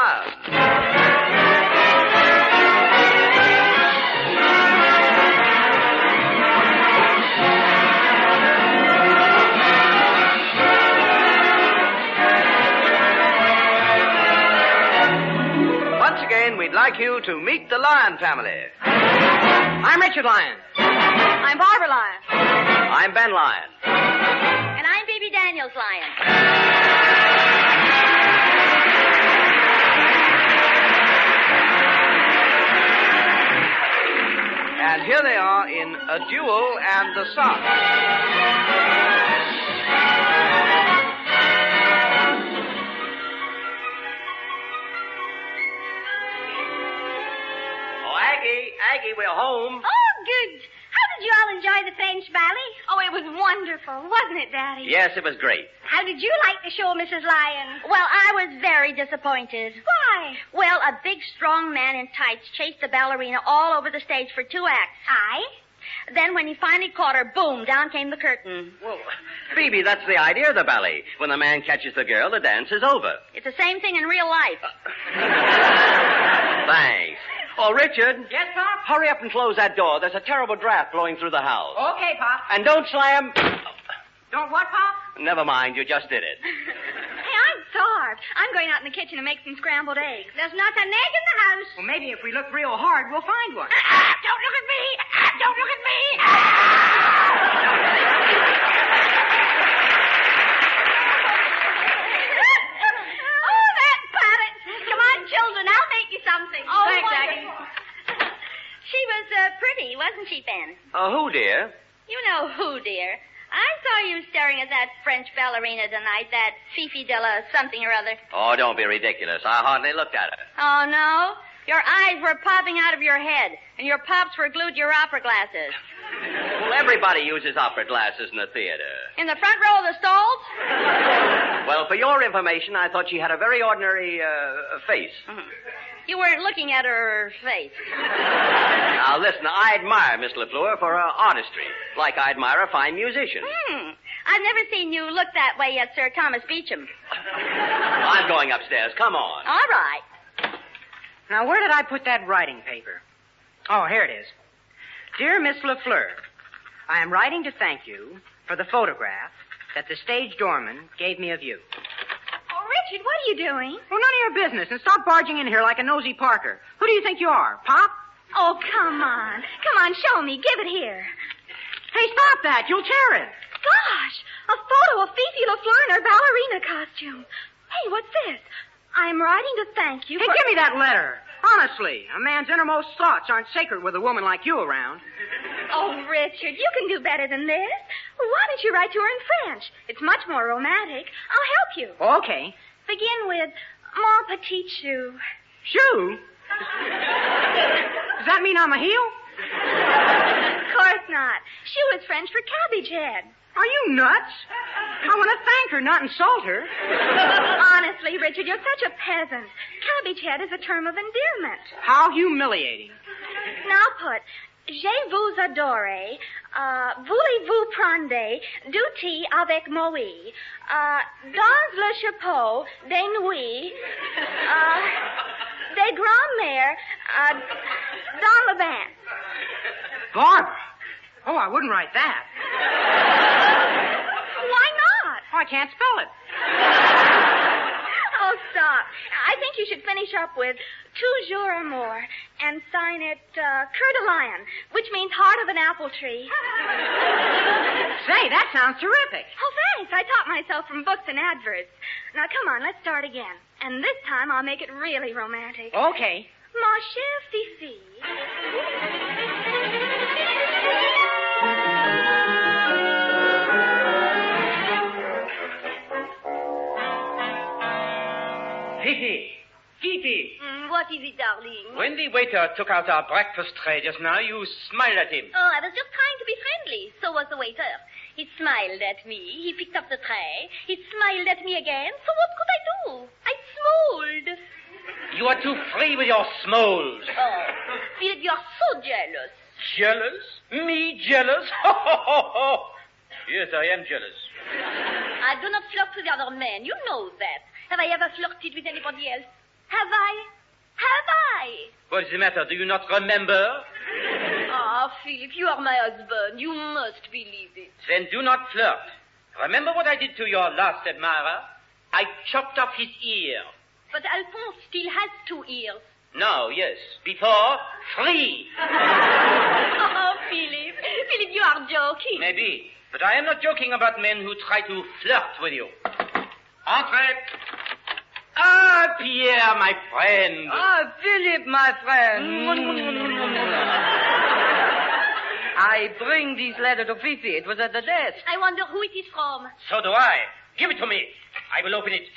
Once again, we'd like you to meet the Lyon family. I'm Richard Lyon. I'm Barbara Lyon. I'm Ben Lyon. And I'm Baby Daniels Lyon. And here they are in A Duel and the Sock. Aggie, we're home. Oh, good. How did you all enjoy the French ballet? Oh, it was wonderful, wasn't it, Daddy? Yes, it was great. How did you like the show, Mrs. Lyon? Well, I was very disappointed. Why? Well, a big, strong man in tights chased the ballerina all over the stage for 2 acts. Aye? Then when he finally caught her, boom, down came the curtain. Well, Phoebe, that's the idea of the ballet. When the man catches the girl, the dance is over. It's the same thing in real life. Thanks. Oh, Richard. Yes, Pop? Hurry up and close that door. There's a terrible draft blowing through the house. Okay, Pop. And don't slam... Don't what, Pop? Never mind, you just did it. Hey, I'm starved. I'm going out in the kitchen to make some scrambled eggs. There's not an egg in the house. Well, maybe if we look real hard, we'll find one. Don't look at me! Don't look at me! Oh, that parrot! Come on, children, I'll make you something. Oh, thanks, Aggie. She was pretty, wasn't she, Ben? Who, dear? You know who, dear. I saw you staring at that French ballerina tonight, that Fifi de la something or other. Oh, don't be ridiculous. I hardly looked at her. Oh, no? Your eyes were popping out of your head, and your pops were glued to your opera glasses. Well, everybody uses opera glasses in the theater. In the front row of the stalls? Well, for your information, I thought she had a very ordinary face. Mm-hmm. You weren't looking at her face. Now, listen, I admire Miss LaFleur for her artistry, like I admire a fine musician. I've never seen you look that way yet, Sir Thomas Beecham. I'm going upstairs. Come on. All right. Now, where did I put that writing paper? Oh, here it is. Dear Miss LaFleur, I am writing to thank you for the photograph that the stage doorman gave me of you. Oh, Richard, what are you doing? Well, none of your business, and stop barging in here like a nosy Parker. Who do you think you are, Pop? Oh, come on. Come on, show me. Give it here. Hey, stop that. You'll tear it. Gosh, a photo of Fifi LaFleur in her ballerina costume. Hey, what's this? I'm writing to thank you Hey, for... give me that letter. Honestly, a man's innermost thoughts aren't sacred with a woman like you around. Oh, Richard, you can do better than this. Well, why don't you write to her in French? It's much more romantic. I'll help you. Okay. Begin with, Mon petit chou. Shoe? Does that mean I'm a heel? Of course not. Chou is French for cabbage head. Are you nuts? I want to thank her, not insult her. Honestly, Richard, you're such a peasant. Cabbage head is a term of endearment. How humiliating. Now put, je vous adore, voulez-vous prendre du thé avec moi, dans le chapeau des nuits, des grands-mères, dans le bain. Barbara. Oh, I wouldn't write that. Why not? Oh, I can't spell it. Oh, stop. I think you should finish up with toujours amour and sign it Cœur de Lion, which means heart of an apple tree. Say, that sounds terrific. Oh, thanks. I taught myself from books and adverts. Now, come on, let's start again. And this time I'll make it really romantic. Okay. Ma chère Fifi. Fifi. What is it, darling? When the waiter took out our breakfast tray just now, you smiled at him. Oh, I was just trying to be friendly. So was the waiter. He smiled at me. He picked up the tray. He smiled at me again. So what could I do? I smoled. You are too free with your smoles. Oh, Philip, you're so jealous. Jealous? Me jealous? Ho, ho, ho, ho. Yes, I am jealous. I do not flirt with other men. You know that. Have I ever flirted with anybody else? Have I? Have I? What's the matter? Do you not remember? Ah, Philip, you are my husband. You must believe it. Then do not flirt. Remember what I did to your last admirer? I chopped off his ear. But Alphonse still has 2 ears. Now, yes. Before, 3. Oh, Philip. Philip, you are joking. Maybe. But I am not joking about men who try to flirt with you. Entrez. Ah, Pierre, my friend. Ah, Philip, my friend. I bring this letter to Fifi. It was at the desk. I wonder who it is from. So do I. Give it to me. I will open it.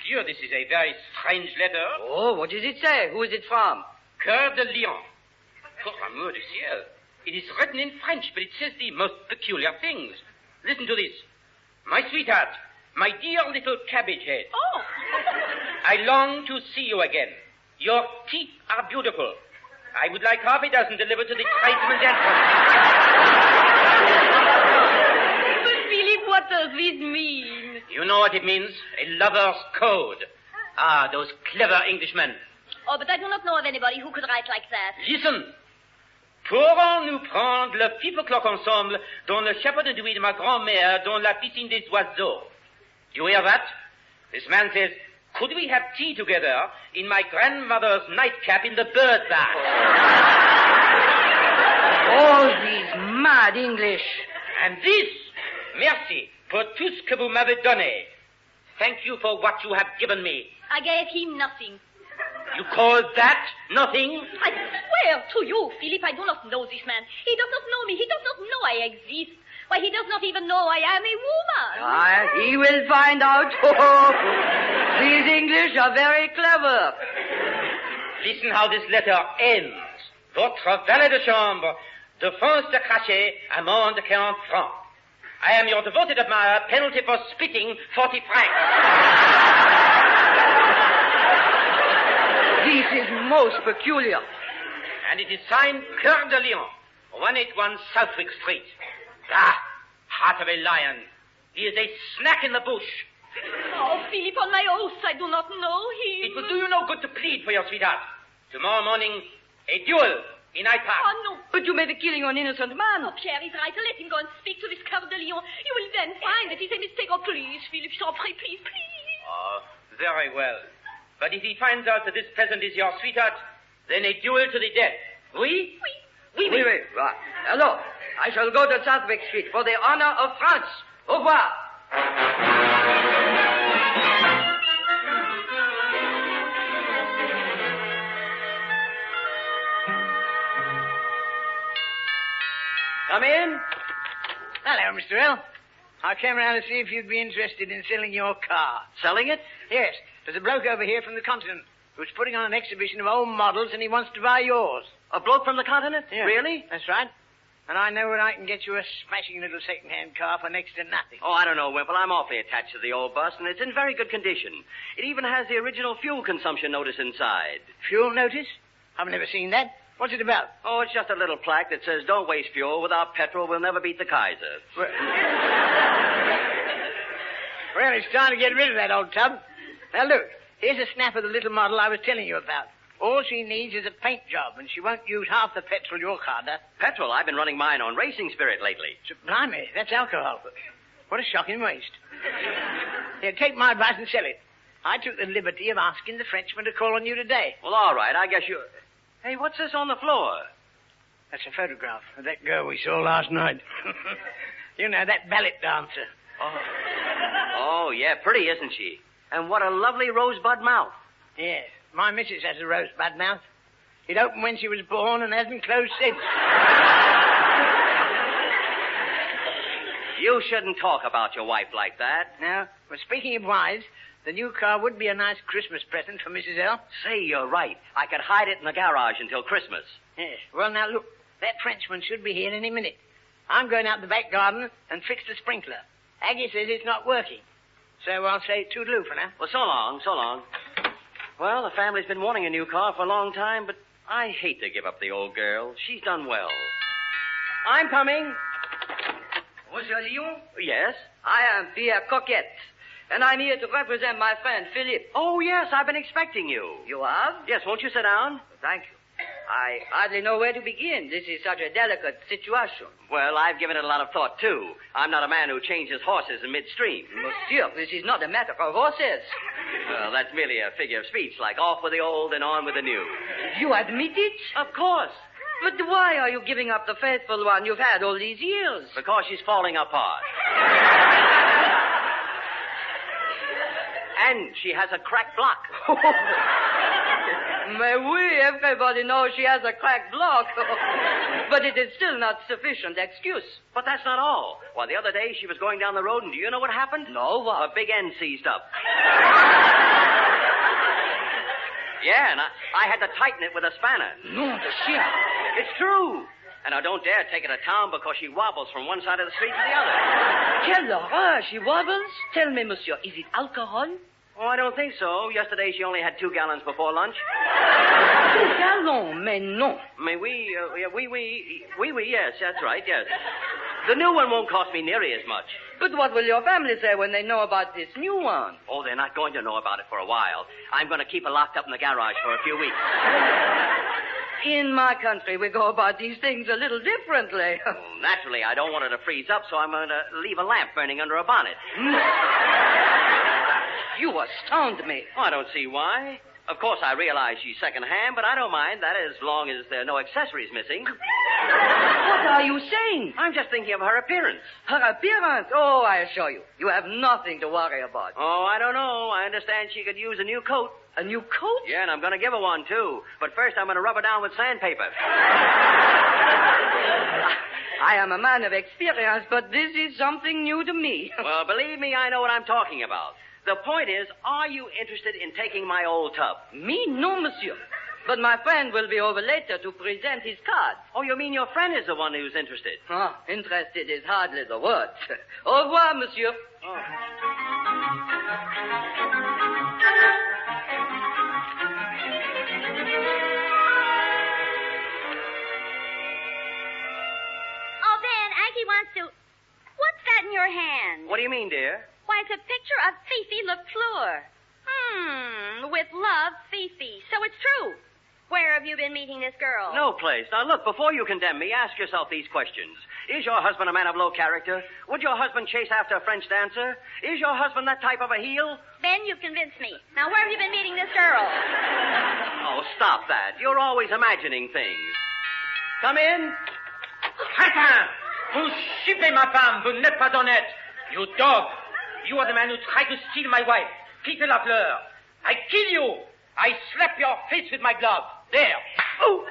Dieu, this is a very strange letter. Oh, what does it say? Who is it from? Cœur de Lion. Pour amour du ciel. It is written in French, but it says the most peculiar things. Listen to this. My sweetheart, my dear little cabbage head. Oh. I long to see you again. Your teeth are beautiful. I would like half a dozen delivered to the tradesman's entrance. But, Philip, what does this mean? You know what it means? A lover's code. Ah, those clever Englishmen. Oh, but I do not know of anybody who could write like that. Listen. Pourrons-nous prendre le pipe clock ensemble dans le chapeau de douille de ma grand-mère dans la piscine des oiseaux? You hear that? This man says, could we have tea together in my grandmother's nightcap in the bird bath? Oh, these mad English. And this, merci pour tout ce que vous m'avez donné. Thank you for what you have given me. I gave him nothing. You call that nothing? I swear to you, Philip, I do not know this man. He does not know me. He does not know I exist. Why, he does not even know I am a woman. He will find out. Oh, these English are very clever. Listen how this letter ends. Votre valet de chambre, défense de crachet, amende 40 francs. I am your devoted admirer, penalty for spitting, 40 francs. This is most peculiar. And it is signed Cœur de Lion, 181 Southwick Street. Ah, heart of a lion. He is a snack in the bush. Oh, Philip, on my oath, I do not know him. It will do you no good to plead for your sweetheart. Tomorrow morning, a duel in Hyde Park. Oh, no. But you made a killing on innocent man. Oh, Pierre is right. Let him go and speak to this Cœur de Lion. You will then find that it's a mistake. Oh, please, Philip, je t'en prie, please, please. Oh, very well. But if he finds out that this peasant is your sweetheart, then a duel to the death. Oui? Oui. Oui. Right. Hello. I shall go to Southwick Street for the honor of France. Au revoir. Come in. Hello, Mr. L. I came around to see if you'd be interested in selling your car. Selling it? Yes. There's a bloke over here from the continent who's putting on an exhibition of old models, and he wants to buy yours. A bloke from the continent? Yeah. Really? That's right. And I know where I can get you a smashing little second-hand car for next to nothing. Oh, I don't know, Wimple. I'm awfully attached to the old bus, and it's in very good condition. It even has the original fuel consumption notice inside. Fuel notice? I've never seen that. What's it about? Oh, it's just a little plaque that says, don't waste fuel. Without petrol, we'll never beat the Kaiser. Well, it's time to get rid of that old tub. Now, look, here's a snap of the little model I was telling you about. All she needs is a paint job, and she won't use half the petrol your car does. Petrol? I've been running mine on racing spirit lately. So, blimey, that's alcohol. What a shocking waste. Here, take my advice and sell it. I took the liberty of asking the Frenchman to call on you today. Well, all right. I guess you... Hey, what's this on the floor? That's a photograph of that girl we saw last night. You know, that ballet dancer. Oh, yeah, pretty, isn't she? And what a lovely rosebud mouth. Yes, my missus has a rosebud mouth. It opened when she was born and hasn't closed since. You shouldn't talk about your wife like that. Now, well, speaking of wives, the new car would be a nice Christmas present for Mrs. L. Say, you're right. I could hide it in the garage until Christmas. Yes. Well, now, look, that Frenchman should be here any minute. I'm going out the back garden and fix the sprinkler. Aggie says it's not working. So I'll say toodaloo for now. Well, so long, so long. Well, the family's been wanting a new car for a long time, but I hate to give up the old girl. She's done well. I'm coming. Monsieur Lyon? Yes? I am Pierre Coquette. and I'm here to represent my friend, Philip. Oh, yes, I've been expecting you. You have? Yes, won't you sit down? Thank you. I hardly know where to begin. This is such a delicate situation. Well, I've given it a lot of thought, too. I'm not a man who changes horses in midstream. Monsieur, this is not a matter of horses. Well, that's merely a figure of speech, like off with the old and on with the new. You admit it? Of course. But why are you giving up the faithful one you've had all these years? Because she's falling apart. And she has a cracked block. Mais oui, everybody knows she has a cracked block. But it is still not sufficient excuse. But that's not all. Why, the other day she was going down the road, and do you know what happened? No, what? A big end seized up. Yeah, and I had to tighten it with a spanner. No, the shit. It's true. And I don't dare take her to town because she wobbles from one side of the street to the other. Quelle horreur, she wobbles? Tell me, monsieur, is it alcohol? Oh, I don't think so. Yesterday she only had 2 gallons before lunch. 2 gallons? Mais non. Mais oui, yes, that's right, yes. The new one won't cost me nearly as much. But what will your family say when they know about this new one? Oh, they're not going to know about it for a while. I'm going to keep her locked up in the garage for a few weeks. In my country, we go about these things a little differently. Well, naturally, I don't want her to freeze up, so I'm going to leave a lamp burning under her bonnet. You astound me. Oh, I don't see why. Of course, I realize she's second-hand, but I don't mind that as long as there are no accessories missing. What are you saying? I'm just thinking of her appearance. Her appearance? Oh, I assure you, you have nothing to worry about. Oh, I don't know. I understand she could use a new coat. A new coat? Yeah, and I'm going to give her one, too. But first, I'm going to rub her down with sandpaper. I am a man of experience, but this is something new to me. Well, believe me, I know what I'm talking about. The point is, are you interested in taking my old tub? Me? No, monsieur. But my friend will be over later to present his card. Oh, you mean your friend is the one who's interested? Ah, interested is hardly the word. Au revoir, monsieur. Oh. Oh, Ben, Aggie wants to... What's that in your hand? What do you mean, dear? Why, it's a picture of Fifi LaFleur. With love, Fifi. So it's true. Where have you been meeting this girl? No place. Now, look, before you condemn me, ask yourself these questions. Is your husband a man of low character? Would your husband chase after a French dancer? Is your husband that type of a heel? Ben, you've convinced me. Now, where have you been meeting this girl? Oh, stop that. You're always imagining things. Come in. Crétin! Vous chipez ma femme, vous n'êtes pas honnête. You dog. You are the man who tried to steal my wife. Peter Lafleur. I kill you. I slap your face with my glove. There. Oh!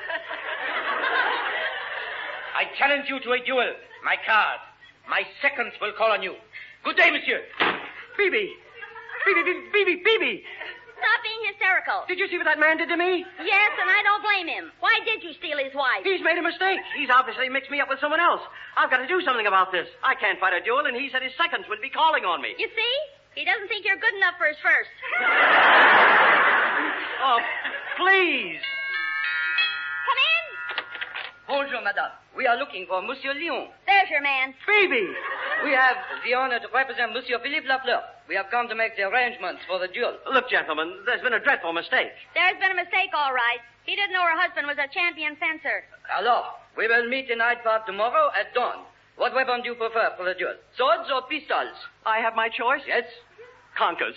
I challenge you to a duel. My card. My seconds will call on you. Good day, monsieur. Phoebe. Stop being hysterical. Did you see what that man did to me? Yes, and I don't blame him. Why did you steal his wife? He's made a mistake. He's obviously mixed me up with someone else. I've got to do something about this. I can't fight a duel, and he said his seconds would be calling on me. You see? He doesn't think you're good enough for his first. Oh, please. Come in. Bonjour, madame. We are looking for Monsieur Lyons. There's your man. Phoebe. We have the honor to represent Monsieur Philippe Lafleur. We have come to make the arrangements for the duel. Look, gentlemen, there's been a dreadful mistake. There's been a mistake, all right. He didn't know her husband was a champion fencer. Alors, we will meet in Hyde Park tomorrow at dawn. What weapon do you prefer for the duel? Swords or pistols? I have my choice? Yes. Conkers.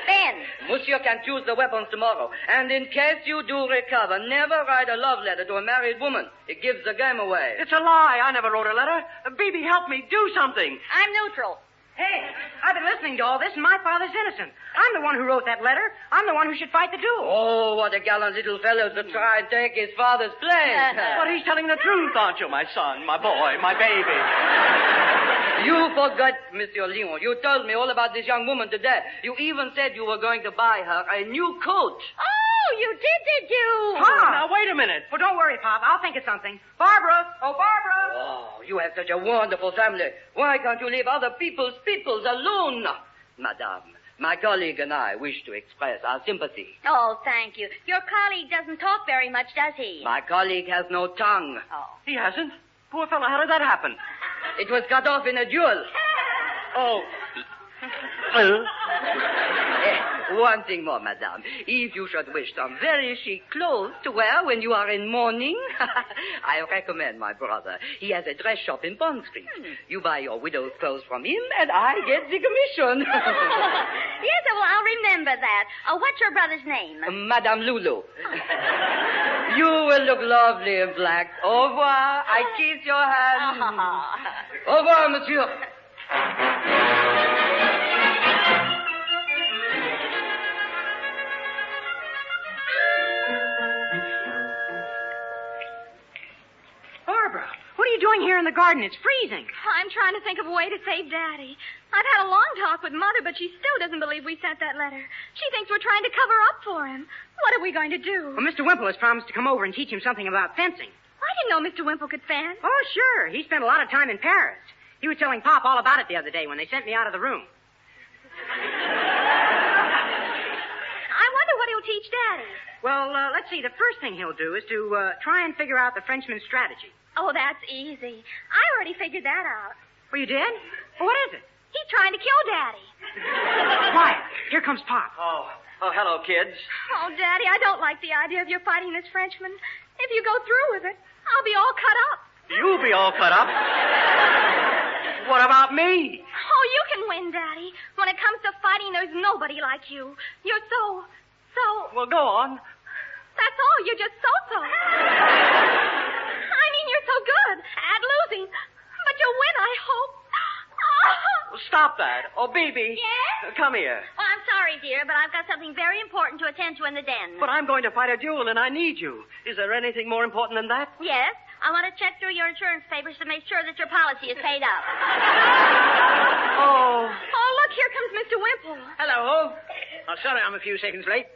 Ben. Monsieur can choose the weapons tomorrow. And in case you do recover, never write a love letter to a married woman. It gives the game away. It's a lie. I never wrote a letter. Phoebe, help me. Do something. I'm neutral. Hey, I've been listening to all this, and my father's innocent. I'm the one who wrote that letter. I'm the one who should fight the duel. Oh, what a gallant little fellow to try and take his father's place. But he's telling the truth, aren't you, my son, my boy, my baby? You forgot, Monsieur Lyons. You told me all about this young woman today. You even said you were going to buy her a new coat. Oh, you did you? Pop! Now, wait a minute. Well, don't worry, Pop. I'll think of something. Barbara! Oh, Barbara! Oh, you have such a wonderful family. Why can't you leave other people's alone? Madame, my colleague and I wish to express our sympathy. Oh, thank you. Your colleague doesn't talk very much, does he? My colleague has no tongue. Oh. He hasn't? Poor fellow, how did that happen? It was cut off in a duel. Oh. One thing more, madame. If you should wish some very chic clothes to wear when you are in mourning, I recommend my brother. He has a dress shop in Bond Street. You buy your widow's clothes from him, and I get the commission. Yes, well, I'll remember that. What's your brother's name? Madame Lulu. You will look lovely in black. Au revoir. I kiss your hand. Au revoir, monsieur. Barbara, what are you doing here in the garden? It's freezing. I'm trying to think of a way to save Daddy. I've had a long talk with Mother, but she still doesn't believe we sent that letter. She thinks we're trying to cover up for him. What are we going to do? Well, Mr. Wimple has promised to come over and teach him something about fencing. I didn't know Mr. Wimple could fence. Oh, sure. He spent a lot of time in Paris. He was telling Pop all about it the other day when they sent me out of the room. I wonder what he'll teach Daddy. Well, let's see. The first thing he'll do is to try and figure out the Frenchman's strategy. Oh, that's easy. I already figured that out. Oh, you did? Well, what is it? He's trying to kill Daddy. Quiet. Here comes Pop. Oh, hello, kids. Oh, Daddy, I don't like the idea of your fighting this Frenchman. If you go through with it, I'll be all cut up. You'll be all cut up. What about me? Oh, you can win, Daddy. When it comes to fighting, there's nobody like you. You're so... Well, go on. That's all. You're just so. I mean, you're so good at losing. But you'll win, I hope. Well, stop that. Oh, Bibi. Yes? Come here. Oh, I'm sorry, dear, but I've got something very important to attend to in the den. But I'm going to fight a duel, and I need you. Is there anything more important than that? Yes? I want to check through your insurance papers to make sure that your policy is paid up. Oh. Oh, look, here comes Mr. Wimple. Hello. Oh, sorry I'm a few seconds late.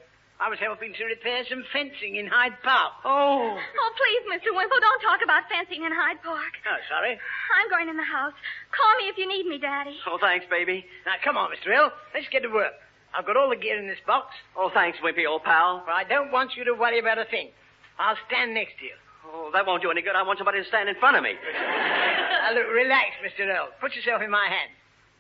I was helping to repair some fencing in Hyde Park. Oh. Oh, please, Mr. Wimple, don't talk about fencing in Hyde Park. Oh, sorry. I'm going in the house. Call me if you need me, Daddy. Oh, thanks, baby. Now, come on, Mr. Hill. Let's get to work. I've got all the gear in this box. Oh, thanks, Wimpy, old pal. But I don't want you to worry about a thing. I'll stand next to you. Oh, that won't do any good. I want somebody to stand in front of me. Now, look, relax, Mr. Hill. Put yourself in my hands.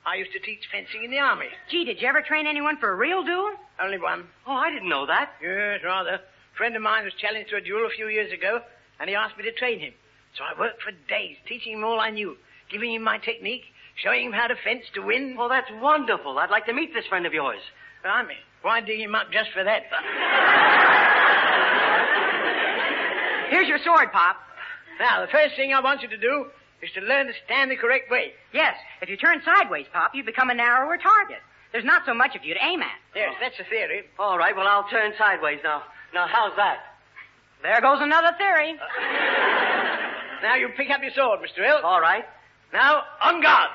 I used to teach fencing in the army. Gee, did you ever train anyone for a real duel? Only one. Oh, I didn't know that. Yes, rather. A friend of mine was challenged to a duel a few years ago, and he asked me to train him. So I worked for days, teaching him all I knew, giving him my technique, showing him how to fence to win. Oh, that's wonderful. I'd like to meet this friend of yours. Blimey, why dig him up just for that? Here's your sword, Pop. Now, the first thing I want you to do is to learn to stand the correct way. Yes, if you turn sideways, Pop, you become a narrower target. There's not so much of you to aim at. Yes, that's the theory. All right, well, I'll turn sideways now. Now, how's that? There goes another theory. Now, you pick up your sword, Mr. Hill. All right. Now, on guard.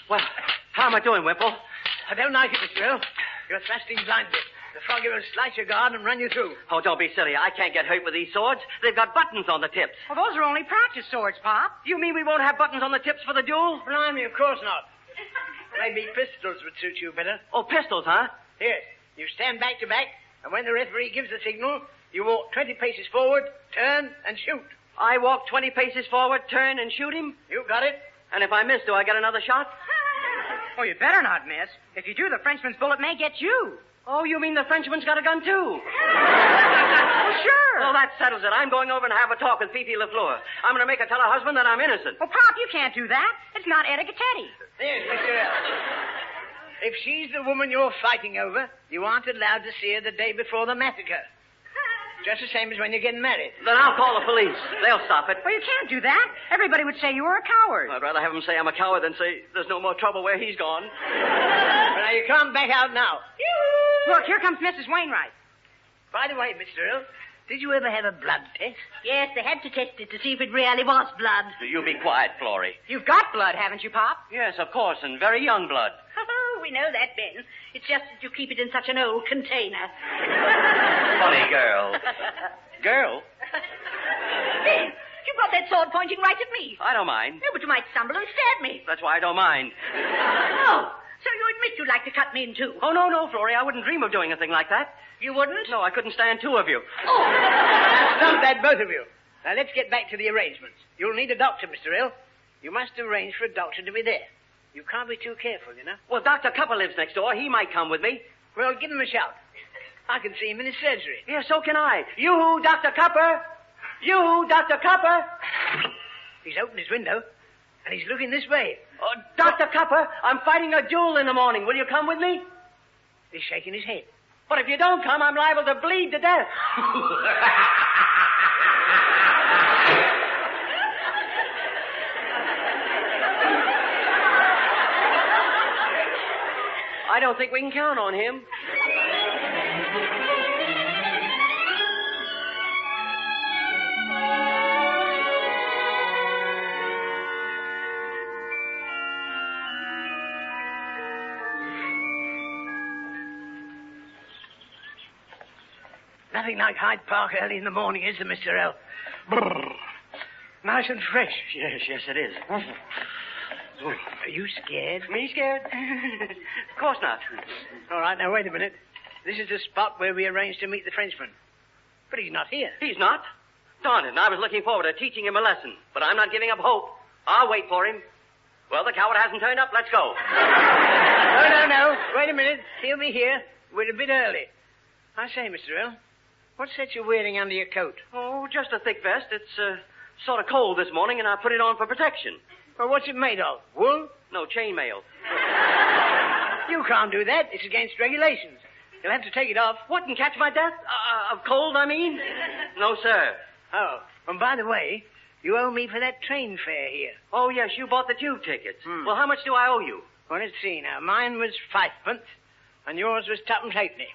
Well, how am I doing, Wimple? I don't like it, Mr. Hill. You're thrusting blindly. The froggy will slice your guard and run you through. Oh, don't be silly. I can't get hurt with these swords. They've got buttons on the tips. Well, those are only practice swords, Pop. You mean we won't have buttons on the tips for the duel? Blimey, of course not. Maybe pistols would suit you better. Oh, pistols, huh? Yes. You stand back to back, and when the referee gives the signal, you walk 20 paces forward, turn, and shoot. I walk 20 paces forward, turn, and shoot him? You got it. And if I miss, do I get another shot? Oh, you better not miss. If you do, the Frenchman's bullet may get you. Oh, you mean the Frenchman's got a gun, too? Oh, sure. Well, that settles it. I'm going over and have a talk with Fifi LaFleur. I'm going to make her tell her husband that I'm innocent. Oh, Pop, you can't do that. It's not etiquette. Yes, Mr. Hill. If she's the woman you're fighting over, you aren't allowed to see her the day before the massacre. Just the same as when you're getting married. Then I'll call the police. They'll stop it. Well, you can't do that. Everybody would say you were a coward. I'd rather have them say I'm a coward than say there's no more trouble where he's gone. Well, now, you can't back out now. Look, here comes Mrs. Wainwright. By the way, Mr. Hill, did you ever have a blood test? Yes, they had to test it to see if it really was blood. You be quiet, Florrie. You've got blood, haven't you, Pop? Yes, of course, and very young blood. Oh, we know that, Ben. It's just that you keep it in such an old container. Funny girl. Girl? Ben, you've got that sword pointing right at me. I don't mind. No, but you might stumble and stab me. That's why I don't mind. Oh, so admit you'd like to cut me in two. Oh, no, Florrie. I wouldn't dream of doing a thing like that. You wouldn't? No, I couldn't stand two of you. Oh! Stop that, both of you. Now, let's get back to the arrangements. You'll need a doctor, Mr. Hill. You must arrange for a doctor to be there. You can't be too careful, you know. Well, Dr. Cupper lives next door. He might come with me. Well, give him a shout. I can see him in his surgery. Yeah, so can I. You, Dr. Cupper. You, Dr. Cupper. He's opened his window, and he's looking this way. Dr. Cupper, I'm fighting a duel in the morning. Will you come with me? He's shaking his head. But if you don't come, I'm liable to bleed to death. I don't think we can count on him. Nothing like Hyde Park early in the morning, is there, Mr. L? Brrr. Nice and fresh. Yes, it is. Are you scared? Me scared? Of course not. All right, now, wait a minute. This is the spot where we arranged to meet the Frenchman. But he's not here. He's not? Darn it, I was looking forward to teaching him a lesson. But I'm not giving up hope. I'll wait for him. Well, the coward hasn't turned up. Let's go. No. Wait a minute. He'll be here. We're a bit early. I say, Mr. L, what's that you're wearing under your coat? Oh, just a thick vest. It's sort of cold this morning, and I put it on for protection. Well, what's it made of? Wool? No, chainmail. You can't do that. It's against regulations. You'll have to take it off. What, and catch my death? Of cold, I mean? No, sir. Oh, and by the way, you owe me for that train fare here. Oh, yes, you bought the tube tickets. Well, how much do I owe you? Well, let's see now. Mine was 5p, and yours was 2.5 halfpenny.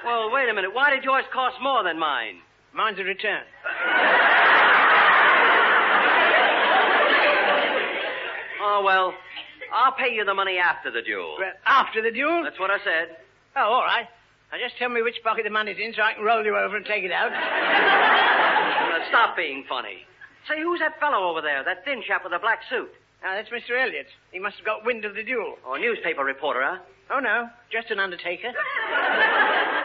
Well, wait a minute. Why did yours cost more than mine? Mine's a return. Oh, well, I'll pay you the money after the duel. Well, after the duel? That's what I said. Oh, all right. Now, just tell me which pocket the money's in so I can roll you over and take it out. Now, stop being funny. Say, who's that fellow over there, that thin chap with the black suit? Now, that's Mr. Elliot. He must have got wind of the duel. Oh, a newspaper reporter, huh? Oh, no. Just an undertaker.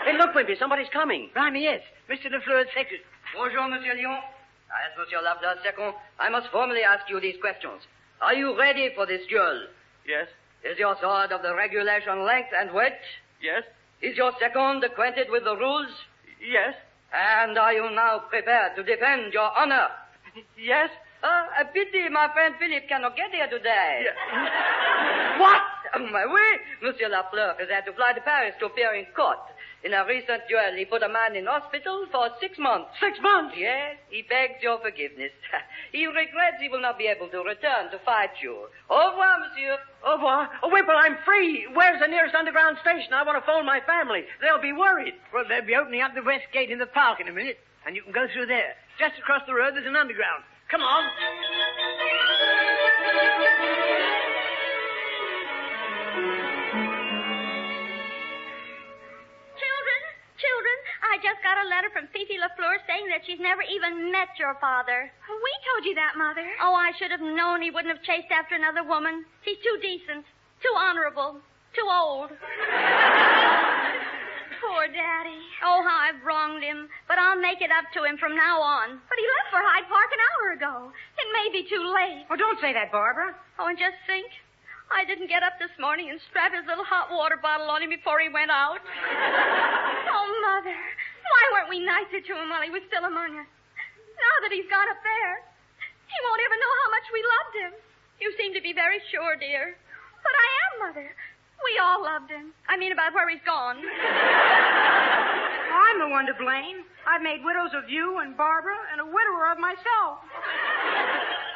Hey, look, Wimpy, somebody's coming. Blimey, yes. Mr. Lafleur's secretary. Bonjour, Monsieur Lyons. As Monsieur Lafleur second, I must formally ask you these questions. Are you ready for this duel? Yes. Is your sword of the regulation length and width? Yes. Is your second acquainted with the rules? Yes. And are you now prepared to defend your honor? Yes. A pity my friend Philip cannot get here today. What? My way, Monsieur Lafleur has had to fly to Paris to appear in court. In a recent duel, he put a man in hospital for 6 months. 6 months? Yes, he begs your forgiveness. He regrets he will not be able to return to fight you. Au revoir, monsieur. Au revoir. Oh, Whipple, I'm free. Where's the nearest underground station? I want to phone my family. They'll be worried. Well, they'll be opening up the west gate in the park in a minute, and you can go through there. Just across the road, there's an underground. Come on. Children, I just got a letter from Fifi LaFleur saying that she's never even met your father. We told you that, Mother. Oh, I should have known he wouldn't have chased after another woman. He's too decent, too honorable, too old. Poor Daddy. Oh, how I've wronged him. But I'll make it up to him from now on. But he left for Hyde Park an hour ago. It may be too late. Oh, don't say that, Barbara. Oh, and just think, I didn't get up this morning and strap his little hot water bottle on him before he went out. Oh, Mother. Why weren't we nicer to him while he was still among us? Now that he's gone up there, he won't ever know how much we loved him. You seem to be very sure, dear. But I am, Mother. We all loved him. I mean about where he's gone. I'm the one to blame. I've made widows of you and Barbara and a widower of myself.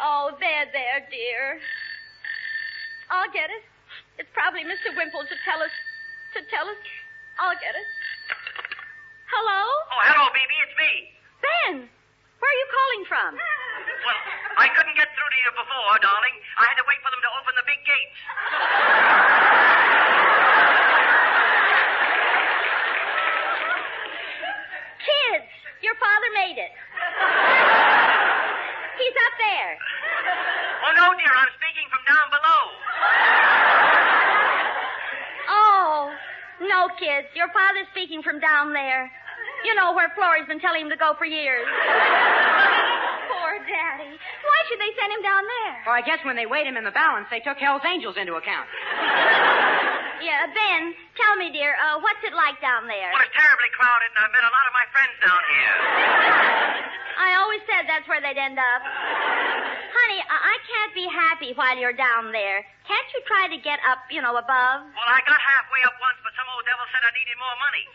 Oh, there, dear. I'll get it. It's probably Mr. Wimple to tell us. I'll get it. Hello? Oh, hello, baby. It's me. Ben, where are you calling from? Well, I couldn't get through to you before, darling. I had to wait for them to open the big gates. Kids, your father made it. He's up there. Oh, no, dear. I'm speaking from down below. Oh, no, kids. Your father's speaking from down there. You know, where Florrie's been telling him to go for years. Poor Daddy. Why should they send him down there? Oh, I guess when they weighed him in the balance, they took Hell's Angels into account. Yeah, Ben, tell me, dear, what's it like down there? Well, it's terribly crowded, and I've met a lot of my friends down here. I always said that's where they'd end up. Honey, I can't be happy while you're down there. Can't you try to get up, above? Well, I got halfway up once, but some old devil said I needed more money.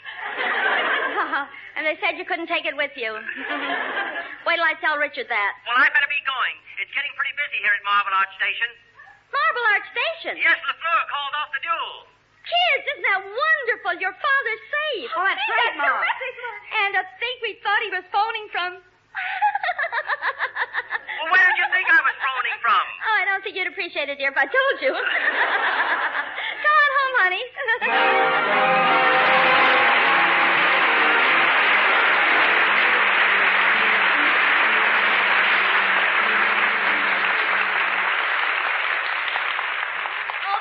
And they said you couldn't take it with you. Wait till I tell Richard that. Well, I better be going. It's getting pretty busy here at Marble Arch Station. Marble Arch Station? Yes, LaFleur called off the duel. Kids, isn't that wonderful? Your father's safe. Oh, that's great, Mom. And to think we thought he was phoning from... Well, where did you think I was phoning from? Oh, I don't think you'd appreciate it, dear, if I told you. Go on home, honey. Oh,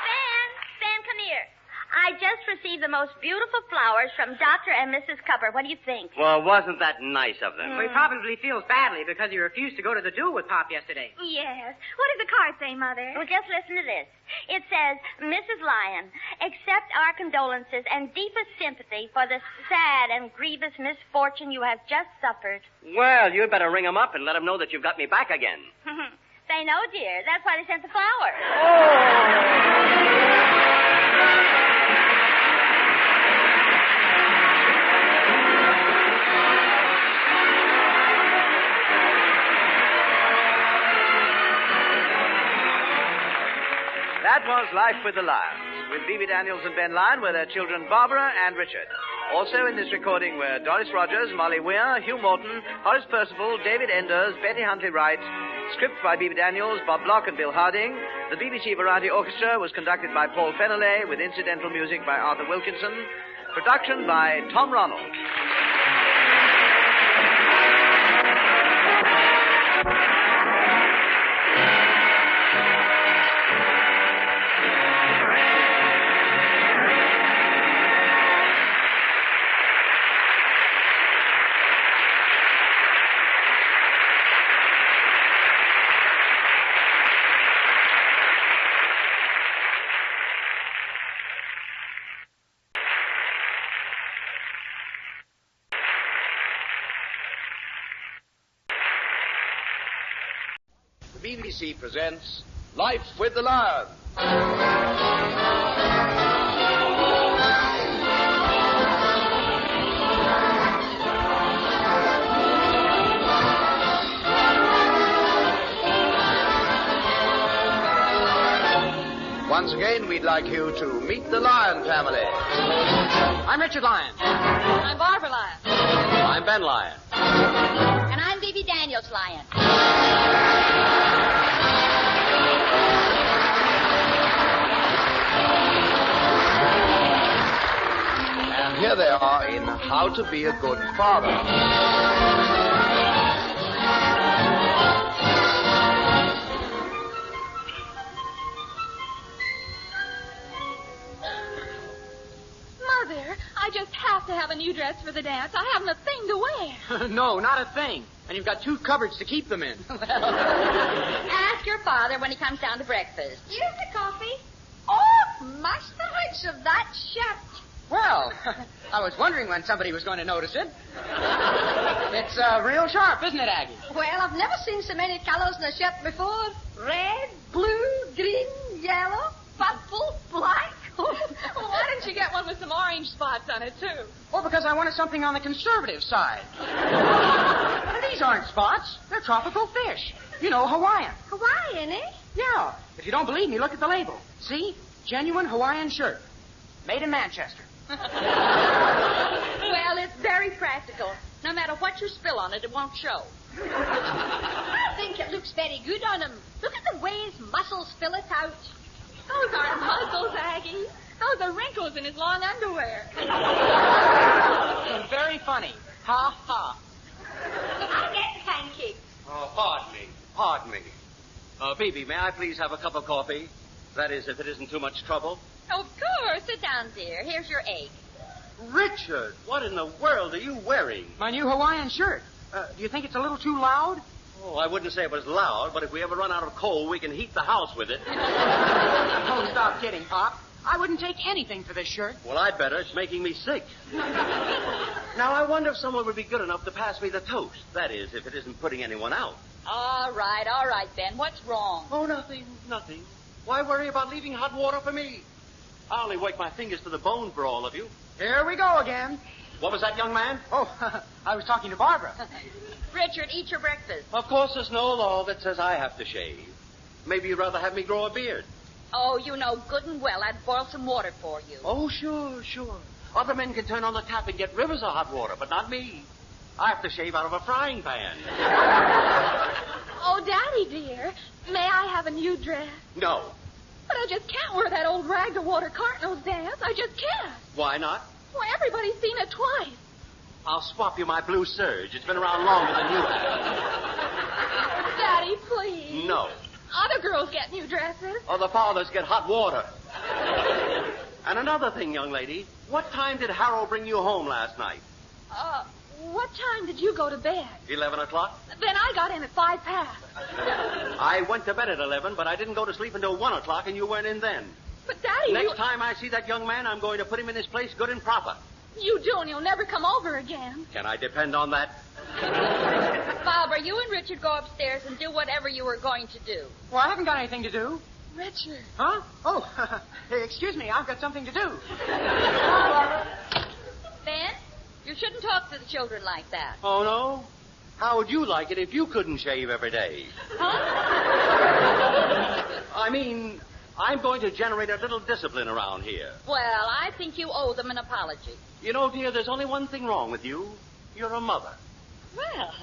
Ben, come here. I just received the most beautiful flowers from Dr. and Mrs. Cupper. What do you think? Well, wasn't that nice of them? Well, he probably feels badly because he refused to go to the duel with Pop yesterday. Yes. What does the card say, Mother? Well, just listen to this. It says, Mrs. Lyon, accept our condolences and deepest sympathy for the sad and grievous misfortune you have just suffered. Well, you'd better ring them up and let them know that you've got me back again. They know, dear. That's why they sent the flowers. That was Life with the Lyons, with Bibi Daniels and Ben Lyon were their children Barbara and Richard. Also in this recording were Doris Rogers, Molly Weir, Hugh Morton, Horace Percival, David Enders, Betty Huntley Wright. Script by Bibi Daniels, Bob Block and Bill Harding. The BBC Variety Orchestra was conducted by Paul Feneley with incidental music by Arthur Wilkinson. Production by Tom Ronald. The BBC presents Life with the Lyons. Once again, we'd like you to meet the Lyon family. I'm Richard Lyon. I'm Barbara Lyon. I'm Ben Lyon. And I'm Bibi Daniels Lyon. And here they are in How to Be a Good Father. Mother, I just have to have a new dress for the dance. I haven't a thing to wear. No, not a thing. And you've got 2 cupboards to keep them in. Ask your father when he comes down to breakfast. Here's the coffee. Oh, Master Rich of that shirt. Well, I was wondering when somebody was going to notice it. It's real sharp, isn't it, Aggie? Well, I've never seen so many colors in a shirt before. Red, blue, green, yellow, purple, black. Well, why didn't you get one with some orange spots on it, too? Well, because I wanted something on the conservative side. These aren't spots. They're tropical fish. You know, Hawaiian. Hawaiian, eh? Yeah. If you don't believe me, look at the label. See? Genuine Hawaiian shirt. Made in Manchester. Well, it's very practical. No matter what you spill on it, it won't show. I think it looks very good on him. Look at the way his muscles fill it out. Those aren't muscles, Aggie. Those are wrinkles in his long underwear. Very funny. Ha, ha. I'm getting pancakes. Oh, pardon me. Phoebe, may I please have a cup of coffee? That is, if it isn't too much trouble. Of course. Sit down, dear. Here's your egg. Richard, what in the world are you wearing? My new Hawaiian shirt. Do you think it's a little too loud? Oh, I wouldn't say it was loud, but if we ever run out of coal, we can heat the house with it. Oh, stop kidding, Pop. I wouldn't take anything for this shirt. Well, I'd better. It's making me sick. Now, I wonder if someone would be good enough to pass me the toast. That is, if it isn't putting anyone out. All right, Ben. What's wrong? Oh, nothing. Why worry about leaving hot water for me? I'll only work my fingers to the bone for all of you. Here we go again. What was that, young man? Oh, I was talking to Barbara. Richard, eat your breakfast. Of course, there's no law that says I have to shave. Maybe you'd rather have me grow a beard. Oh, you know good and well I'd boil some water for you. Oh, sure. Other men can turn on the tap and get rivers of hot water, but not me. I have to shave out of a frying pan. Oh, Daddy, dear, may I have a new dress? No. But I just can't wear that old rag to water Cardinals dance. I just can't. Why not? Why, everybody's seen it twice. I'll swap you my blue serge. It's been around longer than you have. Daddy, please. No. Other girls get new dresses. Oh, the fathers get hot water. And another thing, young lady. What time did Harold bring you home last night? What time did you go to bed? 11 o'clock. Then I got in at 5 past. I went to bed at 11, but I didn't go to sleep until 1 o'clock, and you weren't in then. But, Daddy, Next time I see that young man, I'm going to put him in his place good and proper. You do, and he'll never come over again. Can I depend on that? Barbara, you and Richard go upstairs and do whatever you were going to do. Well, I haven't got anything to do. Richard. Huh? Oh, hey, excuse me. I've got something to do. Ben, you shouldn't talk to the children like that. Oh, no? How would you like it if you couldn't shave every day? Huh? I mean, I'm going to generate a little discipline around here. Well, I think you owe them an apology. You know, dear, there's only one thing wrong with you. You're a mother. Well,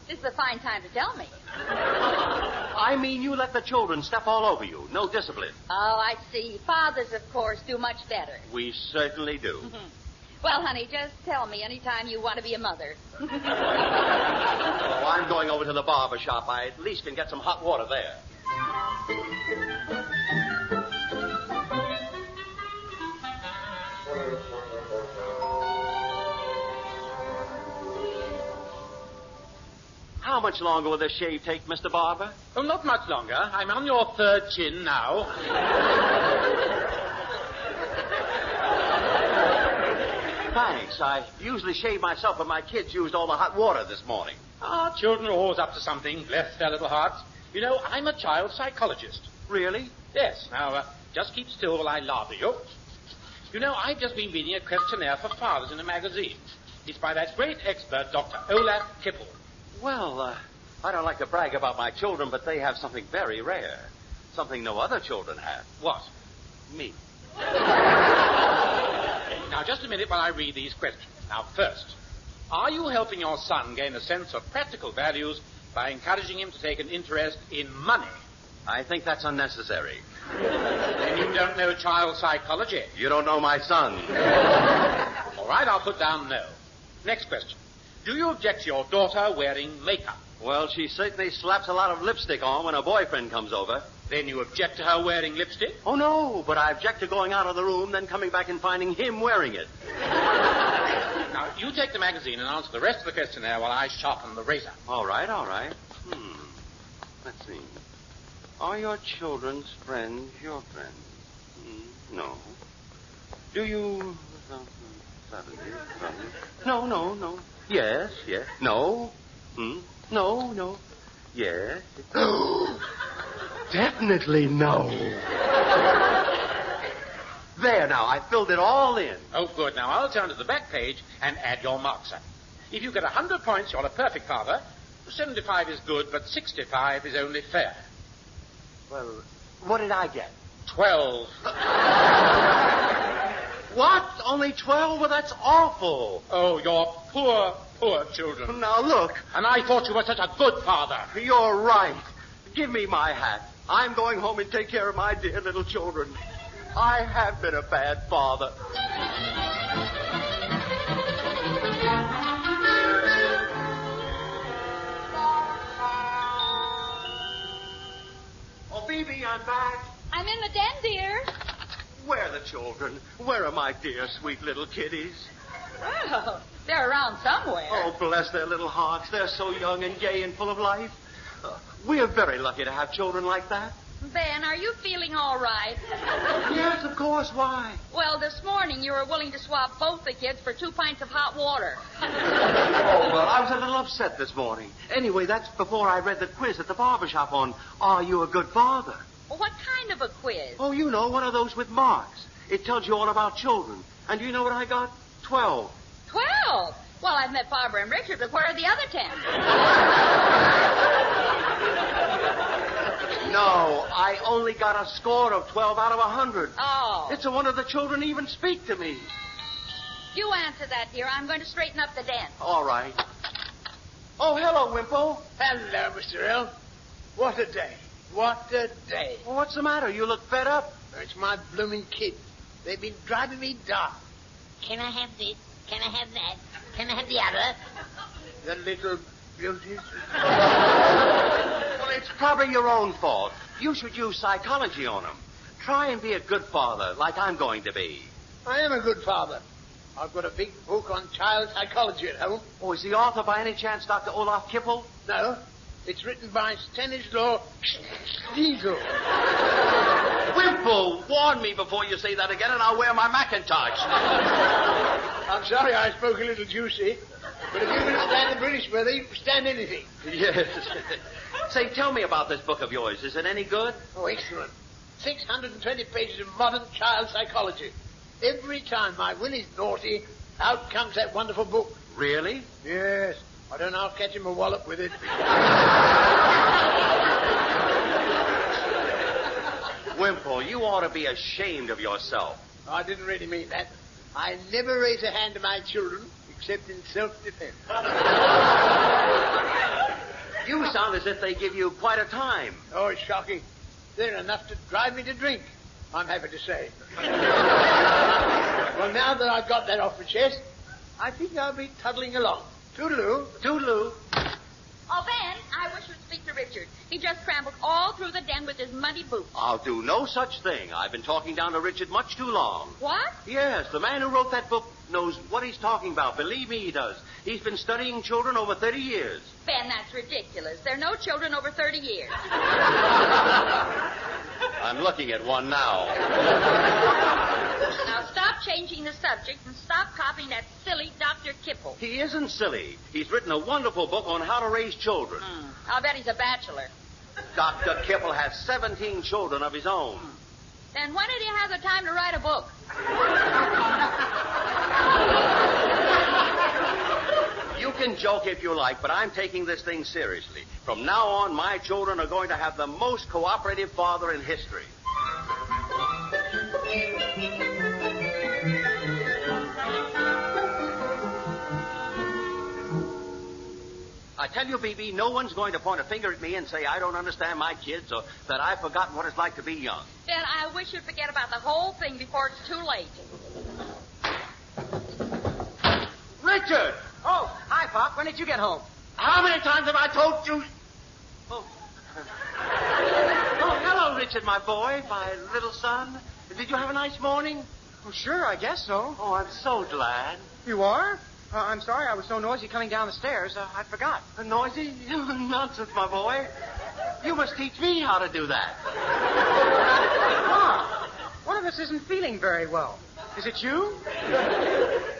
this is a fine time to tell me. I mean, you let the children step all over you. No discipline. Oh, I see. Fathers, of course, do much better. We certainly do. Well, honey, just tell me anytime you want to be a mother. Oh, I'm going over to the barber shop. I at least can get some hot water there. How much longer will this shave take, Mr. Barber? Oh, not much longer. I'm on your third chin now. Thanks. I usually shave myself, but my kids used all the hot water this morning. Children are always up to something, bless their little hearts. You know, I'm a child psychologist. Really? Yes. Now, just keep still while I lather you. You know, I've just been reading a questionnaire for fathers in a magazine. It's by that great expert, Dr. Olaf Kippel. Well, I don't like to brag about my children, but they have something very rare. Something no other children have. What? Me. Now, just a minute while I read these questions. Now, first, are you helping your son gain a sense of practical values by encouraging him to take an interest in money? I think that's unnecessary. Then you don't know child psychology. You don't know my son. All right, I'll put down no. Next question. Do you object to your daughter wearing makeup? Well, she certainly slaps a lot of lipstick on when her boyfriend comes over. Then you object to her wearing lipstick? Oh, no, but I object to going out of the room, then coming back and finding him wearing it. Now, you take the magazine and answer the rest of the questionnaire while I sharpen the razor. All right. Let's see. Are your children's friends your friends? No. Do you... No. Yes. No. No. Yes. Definitely no. There now, I filled it all in. Oh, good. Now, I'll turn to the back page and add your marks up. If you get 100 points, you're a perfect father. 75 is good, but 65 is only fair. Well, what did I get? 12. What? Only 12? Well, that's awful. Oh, you're poor children. Now, look. And I thought you were such a good father. You're right. Give me my hat. I'm going home and take care of my dear little children. I have been a bad father. I'm back. I'm in the den, dear. Where are the children? Where are my dear, sweet little kiddies? Well, they're around somewhere. Oh, bless their little hearts. They're so young and gay and full of life. We're very lucky to have children like that. Ben, are you feeling all right? Yes, of course. Why? Well, this morning you were willing to swap both the kids for 2 pints of hot water. Oh, well, I was a little upset this morning. Anyway, that's before I read the quiz at the barber shop on Are You a Good Father? Well, what kind of a quiz? Oh, you know, one of those with marks. It tells you all about children. And you know what I got? 12. 12? Well, I've met Barbara and Richard, but where are the other 10? No, I only got a score of 12 out of 100. Oh. It's a wonder the children even speak to me. You answer that, dear. I'm going to straighten up the den. All right. Oh, hello, Wimple. Hello, Mr. L. What a day. What a day. Well, what's the matter? You look fed up. It's my blooming kids. They've been driving me dark. Can I have this? Can I have that? Can I have the other? The little beauties. Well, it's probably your own fault. You should use psychology on them. Try and be a good father, like I'm going to be. I am a good father. I've got a big book on child psychology at home. Oh, is the author by any chance Dr. Olaf Kippel? No. It's written by Stanislaw Stiegel. Wimple, warn me before you say that again, and I'll wear my Macintosh. I'm sorry I spoke a little juicy, but if you can stand the British weather, you can stand anything. Yes. Say, tell me about this book of yours. Is it any good? Oh, excellent. 620 pages of modern child psychology. Every time my Willie's naughty, out comes that wonderful book. Really? Yes. I don't know, I'll catch him a wallop with it. Wimple, you ought to be ashamed of yourself. I didn't really mean that. I never raise a hand to my children except in self-defense. You sound as if they give you quite a time. Oh, it's shocking. They're enough to drive me to drink, I'm happy to say. Well, now that I've got that off my chest, I think I'll be toddling along. Toodaloo. Toodaloo. Oh, Ben, I wish you'd speak to Richard. He just trampled all through the den with his muddy boots. I'll do no such thing. I've been talking down to Richard much too long. What? Yes, the man who wrote that book knows what he's talking about. Believe me, he does. He's been studying children over 30 years. Ben, that's ridiculous. There are no children over 30 years. I'm looking at one now. Now stop changing the subject and stop copying that silly Dr. Kippel. He isn't silly. He's written a wonderful book on how to raise children. I'll bet he's a bachelor. Dr. Kippel has 17 children of his own. Then when did he have the time to write a book? You can joke if you like, but I'm taking this thing seriously. From now on, my children are going to have the most cooperative father in history. I tell you, BB, no one's going to point a finger at me and say I don't understand my kids or that I've forgotten what it's like to be young. Ben, I wish you'd forget about the whole thing before it's too late. Richard! Oh, hi, Pop. When did you get home? How many times have I told you? Oh, hello, Richard, my boy, my little son. Did you have a nice morning? Well, sure, I guess so. Oh, I'm so glad. You are? I'm sorry, I was so noisy coming down the stairs, I forgot. Noisy? Nonsense, my boy. You must teach me how to do that. Pop, one of us isn't feeling very well. Is it you?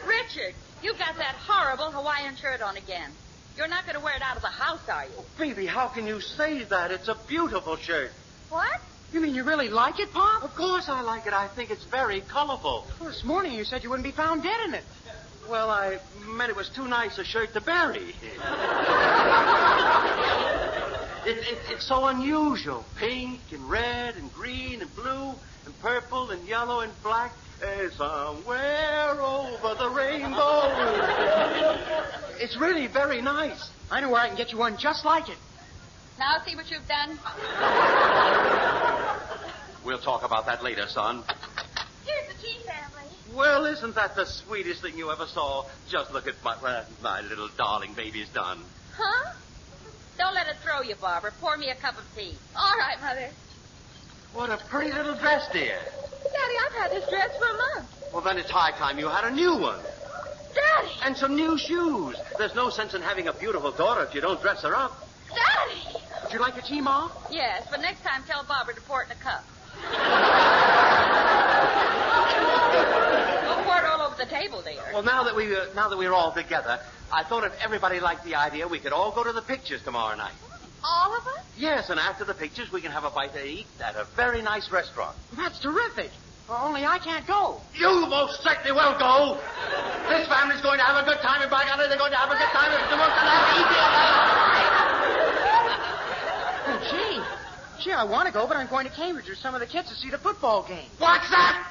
Richard, you've got that horrible Hawaiian shirt on again. You're not going to wear it out of the house, are you? Oh, baby, how can you say that? It's a beautiful shirt. What? You mean you really like it, Pop? Of course I like it. I think it's very colorful. Well, this morning you said you wouldn't be found dead in it. Well, I meant it was too nice a shirt to bury. It's so unusual. Pink and red and green and blue and purple and yellow and black. Somewhere over the rainbow. It's really very nice. I know where I can get you one just like it. Now see what you've done? We'll talk about that later, son. Here's the key, family. Well, isn't that the sweetest thing you ever saw? Just look at what my little darling baby's done. Huh? Don't let it throw you, Barbara. Pour me a cup of tea. All right, Mother. What a pretty little dress, dear. Daddy, I've had this dress for a month. Well, then it's high time you had a new one. Daddy! And some new shoes. There's no sense in having a beautiful daughter if you don't dress her up. Daddy! Would you like a tea, Ma? Yes, but next time tell Barbara to pour it in a cup. Don't pour it all over the table, dear. Well, now that we're all together, I thought if everybody liked the idea, we could all go to the pictures tomorrow night. All of us? Yes, and after the pictures, we can have a bite to eat at a very nice restaurant. That's terrific. Well, only I can't go. You most certainly will go. This family's going to have a good time, and by God, they're going to have a good time. It's the most Oh, gee, I want to go, but I'm going to Cambridge with some of the kids to see the football game. What's that?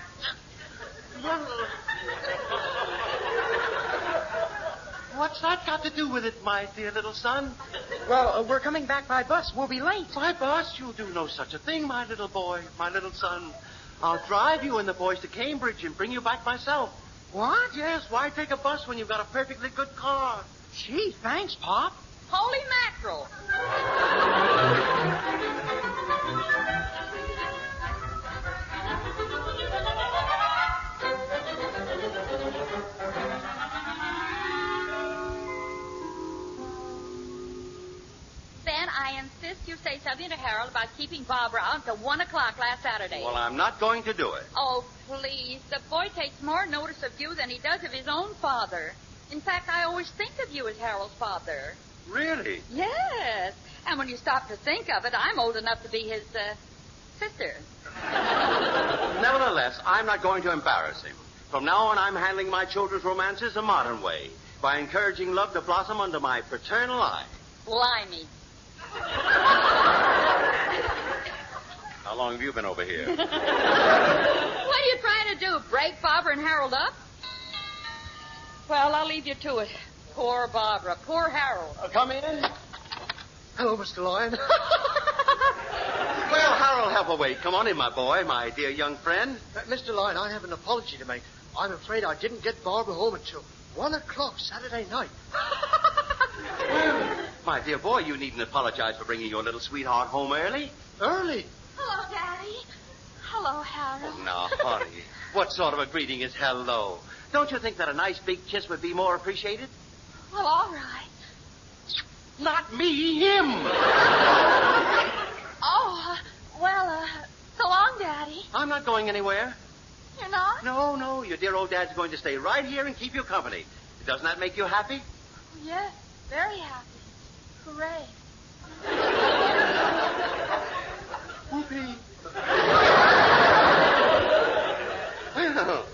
What's that got to do with it, my dear little son? Well, we're coming back by bus. We'll be late. By bus? You'll do no such a thing, my little boy, my little son. I'll drive you and the boys to Cambridge and bring you back myself. What? Yes, why take a bus when you've got a perfectly good car? Gee, thanks, Pop. Holy mackerel. Ben, I insist you say something to Harold about keeping Barbara out until 1 o'clock last Saturday. Well, I'm not going to do it. Oh, please. The boy takes more notice of you than he does of his own father. In fact, I always think of you as Harold's father. Really? Yes. And when you stop to think of it, I'm old enough to be his, sister. Nevertheless, I'm not going to embarrass him. From now on, I'm handling my children's romances the modern way, by encouraging love to blossom under my paternal eye. Blimey. How long have you been over here? What are you trying to do, break Barbara and Harold up? Well, I'll leave you to it. Poor Barbara, poor Harold. Come in. Hello, Mr. Lyon. Well, Harold, help away. Come on in, my boy, my dear young friend. Mr. Lyon, I have an apology to make. I'm afraid I didn't get Barbara home until 1 o'clock Saturday night. My dear boy, you needn't apologize for bringing your little sweetheart home early. Early? Hello, Daddy. Hello, Harold. Now, honey, what sort of a greeting is hello? Don't you think that a nice big kiss would be more appreciated? Well, all right. Not me, him. Oh, well, so long, Daddy. I'm not going anywhere. You're not? No, your dear old dad's going to stay right here and keep you company. Doesn't that make you happy? Yes, very happy. Hooray. Whoopee. Well,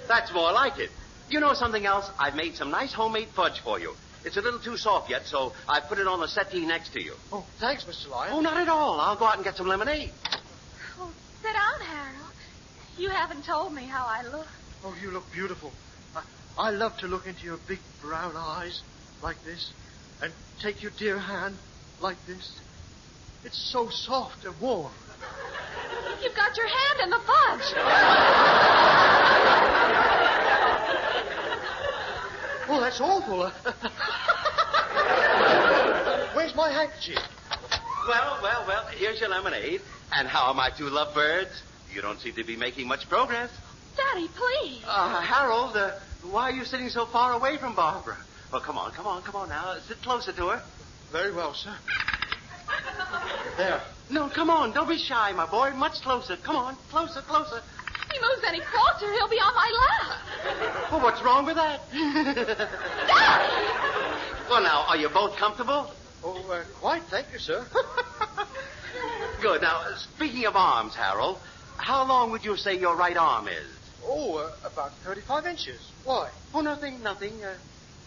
that's more like it. You know something else? I've made some nice homemade fudge for you. It's a little too soft yet, so I put it on the settee next to you. Oh, thanks, Mr. Lyon. Oh, not at all. I'll go out and get some lemonade. Oh, sit down, Harold. You haven't told me how I look. Oh, you look beautiful. I love to look into your big brown eyes like this and take your dear hand like this. It's so soft and warm. You've got your hand in the fudge. Oh, that's awful. Where's my handkerchief? Well, here's your lemonade. And how are my two lovebirds? You don't seem to be making much progress. Daddy, please. Harold, why are you sitting so far away from Barbara? Well, come on now. Sit closer to her. Very well, sir. There. No, come on. Don't be shy, my boy. Much closer. Come on. Closer. If he moves any closer, he'll be on my lap. Well, what's wrong with that? Daddy! Well, now, are you both comfortable? Oh, quite, thank you, sir. Good. Now, speaking of arms, Harold, how long would you say your right arm is? Oh, about 35 inches. Why? Oh, nothing.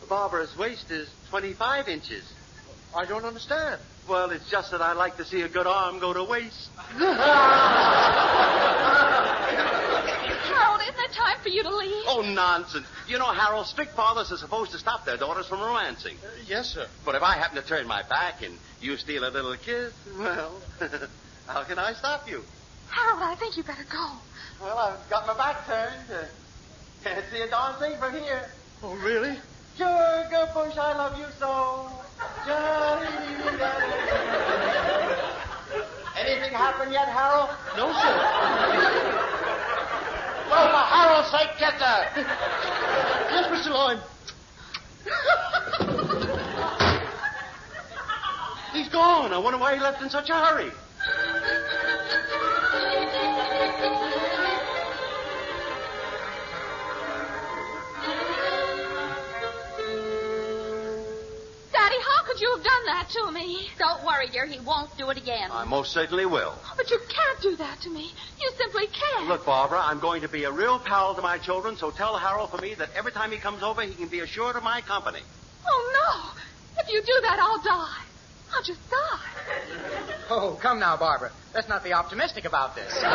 Barbara's waist is 25 inches. I don't understand. Well, it's just that I like to see a good arm go to waste. Harold, isn't it time for you to leave? Oh, nonsense. You know, Harold, strict fathers are supposed to stop their daughters from romancing. Yes, sir. But if I happen to turn my back and you steal a little kiss, well, how can I stop you? Harold, I think you better go. Well, I've got my back turned. Can't see a darn thing from here. Oh, really? Sugar bush, I love you so. Anything happen boyfriend yet, Harold? No, sir. Well, for Harold's sake, get there. Yes, Mr. Lyon. He's gone. I wonder why he left in such a hurry. Daddy, how could you have done that to me? Don't worry, dear. He won't do it again. I most certainly will. But you can't do that to me. You simply can't. Look, Barbara, I'm going to be a real pal to my children, so tell Harold for me that every time he comes over, he can be assured of my company. Oh, no. If you do that, I'll die. I'll just die. Oh, come now, Barbara. Let's not be optimistic about this. Yeah,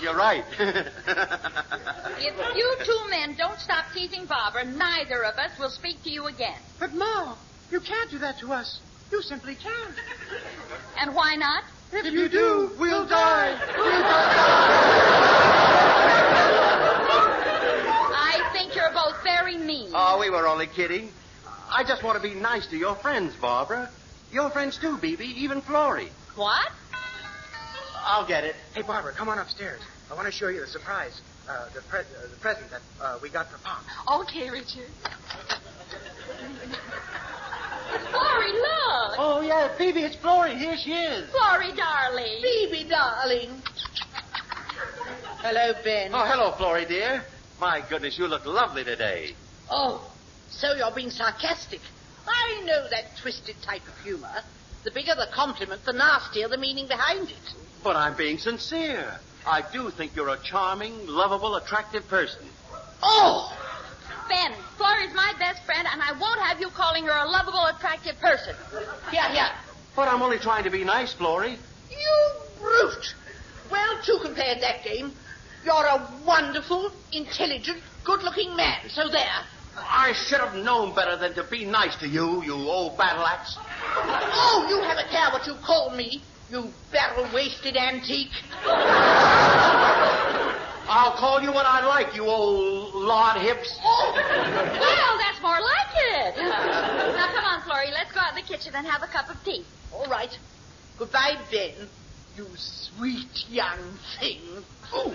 you're right. If you two men don't stop teasing Barbara, neither of us will speak to you again. But, Ma, you can't do that to us. You simply can't. And why not? If you do, we'll die. I think you're both very mean. Oh, we were only kidding. I just want to be nice to your friends, Barbara. Your friends too, Bebe, even Florrie. What? I'll get it. Hey, Barbara, come on upstairs. I want to show you the surprise, the present that we got for Pop. Okay, Richard. Florrie, look. Oh, yeah, Bebe, it's Florrie. Here she is. Florrie, darling. Baby, darling. Hello, Ben. Oh, hello, Florrie, dear. My goodness, you look lovely today. Oh, so you're being sarcastic. I know that twisted type of humor. The bigger the compliment, the nastier the meaning behind it. But I'm being sincere. I do think you're a charming, lovable, attractive person. Oh! Ben, Florrie's my best friend, and I won't have you calling her a lovable, attractive person. Here. But I'm only trying to be nice, Florrie. You brute. Well, two compared that game. You're a wonderful, intelligent, good-looking man. So there. I should have known better than to be nice to you, you old battle axe. Oh, you have a care what you call me, you barrel-waisted antique. I'll call you what I like, you old lard hips. Oh! Well, that's more like it. Now, come on, Florrie. Let's go out in the kitchen and have a cup of tea. All right. Goodbye, Ben. You sweet young thing. Ooh.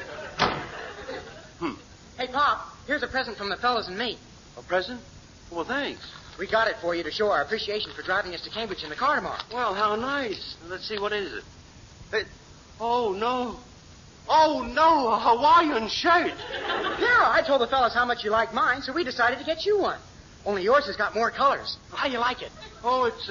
Hey, Pop, here's a present from the fellas and me. A present? Well, thanks. We got it for you to show our appreciation for driving us to Cambridge in the car tomorrow. Well, how nice. Let's see, what is it? Oh, no. Oh, no, a Hawaiian shirt. Yeah, I told the fellas how much you liked mine, so we decided to get you one. Only yours has got more colors. How you like it? Oh, it's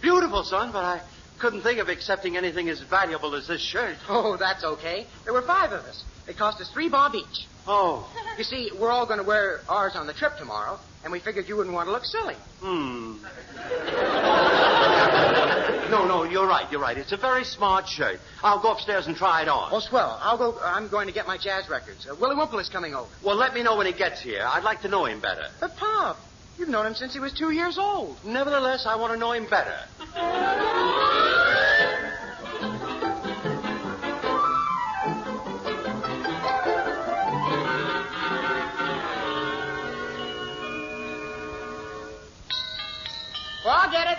beautiful, son, but I couldn't think of accepting anything as valuable as this shirt. Oh, that's okay. There were 5 of us. It cost us $3 bob each. Oh. You see, we're all going to wear ours on the trip tomorrow, and we figured you wouldn't want to look silly. No, you're right. It's a very smart shirt. I'll go upstairs and try it on. Oh, swell. I'm going to get my jazz records. Willie Wimple is coming over. Well, let me know when he gets here. I'd like to know him better. But, Pop, you've known him since he was 2 years old. Nevertheless, I want to know him better. Well, I'll get it.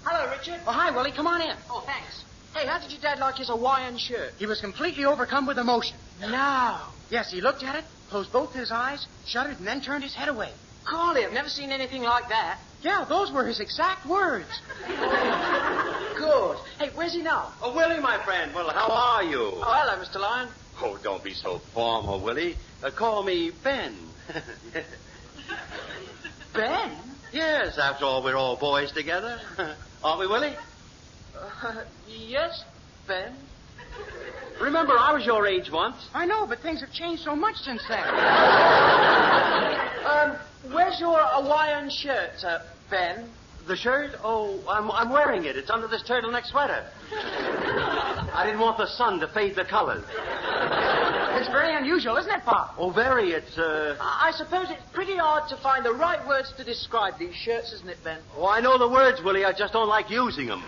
Hello, Richard. Oh, hi, Willie. Come on in. Oh, thanks. Hey, how did your dad like his Hawaiian shirt? He was completely overcome with emotion. No. Yes, he looked at it, closed both his eyes, shuddered, and then turned his head away. Golly, I've never seen anything like that. Yeah, those were his exact words. Good. Hey, where's he now? Oh, Willie, my friend. Well, how are you? Oh, hello, Mr. Lyon. Oh, don't be so formal, Willie. Call me Ben. Ben? Yes, after all, we're all boys together. Aren't we, Willie? Yes, Ben. Remember, I was your age once. I know, but things have changed so much since then. Where's your Hawaiian shirt, Ben? The shirt? Oh, I'm wearing it. It's under this turtleneck sweater. I didn't want the sun to fade the colors. It's very unusual, isn't it, Pop? Oh, very. It's, I suppose it's pretty hard to find the right words to describe these shirts, isn't it, Ben? Oh, I know the words, Willie. I just don't like using them.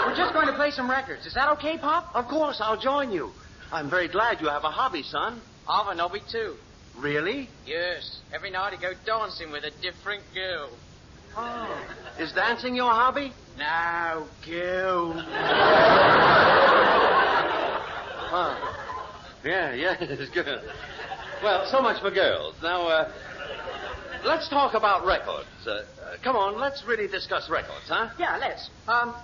We're just going to play some records. Is that okay, Pop? Of course, I'll join you. I'm very glad you have a hobby, son. I've a hobby, too. Really? Yes. Every night I go dancing with a different girl. Oh. Is dancing your hobby? Now, go. Yeah, it's good. Well, so much for girls. Now, let's talk about records. Come on, let's really discuss records, huh? Yeah, let's.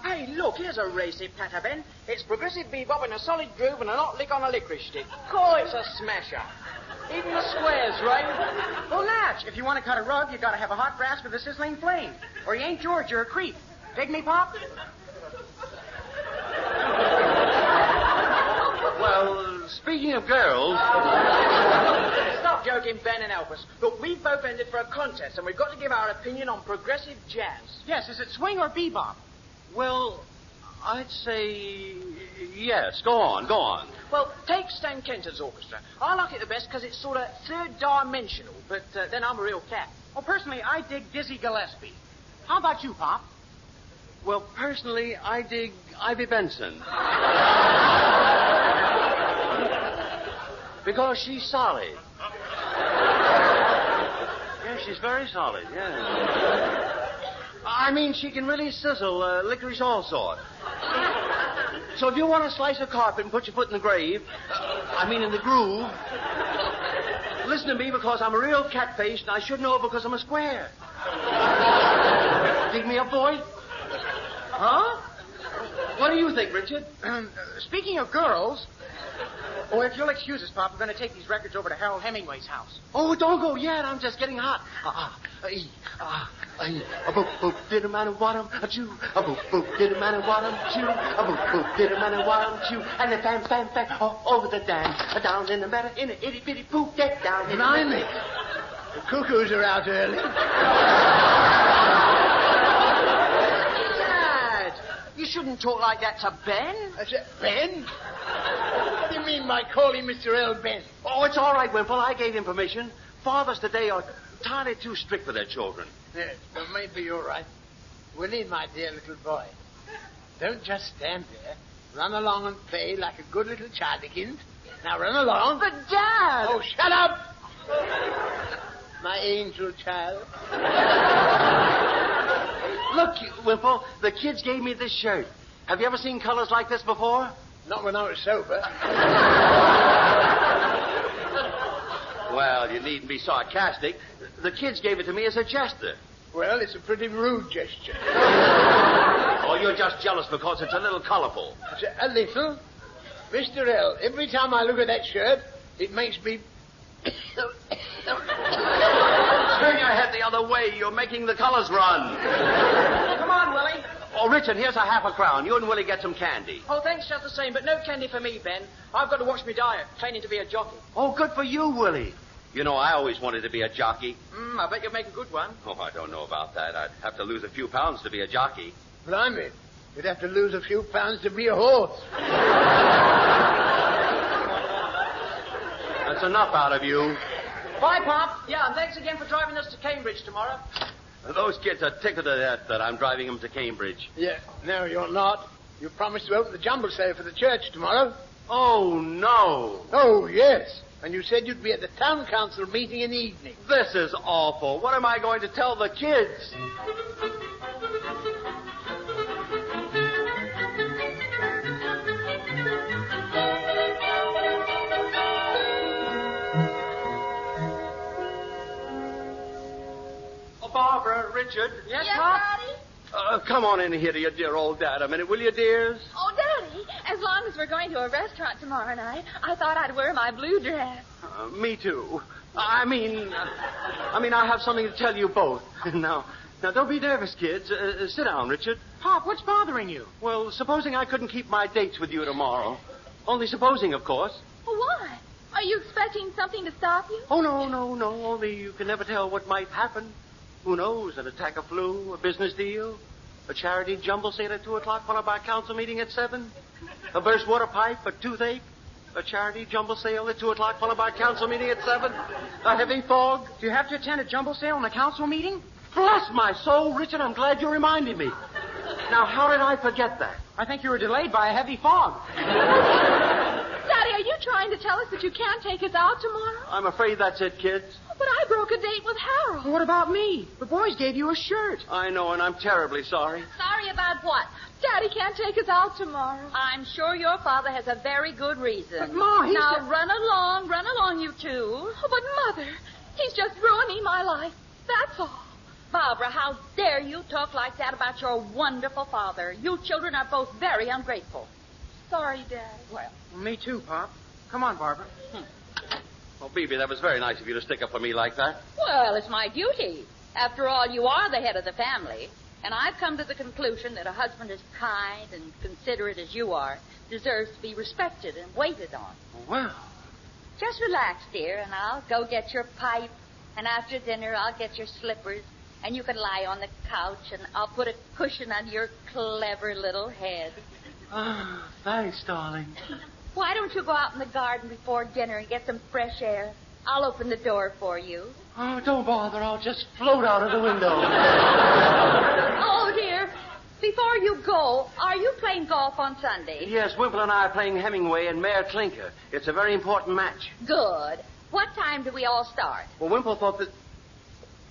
Hey, look, here's a racy patter, Ben. It's progressive bebop in a solid groove and a hot lick on a licorice stick. Oh, it's a smasher. Even the squares, right? Well, Natch, if you want to cut a rug, you got to have a hot brass with a sizzling flame. Or you ain't George, you're a creep. Dig me, Pop? Well, speaking of girls... Stop joking, Ben, and help us. Look, we've both entered for a contest, and we've got to give our opinion on progressive jazz. Yes, is it swing or bebop? Well, I'd say... Yes, go on. Well, take Stan Kenton's orchestra. I like it the best because it's sort of third-dimensional, but then I'm a real cat. Well, personally, I dig Dizzy Gillespie. How about you, Pop? Well, personally, I dig Ivy Benson. Because she's solid. Yeah, she's very solid, yeah. I mean, she can really sizzle licorice all sort. So if you want to slice a carpet and put your foot in the grave, in the groove, listen to me because I'm a real cat-faced and I should know because I'm a square. Dig me up, boy? Huh? What do you think, Richard? Speaking of girls... Oh, if you'll excuse us, Pop, we're going to take these records over to Harold Hemingway's house. Oh, don't go yet. I'm just getting hot. A boop boop did a man and what a chew. A boop boop did a man and what a chew. A boop boop did a man and what a chew. And the bam bam bam over the dam, down in the meadow, in a itty bitty poop, get down in Blimey. The cuckoos are out early. Dad, you shouldn't talk like that to Ben. I said, Ben? What do you mean by calling Mr. L. Ben? Oh, it's all right, Wimple. I gave him permission. Fathers today are entirely too strict with their children. Yes, well, maybe you're right. Willie, my dear little boy, don't just stand there. Run along and play like a good little childikins. Now run along. But, Dad! Oh, shut up! My angel child. Look, Wimple, the kids gave me this shirt. Have you ever seen colors like this before? Not when I was sober. Well, you needn't be sarcastic. The kids gave it to me as a gesture. Well, it's a pretty rude gesture. Oh, you're just jealous because it's a little colorful. A little? Mr. L., every time I look at that shirt, it makes me... Turn your head the other way. You're making the colors run. Come on, Willie. Oh, Richard, here's a £0.50. You and Willie get some candy. Oh, thanks just the same, but no candy for me, Ben. I've got to watch my diet, training to be a jockey. Oh, good for you, Willie. You know, I always wanted to be a jockey. I bet you'll make a good one. Oh, I don't know about that. I'd have to lose a few pounds to be a jockey. Blimey. You'd have to lose a few pounds to be a horse. That's enough out of you. Bye, Pop. Yeah, and thanks again for driving us to Cambridge tomorrow. Those kids are tickled to death that I'm driving them to Cambridge. Yeah, no, you're not. You promised to open the jumble sale for the church tomorrow. Oh, no. Oh, yes. And you said you'd be at the town council meeting in the evening. This is awful. What am I going to tell the kids? Barbara, Richard. Yes, Daddy? Come on in here to your dear old dad a minute, will you, dears? Oh, Daddy, as long as we're going to a restaurant tomorrow night, I thought I'd wear my blue dress. Me too. I have something to tell you both. Now, don't be nervous, kids. Sit down, Richard. Pop, what's bothering you? Well, supposing I couldn't keep my dates with you tomorrow. Only supposing, of course. Why? Are you expecting something to stop you? Oh, no. Only you can never tell what might happen. Who knows? An attack of flu, a business deal, a charity jumble sale at 2 o'clock followed by a council meeting at 7, a burst water pipe, a toothache, a charity jumble sale at 2 o'clock followed by a council meeting at 7, a heavy fog. Do you have to attend a jumble sale and a council meeting? Bless my soul, Richard, I'm glad you reminded me. Now, how did I forget that? I think you were delayed by a heavy fog. Daddy, are you trying to tell us that you can't take us out tomorrow? I'm afraid that's it, kids. But I broke a date with Harold. What about me? The boys gave you a shirt. I know, and I'm terribly sorry. Sorry about what? Daddy can't take us out tomorrow. I'm sure your father has a very good reason. But, Ma, he Now, said... run along, you two. Oh, but, Mother, he's just ruining my life. That's all. Barbara, how dare you talk like that about your wonderful father? You children are both very ungrateful. Sorry, Daddy. Well, me too, Pop. Come on, Barbara. Oh, Bebe, that was very nice of you to stick up for me like that. Well, it's my duty. After all, you are the head of the family. And I've come to the conclusion that a husband as kind and considerate as you are deserves to be respected and waited on. Well. Just relax, dear, and I'll go get your pipe. And after dinner, I'll get your slippers. And you can lie on the couch, and I'll put a cushion on your clever little head. Ah, thanks, darling. Why don't you go out in the garden before dinner and get some fresh air? I'll open the door for you. Oh, don't bother. I'll just float out of the window. Oh, dear. Before you go, are you playing golf on Sunday? Yes, Wimple and I are playing Hemingway and Mayor Clinker. It's a very important match. Good. What time do we all start? Well, Wimple thought that...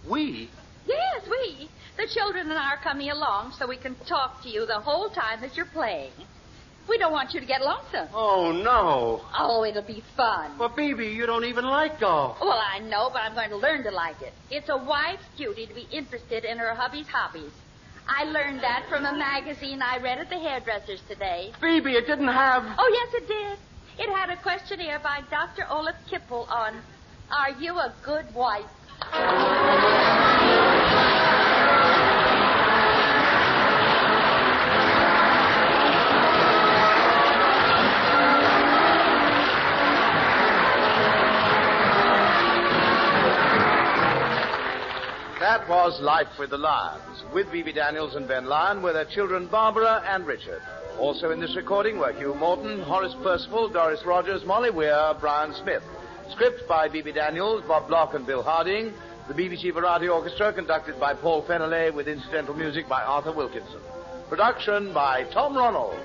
We? Yes, we. The children and I are coming along so we can talk to you the whole time that you're playing. We don't want you to get lonesome. Oh, no. Oh, it'll be fun. Well, Bebe, you don't even like golf. Well, I know, but I'm going to learn to like it. It's a wife's duty to be interested in her hubby's hobbies. I learned that from a magazine I read at the hairdresser's today. Bebe, it didn't have... Oh, yes, it did. It had a questionnaire by Dr. Olaf Kippel on, are you a good wife? That was Life with the Lyons, with Bebe Daniels and Ben Lyon, with their children Barbara and Richard. Also in this recording were Hugh Morton, Horace Percival, Doris Rogers, Molly Weir, Brian Smith. Script by Bebe Daniels, Bob Block and Bill Harding. The BBC Variety Orchestra conducted by Paul Feneley with incidental music by Arthur Wilkinson. Production by Tom Ronald.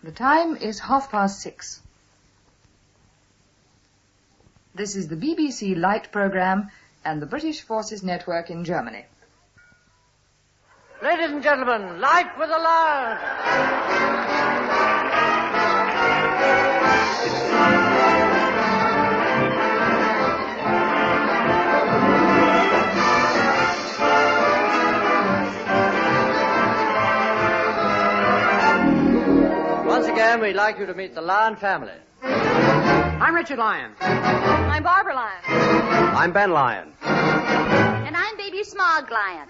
The time is 6:30. This is the BBC Light Programme and the British Forces Network in Germany. Ladies and gentlemen, Life with the Lyons! Once again, we'd like you to meet the Lyon family. I'm Richard Lyon. I'm Barbara Lyon. I'm Ben Lyon. And I'm Baby Smog Lyon.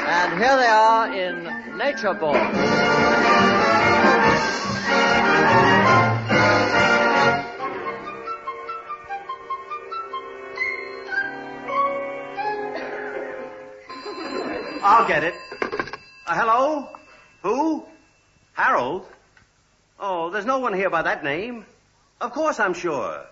And here they are in Nature Boy. I'll get it. Hello? Who? Harold? Oh, there's no one here by that name. Of course I'm sure.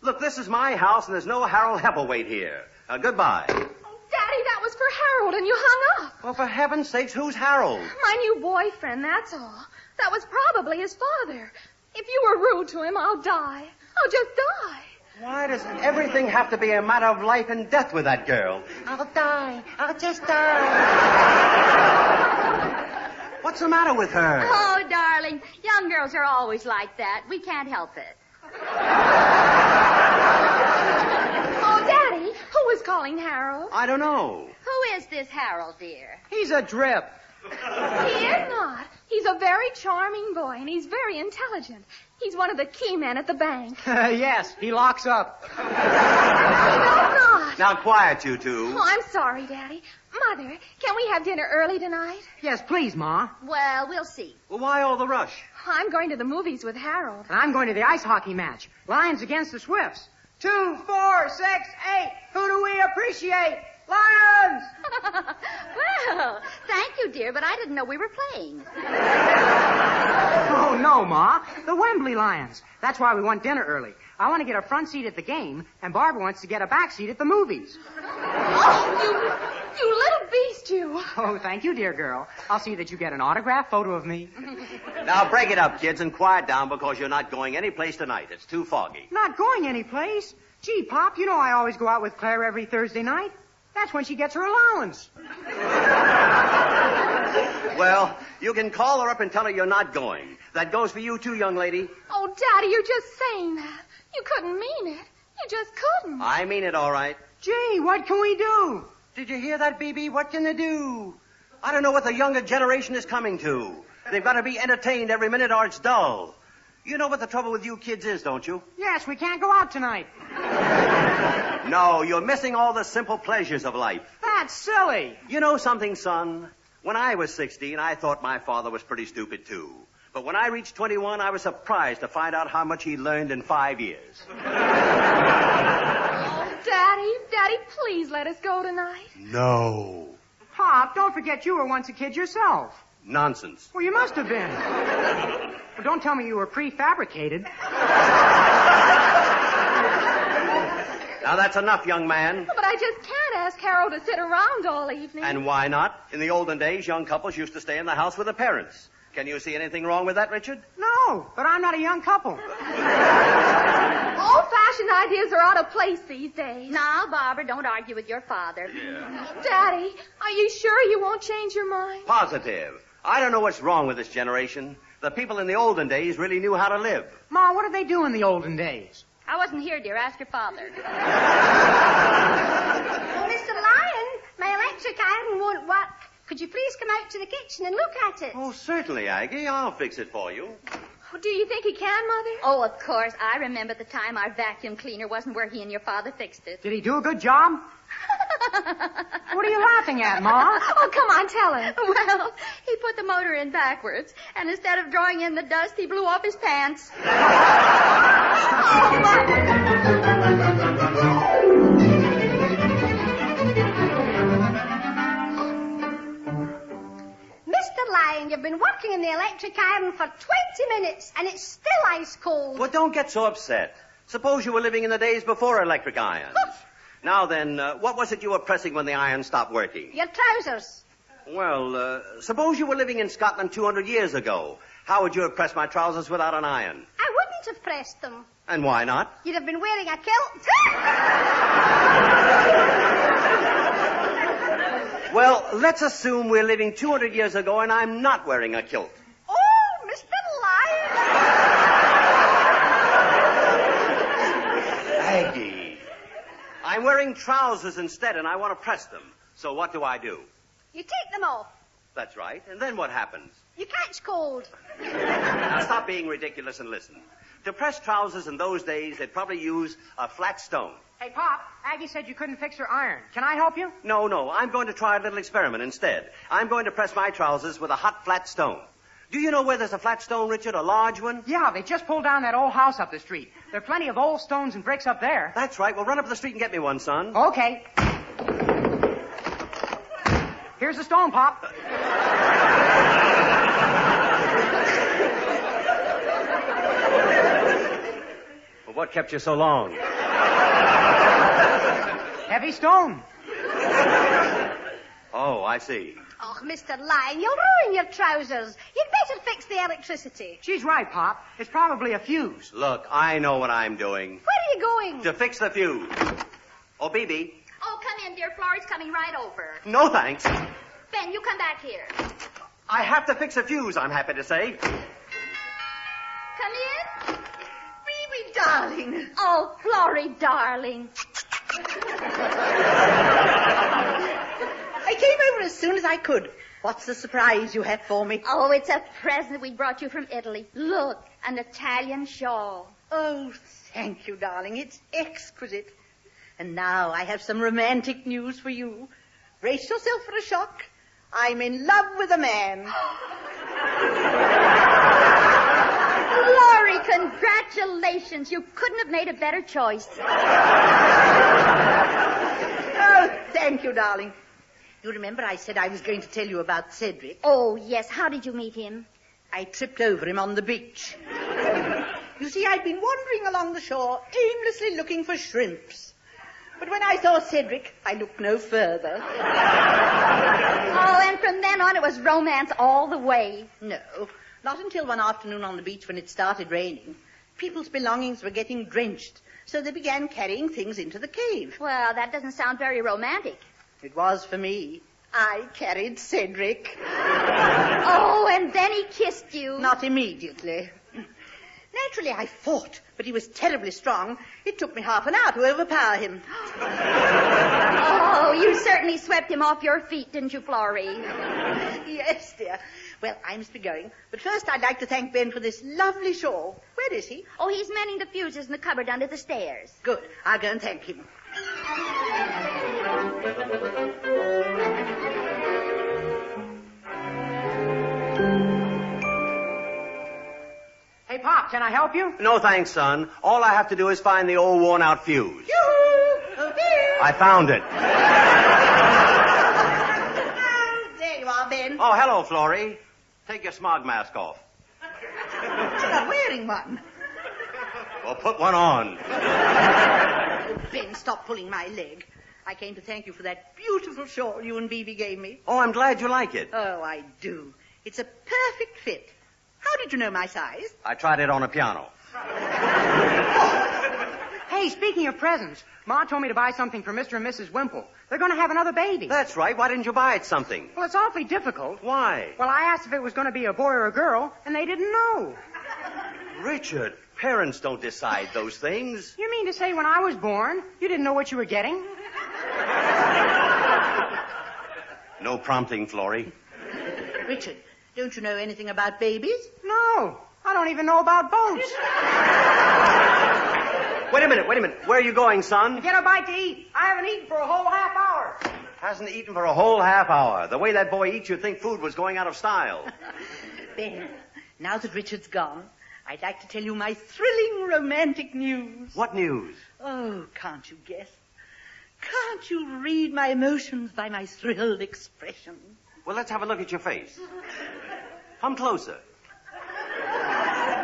Look, this is my house, and there's no Harold Heppelwaite here. Goodbye. Oh, Daddy, that was for Harold and you hung up. Well, for heaven's sakes, who's Harold? My new boyfriend, that's all. That was probably his father. If you were rude to him, I'll die. I'll just die. Why does everything have to be a matter of life and death with that girl? I'll die. I'll just die. What's the matter with her? Oh, darling, young girls are always like that. We can't help it. Oh, Daddy, who is calling Harold? I don't know. Who is this Harold, dear? He's a drip. He is not. He's a very charming boy, and he's very intelligent. He's one of the key men at the bank. Yes, he locks up. No, not. Now, quiet, you two. Oh, I'm sorry, Daddy. Mother, can we have dinner early tonight? Yes, please, Ma. Well, we'll see. Well, why all the rush? I'm going to the movies with Harold. And I'm going to the ice hockey match. Lions against the Swifts. 2, 4, 6, 8. Who do we appreciate? Lions! Well, thank you, dear, but I didn't know we were playing. Oh, no, Ma. The Wembley Lions. That's why we want dinner early. I want to get a front seat at the game, and Barbara wants to get a back seat at the movies. Oh, you little beast, you. Oh, thank you, dear girl. I'll see that you get an autograph photo of me. Now, break it up, kids, and quiet down because you're not going any place tonight. It's too foggy. Not going anyplace? Gee, Pop, you know I always go out with Claire every Thursday night. That's when she gets her allowance. Well, you can call her up and tell her you're not going. That goes for you, too, young lady. Oh, Daddy, you're just saying that. You couldn't mean it. You just couldn't. I mean it, all right. Gee, what can we do? Did you hear that, BB? What can they do? I don't know what the younger generation is coming to. They've got to be entertained every minute or it's dull. You know what the trouble with you kids is, don't you? Yes, we can't go out tonight. No, you're missing all the simple pleasures of life. That's silly. You know something, son? When I was 16, I thought my father was pretty stupid, too. But when I reached 21, I was surprised to find out how much he learned in 5 years. Daddy, please let us go tonight. No. Pop, don't forget you were once a kid yourself. Nonsense. Well, you must have been. Well, don't tell me you were prefabricated. Now, that's enough, young man. But I just can't ask Harold to sit around all evening. And why not? In the olden days, young couples used to stay in the house with their parents. Can you see anything wrong with that, Richard? No, but I'm not a young couple. Old-fashioned ideas are out of place these days. Now, Barbara, don't argue with your father. Yeah. Daddy, are you sure you won't change your mind? Positive. I don't know what's wrong with this generation. The people in the olden days really knew how to live. Ma, what did they do in the olden days? I wasn't here, dear. Ask your father. Oh, Mr. Lyon, my electric iron won't work. Could you please come out to the kitchen and look at it? Oh, certainly, Aggie. I'll fix it for you. Do you think he can, Mother? Oh, of course. I remember the time our vacuum cleaner wasn't where he and your father fixed it. Did he do a good job? What are you laughing at, Ma? Oh, come on, tell her. Well, he put the motor in backwards, and instead of drawing in the dust, he blew off his pants. Mr. Lyon, you've been working in the electric iron for 20 minutes, and it's still ice cold. Well, don't get so upset. Suppose you were living in the days before electric irons. Now then, what was it you were pressing when the iron stopped working? Your trousers. Well, suppose you were living in Scotland 200 years ago. How would you have pressed my trousers without an iron? I wouldn't have pressed them. And why not? You'd have been wearing a kilt. Well, let's assume we're living 200 years ago and I'm not wearing a kilt. Oh, Mr. Lyon. Aggie, I'm wearing trousers instead and I want to press them. So what do I do? You take them off. That's right. And then what happens? You catch cold. Now stop being ridiculous and listen. To press trousers in those days, they'd probably use a flat stone. Hey, Pop, Aggie said you couldn't fix her iron. Can I help you? No, I'm going to try a little experiment instead. I'm going to press my trousers with a hot flat stone. Do you know where there's a flat stone, Richard? A large one? Yeah, they just pulled down that old house up the street. There are plenty of old stones and bricks up there. That's right. Well, run up the street and get me one, son. Okay. Here's the stone, Pop. Well, what kept you so long? Heavy stone. Oh, I see. Oh, Mr. Lyon, you'll ruin your trousers. You'd better fix the electricity. She's right, Pop. It's probably a fuse. Look, I know what I'm doing. Where are you going? To fix the fuse. Oh, BB. Oh, come in, dear. Florrie's coming right over. No, thanks. Ben, you come back here. I have to fix a fuse, I'm happy to say. Come in. Phoebe, darling. Oh, Florrie, darling. I came over as soon as I could. What's the surprise you have for me? Oh, it's a present we brought you from Italy. Look, an Italian shawl. Oh, thank you, darling. It's exquisite. And now I have some romantic news for you. Brace yourself for a shock. I'm in love with a man. Florrie, congratulations. You couldn't have made a better choice. Oh, thank you, darling. You remember I said I was going to tell you about Cedric? Oh, yes. How did you meet him? I tripped over him on the beach. You see, I'd been wandering along the shore, aimlessly looking for shrimps. But when I saw Cedric, I looked no further. Oh, and from then on it was romance all the way. No, not until one afternoon on the beach when it started raining. People's belongings were getting drenched, so they began carrying things into the cave. Well, that doesn't sound very romantic. It was for me. I carried Cedric. Oh, and then he kissed you. Not immediately. Naturally, I fought, but he was terribly strong. It took me half an hour to overpower him. Oh, you certainly swept him off your feet, didn't you, Florrie? Yes, dear. Well, I must be going. But first, I'd like to thank Ben for this lovely shawl. Where is he? Oh, he's mending the fuses in the cupboard under the stairs. Good. I'll go and thank him. Hey, Pop, can I help you? No, thanks, son. All I have to do is find the old worn-out fuse. Yoo-hoo! I found it. There you are, Ben. Oh, hello, Florrie. Take your smog mask off. You're not wearing one. Well, put one on. Ben, stop pulling my leg. I came to thank you for that beautiful shawl you and Bibi gave me. Oh, I'm glad you like it. Oh, I do. It's a perfect fit. How did you know my size? I tried it on a piano. Hey, speaking of presents, Ma told me to buy something for Mr. and Mrs. Wimple. They're going to have another baby. That's right. Why didn't you buy it something? Well, it's awfully difficult. Why? Well, I asked if it was going to be a boy or a girl, and they didn't know. Richard, parents don't decide those things. You mean to say when I was born, you didn't know what you were getting? No prompting, Florrie. Richard, don't you know anything about babies? No, I don't even know about boats. Wait a minute. Where are you going, son? Get a bite to eat. I haven't eaten for a whole half hour. Hasn't eaten for a whole half hour. The way that boy eats, you'd think food was going out of style. Ben, now that Richard's gone, I'd like to tell you my thrilling romantic news. What news? Oh, can't you guess? Can't you read my emotions by my thrilled expression? Well, let's have a look at your face. Come closer.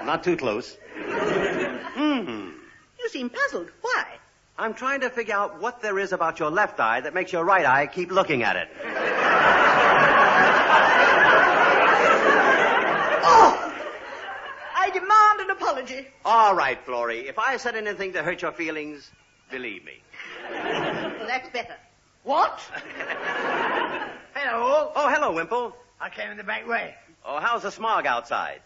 Not too close. You seem puzzled. Why? I'm trying to figure out what there is about your left eye that makes your right eye keep looking at it. Oh! I demand an apology. All right, Florrie. If I said anything to hurt your feelings, believe me. Well, that's better. What? Hello. Oh, hello, Wimple. I came in the back way. Oh, how's the smog outside?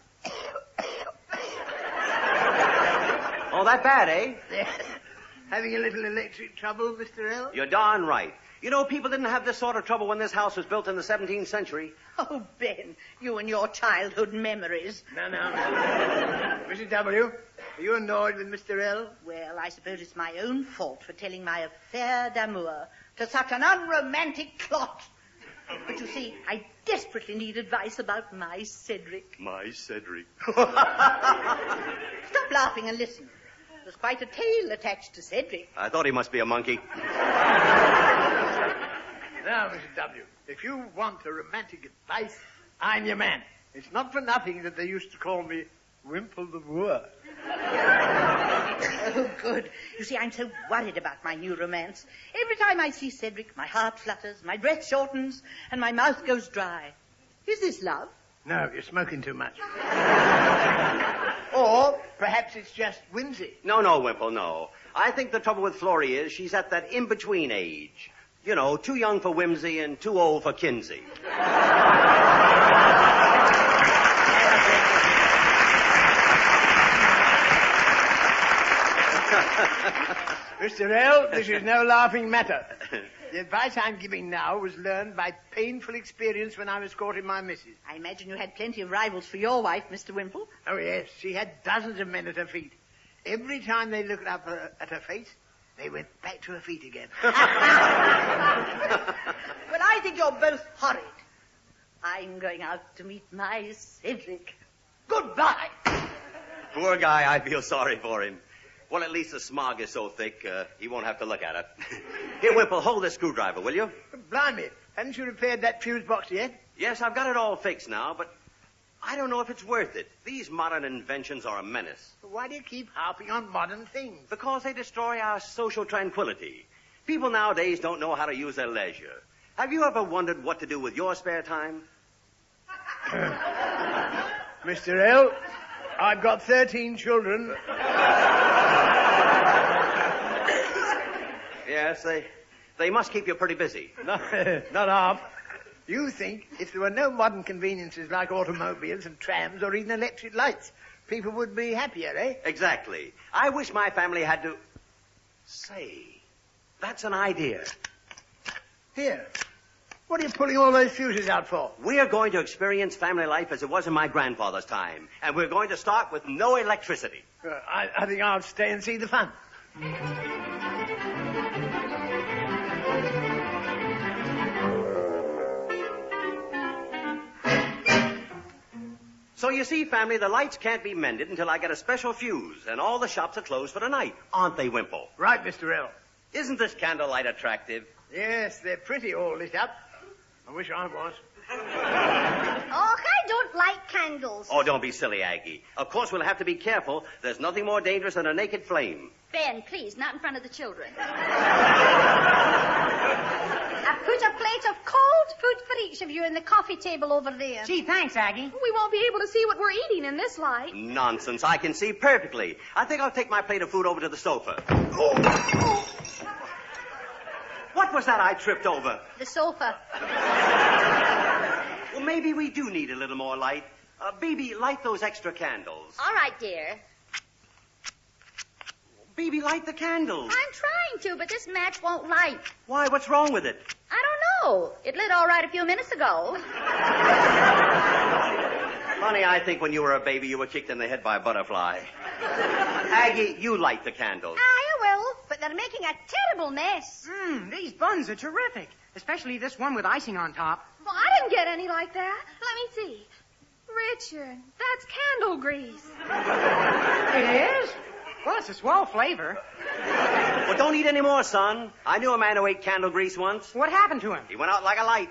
Oh, that bad, eh? Having a little electric trouble, Mr. L? You're darn right. You know, people didn't have this sort of trouble when this house was built in the 17th century. Oh, Ben, you and your childhood memories. No. Mrs. W., are you annoyed with Mr. L? Well, I suppose it's my own fault for telling my affair d'amour to such an unromantic clot. But you see, I desperately need advice about my Cedric. My Cedric. Stop laughing and listen. There's quite a tale attached to Cedric. I thought he must be a monkey. Now, Mrs. W., if you want a romantic advice, I'm your man. It's not for nothing that they used to call me Wimple the Moor. Oh, good. You see, I'm so worried about my new romance. Every time I see Cedric, my heart flutters, my breath shortens, and my mouth goes dry. Is this love? No, you're smoking too much. Or perhaps it's just whimsy. No, Wimple, no. I think the trouble with Florrie is she's at that in-between age. You know, too young for whimsy and too old for Kinsey. Mr. L., this is no laughing matter. The advice I'm giving now was learned by painful experience when I was courting my missus. I imagine you had plenty of rivals for your wife, Mr. Wimple. Oh, yes. She had dozens of men at her feet. Every time they looked up at her face, they went back to her feet again. Well, I think you're both horrid. I'm going out to meet my Cedric. Goodbye. Poor guy, I feel sorry for him. Well, at least the smog is so thick, he won't have to look at it. Here, Wimple, hold this screwdriver, will you? Blimey, haven't you repaired that fuse box yet? Yes, I've got it all fixed now, but I don't know if it's worth it. These modern inventions are a menace. Why do you keep harping on modern things? Because they destroy our social tranquility. People nowadays don't know how to use their leisure. Have you ever wondered what to do with your spare time? Mr. L., I've got 13 children. Yes, they must keep you pretty busy. Not half. You think if there were no modern conveniences like automobiles and trams or even electric lights, people would be happier, eh? Exactly. I wish my family had to... Say, that's an idea. Here. What are you pulling all those fuses out for? We're going to experience family life as it was in my grandfather's time. And we're going to start with no electricity. I think I'll stay and see the fun. So you see, family, the lights can't be mended until I get a special fuse, and all the shops are closed for the night, aren't they, Wimple? Right, Mr. L. Isn't this candlelight attractive? Yes, they're pretty all lit up. I wish I was. Oh, I don't like candles. Oh, don't be silly, Aggie. Of course, we'll have to be careful. There's nothing more dangerous than a naked flame. Ben, please, not in front of the children. I've put a plate of cold food for each of you in the coffee table over there. Gee, thanks, Aggie. We won't be able to see what we're eating in this light. Nonsense. I can see perfectly. I think I'll take my plate of food over to the sofa. Oh. What was that I tripped over? The sofa. Well, maybe we do need a little more light. Baby, light those extra candles. All right, dear. Baby, light the candles. I'm trying to, but this match won't light. Why, what's wrong with it? I don't know. It lit all right a few minutes ago. Honey, I think when you were a baby, you were kicked in the head by a butterfly. Aggie, you light the candles. I will, but they're making a terrible mess. These buns are terrific, especially this one with icing on top. Well, I didn't get any like that. Let me see. Richard, that's candle grease. It is? Well, it's a swell flavor. Well, don't eat any more, son. I knew a man who ate candle grease once. What happened to him? He went out like a light.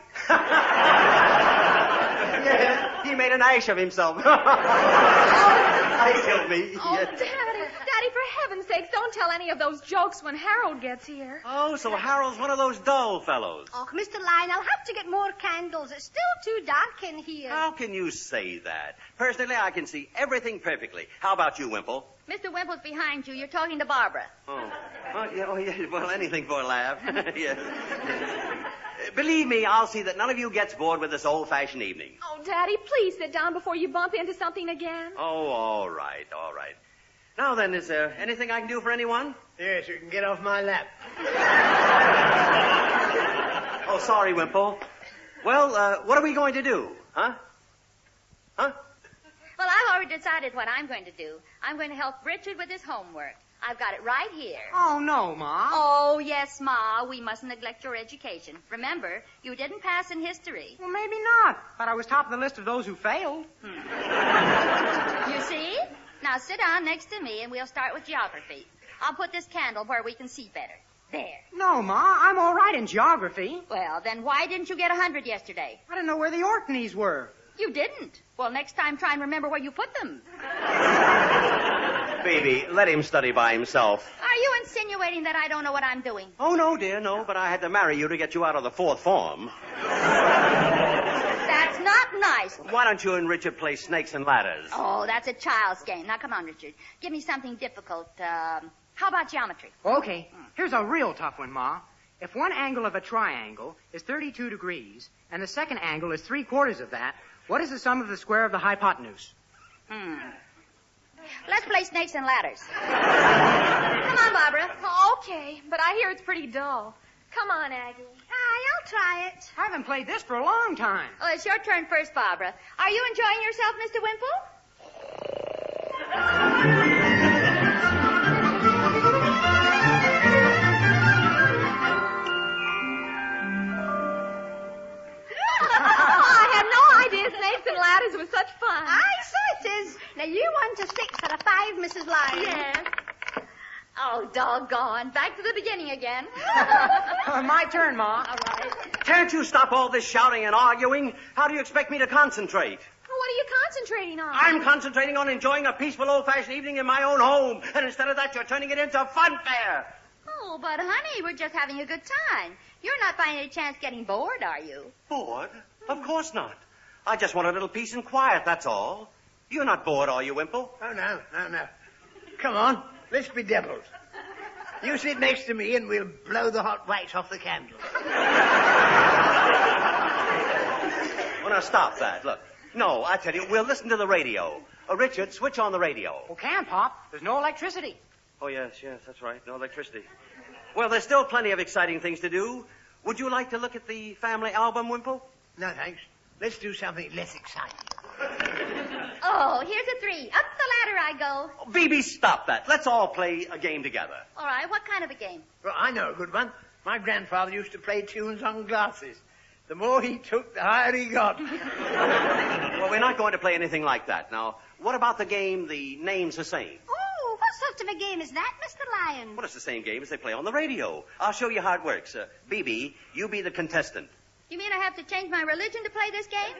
Yeah, he made an ash of himself. That killed me. Oh, Daddy, for heaven's sakes, don't tell any of those jokes when Harold gets here. Oh, so Harold's one of those dull fellows. Oh, Mr. Lyon, I'll have to get more candles. It's still too dark in here. How can you say that? Personally, I can see everything perfectly. How about you, Wimple? Mr. Wimple's behind you. You're talking to Barbara. Oh, yeah. Well, anything for a laugh. Yeah. Believe me, I'll see that none of you gets bored with this old-fashioned evening. Oh, Daddy, please sit down before you bump into something again. Oh, all right. Now then, is there anything I can do for anyone? Yes, you can get off my lap. Oh, sorry, Wimple. Well, what are we going to do? Huh? Well, I've already decided what I'm going to do. I'm going to help Richard with his homework. I've got it right here. Oh, no, Ma. Oh, yes, Ma. We mustn't neglect your education. Remember, you didn't pass in history. Well, maybe not. But I was top of the list of those who failed. You see? Now sit down next to me and we'll start with geography. I'll put this candle where we can see better. There. No, Ma. I'm all right in geography. Well, then why didn't you get 100 yesterday? I didn't know where the Orkneys were. You didn't. Well, next time try and remember where you put them. Baby, let him study by himself. Are you insinuating that I don't know what I'm doing? Oh, no, dear, no. But I had to marry you to get you out of the fourth form. That's not nice. Why don't you and Richard play snakes and ladders? Oh, that's a child's game. Now, come on, Richard. Give me something difficult. How about geometry? Okay. Here's a real tough one, Ma. If one angle of a triangle is 32 degrees, and the second angle is 3/4 of that, what is the sum of the square of the hypotenuse? Let's play snakes and ladders. Come on, Barbara. Okay, but I hear it's pretty dull. Come on, Aggie. I'll try it. I haven't played this for a long time. Oh, it's your turn first, Barbara. Are you enjoying yourself, Mr. Wimple? I had no idea snakes and ladders was such fun. Aye, so it is. Now, you want a 6 and a 5, Mrs. Lyons. Yes. Oh, doggone. Back to the beginning again. My turn, Ma. All right. Can't you stop all this shouting and arguing? How do you expect me to concentrate? What are you concentrating on? I'm concentrating on enjoying a peaceful old-fashioned evening in my own home. And instead of that, you're turning it into fun fair. Oh, but, honey, we're just having a good time. You're not by any chance getting bored, are you? Bored? Of course not. I just want a little peace and quiet, that's all. You're not bored, are you, Wimple? Oh, no. Come on, let's be devils. You sit next to me and we'll blow the hot wax off the candles. Well, now, stop that. Look. No, I tell you, we'll listen to the radio. Richard, switch on the radio. Well, can't, Pop. There's no electricity. Oh, yes, that's right. No electricity. Well, there's still plenty of exciting things to do. Would you like to look at the family album, Wimple? No, thanks. Let's do something less exciting. Oh, here's a 3. Up the ladder I go. Oh, Phoebe, stop that. Let's all play a game together. All right, what kind of a game? Well, I know a good one. My grandfather used to play tunes on glasses. The more he took, the higher he got. Well, we're not going to play anything like that. Now, what about the game, The Name's the Same? Oh, what sort of a game is that, Mr. Lyons? Well, it's the same game as they play on the radio. I'll show you how it works. Bebe, you be the contestant. You mean I have to change my religion to play this game?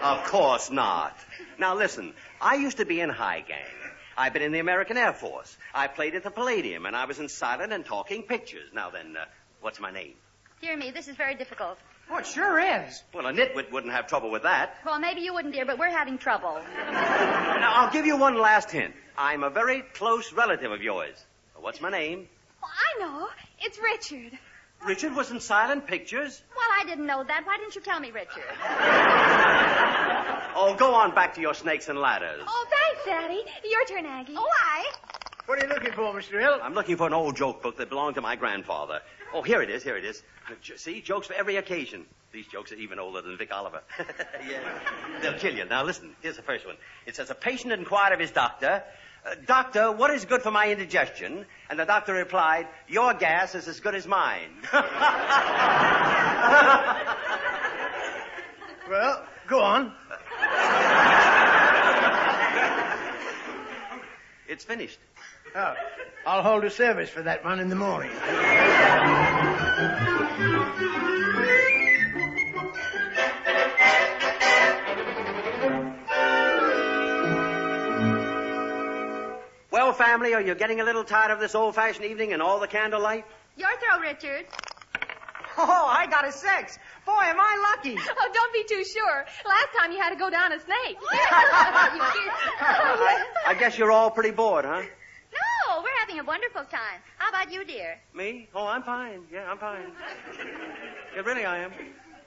Of course not. Now, listen, I used to be in high gang. I've been in the American Air Force. I played at the Palladium, and I was in silent and talking pictures. Now then, what's my name? Dear me, this is very difficult. Oh, it sure is. Well, a nitwit wouldn't have trouble with that. Well, maybe you wouldn't, dear, but we're having trouble. Now, I'll give you one last hint. I'm a very close relative of yours. What's my name? Oh, I know. It's Richard. Richard was in silent pictures? Well, I didn't know that. Why didn't you tell me, Richard? Oh, go on back to your snakes and ladders. Oh, thanks, Daddy. Your turn, Aggie. Oh, aye. What are you looking for, Mr. Hill? I'm looking for an old joke book that belonged to my grandfather. Oh, here it is. See, jokes for every occasion. These jokes are even older than Vic Oliver. Yeah. They'll kill you. Now, listen. Here's the first one. It says, a patient inquired of his doctor, Doctor, what is good for my indigestion? And the doctor replied, your gas is as good as mine. Well, go on. It's finished. Oh, I'll hold a service for that one in the morning. Well, family, are you getting a little tired of this old-fashioned evening and all the candlelight? Your throw, Richard. Oh, I got a 6. Boy, am I lucky. Oh, don't be too sure. Last time you had to go down a snake. I guess you're all pretty bored, huh? No, we're having a wonderful time. How about you, dear? Me? Oh, I'm fine. Yeah, I'm fine. Yeah, really, I am.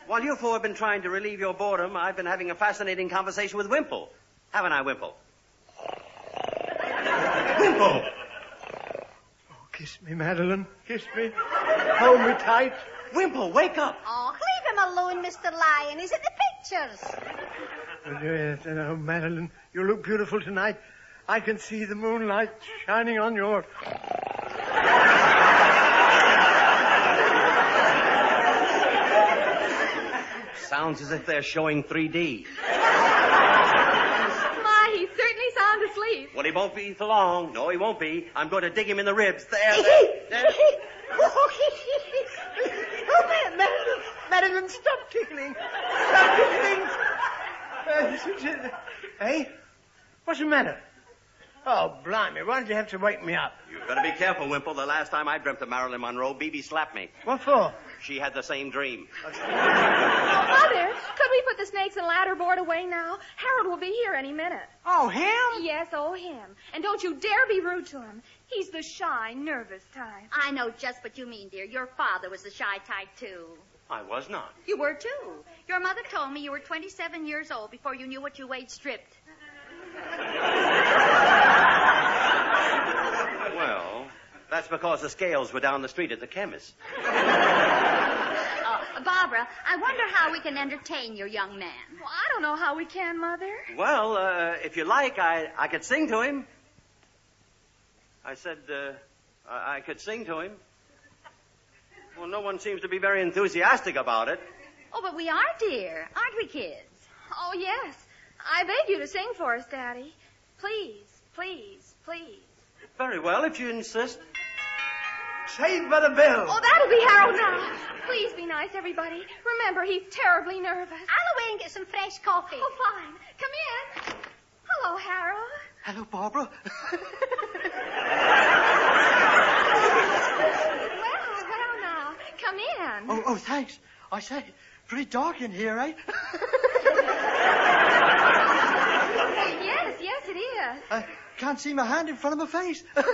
While you four have been trying to relieve your boredom, I've been having a fascinating conversation with Wimple. Haven't I, Wimple? Wimple! Oh, kiss me, Madeline. Kiss me. Hold me tight. Wimple, wake up. Oh, leave him alone, Mr. Lyon. He's in the pictures. Oh, Madeline, you look beautiful tonight. I can see the moonlight shining on your... Sounds as if they're showing 3D. My, he certainly sounds asleep. Well, he won't be for long. No, he won't be. I'm going to dig him in the ribs. There. Oh, Madeline, stop tickling. Stop tickling. Hey? What's the matter? Oh, blimey, why did you have to wake me up? You better be careful, Wimple. The last time I dreamt of Marilyn Monroe, BB slapped me. What for? She had the same dream. Oh, Mother, could we put the snakes and ladder board away now? Harold will be here any minute. Oh, him? Yes, oh, him. And don't you dare be rude to him. He's the shy, nervous type. I know just what you mean, dear. Your father was the shy type, too. I was not. You were, too. Your mother told me you were 27 years old before you knew what you weighed stripped. Well, that's because the scales were down the street at the chemist. Barbara, I wonder how we can entertain your young man. Well, I don't know how we can, Mother. Well, if you like, I could sing to him. I said, I could sing to him. Well, no one seems to be very enthusiastic about it. Oh, but we are, dear. Aren't we, kids? Oh, yes. I beg you to sing for us, Daddy. Please, please, please. Very well, if you insist. Saved by the bell. Oh, that'll be Harold now. Please be nice, everybody. Remember, he's terribly nervous. I'll away and get some fresh coffee. Oh, fine. Come in. Hello, Harold. Hello, Barbara. Well, now. Come in. Oh, thanks. I say, pretty dark in here, eh? Yes, it is. I can't see my hand in front of my face. Here,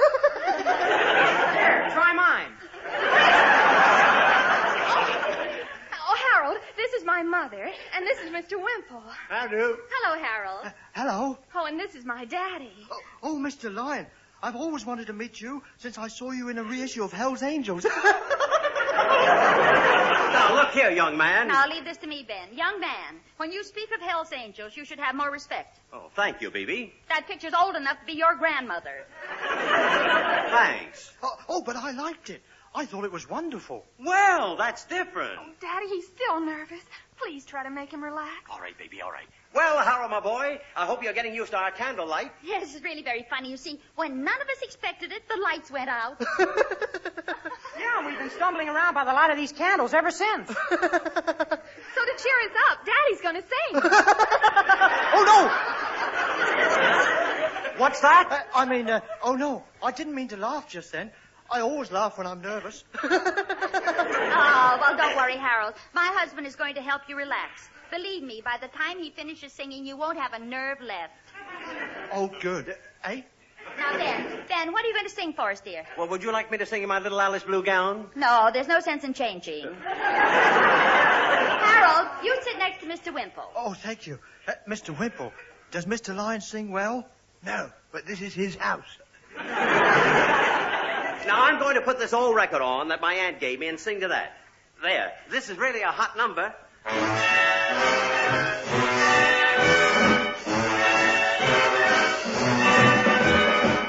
try mine. Oh, Harold, this is my mother, and this is Mr. Wimple. Hello. Hello, Harold. Hello. Oh, and this is my daddy. Oh, Mr. Lyon. I've always wanted to meet you since I saw you in a reissue of Hell's Angels. Now, look here, young man. Now, leave this to me, Ben. Young man, when you speak of Hell's Angels, you should have more respect. Oh, thank you, BB. That picture's old enough to be your grandmother. Thanks. Oh, but I liked it. I thought it was wonderful. Well, that's different. Oh, Daddy, he's still nervous. Please try to make him relax. All right, baby, all right. Well, Harold, my boy, I hope you're getting used to our candlelight. Yes, this is really very funny. You see, when none of us expected it, the lights went out. Yeah, we've been stumbling around by the light of these candles ever since. So to cheer us up, Daddy's going to sing. Oh, no! What's that? Oh, no. I didn't mean to laugh just then. I always laugh when I'm nervous. Oh, well, don't worry, Harold. My husband is going to help you relax. Believe me, by the time he finishes singing, you won't have a nerve left. Oh, good. Eh? Now, Ben, what are you going to sing for us, dear? Well, would you like me to sing in my little Alice blue gown? No, there's no sense in changing. Harold, you sit next to Mr. Wimple. Oh, thank you. Mr. Wimple, does Mr. Lyons sing well? No, but this is his house. Now, I'm going to put this old record on that my aunt gave me and sing to that. There. This is really a hot number.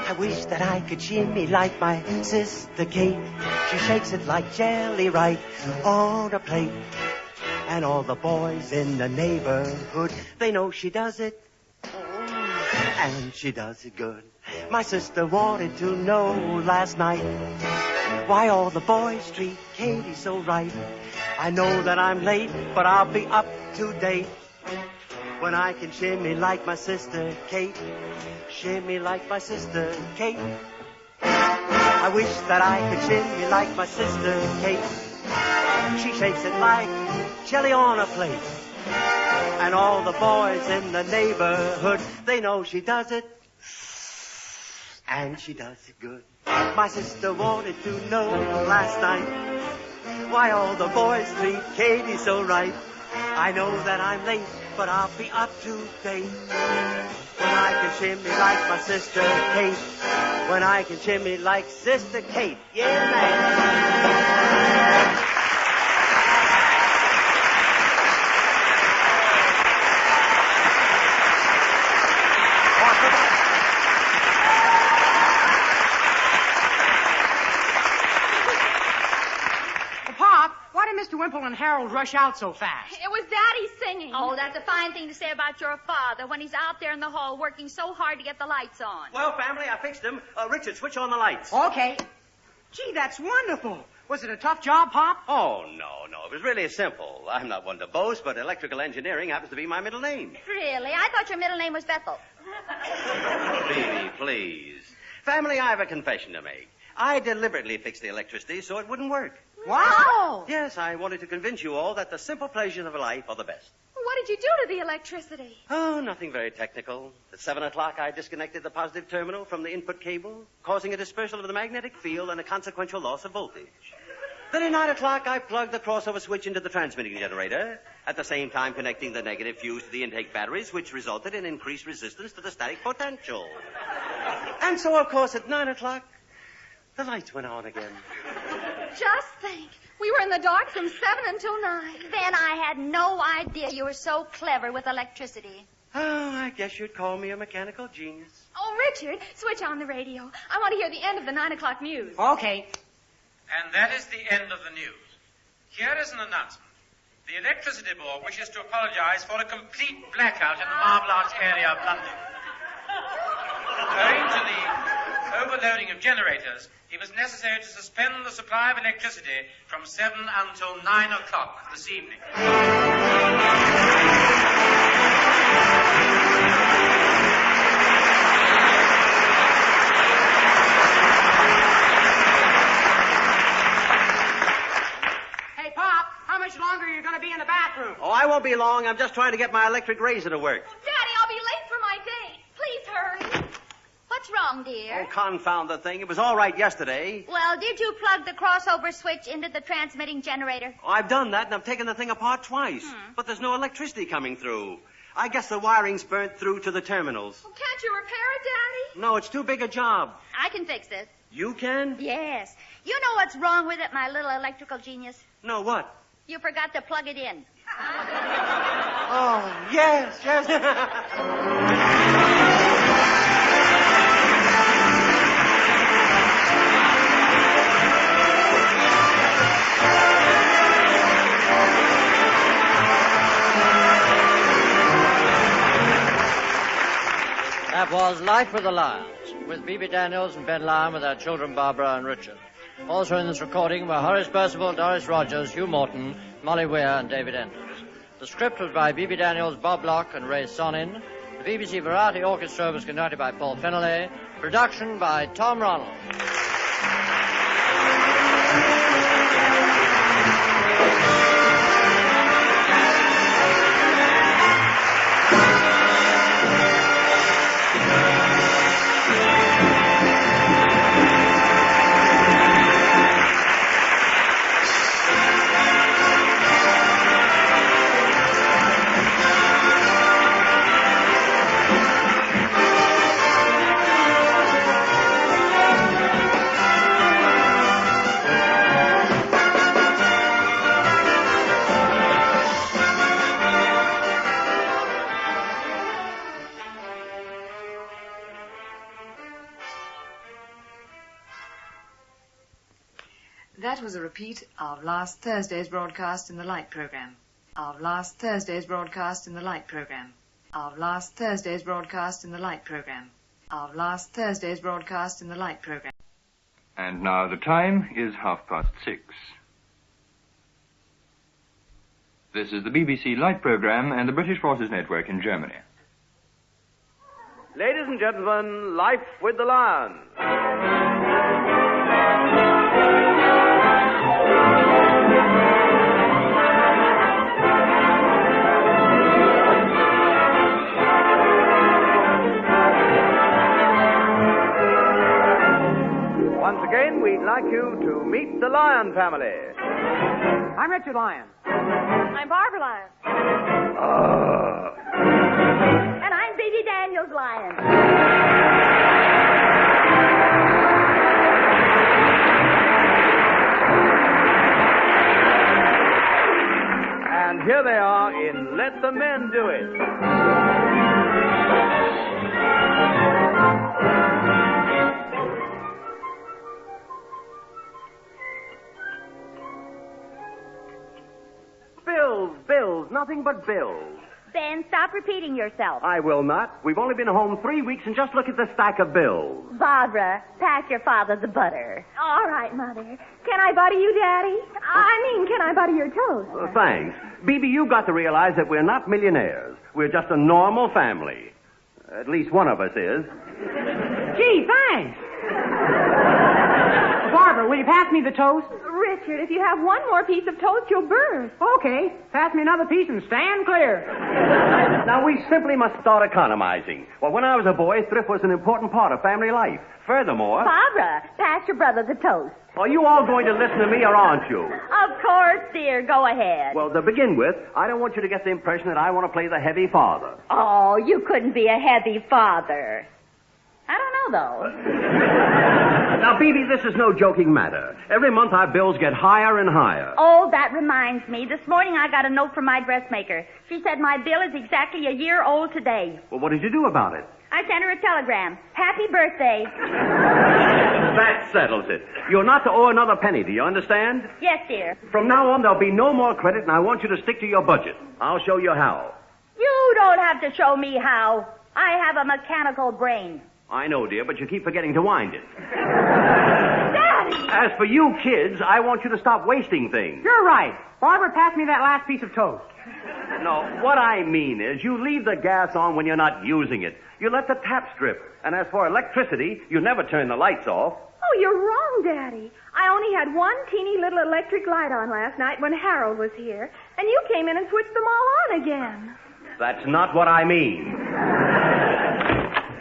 I wish that I could shimmy like my sister Kate. She shakes it like jelly right on a plate. And all the boys in the neighborhood, they know she does it. And she does it good. My sister wanted to know last night why all the boys treat Katie so right. I know that I'm late, but I'll be up to date when I can shimmy like my sister Kate. Shimmy like my sister Kate. I wish that I could shimmy like my sister Kate. She shakes it like jelly on a plate. And all the boys in the neighborhood, they know she does it. And she does it good. My sister wanted to know last night why all the boys treat Katie so right. I know that I'm late, but I'll be up to date when I can shimmy like my sister Kate. When I can shimmy like Sister Kate. Yeah, man. Mr. Wimple and Harold rush out so fast? It was Daddy singing. Oh, that's a fine thing to say about your father when he's out there in the hall working so hard to get the lights on. Well, family, I fixed them. Richard, switch on the lights. Okay. Gee, that's wonderful. Was it a tough job, Pop? Oh, no. It was really simple. I'm not one to boast, but electrical engineering happens to be my middle name. Really? I thought your middle name was Bethel. Phoebe, please. Family, I have a confession to make. I deliberately fixed the electricity so it wouldn't work. Wow. Yes, I wanted to convince you all that the simple pleasures of life are the best. What did you do to the electricity? Oh, nothing very technical. At 7 o'clock, I disconnected the positive terminal from the input cable, causing a dispersal of the magnetic field and a consequential loss of voltage. Then at 9 o'clock, I plugged the crossover switch into the transmitting generator, at the same time connecting the negative fuse to the intake batteries, which resulted in increased resistance to the static potential. And so, of course, at 9 o'clock, the lights went on again. Just think. We were in the dark from 7 until 9. Ben, I had no idea you were so clever with electricity. Oh, I guess you'd call me a mechanical genius. Oh, Richard, switch on the radio. I want to hear the end of the 9 o'clock news. Okay. And that is the end of the news. Here is an announcement. The Electricity Board wishes to apologize for a complete blackout in the Marble Arch area of London. Owing to the overloading of generators, it was necessary to suspend the supply of electricity from 7 until 9 o'clock this evening. Hey, Pop, how much longer are you going to be in the bathroom? Oh, I won't be long. I'm just trying to get my electric razor to work. Daddy, I'll be late for my date. Please hurry. What's wrong, dear? Oh, confound the thing. It was all right yesterday. Well, did you plug the crossover switch into the transmitting generator? Oh, I've done that, and I've taken the thing apart twice. But there's no electricity coming through. I guess the wiring's burnt through to the terminals. Well, can't you repair it, Daddy? No, it's too big a job. I can fix this. You can? Yes. You know what's wrong with it, my little electrical genius? No, what? You forgot to plug it in. Oh, yes. That was Life with the Lyons, with Phoebe Daniels and Ben Lyon with their children Barbara and Richard. Also in this recording were Horace Percival, Doris Rogers, Hugh Morton, Molly Weir, and David Enders. The script was by Phoebe Daniels, Bob Locke, and Ray Sonin. The BBC Variety Orchestra was conducted by Paul Fennelly. Production by Tom Ronald. That was a repeat of last Thursday's broadcast in the Light program. Of last Thursday's broadcast in the Light program. Of last Thursday's broadcast in the Light program. Of last Thursday's broadcast in the Light program. And now the time is 6:30. This is the BBC Light program and the British Forces Network in Germany. Ladies and gentlemen, Life with the Lions. Once again, we'd like you to meet the Lyon family. I'm Richard Lyon. I'm Barbara Lyon. And I'm Baby Daniels Lyon. And here they are in Let the Men Do It. Bills, nothing but bills. Ben, stop repeating yourself. I will not. We've only been home 3 weeks, and just look at the stack of bills. Barbara, pass your father the butter. All right, Mother. Can I butter you, Daddy? Can I butter your toast? Thanks. Bibi, you've got to realize that we're not millionaires. We're just a normal family. At least one of us is. Gee, thanks. Barbara, will you pass me the toast? Richard, if you have one more piece of toast, you'll burst. Okay. Pass me another piece and stand clear. Now, we simply must start economizing. Well, when I was a boy, thrift was an important part of family life. Furthermore... Barbara, pass your brother the toast. Are you all going to listen to me, or aren't you? Of course, dear. Go ahead. Well, to begin with, I don't want you to get the impression that I want to play the heavy father. Oh, you couldn't be a heavy father. I don't know, though. Now, Bibi, this is no joking matter. Every month our bills get higher and higher. Oh, that reminds me. This morning I got a note from my dressmaker. She said my bill is exactly a year old today. Well, what did you do about it? I sent her a telegram. Happy birthday. That settles it. You're not to owe another penny, do you understand? Yes, dear. From now on, there'll be no more credit, and I want you to stick to your budget. I'll show you how. You don't have to show me how. I have a mechanical brain. I know, dear, but you keep forgetting to wind it. Daddy! As for you kids, I want you to stop wasting things. You're right. Barbara, pass me that last piece of toast. No, what I mean is you leave the gas on when you're not using it. You let the tap strip. And as for electricity, you never turn the lights off. Oh, you're wrong, Daddy. I only had one teeny little electric light on last night when Harold was here, and you came in and switched them all on again. That's not what I mean.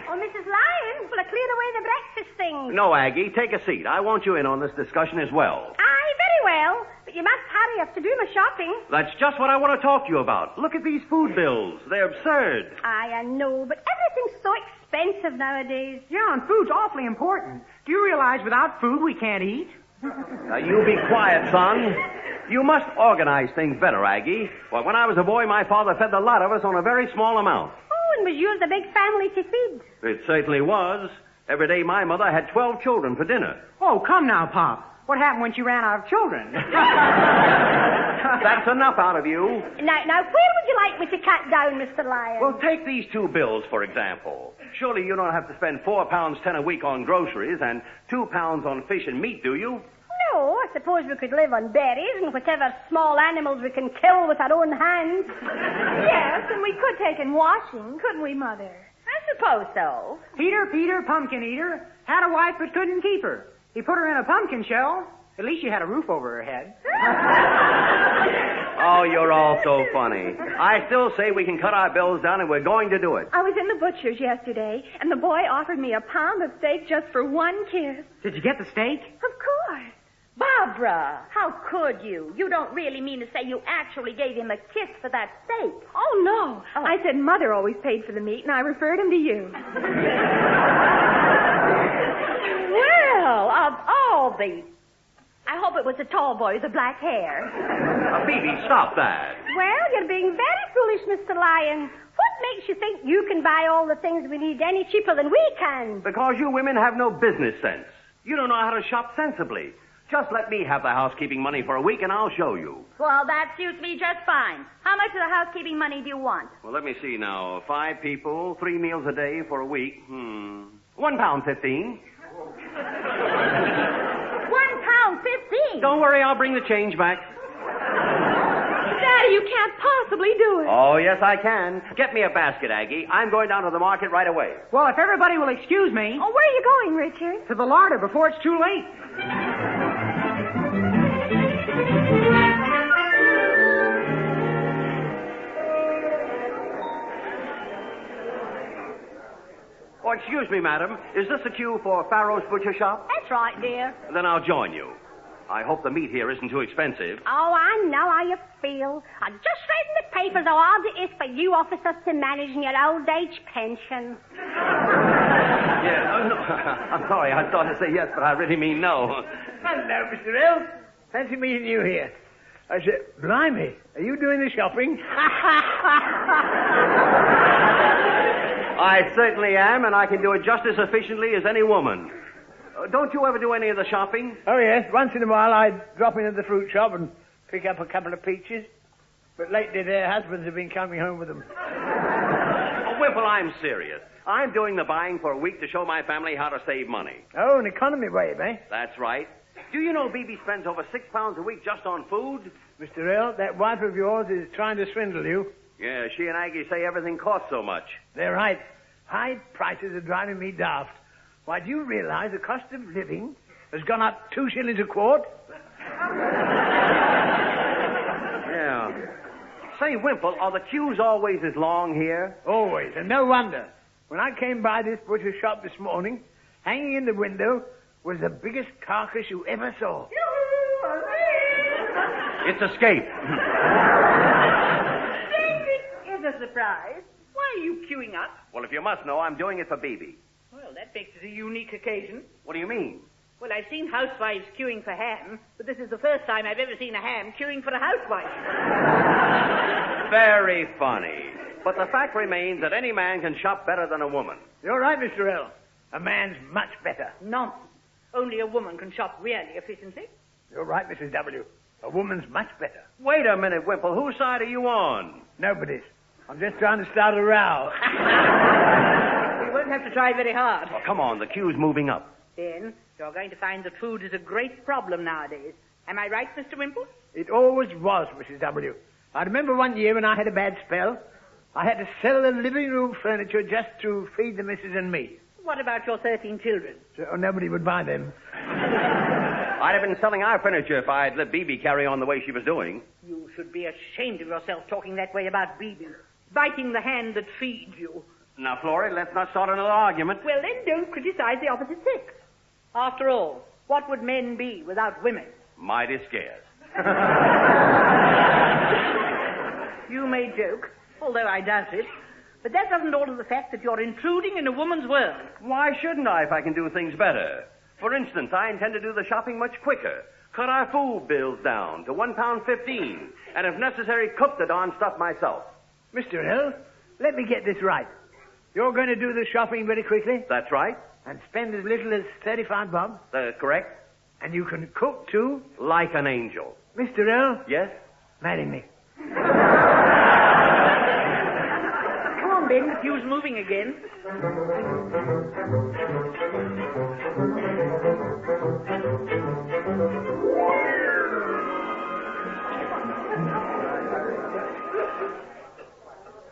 Oh, Mrs. Lyons, will I clear away the breakfast things? No, Aggie, take a seat. I want you in on this discussion as well. Aye, very well. But you must hurry up to do my shopping. That's just what I want to talk to you about. Look at these food bills. They're absurd. Aye, I know, but everything's so expensive nowadays. Yeah, and food's awfully important. Do you realize without food we can't eat? Now, you be quiet, son. You must organize things better, Aggie. Well, when I was a boy, my father fed the lot of us on a very small amount. Oh, and was yours a big family to feed? It certainly was. Every day my mother had 12 children for dinner. Oh, come now, Pop. What happened when she ran out of children? That's enough out of you. Now, where would you like me to cut down, Mr. Lyons? Well, take these two bills, for example. Surely you don't have to spend £4.10 a week on groceries and £2 on fish and meat, do you? No, I suppose we could live on berries and whatever small animals we can kill with our own hands. Yes, and we could take in washing, couldn't we, Mother? I suppose so. Peter, pumpkin eater, had a wife but couldn't keep her. He put her in a pumpkin shell. At least she had a roof over her head. Oh, you're all so funny. I still say we can cut our bills down, and we're going to do it. I was in the butcher's yesterday, and the boy offered me a pound of steak just for one kiss. Did you get the steak? Of course. Barbara, how could you? You don't really mean to say you actually gave him a kiss for that steak. Oh, no. Oh. I said Mother always paid for the meat, and I referred him to you. Well, of all the... I hope it was the tall boy with the black hair. Phoebe, stop that. Well, you're being very foolish, Mr. Lyons. What makes you think you can buy all the things we need any cheaper than we can? Because you women have no business sense. You don't know how to shop sensibly. Just let me have the housekeeping money for a week, and I'll show you. Well, that suits me just fine. How much of the housekeeping money do you want? Well, let me see now. 5 people, 3 meals a day for a week. £1.15. £1.15? Don't worry, I'll bring the change back. Daddy, you can't possibly do it. Oh, yes, I can. Get me a basket, Aggie. I'm going down to the market right away. Well, if everybody will excuse me... Oh, where are you going, Richard? To the larder before it's too late. Oh, excuse me, madam. Is this a queue for Farrow's Butcher Shop? That's right, dear. Then I'll join you. I hope the meat here isn't too expensive. Oh, I know how you feel. I just read in the papers how hard it is for you officers to manage in your old age pension. Yeah, no. I'm sorry. I thought to say yes, but I really mean no. Hello, Mr. L. Fancy meeting you here. I said, blimey, are you doing the shopping? I certainly am, and I can do it just as efficiently as any woman. Don't you ever do any of the shopping? Oh, yes. Once in a while I drop in at the fruit shop and pick up a couple of peaches. But lately their husbands have been coming home with them. Oh, Wimple, I'm serious. I'm doing the buying for a week to show my family how to save money. Oh, an economy way, eh? That's right. Do you know Bibi spends over £6 a week just on food? Mr. L., that wife of yours is trying to swindle you. Yeah, she and Aggie say everything costs so much. They're right. High prices are driving me daft. Why, do you realize the cost of living has gone up 2 shillings a quart? Yeah. Say, Wimple, are the queues always as long here? Always, and no wonder. When I came by this butcher shop this morning, hanging in the window was the biggest carcass you ever saw. It's escape. It's a surprise. Why are you queuing up? Well, if you must know, I'm doing it for Bibi. Well, that makes it a unique occasion. What do you mean? Well, I've seen housewives queuing for ham, but this is the first time I've ever seen a ham queuing for a housewife. Very funny. But the fact remains that any man can shop better than a woman. You're right, Mr. L. A man's much better. Nonsense. Only a woman can shop really efficiently. You're right, Mrs. W. A woman's much better. Wait a minute, Wimple. Whose side are you on? Nobody's. I'm just trying to start a row. You won't have to try very hard. Oh, come on. The queue's moving up. Then you're going to find that food is a great problem nowadays. Am I right, Mr. Wimple? It always was, Mrs. W. I remember one year when I had a bad spell, I had to sell the living room furniture just to feed the missus and me. What about your 13 children? So nobody would buy them. I'd have been selling our furniture if I'd let Bibi carry on the way she was doing. You should be ashamed of yourself talking that way about Bibi. Biting the hand that feeds you. Now, Florrie, let's not start another argument. Well, then don't criticize the opposite sex. After all, what would men be without women? Mighty scarce. You may joke, although I doubt it. But that doesn't alter the fact that you're intruding in a woman's world. Why shouldn't I if I can do things better? For instance, I intend to do the shopping much quicker. Cut our food bills down to £1.15, and if necessary, cook the darn stuff myself. Mr. L., let me get this right. You're going to do the shopping very quickly? That's right. And spend as little as 35 bob? Correct. And you can cook, too? Like an angel. Mr. L.? Yes? Marry me. Come on, Ben. The queue's moving again.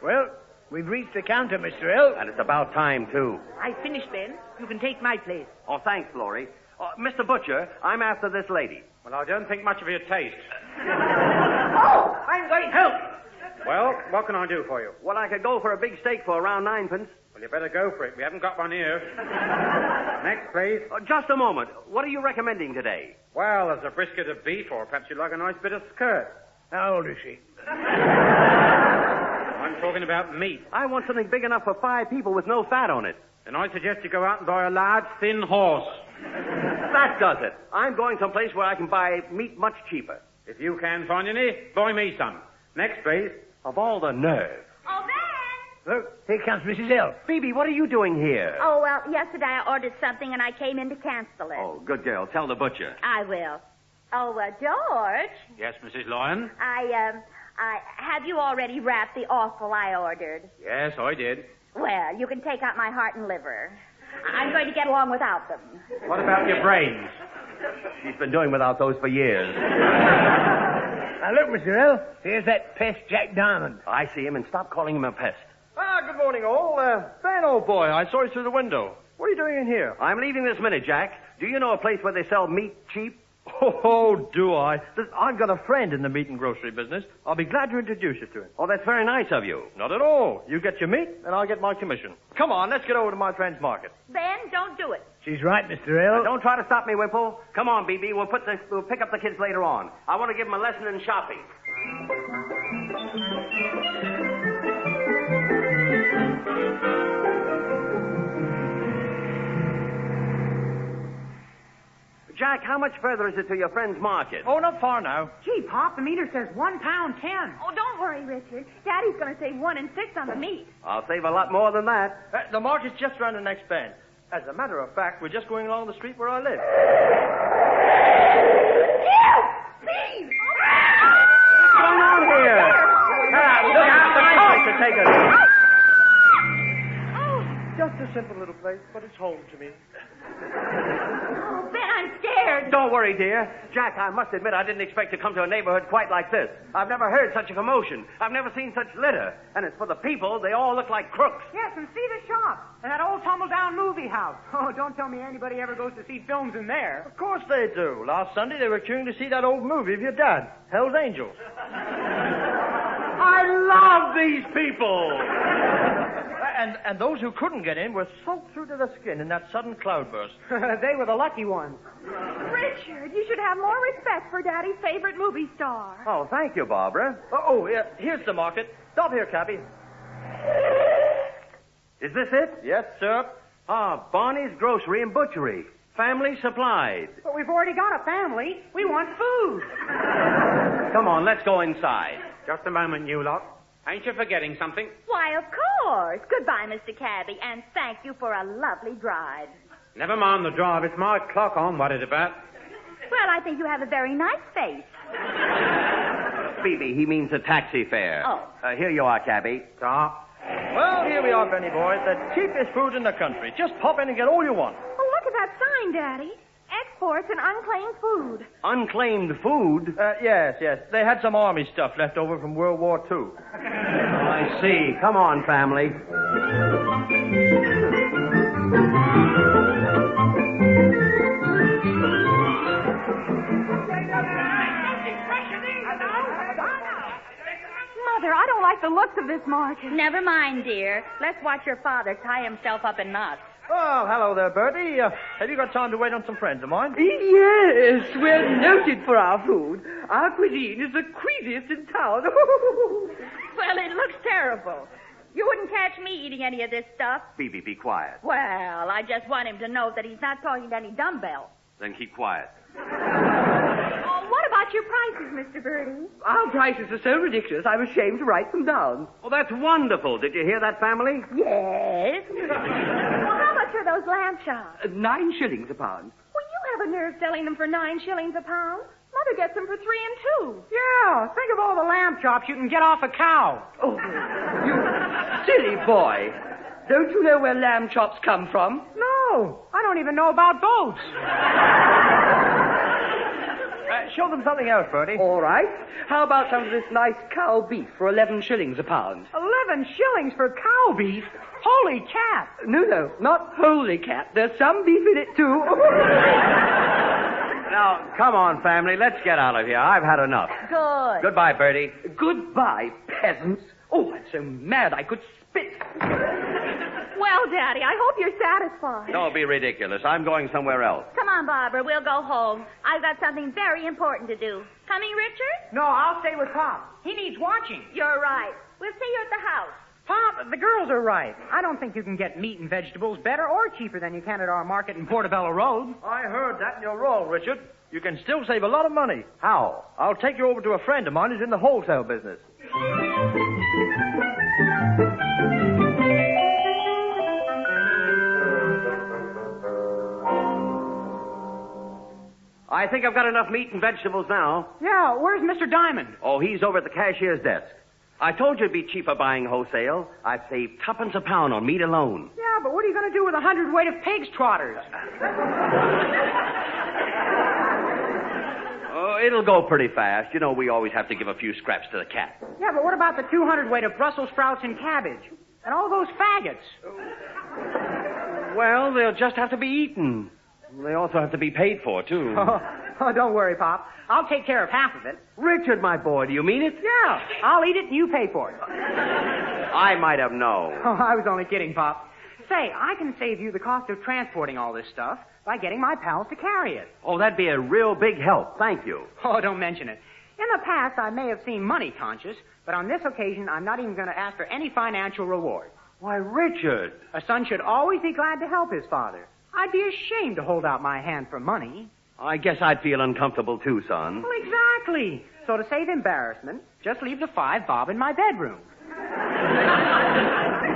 Well, we've reached the counter, Mr. L. And it's about time, too. I finished, Ben. You can take my place. Oh, thanks, Florrie. Mr. Butcher, I'm after this lady. Well, I don't think much of your taste. Oh, I'm going home. Well, what can I do for you? Well, I could go for a big steak for around 9p. Well, you better go for it. We haven't got one here. Next, please. Just a moment. What are you recommending today? Well, there's a brisket of beef, or perhaps you'd like a nice bit of skirt. How old is she? I'm talking about meat. I want something big enough for 5 people with no fat on it. Then I suggest you go out and buy a large, thin horse. That does it. I'm going someplace where I can buy meat much cheaper. If you can find any, buy me some. Next, please. Of all the nerve. Oh, Ben! Look, here comes Mrs. L. Phoebe, what are you doing here? Oh, well, yesterday I ordered something and I came in to cancel it. Oh, good girl. Tell the butcher. I will. Oh, George. Yes, Mrs. Lyons? Have you already wrapped the offal I ordered? Yes, I did. Well, you can take out my heart and liver. I'm going to get along without them. What about your brains? She's been doing without those for years. Now, look, Mr. L. Here's that pest, Jack Diamond. I see him, and stop calling him a pest. Good morning, all. Ben, old boy, I saw you through the window. What are you doing in here? I'm leaving this minute, Jack. Do you know a place where they sell meat cheap? Oh, do I? I've got a friend in the meat and grocery business. I'll be glad to introduce you to him. Oh, that's very nice of you. Not at all. You get your meat, and I'll get my commission. Come on, let's get over to my friend's market. Ben, don't do it. She's right, Mr. L. Now, don't try to stop me, Wimple. Come on, BB. We'll pick up the kids later on. I want to give them a lesson in shopping. Jack, how much further is it to your friend's market? Oh, not far now. Gee, Pop, the meter says £1.10. Oh, don't worry, Richard. Daddy's going to save 1 and 6 on the meat. I'll save a lot more than that. The market's just round the next bend. As a matter of fact, we're just going along the street where I live. Steve! What's going on here? take it. Just a simple little place, but it's home to me. Oh, Ben, I'm scared. Don't worry, dear. Jack, I must admit I didn't expect to come to a neighborhood quite like this. I've never heard such a commotion. I've never seen such litter. And as for the people, they all look like crooks. Yes, and see the shop. And that old tumble-down movie house. Oh, don't tell me anybody ever goes to see films in there. Of course they do. Last Sunday they were queuing to see that old movie of your dad, Hell's Angels. I love these people. And those who couldn't get in were soaked through to the skin in that sudden cloudburst. They were the lucky ones. Richard, you should have more respect for Daddy's favorite movie star. Oh, thank you, Barbara. Yeah, here's the market. Stop here, cabby. Is this it? Yes, sir. Barney's Grocery and Butchery. Family supplied. But we've already got a family. We want food. Come on, let's go inside. Just a moment, you lot. Ain't you forgetting something? Why, of course. Goodbye, Mr. Cabby, and thank you for a lovely drive. Never mind the drive. It's my clock I'm worried about. Well, I think you have a very nice face. Phoebe, he means a taxi fare. Oh. Here you are, cabby. Stop. Well, here we are, Benny boy. The cheapest food in the country. Just pop in and get all you want. Oh, look at that sign, Daddy. Exports and unclaimed food. Unclaimed food? Yes. They had some army stuff left over from World War II. I see. Come on, family. Mother, I don't like the looks of this market. Never mind, dear. Let's watch your father tie himself up in knots. Oh, hello there, Bertie. Have you got time to wait on some friends of mine? Yes, we're noted for our food. Our cuisine is the queasiest in town. Well, it looks terrible. You wouldn't catch me eating any of this stuff. Phoebe, be quiet. Well, I just want him to know that he's not talking to any dumbbell. Then keep quiet. Oh, what about your prices, Mr. Birdie? Our prices are so ridiculous, I'm ashamed to write them down. Oh, that's wonderful. Did you hear that, family? Yes. Well, how much are those lamb chops? 9 shillings a pound. Well, you have a nerve selling them for 9 shillings a pound. Mother gets them for 3 and 2. Yeah, think of all the lamb chops you can get off a cow. Oh, you silly boy. Don't you know where lamb chops come from? No, I don't even know about boats. Show them something else, Bertie. All right. How about some of this nice cow beef for 11 shillings a pound? 11 shillings for cow beef? Holy cat. No, not holy cat. There's some beef in it, too. Now, come on, family. Let's get out of here. I've had enough. Good. Goodbye, Bertie. Goodbye, peasants. Oh, I'm so mad I could spit. Well, Daddy, I hope you're satisfied. Don't be ridiculous. I'm going somewhere else. Come on, Barbara. We'll go home. I've got something very important to do. Coming, Richard? No, I'll stay with Pop. He needs watching. You're right. We'll see you at the house. Pop, the girls are right. I don't think you can get meat and vegetables better or cheaper than you can at our market in Portobello Road. I heard that, and you're wrong, Richard. You can still save a lot of money. How? I'll take you over to a friend of mine who's in the wholesale business. I think I've got enough meat and vegetables now. Yeah, where's Mr. Diamond? Oh, he's over at the cashier's desk. I told you it'd be cheaper buying wholesale. I've saved 2 a pound on meat alone. Yeah, but what are you going to do with 100 weight of pig's trotters? Oh, it'll go pretty fast. You know, we always have to give a few scraps to the cat. Yeah, but what about the 200 weight of Brussels sprouts and cabbage? And all those faggots? Well, they'll just have to be eaten. They also have to be paid for, too. Oh, don't worry, Pop. I'll take care of half of it. Richard, my boy, do you mean it? Yeah, I'll eat it and you pay for it. I might have known. Oh, I was only kidding, Pop. Say, I can save you the cost of transporting all this stuff by getting my pals to carry it. Oh, that'd be a real big help. Thank you. Oh, don't mention it. In the past, I may have seemed money conscious, but on this occasion, I'm not even going to ask for any financial reward. Why, Richard. A son should always be glad to help his father. I'd be ashamed to hold out my hand for money. I guess I'd feel uncomfortable, too, son. Well, exactly. So to save embarrassment, just leave the 5 bob in my bedroom.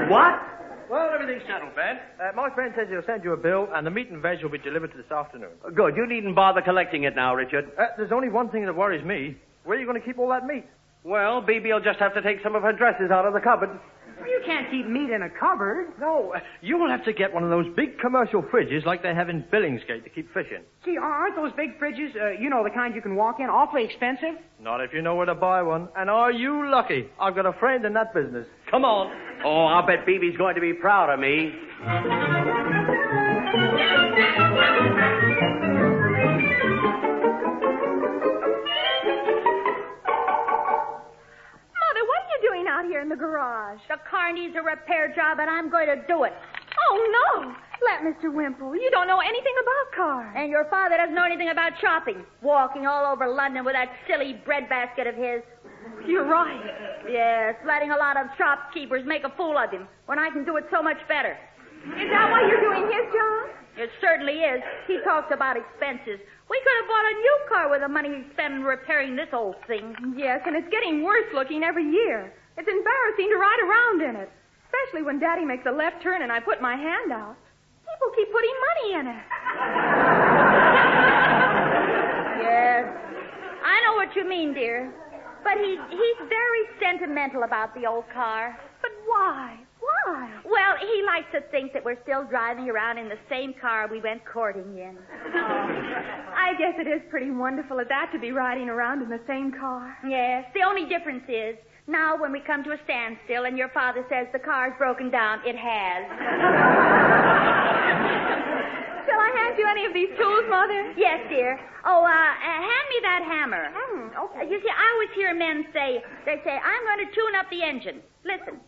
What? Well, everything's settled, Ben. My friend says he'll send you a bill, and the meat and veg will be delivered this afternoon. Good. You needn't bother collecting it now, Richard. There's only one thing that worries me. Where are you going to keep all that meat? Well, Bibi will just have to take some of her dresses out of the cupboard. You can't keep meat in a cupboard. No, you will have to get one of those big commercial fridges like they have in Billingsgate to keep fish in. Gee, aren't those big fridges, the kind you can walk in, awfully expensive? Not if you know where to buy one. And are you lucky? I've got a friend in that business. Come on. Oh, I'll bet Bibi's going to be proud of me. Out here in the garage. The car needs a repair job, and I'm going to do it. Oh, no. Let Mr. Wimple. You don't know anything about cars. And your father doesn't know anything about shopping. Walking all over London with that silly breadbasket of his. You're right. Yes, letting a lot of shopkeepers make a fool of him when I can do it so much better. Is that why you're doing his job? It certainly is. He talks about expenses. We could have bought a new car with the money we spent repairing this old thing. Yes, and it's getting worse looking every year. It's embarrassing to ride around in it, especially when Daddy makes a left turn and I put my hand out. People keep putting money in it. Yes, I know what you mean, dear. But he's very sentimental about the old car. But why? Why? Well, he likes to think that we're still driving around in the same car we went courting in. I guess it is pretty wonderful at that to be riding around in the same car. Yes, the only difference is now when we come to a standstill and your father says the car's broken down, it has. Shall I hand you any of these tools, Mother? Yes, dear. Oh, hand me that hammer. Okay. You see, I always hear men say, I'm going to tune up the engine. Listen.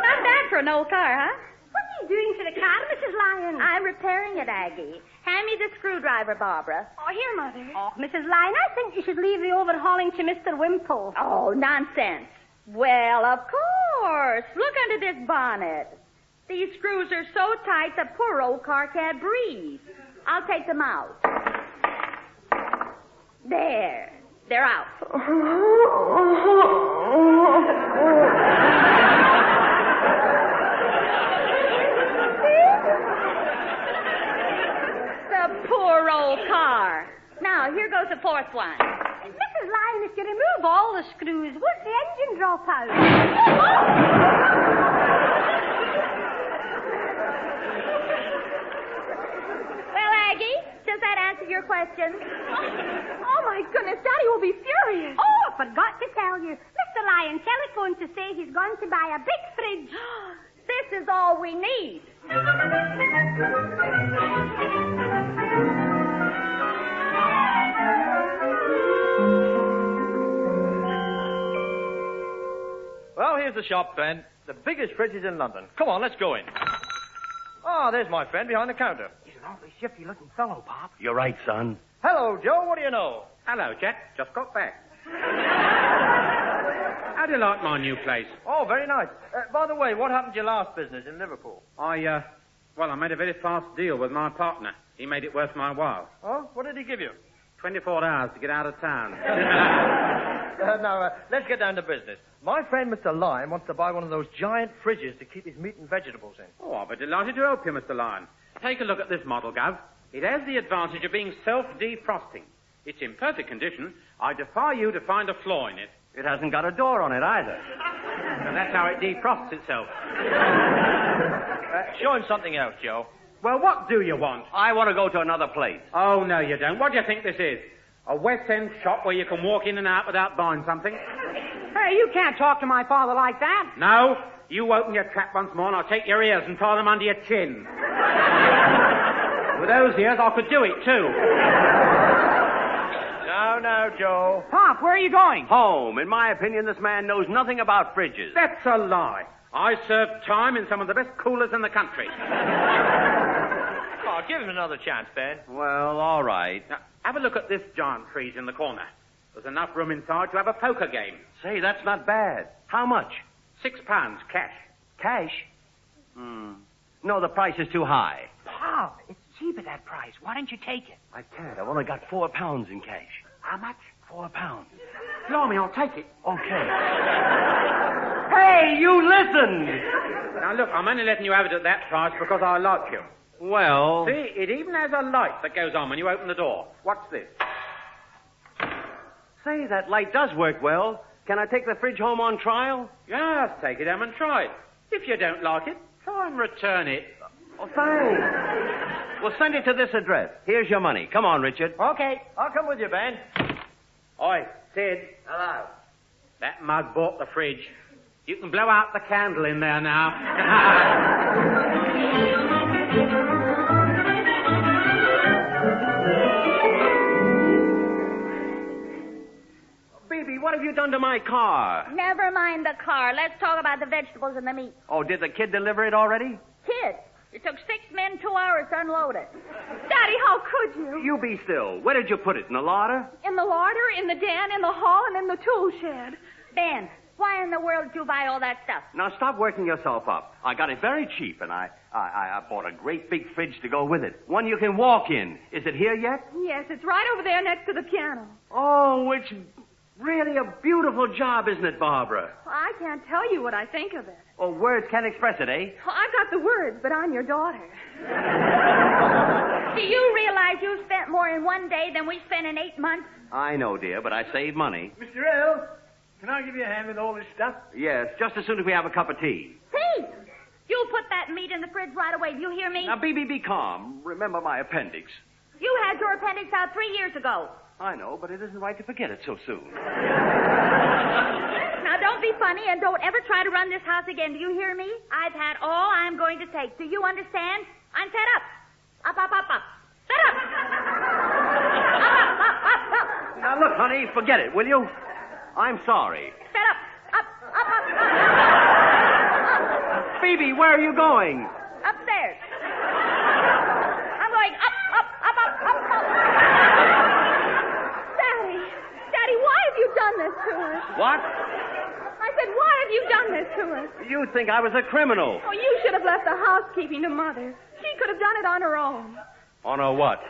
Not bad for an old car, huh? What are you doing to the car, Mrs. Lyons? I'm repairing it, Aggie. Hand me the screwdriver, Barbara. Oh, here, Mother. Oh, Mrs. Lyons, I think you should leave the overhauling to Mr. Wimple. Oh, nonsense. Well, of course. Look under this bonnet. These screws are so tight the poor old car can't breathe. I'll take them out. There. They're out. The poor old car. Now, here goes the fourth one. Mrs. Lyons, if you remove all the screws, won't the engine drop out? Well, Aggie, does that answer your question? Oh, my goodness, Daddy will be furious. Oh, I forgot to tell you. Mr. Lyons telephoned to say he's going to buy a big fridge. This is all we need. Well, here's the shop, Ben. The biggest fridges in London. Come on, let's go in. Ah, there's my friend behind the counter. He's an awfully shifty-looking fellow, Pop. You're right, son. Hello, Joe. What do you know? Hello, Jack. Just got back. How do you like my new place? Oh, very nice. By the way, what happened to your last business in Liverpool? I made a very fast deal with my partner. He made it worth my while. Oh, what did he give you? 24 hours to get out of town. Now, let's get down to business. My friend, Mr. Lyon, wants to buy one of those giant fridges to keep his meat and vegetables in. Oh, I'll be delighted to help you, Mr. Lyon. Take a look at this model, Gov. It has the advantage of being self-defrosting. It's in perfect condition. I defy you to find a flaw in it. It hasn't got a door on it either. And that's how it defrosts itself. Show him something else, Joe. Well, what do you want? I want to go to another place. Oh, no, you don't. What do you think this is? A West End shop where you can walk in and out without buying something? Hey, you can't talk to my father like that. No. You open your trap once more and I'll take your ears and tie them under your chin. With those ears, I could do it, too. Now, Joe. Pop, where are you going? Home. In my opinion, this man knows nothing about fridges. That's a lie. I served time in some of the best coolers in the country. Oh, give him another chance, Ben. Well, all right. Now, have a look at this giant freeze in the corner. There's enough room inside to have a poker game. Say, that's not bad. How much? £6 cash. Cash? No, the price is too high. Pop, it's cheap at that price. Why don't you take it? I can't. I've only got £4 in cash. How much? £4. Blimey, I'll take it. Okay. Hey, you listen! Now, look, I'm only letting you have it at that price because I like you. Well... See, it even has a light that goes on when you open the door. What's this? Say, that light does work well. Can I take the fridge home on trial? Yes, take it home and try it. If you don't like it, try and return it. Oh, thanks. Well, send it to this address. Here's your money. Come on, Richard. Okay, I'll come with you, Ben. Oi, Sid. Hello. That mug bought the fridge. You can blow out the candle in there now. Baby, what have you done to my car? Never mind the car. Let's talk about the vegetables and the meat. Oh, did the kid deliver it already? Kid, it took 6 men 2 hours to unload it. Daddy, how could you? You be still. Where did you put it? In the larder? In the larder, in the den, in the hall, and in the tool shed. Ben, why in the world did you buy all that stuff? Now, stop working yourself up. I got it very cheap, and I bought a great big fridge to go with it. One you can walk in. Is it here yet? Yes, it's right over there next to the piano. Oh, it's really a beautiful job, isn't it, Barbara? I can't tell you what I think of it. Oh, words can't express it, eh? Well, I've got the words, but I'm your daughter. Do you realize you spent more in 1 day than we spent in 8 months? I know, dear, but I saved money. Mr. L, can I give you a hand with all this stuff? Yes, just as soon as we have a cup of tea. Tea? You put that meat in the fridge right away. Do you hear me? Now, be calm. Remember my appendix. You had your appendix out 3 years ago. I know, but it isn't right to forget it so soon. Now, don't be funny and don't ever try to run this house again. Do you hear me? I've had all I'm going to take. Do you understand? I'm fed up. Up. Fed up. Up. Now, look, honey, forget it, will you? I'm sorry. Fed up. Up. Phoebe, where are you going? Upstairs. I'm going up. Daddy, why have you done this to us? What? I said, why have you done this to us? You think I was a criminal. Oh, you should have left the housekeeping to Mother. She could have done it on her own. On a what?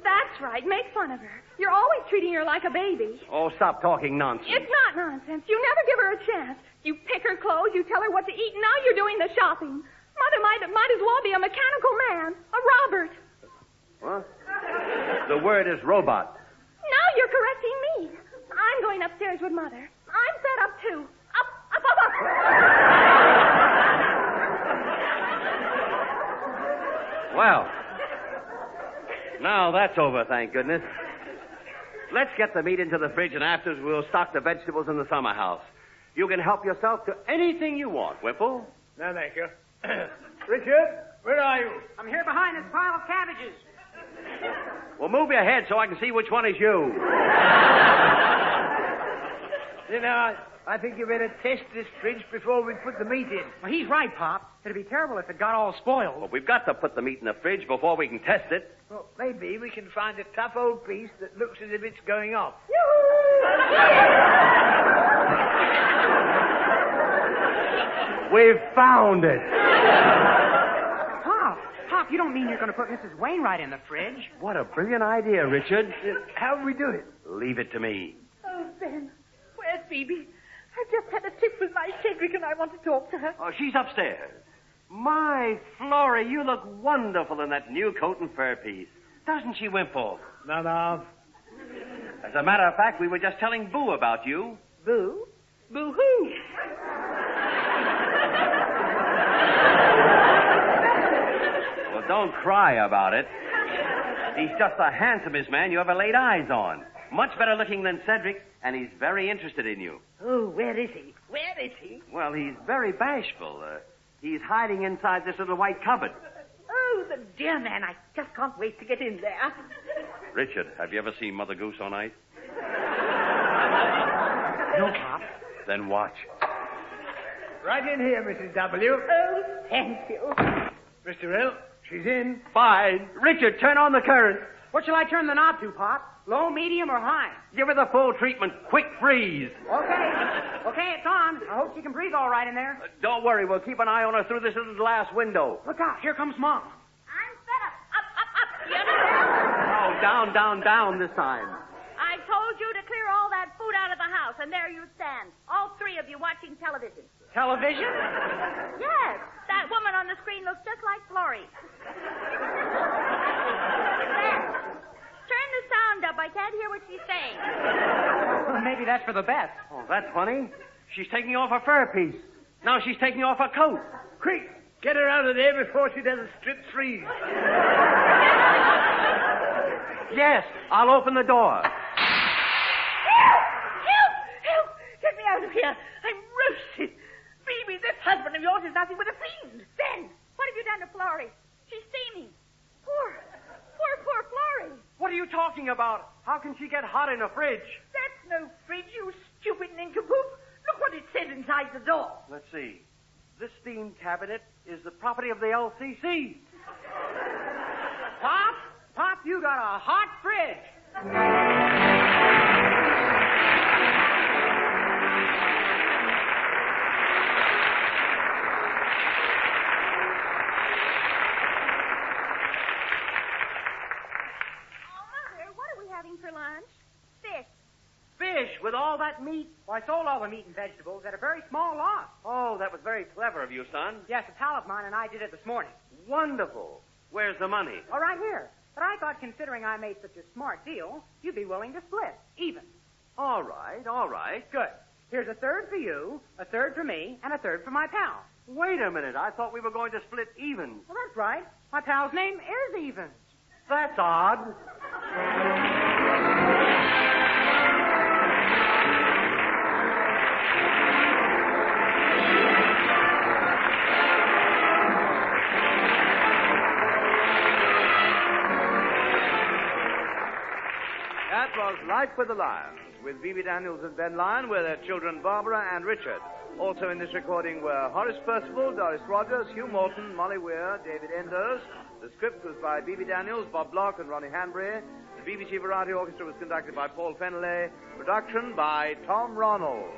That's right. Make fun of her. You're always treating her like a baby. Oh, stop talking nonsense. It's not nonsense. You never give her a chance. You pick her clothes, you tell her what to eat, and now you're doing the shopping. Mother might as well be a mechanical man, a Robert. What? The word is robot. Now you're correcting me. I'm going upstairs with Mother. I'm fed up, too. Up. Well, now that's over, thank goodness. Let's get the meat into the fridge, and afterwards we'll stock the vegetables in the summer house. You can help yourself to anything you want, Whipple. No, thank you. Richard, where are you? I'm here behind this pile of cabbages. Well, move your head so I can see which one is you. You know, I think you better test this fridge before we put the meat in. Well, he's right, Pop. It'd be terrible if it got all spoiled. Well, we've got to put the meat in the fridge before we can test it. Well, maybe we can find a tough old piece that looks as if it's going off. We've found it. Pop, you don't mean you're going to put Mrs. Wainwright in the fridge? What a brilliant idea, Richard. How'd we do it? Leave it to me. Oh, Ben, where's Phoebe? I just had a tiff with my Cedric and I want to talk to her. Oh, she's upstairs. My, Flora, you look wonderful in that new coat and fur piece. Doesn't she, Wimple? No. As a matter of fact, we were just telling Boo about you. Boo? Boo-hoo. Well, don't cry about it. He's just the handsomest man you ever laid eyes on. Much better looking than Cedric, and he's very interested in you. Oh, where is he? Where is he? Well, he's very bashful. He's hiding inside this little white cupboard. Oh, the dear man. I just can't wait to get in there. Richard, have you ever seen Mother Goose on ice? No, Pop. Then watch. Right in here, Mrs. W. Oh, thank you. Mr. L, she's in. Fine. Richard, turn on the current. What shall I turn the knob to, Pop? Low, medium, or high? Give her the full treatment. Quick freeze. Okay, it's on. I hope she can breathe all right in there. Don't worry. We'll keep an eye on her through this little glass window. Look out. Here comes Mom. I'm fed up. Up. You understand? Oh, down this time. I told you to clear all that food out of the house, and there you stand. All three of you watching television. Television? Yes. That woman on the screen looks just like Florrie. There. Turn the sound up. I can't hear what she's saying. Well, maybe that's for the best. Oh, that's funny. She's taking off her fur piece. Now she's taking off her coat. Quick, get her out of there before she does a strip freeze. Yes, I'll open the door. Help! Get me out of here. I'm roasted. Phoebe, this husband of yours is nothing but a fiend. Ben, what have you done to Florrie? She's steaming. Poor Florrie. What are you talking about? How can she get hot in a fridge? That's no fridge, you stupid nincompoop. Look what it says inside the door. Let's see. This steam cabinet is the property of the LCC. Pop, you got a hot fridge. For lunch? Fish with all that meat? Well, I sold all the meat and vegetables at a very small loss. Oh, that was very clever of you, son. Yes, a pal of mine and I did it this morning. Wonderful. Where's the money? Oh, right here. But I thought, considering I made such a smart deal, you'd be willing to split. Even. All right. Good. Here's a third for you, a third for me, and a third for my pal. Wait a minute. I thought we were going to split even. Well, that's right. My pal's name is Evans. That's odd. That was Life with the Lions, with Bibi Daniels and Ben Lyon, with their children Barbara and Richard. Also in this recording were Horace Percival, Doris Rogers, Hugh Morton, Molly Weir, David Enders. The script was by Bibi Daniels, Bob Block, and Ronnie Hanbury. The BBC Variety Orchestra was conducted by Paul Fenley. Production by Tom Ronald.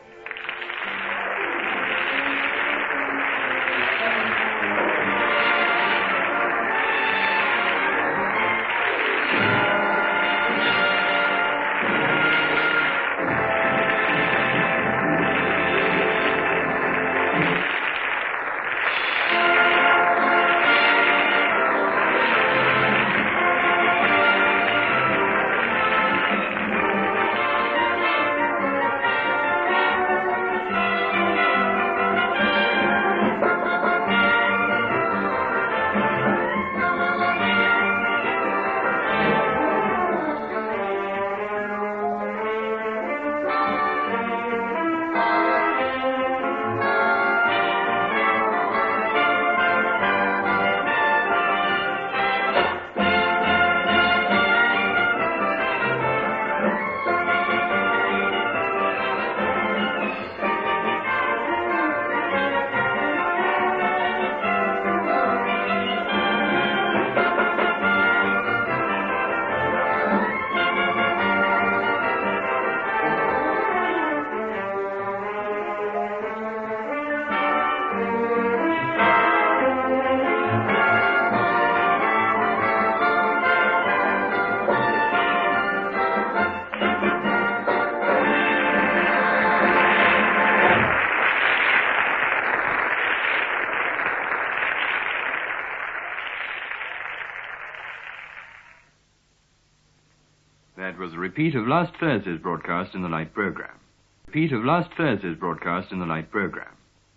That was a repeat of last Thursday's broadcast in the night program. Repeat of last Thursday's broadcast in the night program.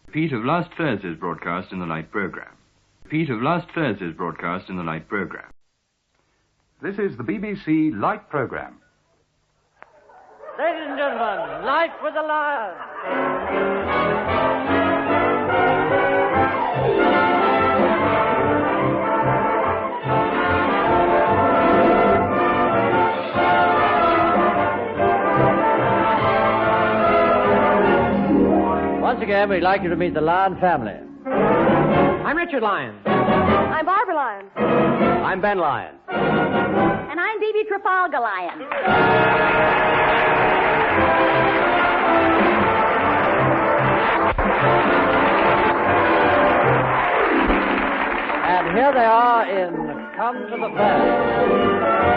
Repeat of last Thursday's broadcast in the night program. Repeat of last Thursday's broadcast in the night program. This is the BBC Light Program. Ladies and gentlemen, Life with the Lions. Once again, we'd like you to meet the Lyon family. I'm Richard Lyons. I'm Barbara Lyon. I'm Ben Lyon. And I'm Bibi Trafalgar Lyon. And here they are in Come to the Fair.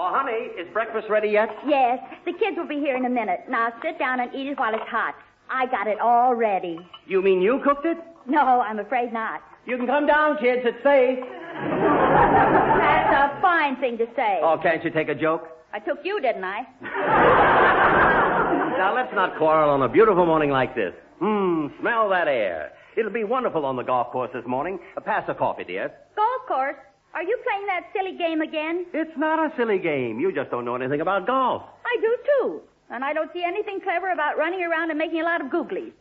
Oh, honey, is breakfast ready yet? Yes, the kids will be here in a minute. Now sit down and eat it while it's hot. I got it all ready. You mean you cooked it? No, I'm afraid not. You can come down, kids. It's safe. That's a fine thing to say. Oh, can't you take a joke? I took you, didn't I? Now, let's not quarrel on a beautiful morning like this. Smell that air. It'll be wonderful on the golf course this morning. Pass a coffee, dear. Golf course? Are you playing that silly game again? It's not a silly game. You just don't know anything about golf. I do, too. And I don't see anything clever about running around and making a lot of googlies.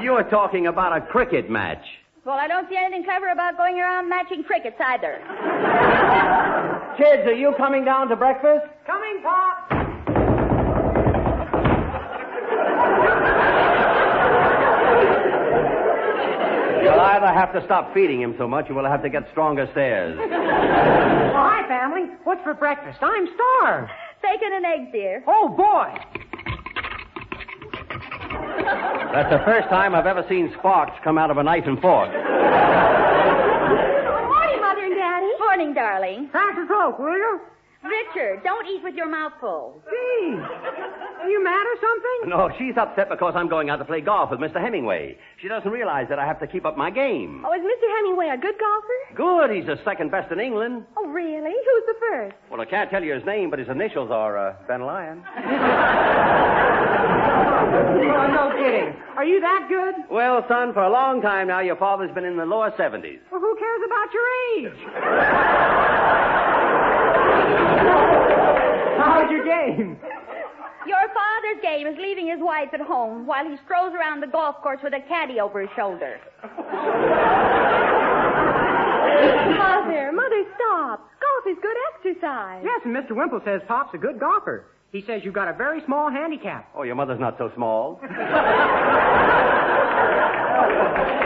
You're talking about a cricket match. Well, I don't see anything clever about going around matching crickets either. Kids, are you coming down to breakfast? Coming, Pop. You'll either have to stop feeding him so much or we'll have to get stronger stairs. Oh, hi, family. What's for breakfast? I'm starved. Bacon and eggs, dear. Oh, boy. That's the first time I've ever seen sparks come out of a knife and fork. Morning, Mother and Daddy. Morning, darling. Pass the Coke, will you? Richard, don't eat with your mouth full. Gee, are you mad or something? No, she's upset because I'm going out to play golf with Mr. Hemingway. She doesn't realize that I have to keep up my game. Oh, is Mr. Hemingway a good golfer? Good. He's the second best in England. Oh, really? Who's the first? Well, I can't tell you his name, but his initials are, Ben Lyons. Oh, no kidding. Are you that good? Well, son, for a long time now, your father's been in the lower 70s. Well, who cares about your age? How's your game? Your father's game is leaving his wife at home while he strolls around the golf course with a caddy over his shoulder. Mother, stop. Golf is good exercise. Yes, and Mr. Wimple says Pop's a good golfer. He says you've got a very small handicap. Oh, your mother's not so small.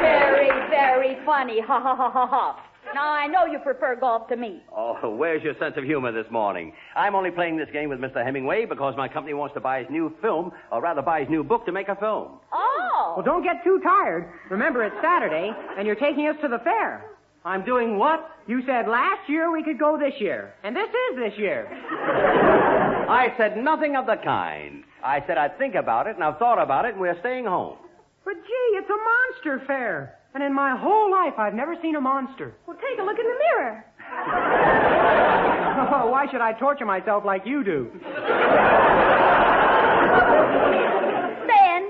Very, very funny. Ha, ha, ha, ha, ha. Now, I know you prefer golf to me. Oh, where's your sense of humor this morning? I'm only playing this game with Mr. Hemingway because my company wants to buy his new film, or rather buy his new book to make a film. Oh. Well, don't get too tired. Remember, it's Saturday, and you're taking us to the fair. I'm doing what? You said last year we could go this year, and this is this year. I said nothing of the kind. I said I'd think about it, and I've thought about it, and we're staying home. But, gee, it's a monster fair. And in my whole life, I've never seen a monster. Well, take a look in the mirror. Oh, why should I torture myself like you do? Ben,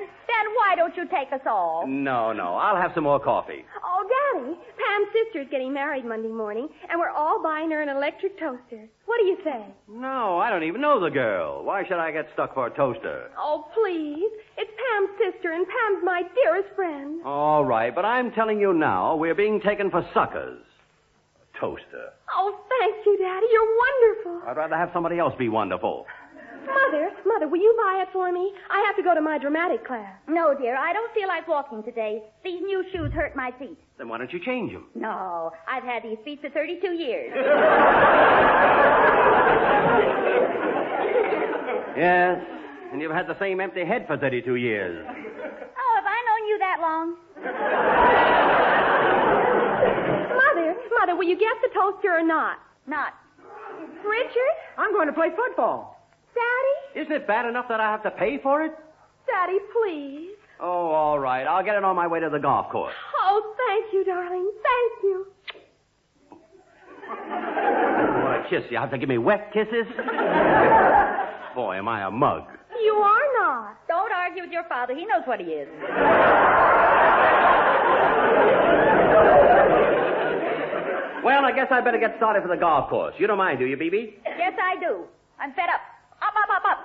why don't you take us all? No. I'll have some more coffee. Oh, Daddy, Pam's sister's getting married Monday morning, and we're all buying her an electric toaster. What do you say? No, I don't even know the girl. Why should I get stuck for a toaster? Oh, please. It's Pam's sister, and Pam's my dearest friend. All right, but I'm telling you now, we're being taken for suckers. A toaster. Oh, thank you, Daddy. You're wonderful. I'd rather have somebody else be wonderful. Mother, will you buy it for me? I have to go to my dramatic class. No, dear, I don't feel like walking today. These new shoes hurt my feet. Then why don't you change them? No, I've had these feet for 32 years. Yes, and you've had the same empty head for 32 years. Oh, have I known you that long? Mother, will you get the toaster or not? Not. Richard? I'm going to play football. Daddy? Isn't it bad enough that I have to pay for it? Daddy, please. Oh, all right. I'll get it on my way to the golf course. Oh, thank you, darling. Thank you. I want to kiss you. You have to give me wet kisses? Boy, am I a mug. You are not. Don't argue with your father. He knows what he is. Well, I guess I better get started for the golf course. You don't mind, do you, BB? Yes, I do. I'm fed up. Up. Up.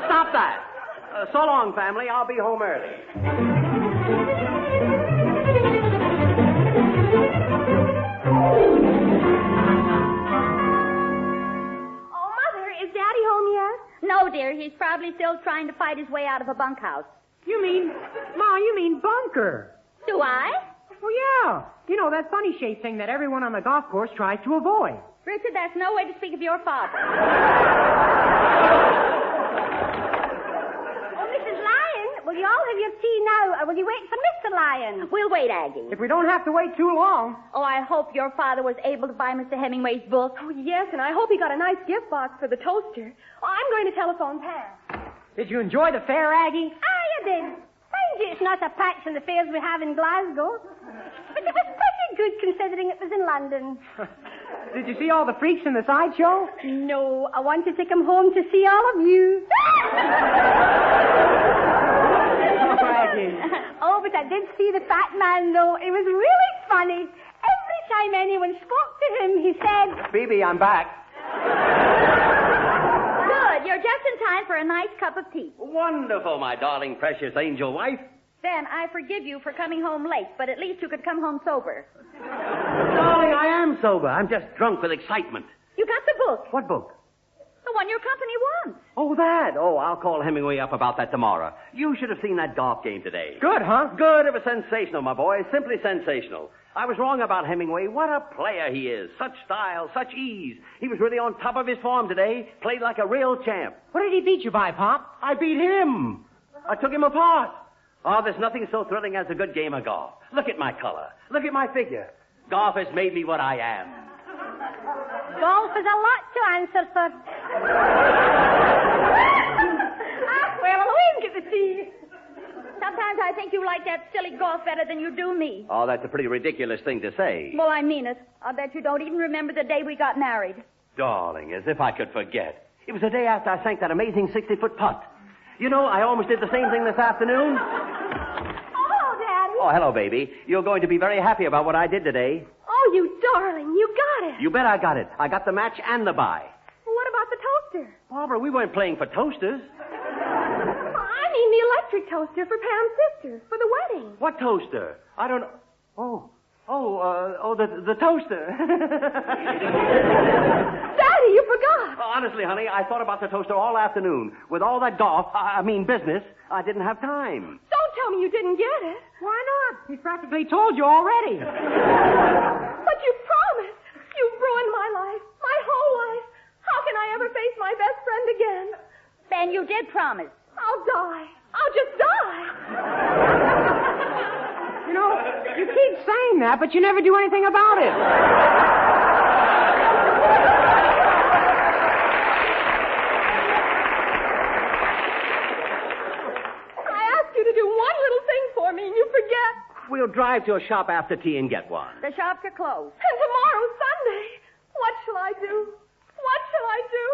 Stop that. So long, family. I'll be home early. Oh, Mother, is Daddy home yet? No, dear. He's probably still trying to fight his way out of a bunkhouse. You mean bunker. Do I? Well, yeah. You know, that funny shaped thing that everyone on the golf course tries to avoid. Richard, that's no way to speak of your father. Oh, Mrs. Lyons, will will you all have your tea now, or will you wait for Mr. Lyons? We'll wait, Aggie. If we don't have to wait too long. Oh, I hope your father was able to buy Mr. Hemingway's book. Oh, yes, and I hope he got a nice gift box for the toaster. Oh, I'm going to telephone Pam. Did you enjoy the fair, Aggie? I did. Mind you, it's not a patch on the fairs we have in Glasgow. But it was pretty good considering it was in London. Did you see all the freaks in the sideshow? No, I wanted to come home to see all of you. Oh, but I did see the fat man, though. It was really funny. Every time anyone spoke to him, he said, Phoebe, I'm back. Good. You're just in time for a nice cup of tea. Wonderful, my darling, precious angel wife. Ben, I forgive you for coming home late, but at least you could come home sober. Darling, I am sober. I'm just drunk with excitement. You got the book. What book? The one your company wants. Oh, that. Oh, I'll call Hemingway up about that tomorrow. You should have seen that golf game today. Good, huh? Good. It was sensational, my boy. Simply sensational. I was wrong about Hemingway. What a player he is. Such style, such ease. He was really on top of his form today. Played like a real champ. What did he beat you by, Pop? I beat him. I took him apart. Oh, there's nothing so thrilling as a good game of golf. Look at my color. Look at my figure. Golf has made me what I am. golf is a lot to answer for. Well, I'll wink at the tea. Sometimes I think you like that silly golf better than you do me. Oh, that's a pretty ridiculous thing to say. Well, I mean it. I'll bet you don't even remember the day we got married. Darling, as if I could forget. It was the day after I sank that amazing 60-foot putt. You know, I almost did the same thing this afternoon. Oh, Daddy. Oh, hello, baby. You're going to be very happy about what I did today. Oh, you darling. You got it. You bet I got it. I got the match and the buy. What about the toaster? Barbara, we weren't playing for toasters. I mean the electric toaster for Pam's sister, for the wedding. What toaster? I don't know. The toaster. Daddy, you forgot. Honestly, honey, I thought about the toaster all afternoon. With all that golf, business, I didn't have time. Don't tell me you didn't get it. Why not? He's practically told you already. But you promised. You've ruined my life, my whole life. How can I ever face my best friend again? Ben, you did promise. I'll die. I'll just die. You know, you keep saying that, but you never do anything about it. I asked you to do one little thing for me, and you forget. We'll drive to a shop after tea and get one. The shops are closed. And tomorrow's Sunday. What shall I do? What shall I do?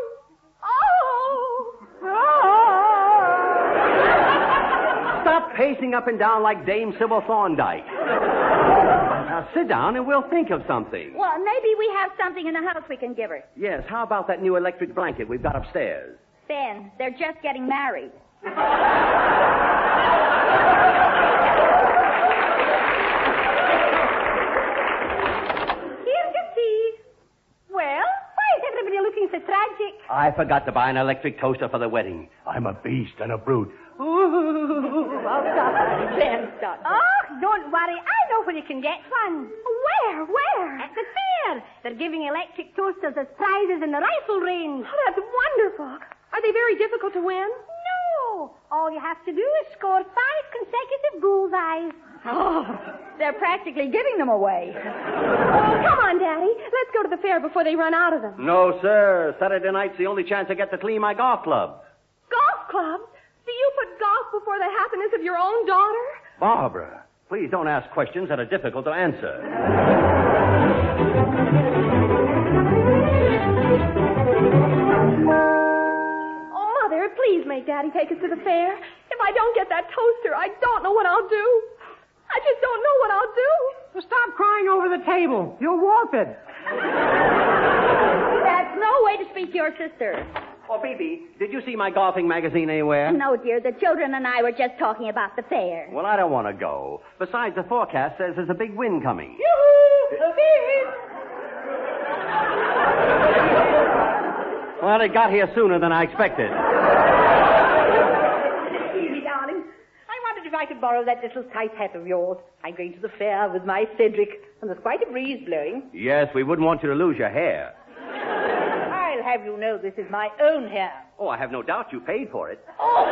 Stop pacing up and down like Dame Sybil Thorndike. Now sit down and we'll think of something. Well, maybe we have something in the house we can give her. Yes, how about that new electric blanket we've got upstairs? Ben, they're just getting married. Here's your tea. Well, why is everybody looking so tragic? I forgot to buy an electric toaster for the wedding. I'm a beast and a brute. I'll stop. Ben, stop. Oh, don't worry. I know where you can get one. Where? Where? At the fair. They're giving electric toasters as prizes in the rifle range. Oh, that's wonderful. Are they very difficult to win? No. All you have to do is score 5 consecutive bullseyes. Oh, they're practically giving them away. Oh, come on, Daddy. Let's go to the fair before they run out of them. No, sir. Saturday night's the only chance I get to clean my golf club. Golf clubs? Do you put golf before the happiness of your own daughter? Barbara, please don't ask questions that are difficult to answer. Oh, Mother, please make Daddy take us to the fair. If I don't get that toaster, I don't know what I'll do. I just don't know what I'll do. Well, stop crying over the table. You'll warp it. That's no way to speak to your sister. Oh, Phoebe, did you see my golfing magazine anywhere? No, dear. The children and I were just talking about the fair. Well, I don't want to go. Besides, the forecast says there's a big wind coming. Yoo-hoo! Well, it got here sooner than I expected. Phoebe, darling, I wondered if I could borrow that little tight hat of yours. I'm going to the fair with my Cedric, and there's quite a breeze blowing. Yes, we wouldn't want you to lose your hair. I'll have you know this is my own hair. Oh, I have no doubt you paid for it. Oh!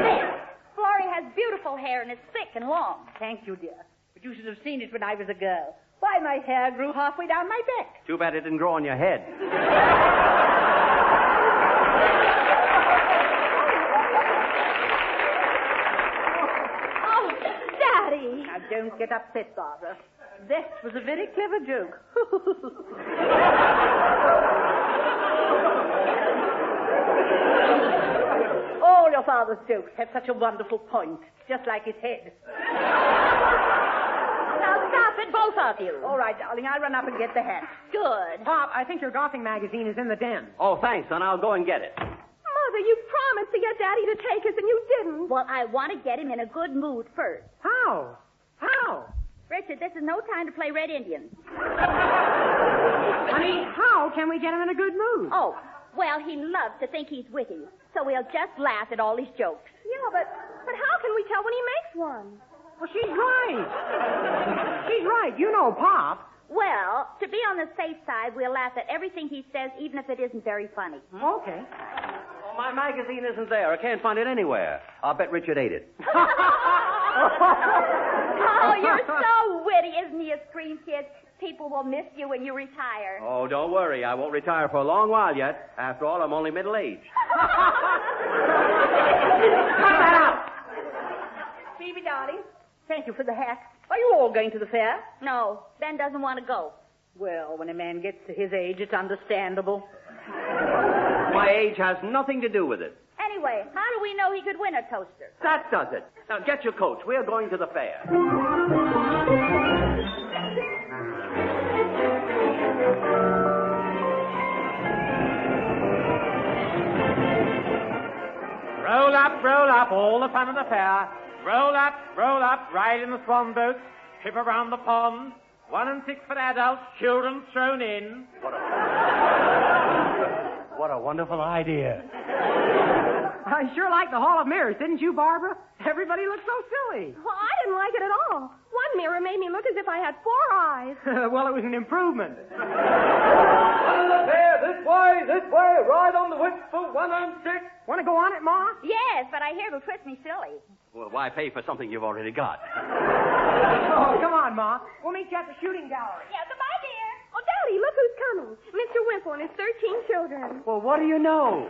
There. Florrie has beautiful hair, and it's thick and long. Thank you, dear. But you should have seen it when I was a girl. Why, my hair grew halfway down my back. Too bad it didn't grow on your head. Oh, Daddy. Now, don't get upset, Barbara. That was a very clever joke. All your father's jokes have such a wonderful point, just like his head. Now stop it, both of you. All right, darling, I'll run up and get the hat. Good. Pop, I think your golfing magazine is in the den. Oh, thanks, son. I'll go and get it. Mother, you promised to get Daddy to take us, and you didn't. Well, I want to get him in a good mood first. How? How? Richard, this is no time to play Red Indians. Honey, how can we get him in a good mood? Oh, well, he loves to think he's witty, so we'll just laugh at all his jokes. Yeah, but how can we tell when he makes one? Well, she's right. She's right. You know Pop. Well, to be on the safe side, we'll laugh at everything he says, even if it isn't very funny. Okay. Oh, my magazine isn't there. I can't find it anywhere. I'll bet Richard ate it. Oh, you're so witty, isn't he, a scream kid? People will miss you when you retire. Oh, don't worry. I won't retire for a long while yet. After all, I'm only middle-aged. Cut that out! Phoebe, darling, thank you for the hat. Are you all going to the fair? No, Ben doesn't want to go. Well, when a man gets to his age, it's understandable. My age has nothing to do with it. Anyway, how do we know he could win a toaster? That does it. Now, get your coats. We're going to the fair. Roll up, all the fun of the fair. Roll up, ride in the swan boat, trip around the pond. 1 and 6 for adults, children thrown in. What a wonderful idea. I sure like the Hall of Mirrors, didn't you, Barbara? Everybody looks so silly. Well, I didn't like it at all. One mirror made me look as if I had 4 eyes. Well, it was an improvement. On the fair, this way, ride on the whip for 1 and 6. Want to go on it, Ma? Yes, but I hear it'll twist me silly. Well, why pay for something you've already got? Oh, come on, Ma. We'll meet you at the shooting gallery. Yeah, goodbye, dear. Oh, Daddy, look who's coming. Mr. Wimple and his 13 children. Well, what do you know?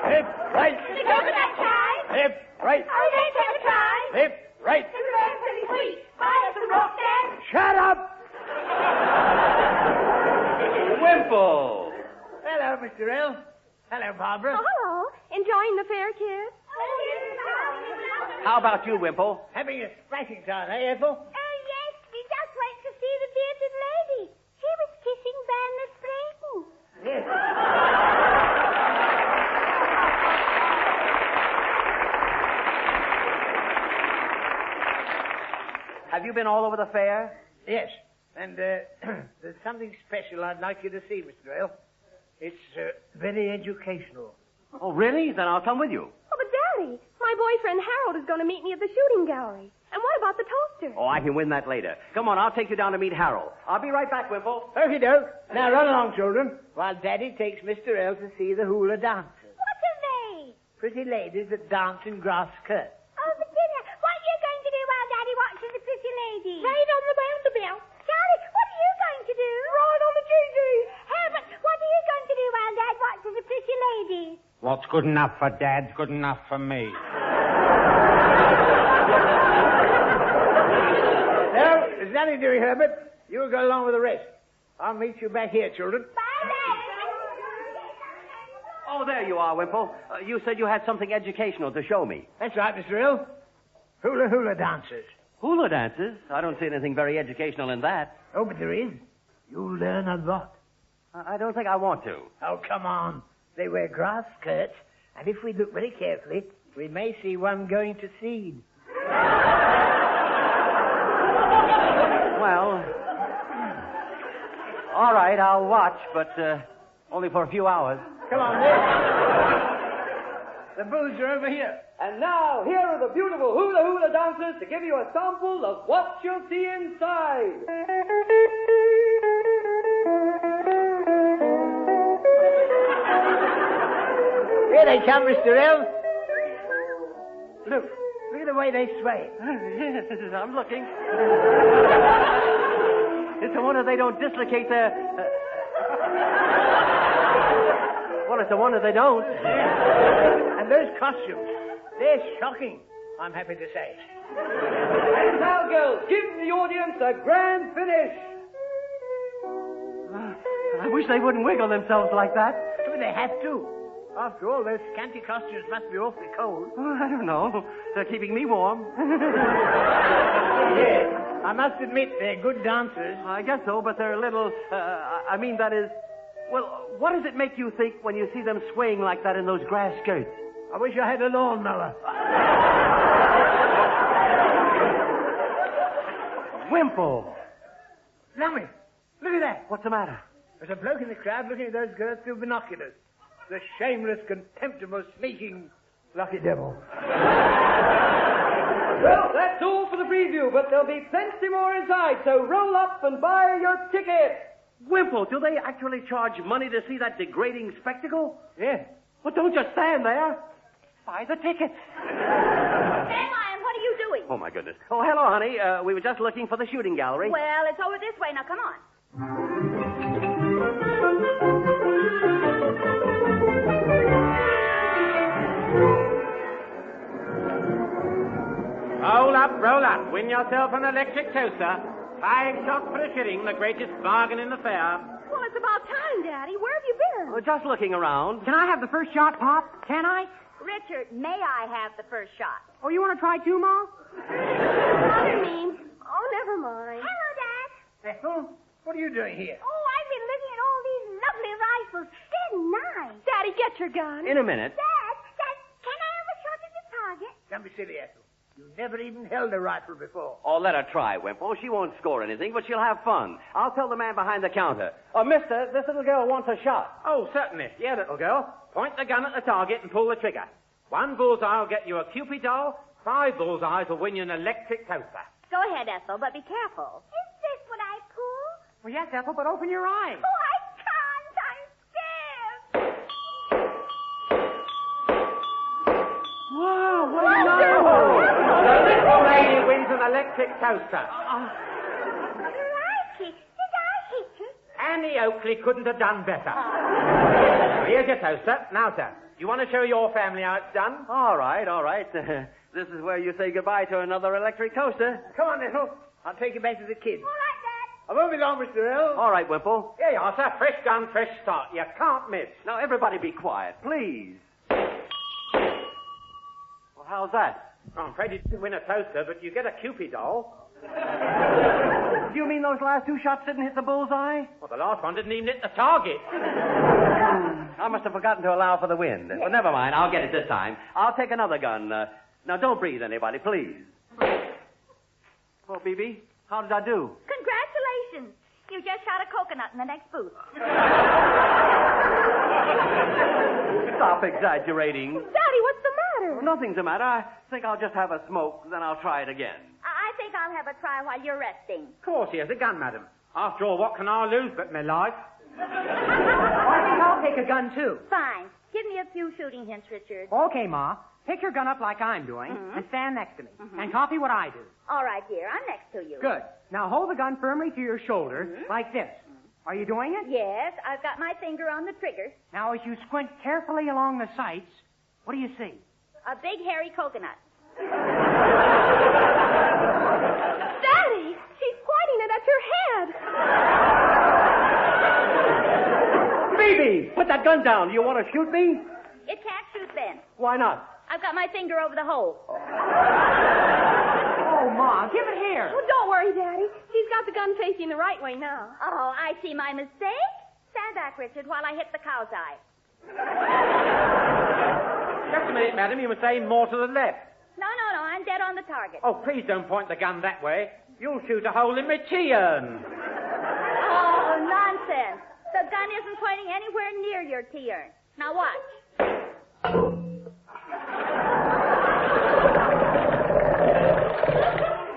Hip, right. They go to that time. Hip, right. Oh, they take a try. Hip, right. Shut up! Wimple! Hello, Mr. L. Hello, Barbara. Oh, hello. Enjoying the fair, kid? How about you, Wimple? Having a splashing time, eh, Ethel? Oh, yes. We just went to see the bearded lady. She was kissing Banner Sprayton. Yes. Have you been all over the fair? Yes. And there's something special I'd like you to see, Mr. L. It's very educational. Oh, really? Then I'll come with you. Oh, but Daddy, my boyfriend Harold is going to meet me at the shooting gallery. And what about the toaster? Oh, I can win that later. Come on, I'll take you down to meet Harold. I'll be right back, Wimple. Okie doke. Now run along, children, while Daddy takes Mr. L to see the hula dancers. What are they? Pretty ladies that dance in grass skirts. Oh, for dinner. What are you going to do while Daddy watches the pretty lady? Ride on the roundabout. Charlie, what are you going to do? Ride on the GG. Herbert, what are you going to do while Dad watches the pretty lady? What's good enough for Dad's good enough for me. No, there's nothing doing, Herbert. You'll go along with the rest. I'll meet you back here, children. Bye, Dad. Oh, there you are, Wimple. You said you had something educational to show me. That's right, Mr. Hill. Hula dancers. Hula dances? I don't see anything very educational in that. Oh, but there is. You'll learn a lot. I don't think I want to. Oh, come on. They wear grass skirts, and if we look very carefully, we may see one going to seed. Well, all right, I'll watch, but only for a few hours. Come on, Nick. The booths are over here. And now, here are the beautiful hula dancers to give you a sample of what you'll see inside. Here they come, Mr. L. Look at the way they sway. Yes, I'm looking. It's a wonder they don't dislocate their... Well, it's a wonder they don't. And those costumes, they're shocking, I'm happy to say. And now, girls, give the audience a grand finish. I wish they wouldn't wiggle themselves like that. Well, they have to. After all, those scanty costumes must be awfully cold. Oh, I don't know. They're keeping me warm. Yes, I must admit they're good dancers. I guess so, but they're a little... that is... Well, what does it make you think when you see them swaying like that in those grass skirts? I wish I had a lawnmower. Wimple! Lummy, look at that. What's the matter? There's a bloke in the crowd looking at those girls through binoculars. The shameless, contemptible, sneaking lucky devil. Well, that's all for the preview, but there'll be plenty more inside, so roll up and buy your ticket. Wimple, do they actually charge money to see that degrading spectacle? Yeah. Well, don't just stand there. Buy the tickets. Hey, Lion, what are you doing? Oh, my goodness. Oh, hello, honey. We were just looking for the shooting gallery. Well, it's over this way. Now, come on. Roll up. Win yourself an electric toaster. 5 shots for a shilling, the greatest bargain in the fair. Well, it's about time, Daddy. Where have you been? We're just looking around. Can I have the first shot, Pop? Can I? Richard, may I have the first shot? Oh, you want to try too, Ma? Mother means. Oh, never mind. Hello, Dad. Ethel, what are you doing here? Oh, I've been looking at all these lovely rifles. They're nice. Daddy, get your gun. In a minute. Dad, can I have a shot at the target? Don't be silly, Ethel. You've never even held a rifle before. Oh, let her try, Wimple. She won't score anything, but she'll have fun. I'll tell the man behind the counter. Oh, mister, this little girl wants a shot. Oh, certainly. Yeah, little girl. Point the gun at the target and pull the trigger. 1 bullseye will get you a Cupid doll. 5 bullseyes will win you an electric toaster. Go ahead, Ethel, but be careful. Is this what I pull? Well, yes, Ethel, but open your eyes. Oh, I can't. I'm scared. Wow, what do you know? The little lady wins an electric toaster. Crikey, did I hit you? Annie Oakley couldn't have done better. Here's your toaster. Now, sir, you want to show your family how it's done? All right. This is where you say goodbye to another electric toaster. Come on, Ethel. I'll take you back to the kids. All right, Dad. I won't be long, Mr. Earl. All right, Wimple. Here you are, sir. Fresh gun, fresh start. You can't miss. Now, everybody be quiet, please. Well, how's that? Oh, I'm afraid you didn't win a toaster, but you get a Cupid doll. Do you mean those last 2 shots didn't hit the bullseye? Well, the last one didn't even hit the target. I must have forgotten to allow for the wind. Well, never mind. I'll get it this time. I'll take another gun. Now, don't breathe, anybody, please. Well, BB, how did I do? Congratulations. You just shot a coconut in the next booth. Stop exaggerating. Daddy, what's the matter? Well, nothing's the matter. I think I'll just have a smoke, then I'll try it again. I think I'll have a try while you're resting. Of course, here's a gun, madam. After all, what can I lose but my life? I think I'll take a gun, too. Fine. Give me a few shooting hints, Richard. Okay, Ma. Pick your gun up like I'm doing and stand next to me. And copy what I do. All right, dear. I'm next to you. Good. Now hold the gun firmly to your shoulder like this. Are you doing it? Yes, I've got my finger on the trigger. Now, as you squint carefully along the sights, what do you see? A big hairy coconut. Daddy, she's pointing it at your head. BB, put that gun down. Do you want to shoot me? It can't shoot then. Why not? I've got my finger over the hole. Oh, Ma, give it here. Well, don't worry, Daddy. She's got the gun facing the right way now. Oh, I see my mistake. Stand back, Richard, while I hit the cow's eye. Just a minute, madam. You must aim more to the left. No, I'm dead on the target. Oh, please don't point the gun that way. You'll shoot a hole in my T-urn. Oh, nonsense. The gun isn't pointing anywhere near your T-urn. Now watch.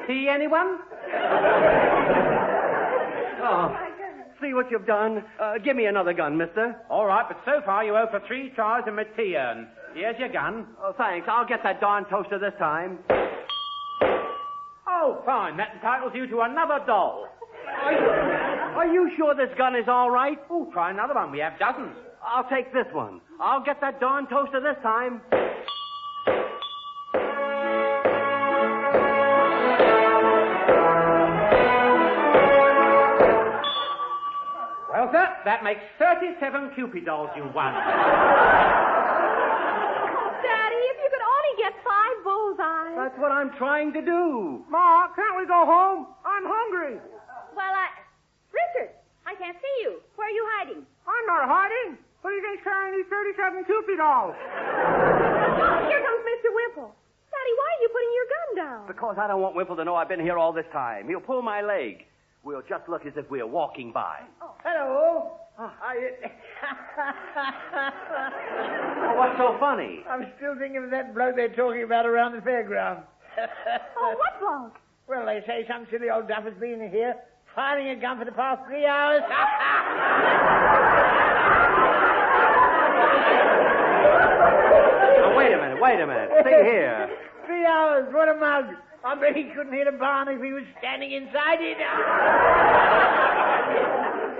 See anyone? Oh, see what you've done. Give me another gun, mister. All right, but so far you owe for 3 tries and my tea urn. Here's your gun. Oh, thanks. I'll get that darn toaster this time. Oh, fine. That entitles you to another doll. Are you sure this gun is all right? Oh, try another one. We have dozens. I'll take this one. I'll get that darn toaster this time. Well, sir, that makes 37 Cupid dolls you won. Daddy, if you could only get 5 bullseyes. That's what I'm trying to do. Ma, can't we go home? I'm hungry. Well, Richard, I can't see you. Where are you hiding? I'm not hiding. What do you think's carrying these 37 Cupid dolls? Here comes Mr. Wimple. Daddy, why are you putting your gun down? Because I don't want Wimple to know I've been here all this time. He'll pull my leg. We'll just look as if we're walking by. Hello. What's so funny? I'm still thinking of that bloke they're talking about around the fairground. Oh, what bloke? Well, they say some silly old duffer's been here, firing a gun for the past 3 hours. Now, wait a minute. See here. 3 hours, what a mug. I bet he couldn't hit a barn if he was standing inside it.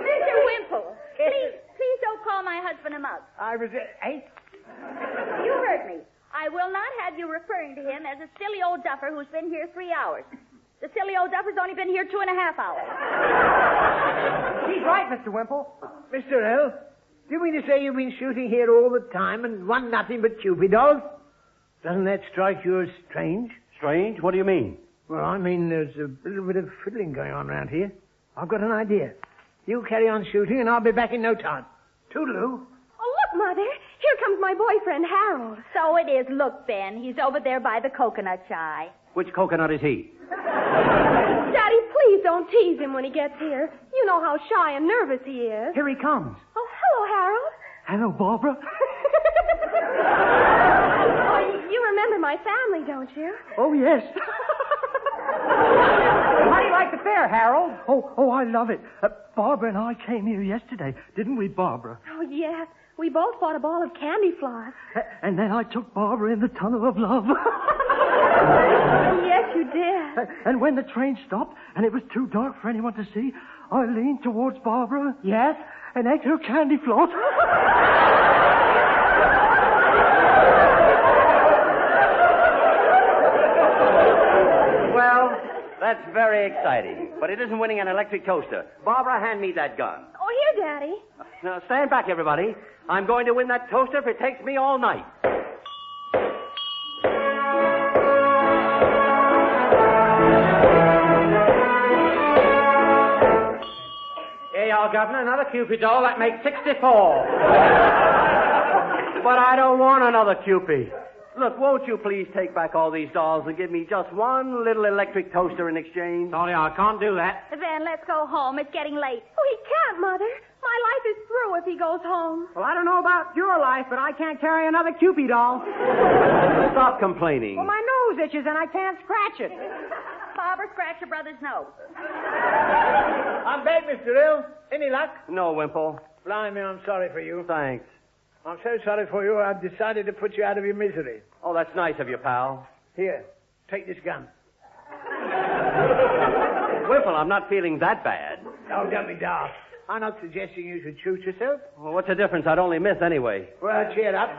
Mr. Wimple, please don't call my husband a mug. I was... You heard me. I will not have you referring to him as a silly old duffer who's been here 3 hours. The silly old duffer's only been here 2.5 hours. He's right, Mr. Wimple. Mr. L., do you mean to say you've been shooting here all the time and won nothing but Cupid dolls? Doesn't that strike you as strange? Strange? What do you mean? Well, I mean there's a little bit of fiddling going on around here. I've got an idea. You carry on shooting and I'll be back in no time. Toodaloo. Oh, look, Mother. Here comes my boyfriend, Harold. So it is. Look, Ben. He's over there by the coconut shy. Which coconut is he? Daddy, please don't tease him when he gets here. You know how shy and nervous he is. Here he comes. Oh, hello, Harold. Hello, Barbara. Oh, you remember my family, don't you? Oh, yes. How do you like the fair, Harold? Oh, I love it. Barbara and I came here yesterday, didn't we, Barbara? Oh, yes. We both bought a ball of candy floss. And then I took Barbara in the tunnel of love. Yes, you did. And when the train stopped and it was too dark for anyone to see, I leaned towards Barbara. Yes? And ate her candy floss. Well, that's very exciting. But it isn't winning an electric toaster. Barbara, hand me that gun. Oh, here, Daddy. Now, stand back, everybody. I'm going to win that toaster if it takes me all night. Here you are, Governor. Another Cupid doll. That makes 64. But I don't want another Cupid. Look, won't you please take back all these dolls and give me just one little electric toaster in exchange? Sorry, I can't do that. Ben, let's go home. It's getting late. Oh, he can't, Mother. My life is through if he goes home. Well, I don't know about your life, but I can't carry another Cupid doll. Stop complaining. Well, my nose itches and I can't scratch it. Barbara, scratch your brother's nose. I'm back, Mr. Hill. Any luck? No, Wimple. Blimey, I'm sorry for you. Thanks. I'm so sorry for you, I've decided to put you out of your misery. Oh, that's nice of you, pal. Here, take this gun. Wimple, I'm not feeling that bad. Oh, don't be daft. I'm not suggesting you should shoot yourself. Well, what's the difference? I'd only miss anyway. Well, cheer up.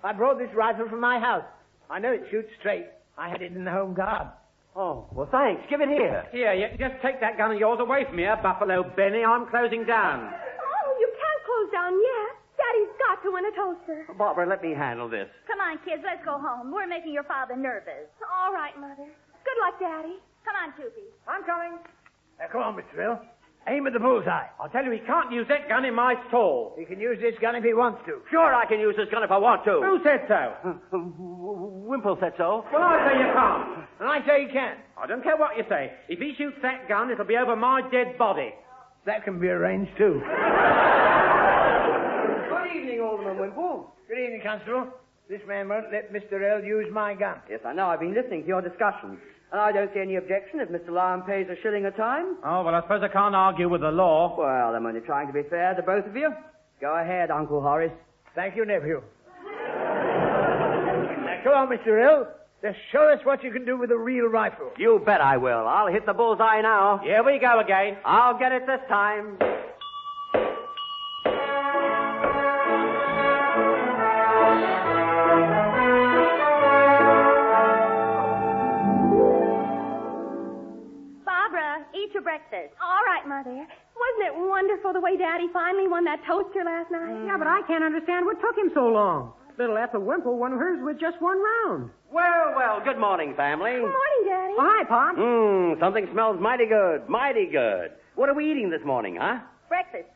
I brought this rifle from my house. I know it shoots straight. I had it in the home guard. Oh, well, thanks. Give it here. Here, you just take that gun of yours away from here, Buffalo Benny. I'm closing down. Oh, you can't close down yet. Daddy's got to win a toaster. Barbara, let me handle this. Come on, kids. Let's go home. We're making your father nervous. All right, Mother. Good luck, Daddy. Come on, Toopy. I'm coming. Come on, Mr. Hill. Aim at the bullseye. I'll tell you, he can't use that gun in my stall. He can use this gun if he wants to. Sure, I can use this gun if I want to. Who said so? Wimple said so. Well, I say you can't. And I say you can. I don't care what you say. If he shoots that gun, it'll be over my dead body. That can be arranged, too. Good evening, Alderman Wimple. Good evening, Constable. This man won't let Mr. L use my gun. Yes, I know. I've been listening to your discussion. And I don't see any objection if Mr. Lyon pays a shilling a time. Oh, well, I suppose I can't argue with the law. Well, I'm only trying to be fair to both of you. Go ahead, Uncle Horace. Thank you, nephew. Now, come on, Mr. L. Just show us what you can do with a real rifle. You bet I will. I'll hit the bullseye now. Here we go again. I'll get it this time. Barbara, eat your breakfast. All right, Mother. Wasn't it wonderful the way Daddy finally won that toaster last night? Yeah, but I can't understand what took him so long. Little Ethel Wimple won hers with just one round. Well, good morning, family. Good morning, Daddy. Oh, hi, Pop. Something smells mighty good. Mighty good. What are we eating this morning, huh? Breakfast.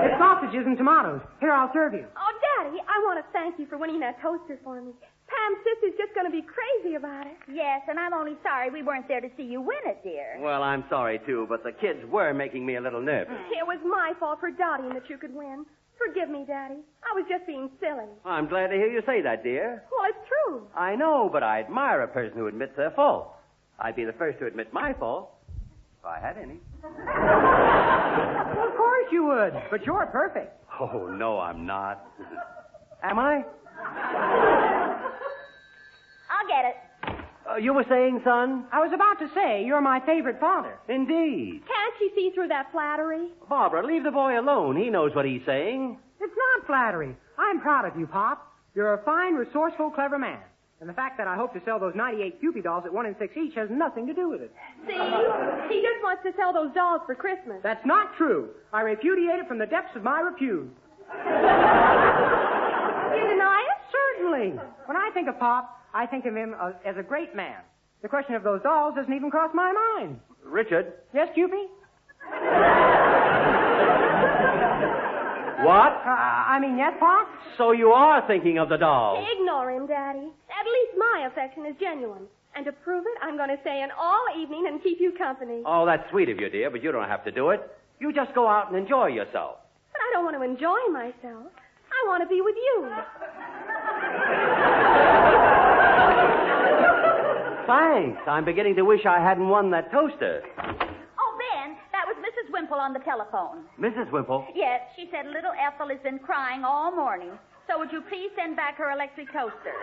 It's sausages and tomatoes. Here, I'll serve you. Oh, Daddy, I want to thank you for winning that toaster for me. Pam's sister's just going to be crazy about it. Yes, and I'm only sorry we weren't there to see you win it, dear. Well, I'm sorry, too, but the kids were making me a little nervous. It was my fault for doubting that you could win. Forgive me, Daddy. I was just being silly. I'm glad to hear you say that, dear. Well, it's true. I know, but I admire a person who admits their fault. I'd be the first to admit my fault, if I had any. Well, of course you would, but you're perfect. Oh, no, I'm not. Am I? I'll get it. You were saying, son? I was about to say, you're my favorite father. Indeed. Can't she see through that flattery? Barbara, leave the boy alone. He knows what he's saying. It's not flattery. I'm proud of you, Pop. You're a fine, resourceful, clever man. And the fact that I hope to sell those 98 Cupid dolls at 1 and 6 each has nothing to do with it. See? He just wants to sell those dolls for Christmas. That's not true. I repudiate it from the depths of my repute. You deny it? Certainly. When I think of Pop, I think of him as a great man. The question of those dolls doesn't even cross my mind. Richard? Yes, Cupid? What? I mean, yes, Pop? So you are thinking of the dolls. Ignore him, Daddy. At least my affection is genuine. And to prove it, I'm going to stay in all evening and keep you company. Oh, that's sweet of you, dear, but you don't have to do it. You just go out and enjoy yourself. But I don't want to enjoy myself. I want to be with you. Thanks. I'm beginning to wish I hadn't won that toaster. Oh, Ben, that was Mrs. Wimple on the telephone. Mrs. Wimple? Yes, she said little Ethel has been crying all morning. So would you please send back her electric toaster?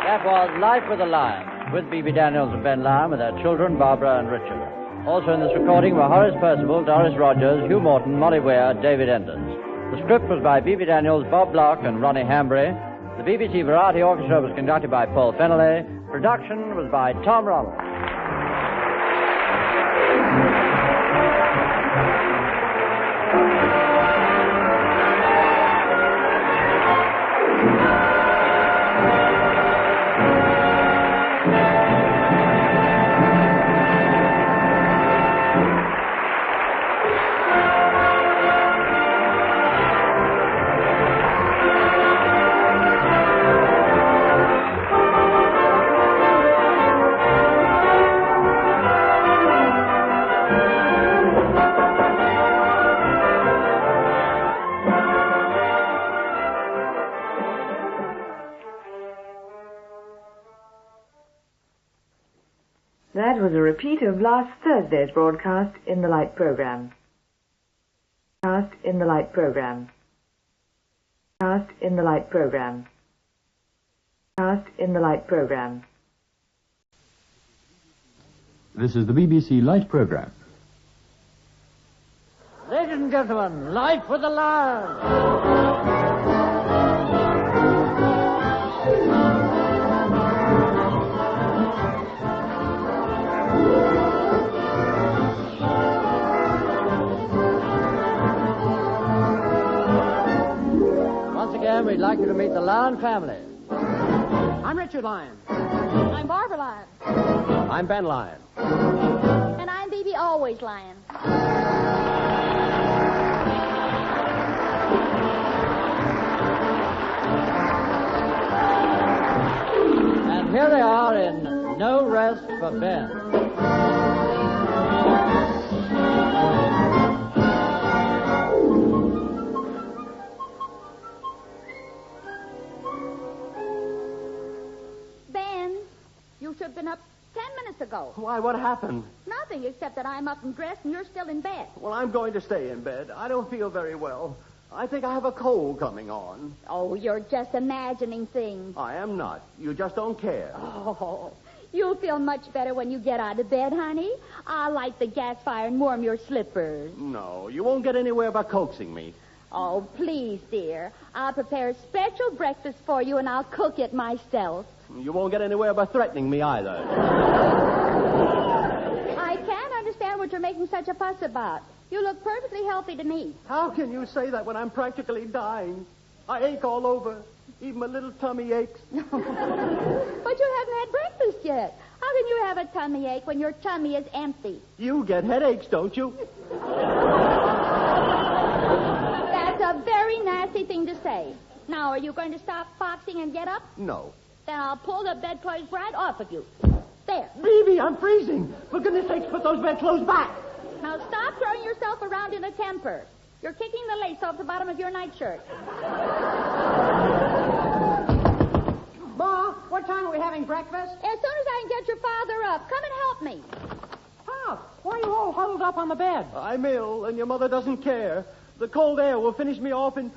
That was Life with the Lions, with B.B. Daniels and Ben Lyon, with their children, Barbara and Richard. Also in this recording were Horace Percival, Doris Rogers, Hugh Morton, Molly Weir, David Enders. The script was by B.B. Daniels, Bob Block, and Ronnie Hambry. The BBC Variety Orchestra was conducted by Paul Fennelly. Production was by Tom Ronald. That was a repeat of last Thursday's broadcast in the Light program. In the Light program. In the Light program. In the Light program. This is the BBC Light program. Ladies and gentlemen, Life with the Lions. We'd like you to meet the Lyon family. I'm Richard Lyon. I'm Barbara Lyon. I'm Ben Lyon. And I'm B.B. Always Lyon. Here they are in No Rest for Ben. Ben, you should have been up 10 minutes ago. Why, what happened? Nothing, except that I'm up and dressed and you're still in bed. Well, I'm going to stay in bed. I don't feel very well. I think I have a cold coming on. Oh, you're just imagining things. I am not. You just don't care. Oh, you'll feel much better when you get out of bed, honey. I'll light the gas fire and warm your slippers. No, you won't get anywhere by coaxing me. Oh, please, dear. I'll prepare a special breakfast for you and I'll cook it myself. You won't get anywhere by threatening me either. I can't understand what you're making such a fuss about. You look perfectly healthy to me. How can you say that when I'm practically dying? I ache all over. Even my little tummy aches. But you haven't had breakfast yet. How can you have a tummy ache when your tummy is empty? You get headaches, don't you? That's a very nasty thing to say. Now, are you going to stop foxing and get up? No. Then I'll pull the bedclothes right off of you. There. Baby, I'm freezing. For goodness sakes, put those bedclothes back. Now stop throwing yourself around in a temper. You're kicking the lace off the bottom of your nightshirt. Ma, what time are we having breakfast? As soon as I can get your father up. Come and help me. Pop, why are you all huddled up on the bed? I'm ill, and your mother doesn't care. The cold air will finish me off, and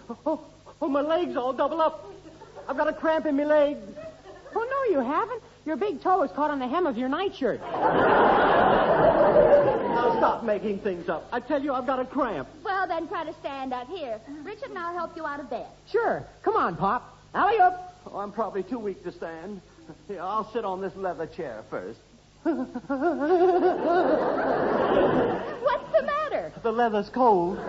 my legs all double up. I've got a cramp in my leg. Oh, no, you haven't. Your big toe is caught on the hem of your nightshirt. Now stop making things up. I tell you, I've got a cramp. Well, then try to stand up. Here, Richard and I'll help you out of bed. Sure. Come on, Pop. Alley-oop. Oh, I'm probably too weak to stand. Here, I'll sit on this leather chair first. What's the matter? The leather's cold.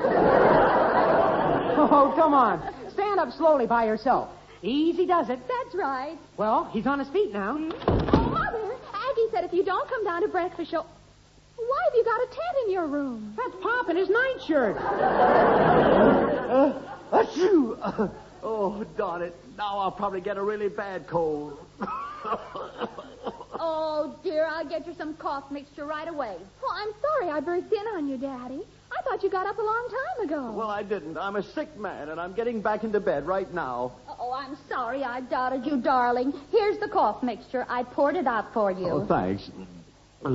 Oh, come on. Stand up slowly by yourself. Easy does it. That's right. Well, he's on his feet now. Oh, Mother, Aggie said if you don't come down to breakfast, she'll... Why have you got a tent in your room? That's Pop in his nightshirt. Achoo! Oh, darn it. Now I'll probably get a really bad cold. Oh, dear, I'll get you some cough mixture right away. Oh, I'm sorry I burst in on you, Daddy. I thought you got up a long time ago. Well, I didn't. I'm a sick man, and I'm getting back into bed right now. Oh, I'm sorry I doubted you, darling. Here's the cough mixture. I poured it out for you. Oh, thanks. Daddy!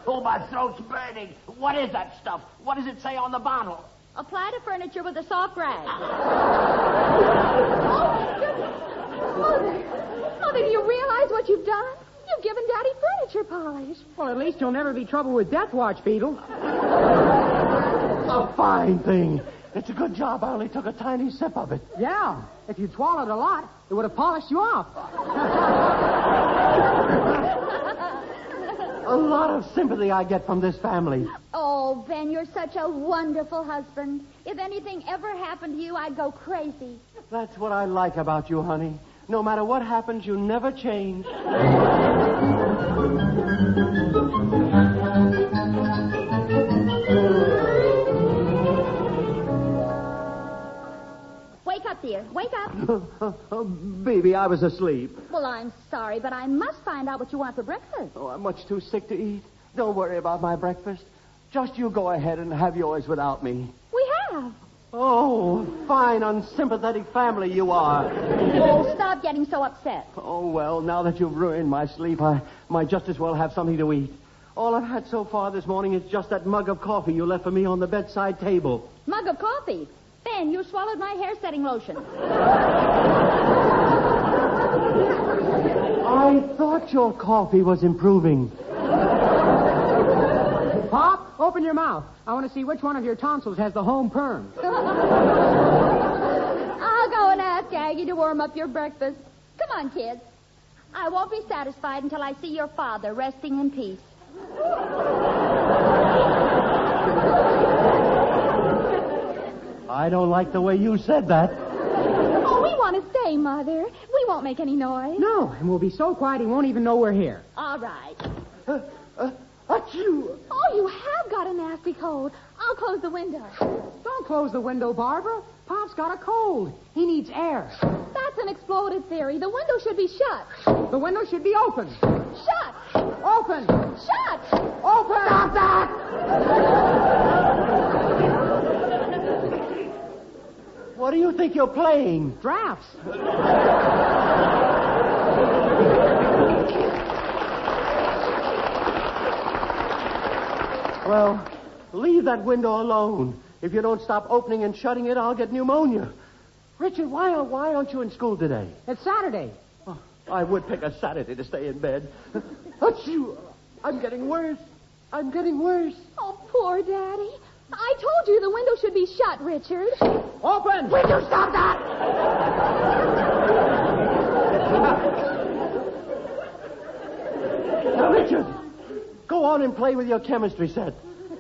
Oh, my throat's burning. What is that stuff? What does it say on the bottle? Apply to furniture with a soft rag. Mother, do you realize what you've done? You've given Daddy furniture polish. Well, at least you'll never be trouble with Death Watch, Beetle. A fine thing. It's a good job I only took a tiny sip of it. Yeah. If you'd swallowed a lot, it would have polished you off. A lot of sympathy I get from this family. Oh, Ben, you're such a wonderful husband. If anything ever happened to you, I'd go crazy. That's what I like about you, honey. No matter what happens, you never change. Wake up, dear. Wake up. Oh, baby, I was asleep. Well, I'm sorry, but I must find out what you want for breakfast. Oh, I'm much too sick to eat. Don't worry about my breakfast. Just you go ahead and have yours without me. We have. Oh, fine, unsympathetic family you are. Oh, stop getting so upset. Oh, well, now that you've ruined my sleep, I might just as well have something to eat. All I've had so far this morning is just that mug of coffee you left for me on the bedside table. Mug of coffee? Ben, you swallowed my hair-setting lotion. I thought your coffee was improving. Pop, open your mouth. I want to see which one of your tonsils has the home perm. I'll go and ask Aggie to warm up your breakfast. Come on, kids. I won't be satisfied until I see your father resting in peace. I don't like the way you said that. Oh, we want to stay, Mother. We won't make any noise. No, and we'll be so quiet he won't even know we're here. All right. Achoo! Oh, you have got a nasty cold. I'll close the window. Don't close the window, Barbara. Pop's got a cold. He needs air. That's an exploded theory. The window should be shut. The window should be open. Shut! Open! Shut! Open! Stop that! What do you think you're playing? Drafts. Well, leave that window alone. If you don't stop opening and shutting it, I'll get pneumonia. Richard, why aren't you in school today? It's Saturday. Oh, I would pick a Saturday to stay in bed. Achoo! I'm getting worse. I'm getting worse. Oh, poor Daddy. I told you the window should be shut, Richard. Open! Will you stop that? Now, Richard, go on and play with your chemistry set.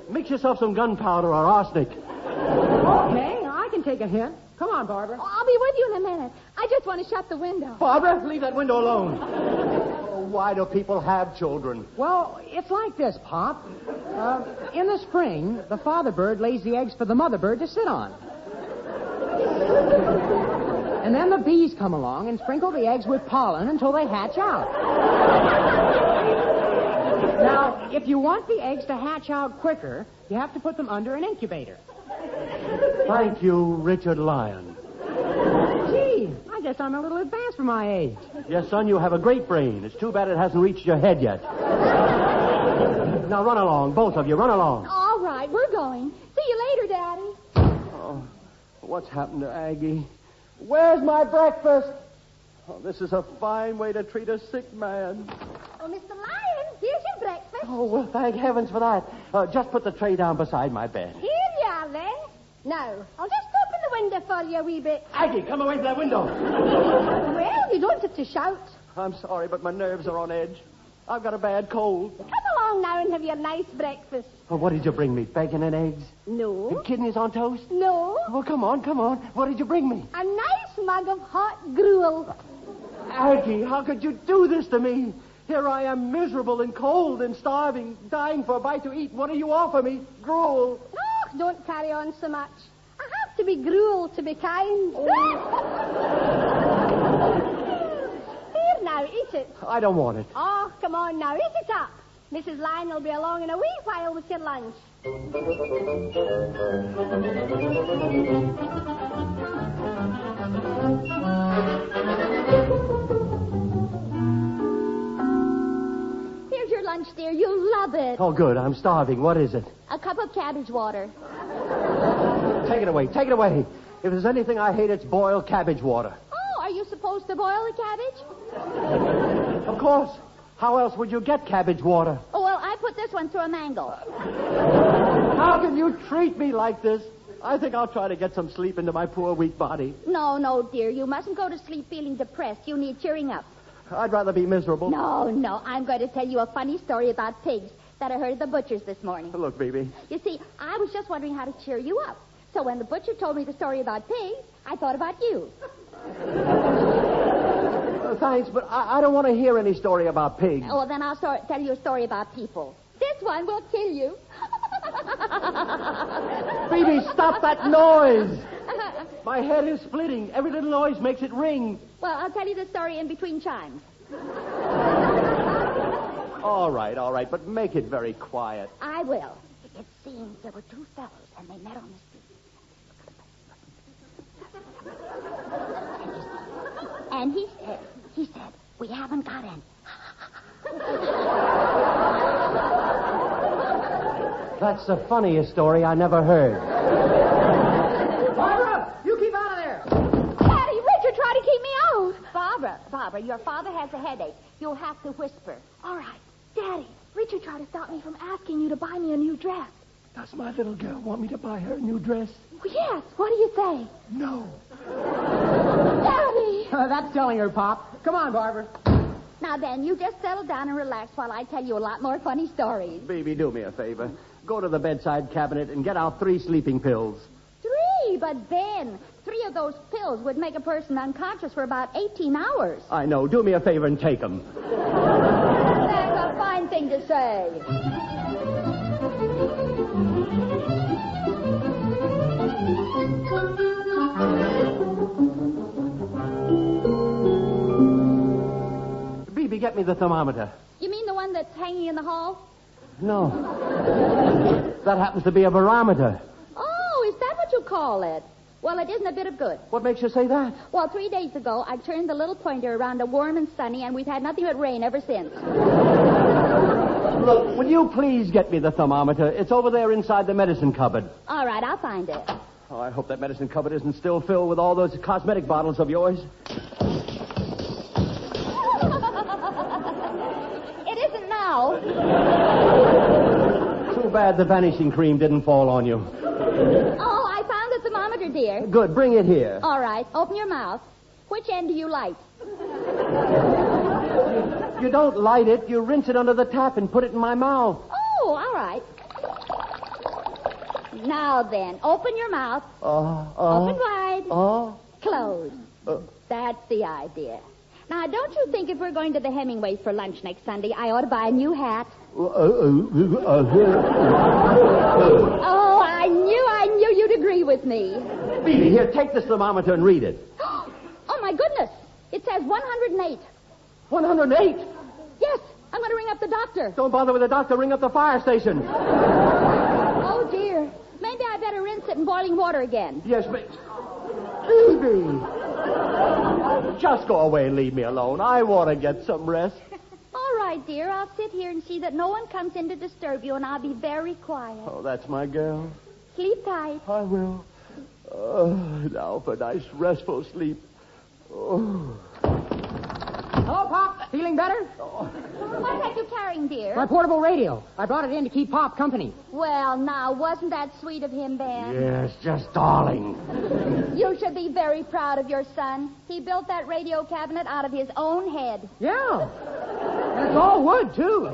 Mix yourself some gunpowder or arsenic. Okay, I can take a hint. Come on, Barbara. Oh, I'll be with you in a minute. I just want to shut the window. Barbara, leave that window alone. Oh, why do people have children? Well, it's like this, Pop. In the spring, the father bird lays the eggs for the mother bird to sit on. And then the bees come along and sprinkle the eggs with pollen until they hatch out. Now, if you want the eggs to hatch out quicker, you have to put them under an incubator. Thank you, Richard Lyons. Gee, I guess I'm a little advanced for my age. Yes, son, you have a great brain. It's too bad it hasn't reached your head yet. Now run along, both of you, run along. All right, we're going. See you later, Daddy. Oh, what's happened to Aggie? Where's my breakfast? Oh, this is a fine way to treat a sick man. Oh, Mr. Lyons, here's your breakfast. Oh, well, thank heavens for that. Just put the tray down beside my bed. Here you are, then. Now, I'll just open the window for you a wee bit. Aggie, come away from that window. Well, you don't have to shout. I'm sorry, but my nerves are on edge. I've got a bad cold. Come along now and have your nice breakfast. Oh, what did you bring me? Bacon and eggs? No. And kidneys on toast? No. Well, come on. What did you bring me? A nice mug of hot gruel. Aggie, how could you do this to me? Here I am, miserable and cold and starving, dying for a bite to eat. What do you offer me? Gruel. Oh, don't carry on so much. I have to be gruel to be kind. Here now, eat it. I don't want it. Oh, come on now, eat it up. Mrs. Lyon will be along in a wee while with your lunch. Here's your lunch, dear. You'll love it. Oh, good. I'm starving. What is it? A cup of cabbage water. Take it away. If there's anything I hate, it's boiled cabbage water. Oh, are you supposed to boil the cabbage? Of course. How else would you get cabbage water? Oh, well, I put this one through a mango. How can you treat me like this? I think I'll try to get some sleep into my poor, weak body. No, dear. You mustn't go to sleep feeling depressed. You need cheering up. I'd rather be miserable. No. I'm going to tell you a funny story about pigs that I heard at the butcher's this morning. Look, baby. You see, I was just wondering how to cheer you up. So when the butcher told me the story about pigs, I thought about you. Thanks, but I don't want to hear any story about pigs. Oh, well, then I'll tell you a story about people. This one will kill you. Phoebe, stop that noise. My head is splitting. Every little noise makes it ring. Well, I'll tell you the story in between chimes. All right, but make it very quiet. I will. It seems there were two fellows, and they met on the street. And he said, we haven't got any. That's the funniest story I never heard. Barbara, you keep out of there. Daddy, Richard tried to keep me out. Barbara, your father has a headache. You'll have to whisper. All right. Daddy, Richard tried to stop me from asking you to buy me a new dress. Does my little girl want me to buy her a new dress? Well, yes. What do you say? No. Daddy! That's telling her, Pop. Come on, Barbara. Now then, you just settle down and relax while I tell you a lot more funny stories. Baby, do me a favor. Go to the bedside cabinet and get out 3 sleeping pills. 3? But Ben, 3 of those pills would make a person unconscious for about 18 hours. I know. Do me a favor and take them. That's a fine thing to say. Phoebe, get me the thermometer. You mean the one that's hanging in the hall? No. That happens to be a barometer. Oh, is that what you call it? Well, it isn't a bit of good. What makes you say that? Well, 3 days ago, I turned the little pointer around to warm and sunny, and we've had nothing but rain ever since. Look, will you please get me the thermometer? It's over there inside the medicine cupboard. All right, I'll find it. Oh, I hope that medicine cupboard isn't still filled with all those cosmetic bottles of yours. It isn't now. Too bad the vanishing cream didn't fall on you. Oh, I found the thermometer, dear. Good, bring it here. All right, open your mouth. Which end do you light? You don't light it. You rinse it under the tap and put it in my mouth. Oh, all right. Now then, open your mouth. Open wide. Close. That's the idea. Now, don't you think if we're going to the Hemingways for lunch next Sunday, I ought to buy a new hat? Oh, I knew you'd agree with me. Phoebe, here, take this thermometer and read it. Oh, my goodness. It says 108. 108? Yes, I'm going to ring up the doctor. Don't bother with the doctor. Ring up the fire station. Oh, dear. Maybe I better rinse it in boiling water again. Yes, but... Phoebe! Just go away and leave me alone. I want to get some rest. All right, dear. I'll sit here and see that no one comes in to disturb you, and I'll be very quiet. Oh, that's my girl. Sleep tight. I will. Now for nice, restful sleep. Oh. Hello, Pop. Feeling better? What have you carrying, dear? My portable radio. I brought it in to keep Pop company. Well, now, wasn't that sweet of him, Ben? Yes, just darling. You should be very proud of your son. He built that radio cabinet out of his own head. Yeah. And it's all wood, too.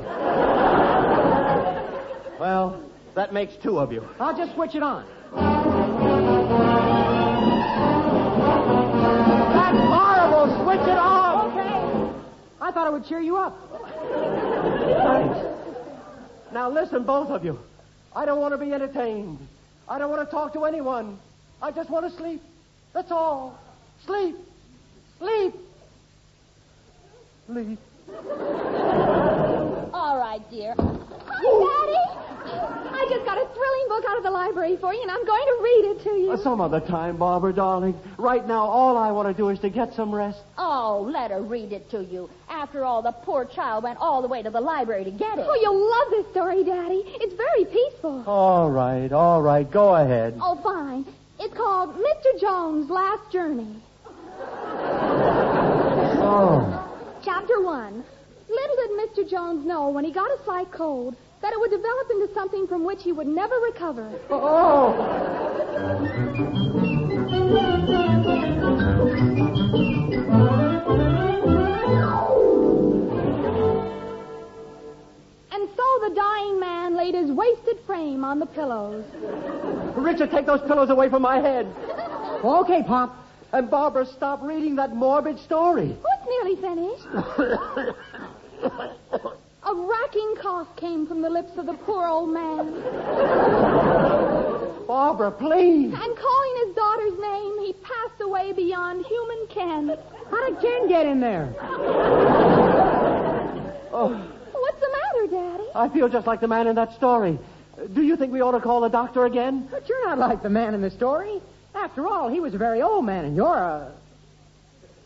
Well, that makes two of you. I'll just switch it on. That's horrible! Switch it off! Okay. I thought it would cheer you up. Thanks. Now listen, both of you. I don't want to be entertained. I don't want to talk to anyone. I just want to sleep. That's all. Sleep. Sleep. Sleep. All right, dear. Hi, Daddy. I just got a thrilling book out of the library for you, and I'm going to read it to you. Some other time, Barbara, darling. Right now, all I want to do is to get some rest. Oh, let her read it to you. After all, the poor child went all the way to the library to get it. Oh, you'll love this story, Daddy. It's very peaceful. All right. Go ahead. Oh, fine. It's called Mr. Jones' Last Journey. Oh. Chapter 1. Little did Mr. Jones know when he got a slight cold that it would develop into something from which he would never recover. Oh! And so the dying man laid his wasted frame on the pillows. Richard, take those pillows away from my head. Okay, Pop. And Barbara, stop reading that morbid story. Oh, it's nearly finished. A racking cough came from the lips of the poor old man. Barbara, please. And calling his daughter's name, he passed away beyond human ken. How did Ken get in there? Oh, What's the matter, Daddy? I feel just like the man in that story. Do you think we ought to call the doctor again? But you're not like the man in the story. After all, he was a very old man, and you're a...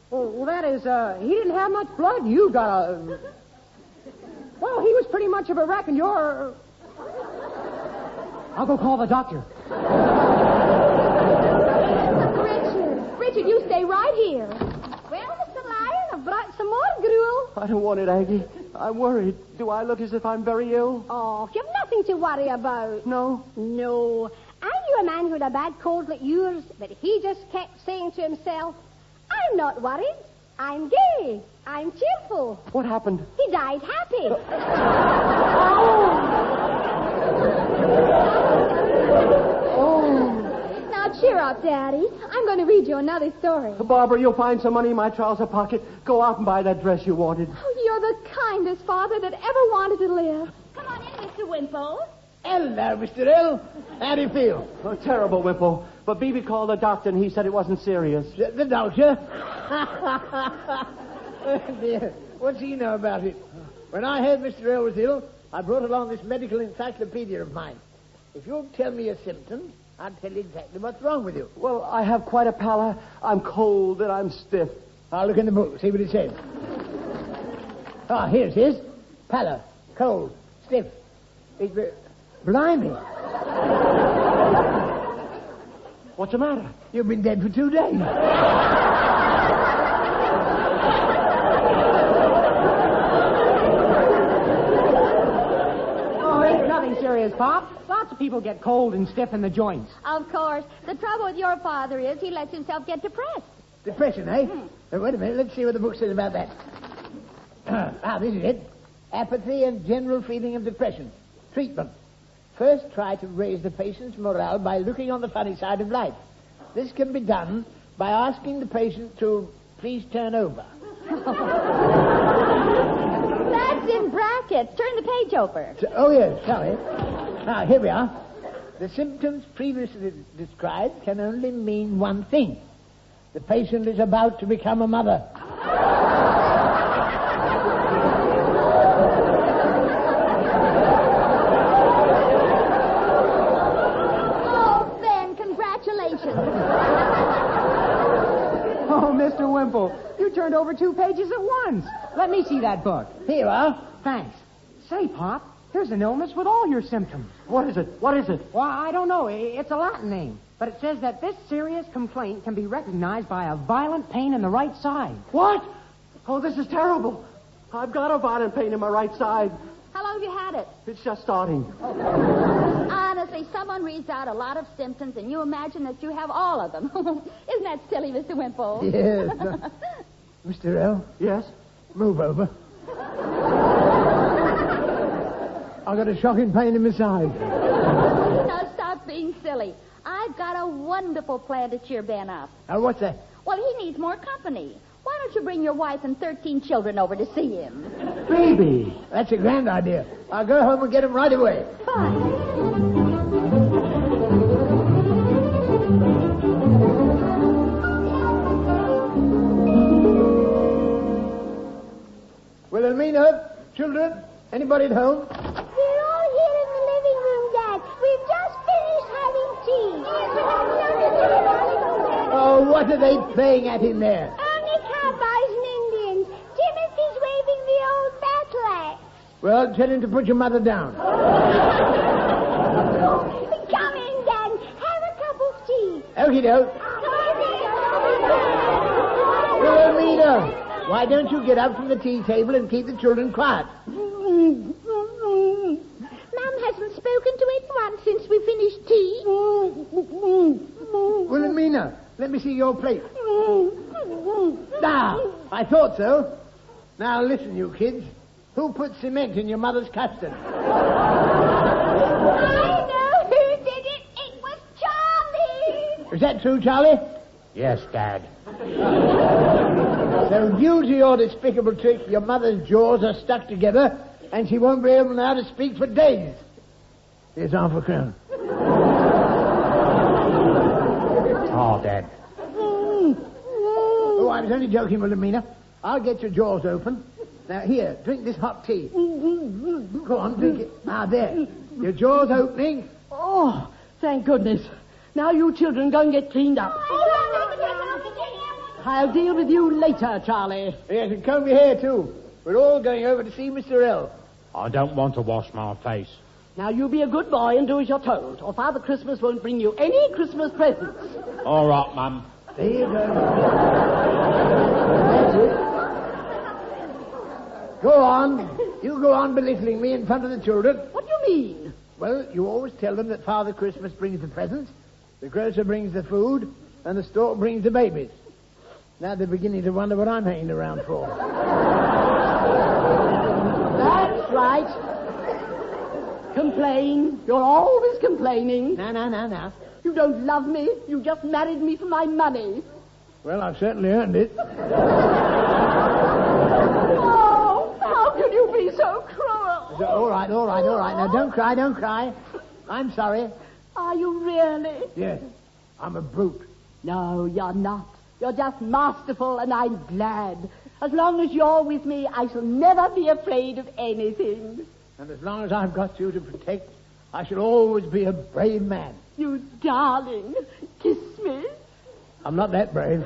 Well, that is, he didn't have much blood. You got a... Well, he was pretty much of a wreck, and you're... I'll go call the doctor. Richard, you stay right here. Well, Mr. Lyon, I've brought some more gruel. I don't want it, Aggie. I'm worried. Do I look as if I'm very ill? Oh, you've nothing to worry about. No? No. I knew a man who had a bad cold like yours, but he just kept saying to himself, I'm not worried. I'm gay. I'm cheerful. What happened? He died happy. Now, cheer up, Daddy. I'm going to read you another story. Barbara, you'll find some money in my trouser pocket. Go out and buy that dress you wanted. Oh, you're the kindest father that ever wanted to live. Come on in, Mr. Wimple. Hello, Mr. L. How do you feel? Oh, terrible, Whipple. But Beebe called the doctor and he said it wasn't serious. The doctor? Oh, dear. What do you know about it? When I heard Mr. L was ill, I brought along this medical encyclopedia of mine. If you'll tell me your symptoms, I'll tell you exactly what's wrong with you. Well, I have quite a pallor. I'm cold and I'm stiff. I'll look in the book, see what it says. Ah, here it is. Pallor, cold, stiff. Blimey. What's the matter? You've been dead for 2 days. Oh, it's nothing serious, Pop. Lots of people get cold and stiff in the joints. Of course. The trouble with your father is he lets himself get depressed. Depression, eh? Wait a minute. Let's see what the book says about that. This is it. Apathy and general feeling of depression. Treatment. First, try to raise the patient's morale by looking on the funny side of life. This can be done by asking the patient to please turn over. That's in brackets. Turn the page over. Yes, sorry. Now, here we are. The symptoms previously described can only mean one thing. The patient is about to become a mother. Oh, Ben, congratulations. Oh, Mr. Wimple, you turned over 2 pages at once. Let me see that book. Here you are. Thanks. Say, Pop, here's an illness with all your symptoms. What is it? What is it? Well, I don't know. It's a Latin name. But it says that this serious complaint can be recognized by a violent pain in the right side. What? Oh, this is terrible. I've got a violent pain in my right side. How long have you had it? It's just starting. Honestly, someone reads out a lot of symptoms and you imagine that you have all of them. Isn't that silly, Mr. Wimple? Yes. Mr. L? Yes? Move over. I've got a shocking pain in my side. Now, stop being silly. I've got a wonderful plan to cheer Ben up. What's that? Well, he needs more company. Why don't you bring your wife and 13 children over to see him? Baby! That's a grand idea. I'll go home and get him right away. Fine. Wilhelmina, children, anybody at home? We're all here in the living room, Dad. We've just finished having tea. Oh, what are they playing at in there? Only cowboys and Indians. Timothy's waving the old battle axe. Well, tell him to put your mother down. Come in, Dad. Have a cup of tea. Okie doke. Wilhelmina, why don't you get up from the tea table and keep the children quiet? Mum hasn't spoken to anyone since we finished tea. Wilhelmina, let me see your plate. I thought so. Now listen, you kids. Who put cement in your mother's custard? I know who did it. It was Charlie. Is that true, Charlie? Yes, Dad. So due to your despicable trick, your mother's jaws are stuck together and she won't be able now to speak for days. Here's half a crown. Oh, Dad. Oh, I was only joking, Wilhelmina. I'll get your jaws open. Now, here, drink this hot tea. Go on, drink it. Ah, there. Your jaw's opening. Oh, thank goodness. Now you children go and get cleaned up. I'll deal with you later, Charlie. Yes, and comb your hair, too. We're all going over to see Mr. L. I don't want to wash my face. Now you be a good boy and do as you're told, or Father Christmas won't bring you any Christmas presents. All right, Mum. There you go. That's it. Go on. You go on belittling me in front of the children. What do you mean? Well, you always tell them that Father Christmas brings the presents, the grocer brings the food, and the store brings the babies. Now they're beginning to wonder what I'm hanging around for. That's right. Complain. You're always complaining. Now. You don't love me. You just married me for my money. Well, I've certainly earned it. Oh, how can you be so cruel? All right. Now, don't cry. I'm sorry. Are you really? Yes, I'm a brute. No, you're not. You're just masterful, and I'm glad. As long as you're with me, I shall never be afraid of anything. And as long as I've got you to protect, I shall always be a brave man. You darling. Kiss me. I'm not that brave.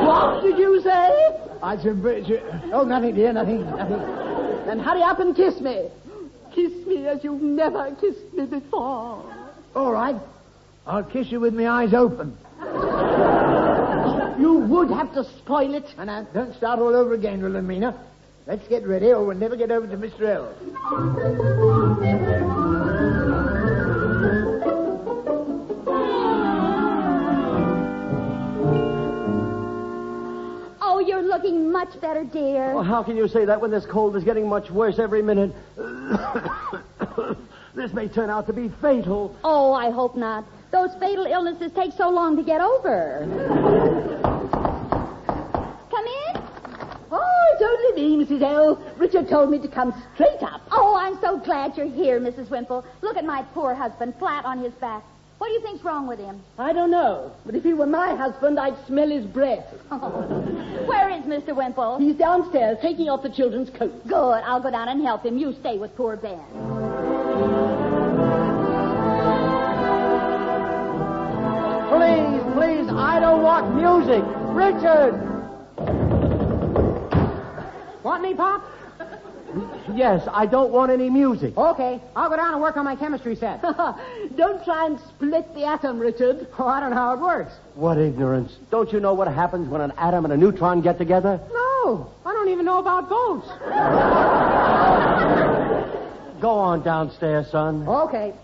What did you say? I said, oh, nothing, dear, nothing. Then hurry up and kiss me. Kiss me as you've never kissed me before. All right. I'll kiss you with my eyes open. You would have to spoil it. And now, don't start all over again, Wilhelmina. Let's get ready, or we'll never get over to Mr. L. Oh, you're looking much better, dear. Well, how can you say that when this cold is getting much worse every minute? This may turn out to be fatal. Oh, I hope not. Those fatal illnesses take so long to get over. Come in. Oh, it's only me, Mrs. L. Richard told me to come straight up. Oh, I'm so glad you're here, Mrs. Wimple. Look at my poor husband, flat on his back. What do you think's wrong with him? I don't know, but if he were my husband, I'd smell his breath. Where is Mr. Wimple? He's downstairs taking off the children's coats. Good. I'll go down and help him. You stay with poor Ben. Please, I don't want music. Richard! Want me, Pop? Yes, I don't want any music. Okay, I'll go down and work on my chemistry set. Don't try and split the atom, Richard. Oh, I don't know how it works. What ignorance. Don't you know what happens when an atom and a neutron get together? No, I don't even know about boats. Go on downstairs, son. Okay.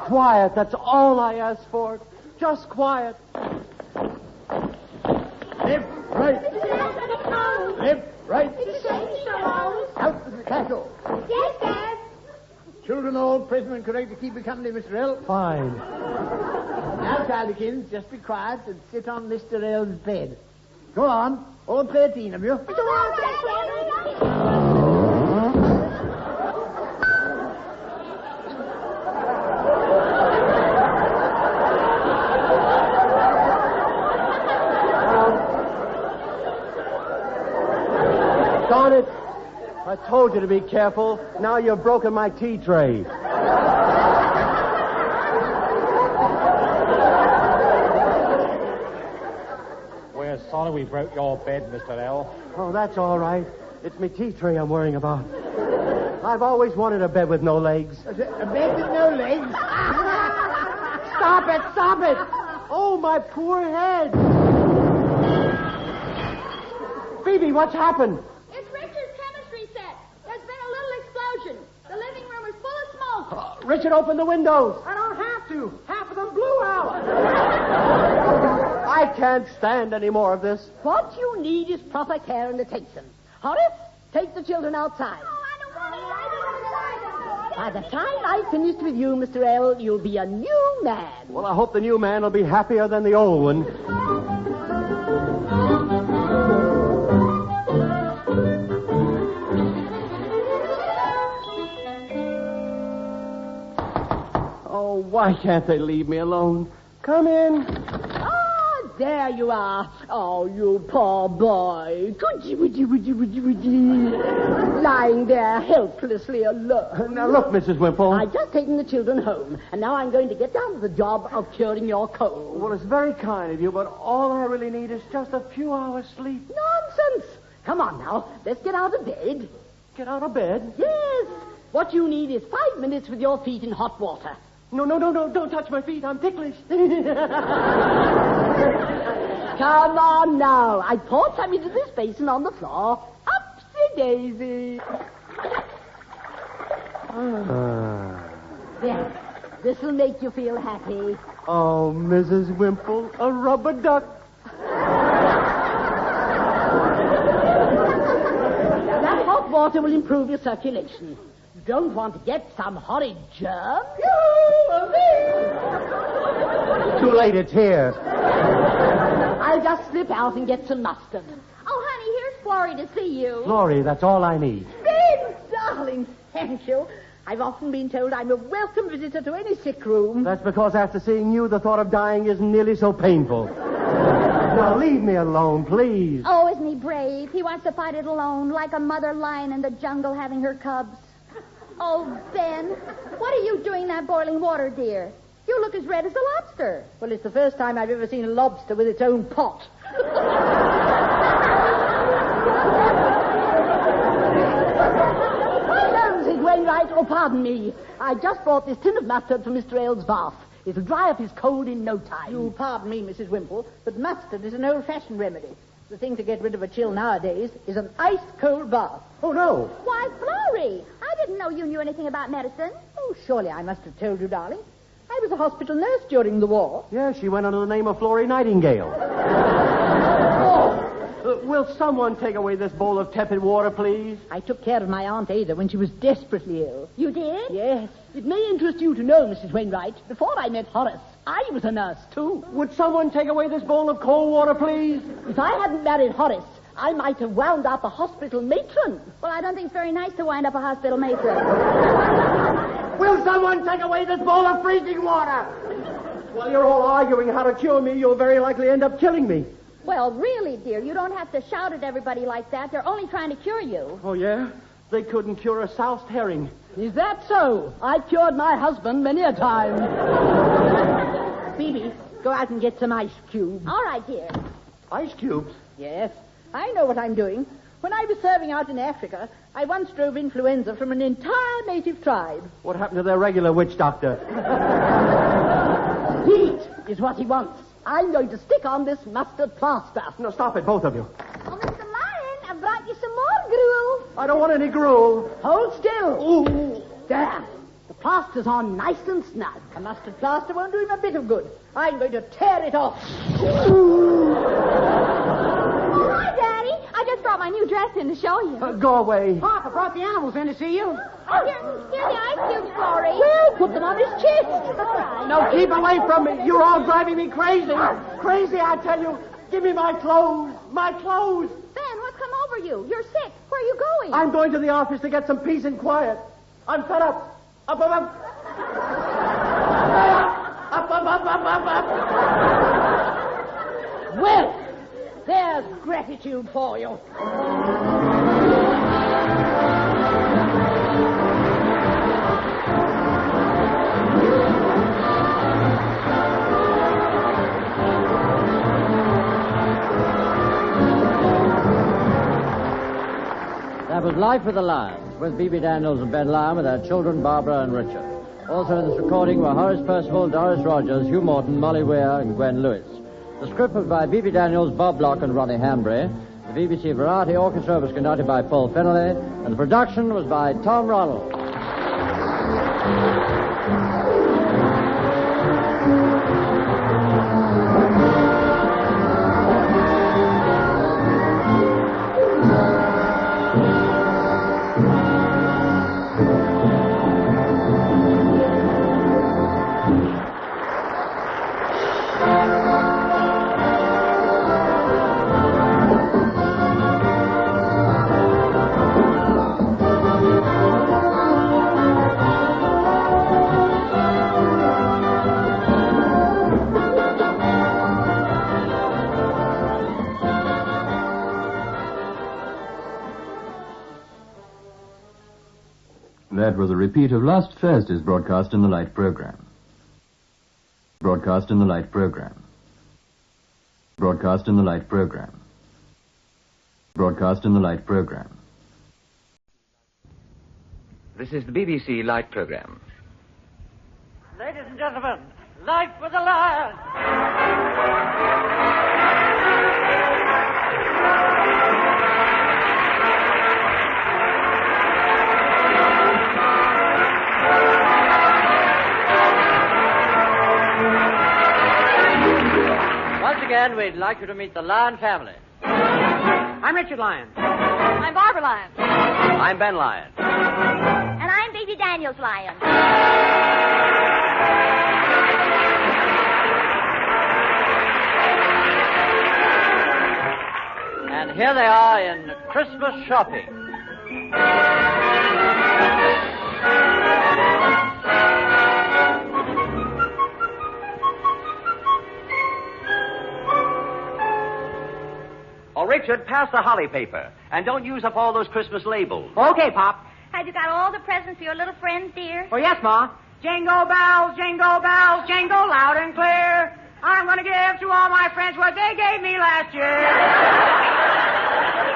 Quiet, that's all I ask for. Just quiet. Left, right. Left, right. Out of the castle. Yes, Dad. Children all present and correct to keep you company, Mr. L. Fine. Now, Childikins, just be quiet and sit on Mr. L's bed. Go on, all 13 of you. Darn it. I told you to be careful. Now you've broken my tea tray. We're sorry we broke your bed, Mr. L. Oh, that's all right. It's my tea tray I'm worrying about. I've always wanted a bed with no legs. A bed with no legs? Stop it! Oh, my poor head. Phoebe, what's happened? It's Richard's chemistry set. There's been a little explosion. The living room is full of smoke. Richard, open the windows. I don't have to. Half of them blew out. I can't stand any more of this. What you need is proper care and attention. Horace, take the children outside. By the time I finished with you, Mr. L, you'll be a new man. Well, I hope the new man will be happier than the old one. Oh, why can't they leave me alone? Come in. Ah, there you are. Oh, you poor boy. Lying there helplessly alone. Now, look, Mrs. Wimple. I've just taken the children home, and now I'm going to get down to the job of curing your cold. Well, it's very kind of you, but all I really need is just a few hours sleep. Nonsense. Come on now. Let's get out of bed. Get out of bed? Yes. What you need is 5 minutes with your feet in hot water. No, don't touch my feet. I'm ticklish. Come on now. I poured some into this basin on the floor. Upsy daisy. There. This'll make you feel happy. Oh, Mrs. Wimple, a rubber duck. That hot water will improve your circulation. You don't want to get some horrid germ. Too late, it's here. I'll just slip out and get some mustard. Oh, honey, here's Florrie to see you. Florrie, that's all I need. Ben, darling, thank you. I've often been told I'm a welcome visitor to any sick room. That's because after seeing you, the thought of dying isn't nearly so painful. Now, leave me alone, please. Oh, isn't he brave? He wants to fight it alone, like a mother lion in the jungle having her cubs. Oh, Ben, what are you doing in that boiling water, dear? You look as red as a lobster. Well, it's the first time I've ever seen a lobster with its own pot. Hello, Mrs. Wainwright. Oh, pardon me. I just brought this tin of mustard for Mr. Ailes' bath. It'll dry up his cold in no time. You pardon me, Mrs. Wimple, but mustard is an old-fashioned remedy. The thing to get rid of a chill nowadays is an ice-cold bath. Oh, no. Why, Florrie, I didn't know you knew anything about medicine. Oh, surely I must have told you, darling. I was a hospital nurse during the war. Yeah, she went under the name of Florrie Nightingale. Will someone take away this bowl of tepid water, please? I took care of my Aunt Ada when she was desperately ill. You did? Yes. It may interest you to know, Mrs. Wainwright, before I met Horace, I was a nurse, too. Would someone take away this bowl of cold water, please? If I hadn't married Horace, I might have wound up a hospital matron. Well, I don't think it's very nice to wind up a hospital matron. Will someone take away this bowl of freezing water? While you're all arguing how to cure me, you'll very likely end up killing me. Well, really, dear, you don't have to shout at everybody like that. They're only trying to cure you. Oh, yeah? They couldn't cure a soused herring. Is that so? I cured my husband many a time. Phoebe, go out and get some ice cubes. All right, dear. Ice cubes? Yes. I know what I'm doing. When I was serving out in Africa, I once drove influenza from an entire native tribe. What happened to their regular witch doctor? Heat is what he wants. I'm going to stick on this mustard plaster. No, stop it, both of you. Oh, Mr. Lyon, I brought you some more gruel. I don't want any gruel. Hold still. Ooh. There. The plaster's on nice and snug. A mustard plaster won't do him a bit of good. I'm going to tear it off. Oh, hi, Daddy. I just brought my new dress in to show you. Go away. Papa brought the animals in to see you. Oh, here the ice cubes, Florrie. Well, put them on his chest. All right. No, keep away from me. You're all driving me crazy. Crazy, I tell you. Give me my clothes. My clothes. Ben, what's come over you? You're sick. Where are you going? I'm going to the office to get some peace and quiet. I'm fed up. Up, up, up. Up, up, up, up, up, up. Well, there's gratitude for you. That was Life with the Lions, with B.B. Daniels and Ben Lyon, with their children Barbara and Richard. Also in this recording were Horace Percival, Doris Rogers, Hugh Morton, Molly Weir, and Gwen Lewis. The script was by B.B. Daniels, Bob Block, and Ronnie Hanbury. The BBC Variety Orchestra was conducted by Paul Fennelly, and the production was by Tom Ronald. That was a repeat of last Thursday's broadcast in the Light program. Broadcast in the Light program. Broadcast in the Light program. Broadcast in the Light program. This is the BBC Light program. Ladies and gentlemen, Life with the Lions! Once again, we'd like you to meet the Lyon family. I'm Richard Lyon. I'm Barbara Lyon. I'm Ben Lyon. And I'm Baby Daniels Lyon. And here they are in Christmas shopping. Richard, pass the holly paper. And don't use up all those Christmas labels. Okay, Pop. Have you got all the presents for your little friends, dear? Oh, yes, Ma. Jingle bells, jingle loud and clear. I'm going to give to all my friends what they gave me last year.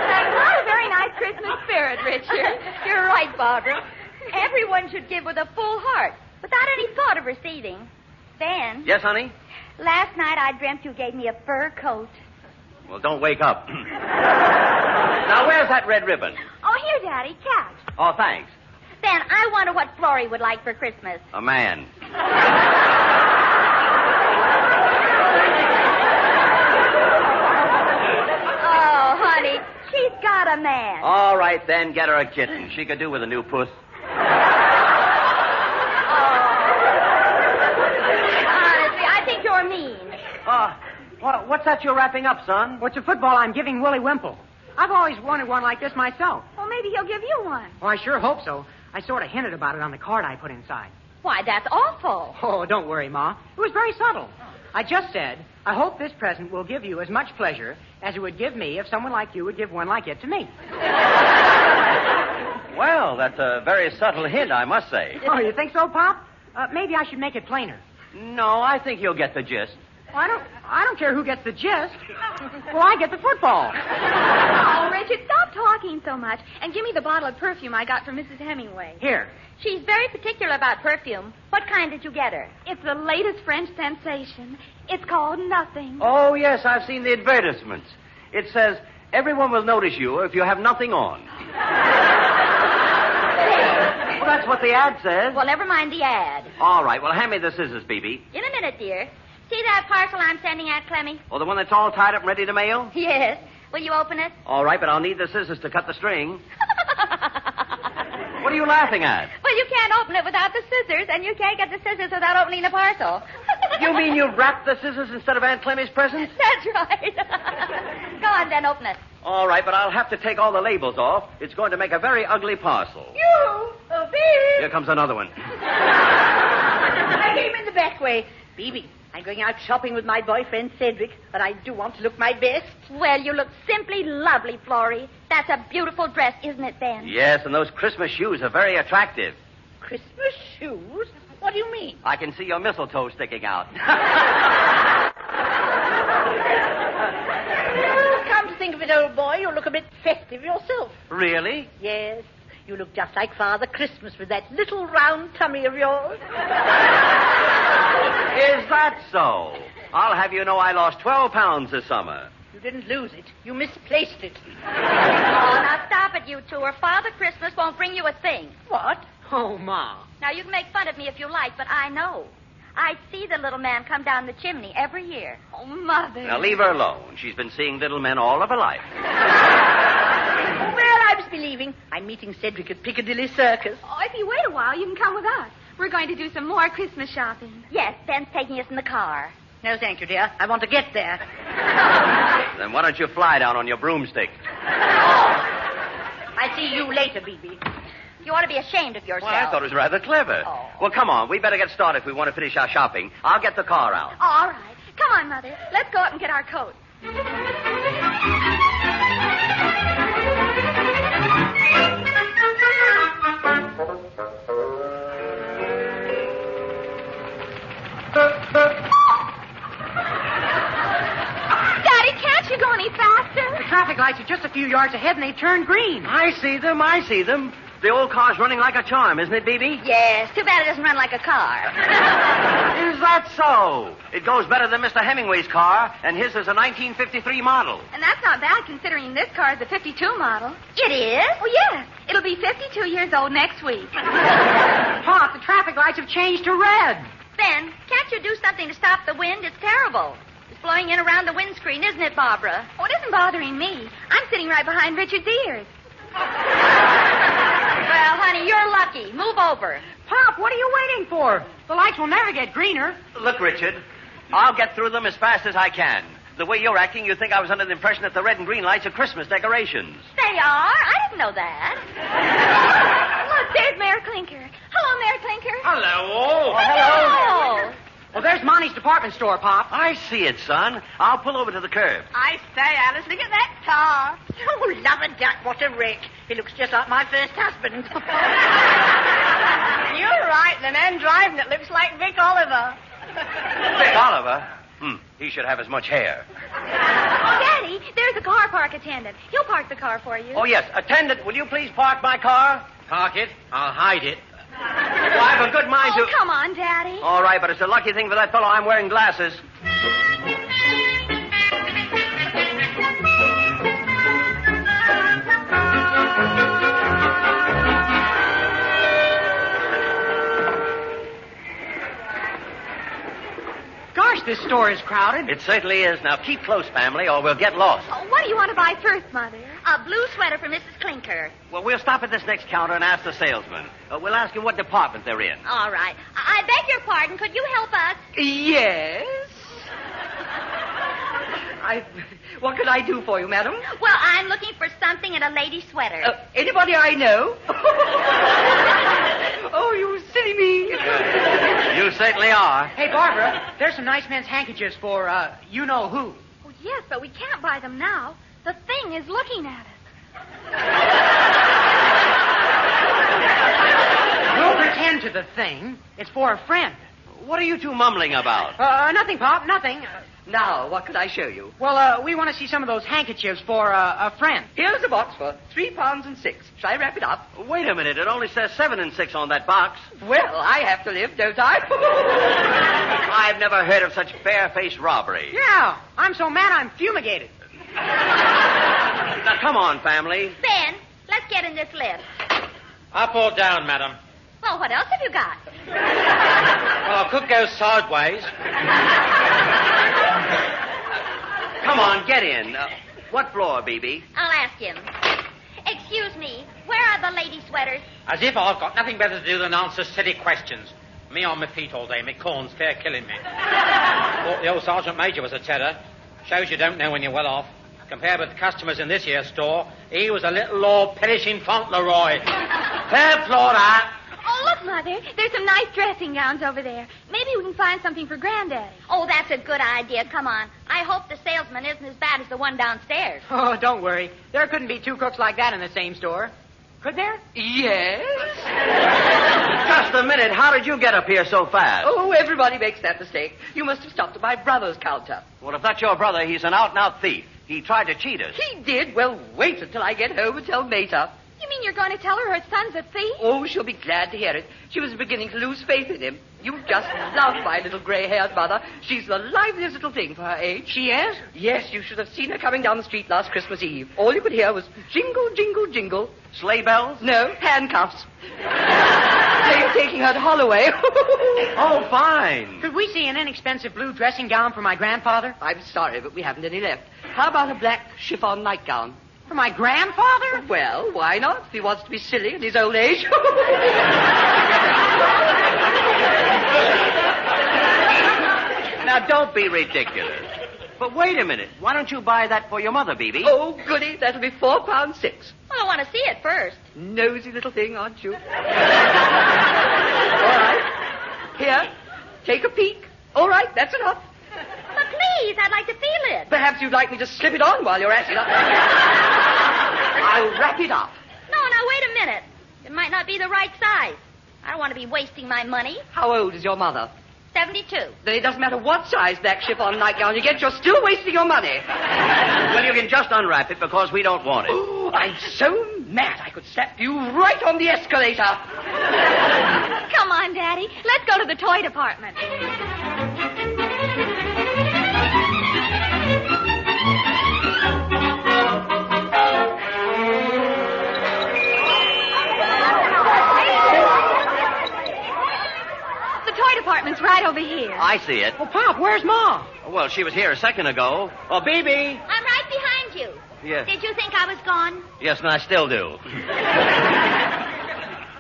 That's not a very nice Christmas spirit, Richard. You're right, Barbara. Everyone should give with a full heart, without any thought of receiving. Ben. Yes, honey? Last night I dreamt you gave me a fur coat. Well, don't wake up. Now, where's that red ribbon? Oh, here, Daddy. Catch. Oh, thanks. Ben, I wonder what Florrie would like for Christmas. A man. Oh, honey, she's got a man. All right, then, get her a kitten. She could do with a new puss. Honestly, I think you're mean. What's that you're wrapping up, son? What's a football I'm giving Willie Wimple? I've always wanted one like this myself. Well, maybe he'll give you one. Oh, I sure hope so. I sort of hinted about it on the card I put inside. Why, that's awful. Oh, don't worry, Ma. It was very subtle. I just said, I hope this present will give you as much pleasure as it would give me if someone like you would give one like it to me. Well, that's a very subtle hint, I must say. Oh, you think so, Pop? Maybe I should make it plainer. No, I think you'll get the gist. Well, I don't care who gets the gist. Well, I get the football. Oh, Richard, stop talking so much and give me the bottle of perfume I got from Mrs. Hemingway. Here. She's very particular about perfume. What kind did you get her? It's the latest French sensation. It's called Nothing. Oh, yes, I've seen the advertisements. It says, everyone will notice you if you have nothing on. Well, that's what the ad says. Well, never mind the ad. All right, well, hand me the scissors, BB. In a minute, dear. See that parcel I'm sending Aunt Clemmy? Oh, the one that's all tied up and ready to mail? Yes. Will you open it? All right, but I'll need the scissors to cut the string. What are you laughing at? Well, you can't open it without the scissors, and you can't get the scissors without opening the parcel. You mean you've wrapped the scissors instead of Aunt Clemmy's presents? That's right. Go on, then, open it. All right, but I'll have to take all the labels off. It's going to make a very ugly parcel. You! Oh, Beebe! Here comes another one. I came in the back way. Beebe, I'm going out shopping with my boyfriend, Cedric, but I do want to look my best. Well, you look simply lovely, Florrie. That's a beautiful dress, isn't it, Ben? Yes, and those Christmas shoes are very attractive. Christmas shoes? What do you mean? I can see your mistletoe sticking out. Come to think of it, old boy, you look a bit festive yourself. Really? Yes. You look just like Father Christmas with that little round tummy of yours. Is that so? I'll have you know I lost 12 pounds this summer. You didn't lose it. You misplaced it. Oh, now stop it, you two, or Father Christmas won't bring you a thing. What? Oh, Ma. Now, you can make fun of me if you like, but I know. I see the little man come down the chimney every year. Oh, Mother. Now, leave her alone. She's been seeing little men all of her life. Well, I must be leaving. I'm meeting Cedric at Piccadilly Circus. Oh, if you wait a while, you can come with us. We're going to do some more Christmas shopping. Yes, Ben's taking us in the car. No, thank you, dear. I want to get there. Then why don't you fly down on your broomstick? I'll see you later, Beebe. You ought to be ashamed of yourself. Well, I thought it was rather clever. Oh. Well, come on. We better get started if we want to finish our shopping. I'll get the car out. All right. Come on, Mother. Let's go up and get our coats. Daddy, can't you go any faster? The traffic lights are just a few yards ahead, and they turn green. I see them. The old car's running like a charm, isn't it, BB? Yes, too bad it doesn't run like a car. Is that so? It goes better than Mr. Hemingway's car, and his is a 1953 model. And that's not bad considering this car is a 52 model. It is? Oh, yes. It'll be 52 years old next week. Pop, the traffic lights have changed to red. Ben, can't you do something to stop the wind? It's terrible. It's blowing in around the windscreen, isn't it, Barbara? Oh, it isn't bothering me. I'm sitting right behind Richard's ears. Well, honey, you're lucky. Move over. Pop, what are you waiting for? The lights will never get greener. Look, Richard, I'll get through them as fast as I can. The way you're acting, you'd think I was under the impression that the red and green lights are Christmas decorations. They are? I didn't know that. Look, there's Mayor Clinker. Hello, Mayor Clinker. Hello. Hello. Well, there's Monty's department store, Pop. I see it, son. I'll pull over to the curb. I say, Alice, look at that car. Oh, love a duck, what a wreck. He looks just like my first husband. You're right, the man driving it looks like Vic Oliver. Vic Oliver? He should have as much hair. Oh, Daddy, there's a car park attendant. He'll park the car for you. Oh, yes. Attendant, will you please park my car? Park it. I'll hide it. Well, I have a good mind to... Oh, come on, Daddy. All right, but it's a lucky thing for that fellow I'm wearing glasses. Gosh, this store is crowded. It certainly is. Now, keep close, family, or we'll get lost. Oh, what do you want to buy first, Mother? A blue sweater for Mrs. Clinker. Well, we'll stop at this next counter and ask the salesman. We'll ask him what department they're in. All right. I beg your pardon. Could you help us? Yes? What could I do for you, madam? Well, I'm looking for something in a lady's sweater. Anybody I know? Oh, you silly me. You certainly are. Hey, Barbara, there's some nice men's handkerchiefs for, you-know-who. Oh, yes, but we can't buy them now. The thing is looking at us. We'll pretend to the thing. It's for a friend. What are you two mumbling about? Nothing, Pop, nothing. Now, what could I show you? Well, we want to see some of those handkerchiefs for a friend. Here's a box for £3.06. Shall I wrap it up? Wait a minute. It only says 7 and 6 on that box. Well, I have to live, don't I? I've never heard of such barefaced robbery. Yeah, I'm so mad I'm fumigated. Now, come on, family. Ben, let's get in this lift. Up or down, madam? Well, what else have you got? Well, I could go sideways. Come on, get in. What floor, BB? I'll ask him. Excuse me, where are the lady sweaters? As if I've got nothing better to do than answer silly questions. Me on my feet all day, my corn's fair killing me. Thought the old Sergeant Major was a terror. Shows you don't know when you're well off. Compared with customers in this here store, he was a little Lord Perishing Fauntleroy. Fair floor, that. Oh, look, Mother. There's some nice dressing gowns over there. Maybe we can find something for Granddaddy. Oh, that's a good idea. Come on. I hope the salesman isn't as bad as the one downstairs. Oh, don't worry. There couldn't be two cooks like that in the same store. Could there? Yes? Just a minute. How did you get up here so fast? Oh, everybody makes that mistake. You must have stopped at my brother's counter. Well, if that's your brother, he's an out-and-out thief. He tried to cheat us. He did? Well, wait until I get home and tell Mater. You mean you're going to tell her her son's a thief? Oh, she'll be glad to hear it. She was beginning to lose faith in him. You just love my little gray-haired mother. She's the liveliest little thing for her age. She is? Yes, you should have seen her coming down the street last Christmas Eve. All you could hear was jingle, jingle, jingle. Sleigh bells? No, handcuffs. They were taking her to Holloway. Oh, fine. Could we see an inexpensive blue dressing gown for my grandfather? I'm sorry, but we haven't any left. How about a black chiffon nightgown? For my grandfather? Well, why not? If he wants to be silly in his old age. Now, don't be ridiculous. But wait a minute. Why don't you buy that for your mother, BB? Oh, goody. That'll be £4.06. Well, I want to see it first. Nosy little thing, aren't you? All right. Here, take a peek. All right, that's enough. But please, I'd like to feel it. Perhaps you'd like me to slip it on while you're at it. I'll wrap it up. No, wait a minute. It might not be the right size. I don't want to be wasting my money. How old is your mother? 72. Then it doesn't matter what size black chiffon nightgown you get, you're still wasting your money. Well, you can just unwrap it because we don't want it. Oh, I'm so mad I could slap you right on the escalator. Come on, Daddy. Let's go to the toy department. Department's right over here. I see it. Well, Pop, where's Mom? Well, she was here a second ago. Oh, BB. I'm right behind you. Yes. Did you think I was gone? Yes, and I still do.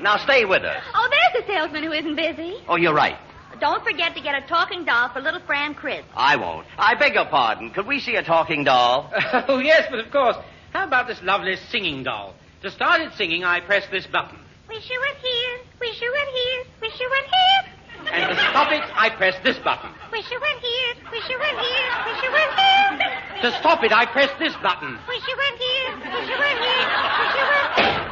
Now, stay with us. Oh, there's a salesman who isn't busy. Oh, you're right. Don't forget to get a talking doll for little Fran Chris. I won't. I beg your pardon. Could we see a talking doll? Oh, yes, but of course. How about this lovely singing doll? To start it singing, I press this button. Wish you were here. Wish you were here. Wish you were here. And to stop it, I press this button. Wish you were here. Wish you were here. Wish you were here. To stop it, I press this button. Wish you were here. Wish you were here. Wish you were here.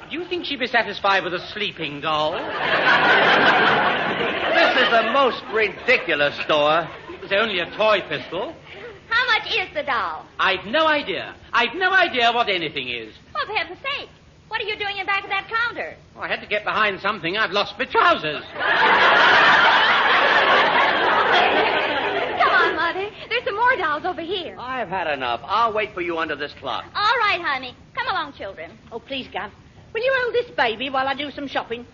Do you think she'd be satisfied with a sleeping doll? This is the most ridiculous store. It's only a toy pistol. How much is the doll? I've no idea. I've no idea what anything is. Oh, for heaven's sake. What are you doing in back of that counter? Oh, I had to get behind something. I've lost my trousers. Come on, Mother. There's some more dolls over here. I've had enough. I'll wait for you under this clock. All right, honey. Come along, children. Oh, please, Gav. Will you hold this baby while I do some shopping?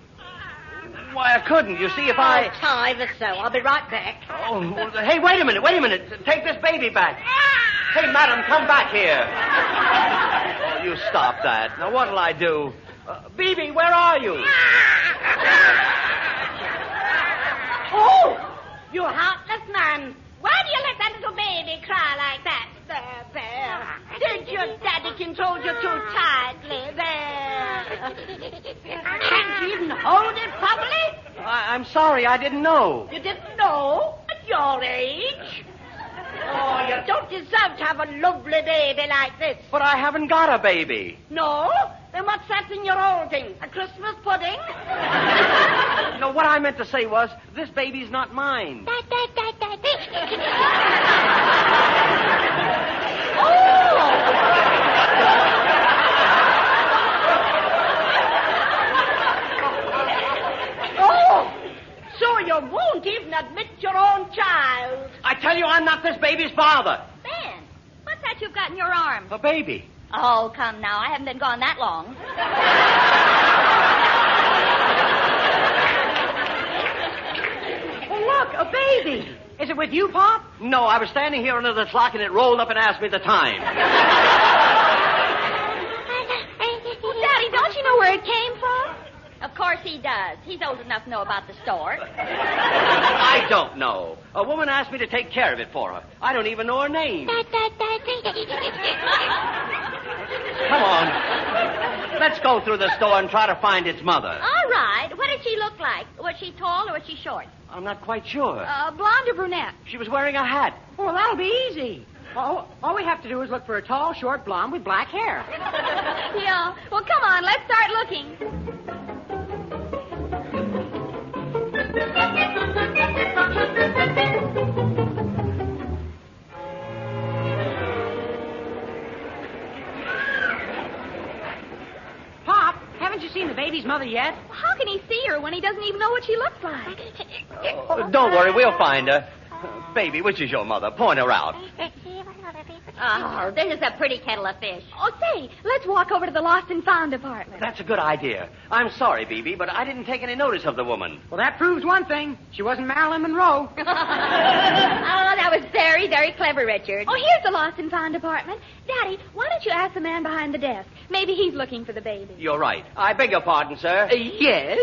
Why, I couldn't. You see, if I... Oh, time or so. I'll be right back. Oh, hey, wait a minute. Take this baby back. Hey, madam, come back here. Oh, you stop that. Now, what'll I do? Bibi, where are you? Oh, you heartless man. Why do you let that little baby cry like that? There. Did your daddy control you too tightly? There. Can't you even hold it properly? I'm sorry, I didn't know. You didn't know? At your age? Oh, you don't deserve to have a lovely baby like this. But I haven't got a baby. No? Then what's that thing you're holding? A Christmas pudding? No, what I meant to say was, this baby's not mine. So you won't even admit your own child. I tell you, I'm not this baby's father. Ben, what's that you've got in your arm? A baby. Oh, come now. I haven't been gone that long. Oh, look, a baby. Is it with you, Pop? No, I was standing here under the clock and it rolled up and asked me the time. Well, Daddy, don't you know where it came from? Of course he does. He's old enough to know about the store. I don't know. A woman asked me to take care of it for her. I don't even know her name. Come on. Let's go through the store and try to find its mother. All right. What did she look like? Was she tall or was she short? I'm not quite sure. Blonde or brunette? She was wearing a hat. Well, that'll be easy. All we have to do is look for a tall, short blonde with black hair. Yeah. Well, come on. Let's start looking. Pop, haven't you seen the baby's mother yet? How can he see her when he doesn't even know what she looks like? Don't worry, we'll find her. Baby, which is your mother? Point her out. Oh, there's a pretty kettle of fish. Oh, say, let's walk over to the lost and found department. That's a good idea. I'm sorry, Bibi, but I didn't take any notice of the woman. Well, that proves one thing. She wasn't Marilyn Monroe. Oh, that was very, very clever, Richard. Oh, here's the lost and found department. Daddy, why don't you ask the man behind the desk? Maybe he's looking for the baby. You're right. I beg your pardon, sir. Yes?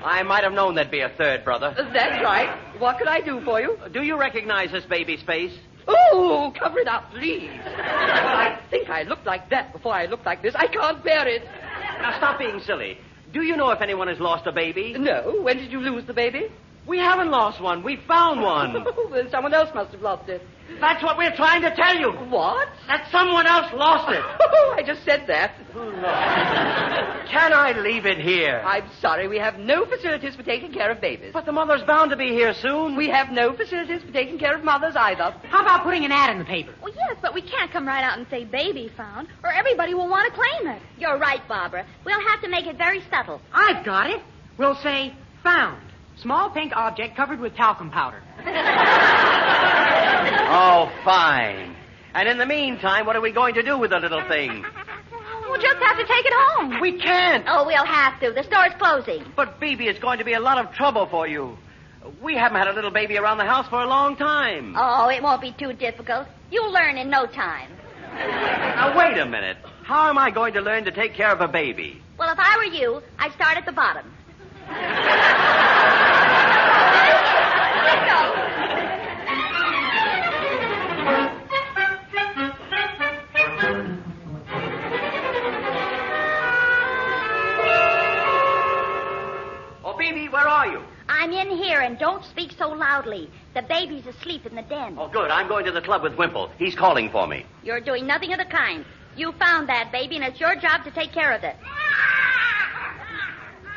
I might have known there'd be a third brother. That's right. What can I do for you? Do you recognize this baby's face? Oh, cover it up, please. I think I looked like that before I looked like this. I can't bear it. Now, stop being silly. Do you know if anyone has lost a baby? No. When did you lose the baby? We haven't lost one. We found one. Well, someone else must have lost it. That's what we're trying to tell you. What? That someone else lost it. I just said that. Can I leave it here? I'm sorry. We have no facilities for taking care of babies. But the mother's bound to be here soon. We have no facilities for taking care of mothers either. How about putting an ad in the paper? Well, yes, but we can't come right out and say baby found, or everybody will want to claim it. You're right, Barbara. We'll have to make it very subtle. I've got it. We'll say found. Small pink object covered with talcum powder. Oh, fine. And in the meantime, what are we going to do with the little thing? We'll just have to take it home. We can't. Oh, we'll have to. The store's closing. But, Bibi, it's going to be a lot of trouble for you. We haven't had a little baby around the house for a long time. Oh, it won't be too difficult. You'll learn in no time. Now, wait a minute. How am I going to learn to take care of a baby? Well, if I were you, I'd start at the bottom. Let's go. and don't speak so loudly. The baby's asleep in the den. Oh, good. I'm going to the club with Wimple. He's calling for me. You're doing nothing of the kind. You found that baby, and it's your job to take care of it.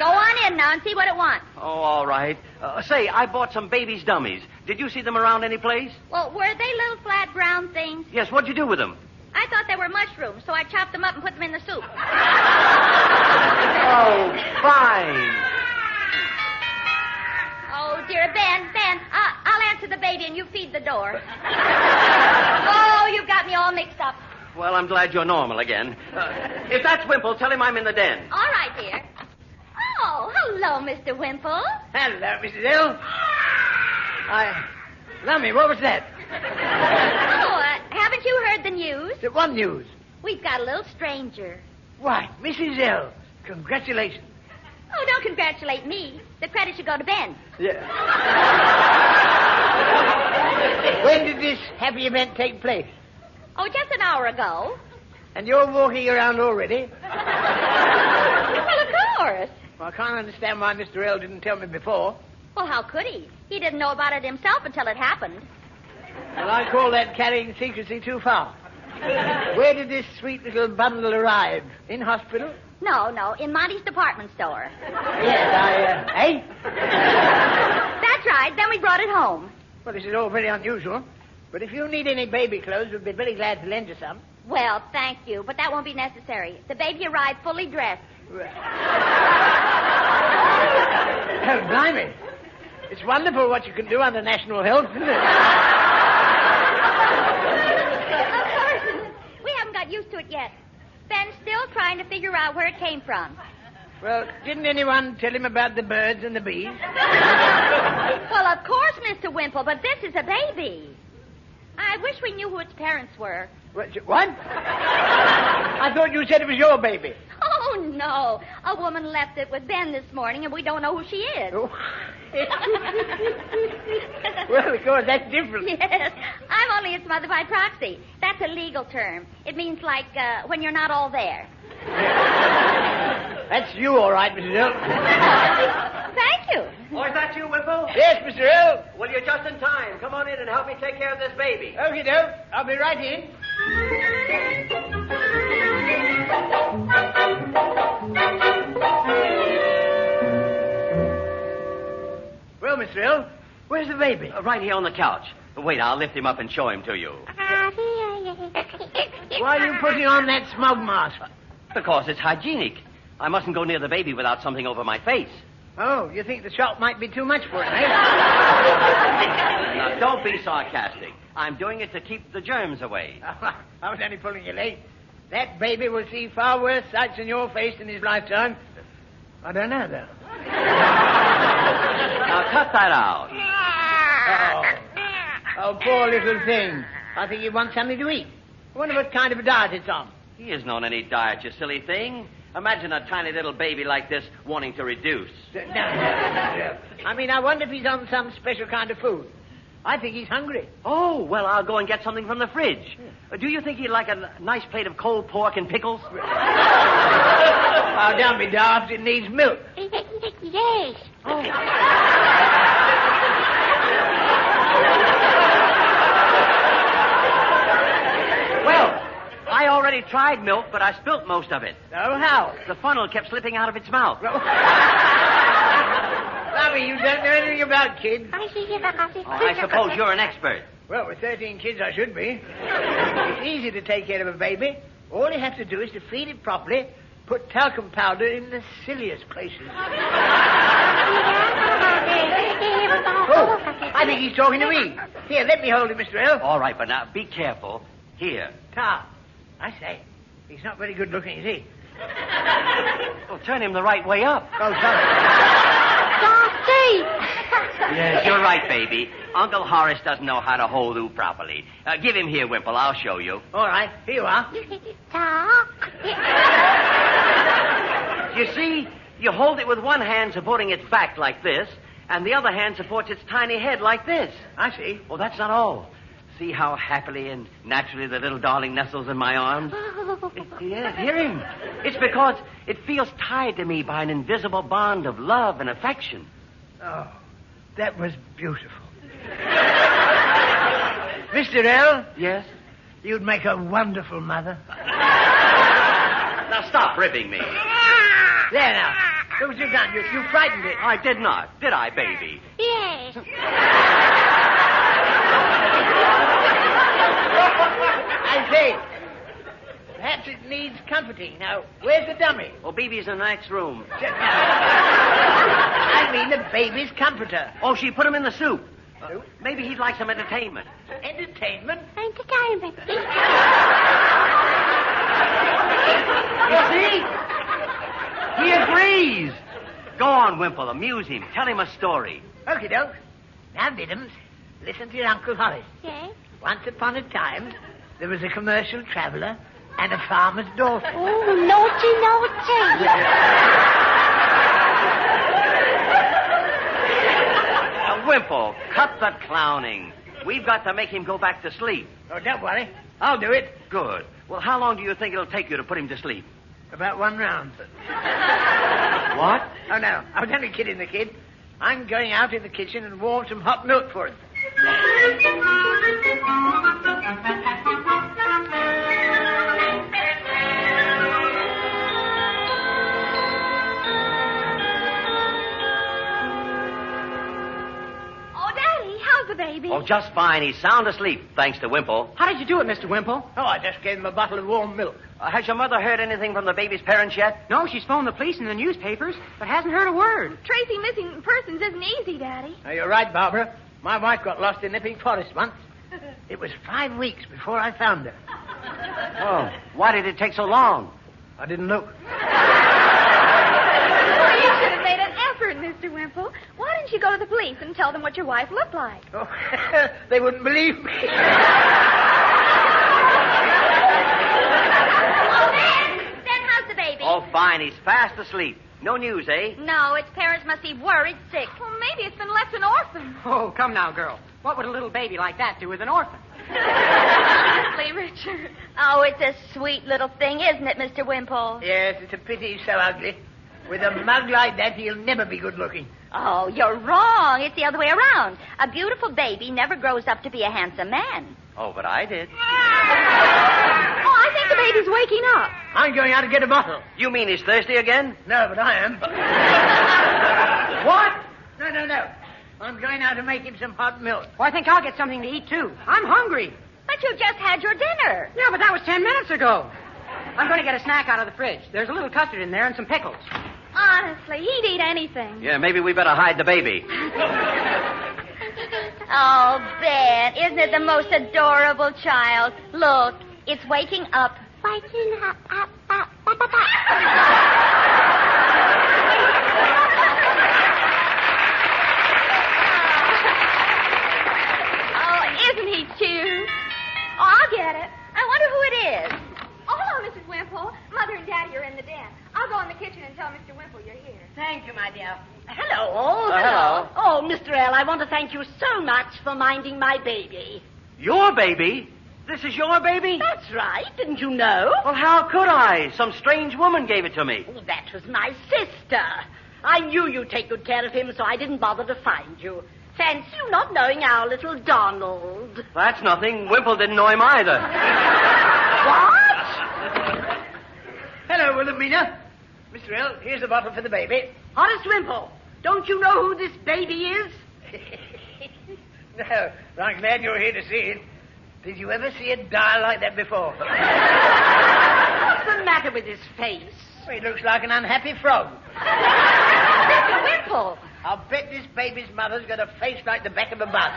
Go on in now and see what it wants. Oh, all right. Say, I bought some baby's dummies. Did you see them around any place? Well, were they little flat brown things? Yes, what'd you do with them? I thought they were mushrooms, so I chopped them up and put them in the soup. Oh, fine. Oh, dear, Ben, I'll answer the baby and you feed the door. Oh, you've got me all mixed up. Well, I'm glad you're normal again. If that's Wimple, tell him I'm in the den. All right, dear. Oh, hello, Mr. Wimple. Hello, Mrs. L. Lummy, what was that? Oh, haven't you heard the news? What news? We've got a little stranger. Why, Mrs. L. Congratulations. Oh, don't congratulate me. The credit should go to Ben. Yeah. When did this happy event take place? Oh, just an hour ago. And you're walking around already? Well, of course. Well, I can't understand why Mr. L didn't tell me before. Well, how could he? He didn't know about it himself until it happened. Well, I call that carrying secrecy too far. Where did this sweet little bundle arrive? In hospital? No, in Monty's department store. Yes, eh? That's right. Then we brought it home. Well, this is all very unusual. But if you need any baby clothes, we'd be very glad to lend you some. Well, thank you, but that won't be necessary. The baby arrived fully dressed. Oh, blimey. It's wonderful what you can do under national health, isn't it? Of course. We haven't got used to it yet. Ben's still trying to figure out where it came from. Well, didn't anyone tell him about the birds and the bees? Well, of course, Mr. Wimple, but this is a baby. I wish we knew who its parents were. What? I thought you said it was your baby. Oh, no. A woman left it with Ben this morning, and we don't know who she is. Oh. Well, of course, that's different. Yes. I'm only its mother by proxy. That's a legal term. It means like when you're not all there. That's you, all right, Mrs. L. Thank you. Oh, is that you, Wimple? Yes, Mr. L. Well, you're just in time. Come on in and help me take care of this baby. Okie doke. I'll be right in. Well, Mr. L, where's the baby? Right here on the couch. Wait, I'll lift him up and show him to you. Why are you putting on that smug mask? Because it's hygienic. I mustn't go near the baby without something over my face. Oh, you think the shot might be too much for him, eh? Now, don't be sarcastic. I'm doing it to keep the germs away. I was only pulling your leg. That baby will see far worse sights in your face in his lifetime. I don't know, though. Now, cut that out. Oh, poor little thing. I think he wants something to eat. I wonder what kind of a diet it's on. He isn't on any diet, you silly thing. Imagine a tiny little baby like this wanting to reduce. No. I mean, I wonder if he's on some special kind of food. I think he's hungry. Oh, well, I'll go and get something from the fridge. Do you think he'd like a nice plate of cold pork and pickles? Oh, don't be daft. It needs milk. Yes. Oh. Well, I already tried milk, but I spilt most of it. Oh, how? The funnel kept slipping out of its mouth. Bobby, you don't know anything about kids. Oh, I suppose you're an expert. Well, with 13 kids, I should be. It's easy to take care of a baby. All you have to do is to feed it properly, put talcum powder in the silliest places. Oh, I think he's talking to me. Here, let me hold him, Mr. L. All right, but now be careful. Here. Tom, I say, he's not very good looking, is he? Well, turn him the right way up. Oh, sorry. Yes, you're right, baby. Uncle Horace doesn't know how to hold you properly. Give him here, Wimple. I'll show you. All right, here you are. You see, you hold it with one hand supporting its back like this, and the other hand supports its tiny head like this. I see. Well, that's not all. See how happily and naturally the little darling nestles in my arms? Yes, hear him. It's because it feels tied to me by an invisible bond of love and affection. Oh, That was beautiful. Mr. L? Yes? You'd make a wonderful mother. Now stop ribbing me. There now. Look what you've done. You frightened it. I did not. Did I, baby? Yes. I say, perhaps it needs comforting. Now, where's the dummy? Oh, baby's in the next room. I mean the baby's comforter. Oh, she put him in the soup. Maybe he'd like some entertainment. Entertainment? Entertainment. You see? He agrees. Go on, Wimple. Amuse him. Tell him a story. Okie doke. Now, Diddums, listen to your Uncle Horace. Yes? Once upon a time, there was a commercial traveler and a farmer's daughter. Oh, naughty, naughty. Wimple, cut the clowning. We've got to make him go back to sleep. Oh, don't worry. I'll do it. Good. Well, how long do you think it'll take you to put him to sleep? About one round. What? Oh, no. I was only kidding the kid. I'm going out in the kitchen and warm some hot milk for him. The baby. Oh, just fine. He's sound asleep, thanks to Wimple. How did you do it, Mr. Wimple? Oh, I just gave him a bottle of warm milk. Has your mother heard anything from the baby's parents yet? No, she's phoned the police and the newspapers, but hasn't heard a word. Tracing missing persons isn't easy, Daddy. Now, you're right, Barbara. My wife got lost in Epping Forest once. It was 5 weeks before I found her. Oh, why did it take so long? I didn't look. Well, you should have made an effort, Mr. Wimple. Why didn't you go to the police and tell them what your wife looked like? Oh, they wouldn't believe me. Oh, then how's the baby? Oh, fine. He's fast asleep. No news, eh? No, its parents must be worried sick. Well, maybe it's been left an orphan. Oh, come now, girl. What would a little baby like that do with an orphan? Honestly, Richard. Oh, it's a sweet little thing, isn't it, Mr. Wimple? Yes, it's a pity he's so ugly. With a mug like that, he'll never be good looking. Oh, you're wrong. It's the other way around. A beautiful baby never grows up to be a handsome man. Oh, but I did. Oh, I think the baby's waking up. I'm going out to get a bottle. You mean he's thirsty again? No, but I am. What? No. I'm going out to make him some hot milk. Well, I think I'll get something to eat, too. I'm hungry. But you just had your dinner. Yeah, but that was 10 minutes ago. I'm going to get a snack out of the fridge. There's a little custard in there and some pickles. Honestly, he'd eat anything. Yeah, maybe we better hide the baby. Oh, Ben, isn't it the most adorable child? Look, it's waking up. Waking up. Oh, isn't he cute? Oh, I'll get it. I wonder who it is. Oh, hello, Mrs. Wimple. Mother and Daddy are in the den. I'll go in the kitchen and tell Mr. Wimple you're here. Thank you, my dear. Hello, all. Hello. Oh, Mr. L., I want to thank you so much for minding my baby. Your baby? This is your baby? That's right. Didn't you know? Well, how could I? Some strange woman gave it to me. Oh, that was my sister. I knew you'd take good care of him, so I didn't bother to find you. Fancy you not knowing our little Donald. That's nothing. Wimple didn't know him either. What? Hello, Wilhelmina. Mr. L., here's a bottle for the baby. Horace Wimple, don't you know who this baby is? No, but I'm glad you're here to see it. Did you ever see a doll like that before? What's the matter with his face? Well, he looks like an unhappy frog. Mr. Wimple. I'll bet this baby's mother's got a face like the back of a bus.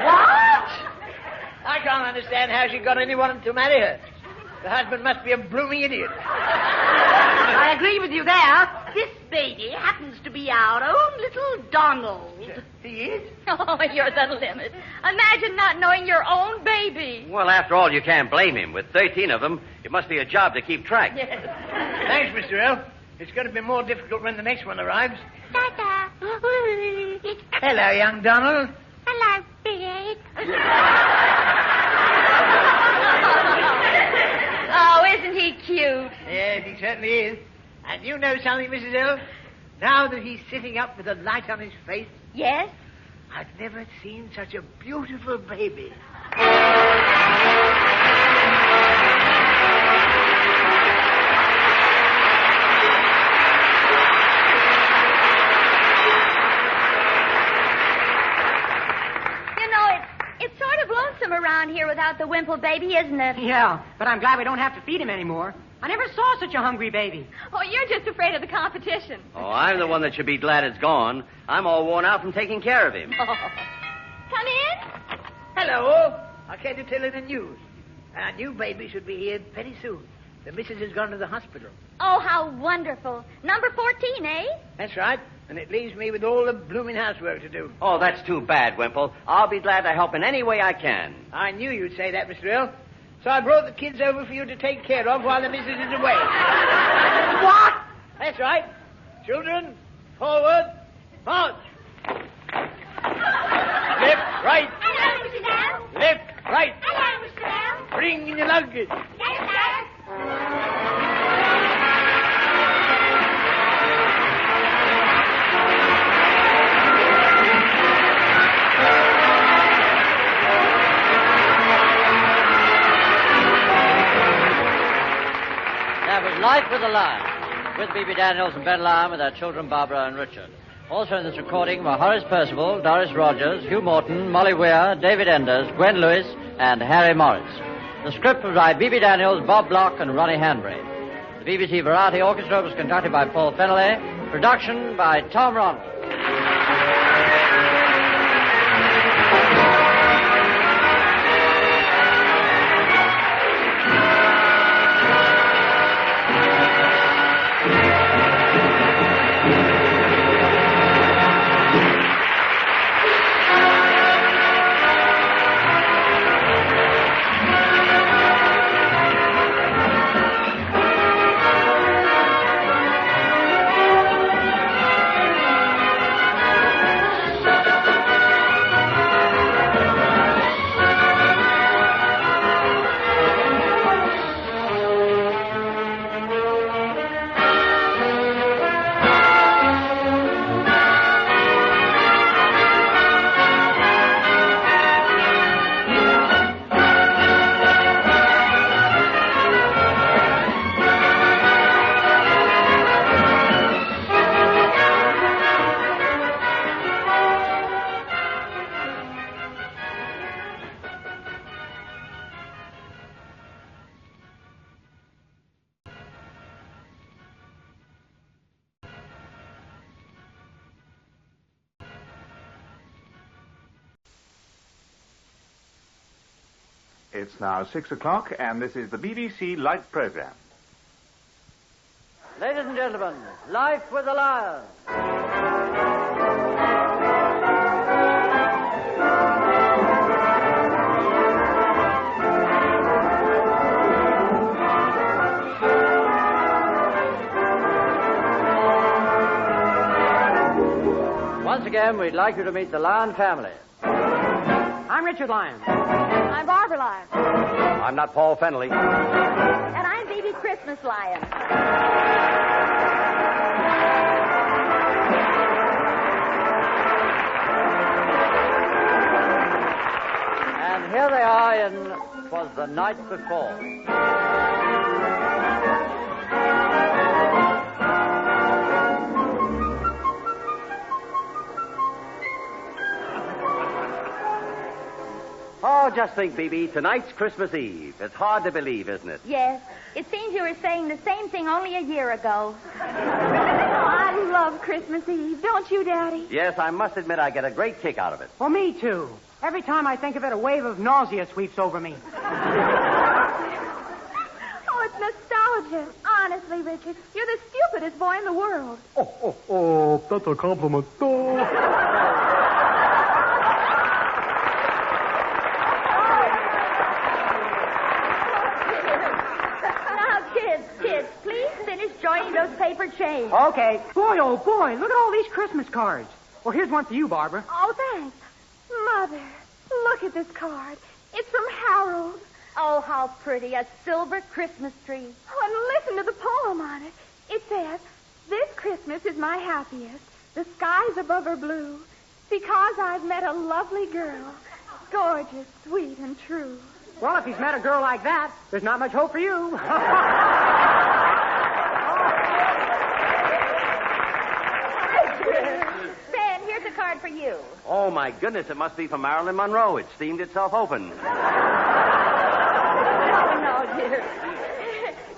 What? I can't understand how she got anyone to marry her. The husband must be a blooming idiot. I agree with you there. This baby happens to be our own little Donald. He is? Oh, you're the limit. Imagine not knowing your own baby. Well, after all, you can't blame him. With 13 of them, it must be a job to keep track. Yes. Thanks, Mr. L. It's going to be more difficult when the next one arrives. Ta-ta. Hello, young Donald. Hello, Big. Oh, isn't he cute? Yes, he certainly is. And you know something, Mrs. L? Now that he's sitting up with a light on his face, Yes? I've never seen such a beautiful baby. It's sort of lonesome around here without the Wimple baby, isn't it? Yeah, but I'm glad we don't have to feed him anymore. I never saw such a hungry baby. Oh, you're just afraid of the competition. Oh, I'm the one that should be glad it's gone. I'm all worn out from taking care of him. Come in. Hello. I came to tell you the news. Our new baby should be here very soon. The missus has gone to the hospital. Oh, how wonderful. Number 14, eh? That's right. And it leaves me with all the blooming housework to do. Oh, that's too bad, Wimple. I'll be glad to help in any way I can. I knew you'd say that, Mr. Earl. So I brought the kids over for you to take care of while the missus is away. What? That's right. Children, forward, march. Left, right. Hello, Mr. Dell. Left, right. Hello, Mr. Dell. Bring in your luggage. Yes, sir. That was Life with the Lions, with B.B. Daniels and Ben Lyon with their children Barbara and Richard. Also in this recording were Horace Percival, Doris Rogers, Hugh Morton, Molly Weir, David Enders, Gwen Lewis, and Harry Morris. The script was by B.B. Daniels, Bob Block, and Ronnie Hanbury. The BBC Variety Orchestra was conducted by Paul Fennelly. Production by Tom Ronald. It's now 6 o'clock, and this is the BBC Light Program. Ladies and gentlemen, Life with the Lions. Once again, we'd like you to meet the Lyon family. I'm Richard Lyons. I'm Barbara Lyon. I'm not Paul Fennelly. And I'm Baby Christmas Lyon. And here they are in "'Twas the Night Before." Oh, just think, B.B., tonight's Christmas Eve. It's hard to believe, isn't it? Yes. It seems you were saying the same thing only a year ago. I love Christmas Eve. Don't you, Daddy? Yes, I must admit I get a great kick out of it. Well, me too. Every time I think of it, a wave of nausea sweeps over me. Oh, it's nostalgia. Honestly, Richard, you're the stupidest boy in the world. Oh, that's a compliment. Kids, please finish joining those paper chains. Okay. Boy, oh, boy, look at all these Christmas cards. Well, here's one for you, Barbara. Oh, thanks. Mother, look at this card. It's from Harold. Oh, how pretty. A silver Christmas tree. Oh, and listen to the poem on it. It says, This Christmas is my happiest. The skies above are blue because I've met a lovely girl. Gorgeous, sweet, and true. Well, if he's met a girl like that, there's not much hope for you. Ben, here's a card for you. Oh, my goodness, it must be from Marilyn Monroe. It steamed itself open. Oh, no, dear.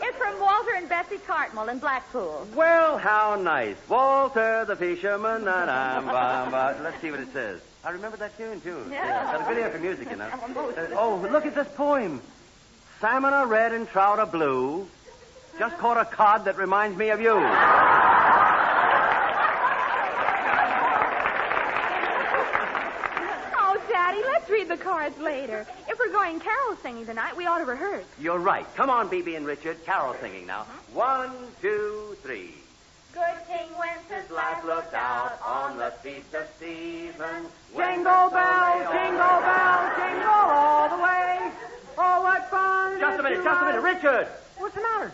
It's from Walter and Bessie Cartmel in Blackpool. Well, how nice. Walter the fisherman. Let's see what it says. I remember that tune, too. Yeah. Got a good ear for music, you know. Look at this poem. Salmon are red and trout are blue. Just caught a cod that reminds me of you. Oh, Daddy, let's read the cards later. If we're going carol singing tonight, we ought to rehearse. You're right. Come on, B.B. and Richard. Carol singing now. 1, 2, 3. Good King Wenceslas Looked out on the feast of Stephen. Jingle bells, jingle bells, jingle all the way. Oh, what fun. Just a minute, Richard. What's the matter?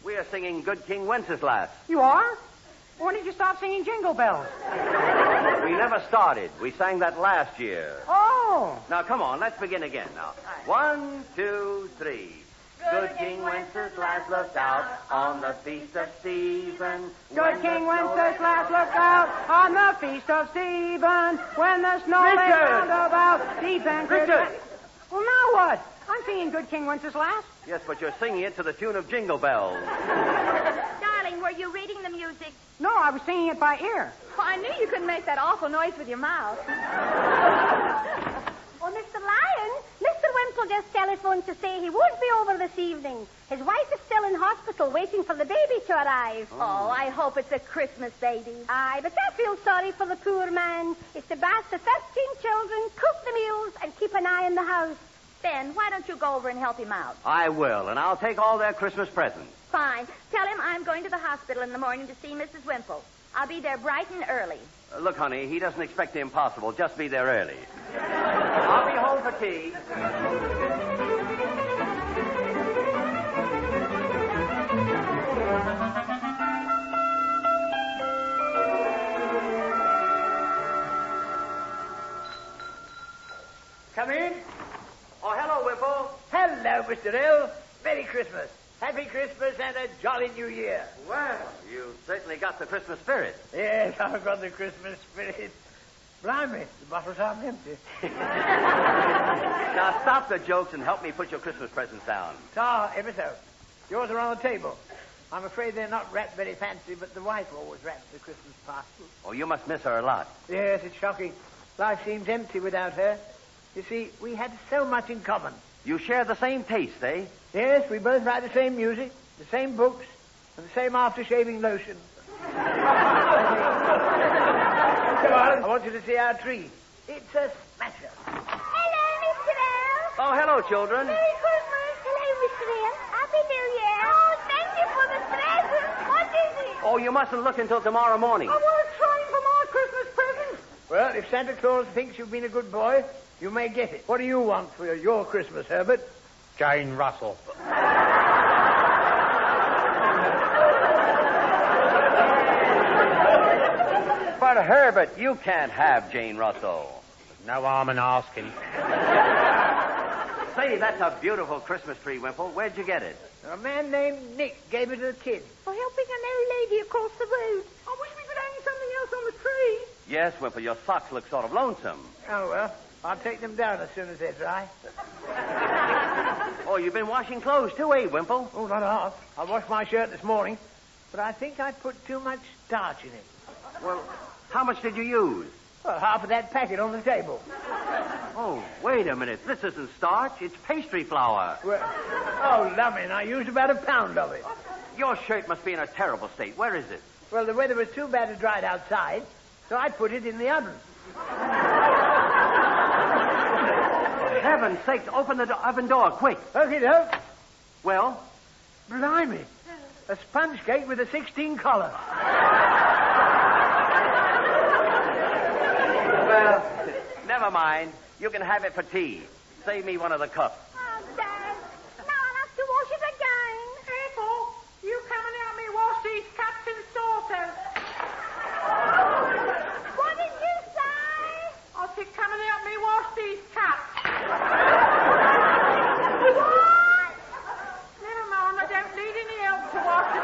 We are singing Good King Wenceslas. You are? When did you stop singing Jingle Bells? We never started. We sang that last year. Oh. Now, come on, let's begin again now. 1, 2, 3. Good King Wenceslas looked out on the feast of Stephen. Good King Wenceslas looked out on the feast of Stephen. When the snow lay round about deep and crisp. Richard! Well, now what? I'm singing Good King Wenceslas. Yes, but you're singing it to the tune of Jingle Bells. Darling, were you reading the music? No, I was singing it by ear. Oh, I knew you couldn't make that awful noise with your mouth. Oh, Mr. Lyons, Mr. Wimple just telephoned to say he won't be over this evening. His wife is still in hospital waiting for the baby to arrive. Oh, I hope it's a Christmas baby. Aye, but I feel sorry for the poor man. It's to bath the 13 children, cook the meals, and keep an eye on the house. Ben, why don't you go over and help him out? I will, and I'll take all their Christmas presents. Fine. Tell him I'm going to the hospital in the morning to see Mrs. Wimple. I'll be there bright and early. Look, honey, he doesn't expect the impossible. Just be there early. I'll be home for tea. Come in. Oh, hello, Wimple. Hello, Mr. L. Merry Christmas. Happy Christmas and a jolly New Year. Well, you certainly got the Christmas spirit. Yes, I've got the Christmas spirit. Blimey, the bottles aren't empty. Now, stop the jokes and help me put your Christmas presents down. Ever so. Yours are on the table. I'm afraid they're not wrapped very fancy, but the wife always wraps the Christmas parcel. Oh, you must miss her a lot. Yes, it's shocking. Life seems empty without her. You see, we had so much in common. You share the same taste, eh? Yes, we both write the same music, the same books, and the same after-shaving lotion. Come on, I want you to see our tree. It's a smasher. Hello, Mr. L. Oh, hello, children. Merry Christmas. Hello, Mr. L. Happy New Year. Oh, thank you for the present. What is it? Oh, you mustn't look until tomorrow morning. I was trying for my Christmas present. Well, if Santa Claus thinks you've been a good boy, you may get it. What do you want for your Christmas, Herbert? Jane Russell. But, Herbert, you can't have Jane Russell. No harm in asking. Say, that's a beautiful Christmas tree, Wimple. Where'd you get it? A man named Nick gave it to the kid. For helping an old lady across the road. I wish we could hang something else on the tree. Yes, Wimple, your socks look sort of lonesome. Oh, well, I'll take them down as soon as they're dry. Oh, you've been washing clothes, too, eh, Wimple? Oh, not half. I washed my shirt this morning, but I think I put too much starch in it. Well, how much did you use? Well, half of that packet on the table. Oh, wait a minute. This isn't starch. It's pastry flour. Well, oh, lummy, I used about a pound of it. Your shirt must be in a terrible state. Where is it? Well, the weather was too bad to dry it outside, so I put it in the oven. For heaven's sakes, open the oven door, quick. Okay, doke. Well? Blimey. A sponge cake with a 16 collar. Well, never mind. You can have it for tea. Save me one of the cups. Oh, Dad. Now I'll have to wash it again. Careful. You come and help me wash these cups and saucers. and help me wash these cups. Never mind, I don't need any help to wash the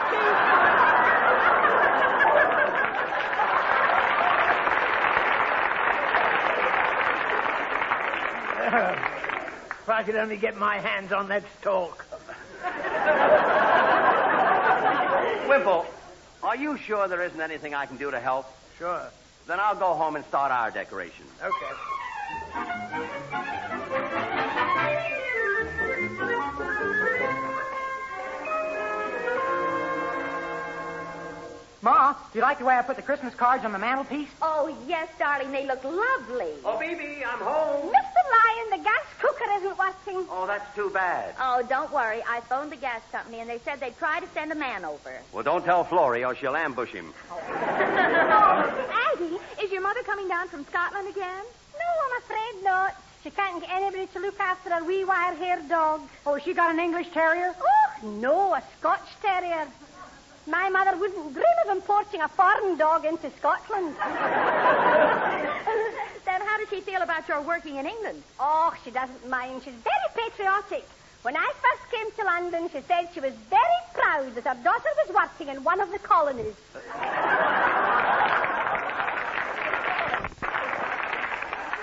If I could only get my hands on that stalk. Wimple, are you sure there isn't anything I can do to help? Sure. Then I'll go home and start our decorations. Okay. Ma, do you like the way I put the Christmas cards on the mantelpiece? Oh, yes, darling. They look lovely. Oh, Phoebe, I'm home. Mr. Lyon, the gas cooker isn't working. Oh, that's too bad. Oh, don't worry. I phoned the gas company, and they said they'd try to send a man over. Well, don't tell Florrie, or she'll ambush him. Aggie, is your mother coming down from Scotland again? No, I'm afraid not. She can't get anybody to look after a wee wire-haired dog. Oh, she got an English terrier? Oh, no, a Scotch terrier. My mother wouldn't dream of importing a foreign dog into Scotland. Then how does she feel about your working in England? Oh, she doesn't mind. She's very patriotic. When I first came to London, she said she was very proud that her daughter was working in one of the colonies.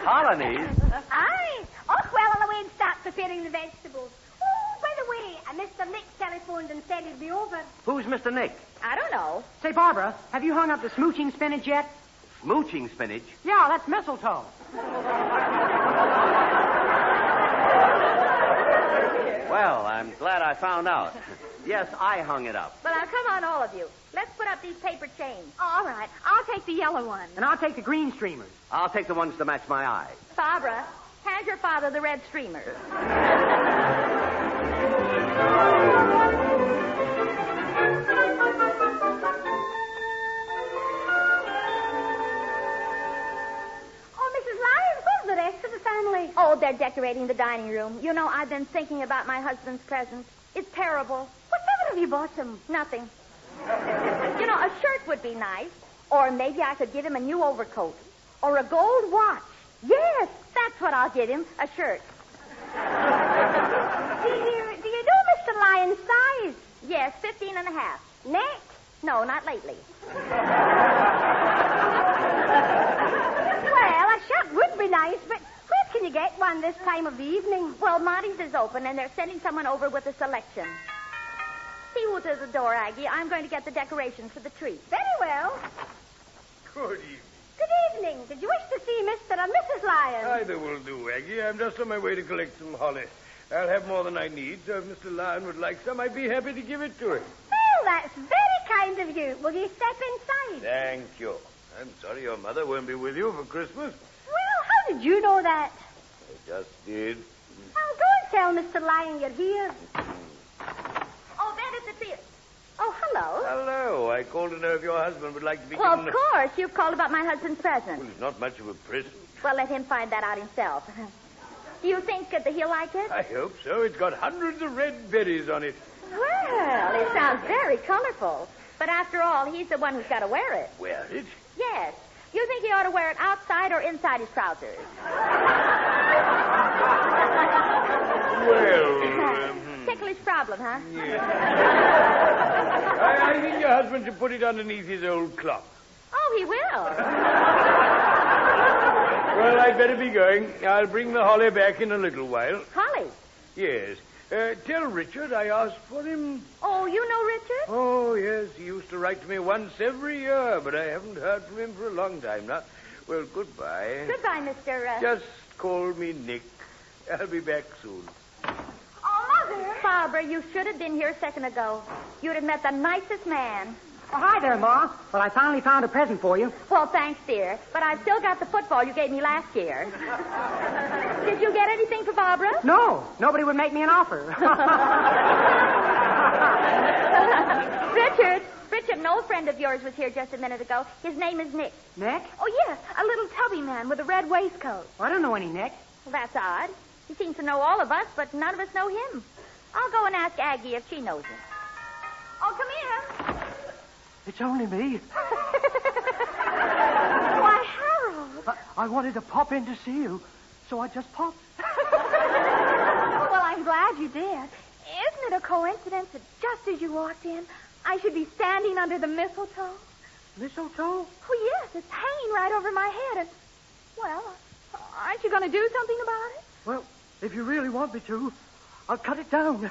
Colonies? Aye. Oh, well, on the way and start preparing the vegetables. Oh, by the way, Mr. Nick telephoned and said he'd be over. Who's Mr. Nick? I don't know. Say, Barbara, have you hung up the smooching spinach yet? Smooching spinach? Yeah, that's mistletoe. Well, I'm glad I found out. Yes, I hung it up. Well, now, come on, all of you. Let's put up these paper chains. All right. I'll take the yellow one. And I'll take the green streamers. I'll take the ones to match my eyes. Barbara, hand your father the red streamers. Oh, they're decorating the dining room. You know, I've been thinking about my husband's present. It's terrible. Whatever have you bought him? Nothing. You know, a shirt would be nice. Or maybe I could give him a new overcoat. Or a gold watch. Yes, that's what I'll give him, a shirt. Do you know Mr. Lyon's size? Yes, 15 and a half. Neck? No, not lately. Well, a shirt would be nice, but where can you get one this time of the evening? Well, Monty's is open, and they're sending someone over with a selection. See who's at the door, Aggie. I'm going to get the decorations for the tree. Very well. Good evening. Good evening. Did you wish to see Mr. and Mrs. Lyons? Either will do, Aggie. I'm just on my way to collect some holly. I'll have more than I need, so if Mr. Lyon would like some, I'd be happy to give it to him. Well, that's very kind of you. Will you step inside? Thank you. I'm sorry your mother won't be with you for Christmas. Well, how did you know that? I just did. I'll go and tell Mr. Lyon you're here. Oh, there is the tree. Oh, hello. Hello. I called to know if your husband would like to be Well, given of course. You've called about my husband's present. Well, it's not much of a present. Well, let him find that out himself. Do you think that he'll like it? I hope so. It's got hundreds of red berries on it. Well, it sounds very colorful. But after all, he's the one who's got to wear it. Wear it? Yes. You think he ought to wear it outside or inside his trousers? Well, Ticklish problem, huh? Yeah. I think your husband should put it underneath his old clock. Oh, he will. Well, I'd better be going. I'll bring the holly back in a little while. Holly? Yes. Tell Richard I asked for him. Oh, you know Richard? Oh, yes. He used to write to me once every year, but I haven't heard from him for a long time now. Well, goodbye. Goodbye, Mr. Just call me Nick. I'll be back soon. Oh, Mother. Barbara, you should have been here a second ago. You'd have met the nicest man. Oh, hi there, Ma. Well, I finally found a present for you. Well, thanks, dear. But I've still got the football you gave me last year. Did you get anything for Barbara? No. Nobody would make me an offer. Richard, an old friend of yours was here just a minute ago. His name is Nick. Nick? Oh, yes, a little tubby man with a red waistcoat. Well, I don't know any Nick. Well, that's odd. He seems to know all of us, but none of us know him. I'll go and ask Aggie if she knows him. Oh, come here. It's only me. Why, Harold. I wanted to pop in to see you, so I just popped. Well, I'm glad you did. Isn't it a coincidence that just as you walked in, I should be standing under the mistletoe? Mistletoe? Oh, yes, it's hanging right over my head. And, well, aren't you going to do something about it? Well, if you really want me to, I'll cut it down.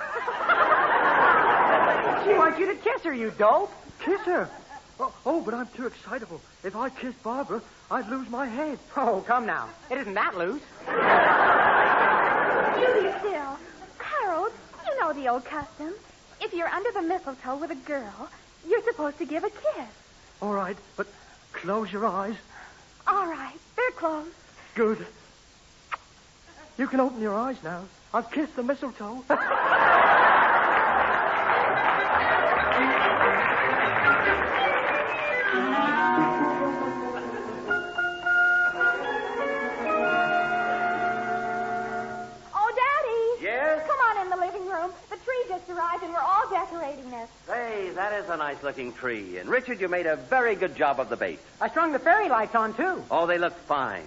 She wants you to kiss her, you dope. Kiss her? Oh, but I'm too excitable. If I kissed Barbara, I'd lose my head. Oh, come now. It isn't that loose. You be still. Harold, you know the old custom. If you're under the mistletoe with a girl, you're supposed to give a kiss. All right, but close your eyes. All right, they're closed. Good. You can open your eyes now. I've kissed the mistletoe. Arrived and we're all decorating this. Hey, that is a nice-looking tree. And, Richard, you made a very good job of the base. I strung the fairy lights on, too. Oh, they look fine.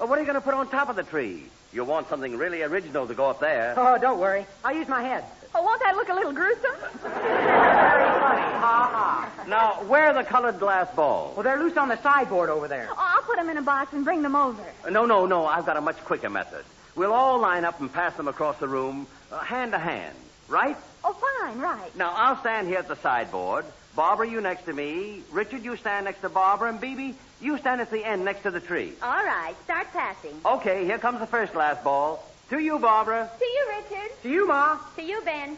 Oh, what are you going to put on top of the tree? You'll want something really original to go up there. Oh, don't worry. I'll use my head. Oh, won't that look a little gruesome? Very funny. Ha-ha. Now, where are the colored glass balls? Well, they're loose on the sideboard over there. Oh, I'll put them in a box and bring them over. No. I've got a much quicker method. We'll all line up and pass them across the room, hand to hand. Right? Oh, fine, right. Now, I'll stand here at the sideboard. Barbara, you next to me. Richard, you stand next to Barbara. And Bebe, you stand at the end next to the tree. All right, start passing. Okay, here comes the first glass ball. To you, Barbara. To you, Richard. To you, Ma. To you, Ben.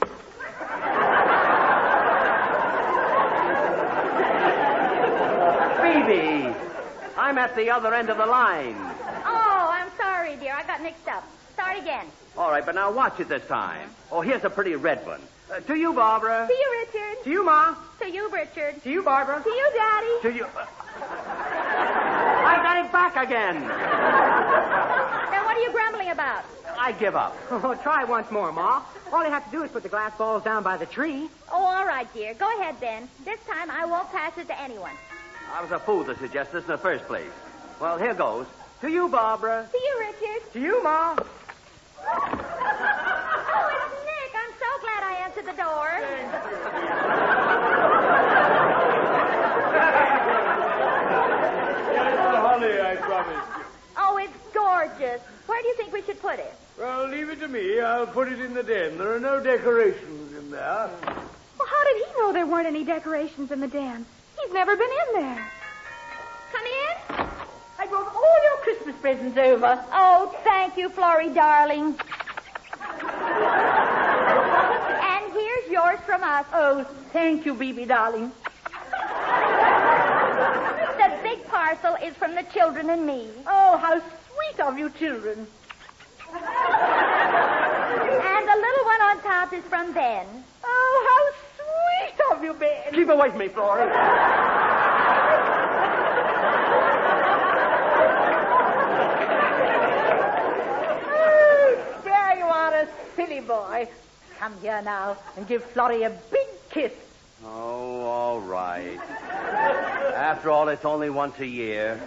Bebe, I'm at the other end of the line. Oh, I'm sorry, dear. I got mixed up. Start again. All right, but now watch it this time. Oh, here's a pretty red one. To you, Barbara. To you, Richard. To you, Ma. To you, Richard. To you, Barbara. To you, Daddy. To you. I got it back again. Now, what are you grumbling about? I give up. Oh, try once more, Ma. All you have to do is put the glass balls down by the tree. Oh, all right, dear. Go ahead, Ben. This time I won't pass it to anyone. I was a fool to suggest this in the first place. Well, here goes. To you, Barbara. To you, Richard. To you, Ma. Oh, it's Nick. I'm so glad I answered the door. Holly, I promised you. Oh, it's gorgeous. Where do you think we should put it? Well, leave it to me. I'll put it in the den. There are no decorations in there. Well, how did he know there weren't any decorations in the den? He's never been in there. Come in. I brought all your Christmas presents over. Oh, thank you, Florrie, darling. And here's yours from us. Oh, thank you, Bebe, darling. The big parcel is from the children and me. Oh, how sweet of you children. And the little one on top is from Ben. Oh, how sweet of you, Ben. Keep away from me, Florrie. There you are, a silly boy. Come here now and give Florrie a big kiss. Oh, all right. After all, it's only once a year.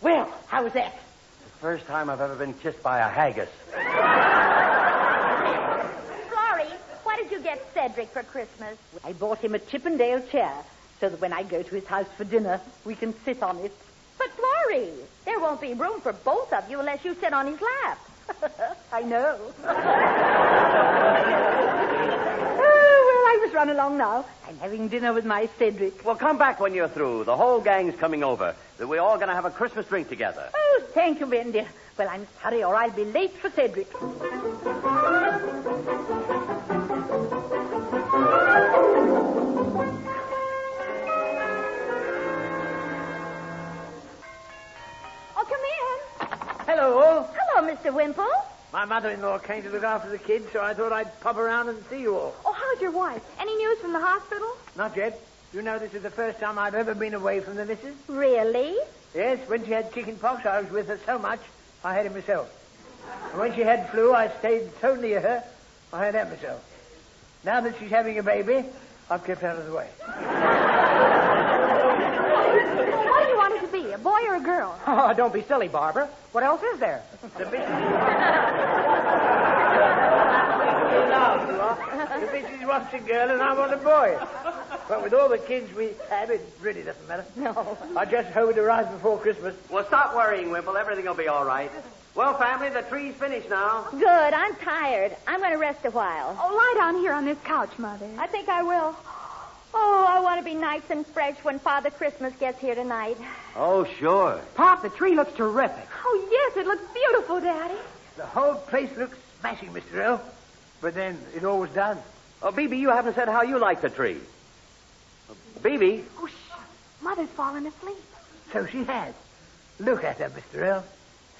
Well, how was that? The first time I've ever been kissed by a haggis. Florrie, what did you get Cedric for Christmas? I bought him a Chippendale chair so that when I go to his house for dinner, we can sit on it. But, Florrie, there won't be room for both of you unless you sit on his lap. I know. Oh, well, I must run along now. I'm having dinner with my Cedric. Well, come back when you're through. The whole gang's coming over. We're all going to have a Christmas drink together. Oh, thank you, Ben, dear. Well, I must hurry or I'll be late for Cedric. Oh, come in. Hello. Hello, Mr. Wimple. My mother-in-law came to look after the kids, so I thought I'd pop around and see you all. Oh, how's your wife? Any news from the hospital? Not yet. You know this is the first time I've ever been away from the missus? Really? Yes, when she had chicken pox, I was with her so much, I had it myself. And when she had flu, I stayed so near her, I had that myself. Now that she's having a baby, I've kept out of the way. boy or a girl? Oh, don't be silly, Barbara. What else is there? The missus wants a girl and I want a boy. But with all the kids we have, it really doesn't matter. No. I just hope it arrives before Christmas. Well, stop worrying, Wimple. Everything will be all right. Well, family, the tree's finished now. Good. I'm tired. I'm going to rest a while. Oh, lie down here on this couch, Mother. I think I will. Oh, I want to be nice and fresh when Father Christmas gets here tonight. Oh, sure. Pop, the tree looks terrific. Oh, yes, it looks beautiful, Daddy. The whole place looks smashing, Mr. Earl. But then it all was done. Oh, Bebe, you haven't said how you like the tree. Bebe? Oh, shh. Mother's fallen asleep. So she has. Look at her, Mr. Earl.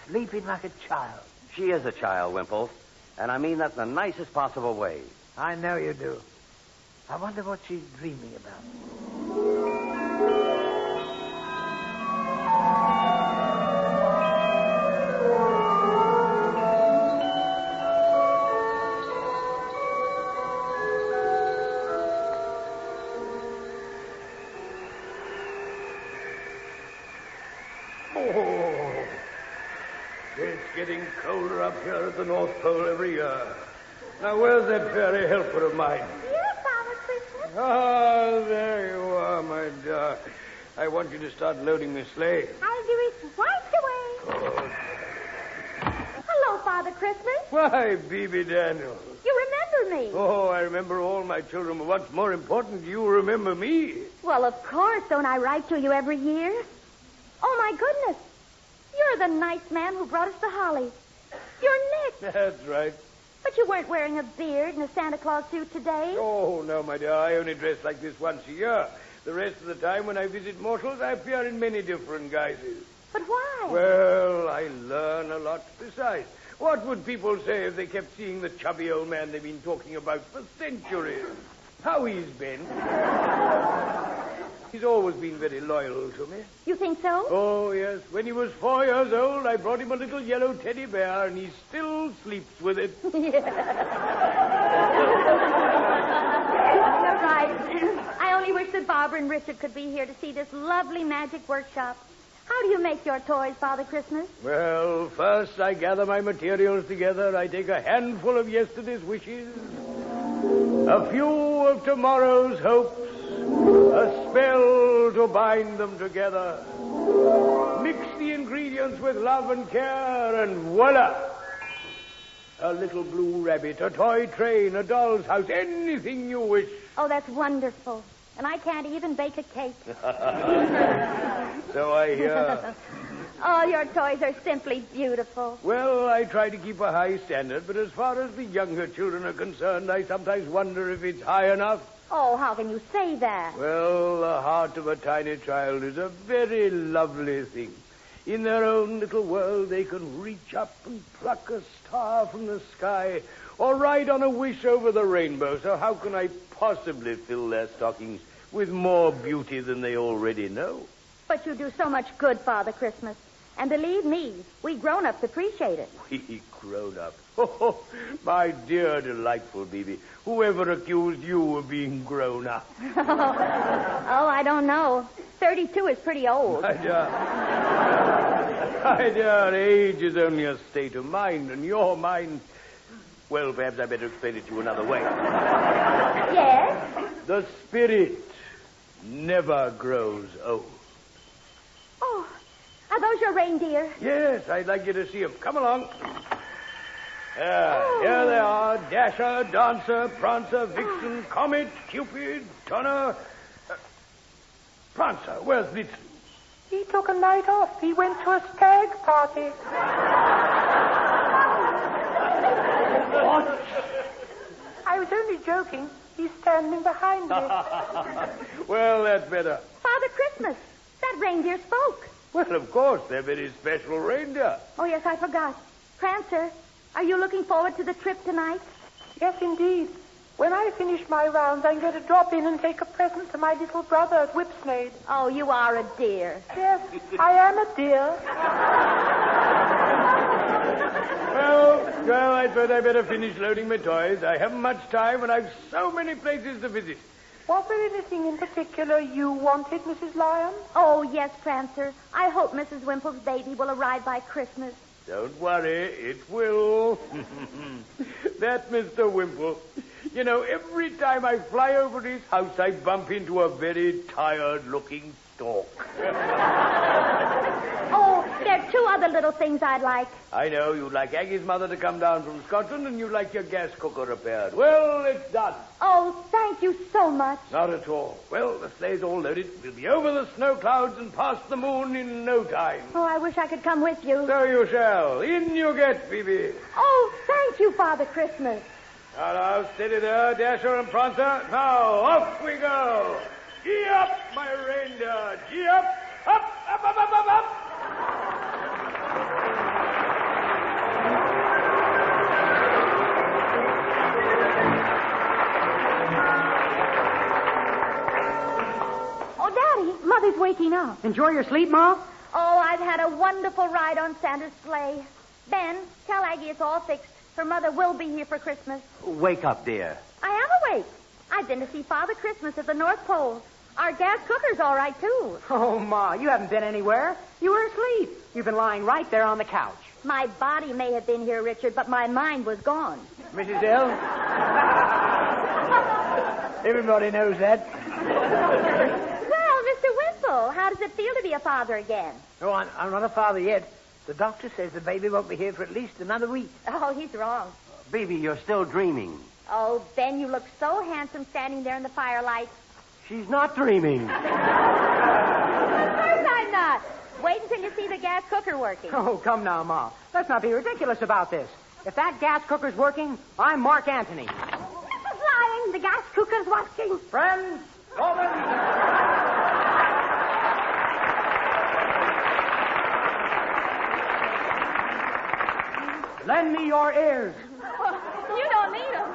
Sleeping like a child. She is a child, Wimple. And I mean that in the nicest possible way. I know you do. I wonder what she's dreaming about. Oh, it's getting colder up here at the North Pole every year. Now, where's that fairy helper of mine? Here, Father Christmas. Ah, there you are, my darling. I want you to start loading the sleigh. I'll do it right away. Hello, Father Christmas. Why, Bebe Daniels. You remember me? Oh, I remember all my children, but what's more important, you remember me. Well, of course. Don't I write to you every year? Oh, my goodness. You're the nice man who brought us the holly. You're Nick. That's right. But you weren't wearing a beard and a Santa Claus suit today. Oh, no, my dear. I only dress like this once a year. The rest of the time when I visit mortals, I appear in many different guises. But why? Well, I learn a lot. Besides, what would people say if they kept seeing the chubby old man they've been talking about for centuries? How he's been. He's always been very loyal to me. You think so? Oh, yes. When he was 4 years old, I brought him a little yellow teddy bear, and he still sleeps with it. You're right. I only wish that Barbara and Richard could be here to see this lovely magic workshop. How do you make your toys, Father Christmas? Well, first I gather my materials together. I take a handful of yesterday's wishes, a few of tomorrow's hopes, a spell to bind them together. Mix the ingredients with love and care, and voila! A little blue rabbit, a toy train, a doll's house, anything you wish. Oh, that's wonderful. And I can't even bake a cake. So I hear. All your toys are simply beautiful. Well, I try to keep a high standard, but as far as the younger children are concerned, I sometimes wonder if it's high enough. Oh, how can you say that? Well, the heart of a tiny child is a very lovely thing. In their own little world, they can reach up and pluck a star from the sky or ride on a wish over the rainbow. So how can I possibly fill their stockings with more beauty than they already know? But you do so much good, Father Christmas. And believe me, we grown-ups appreciate it. We grown-ups. Oh, my dear, delightful Bebe. Whoever accused you of being grown up? Oh, I don't know. 32 is pretty old. My dear, age is only a state of mind, and your mind... Well, perhaps I better explain it to you another way. Yes? The spirit never grows old. Oh, are those your reindeer? Yes, I'd like you to see them. Come along. Here they are. Dasher, Dancer, Prancer, Vixen, Comet, Cupid, Donner. Prancer, where's Blitzen? He took a night off. He went to a stag party. What? I was only joking. He's standing behind me. Well, that's better. Father Christmas, that reindeer spoke. Well, of course, they're very special reindeer. Oh, yes, I forgot. Prancer, are you looking forward to the trip tonight? Yes, indeed. When I finish my rounds, I'm going to drop in and take a present to my little brother at Whipsnade. Oh, you are a dear. Yes, I am a dear. Well, I thought I better finish loading my toys. I haven't much time, and I've so many places to visit. Was there anything in particular you wanted, Mrs. Lyons? Oh, yes, Prancer. I hope Mrs. Wimple's baby will arrive by Christmas. Don't worry, it will. That Mr. Wimple. You know, every time I fly over his house, I bump into a very tired-looking stork. Oh, there are two other little things I'd like. I know, you'd like Aggie's mother to come down from Scotland, and you'd like your gas cooker repaired. Well, it's done. Oh, thank you so much. Not at all. Well, the sleigh's all loaded. We'll be over the snow clouds and past the moon in no time. Oh, I wish I could come with you. So you shall. In you get, Phoebe. Oh, thank you, Father Christmas. Now, steady there, Dasher and Prancer. Now, off we go. Gee up, my reindeer. Gee up. Up, up, up, up, up, up. Mother's waking up. Enjoy your sleep, Ma? Oh, I've had a wonderful ride on Santa's sleigh. Ben, tell Aggie it's all fixed. Her mother will be here for Christmas. Wake up, dear. I am awake. I've been to see Father Christmas at the North Pole. Our gas cooker's all right, too. Oh, Ma, you haven't been anywhere. You were asleep. You've been lying right there on the couch. My body may have been here, Richard, but my mind was gone. Mrs. L. Everybody knows that. How does it feel to be a father again? Oh, I'm not a father yet. The doctor says the baby won't be here for at least another week. Oh, he's wrong. Baby, you're still dreaming. Oh, Ben, you look so handsome standing there in the firelight. She's not dreaming. Of course I'm not. Wait until you see the gas cooker working. Oh, come now, Ma. Let's not be ridiculous about this. If that gas cooker's working, I'm Mark Antony. Mrs. Lyons, the gas cooker's working. Friends, open. Lend me your ears. You don't need them.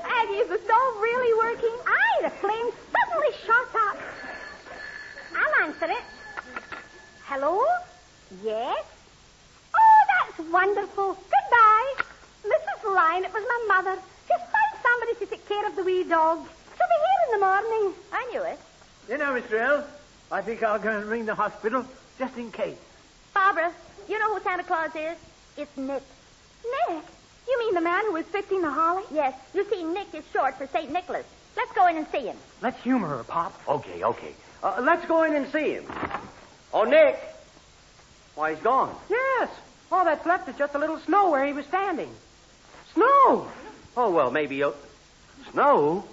Aggie, is the stove really working? Aye, the flame suddenly shot up. I'll answer it. Hello? Yes? Oh, that's wonderful. Goodbye. Mrs. Lyon, it was my mother. Just found somebody to take care of the wee dog. She'll be here in the morning. I knew it. You know, Mr. L., I think I'll go and ring the hospital just in case. Barbara, you know who Santa Claus is? It's Nick. Nick? You mean the man who was fixing the holly? Yes. You see, Nick is short for St. Nicholas. Let's go in and see him. Let's humor her, Pop. Okay. Let's go in and see him. Oh, Nick. Why, he's gone. Yes. All that's left is just a little snow where he was standing. Snow! Oh, well, maybe snow?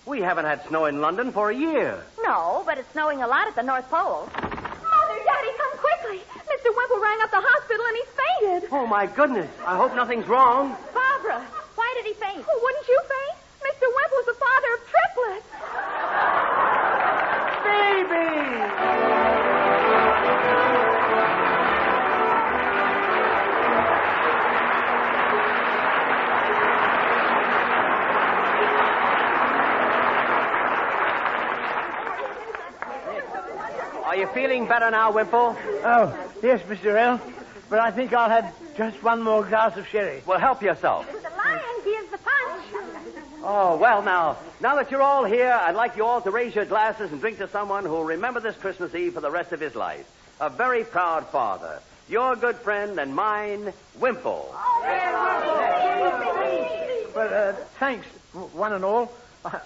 We haven't had snow in London for a year. No, but it's snowing a lot at the North Pole. Mother, Daddy, come quickly. Mr. Wimple rang up the hospital and he fainted. Oh, my goodness. I hope nothing's wrong. Barbara, why did he faint? Oh, wouldn't you faint? Mr. Wimple's the father of triplets. Baby! Are you feeling better now, Wimple? Oh, yes, Mr. L. But I think I'll have just one more glass of sherry. Well, help yourself. The lion gives the punch. Oh, well, now that you're all here, I'd like you all to raise your glasses and drink to someone who'll remember this Christmas Eve for the rest of his life. A very proud father. Your good friend and mine, Wimple. Well, thanks, one and all.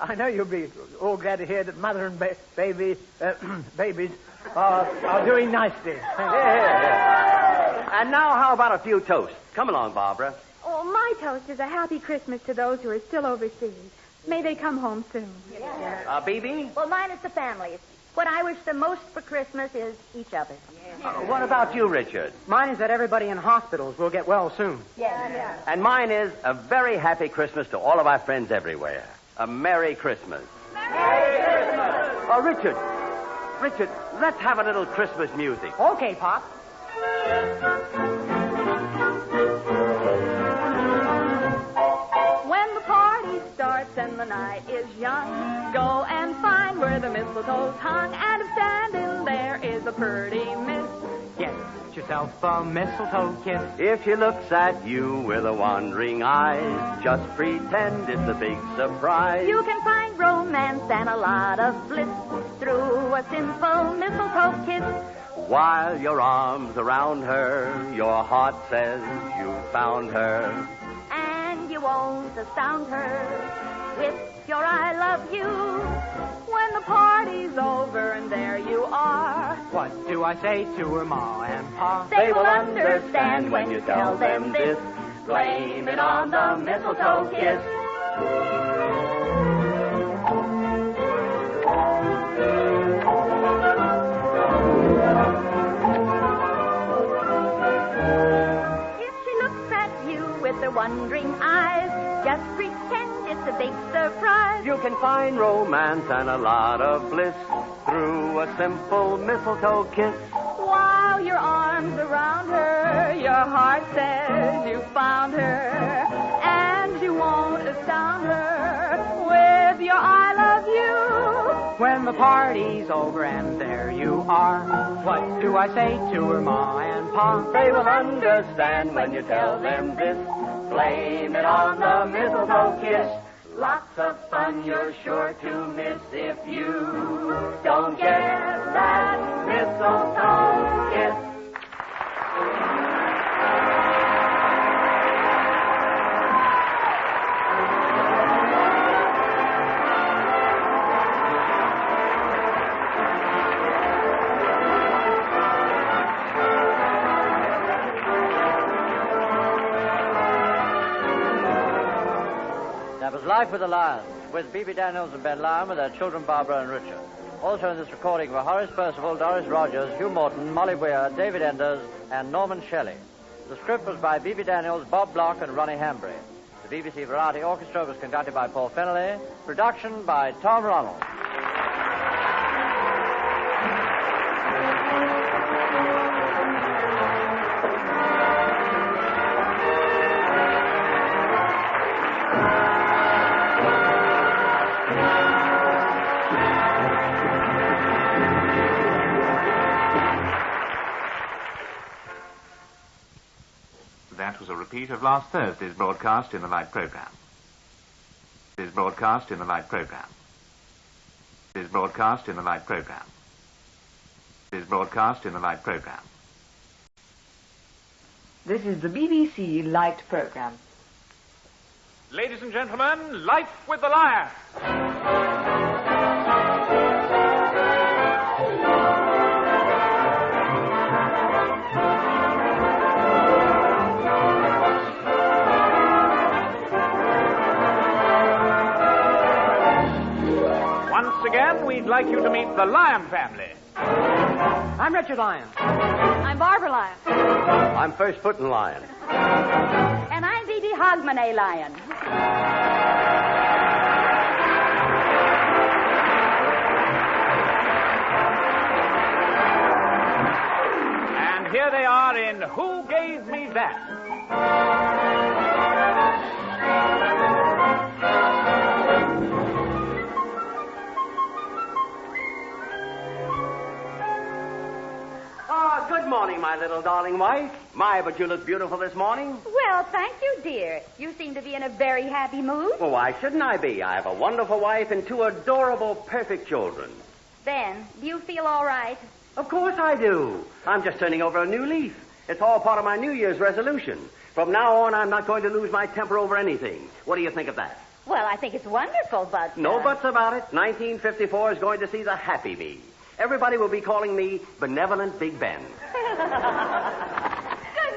I know you'll be all glad to hear that Mother and babies are doing nicely. Yeah. And now, how about a few toasts? Come along, Barbara. Oh, my toast is a happy Christmas to those who are still overseas. May they come home soon. Bibi? Well, mine is the families. What I wish the most for Christmas is each other. What about you, Richard? Mine is that everybody in hospitals will get well soon. Yeah. And mine is a very happy Christmas to all of our friends everywhere. A Merry Christmas. Merry Christmas. Oh, Richard, let's have a little Christmas music. Okay, Pop. When the party starts and the night is young, go and find where the mistletoe's hung, and standing there is a pretty miss. Yes, yourself a mistletoe kiss. If she looks at you with a wandering eyes, just pretend it's a big surprise. You can find romance and a lot of bliss through a simple mistletoe kiss. While your arms around her, your heart says you found her. And you won't astound her with your I love you. When the party's over and there you are, What do I say to her ma and pa? they will understand when you tell them this. Blame it on the mistletoe kiss. If she looks at you with her wondering eyes, just pretend it's a big surprise. You can find romance and a lot of bliss through a simple mistletoe kiss. While your arms around her, your heart says you found her. And you won't astound her with your I love you. When the party's over and there you are, what do I say to her ma and pa? They will understand when you tell them this. Blame it on the mistletoe kiss. Lots of fun you're sure to miss if you don't get that mistletoe kiss. That was Life with the Lions, with Bibi Daniels and Ben Lyon with their children Barbara and Richard. Also in this recording were Horace Percival, Doris Rogers, Hugh Morton, Molly Weir, David Enders, and Norman Shelley. The script was by Bibi Daniels, Bob Block, and Ronnie Hambry. The BBC Variety Orchestra was conducted by Paul Fennelly. Production by Tom Ronald. That was a repeat of last Thursday's broadcast in the night program. This broadcast in the night program. This broadcast in the night program. This broadcast in the night program. This is the BBC Light Program. Ladies and gentlemen, Life with the Lion. Once again, we'd like you to meet the Lyon family. I'm Richard Lyon. I'm Barbara Lyon. I'm First Footin' Lion. And I'm Dee Dee Hogmanay Lyon. And here they are in Who Gave Me That? Good morning, my little darling wife. My, but you look beautiful this morning. Well, thank you, dear. You seem to be in a very happy mood. Well, why shouldn't I be? I have a wonderful wife and two adorable, perfect children. Ben, do you feel all right? Of course I do. I'm just turning over a new leaf. It's all part of my New Year's resolution. From now on, I'm not going to lose my temper over anything. What do you think of that? Well, I think it's wonderful, but... No buts about it. 1954 is going to see the happy me. Everybody will be calling me Benevolent Big Ben. Good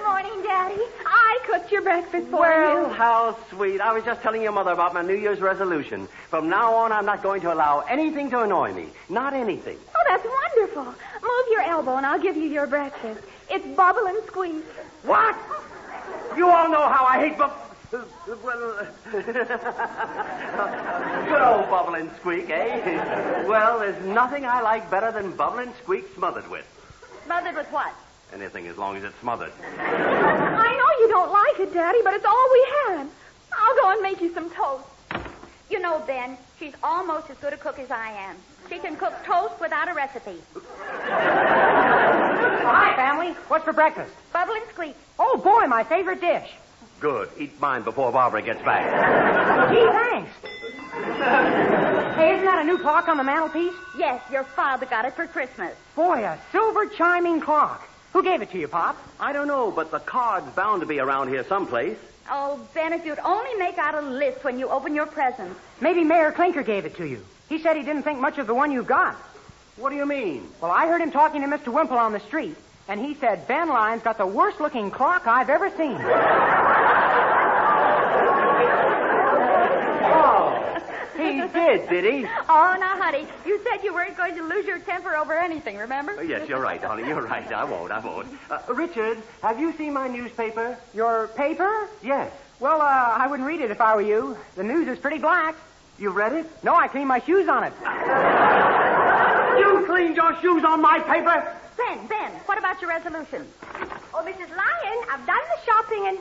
morning, Daddy. I cooked your breakfast for Well, you. how sweet. I was just telling your mother about my New Year's resolution. From now on, I'm not going to allow anything to annoy me. Not anything. Oh, that's wonderful. Move your elbow and I'll give you your breakfast. It's bubble and squeeze. What? You all know how I hate well, good old Bubble and Squeak, eh? Well, there's nothing I like better than Bubble and Squeak smothered with. Smothered with what? Anything as long as it's smothered. I know you don't like it, Daddy, but it's all we had. I'll go and make you some toast. You know, Ben, she's almost as good a cook as I am. She can cook toast without a recipe. Hi, family. What's for breakfast? Bubble and squeak. Oh, boy, my favorite dish. Good. Eat mine before Barbara gets back. Gee, thanks. Hey, isn't that a new clock on the mantelpiece? Yes, your father got it for Christmas. Boy, a silver chiming clock. Who gave it to you, Pop? I don't know, but the card's bound to be around here someplace. Oh, Ben, if you'd only make out a list when you open your presents. Maybe Mayor Clinker gave it to you. He said he didn't think much of the one you got. What do you mean? Well, I heard him talking to Mr. Wimple on the street, and he said Ben Lyons got the worst-looking clock I've ever seen. He did he? Oh, now, honey, you said you weren't going to lose your temper over anything, remember? Oh, yes, you're right, honey. You're right. I won't. Richard, have you seen my newspaper? Your paper? Yes. Well, I wouldn't read it if I were you. The news is pretty black. You read it? No, I cleaned my shoes on it. You cleaned your shoes on my paper? Ben, what about your resolution? Oh, Mrs. Lyon, I've done the shopping and...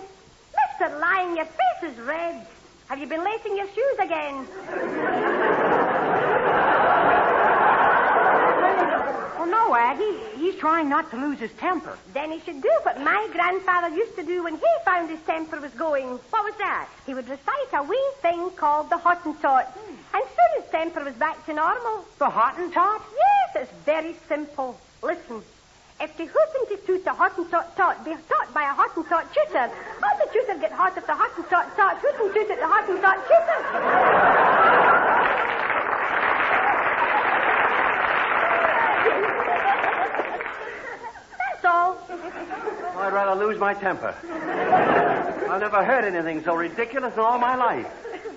Mr. Lyon, your face is red. Have you been lacing your shoes again? Well, no, Aggie. He's trying not to lose his temper. Then he should do what my grandfather used to do when he found his temper was going. What was that? He would recite a wee thing called the Hottentot. And soon his temper was back to normal. The Hottentot? Yes, it's very simple. Listen. If the hoot and the toot the Hottentot taught be taught by a Hottentot tutor, how the tutor get hot if the Hottentot taught hoot and toot at the Hottentot tutor? That's all. I'd rather lose my temper. I've never heard anything so ridiculous in all my life.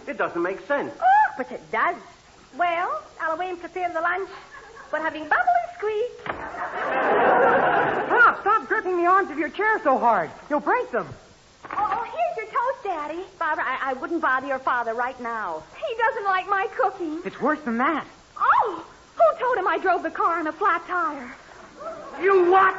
It doesn't make sense. Oh, but it does. Well, I'll away and prepare the lunch. We're having bubble and squeak. Pop, stop gripping the arms of your chair so hard. You'll break them. Oh, here's your toast, Daddy. Barbara, I wouldn't bother your father right now. He doesn't like my cooking. It's worse than that. Oh, who told him I drove the car on a flat tire? You what?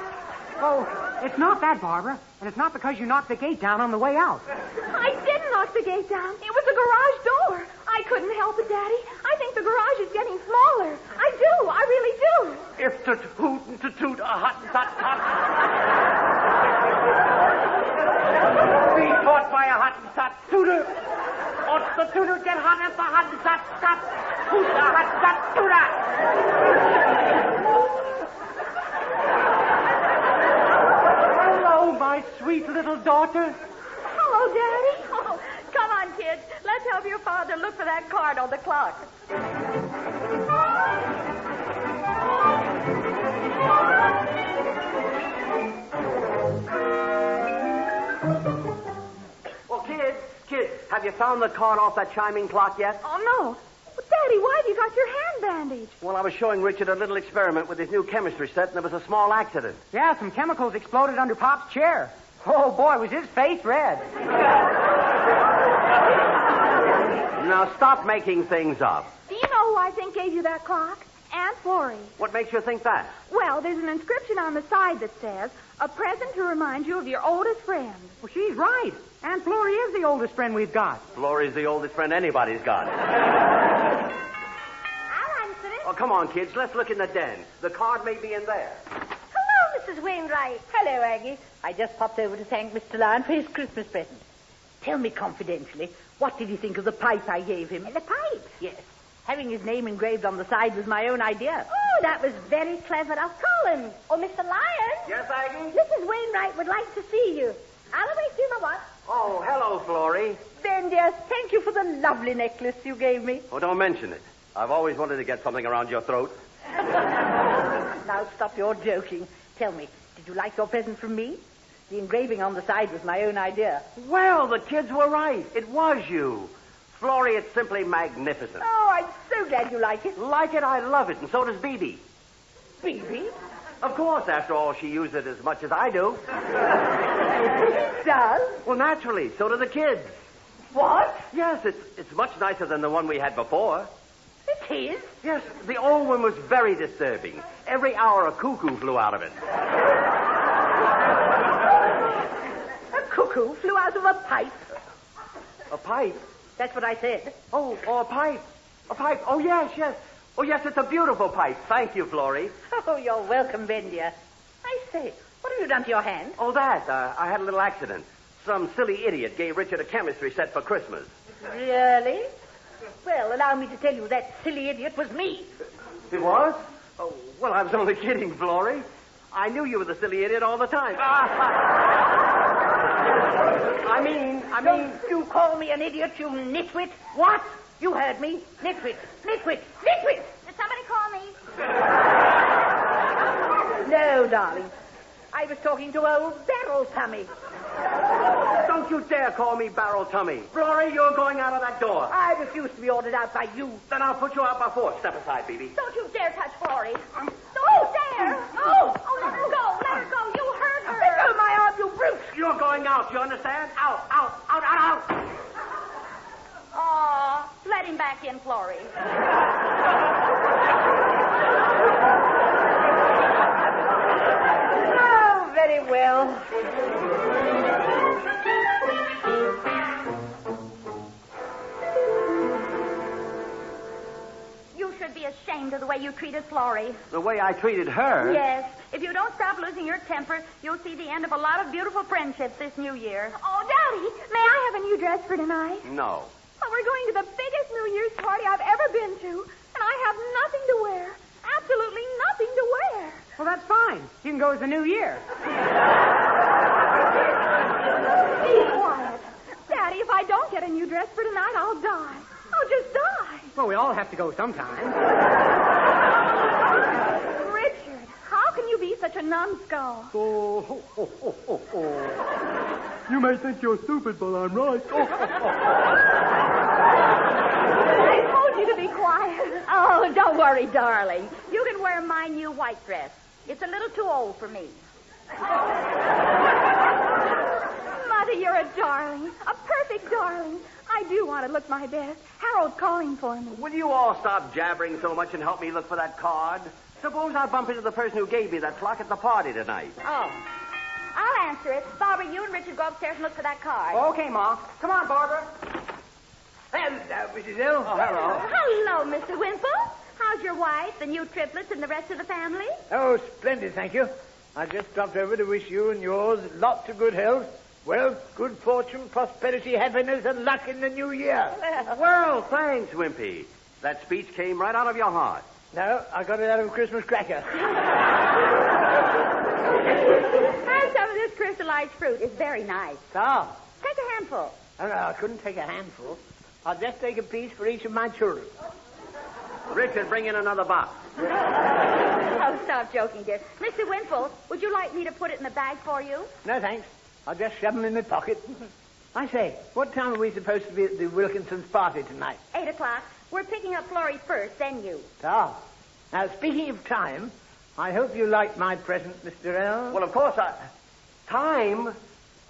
Oh, it's not that, Barbara. And it's not because you knocked the gate down on the way out. I didn't knock the gate down. It was a garage door. I couldn't help it, Daddy. I think the garage is getting smaller. I do. I really do. If to toot and to toot a hot and tot tot. Be taught by a hot and tot tutor. Ought the tutor get hot at the hot and tot tot. Who's the hot and tot tutor? Hello, my sweet little daughter. Hello, Daddy. Oh, come on, kids. Let's help your father look for that card on the clock. Well, kids, have you found the card off that chiming clock yet? Oh, no. But, Daddy, why have you got your hand bandaged? Well, I was showing Richard a little experiment with his new chemistry set, and there was a small accident. Yeah, some chemicals exploded under Pop's chair. Oh, boy, was his face red. Now, stop making things up. Do you know who I think gave you that clock? Aunt Florrie. What makes you think that? Well, there's an inscription on the side that says, a present to remind you of your oldest friend. Well, she's right. Aunt Florrie is the oldest friend we've got. Florrie's the oldest friend anybody's got. I'll answer it. Oh, come on, kids. Let's look in the den. The card may be in there. Hello, Mrs. Wainwright. Hello, Aggie. I just popped over to thank Mr. Lyon for his Christmas present. Tell me confidentially, what did you think of the pipe I gave him? The pipe? Yes. Having his name engraved on the side was my own idea. Oh, that was very clever. I'll call him. Oh, Mr. Lyon. Yes, Aggie? Mrs. Wainwright would like to see you. I'll await you, my what? Oh, hello, Florrie. Ben, dear, thank you for the lovely necklace you gave me. Oh, don't mention it. I've always wanted to get something around your throat. Now stop your joking. Tell me, did you like your present from me? The engraving on the side was my own idea. Well, the kids were right. It was you. Florrie, it's simply magnificent. Oh, I'm so glad you like it. Like it? I love it, and so does Bebe. Bebe? Of course, after all, she used it as much as I do. She does? Well, naturally, so do the kids. What? Yes, it's much nicer than the one we had before. It is? Yes, the old one was very disturbing. Every hour a cuckoo flew out of it. A cuckoo flew out of a pipe. A pipe? That's what I said. Oh, a pipe. A pipe. Oh, yes. Oh, yes, it's a beautiful pipe. Thank you, Florrie. Oh, you're welcome, Ben, dear. I say, what have you done to your hand? Oh, that. I had a little accident. Some silly idiot gave Richard a chemistry set for Christmas. Really? Well, allow me to tell you that silly idiot was me. It was? Oh, well, I was only kidding, Florrie. I knew you were the silly idiot all the time. I mean... Don't you call me an idiot, you nitwit. What? You heard me. Nitwit. Nitwit. Nitwit. Did somebody call me? No, darling. I was talking to old Barrel Tummy. Don't you dare call me Barrel Tummy. Florrie, you're going out of that door. I refuse to be ordered out by you. Then I'll put you out by force. Step aside, BB. Don't you dare touch Florrie. Don't dare. Oh, let her go. Let her go. You hurt her. Let go of my arm, you brute. You're going out, you understand? Out, out, out, out, out. Aw, let him back in, Florrie. Oh, very well. You should be ashamed of the way you treated Florrie. The way I treated her? Yes. If you don't stop losing your temper, you'll see the end of a lot of beautiful friendships this new year. Oh, Daddy, may I have a new dress for tonight? No. Oh, we're going to the biggest New Year's party I've ever been to, and I have nothing to wear. Absolutely nothing to wear. Well, that's fine. You can go as the New Year. Be quiet. Daddy, if I don't get a new dress for tonight, I'll die. I'll just die. Well, we all have to go sometime. Richard, how can you be such a numbskull? Oh. You may think you're stupid, but I'm right. I told you to be quiet. Oh, don't worry, darling. You can wear my new white dress. It's a little too old for me. Mother, you're a darling. A perfect darling. I do want to look my best. Harold's calling for me. Will you all stop jabbering so much and help me look for that card? Suppose I bump into the person who gave me that clock at the party tonight. Oh. I'll answer it. Barbara, you and Richard go upstairs and look for that card. Okay, Ma. Come on, Barbara. Hello, Mrs. Hill. Oh, hello. Hello, Mr. Wimple. How's your wife, the new triplets, and the rest of the family? Oh, splendid, thank you. I just dropped over to wish you and yours lots of good health, wealth, good fortune, prosperity, happiness, and luck in the new year. Well, thanks, Wimpy. That speech came right out of your heart. No, I got it out of a Christmas cracker. Have some of this crystallized fruit. It's very nice. So? Take a handful. Oh, no, I couldn't take a handful. I'll just take a piece for each of my children. Richard, bring in another box. Oh, stop joking, dear. Mr. Wimple, would you like me to put it in the bag for you? No, thanks. I'll just shove them in my pocket. I say, what time are we supposed to be at the Wilkinsons' party tonight? 8 o'clock. We're picking up Florrie first, then you. So, now, speaking of time, I hope you liked my present, Mr. L. Well, of course I... Time?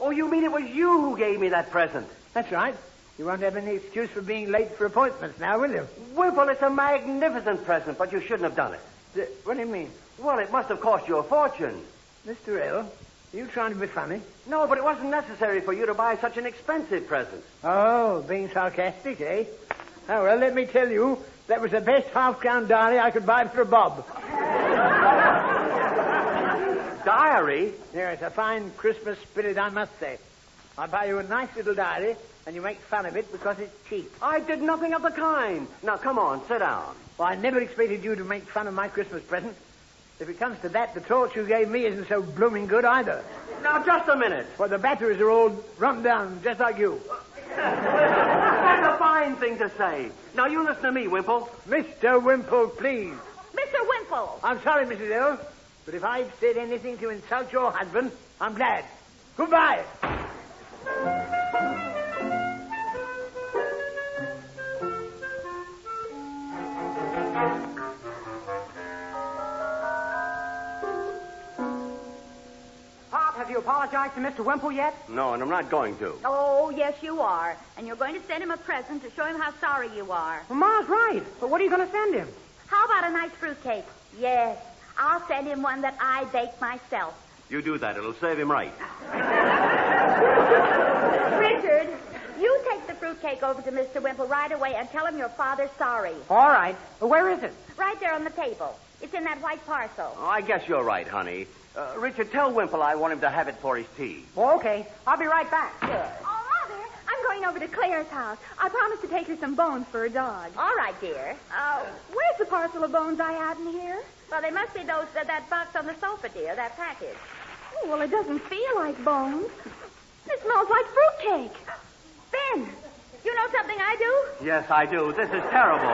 Oh, you mean it was you who gave me that present? That's right. You won't have any excuse for being late for appointments now, will you? Wimple, it's a magnificent present, but you shouldn't have done it. What do you mean? Well, it must have cost you a fortune. Mr. L, are you trying to be funny? No, but it wasn't necessary for you to buy such an expensive present. Oh, being sarcastic, eh? Oh, well, let me tell you, that was the best half-crown diary I could buy for a bob. Diary? Yes, a fine Christmas spirit, I must say. I'll buy you a nice little diary, and you make fun of it because it's cheap. I did nothing of the kind. Now, come on, sit down. Well, I never expected you to make fun of my Christmas present. If it comes to that, the torch you gave me isn't so blooming good either. Now, just a minute. Well, the batteries are all run down, just like you. That's a fine thing to say. Now, you listen to me, Wimple. Mr. Wimple, please. Mr. Wimple! I'm sorry, Mrs. L, but if I've said anything to insult your husband, I'm glad. Goodbye. Pop, have you apologized to Mr. Wimple yet? No, and I'm not going to. Oh, yes, you are. And you're going to send him a present to show him how sorry you are. Well, Ma's right. But what are you going to send him? How about a nice fruitcake? Yes, I'll send him one that I baked myself. You do that. It'll serve him right. Richard, you take the fruitcake over to Mr. Wimple right away and tell him your father's sorry. All right. Well, where is it? Right there on the table. It's in that white parcel. Oh, I guess you're right, honey. Richard, tell Wimple I want him to have it for his tea. Oh, okay. I'll be right back. Good. Oh, Mother, I'm going over to Claire's house. I promised to take her some bones for her dog. All right, dear. Where's the parcel of bones I had in here? Well, they must be those that box on the sofa, dear, that package. Oh, well, it doesn't feel like bones. It smells like fruitcake. Ben, you know something I do? Yes, I do. This is terrible.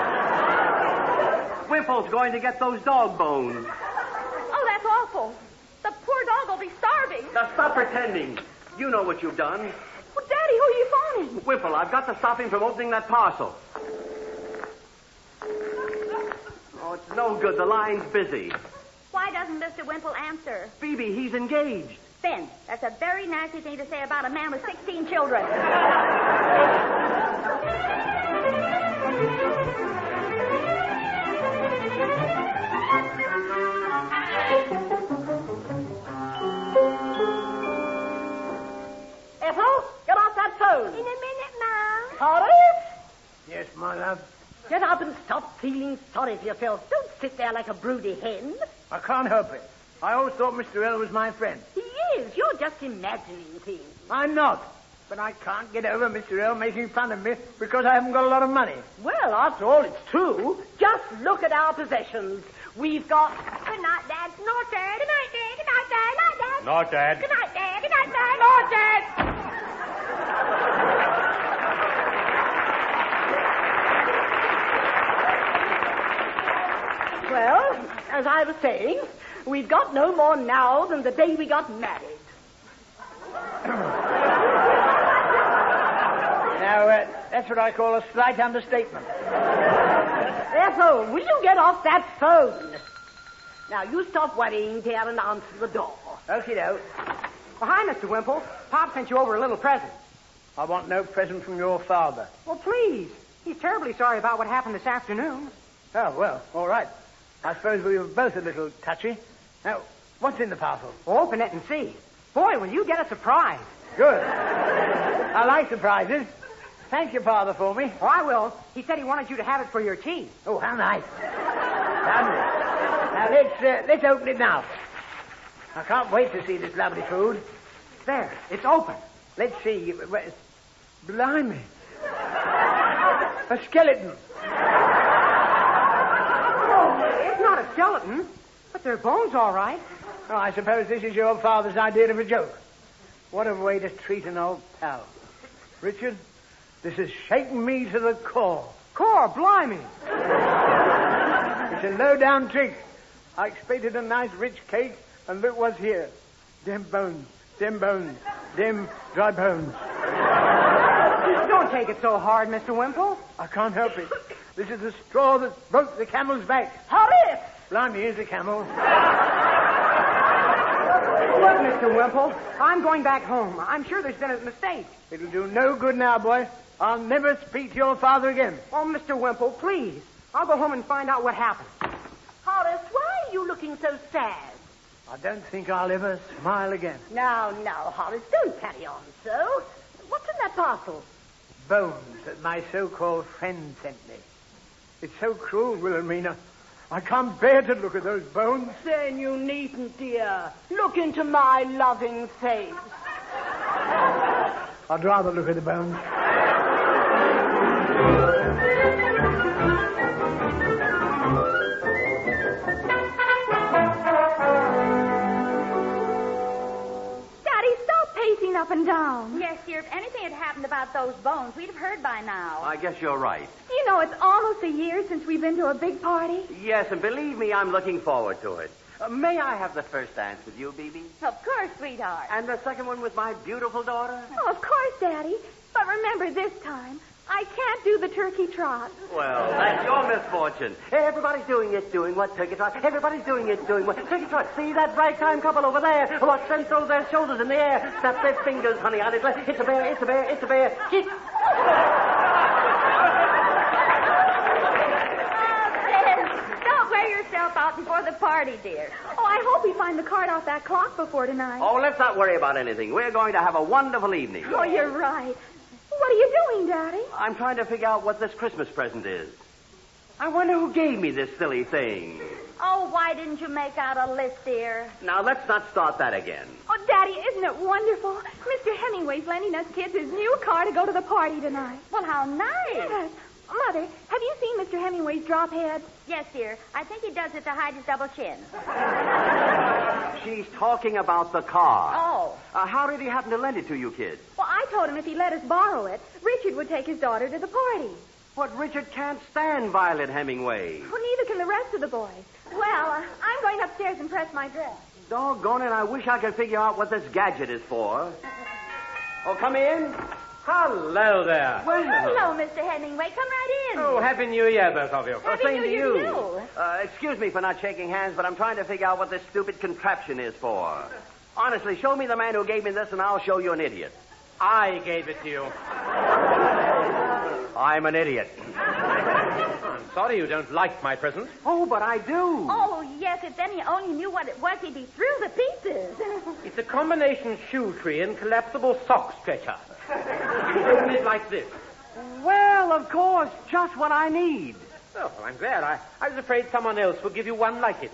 Wimple's going to get those dog bones. Oh, that's awful. The poor dog will be starving. Now, stop pretending. You know what you've done. Well, Daddy, who are you phoning? Wimple, I've got to stop him from opening that parcel. Oh, it's no good. The line's busy. Why doesn't Mr. Wimple answer? Phoebe, he's engaged. Ben, that's a very nasty thing to say about a man with 16 children. Ethel, get off that phone. In a minute, Mom. Horace? Yes, my love. Get up and stop feeling sorry for yourself. Don't sit there like a broody hen. I can't help it. I always thought Mr. L was my friend. He is. You're just imagining things. I'm not. But I can't get over Mr. L making fun of me because I haven't got a lot of money. Well, after all, it's true. Just look at our possessions. We've got... Good night, Dad. Good night, Dad. Good night, Dad. Good night, Dad. Good night, Dad. Not, Dad. Good night, Dad. Good night, Dad. Good night, Dad. Well, as I was saying, we've got no more now than the day we got married. Now, that's what I call a slight understatement. Ethel, will you get off that phone? Now, you stop worrying, dear, and answer the door. Okie doke. Well, hi, Mr. Wimple. Pop sent you over a little present. I want no present from your father. Well, please. He's terribly sorry about what happened this afternoon. Oh, well, all right. I suppose we were both a little touchy. Now, what's in the parcel? Well, open it and see. Boy, will you get a surprise. Good. I like surprises. Thank you, Father, for me. Oh, I will. He said he wanted you to have it for your tea. Oh, how nice. Now, let's open it now. I can't wait to see this lovely food. There, it's open. Let's see. Blimey. A skeleton. It's not a skeleton, but they're bones, all right. Oh, I suppose this is your father's idea of a joke. What a way to treat an old pal. Richard, this has shaken me to the core. Core, blimey. It's a low-down trick. I expected a nice rich cake, and look what's here. Them bones, them dry bones. Don't take it so hard, Mr. Wimple. I can't help it. This is the straw that broke the camel's back. Horace! Blimey, here's the camel. Look, Mr. Wimple, I'm going back home. I'm sure there's been a mistake. It'll do no good now, boy. I'll never speak to your father again. Oh, Mr. Wimple, please. I'll go home and find out what happened. Horace, why are you looking so sad? I don't think I'll ever smile again. Now, Horace, don't carry on so. What's in that parcel? Bones that my so-called friend sent me. It's so cruel, Wilhelmina. I can't bear to look at those bones. Then you needn't, dear. Look into my loving face. I'd rather look at the bones. Daddy, stop pacing up and down. Yes, dear, if anything had happened about those bones, we'd have heard by now. I guess you're right. You know, it's almost a year since we've been to a big party. Yes, and believe me, I'm looking forward to it. May I have the first dance with you, Bibi? Of course, sweetheart. And the second one with my beautiful daughter? Oh, of course, Daddy. But remember this time, I can't do the turkey trot. Well, that's your misfortune. Everybody's doing it, doing what? Turkey trot. Everybody's doing it, doing what? Turkey trot. See that ragtime couple over there? Watch them throw their shoulders in the air. Snap their fingers, honey. It's a bear, it's a bear, it's a bear. Keep... Don't wear yourself out before the party, dear. Oh, I hope we find the card off that clock before tonight. Oh, let's not worry about anything. We're going to have a wonderful evening. Oh, you're right. What are you doing, Daddy? I'm trying to figure out what this Christmas present is. I wonder who gave me this silly thing. Oh, why didn't you make out a list, dear? Now, let's not start that again. Oh, Daddy, isn't it wonderful? Mr. Hemingway's lending us kids his new car to go to the party tonight. Well, how nice. Yes. Mother, have you seen Mr. Hemingway's drop head? Yes, dear. I think he does it to hide his double chin. She's talking about the car. Oh. How did he happen to lend it to you kids? Well, I told him if he let us borrow it, Richard would take his daughter to the party. But Richard can't stand Violet Hemingway. Well, neither can the rest of the boys. Well, I'm going upstairs and press my dress. Doggone it, I wish I could figure out what this gadget is for. Oh, come in. Hello there. Well, hello, Mr. Hemingway. Come right in. Oh, Happy New Year, both of you. Happy same New to Year, you. too. Excuse me for not shaking hands, but I'm trying to figure out what this stupid contraption is for. Honestly, show me the man who gave me this, and I'll show you an idiot. I gave it to you. I'm an idiot. I'm sorry you don't like my present. Oh, but I do. Oh, yes, if then he only knew what it was, he'd be thrilled to pieces. It's a combination shoe tree and collapsible sock stretcher. You open it like this. Well, of course, just what I need. Oh, well, I'm glad. I was afraid someone else would give you one like it.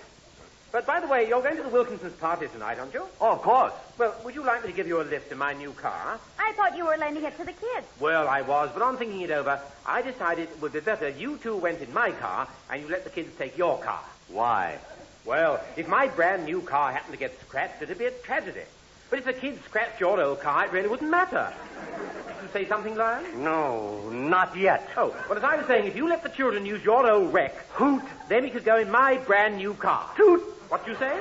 But, by the way, you're going to the Wilkinsons' party tonight, aren't you? Oh, of course. Well, would you like me to give you a lift in my new car? I thought you were lending it to the kids. Well, I was, but on thinking it over, I decided it would be better you two went in my car and you let the kids take your car. Why? Well, if my brand new car happened to get scratched, it'd be a tragedy. But if the kids scratched your old car, it really wouldn't matter. Did you say something, Lyons? No, not yet. Oh, well, as I was saying, if you let the children use your old wreck, Hoot, then we could go in my brand new car. toot. What you say?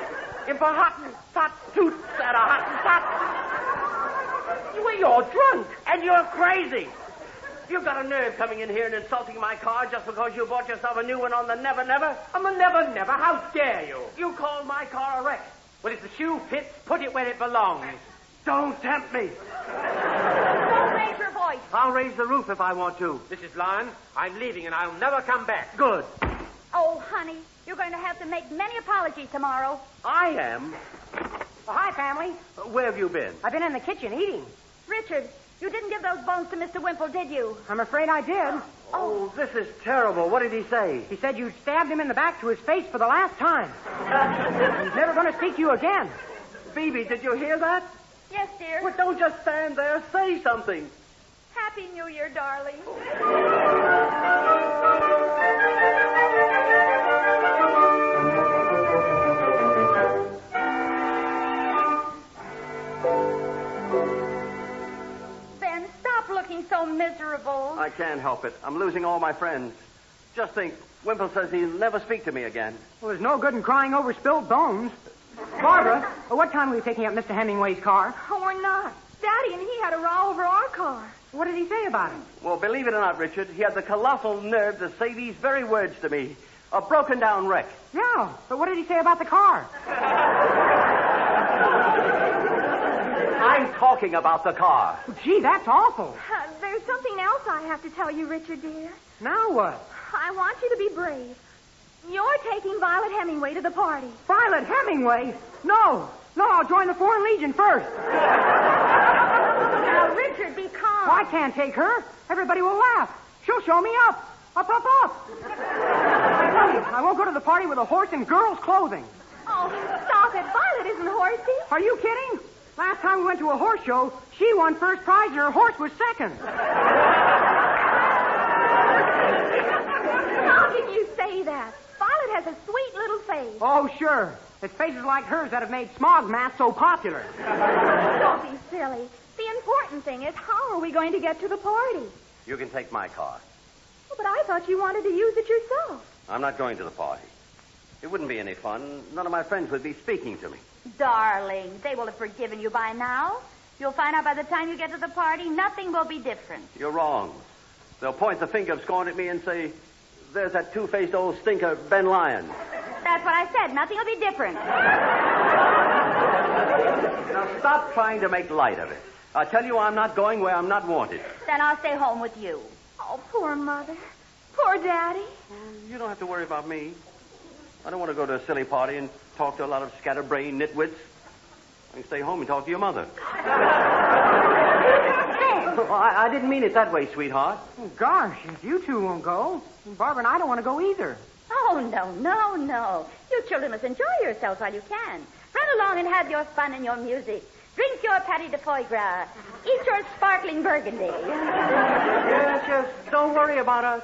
If a hot and tot toots at a hot and tot. Well, you're drunk. And you're crazy. You've got a nerve coming in here and insulting my car just because you bought yourself a new one on the Never Never. On the Never Never? How dare you? You called my car a wreck. Well, if the shoe fits, put it where it belongs. Don't tempt me. Don't raise your voice. I'll raise the roof if I want to. Mrs. Lyons, I'm leaving and I'll never come back. Good. Oh, honey, you're going to have to make many apologies tomorrow. I am. Well, hi, family. Where have you been? I've been in the kitchen eating. Richard, you didn't give those bones to Mr. Wimple, did you? I'm afraid I did. Oh, this is terrible. What did he say? He said you'd stabbed him in the back to his face for the last time. He's never going to speak to you again. Phoebe, did you hear that? Yes, dear. Well, don't just stand there. Say something. Happy New Year, darling. Ben, stop looking so miserable. I can't help it. I'm losing all my friends. Just think, Wimple says he'll never speak to me again. Well, there's no good in crying over spilled bones. Barbara, what time were you picking up Mr. Hemingway's car? Oh, we're not. Daddy and he had a row over our car. What did he say about it? Well, believe it or not, Richard, he had the colossal nerve to say these very words to me. A broken down wreck. Yeah, but what did he say about the car? I'm talking about the car. Gee, that's awful. There's something else I have to tell you, Richard, dear. Now what? I want you to be brave. You're taking Violet Hemingway to the party. Violet Hemingway? No, I'll join the Foreign Legion first. Now, Richard, be calm. Well, I can't take her. Everybody will laugh. She'll show me up. Up. I won't go to the party with a horse in girls' clothing. Oh, stop it. Violet isn't horsey. Are you kidding? Last time we went to a horse show, she won first prize and her horse was second. How can you say that? Violet has a sweet little face. Oh, sure. It's faces like hers that have made smog masks so popular. Don't be silly. The important thing is, how are we going to get to the party? You can take my car. Oh, but I thought you wanted to use it yourself. I'm not going to the party. It wouldn't be any fun. None of my friends would be speaking to me. Darling, they will have forgiven you by now. You'll find out by the time you get to the party, nothing will be different. You're wrong. They'll point the finger of scorn at me and say, there's that two-faced old stinker, Ben Lyons. That's what I said. Nothing will be different. Now, stop trying to make light of it. I tell you, I'm not going where I'm not wanted. Then I'll stay home with you. Oh, poor Mother. Poor Daddy. You don't have to worry about me. I don't want to go to a silly party and talk to a lot of scatterbrained nitwits. I can stay home and talk to your mother. I didn't mean it that way, sweetheart. Oh, gosh, if you two won't go, Barbara and I don't want to go either. Oh, no. You children must enjoy yourselves while you can. Run along and have your fun and your music. Drink your patty de foie gras. Eat your sparkling burgundy. Yes, don't worry about us.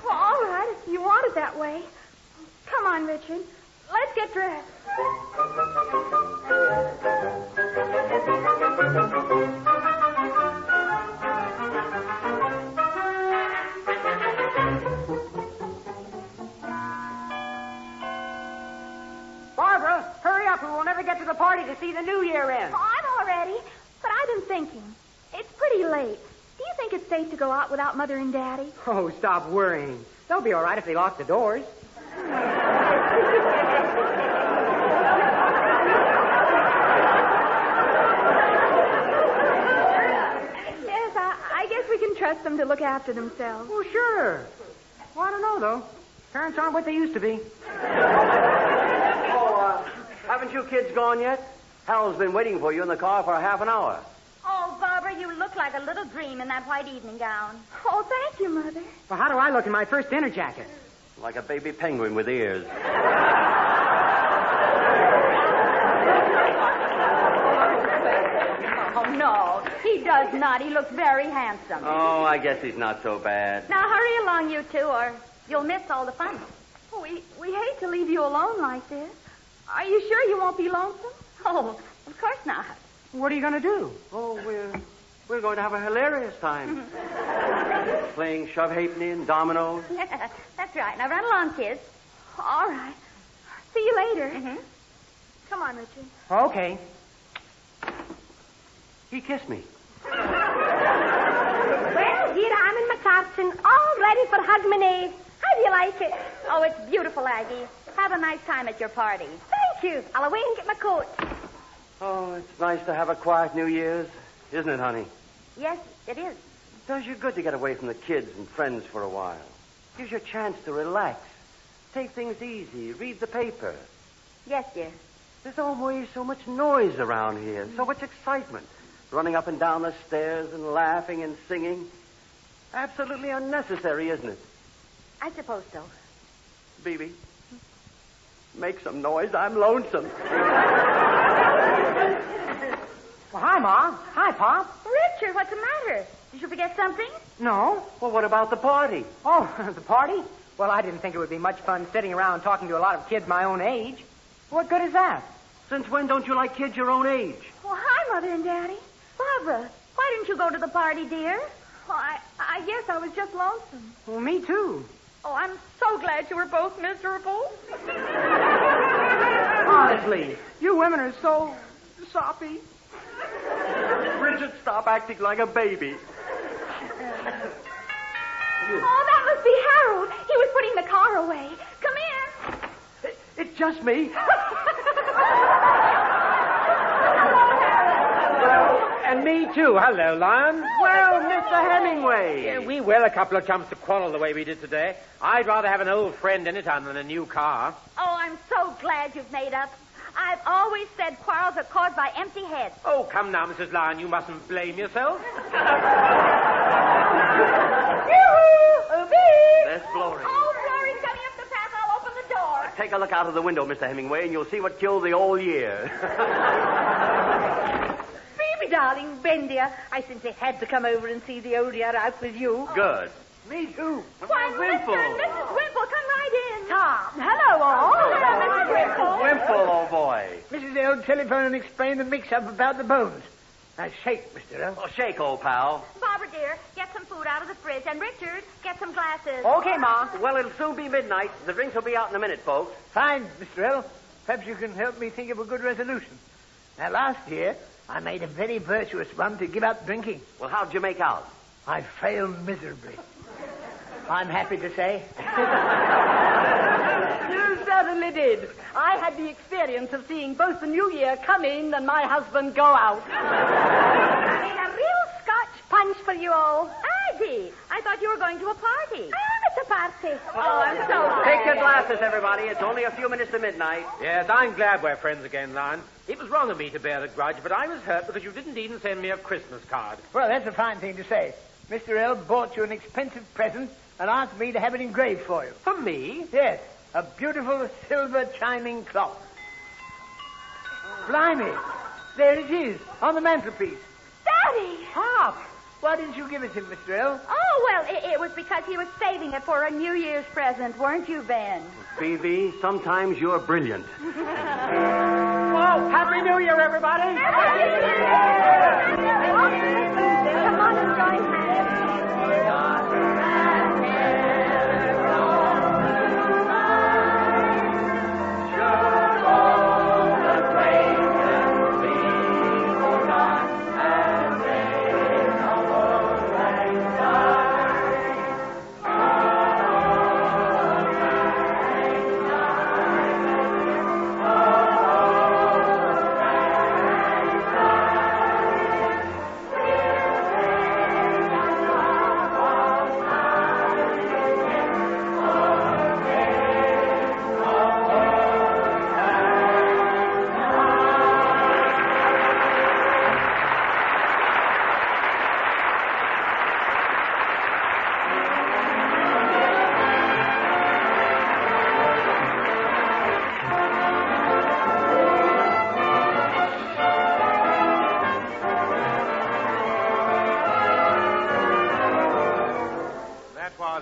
Well, all right, if you want it that way. Come on, Richard. Let's get dressed. Barbara, hurry up or we'll never get to the party to see the New Year in. Oh, I'm all ready, but I've been thinking. It's pretty late. Do you think it's safe to go out without Mother and Daddy? Oh, stop worrying. They'll be all right if they lock the doors. Yes, I guess we can trust them to look after themselves. Well, sure. Well, I don't know, though. Parents aren't what they used to be. Haven't you kids gone yet? Harold's been waiting for you in the car for half an hour. Oh, Barbara, you look like a little dream in that white evening gown. Oh, thank you, Mother. Well, how do I look in my first dinner jacket? Like a baby penguin with ears. Oh, no, he does not. He looks very handsome. Oh, I guess he's not so bad. Now, hurry along, you two, or you'll miss all the fun. We hate to leave you alone like this. Are you sure you won't be lonesome? Oh, of course not. What are you going to do? Oh, we're going to have a hilarious time. Playing shove halfpenny and dominoes. That's right. Now, run along, kids. All right. See you later. Mm-hmm. Come on, Richard. Okay. He kissed me. Well, here I'm in my carton, all ready for Hogmanay. How do you like it? Oh, it's beautiful, Aggie. Have a nice time at your party. Thank you. I'll away and get my coat. Oh, it's nice to have a quiet New Year's, isn't it, honey? Yes, it is. It does you good to get away from the kids and friends for a while. Gives you a chance to relax. Take things easy. Read the paper. Yes, dear. There's always so much noise around here, so much excitement. Running up and down the stairs and laughing and singing. Absolutely unnecessary, isn't it? I suppose so. Bebe, make some noise. I'm lonesome. Well, hi, Ma. Hi, Pop. Richard, what's the matter? Did you forget something? No. Well, what about the party? Oh, the party? Well, I didn't think it would be much fun sitting around talking to a lot of kids my own age. What good is that? Since when don't you like kids your own age? Well, hi, Mother and Daddy. Barbara, why didn't you go to the party, dear? Well, I guess I was just lonesome. Well, me too. Oh, I'm so glad you were both miserable. Honestly, you women are so soppy. Bridget, stop acting like a baby. Oh, that must be Harold. He was putting the car away. Come in. It's just me. And me too. Hello, Lyons. Well, Mr. Hemingway. Yeah, we will a couple of chumps to quarrel the way we did today. I'd rather have an old friend anytime than a new car. Oh, I'm so glad you've made up. I've always said quarrels are caused by empty heads. Oh, come now, Mrs. Lyon. You mustn't blame yourself. That's Glory. Oh, Glory's coming up the path. I'll open the door. Take a look out of the window, Mr. Hemingway, and you'll see what killed the old year. Baby, darling, Ben, dear, I simply had to come over and see the old year out with you. Good. Me too. Why, Wimple. Mrs. Wimple, come right in. Tom. Hello, all. Hello, Mrs. Wimple. Wimple, old boy. Mrs. L, telephone and explain the mix-up about the bones. Now, shake, Mr. L. Oh, shake, old pal. Barbara, dear, get some food out of the fridge. And Richard, get some glasses. Okay, Ma. Well, it'll soon be midnight. The drinks will be out in a minute, folks. Fine, Mr. L. Perhaps you can help me think of a good resolution. Now, last year, I made a very virtuous one to give up drinking. Well, how'd you make out? I failed miserably. I'm happy to say. You certainly did. I had the experience of seeing both the new year come in and my husband go out. I made a real Scotch punch for you all. Aggie, I thought you were going to a party. It's a party. Oh, I'm so glad. Take your glasses, everybody. It's only a few minutes to midnight. Yes, I'm glad we're friends again, Lyon. It was wrong of me to bear a grudge, but I was hurt because you didn't even send me a Christmas card. Well, that's a fine thing to say. Mr. L bought you an expensive present and asked me to have it engraved for you. For me? Yes. A beautiful silver chiming clock. Blimey, there it is, on the mantelpiece. Daddy! Hark! Why didn't you give it to him, Mr. L? Oh, well, it was because he was saving it for a New Year's present, weren't you, Ben? Phoebe, sometimes you're brilliant. Well, Happy New Year, everybody! Come on and join hands.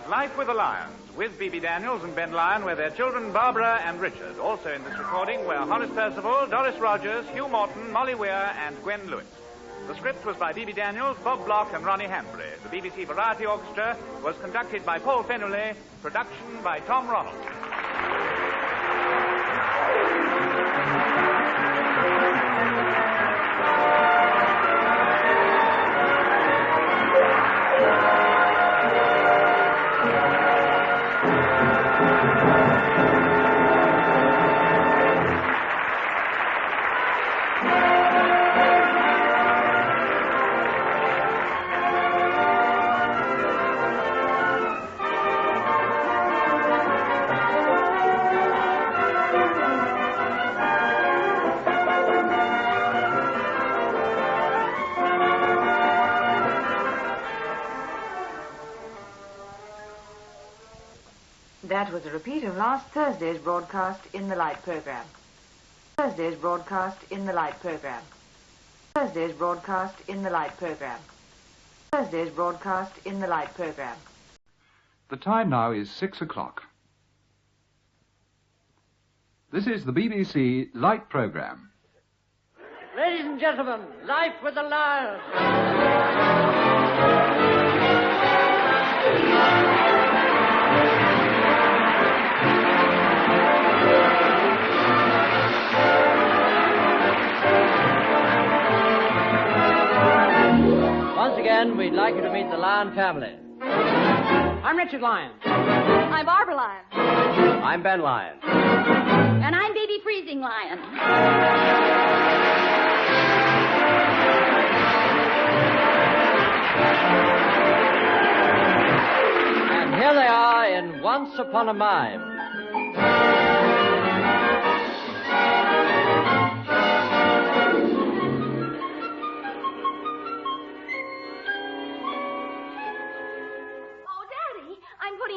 Life with the Lyons, with Phoebe Daniels and Ben Lyon, with their children Barbara and Richard. Also in this recording were Horace Percival, Doris Rogers, Hugh Morton, Molly Weir, and Gwen Lewis. The script was by Phoebe Daniels, Bob Block, and Ronnie Hanbury. The BBC Variety Orchestra was conducted by Paul Fennerley, production by Tom Ronald. That was a repeat of last Thursday's broadcast in the Light program. Thursday's broadcast in the Light program. Thursday's broadcast in the Light program. Thursday's broadcast in the Light program. The time now is 6 o'clock. This is the BBC Light program. Ladies and gentlemen, Life with the Lyons. Once again, we'd like you to meet the Lyon family. I'm Richard Lyons. I'm Barbara Lyon. I'm Ben Lyon. And I'm Baby Freezing Lyon. And here they are in Once Upon a Mime.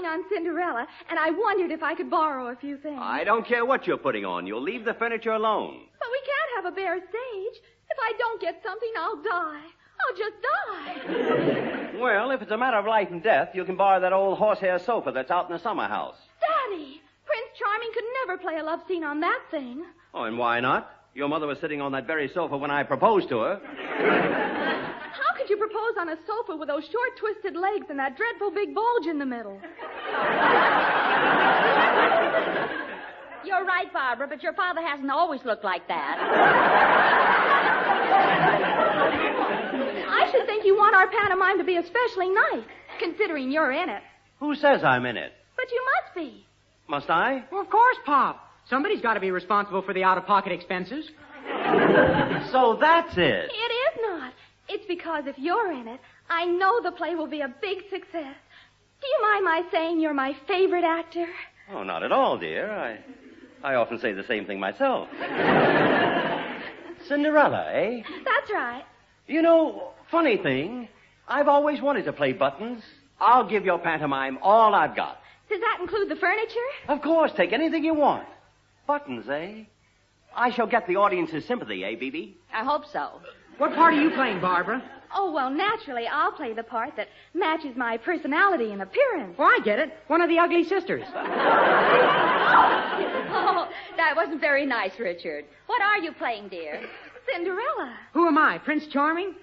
On Cinderella, and I wondered if I could borrow a few things. I don't care what you're putting on. You'll leave the furniture alone. But we can't have a bare stage. If I don't get something, I'll die. I'll just die. Well, if it's a matter of life and death, you can borrow that old horsehair sofa that's out in the summer house. Daddy, Prince Charming could never play a love scene on that thing. Oh, and why not? Your mother was sitting on that very sofa when I proposed to her. How could you propose on a sofa with those short, twisted legs and that dreadful big bulge in the middle? You're right, Barbara, but your father hasn't always looked like that. I should think you want our pantomime to be especially nice, considering you're in it. Who says I'm in it? But you must be. Must I? Well, of course, Pop. Somebody's got to be responsible for the out-of-pocket expenses. So that's it. It is not. It's because if you're in it, I know the play will be a big success. Do you mind my saying you're my favorite actor? Oh, not at all, dear. I often say the same thing myself. Cinderella, eh? That's right. You know, funny thing, I've always wanted to play Buttons. I'll give your pantomime all I've got. Does that include the furniture? Of course, take anything you want. Buttons, eh? I shall get the audience's sympathy, eh, Bibi? I hope so. What part are you playing, Barbara? Oh, well, naturally, I'll play the part that matches my personality and appearance. Well, I get it. One of the ugly sisters. Oh, that wasn't very nice, Richard. What are you playing, dear? Cinderella. Who am I, Prince Charming?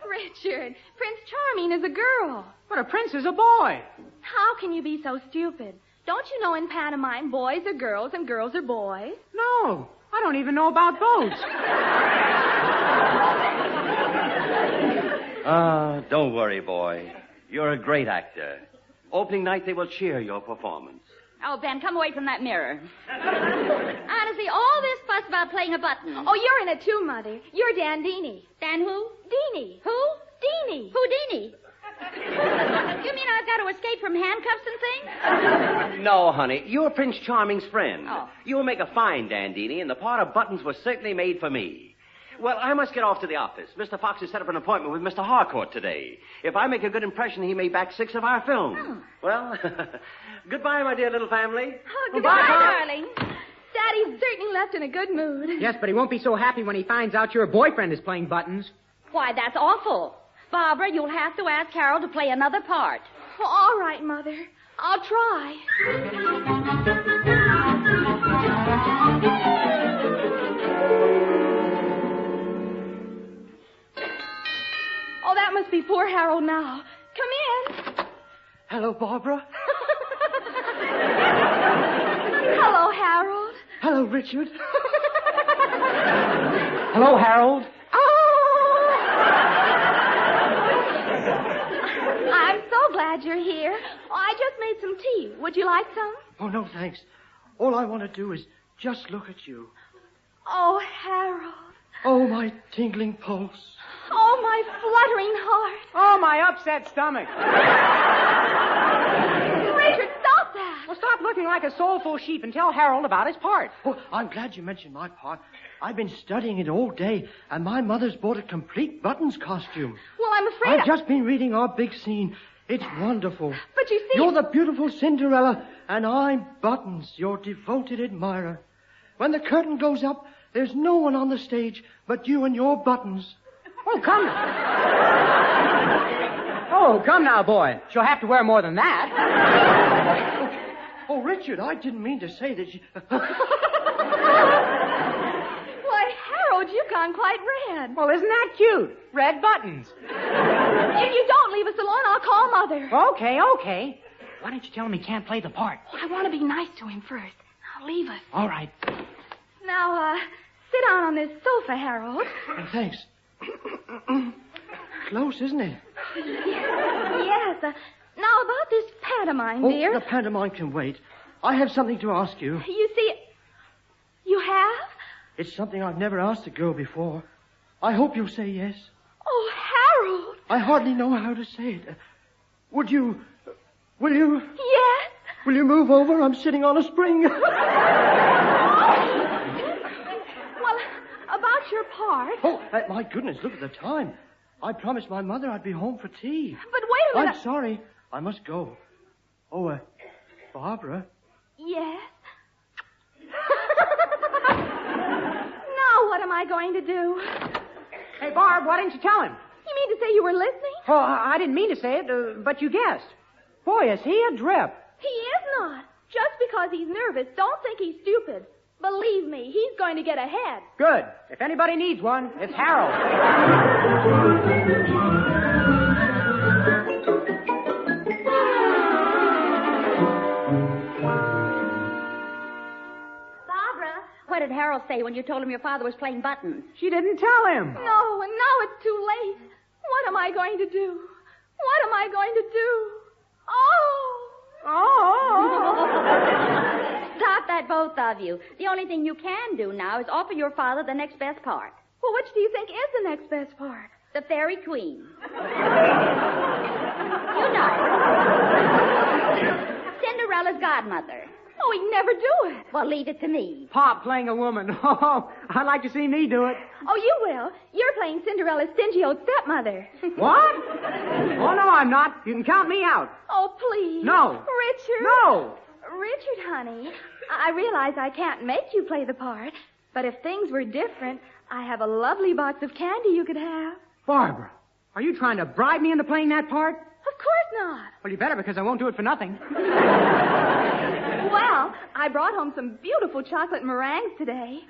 Richard, Prince Charming is a girl. But a prince is a boy. How can you be so stupid? Don't you know in pantomime boys are girls and girls are boys? No, I don't even know about boats. Don't worry, boy. You're a great actor. Opening night, they will cheer your performance. Oh, Ben, come away from that mirror. Honestly, all this fuss about playing a button. Oh, you're in it too, Mother. You're Dandini. Dan who? Deanie. Who? Deanie. Houdini. You mean I've got to escape from handcuffs and things? No, honey. You're Prince Charming's friend. Oh. You'll make a fine Dandini, and the part of Buttons was certainly made for me. Well, I must get off to the office. Mr. Fox has set up an appointment with Mr. Harcourt today. If I make a good impression, he may back 6 of our films. Oh. Well, goodbye, my dear little family. Oh, goodbye, darling. Daddy's certainly left in a good mood. Yes, but he won't be so happy when he finds out your boyfriend is playing Buttons. Why, that's awful. Barbara, you'll have to ask Harold to play another part. Oh, all right, Mother. I'll try. Oh, that must be poor Harold now. Come in. Hello, Barbara. Hello, Harold. Hello, Richard. Hello, Harold. I'm so glad you're here. Oh, I just made some tea. Would you like some? Oh, no, thanks. All I want to do is just look at you. Oh, Harold. Oh, my tingling pulse. Oh, my fluttering heart. Oh, my upset stomach. Richard, stop that. Well, stop looking like a soulful sheep and tell Harold about his part. Oh, I'm glad you mentioned my part. I've been studying it all day, and my mother's bought a complete Buttons costume. Well, I'm afraid I've just been reading our big scene. It's wonderful. But you see... You're the beautiful Cinderella, and I'm Buttons, your devoted admirer. When the curtain goes up, there's no one on the stage but you and your Buttons. Oh, come now. Oh, come now, boy. She'll have to wear more than that. Oh, Richard, I didn't mean to say that you... Why, Harold, you've gone quite red. Well, isn't that cute? Red Buttons. If you don't leave us alone, I'll call Mother. Okay. Why don't you tell him he can't play the part? Oh, I want to be nice to him first. Now, leave us. All right. Now, sit down on this sofa, Harold. Thanks. Close, isn't it? Yes. Now, about this pantomime, dear. The pantomime can wait. I have something to ask you. You see... You have? It's something I've never asked a girl before. I hope you'll say yes. Oh, Harold. I hardly know how to say it. Will you... Yes? Will you move over? I'm sitting on a spring. Well, about your part... Oh, my goodness, look at the time. I promised my mother I'd be home for tea. But wait a minute. I'm sorry. I must go. Oh, Barbara? Yes? Now what am I going to do? Hey, Barb, why didn't you tell him? You mean to say you were listening? Oh, I didn't mean to say it, but you guessed. Boy, is he a drip. He is not. Just because he's nervous, don't think he's stupid. Believe me, he's going to get ahead. Good. If anybody needs one, it's Harold. What did Harold say when you told him your father was playing Buttons? She didn't tell him. No, and now it's too late. What am I going to do? What am I going to do? Oh! Stop that, both of you. The only thing you can do now is offer your father the next best part. Well, which do you think is the next best part? The Fairy Queen. You know. Cinderella's godmother. Oh, he'd never do it. Well, leave it to me. Pop playing a woman. Oh, I'd like to see me do it. Oh, you will. You're playing Cinderella's stingy old stepmother. What? Oh, no, I'm not. You can count me out. Oh, please. No. Richard. No. Richard, honey, I realize I can't make you play the part, but if things were different, I have a lovely box of candy you could have. Barbara, are you trying to bribe me into playing that part? Of course not. Well, you better, because I won't do it for nothing. Well, I brought home some beautiful chocolate meringues today.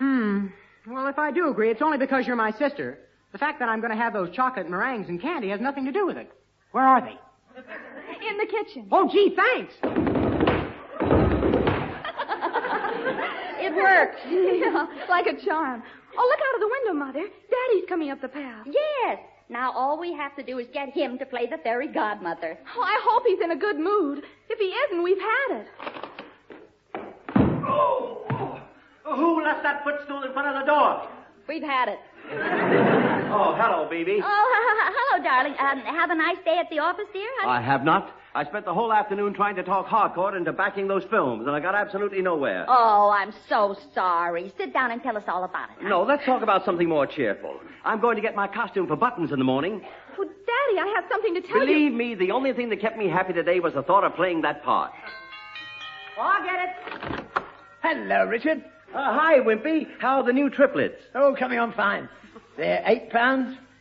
Well, if I do agree, it's only because you're my sister. The fact that I'm going to have those chocolate meringues and candy has nothing to do with it. Where are they? In the kitchen. Oh, gee, thanks. It worked. Yeah, like a charm. Oh, look out of the window, Mother. Daddy's coming up the path. Yes. Now all we have to do is get him to play the fairy godmother. Oh, I hope he's in a good mood. If he isn't, we've had it. Who left that footstool in front of the door? We've had it. Oh, hello, baby. Oh, hello, darling. Have a nice day at the office, dear? I have not. I spent the whole afternoon trying to talk hardcore into backing those films, and I got absolutely nowhere. Oh, I'm so sorry. Sit down and tell us all about it. No, let's talk about something more cheerful. I'm going to get my costume for Buttons in the morning. Oh, Daddy, I have something to tell you. Believe me, the only thing that kept me happy today was the thought of playing that part. Oh, I'll get it. Hello, Richard. Hi, Wimpy. How are the new triplets? Oh, coming on fine. They're £8,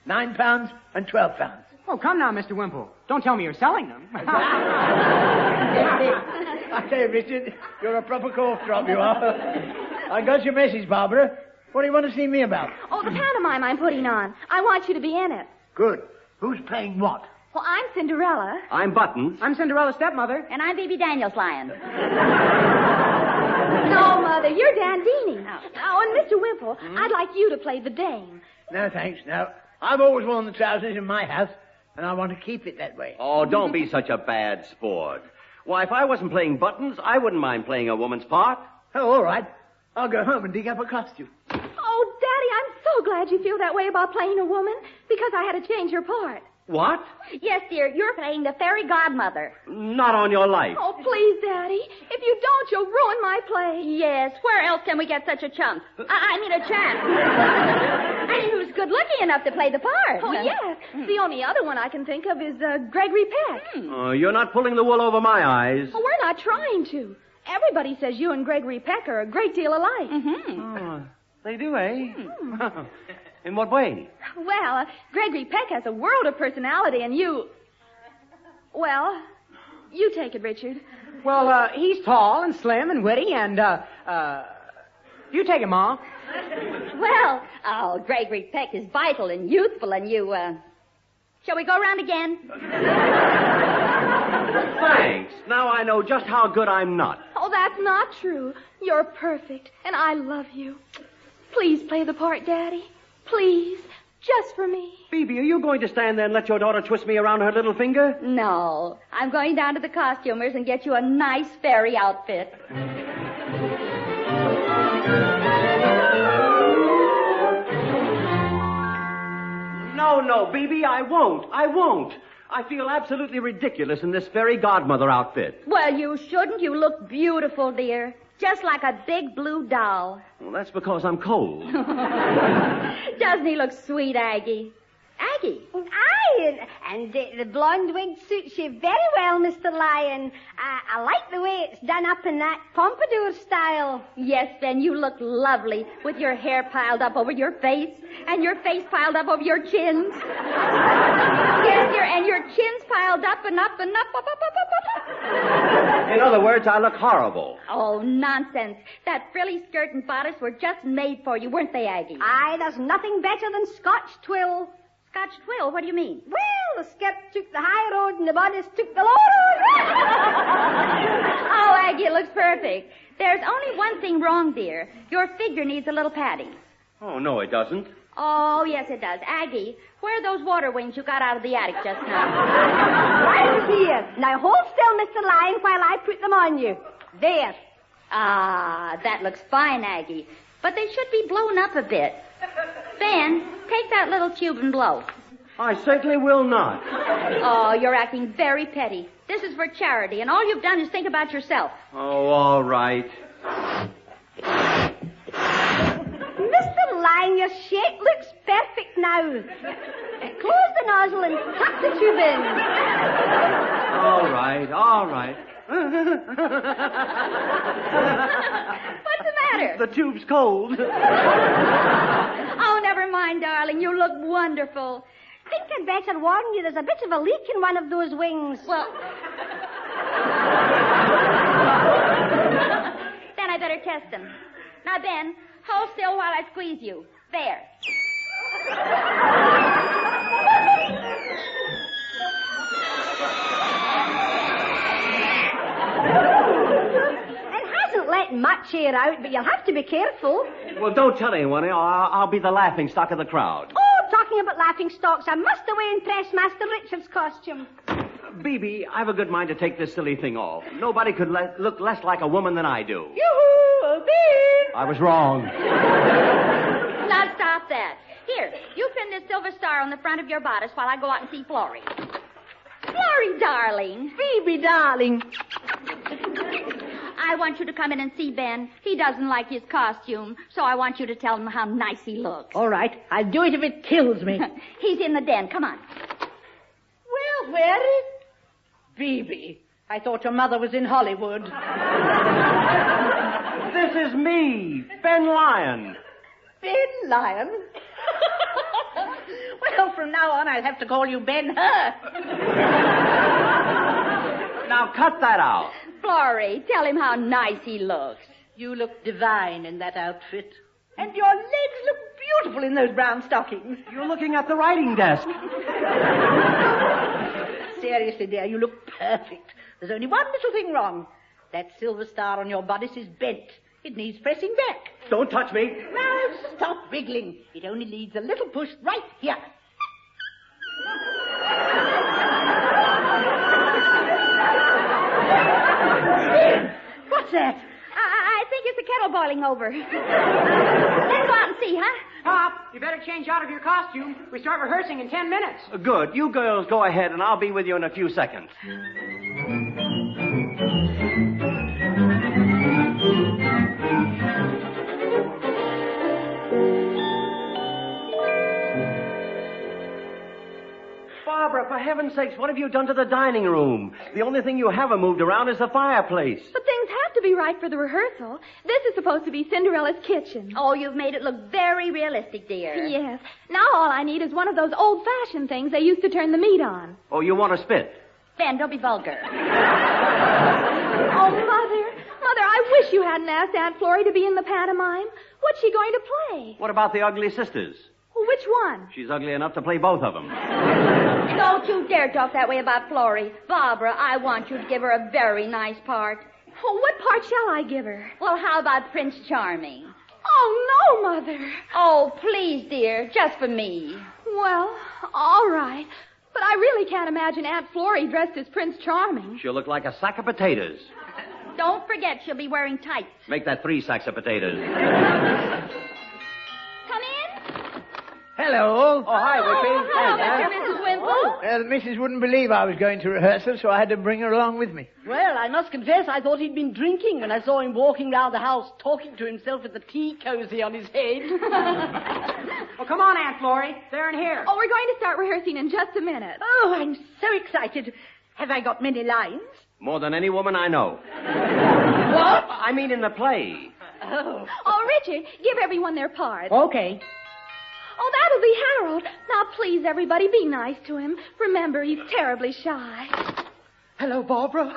£9, and £12. Oh, come now, Mr. Wimple. Don't tell me you're selling them. I say, Richard, you're a proper cough drop, you are. I got your message, Barbara. What do you want to see me about? Oh, the pantomime I'm putting on. I want you to be in it. Good. Who's playing what? Well, I'm Cinderella. I'm Buttons. I'm Cinderella's stepmother. And I'm Bibi Daniels' Lyons. No, Mother, you're Dandini. Oh, and Mr. Wimple, I'd like you to play the dame. No, thanks, no. I've always worn the trousers in my house, and I want to keep it that way. Oh, don't be such a bad sport. Why, if I wasn't playing Buttons, I wouldn't mind playing a woman's part. Oh, all right. I'll go home and dig up a costume. Oh, Daddy, I'm so glad you feel that way about playing a woman, because I had to change your part. What? Yes, dear, you're playing the fairy godmother. Not on your life. Oh, please, Daddy. If you don't, you'll ruin my play. Yes, where else can we get such a chump? I mean, a chance. And who's good-looking enough to play the part? Oh, yes. The only other one I can think of is Gregory Peck. Oh, you're not pulling the wool over my eyes. Oh, we're not trying to. Everybody says you and Gregory Peck are a great deal alike. Oh, they do, eh? In what way? Well, Gregory Peck has a world of personality, and you... Well, you take it, Richard. Well, he's tall and slim and witty, and, you take it, Ma. Well, Gregory Peck is vital and youthful, and you, Shall we go around again? Thanks. Now I know just how good I'm not. Oh, that's not true. You're perfect, and I love you. Please play the part, Daddy. Please. Just for me. Phoebe, are you going to stand there and let your daughter twist me around her little finger? No. I'm going down to the costumers and get you a nice fairy outfit. No, Phoebe, I won't. I feel absolutely ridiculous in this fairy godmother outfit. Well, you shouldn't. You look beautiful, dear. Just like a big blue doll. Well, that's because I'm cold. Doesn't he look sweet, Aggie? Aggie? Aye, and the blonde wig suits you very well, Mr. Lyon. I like the way it's done up in that pompadour style. Yes, Ben, you look lovely with your hair piled up over your face and your face piled up over your chins. Yes, dear, and your chins piled up and up and up. In other words, I look horrible. Oh, nonsense. That frilly skirt and bodice were just made for you, weren't they, Aggie? Aye, there's nothing better than Scotch twill. Scotch twill? What do you mean? Well, the skirt took the high road and the bodice took the low road. Oh, Aggie, it looks perfect. There's only one thing wrong, dear. Your figure needs a little padding. Oh, no, it doesn't. Oh, yes, it does. Aggie, where are those water wings you got out of the attic just now? Right here. Now hold still, Mr. Lyon, while I put them on you. There. Ah, that looks fine, Aggie. But they should be blown up a bit. Ben, take that little tube and blow. I certainly will not. Oh, you're acting very petty. This This is for charity, and all you've done is think about yourself. Oh, all right. Mr. Lyon, your shape looks perfect now. Close the nozzle and tuck the tube in. All right, all right. What's the matter? The tube's cold. Oh, never mind, darling. You look wonderful. Think I'd better warn you, there's a bit of a leak in one of those wings. Well... Then I better test them. Now, Ben, hold still while I squeeze you. There. It hasn't let much air out, but you'll have to be careful. Well, don't tell anyone, or I'll be the laughing stock of the crowd. Oh, talking about laughing stocks, I must away and press Master Richard's costume. Bebe, I have a good mind to take this silly thing off. Nobody could look less like a woman than I do. Yoo-hoo, Ben! I was wrong. Now stop that. Here, you pin this silver star on the front of your bodice while I go out and see Florrie. Florrie, darling. Phoebe, darling. I want you to come in and see Ben. He doesn't like his costume, so I want you to tell him how nice he looks. All right, I'll do it if it kills me. He's in the den. Come on. Well, where is... Phoebe, I thought your mother was in Hollywood. This is me, Ben Lyon. Ben Lyon? Well, from now on, I'll have to call you Ben-Hur. Now, cut that out. Florrie, tell him how nice he looks. You look divine in that outfit. And your legs look beautiful in those brown stockings. You're looking at the writing desk. Seriously, dear, you look perfect. There's only one little thing wrong. That silver star on your bodice is bent. It needs pressing back. Don't touch me. Now, stop wriggling. It only needs a little push right here. What's that? I think it's the kettle boiling over. Let's go out and see, huh? Pop, you better change out of your costume. We start rehearsing in 10 minutes. Good. You girls go ahead, and I'll be with you in a few seconds. Barbara, for heaven's sakes, what have you done to the dining room? The only thing you haven't moved around is the fireplace. But things have to be right for the rehearsal. This is supposed to be Cinderella's kitchen. Oh, you've made it look very realistic, dear. Yes. Now all I need is one of those old-fashioned things they used to turn the meat on. Oh, you want to spit? Ben, don't be vulgar. Oh, Mother, I wish you hadn't asked Aunt Florrie to be in the pantomime. What's she going to play? What about the ugly sisters? Well, which one? She's ugly enough to play both of them. Don't you dare talk that way about Florrie. Barbara, I want you to give her a very nice part. Oh, what part shall I give her? Well, how about Prince Charming? Oh, no, Mother. Oh, please, dear, just for me. Well, all right. But I really can't imagine Aunt Florrie dressed as Prince Charming. She'll look like a sack of potatoes. Don't forget she'll be wearing tights. Make that 3 sacks of potatoes. Come in. Hello. Oh, hi, Whippy. Hello, Mr. and Mrs. Wimple. Well, Mrs. wouldn't believe I was going to rehearsal, so I had to bring her along with me. Well, I must confess I thought he'd been drinking when I saw him walking round the house talking to himself with the tea cozy on his head. Well, come on, Aunt Florrie. They're in here. Oh, we're going to start rehearsing in just a minute. Oh, I'm so excited. Have I got many lines? More than any woman I know. What? I mean in the play. Oh. Oh, Richard, give everyone their parts. Okay. Oh, that'll be Harold. Now, please, everybody, be nice to him. Remember, he's terribly shy. Hello, Barbara.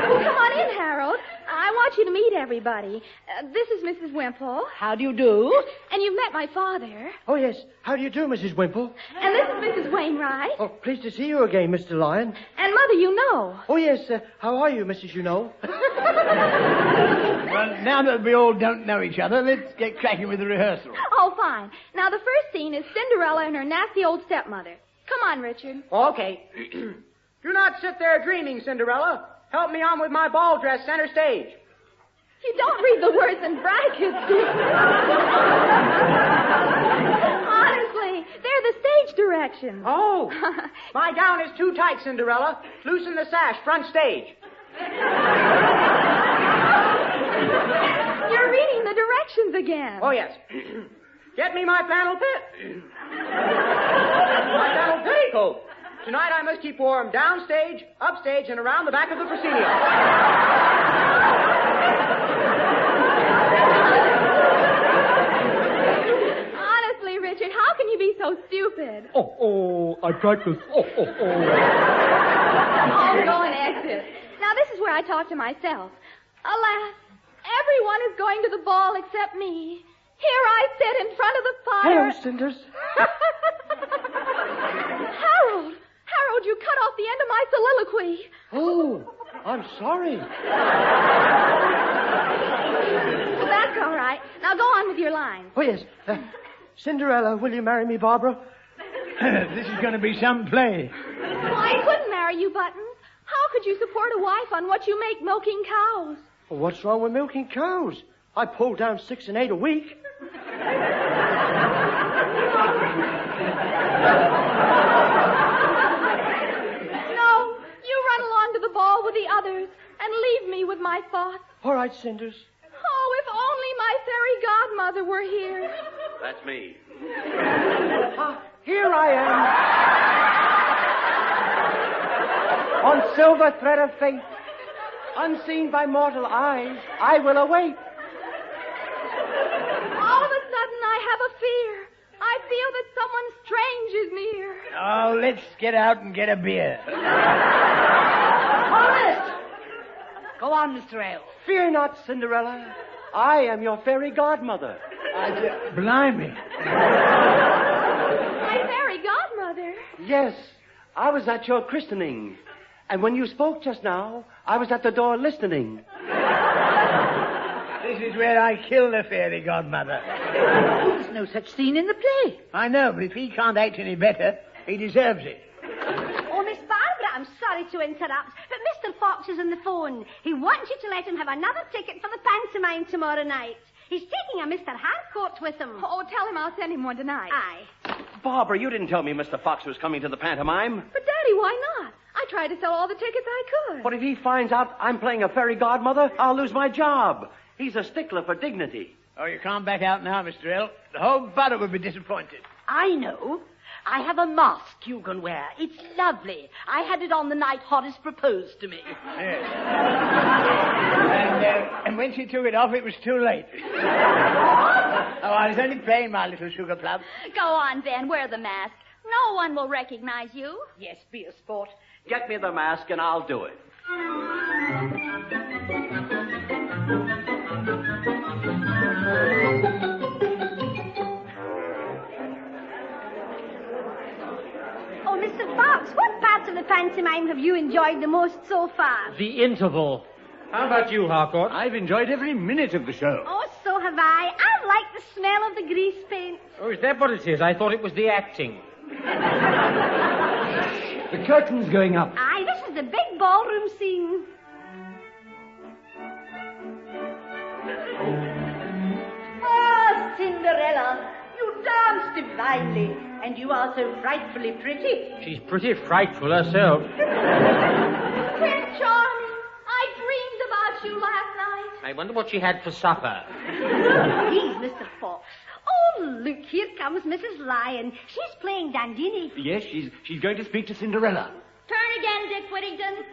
Oh, come on in, Harold. I want you to meet everybody. This is Mrs. Wimple. How do you do? And you've met my father. Oh, yes. How do you do, Mrs. Wimple? And this is Mrs. Wainwright. Oh, pleased to see you again, Mr. Lyon. And Mother, you know. Oh, yes. How are you, Mrs. You know? Well, now that we all don't know each other, let's get cracking with the rehearsal. Oh, fine. Now, the first scene is Cinderella and her nasty old stepmother. Come on, Richard. Okay. Do not sit there dreaming, Cinderella. Help me on with my ball dress center stage. You don't read the words in brackets, do you? Honestly, They're the stage directions. Oh, my gown is too tight, Cinderella. Loosen the sash, front stage. You're reading the directions again. Oh, yes. Get me my flannel my flannel petticoat. Tonight I must keep warm downstage, upstage, and around the back of the proscenium. Honestly, Richard, how can you be so stupid? I practice. Oh, go and exit. Now, this is where I talk to myself. Alas, everyone is going to the ball except me. Here I sit in front of the fire. Hello, Cinders. Harold, you cut off the end of my soliloquy. Oh, I'm sorry. Well, that's all right. Now go on with your line. Oh, yes. Cinderella, will you marry me, Barbara? This is going to be some play. Well, I couldn't marry you, Buttons. How could you support a wife on what you make milking cows? Well, what's wrong with milking cows? I pull down 6 and 8 a week. No, you run along to the ball with the others and leave me with my thoughts. All right, Cinders. Oh, if only my fairy godmother were here. That's me. Here I am. On silver thread of fate, unseen by mortal eyes, I will await. All of a sudden, I have a fear. I feel that someone strange is near. Oh, let's get out and get a beer. Honest! Go on, Mr. Ale. Fear not, Cinderella. I am your fairy godmother. Blimey. My fairy godmother? Yes, I was at your christening. And when you spoke just now, I was at the door listening. This is where I kill the fairy godmother. There's no such scene in the play. I know, but if he can't act any better, he deserves it. Oh, Miss Barbara, I'm sorry to interrupt, but Mr. Fox is on the phone. He wants you to let him have another ticket for the pantomime tomorrow night. He's taking a Mr. Harcourt with him. Oh, tell him I'll send him one tonight. Aye. Barbara, you didn't tell me Mr. Fox was coming to the pantomime. But, Daddy, why not? I tried to sell all the tickets I could. But if he finds out I'm playing a fairy godmother, I'll lose my job. He's a stickler for dignity. Oh, you can't back out now, Mr. L. The whole borough will be disappointed. I know. I have a mask you can wear. It's lovely. I had it on the night Horace proposed to me. Yes. And when she took it off, it was too late. I was only playing my little sugar plum. Go on, then. Wear the mask. No one will recognize you. Yes, be a sport. Get me the mask and I'll do it. Oh, Mr. Fox, what part of the pantomime have you enjoyed the most so far? The interval. How about you, Harcourt? I've enjoyed every minute of the show. Oh, so have I. I like the smell of the grease paint. Oh, is that what it is? I thought it was the acting. The curtain's going up. Aye, this is the big ballroom scene. Ah, Cinderella, you dance divinely, and you are so frightfully pretty. She's pretty frightful herself. Prince Charming, I dreamed about you last night. I wonder what she had for supper. Please, Mr. Fox. Oh, look, here comes Mrs. Lyon. She's playing Dandini. Yes, she's going to speak to Cinderella. Turn again, Dick Whittington.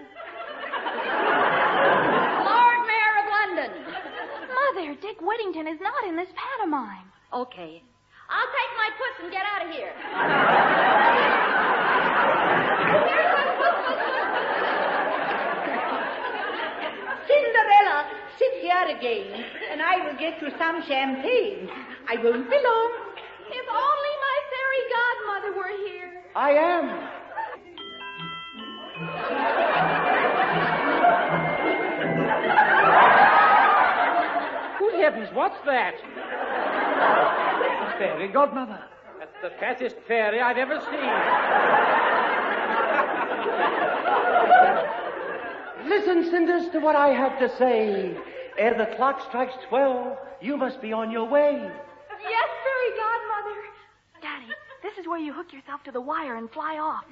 Lord Mayor of London. Mother, Dick Whittington is not in this pantomime. Okay. I'll take my puss and get out of here. Cinderella, sit here again, and I will get you some champagne. I won't be long. If only my fairy godmother were here. I am. Good heavens, what's that? Fairy godmother. That's the fattest fairy I've ever seen. Listen, Cinders, to what I have to say. Ere the clock strikes 12, you must be on your way. Yes, fairy godmother. Daddy, this is where you hook yourself to the wire and fly off.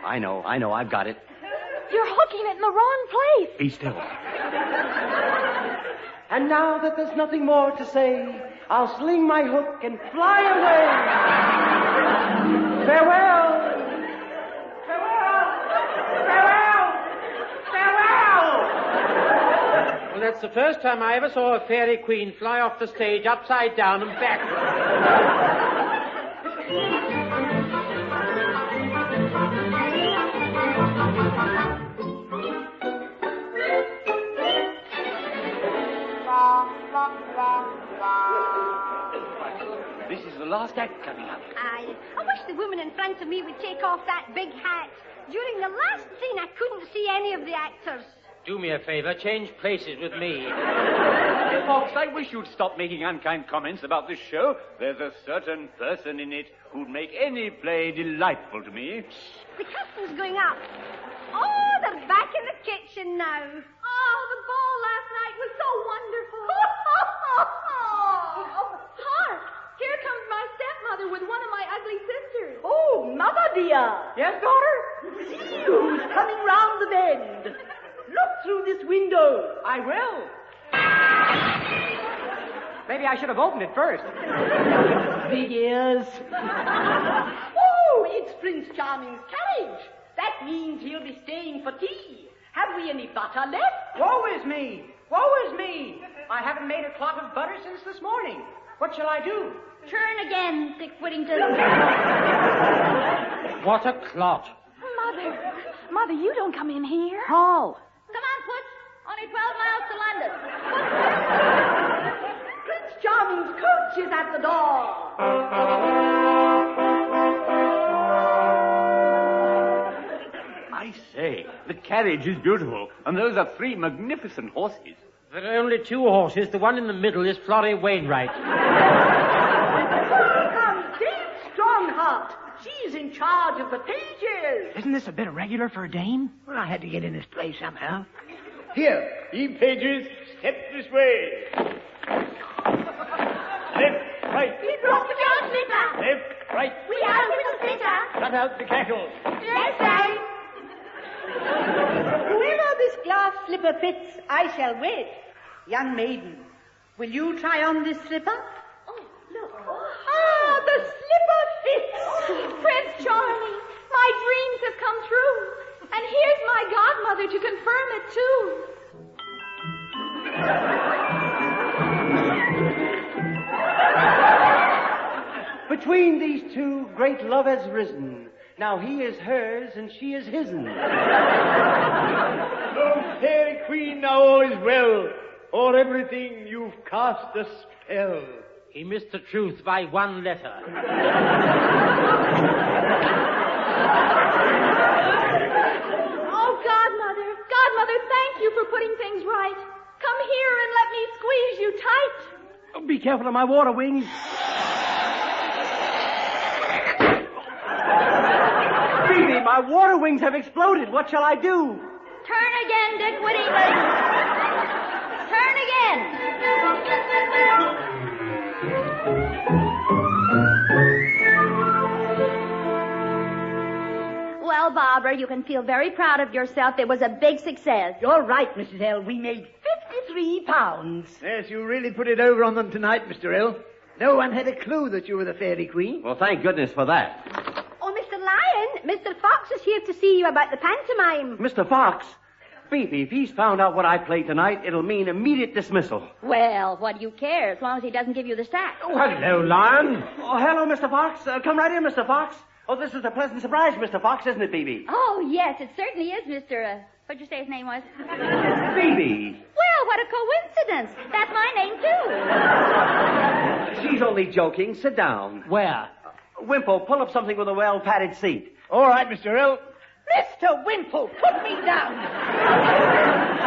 I know. I've got it. You're hooking it in the wrong place. Be still. And now that there's nothing more to say, I'll sling my hook and fly away. Farewell. Well, that's the first time I ever saw a fairy queen fly off the stage upside down and backwards. This is the last act coming up. I wish the woman in front of me would take off that big hat. During the last scene, I couldn't see any of the actors. Do me a favor, change places with me. Fox, I wish you'd stop making unkind comments about this show. There's a certain person in it who'd make any play delightful to me. The curtain's going up. Oh, they're back in the kitchen now. Oh, the ball last night was so wonderful. Hark! Here comes my stepmother with one of my ugly sisters. Oh, Mother dear. Yes, daughter? See who's coming round the bend. Look through this window. I will. Maybe I should have opened it first. Big ears. Oh, it's Prince Charming's carriage. That means he'll be staying for tea. Have we any butter left? Woe is me! Woe is me! I haven't made a clot of butter since this morning. What shall I do? Turn again, Dick Whittington. What a clot. Mother, you don't come in here. Paul. Come on, Poots. Only 12 miles to London. Prince Charming's coach is at the door. I say, the carriage is beautiful, and those are 3 magnificent horses. There are only 2 horses. The one in the middle is Florrie Wainwright. Welcome, Dame Strongheart. She's in charge of the pages. Isn't this a bit irregular for a dame? Well, I had to get in this play somehow. Here, ye pages, step this way. Left, right. We brought the door slipper. Left, right. We have a little sitter. Cut out the cackle. Yes, sir. Whoever this glass slipper fits, I shall wed. Young maiden, will you try on this slipper? Oh, look. Ah, the slipper fits. Prince Charming, my dreams have come true. And here's my godmother to confirm it, too. Between these 2, great love has risen. Now he is hers and she is his'n. Oh, fairy queen, now all is well. O'er everything you've cast a spell. He missed the truth by 1 letter. Oh, Godmother, thank you for putting things right. Come here and let me squeeze you tight. Oh, be careful of my water wings. Phoebe, my water wings have exploded. What shall I do? Turn again, Dick Whittington. Turn again. Well, Barbara, you can feel very proud of yourself. It was a big success. You're right, Mrs. L. We made £53. Yes, you really put it over on them tonight, Mr. L. No one had a clue that you were the fairy queen. Well, thank goodness for that. Oh, Mr. Lyon, Mr. Fox is here to see you about the pantomime. Mr. Fox, Phoebe, if he's found out what I played tonight, it'll mean immediate dismissal. Well, what do you care as long as he doesn't give you the sack? Oh, hello, Lion. Oh, hello, Mr. Fox. Come right in, Mr. Fox. Oh, this is a pleasant surprise, Mr. Fox, isn't it, Phoebe? Oh, yes, it certainly is, Mr. What'd you say his name was? Phoebe. Well, what a coincidence. That's my name, too. She's only joking. Sit down. Where? Wimple, pull up something with a well-padded seat. All right, Mr. L. Mr. Wimple, put me down.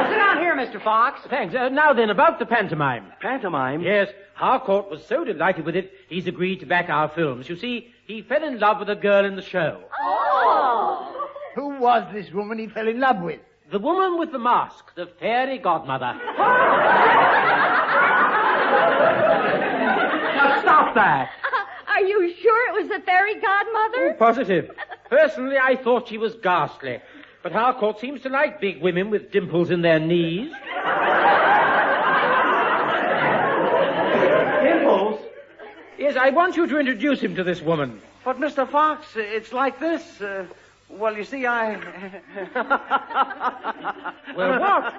Sit down here, Mr. Fox. Thanks. Now then, about the pantomime. Pantomime? Yes, Harcourt was so delighted with it, he's agreed to back our films. You see, he fell in love with a girl in the show. Oh! Who was this woman he fell in love with? The woman with the mask, the fairy godmother. Now stop Stop that! Are you sure it was the fairy godmother? Oh, positive. Personally, I thought she was ghastly. But Harcourt seems to like big women with dimples in their knees. Dimples? Yes, I want you to introduce him to this woman. But, Mr. Fox, it's like this. Well, you see, I... Well, what?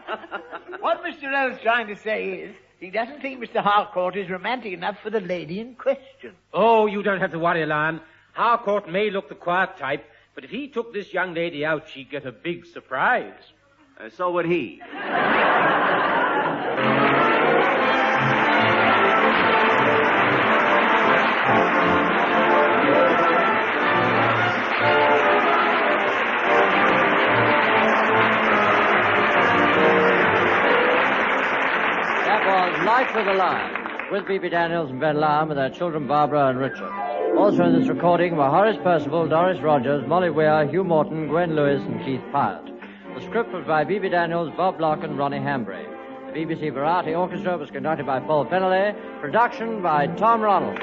What Mr. L's trying to say is he doesn't think Mr. Harcourt is romantic enough for the lady in question. Oh, you don't have to worry, Lyon. Harcourt may look the quiet type, but if he took this young lady out, she'd get a big surprise. So would he. Life with the Lions, with B.B. Daniels and Ben Lyon, with their children Barbara and Richard. Also in this recording were Horace Percival, Doris Rogers, Molly Weir, Hugh Morton, Gwen Lewis, and Keith Pyatt. The script was by B.B. Daniels, Bob Block, and Ronnie Hambry. The BBC Variety Orchestra was conducted by Paul Fennelly. Production by Tom Ronald.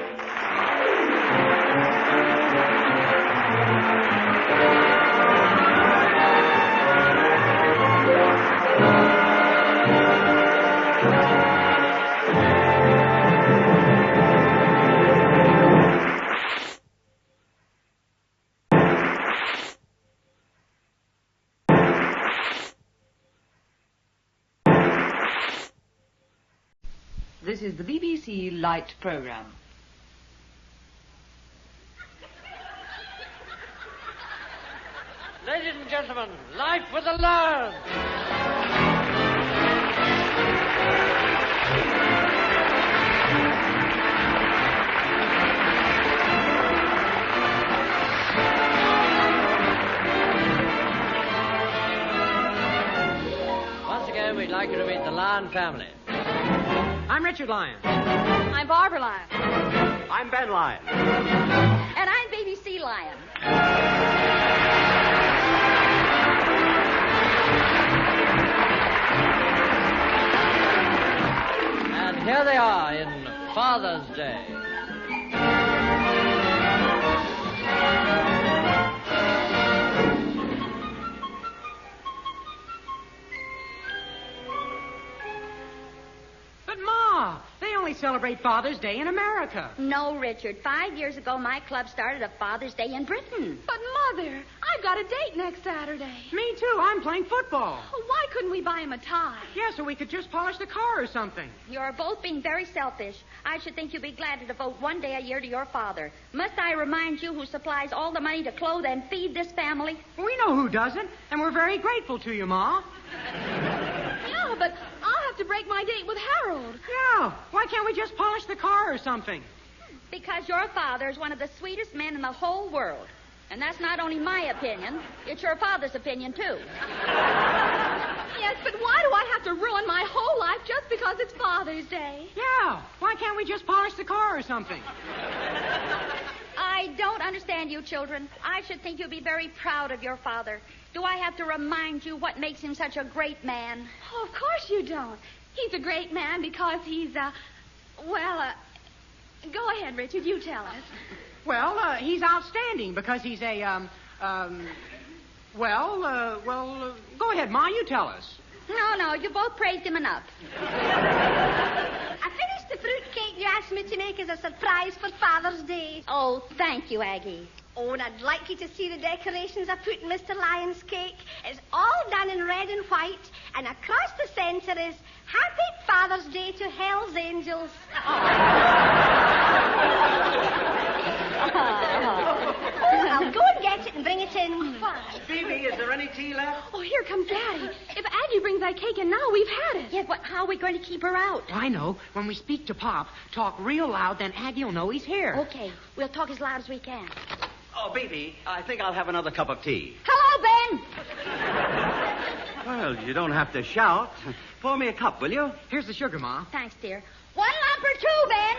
This is the BBC Light Programme. Ladies and gentlemen, Life with the Lions! Once again, we'd like you to meet the Lyon family. I'm Richard Lyon. I'm Barbara Lyon. I'm Ben Lyon. And I'm BBC Lyon. And here they are in Father's Day. Celebrate Father's Day in America. No, Richard. 5 years ago, my club started a Father's Day in Britain. But, Mother, I've got a date next Saturday. Me too. I'm playing football. Oh, why couldn't we buy him a tie? Yeah, so we could just polish the car or something. You're both being very selfish. I should think you'd be glad to devote one day a year to your father. Must I remind you who supplies all the money to clothe and feed this family? We know who doesn't, and we're very grateful to you, Ma. Yeah, but I'll have to break my date with Harold. Yeah, why can't we just polish the car or something? Because your father is one of the sweetest men in the whole world. And that's not only my opinion, it's your father's opinion, too. Yes, but why do I have to ruin my whole life just because it's Father's Day? Yeah, why can't we just polish the car or something? I don't understand you, children. I should think you'd be very proud of your father. Do I have to remind you what makes him such a great man? Oh, of course you don't. He's a great man because he's, go ahead, Richard, you tell us. Well, he's outstanding because he's a, go ahead, Ma, you tell us. No, you both praised him enough. I finished the fruitcake you asked me to make as a surprise for Father's Day. Oh, thank you, Aggie. Oh, and I'd like you to see the decorations I put in Mr. Lyons' cake. It's all done in red and white, and across the center is Happy Father's Day to Hell's Angels. Oh, I'll go and get it and bring it in. Phoebe, is there any tea left? Oh, here comes Daddy. If Aggie brings that cake in now, we've had it. Yeah, but how are we going to keep her out? Well, I know. When we speak to Pop, talk real loud, then Aggie will know he's here. Okay, we'll talk as loud as we can. Oh, Phoebe, I think I'll have another cup of tea. Hello, Ben. Well, you don't have to shout. Pour me a cup, will you? Here's the sugar, Ma. Thanks, dear. 1 lump or 2, Ben.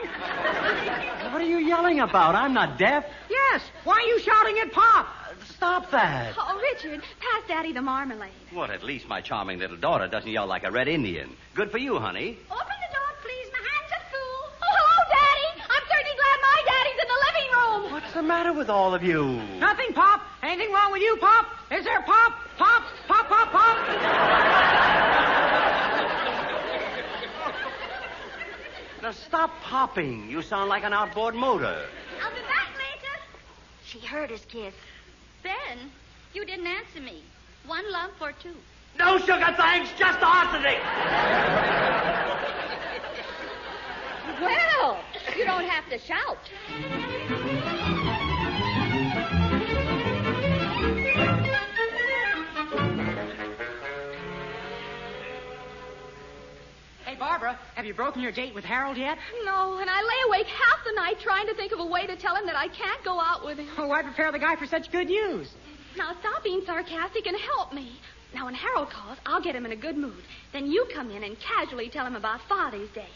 What are you yelling about? I'm not deaf. Yes. Why are you shouting at Pop? Stop that. Oh, Richard, pass Daddy the marmalade. What, at least my charming little daughter doesn't yell like a red Indian. Good for you, honey. Open the door, please. My hands are full. Oh, hello, Daddy. I'm certainly glad the matter with all of you? Nothing, Pop. Anything wrong with you, Pop? Is there, Pop? Pop, Pop, Pop, Pop. Now stop popping. You sound like an outboard motor. I'll be back later. She heard his kiss. Ben, you didn't answer me. One lump or two? No sugar, thanks. Just arsenic. Well, you don't have to shout. Hey, Barbara, have you broken your date with Harold yet? No, and I lay awake half the night trying to think of a way to tell him that I can't go out with him. Oh, why prepare the guy for such good news? Now, stop being sarcastic and help me. Now, when Harold calls, I'll get him in a good mood. Then you come in and casually tell him about Father's Day.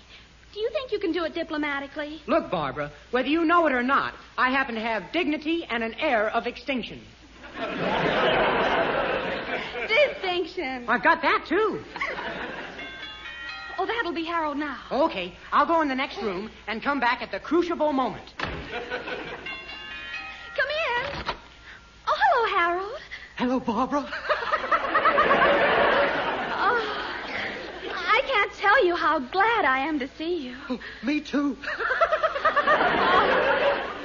Do you think you can do it diplomatically? Look, Barbara, whether you know it or not, I happen to have dignity and an air of extinction. Distinction. I've got that, too. Oh, that'll be Harold now. Okay, I'll go in the next room and come back at the crucible moment. Come in. Oh, hello, Harold. Hello, Barbara. I can't tell you how glad I am to see you. Oh, me too.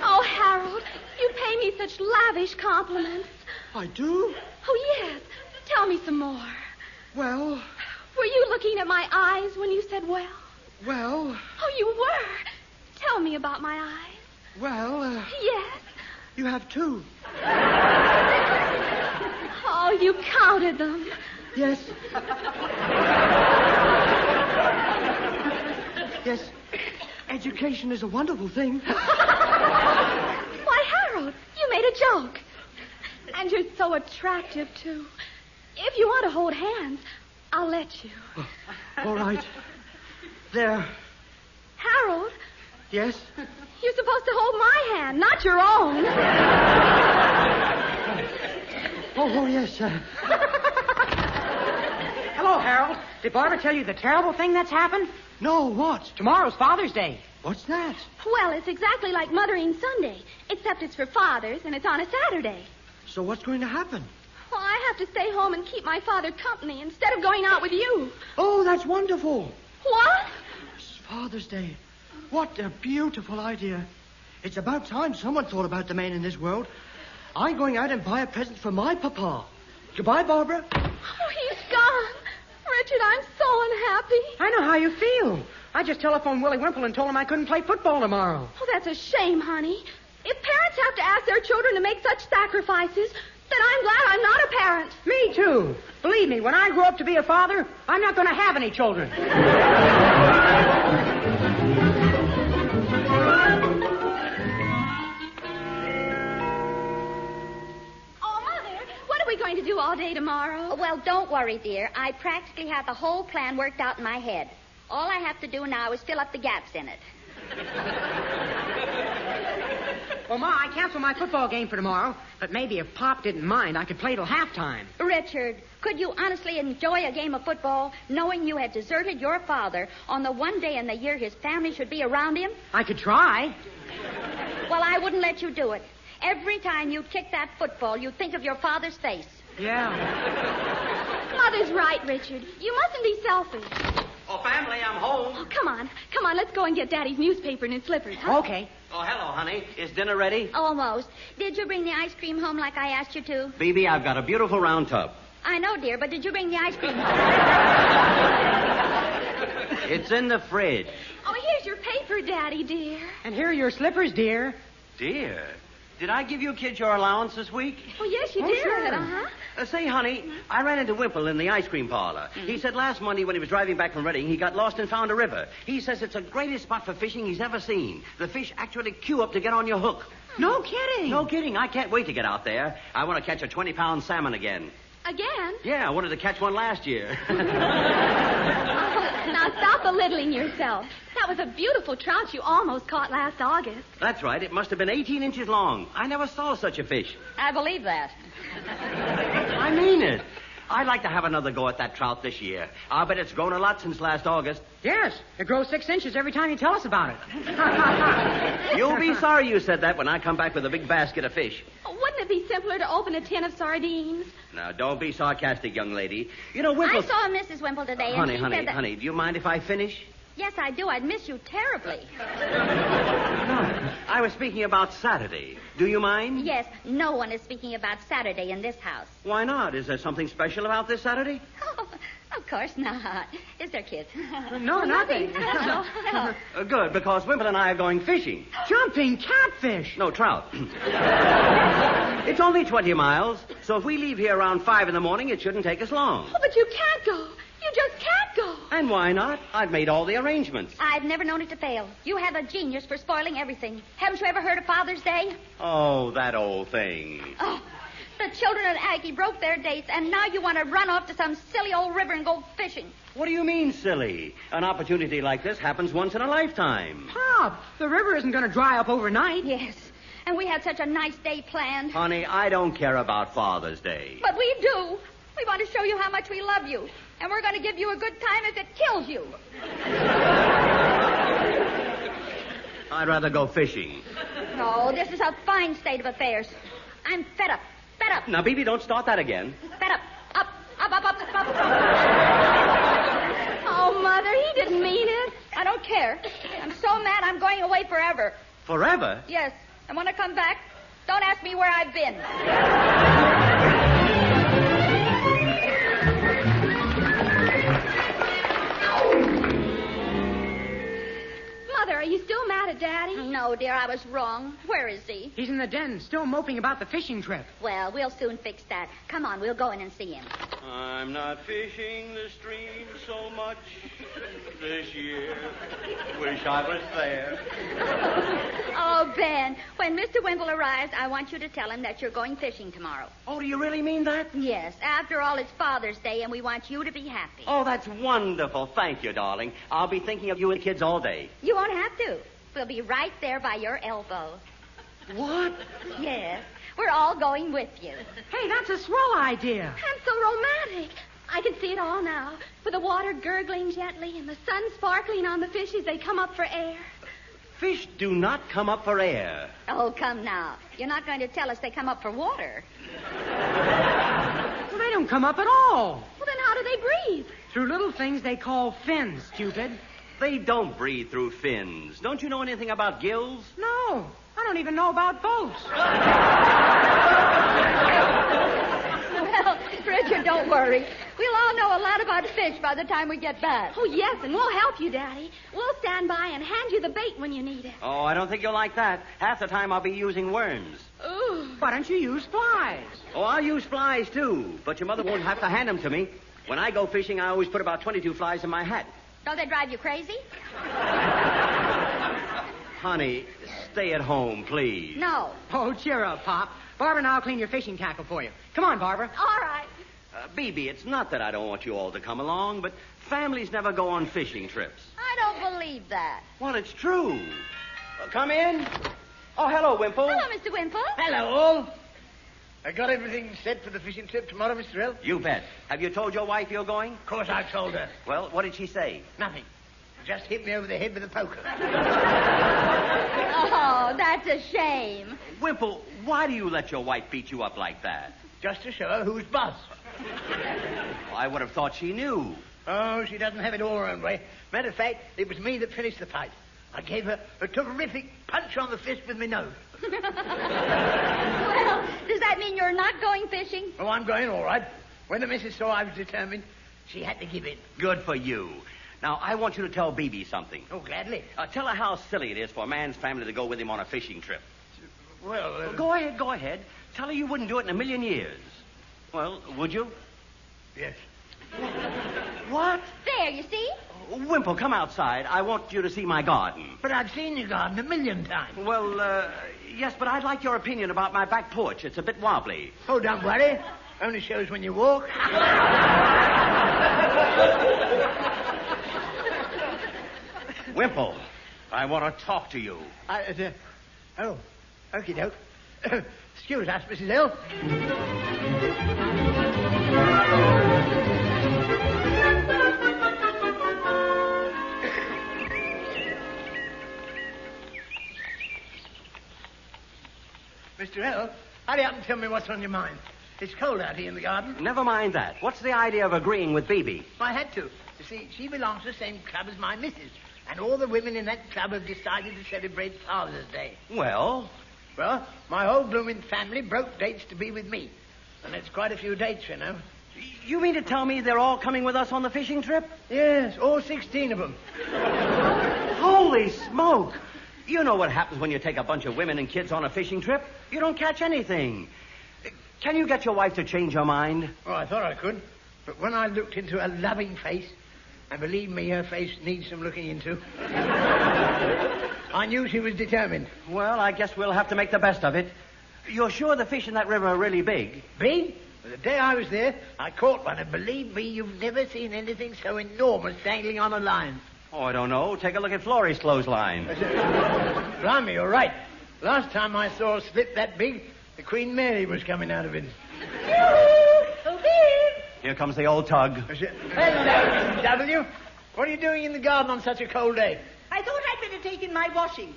Oh, Harold, you pay me such lavish compliments. I do? Oh, yes. Tell me some more. Well... Were you looking at my eyes when you said, well? Well... Oh, you were. Tell me about my eyes. Well, Yes. You have two. Oh, you counted them. Yes. Yes. Education is a wonderful thing. Why, Harold, you made a joke. And you're so attractive, too. If you want to hold hands, I'll let you. Oh, all right. There. Harold? Yes? You're supposed to hold my hand, not your own. Oh, yes, sir. Hello, Harold. Did Barbara tell you the terrible thing that's happened? No, what? Tomorrow's Father's Day. What's that? Well, it's exactly like Mothering Sunday, except it's for fathers and it's on a Saturday. So what's going to happen? Well, I have to stay home and keep my father company instead of going out with you. Oh, that's wonderful. What? It's Father's Day. What a beautiful idea. It's about time someone thought about the man in this world. I'm going out and buy a present for my papa. Goodbye, Barbara. Oh, he's gone. Richard, I'm so unhappy. I know how you feel. I just telephoned Willie Wimple and told him I couldn't play football tomorrow. Oh, that's a shame, honey. If parents have to ask their children to make such sacrifices, then I'm glad I'm not a parent. Me, too. Believe me, when I grow up to be a father, I'm not going to have any children. Oh, Mother, what are we going to do all day tomorrow? Well, don't worry, dear. I practically have the whole plan worked out in my head. All I have to do now is fill up the gaps in it. Well, Ma, I canceled my football game for tomorrow, but maybe if Pop didn't mind, I could play till halftime. Richard, could you honestly enjoy a game of football knowing you had deserted your father on the one day in the year his family should be around him? I could try. Well, I wouldn't let you do it. Every time you kick that football, you think of your father's face. Yeah. Mother's right, Richard. You mustn't be selfish. Oh, family, I'm home. Oh, come on. Come on, let's go and get Daddy's newspaper and his slippers, huh? Okay. Oh, hello, honey. Is dinner ready? Almost. Did you bring the ice cream home like I asked you to? Phoebe, I've got a beautiful round tub. I know, dear, but did you bring the ice cream home? It's in the fridge. Oh, here's your paper, Daddy, dear. And here are your slippers, dear. Dear? Did I give you kids your allowance this week? Oh, yes, you Oh, did. sure. Uh-huh. Say, honey, I ran into Wimple in the ice cream parlor. He said last Monday when he was driving back from Reading, he got lost and found a river. He says it's the greatest spot for fishing he's ever seen. The fish actually queue up to get on your hook. No kidding. No kidding. I can't wait to get out there. I want to catch a 20-pound salmon again. Again? Yeah, I wanted to catch one last year. Now, stop belittling yourself. That was a beautiful trout you almost caught last August. That's right. It must have been 18 inches long. I never saw such a fish. I believe that. I mean it. I'd like to have another go at that trout this year. I'll bet it's grown a lot since last August. Yes, it grows 6 inches every time you tell us about it. You'll be sorry you said that when I come back with a big basket of fish. Wouldn't it be simpler to open a tin of sardines? Now, don't be sarcastic, young lady. You know, Wimple... I saw Mrs. Wimple today, and she said that... Honey, do you mind if I finish? Yes, I do. I'd miss you terribly. I was speaking about Saturday. Do you mind? Yes, no one is speaking about Saturday in this house. Why not? Is there something special about this Saturday? Oh, of course not. Is there, kids? No, nothing. No. Good, because Wimple and I are going fishing. Jumping catfish. No, trout. It's only 20 miles, so if we leave here around 5 in the morning, it shouldn't take us long. Oh, but you can't go. You just can't go. And why not? I've made all the arrangements. I've never known it to fail. You have a genius for spoiling everything. Haven't you ever heard of Father's Day? Oh, that old thing. Oh, the children at Aggie broke their dates, and now you want to run off to some silly old river and go fishing. What do you mean, silly? An opportunity like this happens once in a lifetime. Pop, the river isn't going to dry up overnight. Yes, and we had such a nice day planned. Honey, I don't care about Father's Day. But we do. We want to show you how much we love you. And we're going to give you a good time if it kills you. I'd rather go fishing. No, this is a fine state of affairs. I'm fed up. Fed up. Now, Bibi, don't start that again. Fed up. Up. Oh, Mother, he didn't mean it. I don't care. I'm so mad I'm going away forever. Forever? Yes. And when I come back, don't ask me where I've been. Mother, are you still mad at Daddy? No, dear, I was wrong. Where is he? He's in the den, still moping about the fishing trip. Well, we'll soon fix that. Come on, we'll go in and see him. I'm not fishing the stream so much this year. Wish I was there. Oh, Ben, when Mr. Wimple arrives, I want you to tell him that you're going fishing tomorrow. Oh, do you really mean that? Yes. After all, it's Father's Day, and we want you to be happy. Oh, that's wonderful. Thank you, darling. I'll be thinking of you and kids all day. You won't have to. We'll be right there by your elbow. What? Yes. We're all going with you. Hey, that's a swell idea. And so romantic. I can see it all now, with the water gurgling gently and the sun sparkling on the fish as they come up for air. Fish do not come up for air. Oh, come now. You're not going to tell us they come up for water. Well, they don't come up at all. Well, then how do they breathe? Through little things they call fins, stupid. They don't breathe through fins. Don't you know anything about gills? No, I don't even know about boats. Well, Richard, don't worry. We'll all know a lot about fish by the time we get back. Oh, yes, and we'll help you, Daddy. We'll stand by and hand you the bait when you need it. Oh, I don't think you'll like that. Half the time I'll be using worms. Ooh. Why don't you use flies? Oh, I'll use flies, too. But your mother won't have to hand them to me. When I go fishing, I always put about 22 flies in my hat. Don't they drive you crazy? Honey, stay at home, please. No. Oh, cheer up, Pop. Barbara and I'll clean your fishing tackle for you. Come on, Barbara. All right. Bibi, it's not that I don't want you all to come along, but families never go on fishing trips. I don't believe that. Well, it's true. Come in. Oh, hello, Wimple. Hello, Mr. Wimple. Hello, all. I got everything set for the fishing trip tomorrow, Mr. L. You bet. Have you told your wife you're going? Of course I've told her. Well, what did she say? Nothing. Just hit me over the head with a poker. Oh, that's a shame. Wimple, why do you let your wife beat you up like that? Just to show her who's boss. Well, I would have thought she knew. Oh, she doesn't have it all her own way. Matter of fact, it was me that finished the fight. I gave her a terrific punch on the fist with my nose. Well, does that mean you're not going fishing? Oh, I'm going all right. When the missus saw I was determined, she had to give in. Good for you. Now, I want you to tell Bibi something. Oh, gladly. Tell her how silly it is for a man's family to go with him on a fishing trip. Well, Go ahead. Tell her you wouldn't do it in a million years. Well, would you? Yes. What? There, you see? Wimple, come outside. I want you to see my garden. But I've seen your garden 1,000,000 times. Well, yes, but I'd like your opinion about my back porch. It's a bit wobbly. Oh, don't worry. Only shows when you walk. Wimple, I want to talk to you. Oh, okie doke. Excuse us, Mrs. L. Mr. L, hurry up and tell me what's on your mind. It's cold out here in the garden. Never mind that. What's the idea of agreeing with Bibi? I had to. You see, she belongs to the same club as my missus. And all the women in that club have decided to celebrate Father's Day. Well? Well, my whole blooming family broke dates to be with me. And it's quite a few dates, you know. You mean to tell me they're all coming with us on the fishing trip? Yes, all 16 of them. Holy smoke! You know what happens when you take a bunch of women and kids on a fishing trip? You don't catch anything. Can you get your wife to change her mind? Oh, I thought I could. But when I looked into her loving face, and believe me, her face needs some looking into, I knew she was determined. Well, I guess we'll have to make the best of it. You're sure the fish in that river are really big? Big? Well, the day I was there, I caught one, and believe me, you've never seen anything so enormous dangling on a line. Oh, I don't know. Take a look at Florrie's clothesline. Blimey, you're right. Last time I saw a slip that big, the Queen Mary was coming out of it. Here comes the old tug. Hello, W. What are you doing in the garden on such a cold day? I thought I'd better take in my washing.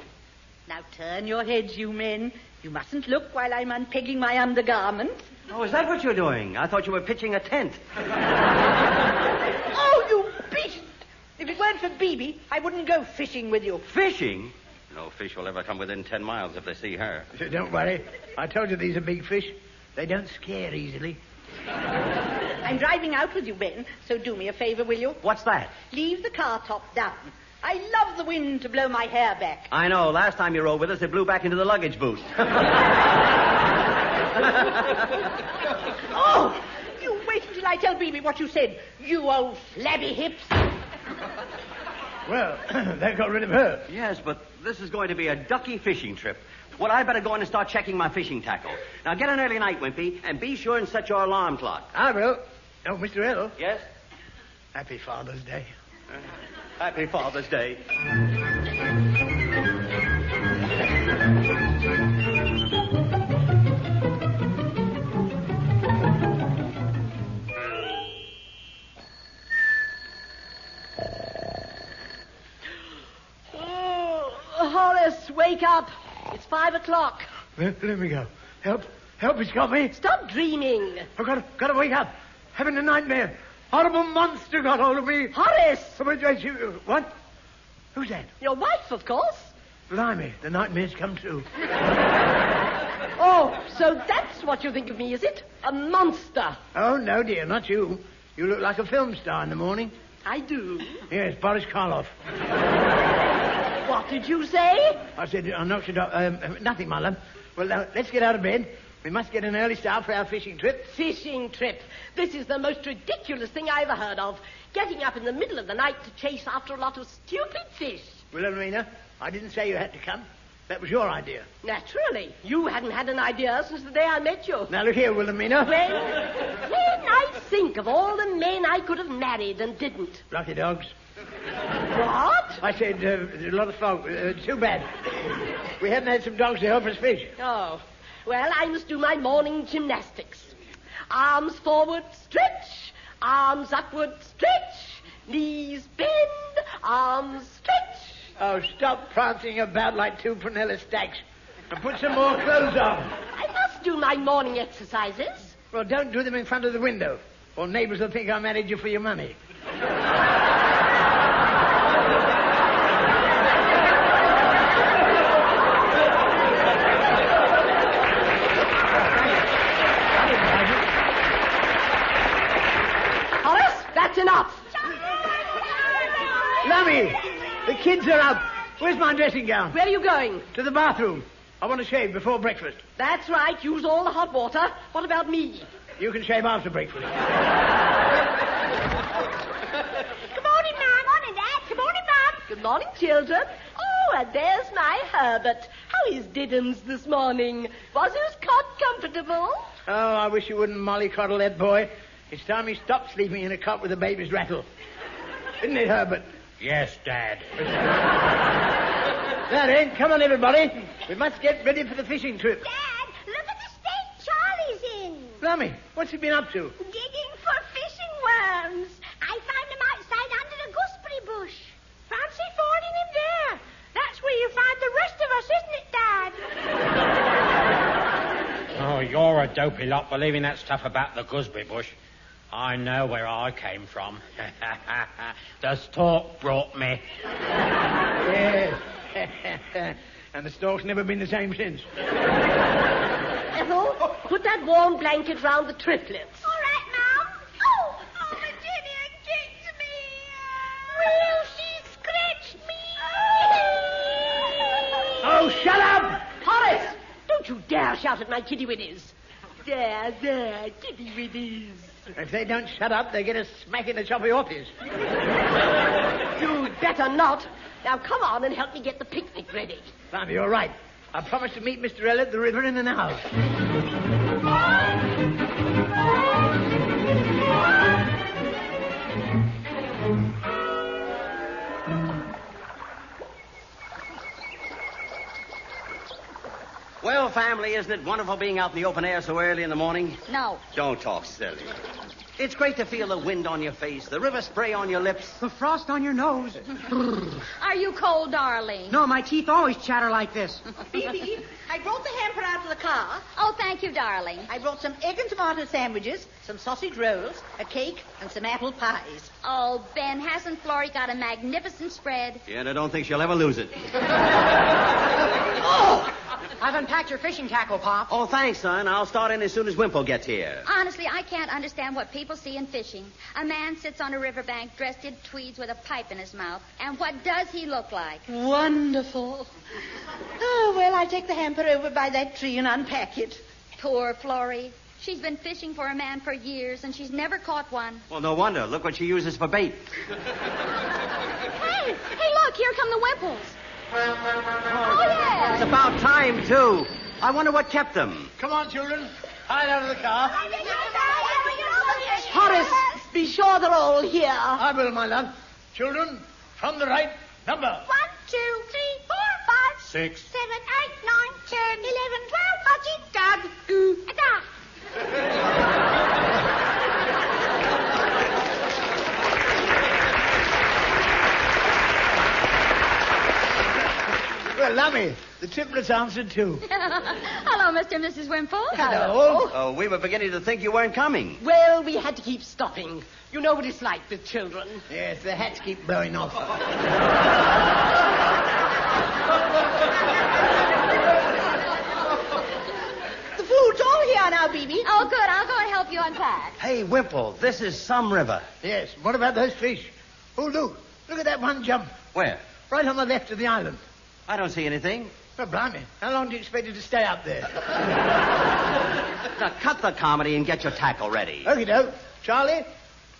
Now turn your heads, you men. You mustn't look while I'm unpegging my undergarments. Oh, is that what you're doing? I thought you were pitching a tent. Oh, you beast! If it weren't for Bibi, I wouldn't go fishing with you. Fishing? No fish will ever come within 10 miles if they see her. Don't worry. I told you these are big fish. They don't scare easily. I'm driving out with you, Ben, so do me a favor, will you? What's that? Leave the car top down. I love the wind to blow my hair back. I know. Last time you rode with us, it blew back into the luggage boot. Oh, you wait until I tell Bibi what you said, you old flabby hips. Well, that got rid of her. Yes, but this is going to be a ducky fishing trip. Well, I better go in and start checking my fishing tackle. Now, get an early night, Wimpy, and be sure and set your alarm clock. I will. Oh, Mr. L. Yes? Happy Father's Day. Happy Father's Day. Horace, wake up. It's 5 o'clock. Let me go. Help, it's got me. Stop dreaming. I've got to wake up. Having a nightmare. Horrible monster got hold of me. Horace! What? Who's that? Your wife, of course. Blimey, the nightmare's come true. Oh, so that's what you think of me, is it? A monster. Oh, no, dear, not you. You look like a film star in the morning. I do. Yes, Boris Karloff. What did you say? I said, I knocked it off. Nothing, my love. Well, now, let's get out of bed. We must get an early start for our fishing trip. Fishing trip? This is the most ridiculous thing I ever heard of. Getting up in the middle of the night to chase after a lot of stupid fish. Wilhelmina, I didn't say you had to come. That was your idea. Naturally. You hadn't had an idea since the day I met you. Now, look here, Wilhelmina. When I think of all the men I could have married and didn't. Lucky dogs. What? I said a lot of fog. Too bad. We hadn't had some dogs to help us fish. Oh. Well, I must do my morning gymnastics. Arms forward, stretch. Arms upward, stretch. Knees bend. Arms stretch. Oh, stop prancing about like two Prunella stacks. And put some more clothes on. I must do my morning exercises. Well, don't do them in front of the window, or neighbors will think I married you for your money. Horace, that's enough. Lummy, the kids are up. Where's my dressing gown? Where are you going? To the bathroom. I want to shave before breakfast. That's right. Use all the hot water. What about me? You can shave after breakfast. Good morning, Mum. Morning, Dad. Good morning, Mum. Good morning, children. Oh, and there's my Herbert. How is Diddens this morning? Was his cot comfortable? Oh, I wish you wouldn't mollycoddle that boy. It's time he stopped sleeping in a cot with a baby's rattle. Isn't it, Herbert? Yes, Dad. Now then, come on, everybody. We must get ready for the fishing trip. Dad, look at the state Charlie's in. Lummy, what's he been up to? Digging for You're a dopey lot believing that stuff about the gooseberry bush. I know where I came from. The stork brought me. Yes. And the stork's never been the same since. Ethel, put that warm blanket round the triplets. All right, Mom. Oh, Virginia kicked me. Well, she scratched me. Oh, shut up! Horace, don't you dare shout at my kitty widdies. There, kitty widdies. If they don't shut up, they get a smack in the choppy office. You'd better not. Now come on and help me get the picnic ready. Blimey, you're right. I promised to meet Mr. L at the river in an hour. Well, family, isn't it wonderful being out in the open air so early in the morning? No. Don't talk silly. It's great to feel the wind on your face, the river spray on your lips. The frost on your nose. Are you cold, darling? No, my teeth always chatter like this. Phoebe, I brought the hamper out of the car. Oh, thank you, darling. I brought some egg and tomato sandwiches, some sausage rolls, a cake, and some apple pies. Oh, Ben, hasn't Florrie got a magnificent spread? Yeah, and I don't think she'll ever lose it. Oh! I've unpacked your fishing tackle, Pop. Oh, thanks, son. I'll start in as soon as Wimple gets here. Honestly, I can't understand what people see in fishing. A man sits on a riverbank dressed in tweeds with a pipe in his mouth. And what does he look like? Wonderful. Oh, well, I'll take the hamper over by that tree and unpack it. Poor Florrie. She's been fishing for a man for years, and she's never caught one. Well, no wonder. Look what she uses for bait. Hey, look, here come the Wimples. Oh, yeah. It's about time, too. I wonder what kept them. Come on, children. Hide out of the car. Horace, be sure they're all here. I will, my love. Children, from the right, number. 1, 2, 3, 4, 5, 6, 7, 8, 9, 10, 11, 12, 13, Dad. Well, Lummy, the triplets answered too. Hello, Mr. and Mrs. Wimple. Hello. Oh, we were beginning to think you weren't coming. Well, we had to keep stopping. You know what it's like with children. Yes, the hats keep blowing off. The food's all here now, Bibi. Oh, good. I'll go and help you unpack. Hey, Wimple, this is some river. Yes, what about those fish? Oh, look at that one jump. Where? Right on the left of the island. I don't see anything. Well, blimey, how long do you expect it to stay up there? Now, cut the comedy and get your tackle ready. Okie doke. Charlie,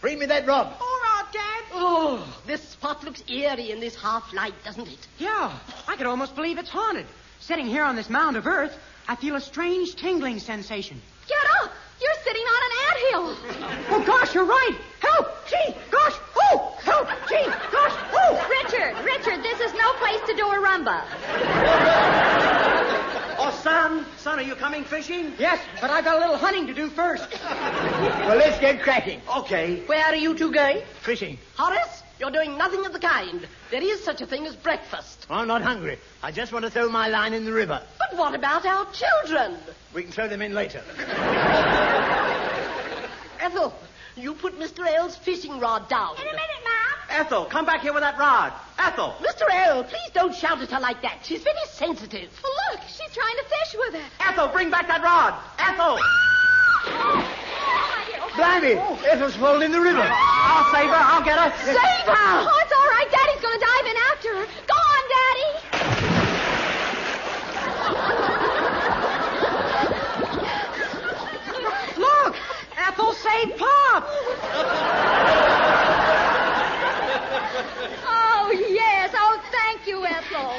bring me that rod. All right, Dad. Oh, this spot looks eerie in this half light, doesn't it? Yeah, I could almost believe it's haunted. Sitting here on this mound of earth, I feel a strange tingling sensation. Get up! You're sitting on an anthill. Oh, gosh, you're right. Help! Gee, gosh, oh! Help! Gee, gosh, oh! Richard, this is no place to do a rumba. Oh, son, are you coming fishing? Yes, but I've got a little hunting to do first. Well, let's get cracking. Okay. Where are you two going? Fishing. Horace, you're doing nothing of the kind. There is such a thing as breakfast. I'm not hungry. I just want to throw my line in the river. But what about our children? We can throw them in later. Ethel, you put Mr. L's fishing rod down. In a minute, Mom. Ethel, come back here with that rod. Ethel. Mr. L, please don't shout at her like that. She's very sensitive. Well, look, she's trying to fish with it. Ethel, bring back that rod. Ethel. Blimey, Ethel's fallen in the river. I'll save her. I'll get her. Save her! Oh, it's all right. Daddy's going to dive in after her. Go on, Daddy. Look, Ethel saved Pop. Oh, yes. Oh, thank you, Ethel.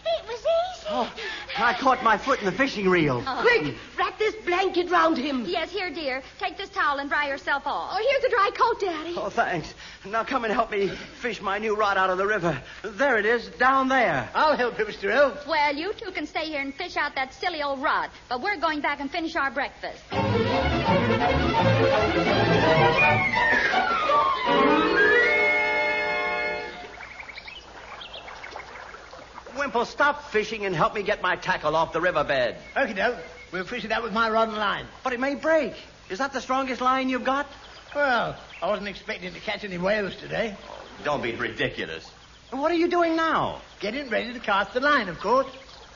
It was easy. Oh, I caught my foot in the fishing reel. Quick, wrap this blanket round him. Yes, here, dear. Take this towel and dry yourself off. Oh, here's a dry coat, Daddy. Oh, thanks. Now come and help me fish my new rod out of the river. There it is, down there. I'll help you, Mr. L. Well, you two can stay here and fish out that silly old rod, but we're going back and finish our breakfast. Wimple, stop fishing and help me get my tackle off the riverbed. Okie doke. We'll fish it out with my rod and line. But it may break. Is that the strongest line you've got? Well, I wasn't expecting to catch any whales today. Don't be ridiculous. What are you doing now? Getting ready to cast the line, of course.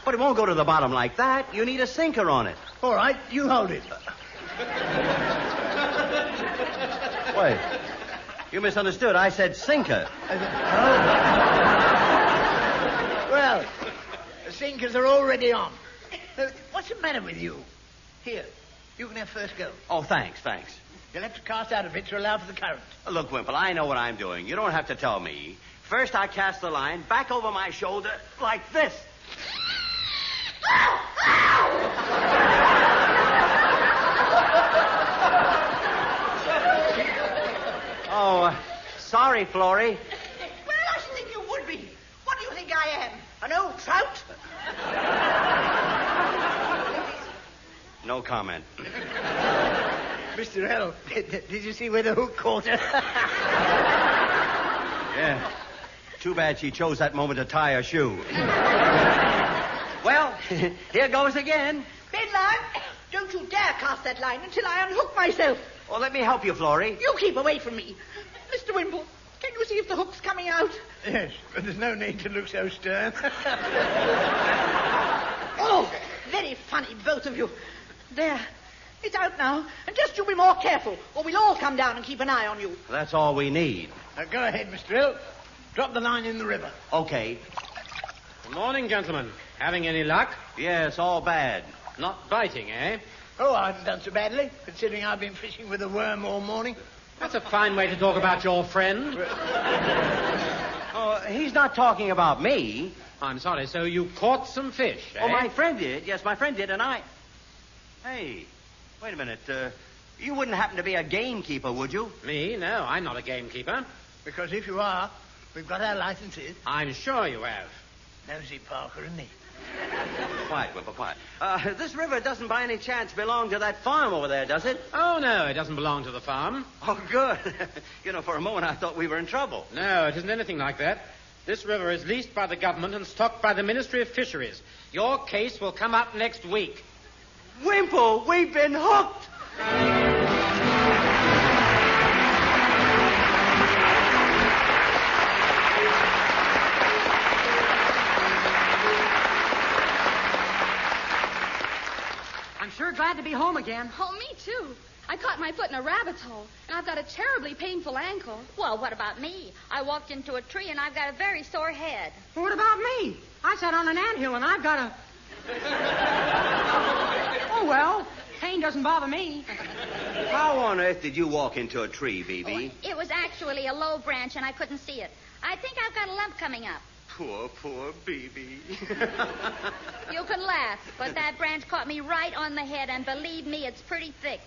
But it won't go to the bottom like that. You need a sinker on it. All right, you hold it. Wait. You misunderstood. I said sinker. Well, the sinkers are already on. What's the matter with you? Here, you can have first go. Oh, thanks. You'll have to cast out a bit to allow for the current. Look, Wimple, I know what I'm doing. You don't have to tell me. First, I cast the line back over my shoulder like this. Oh, sorry, Florrie. Well, I should think you would be. What do you think I am? An old trout? No comment. Mr. L, did you see where the hook caught her? Yeah. Too bad she chose that moment to tie her shoe. Well, here goes again. Bedline, don't you dare cast that line until I unhook myself. Well, let me help you, Florrie. You keep away from me. Mr. Wimple, can you see if the hook's coming out? Yes, but there's no need to look so stern. Oh, very funny, both of you. There. It's out now. And just you be more careful, or we'll all come down and keep an eye on you. That's all we need. Go ahead, Mr. Hill. Drop the line in the river. Okay. Good morning, gentlemen. Having any luck? Yes, all bad. Not biting, eh? Oh, I haven't done so badly, considering I've been fishing with a worm all morning. That's a fine way to talk about your friend. Oh, he's not talking about me. I'm sorry, so you caught some fish, eh? Oh, my friend did. Yes, my friend did, and I... Hey, wait a minute. You wouldn't happen to be a gamekeeper, would you? Me? No, I'm not a gamekeeper. Because if you are, we've got our licenses. I'm sure you have. Nosy Parker, isn't he? Quiet, Whipper, quiet. This river doesn't by any chance belong to that farm over there, does it? Oh, no, it doesn't belong to the farm. Oh, good. For a moment I thought we were in trouble. No, it isn't anything like that. This river is leased by the government and stocked by the Ministry of Fisheries. Your case will come up next week. Wimple, we've been hooked! I'm sure glad to be home again. Oh, me too. I caught my foot in a rabbit's hole, and I've got a terribly painful ankle. Well, what about me? I walked into a tree, and I've got a very sore head. Well, what about me? I sat on an anthill, and I've got a... Oh, well, pain doesn't bother me. How on earth did you walk into a tree, Bebe? Oh, it was actually a low branch, and I couldn't see it. I think I've got a lump coming up. Poor Bebe. You can laugh, but that branch caught me right on the head, and believe me, it's pretty thick.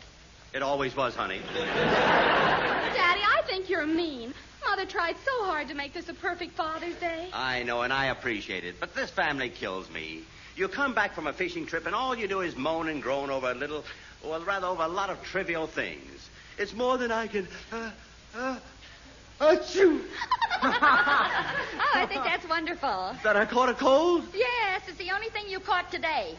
It always was, honey. Daddy, I think you're mean. Mother tried so hard to make this a perfect Father's Day. I know, and I appreciate it, but this family kills me. You come back from a fishing trip, and all you do is moan and groan over a lot of trivial things. It's more than I can... Achoo! Oh, I think that's wonderful. That I caught a cold? Yes, it's the only thing you caught today.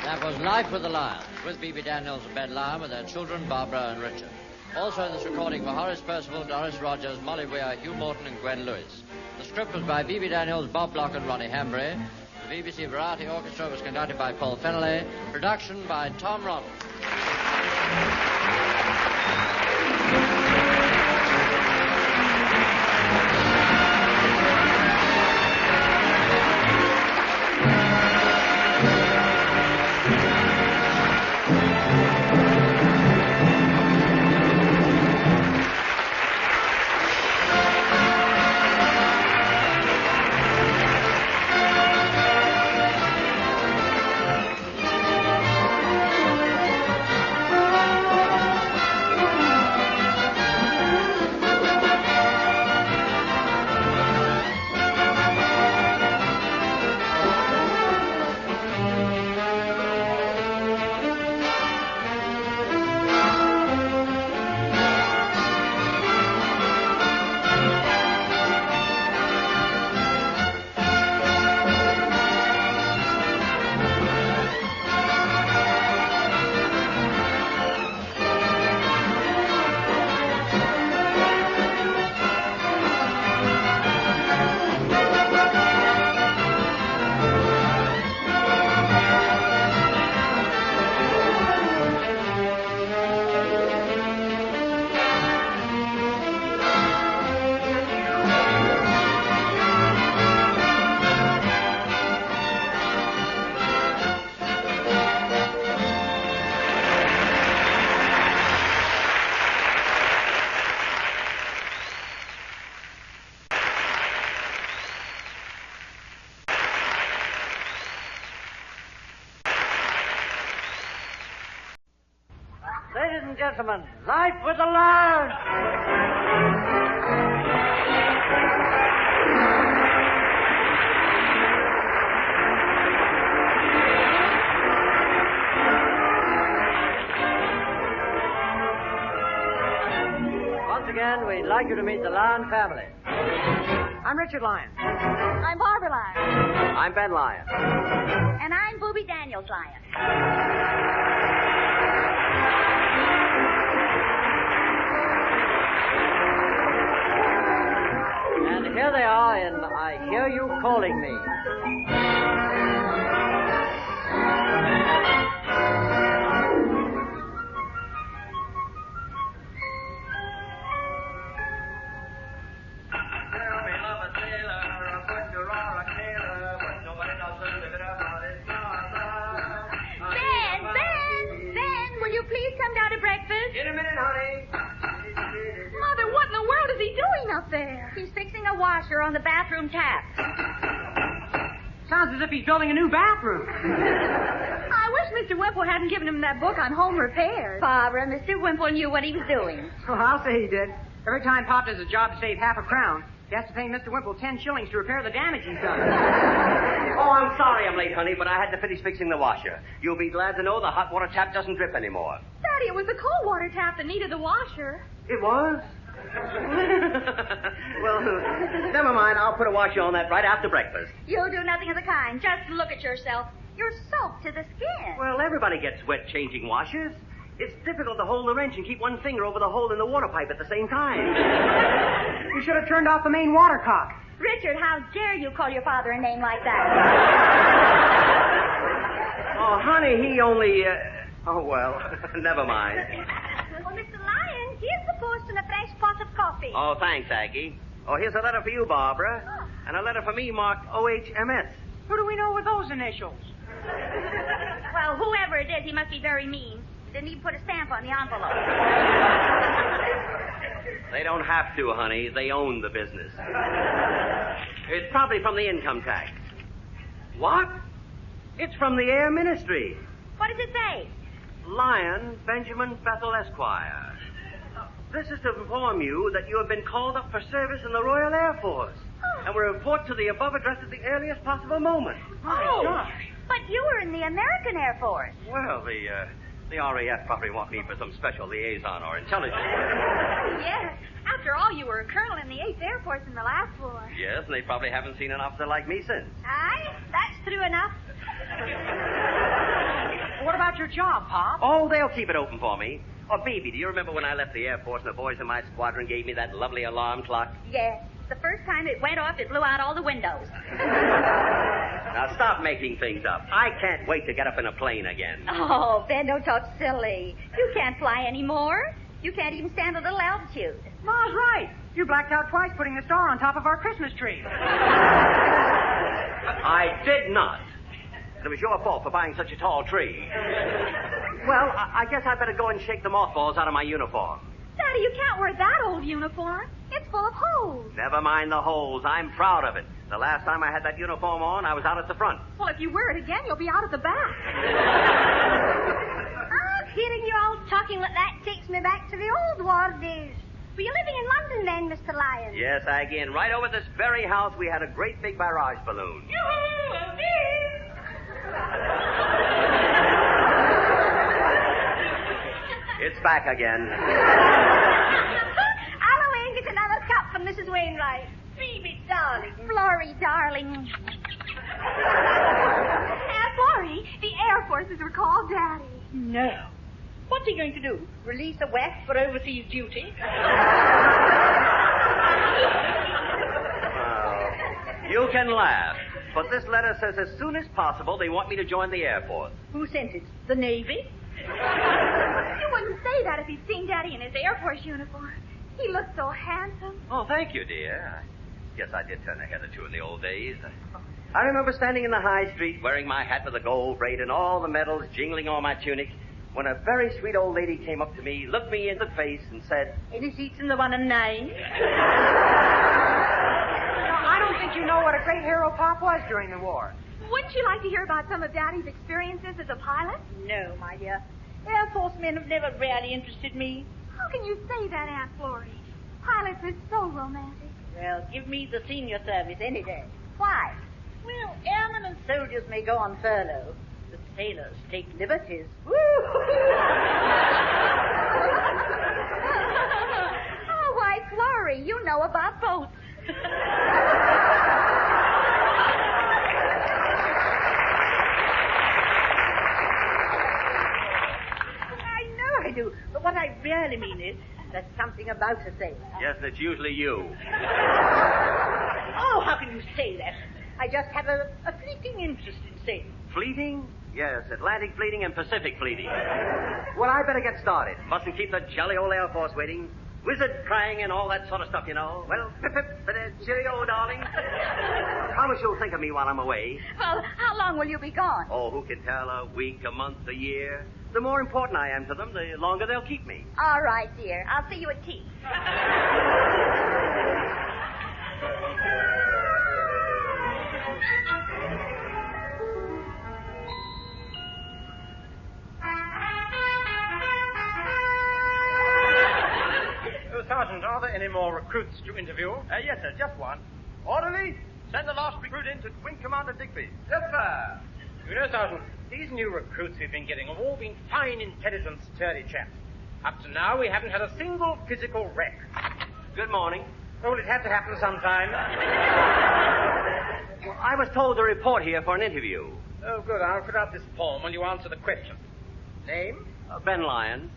That was Life with the Lions, with Bebe Daniels and Ben Lyon, with their children, Barbara and Richard. Also in this recording were Horace Percival, Doris Rogers, Molly Weir, Hugh Morton, and Gwen Lewis. The script was by Bebe Daniels, Bob Block, and Ronnie Hambry. The BBC Variety Orchestra was conducted by Paul Fennelly. Production by Tom Ronald. and gentlemen, Life with the Lions! Once again, we'd like you to meet the Lyon family. I'm Richard Lyons. I'm Barbara Lyons. I'm Ben Lyons. And I'm Booby Daniels Lyons. And here they are in I Hear You Calling Me. Ben, will you please come down to breakfast? In a minute, honey. Mother, what in the world is he doing up there? He's fixing a washer on the bathroom tap. Sounds as if he's building a new bathroom. I wish Mr. Wimple hadn't given him that book on home repairs. Barbara, Mr. Wimple knew what he was doing. Well, I'll say he did. Every time Pop does a job to save half a crown, he has to pay Mr. Wimple 10 shillings to repair the damage he's done. Oh, I'm sorry I'm late, honey, but I had to finish fixing the washer. You'll be glad to know the hot water tap doesn't drip anymore. Daddy, it was the cold water tap that needed the washer. It was? Well, never mind. I'll put a washer on that right after breakfast. You'll do nothing of the kind. Just look at yourself. You're soaked to the skin. Well, everybody gets wet changing washers. It's difficult to hold the wrench and keep one finger over the hole in the water pipe at the same time. You should have turned off the main water cock. Richard, how dare you call your father a name like that? Oh, honey, he only... Oh, well, never mind. Well, Mr. Lyons, here's the post and a fresh pot of coffee. Oh, thanks, Aggie. Oh, here's a letter for you, Barbara. Oh. And a letter for me marked OHMS. Who do we know with those initials? Well, whoever it is, he must be very mean. Didn't even put a stamp on the envelope. They don't have to, honey. They own the business. It's probably from the income tax. What? It's from the Air Ministry. What does it say? Lyon Benjamin Bethel Esquire. This is to inform you that you have been called up for service in the Royal Air Force. And will report to the above address at the earliest possible moment. Oh, but you were in the American Air Force. Well, the RAF probably want me for some special liaison or intelligence. Yes. After all, you were a colonel in the 8th Air Force in the last war. Yes, and they probably haven't seen an officer like me since. Aye, that's true enough. What about your job, Pop? Oh, they'll keep it open for me. Oh, baby, do you remember when I left the Air Force and the boys in my squadron gave me that lovely alarm clock? Yes. The first time it went off, it blew out all the windows. Now, stop making things up. I can't wait to get up in a plane again. Oh, Ben, don't talk silly. You can't fly anymore. You can't even stand a little altitude. Ma's right. You blacked out twice putting the star on top of our Christmas tree. I did not. It was your fault for buying such a tall tree. Well, I guess I'd better go and shake the mothballs out of my uniform. Daddy, you can't wear that old uniform. It's full of holes. Never mind the holes. I'm proud of it. The last time I had that uniform on, I was out at the front. Well, if you wear it again, you'll be out at the back. Hearing you all talking like that takes me back to the old war days. Were you living in London then, Mr. Lyons? Yes, Aggie, and right over this very house we had a great big barrage balloon. It's back again. I'll away and get another cup from Mrs. Wainwright. Phoebe, darling. Florrie, darling. Florrie, the Air Force has recalled Daddy. No. What's he going to do? Release a whack for overseas duty? You can laugh, but this letter says as soon as possible they want me to join the Air Force. Who sent it? The Navy? You wouldn't say that if you'd seen Daddy in his Air Force uniform. He looked so handsome. Oh, thank you, dear. Yes, I did turn a head or two in the old days. I remember standing in the high street wearing my hat with a gold braid and all the medals jingling on my tunic when a very sweet old lady came up to me, looked me in the face, and said, "Any seats in the 1 and 9? I don't think you know what a great hero Pop was during the war. Wouldn't you like to hear about some of Daddy's experiences as a pilot? No, my dear. Air Force men have never really interested me. How can you say that, Aunt Florrie? Pilots are so romantic. Well, give me the senior service any day. Why? Well, airmen and soldiers may go on furlough, but sailors take liberties. Woo! Oh, why, Florrie, you know about boats. I do, but what I really mean is there's something about a sailor. Yes, it's usually you. Oh, how can you say that? I just have a fleeting interest in sailing. Fleeting? Yes, Atlantic fleeting and Pacific fleeting. Well, I better get started. Mustn't keep the jolly old Air Force waiting. Wizard crying and all that sort of stuff, you know. Well, pip-pip, cheerio, darling. Promise you'll think of me while I'm away. Well, how long will you be gone? Oh, who can tell? A week, a month, a year. The more important I am to them, the longer they'll keep me. All right, dear. I'll see you at tea. Sergeant, are there any more recruits to interview? Yes, sir, just one. Orderly, send the last recruit in to Wing Commander Digby. Yes, sir. You know, Sergeant, these new recruits we've been getting have all been fine intelligence, sturdy chaps. Up to now, we haven't had a single physical wreck. Good morning. Well, it had to happen sometime. Well, I was told to report here for an interview. Oh, good. I'll fill out this form when you answer the question. Name? Ben Lyons.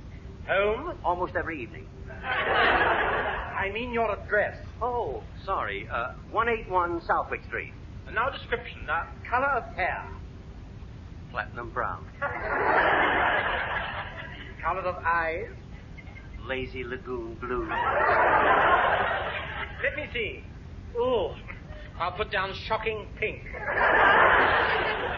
Home? Almost every evening. I mean your address. Oh, sorry. 181 Southwick Street. And now description. Color of hair. Platinum brown. Color of eyes. Lazy lagoon blue. Let me see. Oh, I'll put down shocking pink.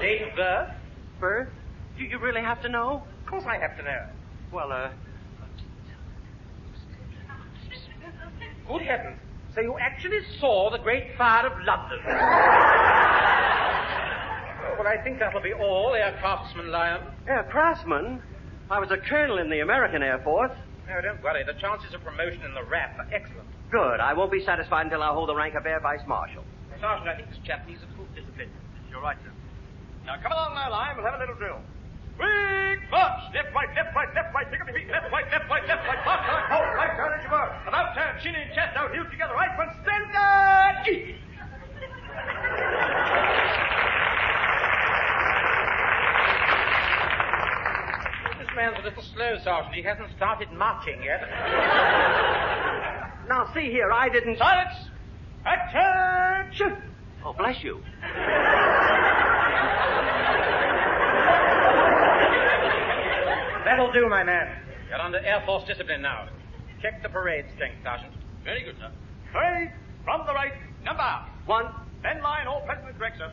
Date of birth. Birth? Do you really have to know? Of course I have to know. Well, Good heavens. So you actually saw the Great Fire of London? Well, I think that'll be all, Air Craftsman Lyons. Air Craftsman? I was a colonel in the American Air Force. No, don't worry. The chances of promotion in the RAF are excellent. Good. I won't be satisfied until I hold the rank of Air Vice Marshal. Sergeant, I think this chap needs a little discipline. You're right, sir. Now, come along now, Lime. We'll have a little drill. Quick march! Left, right, left, right, left, right. Pick up your feet. Left, right, left, right, left, right. March, right, hold, right, turn as you were. About turn, chin in, chest out, heels together, right one, stand eat. This man's a little slow, Sergeant. He hasn't started marching yet. Now, see here, I didn't... Silence! Attention! Oh, bless you. That'll do, my man. You're under Air Force discipline now. Check the parade strength, Sergeant. Very good, sir. Parade from the right, number 1. Ben Lyon, all present and correct, sir.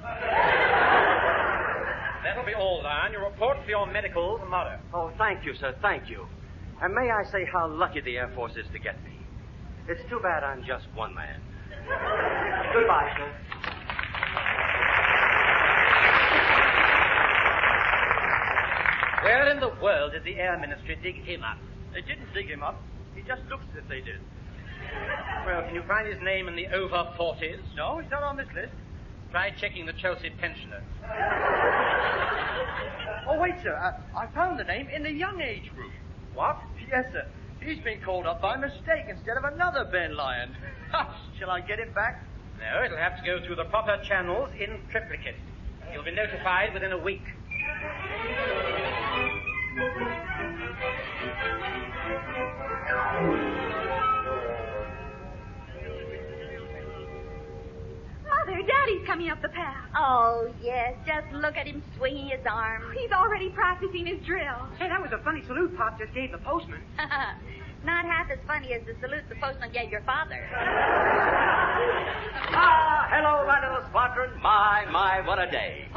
That'll be all, Lyon. Your report for your medical tomorrow. Oh, thank you, sir, thank you. And may I say how lucky the Air Force is to get me. It's too bad I'm just one man. Goodbye, sir. Where in the world did the Air Ministry dig him up? They didn't dig him up. He just looks as if they did. Well, can you find his name in the over 40s? No, he's not on this list. Try checking the Chelsea pensioner. Oh, wait, sir. I found the name in the young age group. What? Yes, sir. He's been called up by mistake instead of another Ben Lyon. Shall I get him back? No, it'll have to go through the proper channels in triplicate. You'll be notified within a week. Mother, Daddy's coming up the path. Oh, yes. Just look at him swinging his arms. He's already practicing his drill. Hey, that was a funny salute Pop just gave the postman. Not half as funny as the salute the postman gave your father. Hello, my little squadron. My, what a day.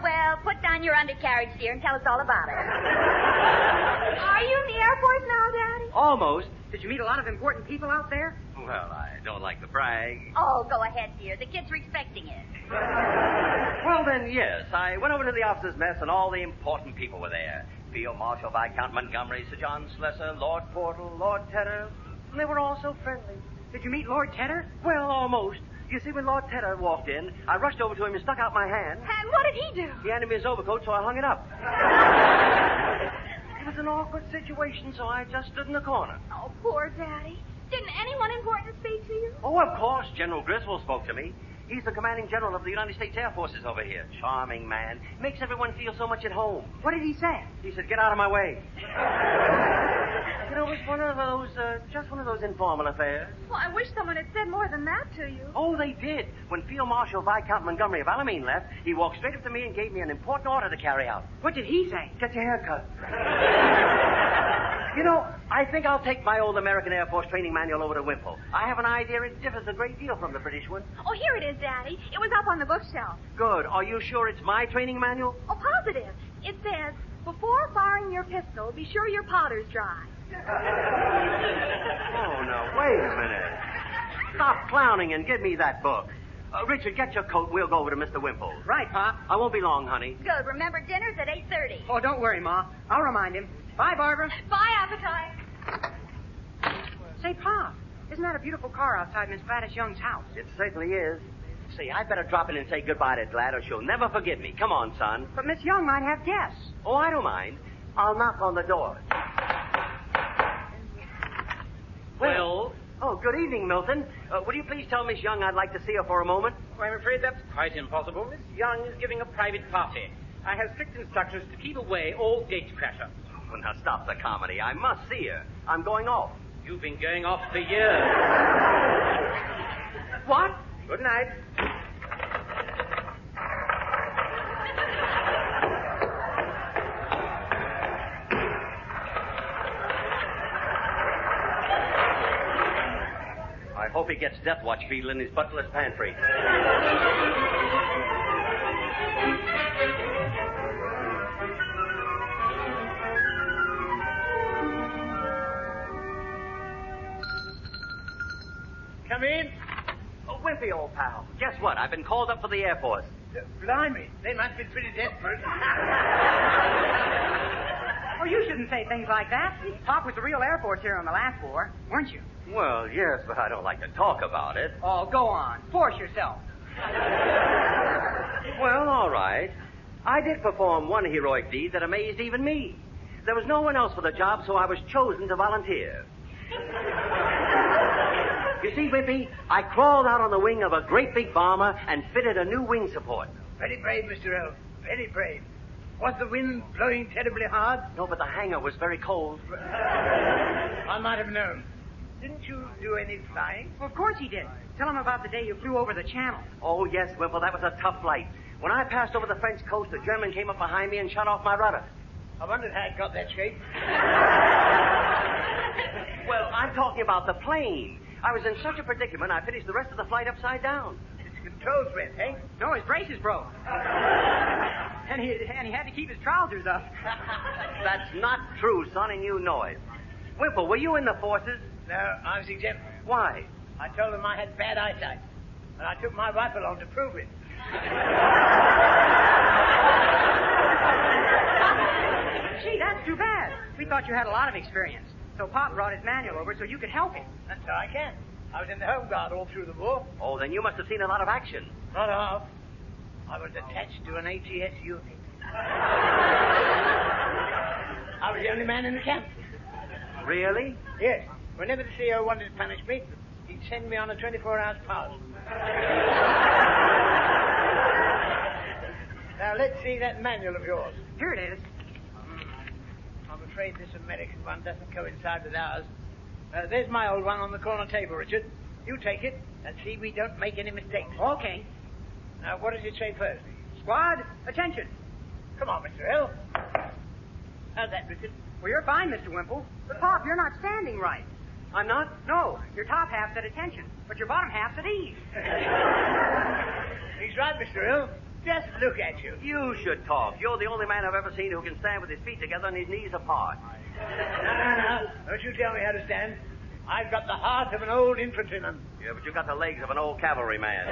Well, put down your undercarriage, dear, and tell us all about it. Are you in the Air Force now, Daddy? Almost. Did you meet a lot of important people out there? Well, I don't like to brag. Oh, go ahead, dear. The kids are expecting it. Well, then, yes. I went over to the officers' mess, and all the important people were there. Field Marshal Viscount Montgomery, Sir John Slessor, Lord Portal, Lord Tedder. And they were all so friendly. Did you meet Lord Tedder? Well, almost. You see, when Lord Tedder walked in, I rushed over to him and stuck out my hand. And what did he do? He handed me his overcoat, so I hung it up. It was an awkward situation, so I just stood in the corner. Oh, poor Daddy. Didn't anyone important speak to you? Oh, of course. General Griswold spoke to me. He's the commanding general of the United States Air Forces over here. Charming man. Makes everyone feel so much at home. What did he say? He said, get out of my way. You know, it was one of those, just one of those informal affairs. Well, I wish someone had said more than that to you. Oh, they did. When Field Marshal Viscount Montgomery of Alameen left, he walked straight up to me and gave me an important order to carry out. What did he say? Get your hair cut. You know, I think I'll take my old American Air Force training manual over to Wimple. I have an idea it differs a great deal from the British one. Oh, here it is, Daddy. It was up on the bookshelf. Good. Are you sure it's my training manual? Oh, positive. It says, before firing your pistol, be sure your powder's dry. Oh, no. Wait a minute. Stop clowning and give me that book. Richard, get your coat. We'll go over to Mr. Wimple. Right, Pop. I won't be long, honey. Good. Remember, dinner's at 8:30. Oh, don't worry, Ma. I'll remind him. Bye, Barbara. Bye, Appetite. Say, Pop, isn't that a beautiful car outside Miss Gladys Young's house? It certainly is. Say, I'd better drop in and say goodbye to Glad or she'll never forgive me. Come on, son. But Miss Young might have guests. Oh, I don't mind. I'll knock on the door. Well? Oh, good evening, Milton. Would you please tell Miss Young I'd like to see her for a moment? Oh, I'm afraid that's quite impossible. Miss Young is giving a private party. I have strict instructions to keep away all gatecrashers. Oh, now stop the comedy. I must see her. I'm going off. You've been going off for years. What? Good night. I hope he gets Death Watch beetle in his butler's pantry. Come in. Oh, Wimpy, old pal. Guess what? I've been called up for the Air Force. Blimey, they must be pretty desperate. Oh, you shouldn't say things like that. Pop was the real Air Force hero in the last war, weren't you? Well, yes, but I don't like to talk about it. Oh, go on. Force yourself. Well, all right. I did perform one heroic deed that amazed even me. There was no one else for the job, so I was chosen to volunteer. You see, Wimpy, I crawled out on the wing of a great big bomber and fitted a new wing support. Very brave, Mr. Earl. Very brave. Was the wind blowing terribly hard? No, but the hangar was very cold. I might have known. Didn't you do any flying? Well, of course he did. Tell him about the day you flew over the channel. Oh, yes, Wimple, that was a tough flight. When I passed over the French coast, a German came up behind me and shut off my rudder. I wondered how it got that shape. Well, I'm talking about the plane. I was in such a predicament, I finished the rest of the flight upside down. Its controls went, eh? No, his braces broke. and he had to keep his trousers up. That's not true, son, and you know it. Wimple, were you in the forces? No, I was exempt. Why? I told them I had bad eyesight, and I took my wife along to prove it. Gee, that's too bad. We thought you had a lot of experience. So Pop brought his manual over so you could help him. That's how I can. I was in the Home Guard all through the war. Oh, then you must have seen a lot of action. Not half. I was attached to an ATS unit. I was the only man in the camp. Really? Yes. Whenever the CO wanted to punish me, he'd send me on a 24-hour pass. Now, let's see that manual of yours. Here it is. I'm afraid this American one doesn't coincide with ours. There's my old one on the corner table, Richard. You take it and see we don't make any mistakes. Okay. Now, what does it say first? Squad, attention. Come on, Mr. L. How's that, Richard? Well, you're fine, Mr. Wimple. But, Pop, you're not standing right. I'm not? No, your top half's at attention, but your bottom half's at ease. He's right, Mr. L. Just look at you. You should talk. You're the only man I've ever seen who can stand with his feet together and his knees apart. No. Don't you tell me how to stand. I've got the heart of an old infantryman. Yeah, but you've got the legs of an old cavalryman.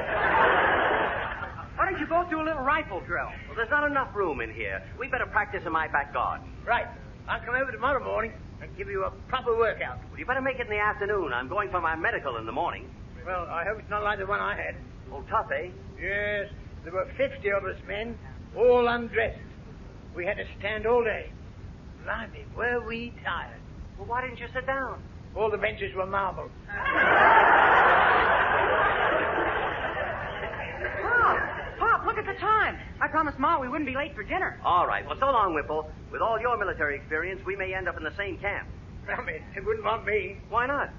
Why don't you you both do a little rifle drill? Well, there's not enough room in here. We better practice in my back garden. Right. I'll come over tomorrow morning and give you a proper workout. Well, you better make it in the afternoon. I'm going for my medical in the morning. Well, I hope it's not like the one I had. Oh, tough, eh? Yes. There were 50 of us men, all undressed. We had to stand all day. Blimey, were we tired. Well, why didn't you sit down? All the benches were marble. Pop, look at the time. I promised Ma we wouldn't be late for dinner. All right. Well, so long, Whipple. With all your military experience, we may end up in the same camp. I mean, they wouldn't want me. Why not?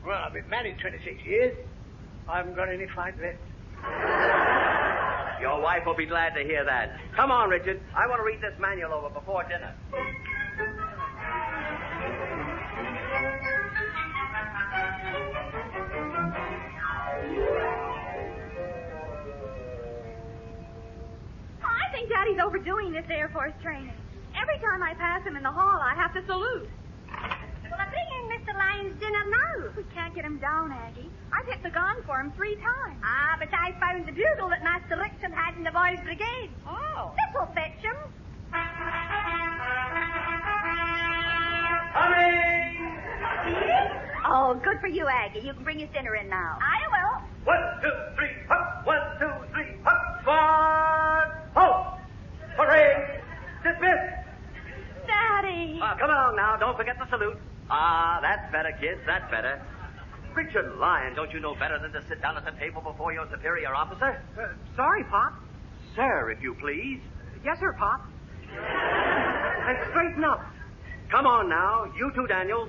Well, I've been married 26 years. I haven't got any fight left. Your wife will be glad to hear that. Come on, Richard. I want to read this manual over before dinner. I think Daddy's overdoing this Air Force training. Every time I pass him in the hall, I have to salute. Well, I'm bringing Mr. Lyons dinner now. We can't get him down, Aggie. I've hit the gun for him 3 times. Ah, but I found the bugle that Master Rickson had in the boys' brigade. Oh. This'll fetch him. Coming! Oh, good for you, Aggie. You can bring his dinner in now. I will. 1, 2, 3, hop! 1, 2, 3, hop! Squad! Halt! Parade! Dismiss! Daddy! Come along now. Don't forget the salute. Ah, that's better, kids. That's better. Richard Lyon, don't you know better than to sit down at the table before your superior officer? Sorry, Pop. Sir, if you please. Yes, sir, Pop. And straighten up. Come on now. You two, Daniels.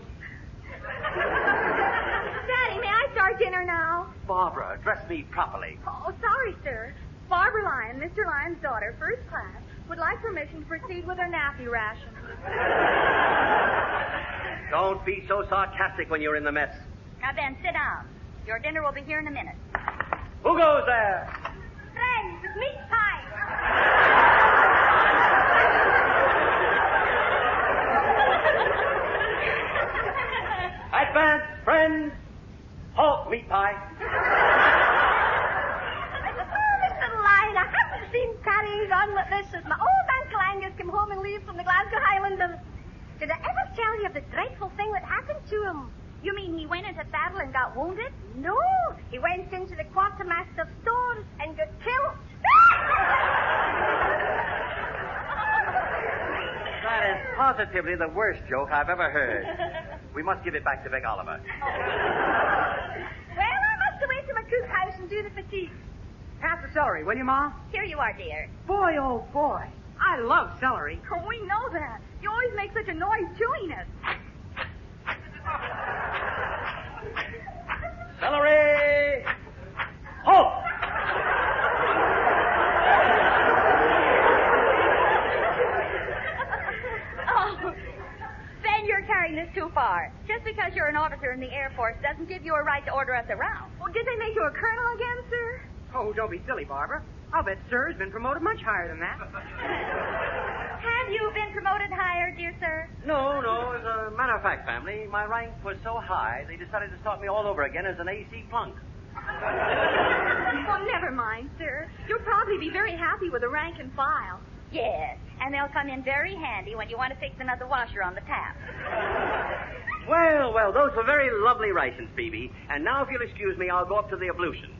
Daddy, may I start dinner now? Barbara, dress me properly. Oh, sorry, sir. Barbara Lyon, Mr. Lyon's daughter, first class, would like permission to proceed with her nappy ration. Don't be so sarcastic when you're in the mess. Now then, sit down. Your dinner will be here in a minute. Who goes there? Friends, meat pie. Advance, friends. Halt, meat pie. Mr. Lyon, I haven't seen carrying on like this since my old Uncle Angus came home and leave from the Glasgow Highlanders. Did I ever tell you of the dreadful thing that happened to him? You mean he went into battle and got wounded? No, he went into the quartermaster's stores and got killed. That is positively the worst joke I've ever heard. We must give it back to Big Oliver. Well, I must away to my cookhouse and do the fatigue. Pass the celery, will you, Ma? Here you are, dear. Boy, oh, boy. I love celery. Oh, we know that. You always make such a noise chewing it. Celery! Halt! Oh, Ben, you're carrying this too far. Just because you're an officer in the Air Force doesn't give you a right to order us around. Well, did they make you a colonel again, sir? Oh, don't be silly, Barbara. I'll bet Sir's been promoted much higher than that. Have you been promoted higher, dear sir? No. As a matter of fact, family, my rank was so high, they decided to start me all over again as an AC plunk. Well, never mind, sir. You'll probably be very happy with the rank and file. Yes, and they'll come in very handy when you want to fix another washer on the tap. Well, those were very lovely rations, Phoebe. And now, if you'll excuse me, I'll go up to the ablution.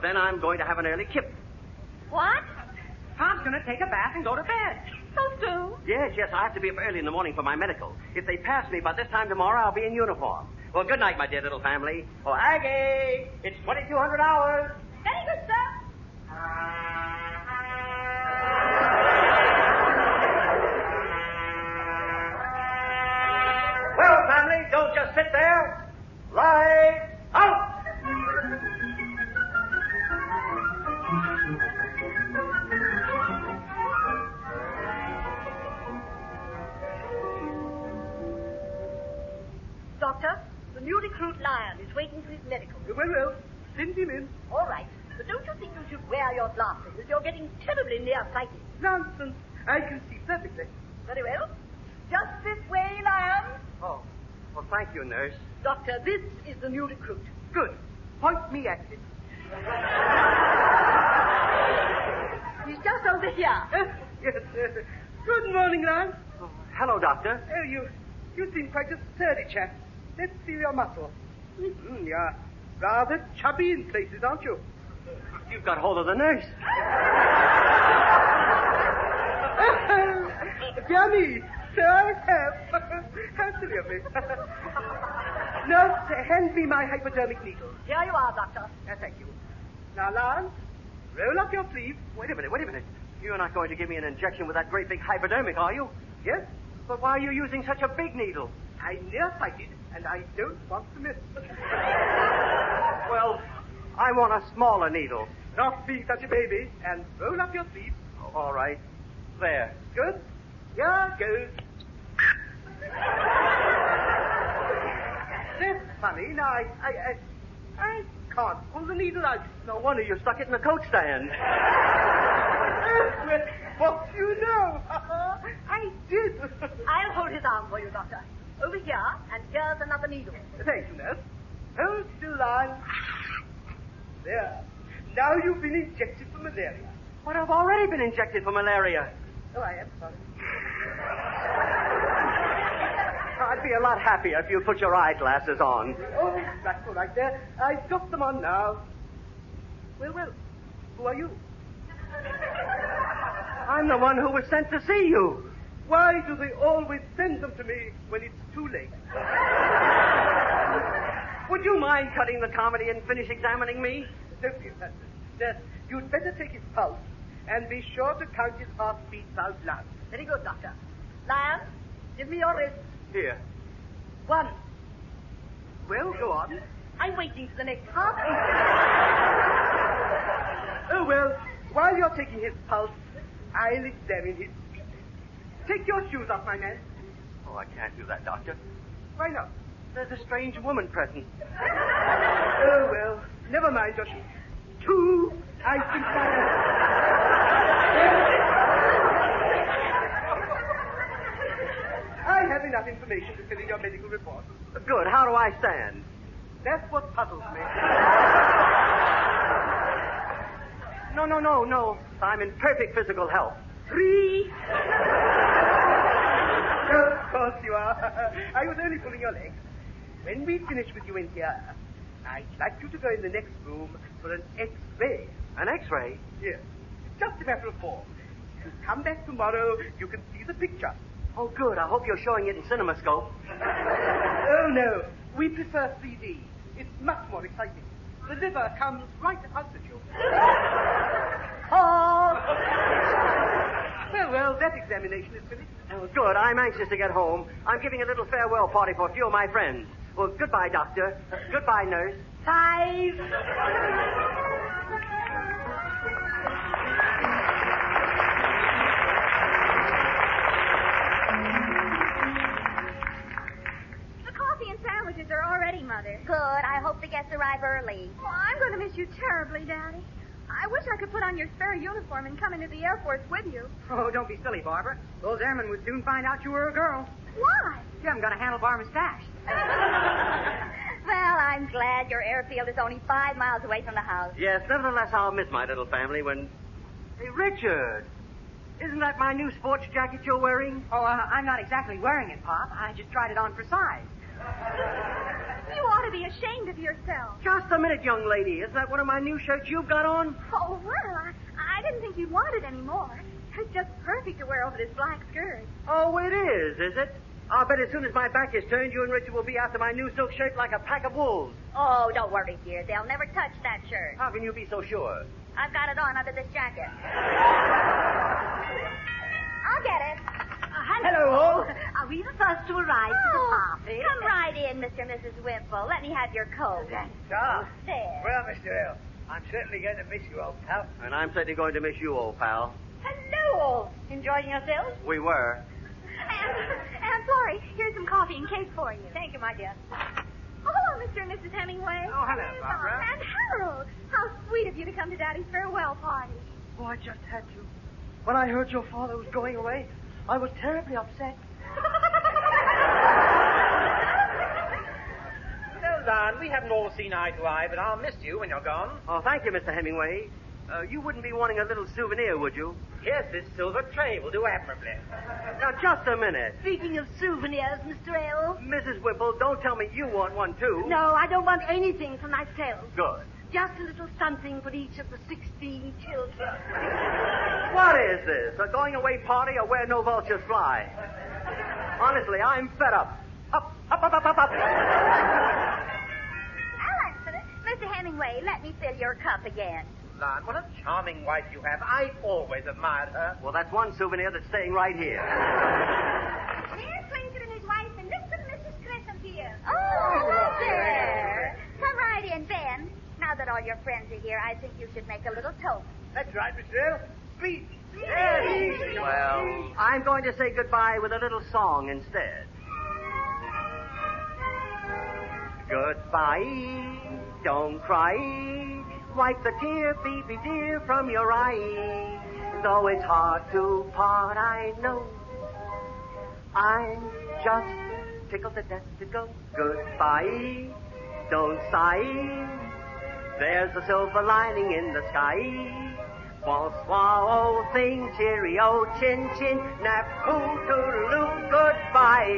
Then I'm going to have an early kip. What? Pop's going to take a bath and go to bed. So soon? Yes, I have to be up early in the morning for my medical. If they pass me by this time tomorrow, I'll be in uniform. Well, good night, my dear little family. Oh, Aggie, it's 2,200 hours. Very good, sir. Well, family, don't just sit there. Lights out! Doctor, the new recruit Lyon is waiting for his medical. Well, send him in. All right, but don't you think you should wear your glasses? You're getting terribly nearsighted. Nonsense. I can see perfectly. Very well. Just this way, Lyon. Oh, well, thank you, nurse. Doctor, this is the new recruit. Good. Point me at him. here. Yes. Good morning, Lance. Oh, hello, Doctor. Oh, you seem quite a sturdy chap. Let's feel your muscle. You're rather chubby in places, aren't you? You've got hold of the nurse. Dear me, so I have. How silly of me. Nurse, hand me my hypodermic needle. Here you are, Doctor. Thank you. Now, Lance, roll up your sleeve. Wait a minute. You're not going to give me an injection with that great big hypodermic, are you? Yes? But why are you using such a big needle? I'm nearsighted, and I don't want to miss. Well, I want a smaller needle. Not being such a baby, and roll up your sleeve. Oh, all right. There. Good. Here goes. That's funny. Now, I can't pull the needle out. No wonder you stuck it in the coat stand. What do you know? I did. I'll hold his arm for you, Doctor. Over here, and here's another needle. Thank you, nurse. Hold still, Lyons. There. Now you've been injected for malaria. But I've already been injected for malaria. Oh, I am sorry. I'd be a lot happier if you put your eyeglasses on. Oh, that's all right there. I've got them on now. Well, who are you? I'm the one who was sent to see you. Why do they always send them to me when it's too late? Would you mind cutting the comedy and finish examining me? Don't be offended. Nurse, you'd better take his pulse and be sure to count his heartbeats out loud. Very good, Doctor. Lyons, give me your wrist. Here. 1. Well, go on. I'm waiting for the next heartbeat. Oh, well, while you're taking his pulse, I'll examine his feet. Take your shoes off, my man. Oh, I can't do that, Doctor. Why not? There's a strange woman present. Oh, well, never mind your shoes. 2, I think I have enough information to fill in your medical report. Good. How do I stand? That's what puzzles me. No. I'm in perfect physical health. 3. Of course you are. I was only pulling your leg. When we finish with you in here, I'd like you to go in the next room for an X-ray. An X-ray? Yes. It's just a matter of form. If you come back tomorrow, you can see the picture. Oh, good. I hope you're showing it in CinemaScope. Oh, no. We prefer 3D. It's much more exciting. The liver comes right out at you. Well, that examination is finished. Oh, good. I'm anxious to get home. I'm giving a little farewell party for a few of my friends. Well, goodbye, Doctor. Goodbye, nurse. 5. The coffee and sandwiches are all ready, Mother. Good. I hope the guests arrive early. Oh, I'm going to miss you terribly, Daddy. I wish I could put on your spare uniform and come into the Air Force with you. Oh, don't be silly, Barbara. Those airmen would soon find out you were a girl. Why? You haven't got a handlebar mustache. Well, I'm glad your airfield is only 5 miles away from the house. Yes, nevertheless, I'll miss my little family when... Hey, Richard! Isn't that my new sports jacket you're wearing? Oh, I'm not exactly wearing it, Pop. I just tried it on for size. You ought to be ashamed of yourself. Just a minute, young lady. Isn't that one of my new shirts you've got on? Oh, well, I didn't think you'd want it anymore. It's just perfect to wear over this black skirt. Oh, it is it? I'll bet as soon as my back is turned, you and Richard will be after my new silk shirt like a pack of wolves. Oh, don't worry, dear. They'll never touch that shirt. How can you be so sure? I've got it on under this jacket. I'll get it. Hello. Are we the first to arrive to the party? Come right in, Mr. and Mrs. Wimple. Let me have your coat. Ah, There. well, Mr. Earl, I'm certainly going to miss you, old pal. And I'm certainly going to miss you, old pal. Hello. Enjoying yourselves? We were. Aunt Florrie, here's some coffee and cake for you. Thank you, my dear. Oh, hello, Mr. and Mrs. Hemingway. Oh, hello, Barbara. And Harold. How sweet of you to come to Daddy's farewell party. Oh, I just had to. When I heard your father was going away, I was terribly upset. Well, Don, we haven't all seen eye to eye, but I'll miss you when you're gone. Oh, thank you, Mr. Hemingway. You wouldn't be wanting a little souvenir, would you? Yes, this silver tray will do admirably. Now, just a minute. Speaking of souvenirs, Mr. L. Mrs. Whipple, don't tell me you want one, too. No, I don't want anything for myself. Good. Just a little something for each of the 16 children. What is this? A going-away party or where no vultures fly? Honestly, I'm fed up. Up, up, up, up, up, up. I'll answer it. Mr. Hemingway, let me fill your cup again. Lon, what a charming wife you have. I've always admired her. Well, that's one souvenir that's staying right here. Here's Lincoln and his wife, and this is Mrs. Grissom here. Oh, hello there. Come right in, Ben. Now that all your friends are here, I think you should make a little toast. That's right, Mr. L. Speech. Yes. Well, I'm going to say goodbye with a little song instead. Goodbye, don't cry. Wipe the tear, baby dear, from your eye. Though it's hard to part, I know. I'm just tickled to death to go. Goodbye, don't sigh. There's a silver lining in the sky. Bonsoir, old thing, cheerio, chin chin, nap, hoo, toodaloo, goodbye.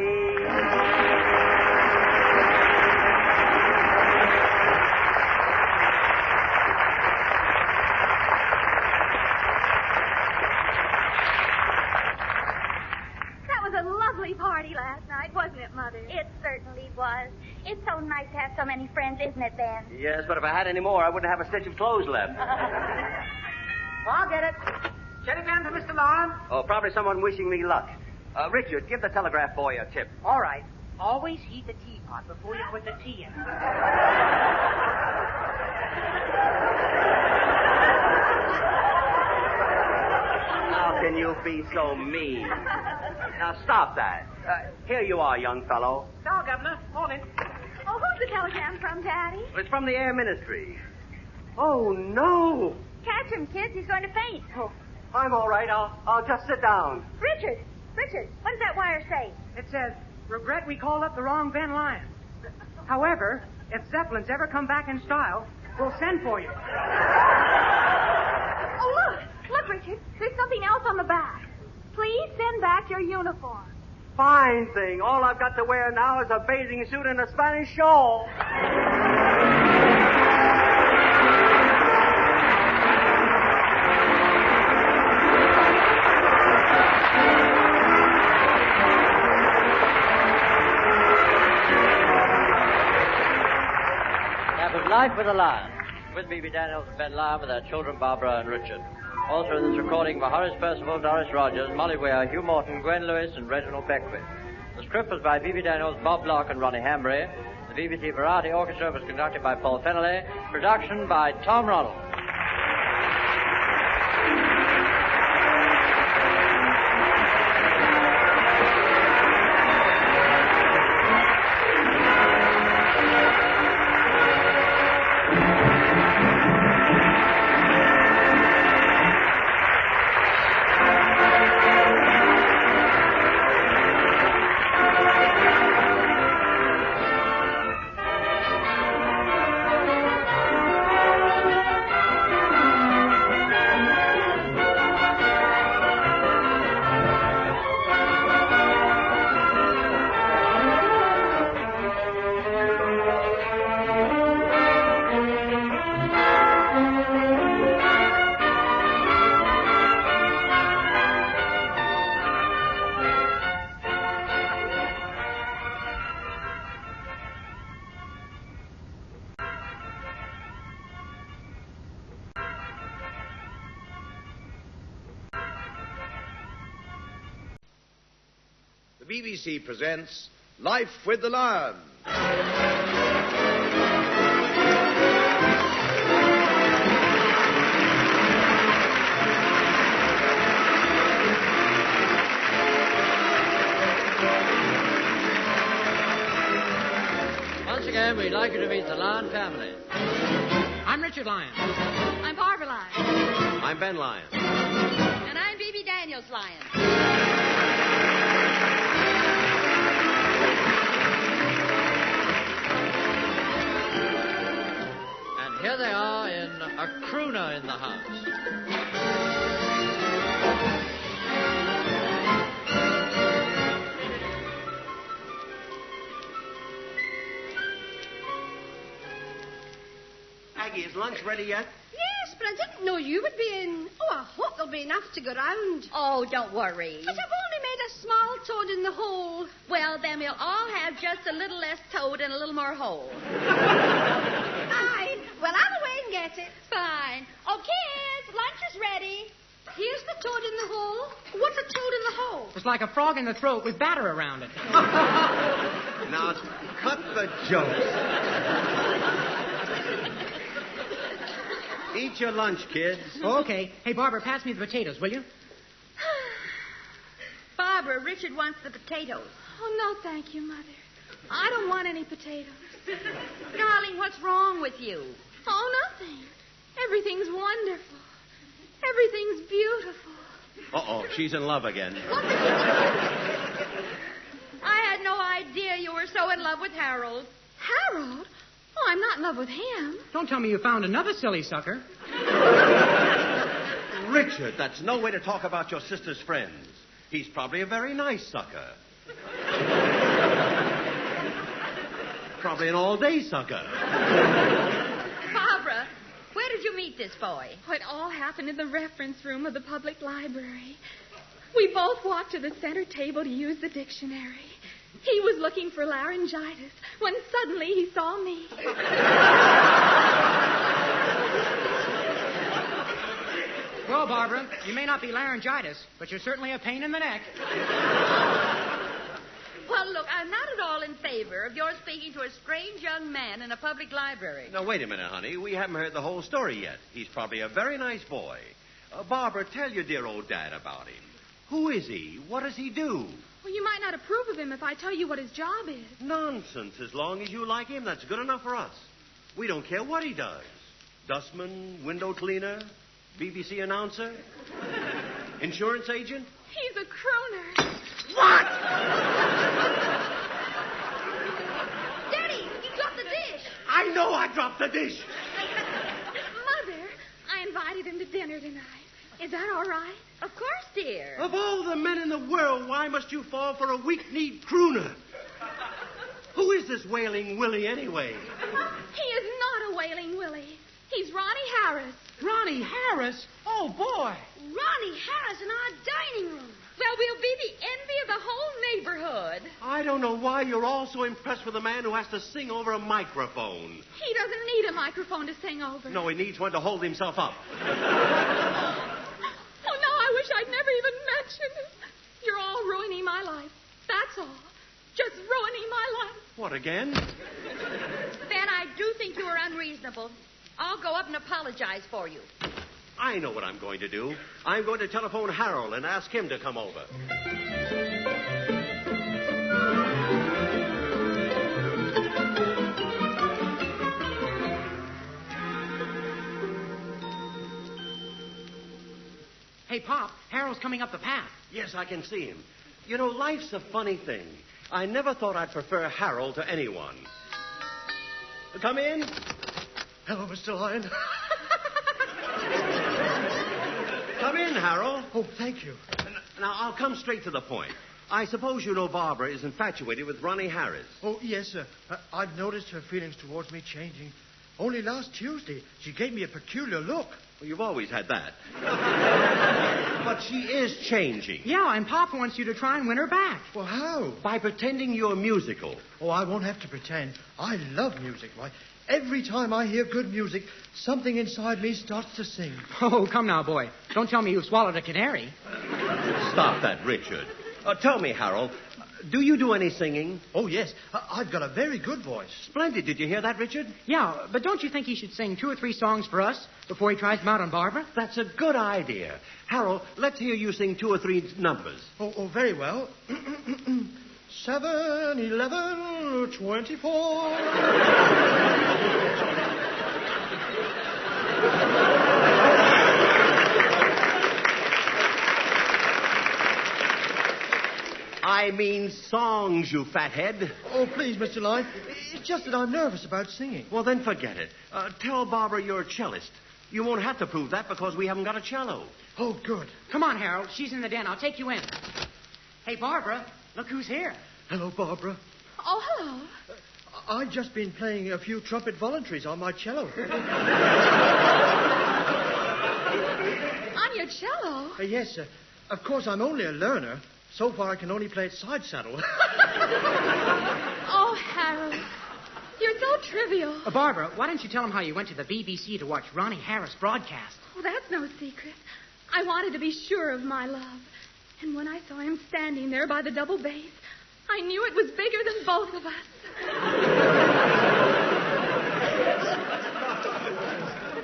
Party last night, wasn't it, Mother? It certainly was. It's so nice to have so many friends, isn't it, Ben? Yes, but if I had any more, I wouldn't have a stitch of clothes left. I'll get it. Sherry down to Mr. Lyons. Oh, probably someone wishing me luck. Richard, give the telegraph boy a tip. All right. Always heat the teapot before you put the tea in. How can you be so mean? Now, stop that. Here you are, young fellow. Now, Governor. Morning. Oh, who's the telegram from, Daddy? It's from the Air Ministry. Oh, no. Catch him, kids. He's going to faint. Oh, I'm all right. I'll just sit down. Richard, what does that wire say? It says, regret we called up the wrong Ben Lyons. However, if Zeppelins ever come back in style, we'll send for you. Oh, look, Richard. There's something else on the back. Please send back your uniform. Fine thing. All I've got to wear now is a bathing suit and a Spanish shawl. That was Life with the Lions, with B.B. Daniels and Ben Lyon, with their children Barbara and Richard. Also in this recording were Horace Percival, Doris Rogers, Molly Weir, Hugh Morton, Gwen Lewis, and Reginald Beckwith. The script was by B.B. Daniels, Bob Block, and Ronnie Hambry. The BBC Variety Orchestra was conducted by Paul Fennelly. Production by Tom Ronald. The BBC presents Life with the Lions. Once again, we'd like you to meet the Lyon family. I'm Richard Lyons. I'm Barbara Lyons. I'm Ben Lyons. And I'm B.B. Daniels Lyons. here they are in A Crooner in the House. Aggie, is lunch ready yet? Yes, but I didn't know you would be in. Oh, I hope there'll be enough to go round. Oh, don't worry. But I've only made a small toad in the hole. Well, then we'll all have just a little less toad and a little more hole. Fine. Well, I'll away and get it. Fine. Oh, kids, lunch is ready. Here's the toad in the hole. What's a toad in the hole? It's like a frog in the throat with batter around it. Now, cut the jokes. Eat your lunch, kids. Oh, okay. Hey, Barbara, pass me the potatoes, will you? Barbara, Richard wants the potatoes. Oh, no, thank you, Mother. I don't want any potatoes. Darling, what's wrong with you? Oh, nothing. Everything's wonderful. Everything's beautiful. Uh-oh, she's in love again. I had no idea you were so in love with Harold. Harold? Oh, I'm not in love with him. Don't tell me you found another silly sucker. Richard, that's no way to talk about your sister's friends. He's probably a very nice sucker. Probably an all-day sucker. Barbara, where did you meet this boy? Oh, it all happened in the reference room of the public library. We both walked to the center table to use the dictionary. He was looking for laryngitis when suddenly he saw me. Well, Barbara, you may not be laryngitis, but you're certainly a pain in the neck. Well, look, I'm not at all in favor of your speaking to a strange young man in a public library. Now, wait a minute, honey. We haven't heard the whole story yet. He's probably a very nice boy. Barbara, tell your dear old dad about him. Who is he? What does he do? Well, you might not approve of him if I tell you what his job is. Nonsense. As long as you like him, that's good enough for us. We don't care what he does. Dustman, window cleaner, BBC announcer, insurance agent. He's a crooner. What? Daddy, you dropped the dish. I know I dropped the dish. Mother, I invited him to dinner tonight. Is that all right? Of course, dear. Of all the men in the world, why must you fall for a weak-kneed crooner? Who is this Wailing Willie, anyway? He is not a Wailing Willie. He's Ronnie Harris. Ronnie Harris? Oh, boy. Ronnie Harris in our dining room. Well, we'll be the envy of the whole neighborhood. I don't know why you're all so impressed with a man who has to sing over a microphone. He doesn't need a microphone to sing over. No, he needs one to hold himself up. Oh, no, I wish I'd never even mentioned it. You're all ruining my life. That's all. Just ruining my life. What, again? Ben, I do think you are unreasonable. I'll go up and apologize for you. I know what I'm going to do. I'm going to telephone Harold and ask him to come over. Hey, Pop, Harold's coming up the path. Yes, I can see him. You know, life's a funny thing. I never thought I'd prefer Harold to anyone. Come in. Hello, Mr. Lyon. Come in, Harold. Oh, thank you. Now, I'll come straight to the point. I suppose you know Barbara is infatuated with Ronnie Harris. Oh, yes, sir. I've noticed her feelings towards me changing. Only last Tuesday, she gave me a peculiar look. Well, you've always had that. But she is changing. Yeah, and Pop wants you to try and win her back. Well, how? By pretending you're musical. Oh, I won't have to pretend. I love music. Why, every time I hear good music, something inside me starts to sing. Oh, come now, boy. Don't tell me you've swallowed a canary. Stop that, Richard. Tell me, Harold, do you do any singing? Oh, yes. I've got a very good voice. Splendid. Did you hear that, Richard? Yeah, but don't you think he should sing 2 or 3 songs for us before he tries them out on Barbara? That's a good idea. Harold, let's hear you sing 2 or 3 numbers. Oh, very well. 7, 11, 24. I mean songs, you fathead. Oh, please, Mr. Lyons. It's just that I'm nervous about singing. Well, then forget it. Tell Barbara you're a cellist. You won't have to prove that because we haven't got a cello. Oh, good. Come on, Harold. She's in the den. I'll take you in. Hey, Barbara, look who's here. Hello, Barbara. Oh, hello. I've just been playing a few trumpet voluntaries on my cello. On your cello? Yes, of course, I'm only a learner. So far, I can only play it side saddle. Oh, Harold. You're so trivial. Barbara, why don't you tell him how you went to the BBC to watch Ronnie Harris broadcast? Oh, that's no secret. I wanted to be sure of my love. And when I saw him standing there by the double bass, I knew it was bigger than both of us.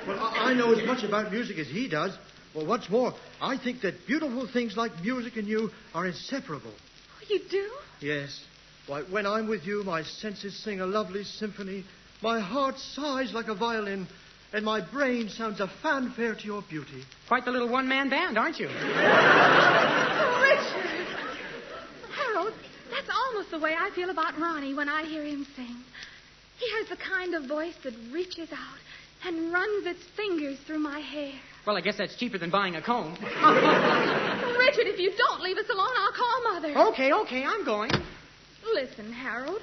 Well, I know as much about music as he does. Well, what's more, I think that beautiful things like music and you are inseparable. Oh, you do? Yes. Why, when I'm with you, my senses sing a lovely symphony, my heart sighs like a violin, and my brain sounds a fanfare to your beauty. Quite the little one-man band, aren't you? Richard! Harold, that's almost the way I feel about Ronnie when I hear him sing. He has the kind of voice that reaches out and runs its fingers through my hair. Well, I guess that's cheaper than buying a comb. Richard, if you don't leave us alone, I'll call Mother. Okay, I'm going. Listen, Harold,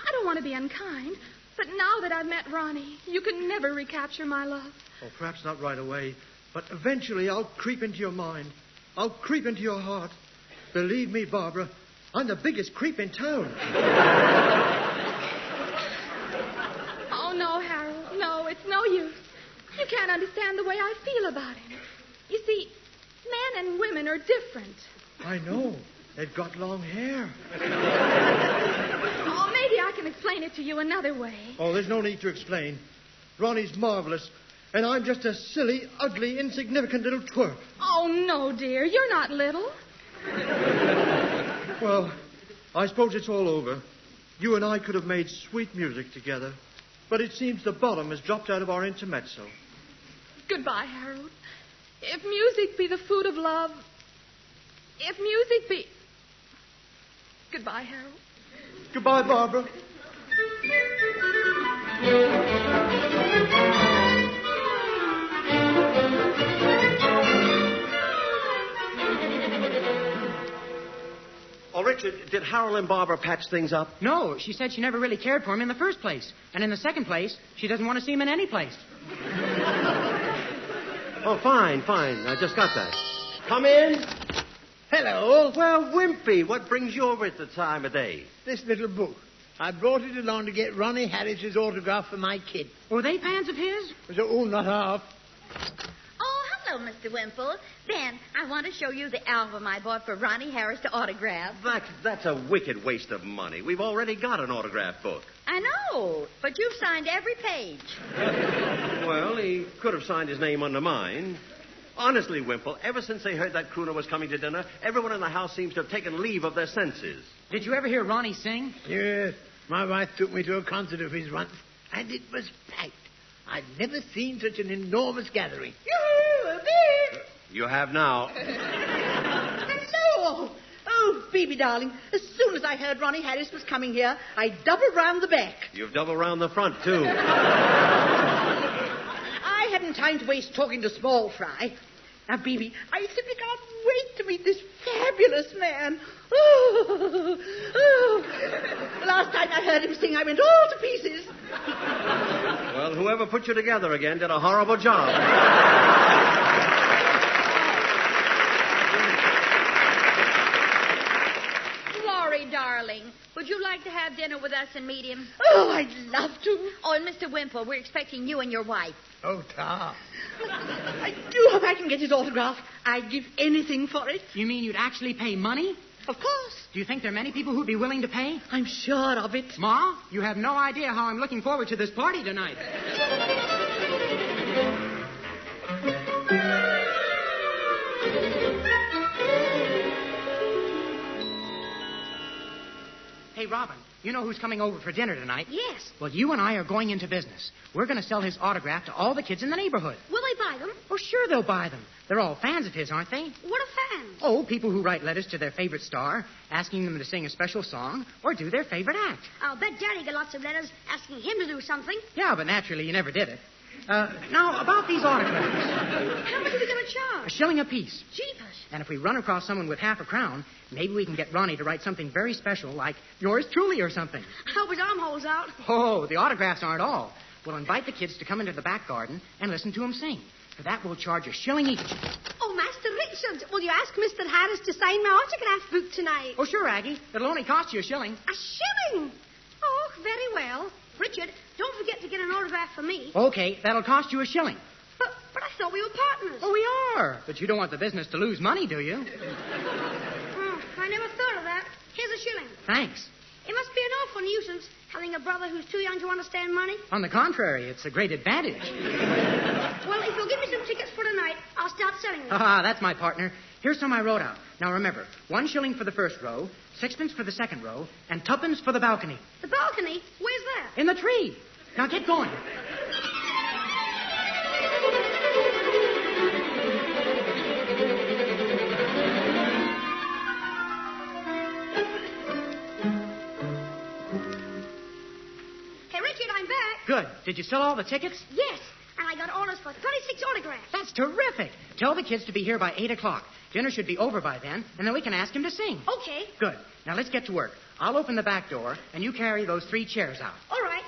I don't want to be unkind, but now that I've met Ronnie, you can never recapture my love. Oh, perhaps not right away, but eventually I'll creep into your mind. I'll creep into your heart. Believe me, Barbara, I'm the biggest creep in town. Oh, no, Harold. No, it's no use. You can't understand the way I feel about him. You see, men and women are different. I know. They've got long hair. Oh, maybe I can explain it to you another way. Oh, there's no need to explain. Ronnie's marvelous, and I'm just a silly, ugly, insignificant little twerp. Oh, no, dear. You're not little. Well, I suppose it's all over. You and I could have made sweet music together, but it seems the bottom has dropped out of our intermezzo. Goodbye, Harold. If music be the food of love, if music be... Goodbye, Harold. Goodbye, Barbara. Oh, Richard, did Harold and Barbara patch things up? No, she said she never really cared for him in the first place. And in the second place, she doesn't want to see him in any place. Oh, fine. I just got that. Come in. Hello. Well, Wimpy, what brings you over at the time of day? This little book. I brought it along to get Ronnie Harris's autograph for my kid. Were they fans of his? Oh, not half. Oh, hello, Mr. Wimple. Ben, I want to show you the album I bought for Ronnie Harris to autograph. That's a wicked waste of money. We've already got an autograph book. I know, but you've signed every page. Well, he could have signed his name under mine. Honestly, Wimple, ever since they heard that crooner was coming to dinner, everyone in the house seems to have taken leave of their senses. Did you ever hear Ronnie sing? Yes. My wife took me to a concert of his once, and it was packed. I'd never seen such an enormous gathering. You have now. Hello! Oh, Phoebe, darling, as soon as I heard Ronnie Harris was coming here, I doubled round the back. You've doubled round the front, too. I hadn't time to waste talking to Small Fry. Now, Phoebe, I simply can't wait to meet this fabulous man. Oh. The last time I heard him sing, I went all to pieces. Well, whoever put you together again did a horrible job. Laurie, darling, would you like to have dinner with us and meet him? Oh, I'd love to. Oh, and Mr. Wimple, we're expecting you and your wife. Oh, Tom. I do hope I can get his autograph. I'd give anything for it. You mean you'd actually pay money? Of course. Do you think there are many people who'd be willing to pay? I'm sure of it. Ma, you have no idea how I'm looking forward to this party tonight. Hey, Robin, you know who's coming over for dinner tonight? Yes. Well, you and I are going into business. We're going to sell his autograph to all the kids in the neighborhood. Will they buy them? Oh, sure they'll buy them. They're all fans of his, aren't they? What are friends? Oh, people who write letters to their favorite star, asking them to sing a special song or do their favorite act. I'll bet Daddy got lots of letters asking him to do something. Yeah, but naturally, you never did it. Now, about these autographs. How much are we going to charge? $1 apiece. Jeepers. And if we run across someone with half a crown, maybe we can get Ronnie to write something very special, like yours truly or something. Help his armholes out. Oh, the autographs aren't all. We'll invite the kids to come into the back garden and listen to him sing. For that, we'll charge $1 each. Oh, Master Richard, will you ask Mr. Harris to sign my autograph book tonight? Oh, sure, Aggie. It'll only cost you $1. A shilling? Oh, very well. Richard, don't forget to get an autograph for me. Okay, that'll cost you $1. But I thought we were partners. Oh, we are. But you don't want the business to lose money, do you? Oh, I never thought of that. Here's $1. Thanks. It must be an awful nuisance having a brother who's too young to understand money. On the contrary, it's a great advantage. Well, if you'll give me some tickets for tonight, I'll start selling them. Ah, that's my partner. Here's some I wrote out. Now remember, $1 for the first row, 6p for the second row, and 2p for the balcony. The balcony? Where's that? In the tree. Now get going. Hey, Richard, I'm back. Good. Did you sell all the tickets? Yes, and I got orders for 36 autographs. That's terrific. Tell the kids to be here by 8 o'clock. Dinner should be over by then, and then we can ask him to sing. Okay. Good. Now let's get to work. I'll open the back door, and you carry those 3 chairs out. All right.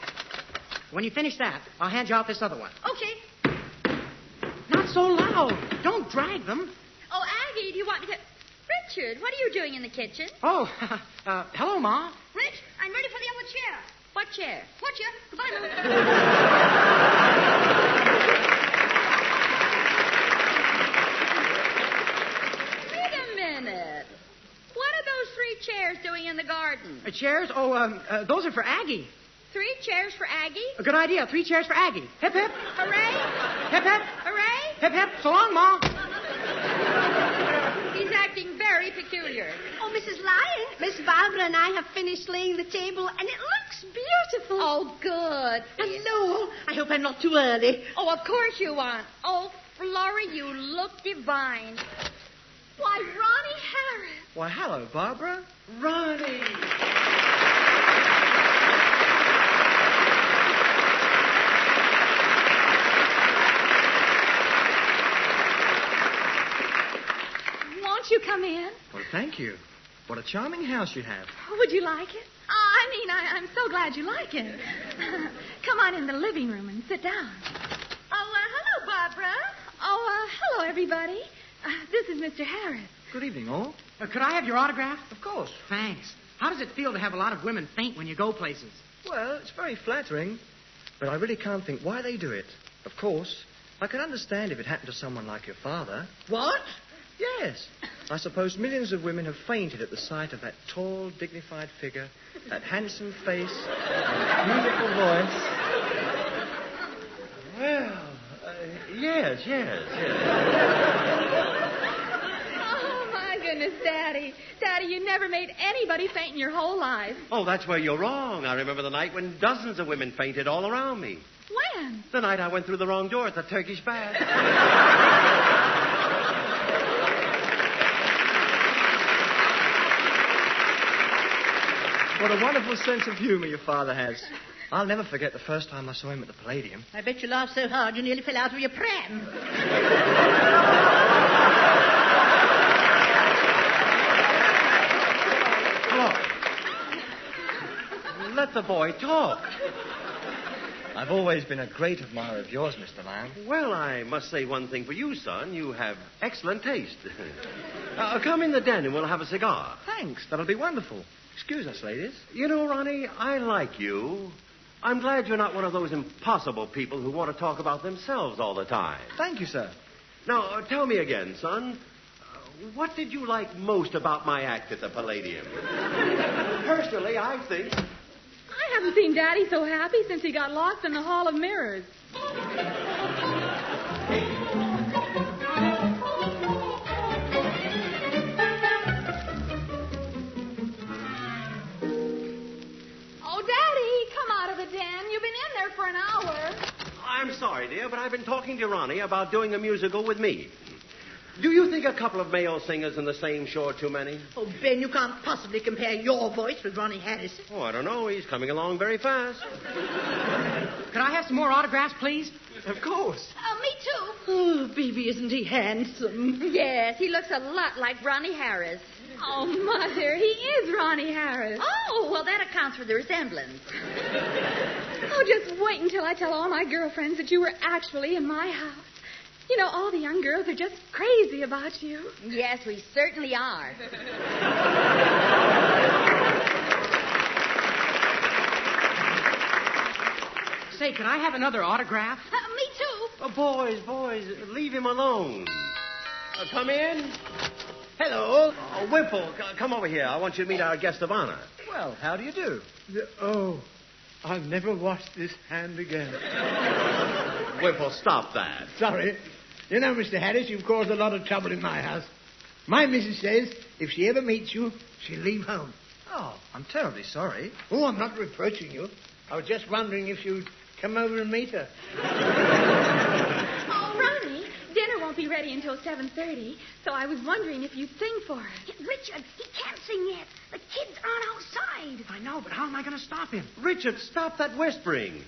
When you finish that, I'll hand you out this other one. Okay. Not so loud. Don't drag them. Oh, Aggie, do you want to get... Richard, what are you doing in the kitchen? Oh, hello, Ma. Rich, I'm ready for the other chair. What chair? Watch you. Goodbye, Mom. Wait a minute. What are those 3 chairs doing in the garden? Chairs? Oh, those are for Aggie. 3 chairs for Aggie? A good idea. 3 chairs for Aggie. Hip, hip. Hooray! Hip, hip. Hooray! Hip, hip. So long, Ma. He's acting very peculiar. Oh, Mrs. Lyons, Miss Barbara and I have finished laying the table, and it looks beautiful. Oh, good. Hello. I hope I'm not too early. Oh, of course you aren't. Oh, Florrie, you look divine. Why, Ronnie Harris. Why, hello, Barbara. Ronnie! Won't you come in? Well, thank you. What a charming house you have. Would you like it? I'm so glad you like it. Come on in the living room and sit down. Oh, hello, Barbara. Oh, hello, everybody. This is Mr. Harris. Good evening, all. Could I have your autograph? Of course. Thanks. How does it feel to have a lot of women faint when you go places? Well, it's very flattering, but I really can't think why they do it. Of course, I can understand if it happened to someone like your father. What? Yes. I suppose millions of women have fainted at the sight of that tall, dignified figure, that handsome face, and beautiful voice. Well, yes. Oh, my goodness, Daddy. Daddy, you never made anybody faint in your whole life. Oh, that's where you're wrong. I remember the night when dozens of women fainted all around me. When? The night I went through the wrong door at the Turkish bath. What a wonderful sense of humor your father has. I'll never forget the first time I saw him at the Palladium. I bet you laughed so hard you nearly fell out of your pram. Look. Let the boy talk. I've always been a great admirer of yours, Mr. Lyons. Well, I must say one thing for you, son. You have excellent taste. Come in the den and we'll have a cigar. Thanks. That'll be wonderful. Excuse us, ladies. You know, Ronnie, I like you. I'm glad you're not one of those impossible people who want to talk about themselves all the time. Thank you, sir. Now, tell me again, son. What did you like most about my act at the Palladium? Personally, I think... I haven't seen Daddy so happy since he got lost in the Hall of Mirrors. For an hour. I'm sorry, dear, but I've been talking to Ronnie about doing a musical with me. Do you think a couple of male singers in the same show are too many? Oh, Ben, you can't possibly compare your voice with Ronnie Harris. Oh, I don't know. He's coming along very fast. Could I have some more autographs, please? Of course. Me too. Oh, Bibi, isn't he handsome? Yes, he looks a lot like Ronnie Harris. Oh, Mother, he is Ronnie Harris. Oh, well, that accounts for the resemblance. Oh, just wait until I tell all my girlfriends that you were actually in my house. You know, all the young girls are just crazy about you. Yes, we certainly are. Say, could I have another autograph? Me too. Boys, leave him alone. Come in. Hello. Oh, Wimple, come over here. I want you to meet our guest of honor. Well, how do you do? Oh, I'll never wash this hand again. Wimple, stop that. Sorry. You know, Mr. Harris, you've caused a lot of trouble in my house. My missus says if she ever meets you, she'll leave home. Oh, I'm terribly sorry. Oh, I'm not reproaching you. I was just wondering if you'd come over and meet her. Oh, Ronnie, dinner won't be ready until 7:30, so I was wondering if you'd sing for us. Richard, he can't sing yet. The kids aren't outside. I know, but how am I going to stop him? Richard, stop that whispering.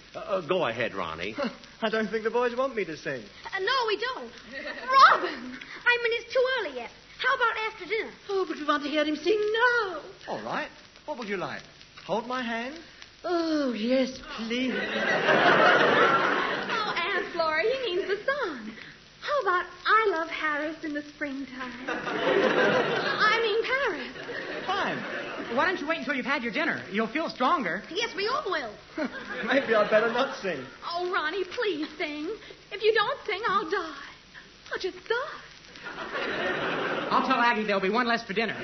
Go ahead, Ronnie. I don't think the boys want me to sing. No, we don't. Robin! I mean, it's too early yet. How about after dinner? Oh, but we want to hear him sing now. All right. What would you like? Hold my hand? Oh, yes, please. Oh, Aunt Flora, he means the song. How about I Love Harris in the Springtime? I mean Paris. Fine. Why don't you wait until you've had your dinner? You'll feel stronger. Yes, we all will. Maybe I'd better not sing. Oh, Ronnie, please sing. If you don't sing, I'll die. I'll just die. I'll tell Aggie there'll be one less for dinner.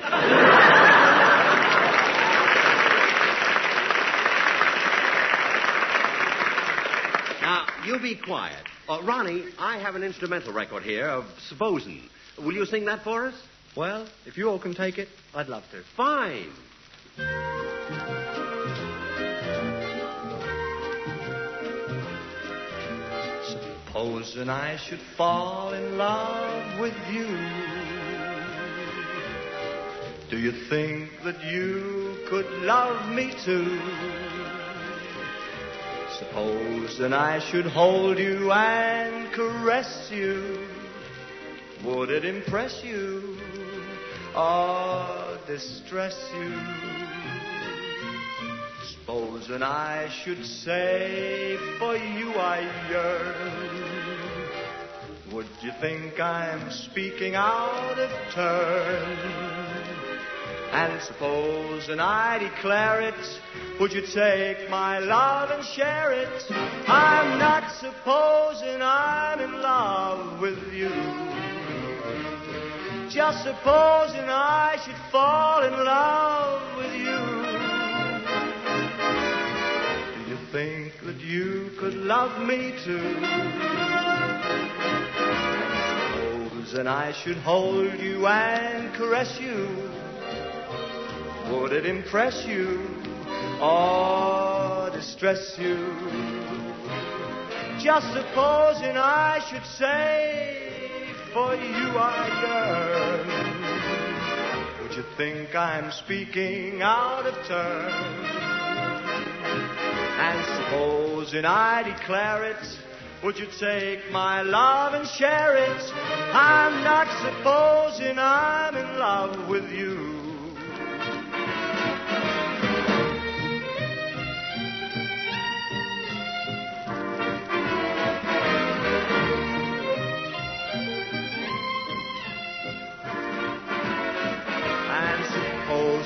Now, you be quiet. Ronnie, I have an instrumental record here of Supposin'. Will you sing that for us? Well, if you all can take it, I'd love to. Fine. Supposing I should fall in love with you, do you think that you could love me too? Supposing I should hold you and caress you, would it impress you or distress you? Supposing I should say for you I yearn, would you think I'm speaking out of turn? And supposing I declare it, would you take my love and share it? I'm not supposing I'm in love with you. Just supposing I should fall in love with you. Do you think that you could love me too? Supposing I should hold you and caress you, would it impress you or distress you? Just supposing I should say for you I yearn, would you think I'm speaking out of turn? And supposing I declare it, would you take my love and share it? I'm not supposing I'm in love with you.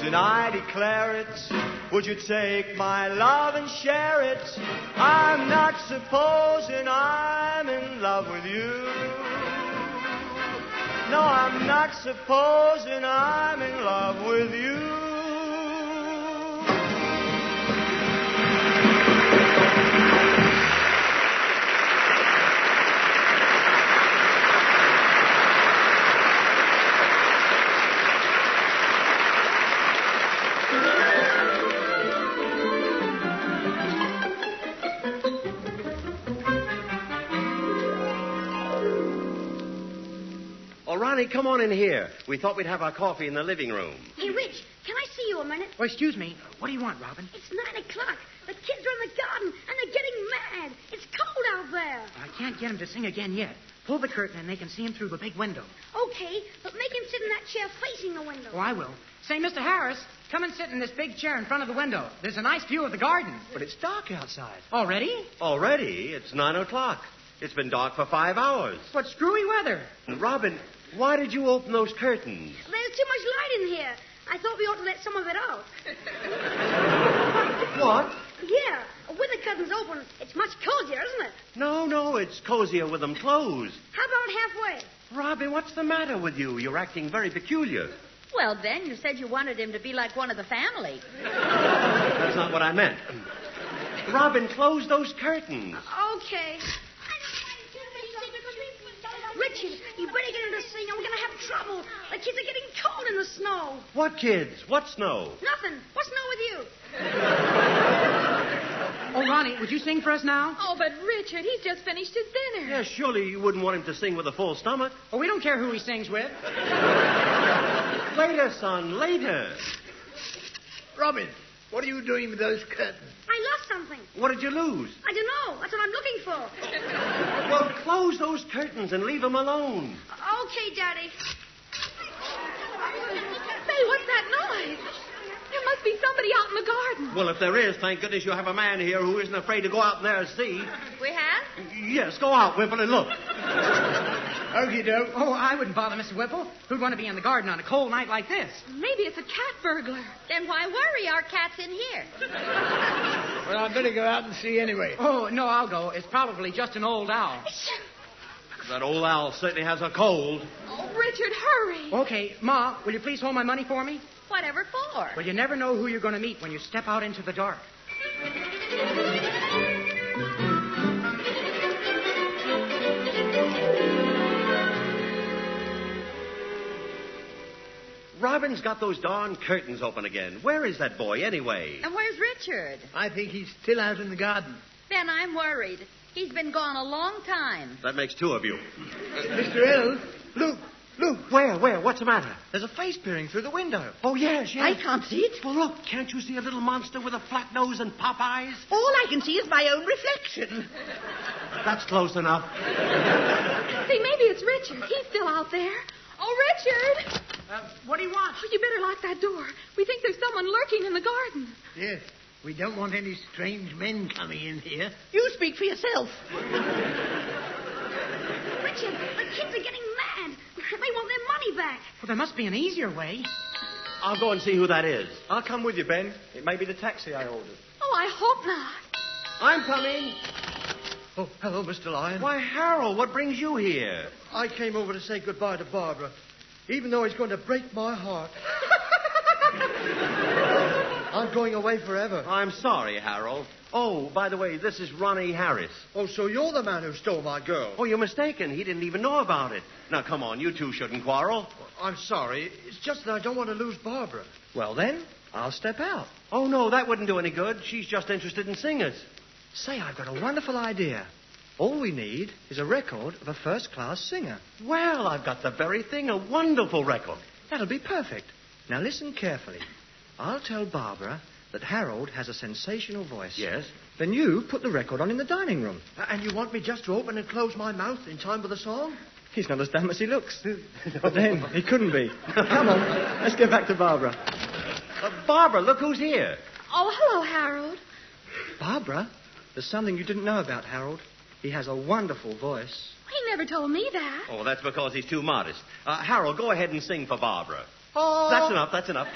And I declare it, would you take my love and share it? I'm not supposing I'm in love with you. No, I'm not supposing I'm in love with you. come on in here. We thought we'd have our coffee in the living room. Hey, Rich, can I see you a minute? Oh, excuse me. What do you want, Robin? It's 9 o'clock. The kids are in the garden, and they're getting mad. It's cold out there. I can't get him to sing again yet. Pull the curtain, and they can see him through the big window. Okay, but make him sit in that chair facing the window. Oh, I will. Say, Mr. Harris, come and sit in this big chair in front of the window. There's a nice view of the garden. But it's dark outside. Already? Already? It's 9 o'clock. It's been dark for 5 hours. What screwy weather. Robin, wwhy did you open those curtains? There's too much light in here. I thought we ought to let some of it out. What? Yeah, with the curtains open, it's much cozier, isn't it? No, it's cozier with them closed. How about halfway? Robin, what's the matter with you? You're acting very peculiar. Well, Ben, you said you wanted him to be like one of the family. That's not what I meant. Robin, close those curtains. Okay. Richard, you better get him to sing, or we're going to have trouble. The kids are getting cold in the snow. What kids? What snow? Nothing. What's snow with you? Oh, Ronnie, would you sing for us now? Oh, but Richard, he's just finished his dinner. Yeah, surely you wouldn't want him to sing with a full stomach. Oh, we don't care who he sings with. Later, son, later. Robin, what are you doing with those curtains? I lost something. What did you lose? I don't know. That's what I'm looking for. Well, close those curtains and leave them alone. Okay, Daddy. Say, what's that noise? There must be somebody out in the garden. Well, if there is, thank goodness you have a man here who isn't afraid to go out in there and see. We have? Yes, go out, Wimple, and look. Okie doke. Oh, I wouldn't bother, Mr. Whipple. Who'd want to be in the garden on a cold night like this? Maybe it's a cat burglar. Then why worry? Our cat's in here. Well, I'd better go out and see anyway. Oh, no, I'll go. It's probably just an old owl. That old owl certainly has a cold. Oh, Richard, hurry. Okay, Ma, will you please hold my money for me? Whatever for? Well, you never know who you're going to meet when you step out into the dark. Robin's got those darn curtains open again. Where is that boy, anyway? And where's Richard? I think he's still out in the garden. Ben, I'm worried. He's been gone a long time. That makes two of you. Mr. L, look. Where? What's the matter? There's a face peering through the window. Oh, yes. I can't see it. Well, look, can't you see a little monster with a flat nose and pop eyes? All I can see is my own reflection. That's close enough. See, maybe it's Richard. He's still out there. Oh, Richard! What do you want? Oh, you better lock that door. We think there's someone lurking in the garden. Yes, we don't want any strange men coming in here. You speak for yourself. Richard, the kids are getting mad. They want their money back. Well, there must be an easier way. I'll go and see who that is. I'll come with you, Ben. It may be the taxi I ordered. Oh, I hope not. I'm coming. Oh, hello, Mr. Lyons. Why, Harold, what brings you here? I came over to say goodbye to Barbara, even though it's going to break my heart. I'm going away forever. I'm sorry, Harold. Oh, by the way, this is Ronnie Harris. Oh, so you're the man who stole my girl. Oh, you're mistaken. He didn't even know about it. Now, come on, you two shouldn't quarrel. I'm sorry. It's just that I don't want to lose Barbara. Well, then, I'll step out. Oh, no, that wouldn't do any good. She's just interested in singers. Say, I've got a wonderful idea. All we need is a record of a first-class singer. Well, I've got the very thing, a wonderful record. That'll be perfect. Now, listen carefully. I'll tell Barbara that Harold has a sensational voice. Yes? Then you put the record on in the dining room. And you want me just to open and close my mouth in time with the song? He's not as dumb as he looks. But then, he couldn't be. Come on, let's get back to Barbara. Barbara, look who's here. Oh, hello, Harold. Barbara, there's something you didn't know about Harold. He has a wonderful voice. He never told me that. Oh, that's because he's too modest. Harold, go ahead and sing for Barbara. Oh. That's enough.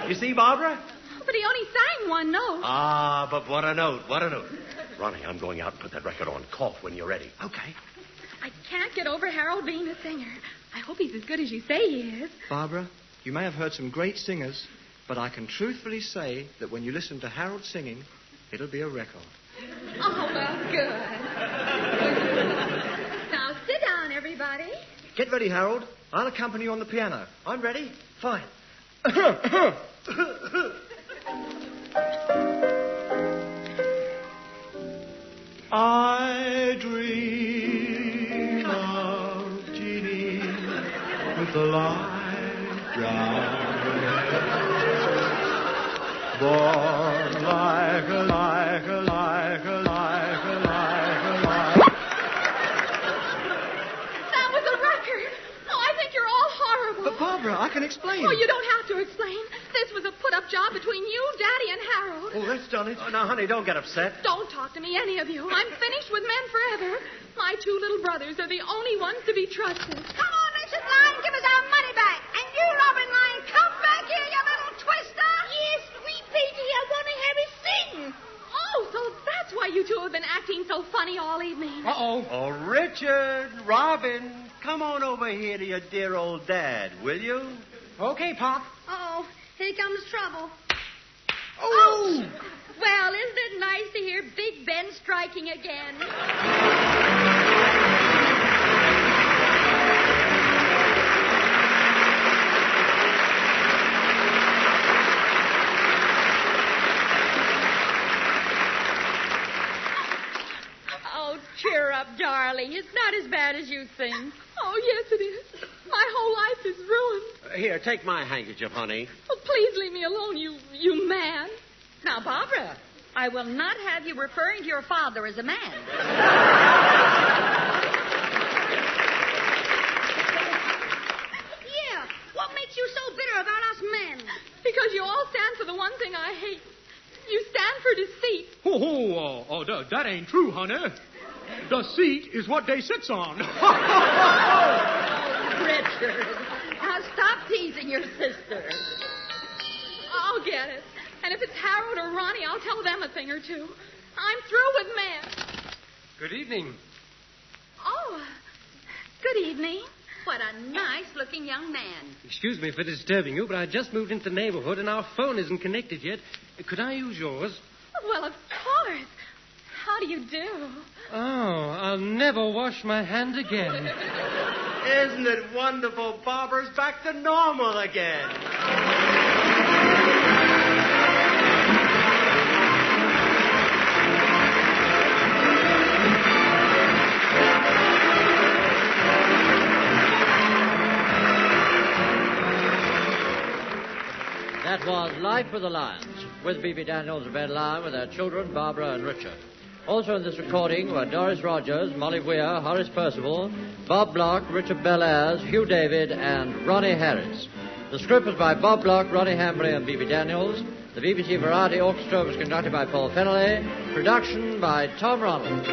You see, Barbara? But he only sang one note. Ah, but what a note. Ronnie, I'm going out and put that record on. Cough when you're ready. Okay. I can't get over Harold being a singer. I hope he's as good as you say he is. Barbara, you may have heard some great singers, but I can truthfully say that when you listen to Harold singing, it'll be a record. Oh, well, good. Now, sit down, everybody. Get ready, Harold. I'll accompany you on the piano. I'm ready? Fine. I dream of Jeannie the light down. Born like a. That was a record. Oh, I think you're all horrible. But, Barbara, I can explain. Oh, you don't have to explain. This was a put-up job between you, Daddy, and Harold. Oh, that's done it. Oh, now, honey, don't get upset. Don't talk to me, any of you. I'm finished with men forever. My two little brothers are the only ones to be trusted. Come on, Mrs. Lyon, give us our money back. And you, Robin Lyon, come back here, you little twister. Yes, sweet baby, I want to have a sing. Oh, so that's why you two have been acting so funny all evening. Uh-oh. Oh, Richard, Robin, come on over here to your dear old dad, will you? Okay, Pop. Uh-oh, here comes trouble. Oh! Well, isn't it nice to hear Big Ben striking again? Oh, cheer up, darling. It's not as bad as you think. Oh, yes, it is. My whole life is ruined. Here, take my handkerchief, honey. Oh, please leave me alone, you man. Now, Barbara, I will not have you referring to your father as a man. Yeah, what makes you so bitter about us men? Because you all stand for the one thing I hate. You stand for deceit. That ain't true, honey. The seat is what they sits on. Richard, now stop teasing your sister. I'll get it. And if it's Harold or Ronnie, I'll tell them a thing or two. I'm through with men. Good evening. Oh, good evening. What a nice-looking young man. Excuse me for disturbing you, but I just moved into the neighborhood and our phone isn't connected yet. Could I use yours? Well, of course. How do you do? Oh, I'll never wash my hand again. Isn't it wonderful? Barbara's back to normal again. That was Life with the Lyons, with B.B. Daniels and Ben Lyon with their children, Barbara and Richard. Also in this recording were Doris Rogers, Molly Weir, Horace Percival, Bob Block, Richard Bellairs, Hugh David, and Ronnie Harris. The script was by Bob Block, Ronnie Hambury, and B.B. Daniels. The BBC Variety Orchestra was conducted by Paul Fennelly. Production by Tom Ronald.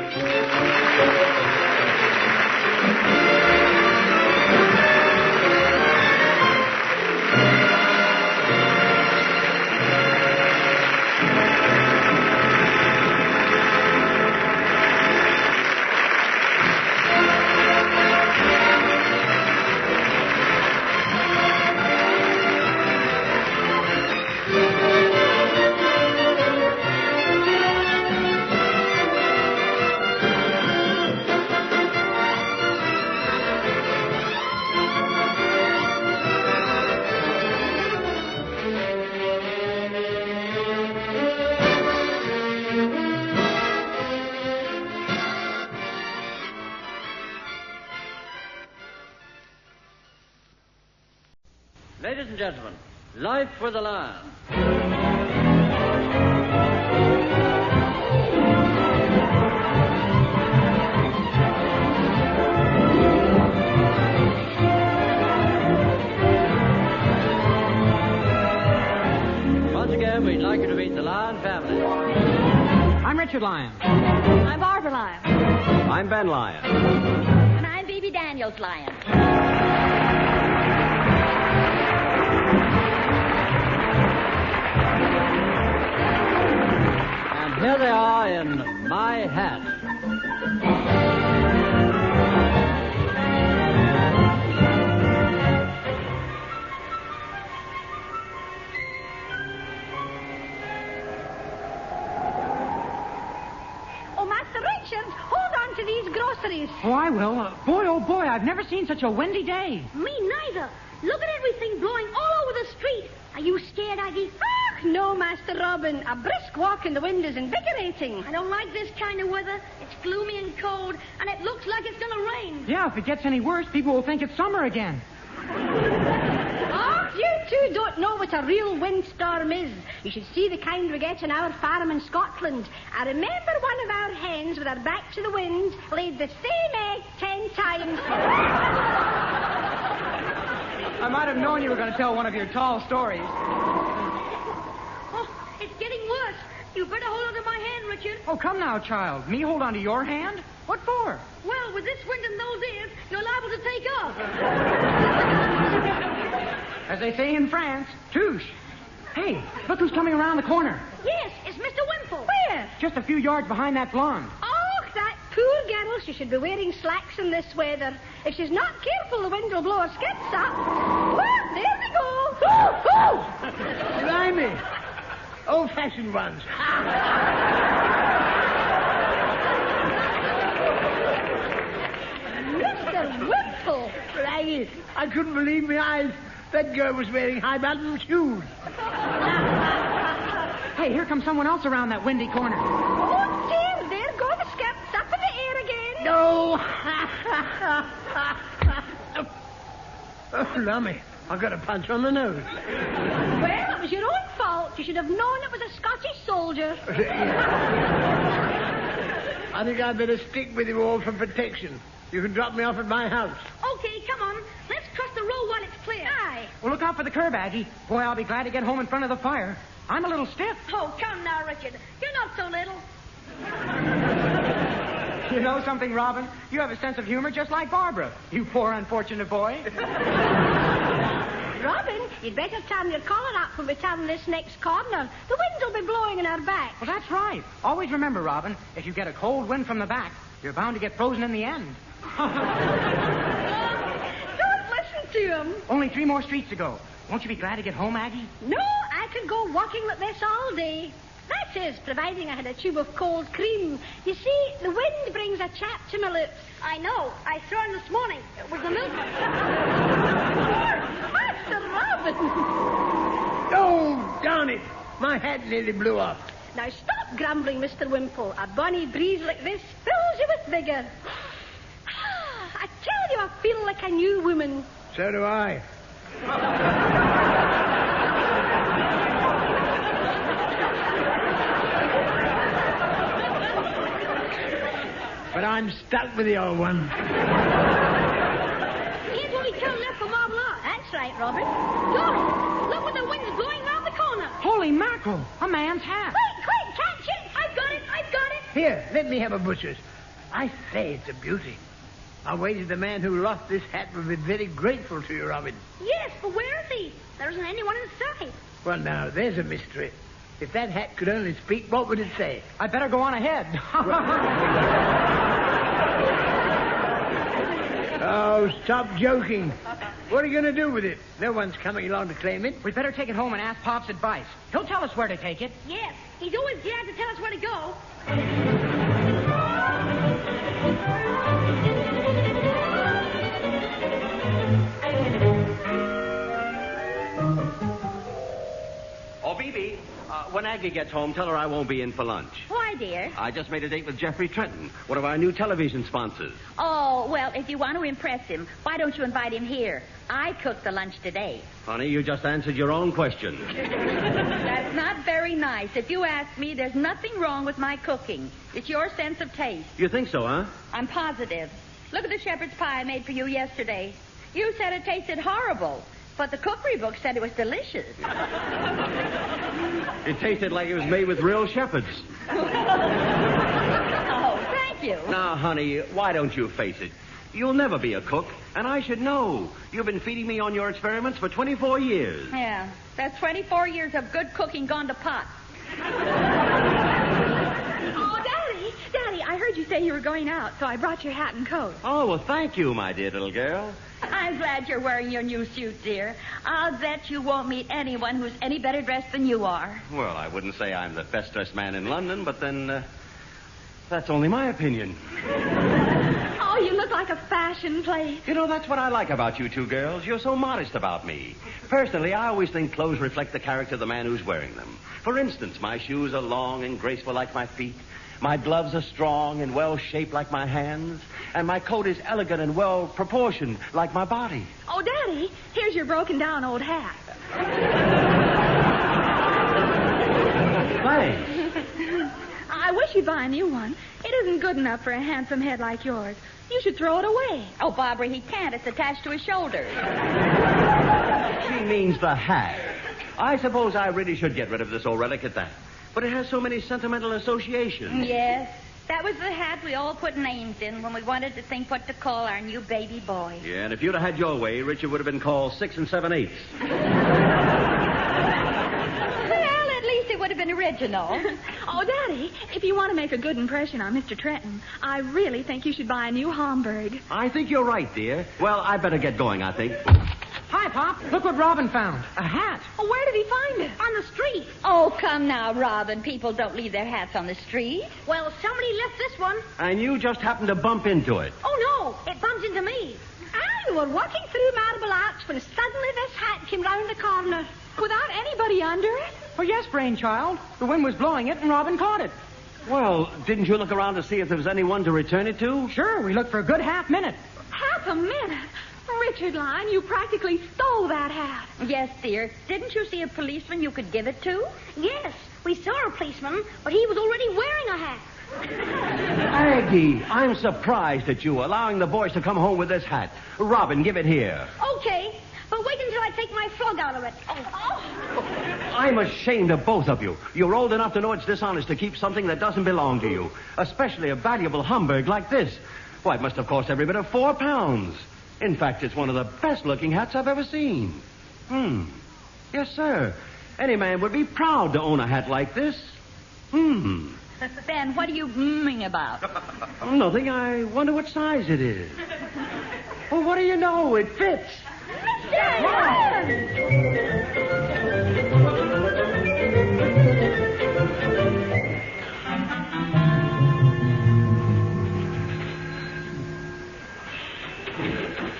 Ladies and gentlemen, Life with the Lions. Once again, we'd like you to meet the Lyon family. I'm Richard Lyon. I'm Barbara Lyon. I'm Ben Lyon. And I'm B.B. Daniels Lyon. And here they are in My Hat. Oh, Master Richard, hold on to these groceries. Oh, I will. Oh, boy, I've never seen such a windy day. Me neither. Look at everything blowing all over the street. Are you scared, Aggie? Ah, no, Master Robin. A brisk walk in the wind is invigorating. I don't like this kind of weather. It's gloomy and cold, and it looks like it's going to rain. Yeah, if it gets any worse, people will think it's summer again. Oh, you two don't know what a real windstorm is. You should see the kind we get on our farm in Scotland. I remember one of our hens with her back to the wind laid the same egg 10 times. I might have known you were going to tell one of your tall stories. Oh, it's getting worse. You better hold on to my hand, Richard. Oh, come now, child. Me hold on to your hand? What for? Well, with this wind and those ears, you're liable to take off. As they say in France, touche. Hey, look who's coming around the corner. Yes, it's Mr. Wimple. Where? Just a few yards behind that blonde. Oh, that poor girl. She should be wearing slacks in this weather. If she's not careful, the wind will blow her skirts up. Oh, there we go. Blimey. Old-fashioned ones. Mr. Wimple. Raggy, I couldn't believe my eyes. That girl was wearing high-bottom shoes. Hey, here comes someone else around that windy corner. Oh, dear, there go the skirts up in the air again. No. Oh, lummy. I got a punch on the nose. Well, it was your own fault. You should have known it was a Scottish soldier. I think I'd better stick with you all for protection. You can drop me off at my house. Okay, come on. Let's cross the road while it's clear. Aye. Well, look out for the curb, Aggie. Boy, I'll be glad to get home in front of the fire. I'm a little stiff. Oh, come now, Richard. You're not so little. You know something, Robin? You have a sense of humor just like Barbara. You poor unfortunate boy. Robin, you'd better turn your collar up when we turn this next corner. The wind will be blowing in our back. Well, that's right. Always remember, Robin, if you get a cold wind from the back, you're bound to get frozen in the end. Don't listen to him. Only 3 more streets to go. Won't you be glad to get home, Aggie? No, I could go walking like this all day. That is, providing I had a tube of cold cream. You see, the wind brings a chap to my lips. I know. I saw him this morning. It was the milk. Master Robin. Oh, darn it. My hat nearly blew off. Now stop grumbling, Mr. Wimple. A bonny breeze like this fills you with vigor. I tell you, I feel like a new woman. So do I. But I'm stuck with the old one. Here's what we turned left for Marble Arch. That's right, Robert. Dory, look what the wind's blowing round the corner. Holy mackerel! A man's hat. Quick, catch it! I've got it! Here, let me have a butcher's. I say it's a beauty. I wager the man who lost this hat will be very grateful to you, Robin. Yes, but where is he? There isn't anyone in sight. Well, now, there's a mystery. If that hat could only speak, what would it say? I'd better go on ahead. Oh, stop joking. What are you going to do with it? No one's coming along to claim it. We'd better take it home and ask Pop's advice. He'll tell us where to take it. Yes, he's always glad to tell us where to go. Oh, Bibi, when Aggie gets home, tell her I won't be in for lunch. Why, dear? I just made a date with Jeffrey Trenton, one of our new television sponsors. Oh, well, if you want to impress him, why don't you invite him here? I cooked the lunch today. Honey, you just answered your own question. That's not very nice. If you ask me, there's nothing wrong with my cooking. It's your sense of taste. You think so, huh? I'm positive. Look at the shepherd's pie I made for you yesterday. You said it tasted horrible, but the cookery book said it was delicious. It tasted like it was made with real shepherds. Oh, thank you. Now, honey, why don't you face it? You'll never be a cook, and I should know. You've been feeding me on your experiments for 24 years. Yeah, that's 24 years of good cooking gone to pot. Oh, Daddy, I heard you say you were going out, so I brought your hat and coat. Oh, well, thank you, my dear little girl. I'm glad you're wearing your new suit, dear. I'll bet you won't meet anyone who's any better dressed than you are. Well, I wouldn't say I'm the best-dressed man in London, but then, that's only my opinion. Oh, you look like a fashion plate. You know, that's what I like about you two girls. You're so modest about me. Personally, I always think clothes reflect the character of the man who's wearing them. For instance, my shoes are long and graceful like my feet. My gloves are strong and well-shaped like my hands. And my coat is elegant and well proportioned, like my body. Oh, Daddy, here's your broken-down old hat. Thanks. I wish you'd buy a new one. It isn't good enough for a handsome head like yours. You should throw it away. Oh, Barbara, he can't. It's attached to his shoulders. She means the hat. I suppose I really should get rid of this old relic at that. But it has so many sentimental associations. Yes. That was the hat we all put names in when we wanted to think what to call our new baby boy. Yeah, and if you'd have had your way, Richard would have been called 6 7/8. Well, at least it would have been original. Oh, Daddy, if you want to make a good impression on Mr. Trenton, I really think you should buy a new Homburg. I think you're right, dear. Well, I better get going, I think. Hi, Pop. Look what Robin found. A hat. Oh, where did he find it? On the street. Oh, come now, Robin. People don't leave their hats on the street. Well, somebody left this one. And you just happened to bump into it. Oh, no, it bumped into me. I were walking through Marble Arch when suddenly this hat came round the corner. Without anybody under it? Oh, yes, brainchild. The wind was blowing it, and Robin caught it. Well, didn't you look around to see if there was anyone to return it to? Sure, we looked for a good half minute. Half a minute? Richard Lyon, you practically stole that hat. Yes, dear. Didn't you see a policeman you could give it to? Yes, we saw a policeman, but he was already wearing a hat. Aggie, I'm surprised at you allowing the boys to come home with this hat. Robin, give it here. Okay, but wait until I take my frog out of it. Oh. I'm ashamed of both of you. You're old enough to know it's dishonest to keep something that doesn't belong to you, especially a valuable Homburg like this. Why, it must have cost every bit of £4. In fact, it's one of the best-looking hats I've ever seen. Yes, sir. Any man would be proud to own a hat like this. Ben, what are you mmming about? Nothing. I wonder what size it is. Well, what do you know? It fits.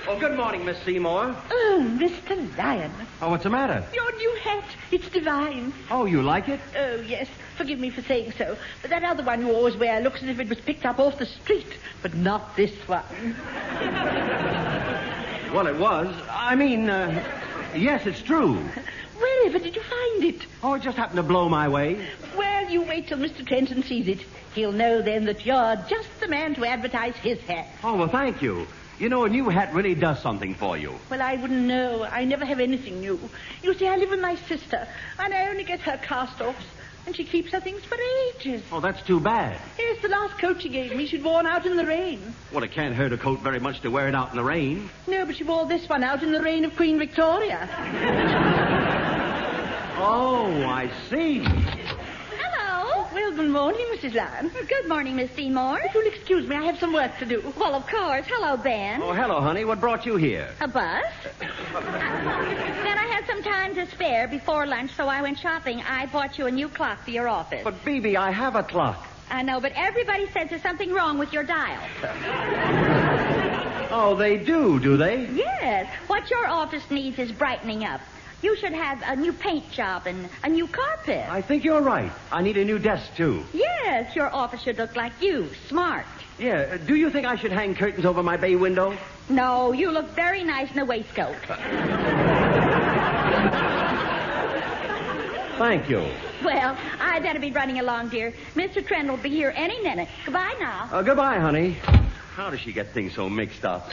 Oh, good morning, Miss Seymour. Oh, Mr. Lyon. Oh, what's the matter? Your new hat. It's divine. Oh, you like it? Oh, yes. Forgive me for saying so. But that other one you always wear looks as if it was picked up off the street. But not this one. Well, it was. I mean, yes, it's true. Wherever did you find it? Oh, it just happened to blow my way. Well, you wait till Mr. Trenton sees it. He'll know then that you're just the man to advertise his hat. Oh, well, thank you. You know, a new hat really does something for you. Well, I wouldn't know. I never have anything new. You see, I live with my sister, and I only get her cast-offs, and she keeps her things for ages. Oh, that's too bad. Here's the last coat she gave me. She'd worn out in the rain. Well, it can't hurt a coat very much to wear it out in the rain. No, but she wore this one out in the reign of Queen Victoria. Oh, I see. Well, good morning, Mrs. Lyon. Good morning, Miss Seymour. If you'll excuse me, I have some work to do. Well, of course. Hello, Ben. Oh, hello, honey. What brought you here? A bus? Then I had some time to spare before lunch, so I went shopping. I bought you a new clock for your office. But, Bebe, I have a clock. I know, but everybody says there's something wrong with your dial. Oh, they do they? Yes. What your office needs is brightening up. You should have a new paint job and a new carpet. I think you're right. I need a new desk, too. Yes, your office should look like you, smart. Yeah, do you think I should hang curtains over my bay window? No, you look very nice in a waistcoat. Thank you. Well, I'd better be running along, dear. Mr. Trent will be here any minute. Goodbye now. Goodbye, honey. How does she get things so mixed up?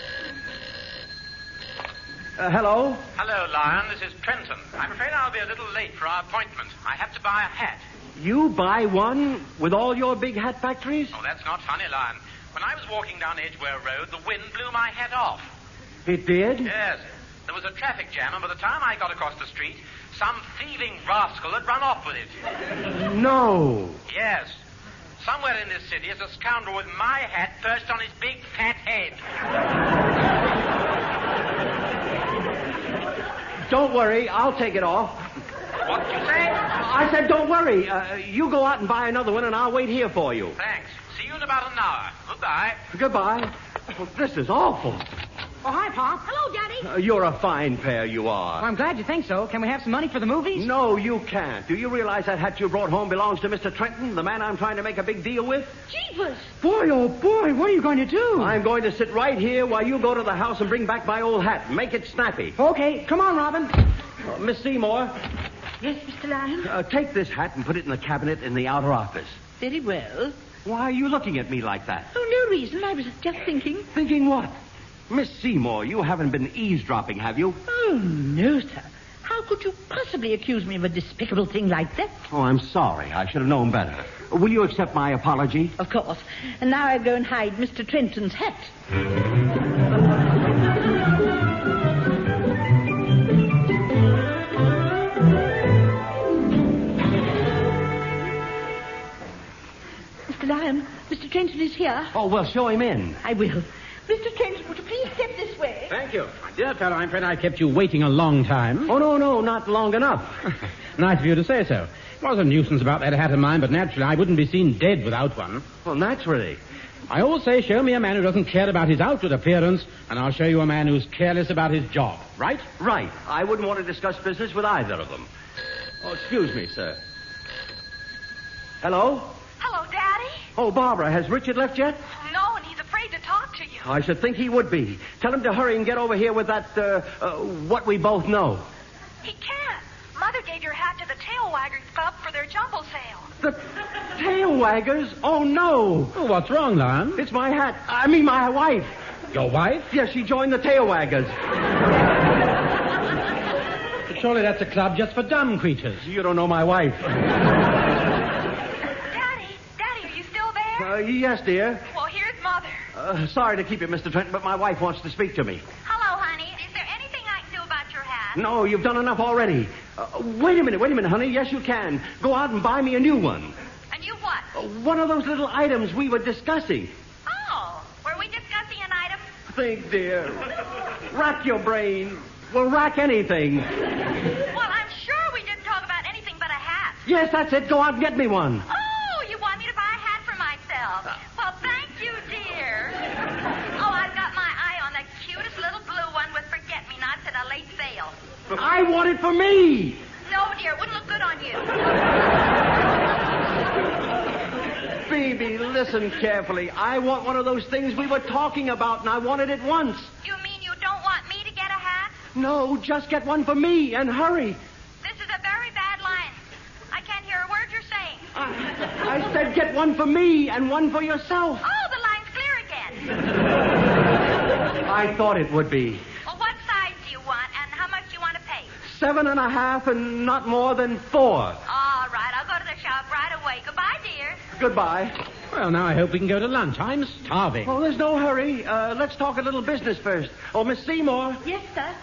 Hello? Hello, Lyon. This is Trenton. I'm afraid I'll be a little late for our appointment. I have to buy a hat. You buy one with all your big hat factories? Oh, that's not funny, Lyon. When I was walking down Edgware Road, the wind blew my hat off. It did? Yes. There was a traffic jam, and by the time I got across the street, some thieving rascal had run off with it. No. Yes. Somewhere in this city is a scoundrel with my hat perched on his big fat head. Don't worry, I'll take it off. What did you say? I said don't worry. You go out and buy another one, and I'll wait here for you. Thanks. See you in about an hour. Goodbye. Goodbye. Oh, this is awful. Oh, hi, Pop. Hello, Daddy. You're a fine pair, you are. Well, I'm glad you think so. Can we have some money for the movies? No, you can't. Do you realize that hat you brought home belongs to Mr. Trenton, the man I'm trying to make a big deal with? Jeepers. Boy, oh, boy, what are you going to do? I'm going to sit right here while you go to the house and bring back my old hat. Make it snappy. Okay, come on, Robin. Miss Seymour, Yes, Mr. Lyons? take this hat and put it in the cabinet in the outer office. Very well. Why are you looking at me like that? Oh, no reason. I was just thinking. Thinking what? Miss Seymour, you haven't been eavesdropping, have you? Oh, no, sir. How could you possibly accuse me of a despicable thing like that? Oh, I'm sorry. I should have known better. Will you accept my apology? Of course. And now I'll go and hide Mr. Trenton's hat. Mr. Lyon, Mr. Trenton is here. Oh, well, show him in. I will. Mr. Trenton, would you please step this way? Thank you. My dear fellow, I'm afraid I kept you waiting a long time. Oh, no, not long enough. Nice of you to say so. It was a nuisance about that hat of mine, but naturally I wouldn't be seen dead without one. Well, naturally. I always say, show me a man who doesn't care about his outward appearance, and I'll show you a man who's careless about his job. Right? Right. I wouldn't want to discuss business with either of them. Oh, excuse me, sir. Hello? Hello, Daddy. Oh, Barbara, has Richard left yet? No, and he's afraid to talk to you. I should think he would be. Tell him to hurry and get over here with that, what we both know. He can't. Mother gave your hat to the Tail Waggers Club for their jumble sale. The tail waggers? Oh, no. Oh, what's wrong, Lon? It's my hat. I mean, my wife. Your wife? Yes, she joined the tail waggers. But surely that's a club just for dumb creatures. You don't know my wife. Daddy, are you still there? Yes, dear. Well, here's Mother. Sorry to keep you, Mr. Trenton, but my wife wants to speak to me. Hello, honey. Is there anything I can do about your hat? No, you've done enough already. Wait a minute, honey. Yes, you can. Go out and buy me a new one. A new what? One of those little items we were discussing. Oh, were we discussing an item? Think, dear. Rack your brain. Well, rack anything. Well, I'm sure we didn't talk about anything but a hat. Yes, that's it. Go out and get me one. Oh, you want me to buy a hat for myself? Well, thank you, dear. Oh, I've got my eye on the cutest little blue one with forget-me-nots at a late sale. I want it for me. No, dear, it wouldn't look good on you. Baby, listen carefully. I want one of those things we were talking about, and I want it at once. You mean you don't want me to get a hat? No, just get one for me, and hurry. This is a very bad line. I can't hear a word you're saying. I said get one for me and one for yourself. Oh, the line's clear again. I thought it would be. Well, what size do you want, and how much do you want to pay? 7.5 and not more than 4. All right, I'll go to the shop right away. Goodbye, dear. Goodbye. Well, now I hope we can go to lunch. I'm starving. Oh, there's no hurry. Let's talk a little business first. Oh, Miss Seymour. Yes, sir.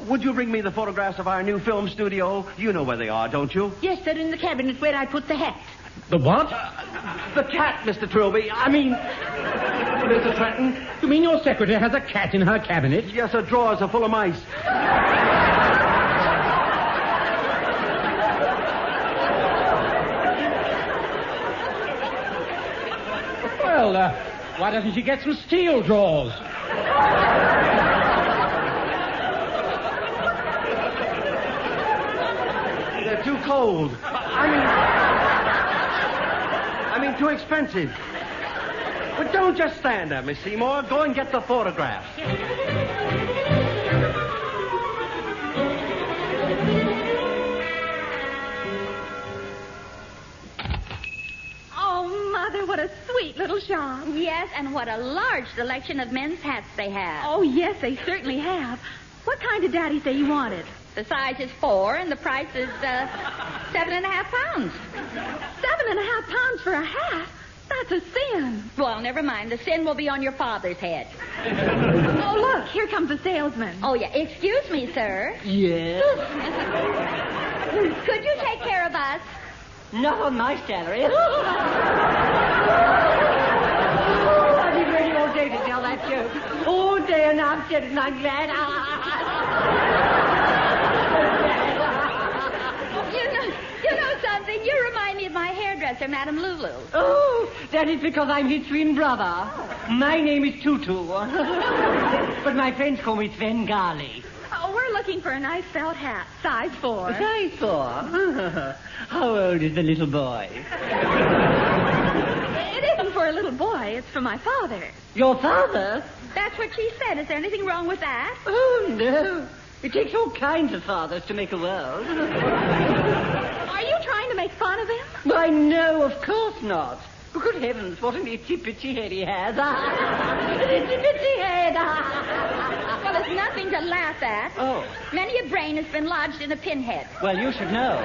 Would you bring me the photographs of our new film studio? You know where they are, don't you? Yes, they're in the cabinet where I put the hat. The what? The cat, Mr. Trilby. I mean, Mr. Trenton. You mean your secretary has a cat in her cabinet? Yes, her drawers are full of mice. Well, why doesn't she get some steel drawers? They're too cold. I mean, too expensive. But don't just stand there, Miss Seymour. Go and get the photographs. Mother, what a sweet little shop. Yes, and what a large selection of men's hats they have. Oh, yes, they certainly have. What kind did Daddy say you wanted? The size is 4, and the price is 7.5 pounds. 7.5 pounds for a hat? That's a sin. Well, never mind. The sin will be on your father's head. Oh, look, here comes the salesman. Oh, yeah. Excuse me, sir. Yes? Could you take care of us? Not on my salary. I've been waiting all day to tell that joke. All day, and I've said it, and I'm glad. You know something? You remind me of my hairdresser, Madame Lulu. Oh, that is because I'm his twin brother. My name is Tutu. But my friends call me Svengali. Oh, we're looking for a nice felt hat, size 4. Size 4? How old is the little boy? It isn't for a little boy. It's for my father. Your father? That's what she said. Is there anything wrong with that? Oh, no. It takes all kinds of fathers to make a world. Are you trying to make fun of him? Why, no, of course not. Good heavens, what an itty-bitty head he has. An itty-bitty head. Well, there's nothing to laugh at. Oh. Many a brain has been lodged in a pinhead. Well, you should know.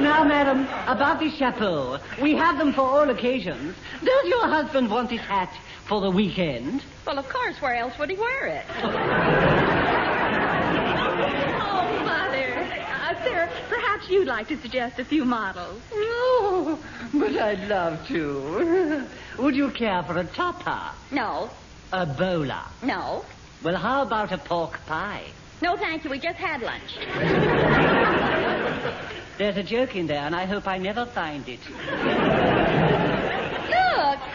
Now, madam, about this chapeau. We have them for all occasions. Does your husband want this hat for the weekend? Well, of course. Where else would he wear it? Oh, Mother. Sir, perhaps you'd like to suggest a few models. No, but I'd love to. Would you care for a topper? No. A bowler? No. Well, how about a pork pie? No, thank you. We just had lunch. There's a joke in there, and I hope I never find it. Look,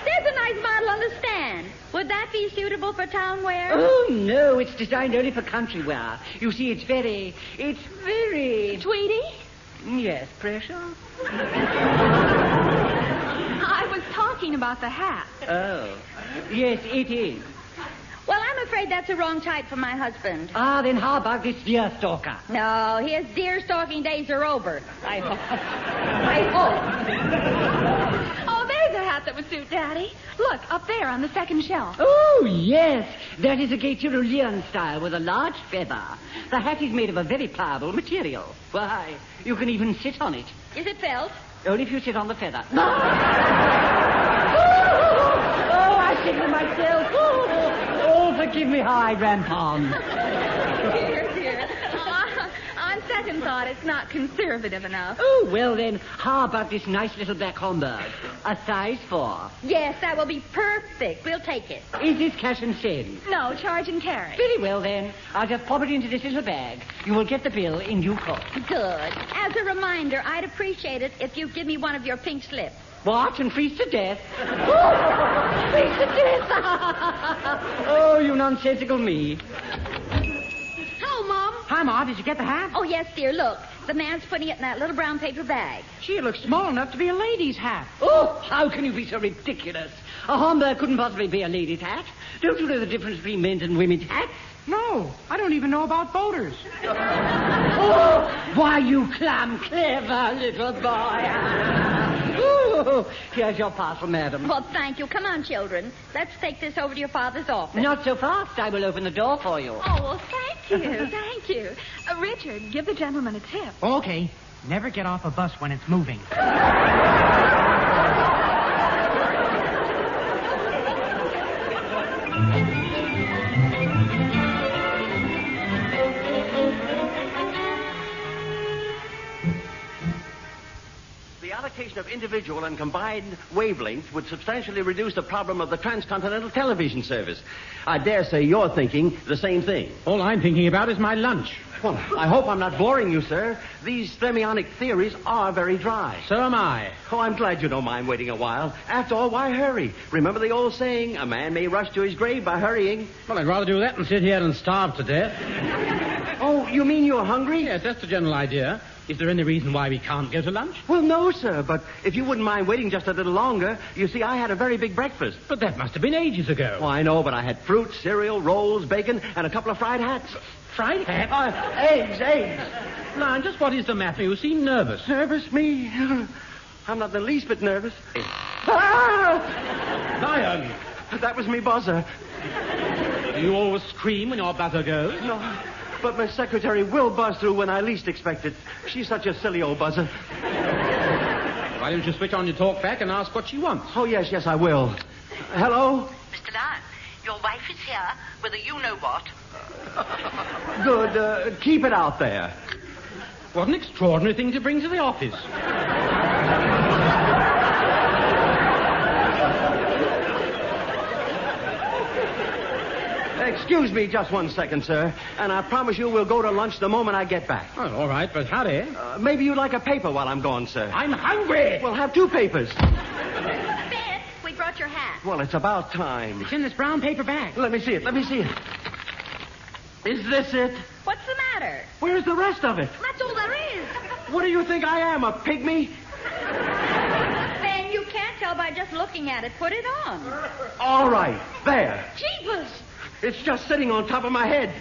there's a nice model on the stand. Would that be suitable for town wear? Oh, no, it's designed only for country wear. You see, it's very... Tweedy? Yes, precious. I was talking about the hat. Oh, yes, it is. Well, I'm afraid that's the wrong type for my husband. Ah, then how about this deer stalker? No, his deer stalking days are over. I hope. Oh, there's a hat that would suit Daddy. Look, up there on the second shelf. Oh, yes. That is a Lyons style with a large feather. The hat is made of a very pliable material. Why, you can even sit on it. Is it felt? Only if you sit on the feather. Oh, I signal myself. Oh, forgive me, high rampon. Dear. On second thought, it's not conservative enough. Oh, well then, how about this nice little black Homburg? A size 4. Yes, that will be perfect. We'll take it. Is this cash and send? No, charge and carry. Very well then. I'll just pop it into this little bag. You will get the bill in due course. Good. As a reminder, I'd appreciate it if you'd give me one of your pink slips. What? And freeze to death? Freeze to death! Oh, you nonsensical me. Hello, Mom. Hi, Ma. Did you get the hat? Oh, yes, dear. Look. The man's putting it in that little brown paper bag. Gee, it looks small enough to be a lady's hat. Oh, how can you be so ridiculous? A Homburg couldn't possibly be a lady's hat. Don't you know the difference between men's and women's hats? No, I don't even know about voters. Oh, why, you clever little boy. Oh, here's your parcel, madam. Well, thank you. Come on, children. Let's take this over to your father's office. Not so fast. I will open the door for you. Oh, well, thank you. Thank you. Richard, give the gentleman a tip. Okay. Never get off a bus when it's moving. The allocation of individual and combined wavelengths would substantially reduce the problem of the transcontinental television service. I dare say you're thinking the same thing. All I'm thinking about is my lunch. Well, I hope I'm not boring you, sir. These thermionic theories are very dry. So am I. Oh, I'm glad you don't mind waiting a while. After all, why hurry? Remember the old saying, a man may rush to his grave by hurrying. Well, I'd rather do that than sit here and starve to death. Oh, you mean you're hungry? Yes, that's the general idea. Is there any reason why we can't go to lunch? Well, no, sir, but if you wouldn't mind waiting just a little longer, you see, I had a very big breakfast. But that must have been ages ago. Oh, I know, but I had fruit, cereal, rolls, bacon, and a couple of fried hats. Fried hats? Eggs. Now, just what is the matter? You seem nervous. Nervous, me? I'm not the least bit nervous. Lion! That was me buzzer. Do you always scream when your buzzer goes? No, but my secretary will buzz through when I least expect it. She's such a silly old buzzer. Why don't you switch on your talk back and ask what she wants? Oh, yes, I will. Hello? Mr. Lyon, your wife is here with a you-know-what. Good. Keep it out there. What an extraordinary thing to bring to the office. Excuse me just 1 second, sir, and I promise you we'll go to lunch the moment I get back. Oh, all right, but howdy. Maybe you'd like a paper while I'm gone, sir. I'm hungry. We'll have 2 papers. Ben, your hat? Well, it's about time. It's in this brown paper bag. Let me see it. Is this it? What's the matter? Where's the rest of it? That's all there is. What do you think I am, a pygmy? Ben, you can't tell by just looking at it. Put it on. All right, there. Jeepers! It's just sitting on top of my head.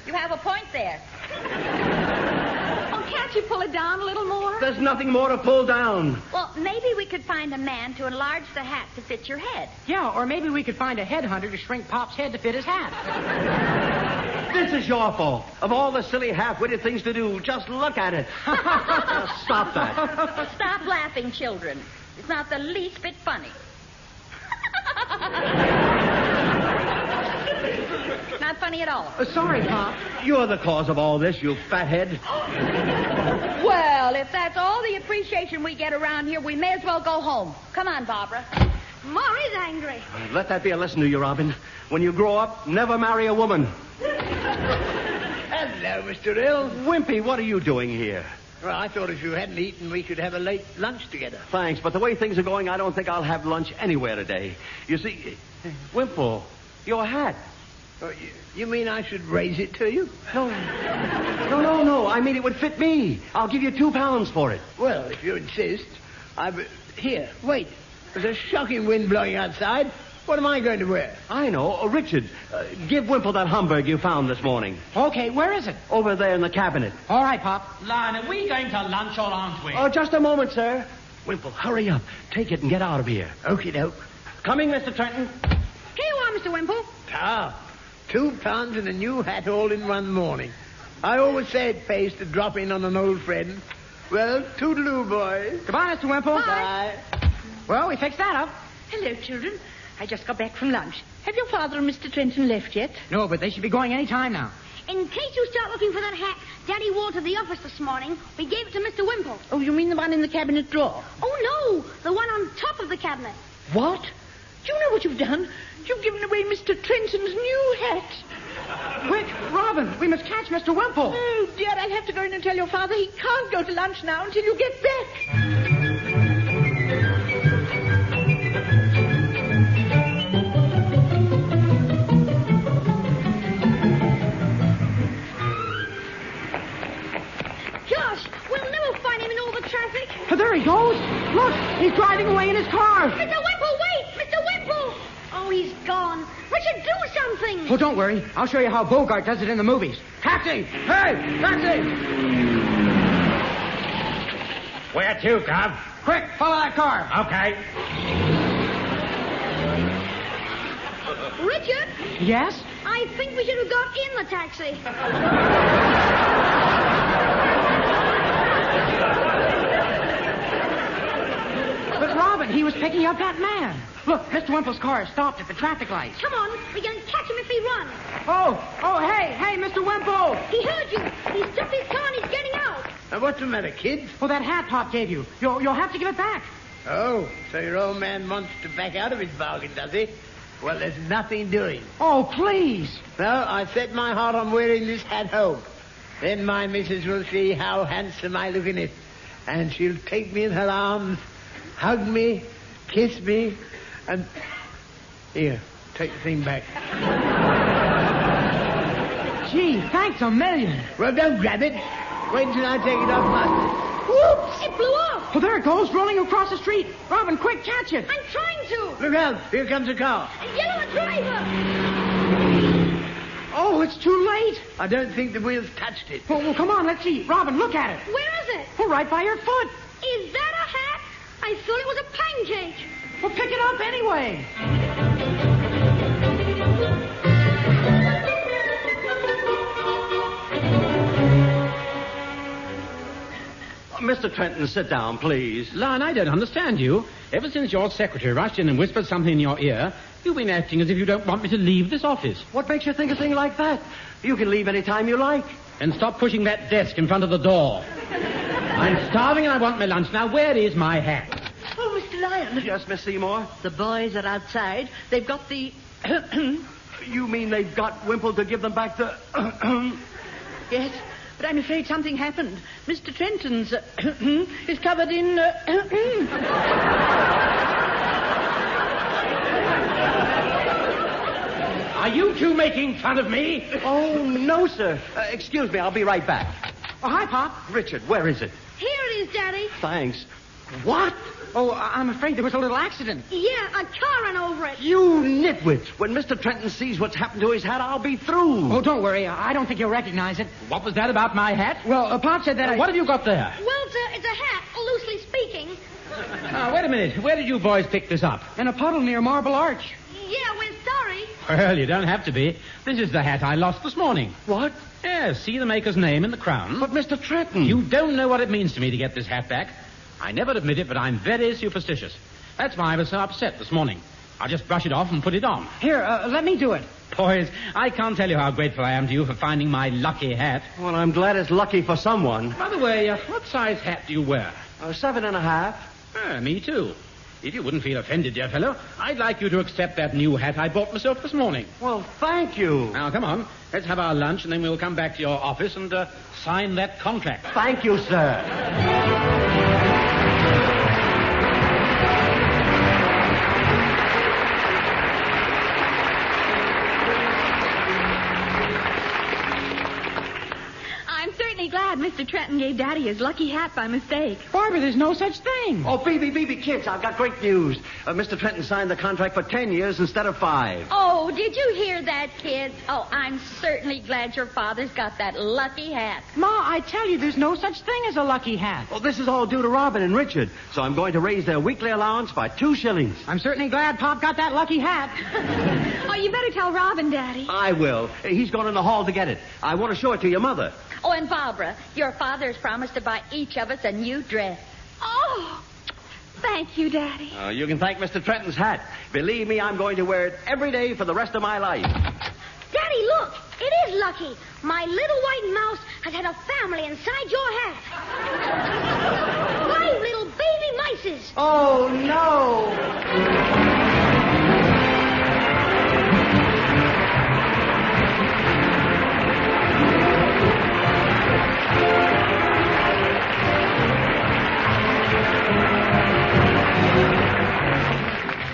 You have a point there. Oh, can't you pull it down a little more? There's nothing more to pull down. Well, maybe we could find a man to enlarge the hat to fit your head. Yeah, or maybe we could find a headhunter to shrink Pop's head to fit his hat. This is your fault. Of all the silly half-witted things to do, just look at it. Stop that. Stop laughing, children. It's not the least bit funny. Not funny at all. Sorry, Pop. You're the cause of all this, you fathead. Well, if that's all the appreciation we get around here, we may as well go home. Come on, Barbara. Maurie's angry. Let that be a lesson to you, Robin. When you grow up, never marry a woman. Hello, Mr. Hill. Wimpy, what are you doing here? Well, I thought if you hadn't eaten, we could have a late lunch together. Thanks, but the way things are going, I don't think I'll have lunch anywhere today. You see, Wimple, your hat. Oh, you mean I should raise it to you? No. I mean, it would fit me. I'll give you £2 for it. Well, if you insist. Here, wait. There's a shocking wind blowing outside. What am I going to wear? I know. Richard, give Wimple that Hamburg you found this morning. Okay, where is it? Over there in the cabinet. All right, Pop. Lion, are we going to lunch or aren't we? Oh, just a moment, sir. Wimple, hurry up. Take it and get out of here. Okie doke. Coming, Mr. Trenton. Here you are, Mr. Wimple. £2 and a new hat all in one morning. I always say it pays to drop in on an old friend. Well, toodaloo, boys. Goodbye, Mr. Wimple. Bye. Well, we fixed that up. Hello, children. I just got back from lunch. Have your father and Mr. Trenton left yet? No, but they should be going any time now. In case you start looking for that hat Daddy wore to the office this morning, we gave it to Mr. Wimple. Oh, you mean the one in the cabinet drawer? Oh, no, the one on top of the cabinet. What? Do you know what you've done? You've given away Mr. Trenton's new hat. Quick, Robin, we must catch Mr. Wimple. Oh, dear, I'll have to go in and tell your father he can't go to lunch now until you get back. Oh, there he goes. Look, he's driving away in his car. Mr. Wimple, wait! Mr. Wimple! Oh, he's gone. Richard, do something. Oh, don't worry. I'll show you how Bogart does it in the movies. Taxi! Hey, taxi! Where to, Cub? Quick, follow that car. Okay. Richard? Yes? I think we should have got in the taxi. But, Robin, he was picking up that man. Look, Mr. Wimple's car is stopped at the traffic light. Come on, we can catch him if he runs. Hey, Mr. Wimple! He heard you. He stopped his car and he's getting out. What's the matter, kid? Well, that hat Pop gave you. You'll have to give it back. Oh, so your old man wants to back out of his bargain, does he? Well, there's nothing doing. Oh, please. No, I set my heart on wearing this hat home. Then my missus will see how handsome I look in it. And she'll take me in her arms, hug me, kiss me, and... Here, take the thing back. Gee, thanks a million. Well, don't grab it. Wait till I take it off my... Whoops! It blew off. Oh, there it goes, rolling across the street. Robin, quick, catch it. I'm trying to. Look out, here comes a car. Yell at the driver. Oh, it's too late. I don't think the wheels touched it. Well, come on, let's see. Robin, look at it. Where is it? Oh, right by your foot. Is that a hat? I thought it was a pancake. Well, pick it up anyway. Mr. Trenton, sit down, please. Lion, I don't understand you. Ever since your secretary rushed in and whispered something in your ear, you've been acting as if you don't want me to leave this office. What makes you think a thing like that? You can leave any time you like. And stop pushing that desk in front of the door. I'm starving and I want my lunch. Now, where is my hat? Oh, Mr. Lyons. Yes, Miss Seymour? The boys are outside. They've got the... You mean they've got Wimple to give them back the... Yes, but I'm afraid something happened. Mr. Trenton's is covered in... Are you two making fun of me? Oh, no, sir. Excuse me, I'll be right back. Oh, hi, Pop. Richard, where is it? Here it is, Daddy. Thanks. What? Oh, I'm afraid there was a little accident. Yeah, a car ran over it. You nitwit. When Mr. Trenton sees what's happened to his hat, I'll be through. Oh, don't worry. I don't think you'll recognize it. What was that about my hat? Well, Pop said that What have you got there? Well, it's a hat, loosely speaking. Wait a minute. Where did you boys pick this up? In a puddle near Marble Arch. Yeah, we're sorry. Well, you don't have to be. This is the hat I lost this morning. What? Yes, see the maker's name in the crown? But Mr. Trenton... You don't know what it means to me to get this hat back. I never admit it, but I'm very superstitious. That's why I was so upset this morning. I'll just brush it off and put it on. Here, let me do it. Boys, I can't tell you how grateful I am to you for finding my lucky hat. Well, I'm glad it's lucky for someone. By the way, what size hat do you wear? 7.5. Me too. If you wouldn't feel offended, dear fellow, I'd like you to accept that new hat I bought myself this morning. Well, thank you. Now, come on. Let's have our lunch, and then we'll come back to your office and sign that contract. Thank you, sir. Glad Mr. Trenton gave Daddy his lucky hat by mistake. Barbara, there's no such thing. Oh, Phoebe, kids, I've got great news. Mr. Trenton signed the contract for 10 years instead of 5. Oh, did you hear that, kids? Oh, I'm certainly glad your father's got that lucky hat. Ma, I tell you, there's no such thing as a lucky hat. Oh, this is all due to Robin and Richard, so I'm going to raise their weekly allowance by 2 shillings. I'm certainly glad Pop got that lucky hat. Oh, you better tell Robin, Daddy. I will. He's gone in the hall to get it. I want to show it to your mother. Oh, and Barbara, your father's promised to buy each of us a new dress. Oh, thank you, Daddy. You can thank Mr. Trenton's hat. Believe me, I'm going to wear it every day for the rest of my life. Daddy, look. It is lucky. My little white mouse has had a family inside your hat. 5 little baby mices. Oh, no.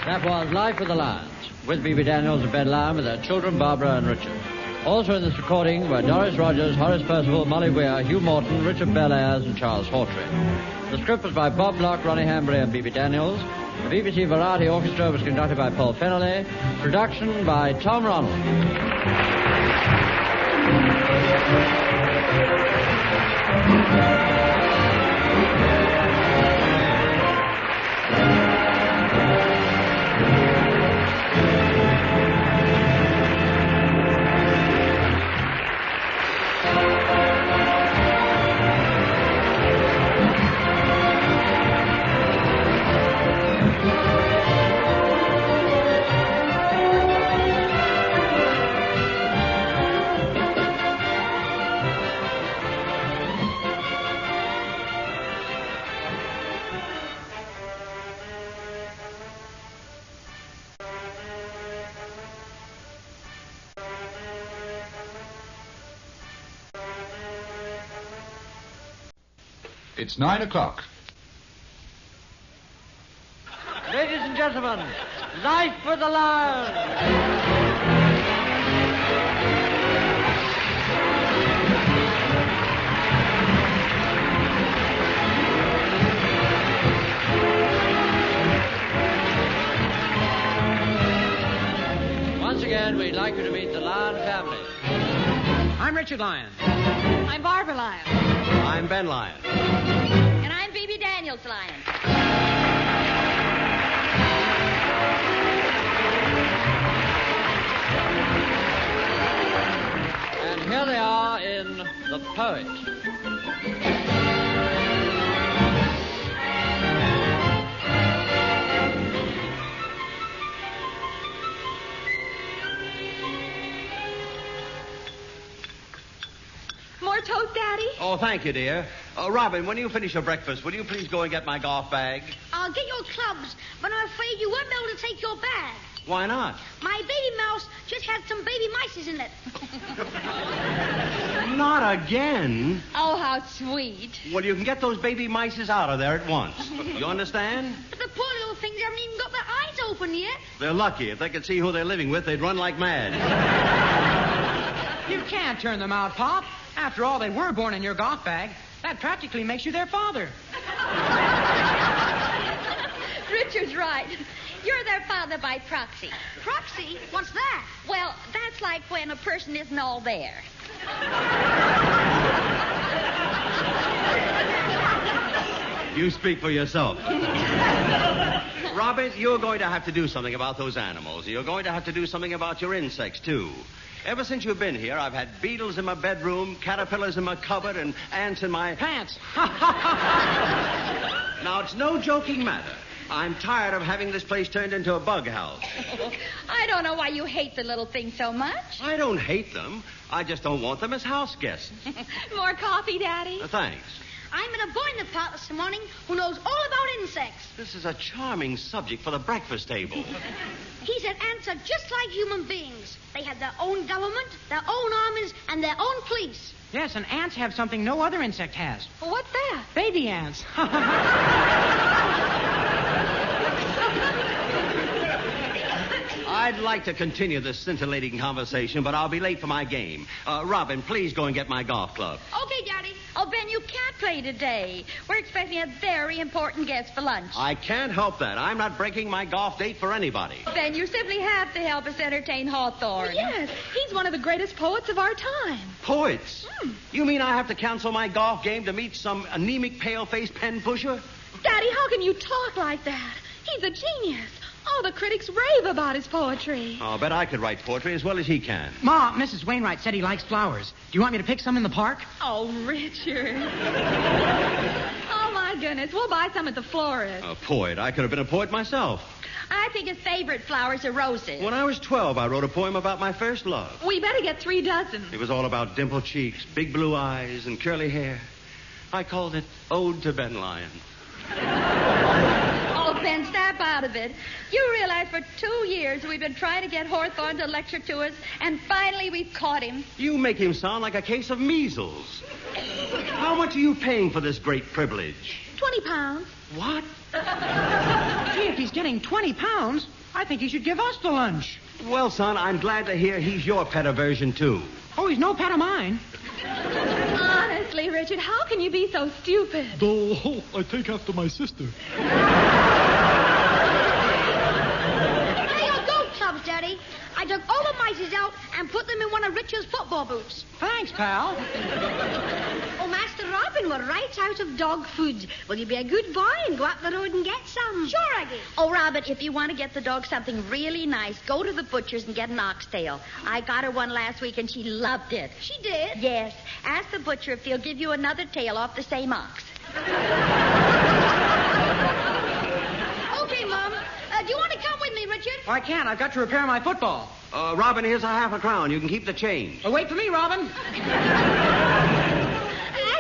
That was Life with the Lyons, with B.B. Daniels and Ben Lyon with their children, Barbara and Richard. Also in this recording were Doris Rogers, Horace Percival, Molly Weir, Hugh Morton, Richard Bellairs, and Charles Hawtrey. The script was by Bob Block, Ronnie Hanbury, and B.B. Daniels. The BBC Variety Orchestra was conducted by Paul Fennelly. Production by Tom Ronald. It's 9 o'clock. Ladies and gentlemen, Life with the Lyons. Once again, we'd like you to meet the Lyon family. I'm Richard Lyon. I'm Barbara Lyon. I'm Ben Lyon. And I'm B.B. Daniels Lyon. And here they are in The Poet. More toast, Daddy? Oh, thank you, dear. Robin, when you finish your breakfast, will you please go and get my golf bag? I'll get your clubs, but I'm afraid you won't be able to take your bag. Why not? My baby mouse just had some baby mices in it. Not again. Oh, how sweet. Well, you can get those baby mices out of there at once. You understand? But the poor little things haven't even got their eyes open yet. They're lucky. If they could see who they're living with, they'd run like mad. You can't turn them out, Pop. After all, they were born in your golf bag. That practically makes you their father. Richard's right. You're their father by proxy. Proxy? What's that? Well, that's like when a person isn't all there. You speak for yourself. Robert, you're going to have to do something about those animals. You're going to have to do something about your insects, too. Ever since you've been here, I've had beetles in my bedroom, caterpillars in my cupboard, and ants in my pants. Now, it's no joking matter. I'm tired of having this place turned into a bug house. I don't know why you hate the little thing so much. I don't hate them. I just don't want them as house guests. More coffee, Daddy? Thanks. I met a boy in the park this morning who knows all about insects. This is a charming subject for the breakfast table. He said ants are just like human beings. They have their own government, their own armies, and their own police. Yes, and ants have something no other insect has. Well, what's that? Baby ants. I'd like to continue this scintillating conversation, but I'll be late for my game. Robin, please go and get my golf club. Okay, Daddy. Oh, Ben, you can't play today. We're expecting a very important guest for lunch. I can't help that. I'm not breaking my golf date for anybody. Ben, you simply have to help us entertain Hawthorne. Well, yes, he's one of the greatest poets of our time. Poets? You mean I have to cancel my golf game to meet some anemic, pale-faced pen pusher? Daddy, how can you talk like that? He's a genius. All the critics rave about his poetry. I'll bet I could write poetry as well as he can. Ma, Mrs. Wainwright said he likes flowers. Do you want me to pick some in the park? Oh, Richard. Oh, my goodness. We'll buy some at the florist. A poet. I could have been a poet myself. I think his favorite flowers are roses. When I was 12, I wrote a poem about my first love. We better get 3 dozen. It was all about dimpled cheeks, big blue eyes, and curly hair. I called it Ode to Ben Lyons. Oh, Ben, snap out of it. You realize for 2 years we've been trying to get Hawthorne to lecture to us, and finally we've caught him. You make him sound like a case of measles. How much are you paying for this great privilege? £20. What? Gee, if he's getting 20 pounds, I think he should give us the lunch. Well, son, I'm glad to hear he's your pet aversion, too. Oh, he's no pet of mine. Honestly, Richard, how can you be so stupid? Oh, I take after my sister. Hey, your golf clubs, Daddy. I dug all the mices out and put them in one of Richard's football boots. Thanks, pal. Oh, Master Robin, we're right out of dog food. Will you be a good boy and go up the road and get some? Sure, Aggie. Oh, Robert, if you want to get the dog something really nice, go to the butcher's and get an oxtail. I got her one last week and she loved it. She did? Yes. Ask the butcher if he'll give you another tail off the same ox. Okay, Mom. Do you want to come with me, Richard? I can't. I've got to repair my football. Robin, here's a half a crown. You can keep the change. Wait for me, Robin.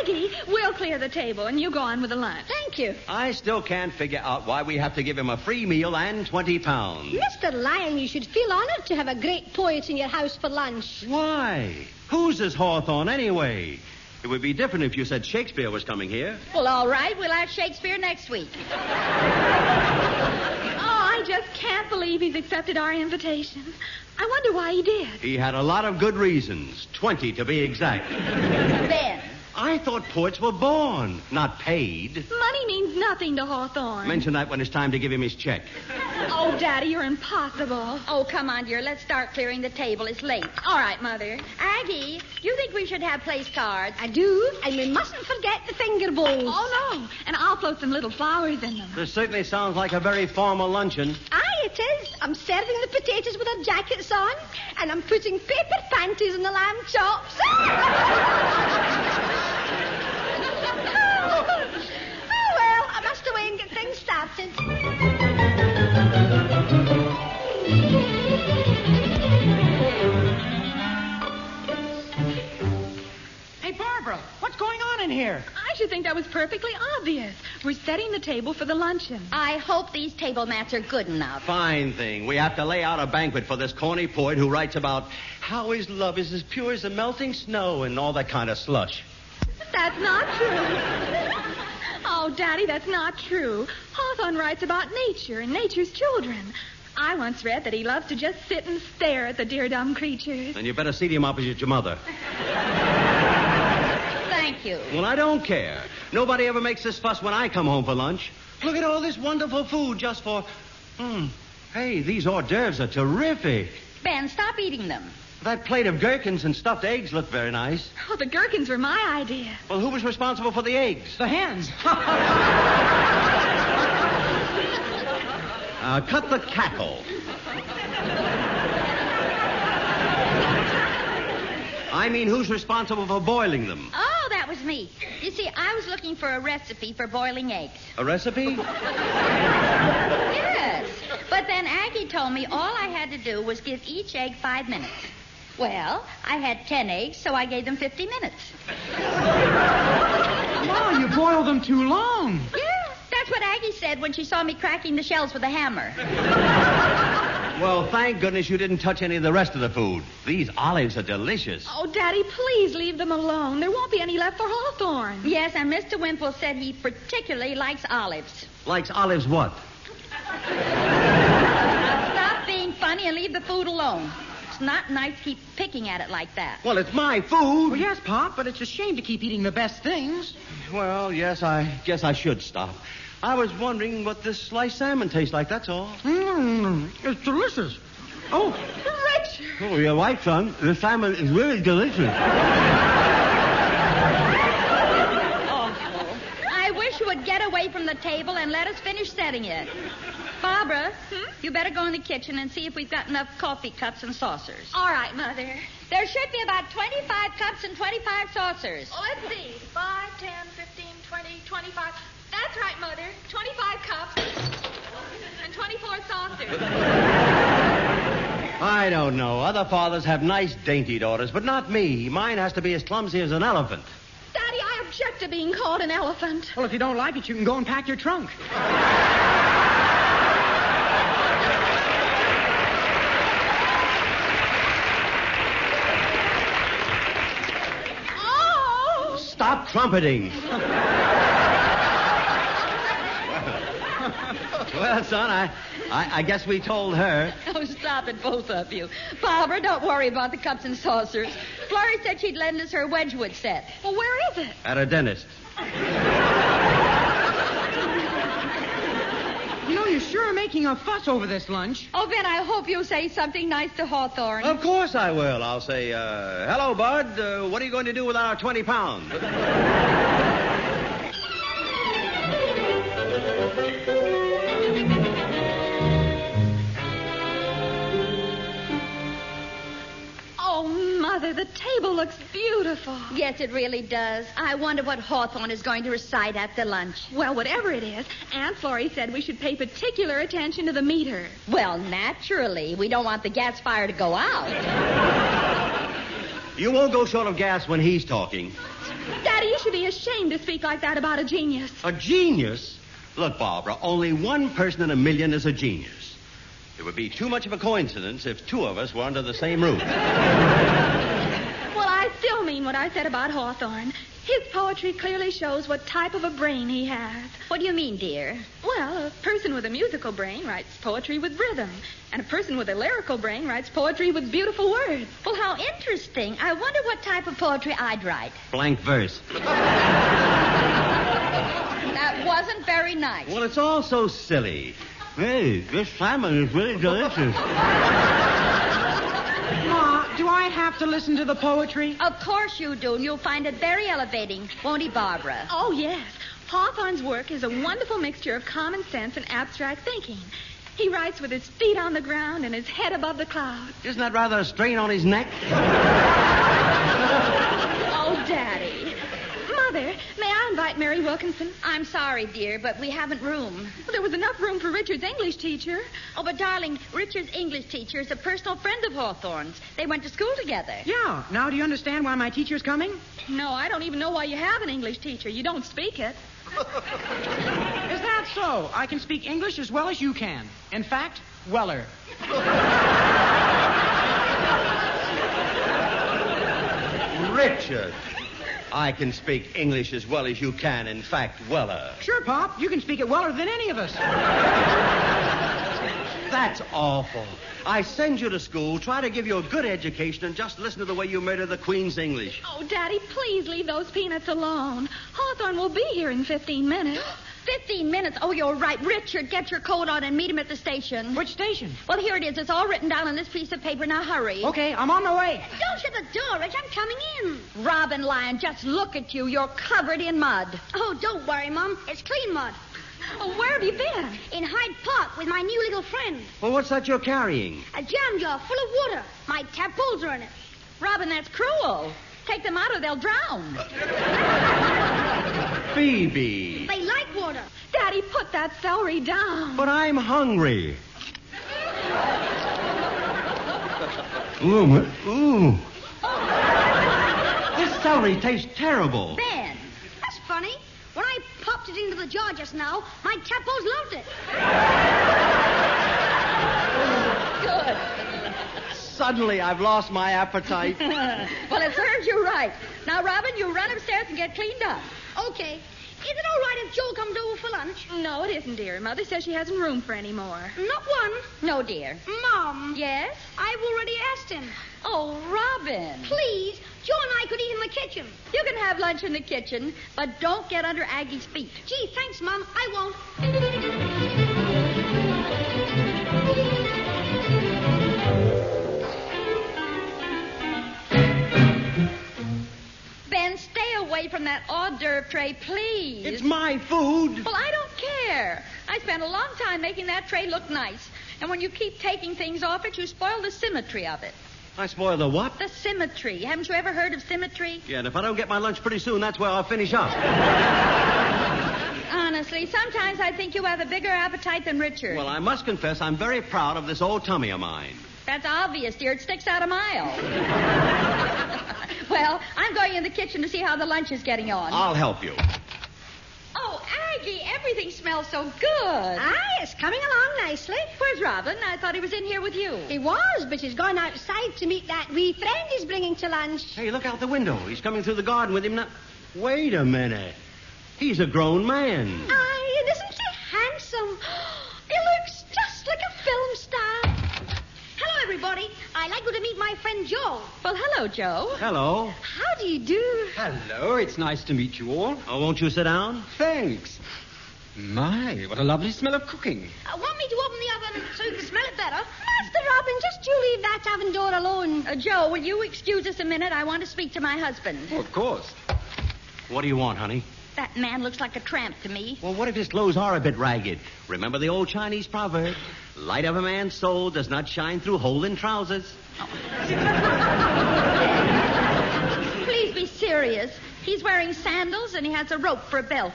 Aggie, we'll clear the table, and you go on with the lunch. Thank you. I still can't figure out why we have to give him a free meal and 20 pounds. Mr. Lyon, you should feel honored to have a great poet in your house for lunch. Why? Who's this Hawthorne, anyway? It would be different if you said Shakespeare was coming here. Well, all right. We'll have Shakespeare next week. I just can't believe he's accepted our invitation. I wonder why he did. He had a lot of good reasons. 20 to be exact. Ben. I thought poets were born, not paid. Money means nothing to Hawthorne. Mention that when it's time to give him his check. Oh, Daddy, you're impossible. Oh, come on, dear. Let's start clearing the table. It's late. All right, Mother. Aggie, do you think we should have place cards? I do, and we mustn't forget the finger bowls. Oh, no. And I'll float some little flowers in them. This certainly sounds like a very formal luncheon. Aye, it is. I'm serving the potatoes with their jackets on, and I'm putting paper panties in the lamb chops. Oh, well, I must away and get things started. Hey, Barbara, what's going on in here? I I should think that was perfectly obvious. We're setting the table for the luncheon. I hope these table mats are good enough. Fine thing. We have to lay out a banquet for this corny poet who writes about how his love is as pure as the melting snow and all that kind of slush. That's not true. Oh, Daddy, that's not true. Hawthorne writes about nature and nature's children. I once read that he loves to just sit and stare at the dear dumb creatures. Then you better seat him opposite your mother. Thank you. Well, I don't care. Nobody ever makes this fuss when I come home for lunch. Look at all this wonderful food just for... Hey, these hors d'oeuvres are terrific. Ben, stop eating them. That plate of gherkins and stuffed eggs looked very nice. Oh, the gherkins were my idea. Well, who was responsible for the eggs? The hens. Cut the cackle. I mean, who's responsible for boiling them? Oh, that was me. You see, I was looking for a recipe for boiling eggs. A recipe? Yes. But then Aggie told me all I had to do was give each egg 5 minutes. Well, I had 10 eggs, so I gave them 50 minutes. Wow, you boiled them too long. Yeah, that's what Aggie said when she saw me cracking the shells with a hammer. Well, thank goodness you didn't touch any of the rest of the food. These olives are delicious. Oh, Daddy, please leave them alone. There won't be any left for Hawthorne. Yes, and Mr. Wimple said he particularly likes olives. Likes olives what? Now, stop being funny and leave the food alone. It's not nice to keep picking at it like that. Well, it's my food. Well, yes, Pop, but it's a shame to keep eating the best things. Well, yes, I guess I should stop. I was wondering what this sliced salmon tastes like, that's all. It's delicious. Oh, Richard! Oh, you're right, son. The salmon is really delicious. Awful. I wish you would get away from the table and let us finish setting it. Barbara, you better go in the kitchen and see if we've got enough coffee cups and saucers. All right, Mother. There should be about 25 cups and 25 saucers. Oh, let's see. 5, 10, 15, 20, 25... That's right, Mother. 25 cups and 24 saucers. I don't know. Other fathers have nice, dainty daughters, but not me. Mine has to be as clumsy as an elephant. Daddy, I object to being called an elephant. Well, if you don't like it, you can go and pack your trunk. Oh! Stop trumpeting. Well, son, I guess we told her. Oh, stop it, both of you. Barbara, don't worry about the cups and saucers. Florrie said she'd lend us her Wedgwood set. Well, where is it? At a dentist. You know, you're sure making a fuss over this lunch. Oh, Ben, I hope you'll say something nice to Hawthorne. Of course I will. I'll say, hello, Bud. What are you going to do with our 20 pounds? Mother, the table looks beautiful. Yes, it really does. I wonder what Hawthorne is going to recite after lunch. Well, whatever it is, Aunt Florrie said we should pay particular attention to the meter. Well, naturally. We don't want the gas fire to go out. You won't go short of gas when he's talking. Daddy, you should be ashamed to speak like that about a genius. A genius? Look, Barbara, only one person in a million is a genius. It would be too much of a coincidence if two of us were under the same roof. Well, I still mean what I said about Hawthorne. His poetry clearly shows what type of a brain he has. What do you mean, dear? Well, a person with a musical brain writes poetry with rhythm, and a person with a lyrical brain writes poetry with beautiful words. Well, how interesting. I wonder what type of poetry I'd write. Blank verse. That wasn't very nice. Well, it's all so silly. Hey, this salmon is really delicious. Ma, do I have to listen to the poetry? Of course you do. You'll find it very elevating, won't he, Barbara? Oh, yes. Hawthorne's work is a wonderful mixture of common sense and abstract thinking. He writes with his feet on the ground and his head above the clouds. Isn't that rather a strain on his neck? Oh, Daddy. Mother, may I invite Mary Wilkinson? I'm sorry, dear, but we haven't room. Well, there was enough room for Richard's English teacher. Oh, but darling, Richard's English teacher is a personal friend of Hawthorne's. They went to school together. Yeah. Now, do you understand why my teacher's coming? No, I don't even know why you have an English teacher. You don't speak it. Is that so? I can speak English as well as you can. In fact, weller. Richard, I can speak English as well as you can. In fact, weller. Sure, Pop. You can speak it weller than any of us. That's awful. I send you to school, try to give you a good education, and just listen to the way you murder the Queen's English. Oh, Daddy, please leave those peanuts alone. Hawthorne will be here in 15 minutes. 15 minutes? Oh, you're right. Richard, get your coat on and meet him at the station. Which station? Well, here it is. It's all written down on this piece of paper. Now, hurry. Okay, I'm on my way. Don't shut the door, Rich. I'm coming in. Robin Lyon, just look at you. You're covered in mud. Oh, don't worry, Mom. It's clean mud. Oh, where have you been? In Hyde Park with my new little friend. Well, what's that you're carrying? A jam jar full of water. My tadpoles are in it. Robin, that's cruel. Take them out or they'll drown. Phoebe. They like water. Daddy, put that celery down. But I'm hungry. Ooh. This celery tastes terrible. Ben, that's funny. When I popped it into the jar just now, my tadpoles loved it. Good. Suddenly, I've lost my appetite. Well, it serves you right. Now, Robin, you run upstairs and get cleaned up. Okay. Is it all right if Joe comes over for lunch? No, it isn't, dear. Mother says she hasn't room for any more. Not one. No, dear. Mom. Yes? I've already asked him. Oh, Robin. Please, Joe and I could eat in the kitchen. You can have lunch in the kitchen, but don't get under Aggie's feet. Gee, thanks, Mom. I won't. Ben, stay away from that hors d'oeuvre tray, please. It's my food. Well, I don't care. I spent a long time making that tray look nice. And when you keep taking things off it, you spoil the symmetry of it. I spoil the what? The symmetry. Haven't you ever heard of symmetry? Yeah, and if I don't get my lunch pretty soon, that's where I'll finish up. Honestly, sometimes I think you have a bigger appetite than Richard. Well, I must confess I'm very proud of this old tummy of mine. That's obvious, dear. It sticks out a mile. Well, I'm going in the kitchen to see how the lunch is getting on. I'll help you. Oh, Aggie, everything smells so good. Aye, it's coming along nicely. Where's Robin? I thought he was in here with you. He was, but he's gone outside to meet that wee friend he's bringing to lunch. Hey, look out the window. He's coming through the garden with him now. Wait a minute. He's a grown man. Aye, and isn't he handsome? He looks just like a film star. Hello, everybody. I'd like you to meet my friend Joe. Well, hello, Joe. Hello. How do you do? Hello, it's nice to meet you all. Oh, won't you sit down? Thanks. My, what a lovely smell of cooking. Want me to open the oven so you can smell it better? Master Robin, just you leave that oven door alone. Joe, will you excuse us a minute? I want to speak to my husband. Oh, of course. What do you want, honey? That man looks like a tramp to me. Well, what if his clothes are a bit ragged? Remember the old Chinese proverb? Light of a man's soul does not shine through hole in trousers. Please be serious. He's wearing sandals and he has a rope for a belt.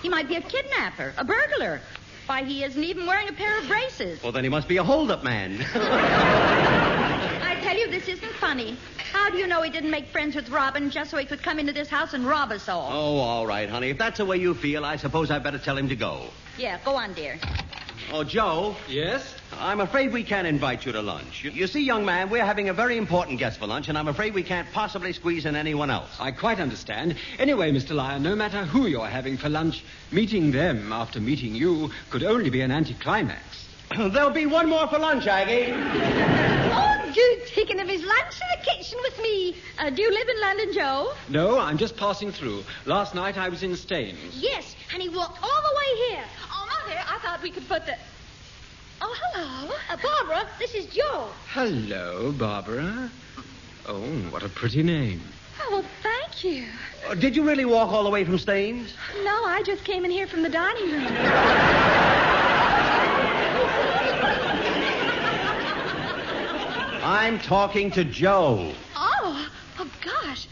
He might be a kidnapper, a burglar. Why, he isn't even wearing a pair of braces. Well, then he must be a hold-up man. I tell you, this isn't funny. How do you know he didn't make friends with Robin just so he could come into this house and rob us all? Oh, all right, honey. If that's the way you feel, I suppose I'd better tell him to go. Yeah, go on, dear. Oh, Joe. Yes? I'm afraid we can't invite you to lunch. You see, young man, we're having a very important guest for lunch, and I'm afraid we can't possibly squeeze in anyone else. I quite understand. Anyway, Mr. Lyon, no matter who you're having for lunch, meeting them after meeting you could only be an anticlimax. There'll be one more for lunch, Aggie. Oh, good. He can have his lunch in the kitchen with me. Do you live in London, Joe? No, I'm just passing through. Last night I was in Staines. Yes, and he walked all the way here. Oh, Mother, I thought we could put the... Oh, hello. Barbara, this is Joe. Hello, Barbara. Oh, what a pretty name. Oh, well, thank you. Did you really walk all the way from Staines? No, I just came in here from the dining room. I'm talking to Joe. Oh, gosh.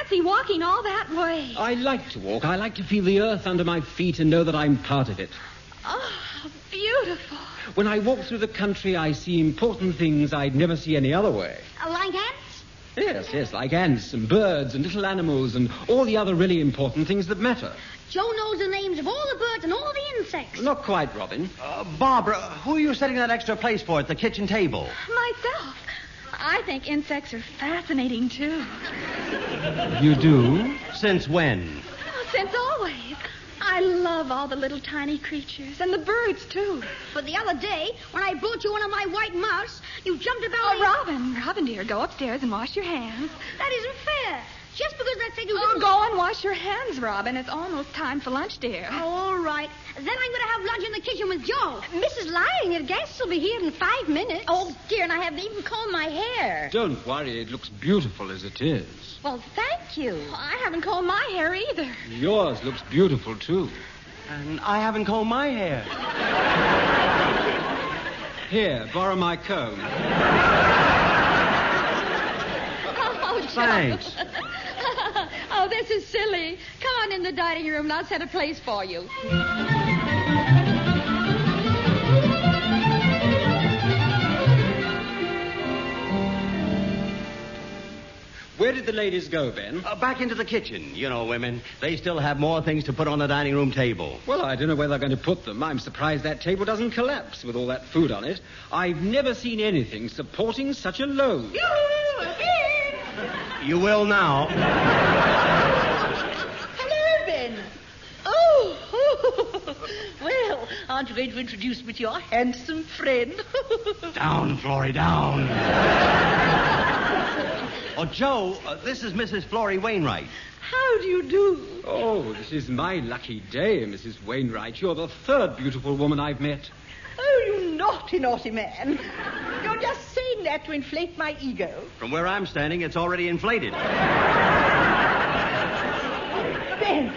fancy walking all that way. I like to walk. I like to feel the earth under my feet and know that I'm part of it. Oh, beautiful. When I walk through the country, I see important things I'd never see any other way. Like ants? Yes, like ants and birds and little animals and all the other really important things that matter. Joe knows the names of all the birds and all the insects. Not quite, Robin. Barbara, who are you setting that extra place for at the kitchen table? Myself. I think insects are fascinating, too. You do? Since when? Since always. I love all the little tiny creatures, and the birds, too. But the other day, when I brought you one of my white mouse, you jumped about... Oh, Robin, dear, go upstairs and wash your hands. That isn't fair. Just because I said you didn't... Go and wash your hands, Robin. It's almost time for lunch, dear. Oh, all right. Then I'm going to have lunch in the kitchen with Joe. Mrs. Lyon, your guests will be here in 5 minutes. Oh, dear, and I haven't even combed my hair. Don't worry. It looks beautiful as it is. Well, thank you. I haven't combed my hair either. Yours looks beautiful, too. And I haven't combed my hair. Here, borrow my comb. Oh, thanks. Oh, this is silly. Come on in the dining room and I'll set a place for you. Where did the ladies go, Ben? Back into the kitchen. You know, women, they still have more things to put on the dining room table. Well, I don't know where they're going to put them. I'm surprised that table doesn't collapse with all that food on it. I've never seen anything supporting such a load. You will now. Hello, Ben. Oh, well, aren't you going to introduce me to your handsome friend? Down, Florrie, down. Oh, Joe, this is Mrs. Florrie Wainwright. How do you do? Oh, this is my lucky day, Mrs. Wainwright. You're the third beautiful woman I've met. Oh, you naughty, naughty man. You're just saying that to inflate my ego. From where I'm standing, it's already inflated. Ben,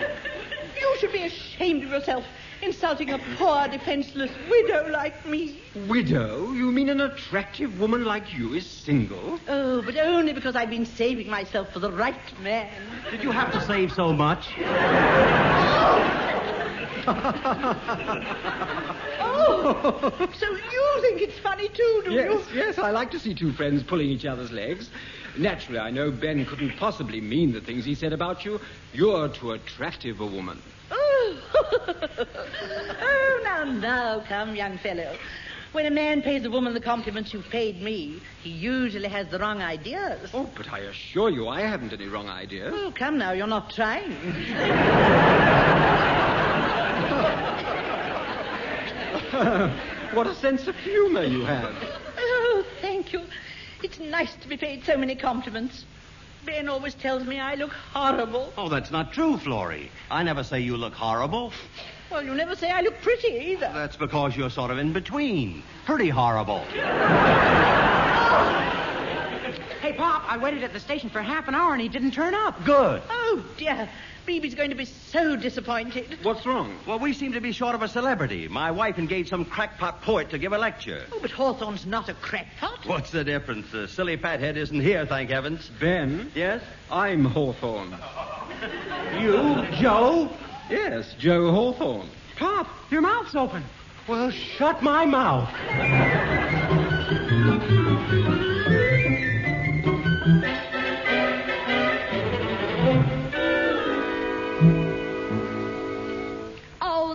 you should be ashamed of yourself, insulting a poor, defenseless widow like me. Widow? You mean an attractive woman like you is single? Oh, but only because I've been saving myself for the right man. Did you have to save so much? Oh, so you think it's funny too, do you? Yes, I like to see two friends pulling each other's legs. Naturally, I know Ben couldn't possibly mean the things he said about you. You're too attractive a woman. Oh, now, come, young fellow. When a man pays a woman the compliments you've paid me, he usually has the wrong ideas. Oh, but I assure you I haven't any wrong ideas. Oh, come now, you're not trying. What a sense of humor you have. Oh, thank you. It's nice to be paid so many compliments. Ben always tells me I look horrible. Oh, that's not true, Florrie. I never say you look horrible. Well, you never say I look pretty either. That's because you're sort of in between. Pretty horrible. Hey, Pop, I waited at the station for half an hour and he didn't turn up. Good. Oh, dear. Beebe's going to be so disappointed. What's wrong? Well, we seem to be short of a celebrity. My wife engaged some crackpot poet to give a lecture. Oh, but Hawthorne's not a crackpot. What's the difference? The silly fathead isn't here, thank heavens. Ben? Yes? I'm Hawthorne. You, Joe? Yes, Joe Hawthorne. Pop, your mouth's open. Well, shut my mouth.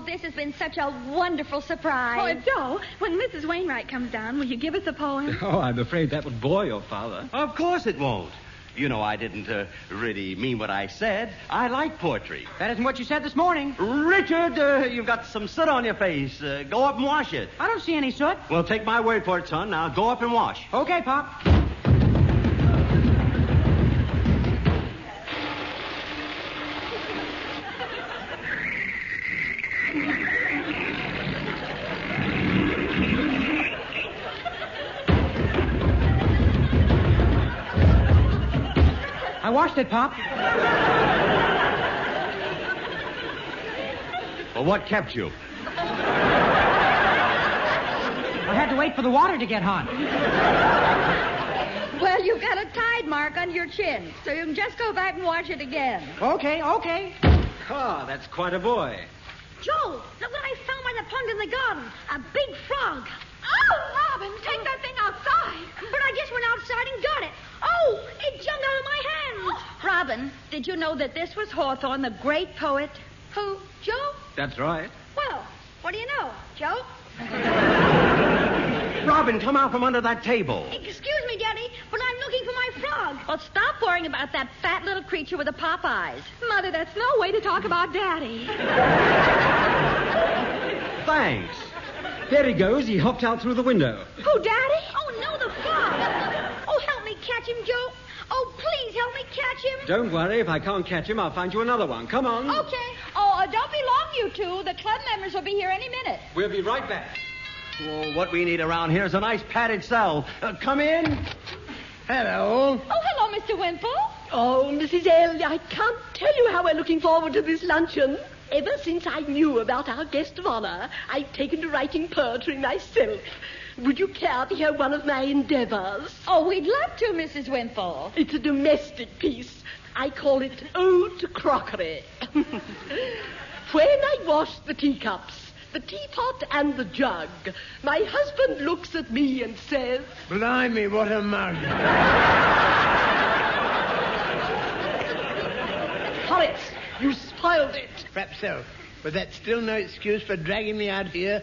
This has been such a wonderful surprise. Oh, Joe, when Mrs. Wainwright comes down, will you give us a poem? Oh, I'm afraid that would bore your father. Of course it won't. You know, I didn't really mean what I said. I like poetry. That isn't what you said this morning. Richard, you've got some soot on your face. Go up and wash it. I don't see any soot. Well, take my word for it, son. Now go up and wash. Okay, Pop. I washed it, Pop. Well, what kept you? I had to wait for the water to get hot. Well, Well, you've got a tide mark under your chin, so you can just go back and wash it again. Okay. Ah, that's quite a boy. Joe, look what I found by the pond in the garden. A big frog. Oh, Robin, take that thing outside. But I just went outside and got it. Oh, it jumped out of my hands. Robin, did you know that this was Hawthorne, the great poet? Who, Joe? That's right. Well, what do you know, Joe? Robin, come out from under that table. Excuse me, Daddy, but I'm looking for my frog. Well, stop worrying about that fat little creature with the pop eyes. Mother, that's no way to talk about Daddy. Thanks. There he goes. He hopped out through the window. Who, Daddy? Oh, no, the frog. Oh, help me catch him, Joe. Oh, please help me catch him. Don't worry. If I can't catch him, I'll find you another one. Come on. Okay. Oh, don't be long, you two. The club members will be here any minute. We'll be right back. Oh, what we need around here is a nice padded cell. Come in. Hello. Oh, hello, Mr. Wimple. Oh, Mrs. L., I can't tell you how we're looking forward to this luncheon. Ever since I knew about our guest of honor, I've taken to writing poetry myself. Would you care to hear one of my endeavors? Oh, we'd love to, Mrs. Wimple. It's a domestic piece. I call it Ode to Crockery. When I wash the teacups, the teapot and the jug, my husband looks at me and says... Blimey, what a mug. Horace, you spoiled it. Perhaps so, but that's still no excuse for dragging me out here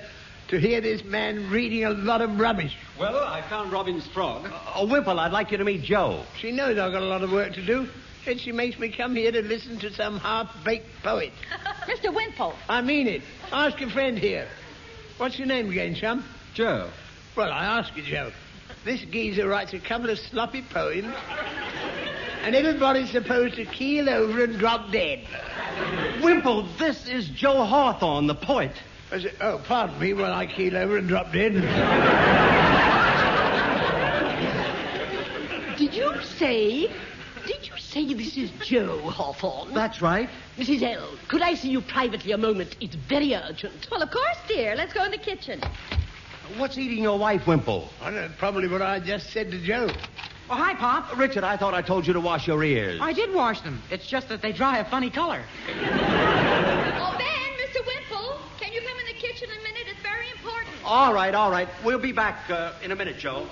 to hear this man reading a lot of rubbish. Well, I found Robin's frog. Wimple, I'd like you to meet Joe. She knows I've got a lot of work to do, and she makes me come here to listen to some half-baked poet. Mr. Wimple. I mean it. Ask your friend here. What's your name again, chum? Joe. Well, I ask you, Joe. This geezer writes a couple of sloppy poems, and everybody's supposed to keel over and drop dead. Wimple, this is Joe Hawthorne, the poet. Oh, pardon me while I keel over and drop dead. Did you say this is Joe Hawthorne? That's right. Mrs. L., could I see you privately a moment? It's very urgent. Well, of course, dear. Let's go in the kitchen. What's eating your wife, Wimple? I know, probably what I just said to Joe. Oh, hi, Pop. Richard, I thought I told you to wash your ears. I did wash them. It's just that they dry a funny color. Oh, Ben, Mr. Wimple, can you come in the kitchen a minute? It's very important. All right. We'll be back in a minute, Joe.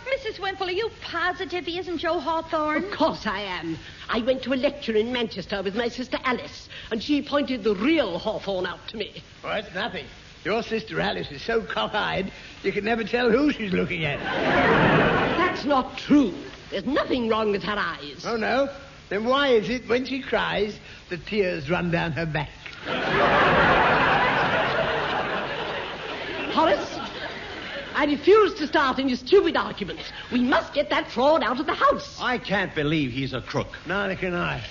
Mrs. Wimple, are you positive he isn't Joe Hawthorne? Of course I am. I went to a lecture in Manchester with my sister Alice, and she pointed the real Hawthorne out to me. Well, that's nothing. Your sister Alice is so cock-eyed, you can never tell who she's looking at. That's not true. There's nothing wrong with her eyes. Oh, no? Then why is it when she cries, the tears run down her back? Horace, I refuse to start any stupid arguments. We must get that fraud out of the house. I can't believe he's a crook. Neither can I.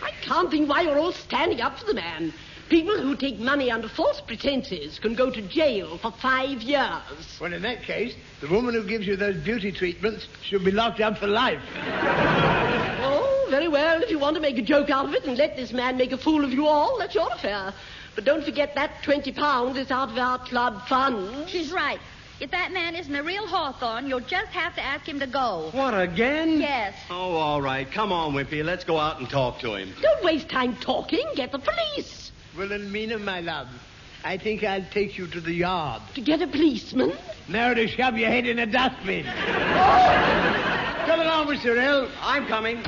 I can't think why you're all standing up for the man. People who take money under false pretenses can go to jail for 5 years. Well, in that case, the woman who gives you those beauty treatments should be locked up for life. Oh, very well. If you want to make a joke out of it and let this man make a fool of you all, that's your affair. But don't forget that £20 is out of our club funds. She's right. If that man isn't a real Hawthorne, you'll just have to ask him to go. What, again? Yes. Oh, all right. Come on, Wimpy. Let's go out and talk to him. Don't waste time talking. Get the police. Well, then, Mina, my love, I think I'll take you to the yard. To get a policeman? No, to shove your head in a dustbin. Oh! Come along, Mr. L. I'm coming.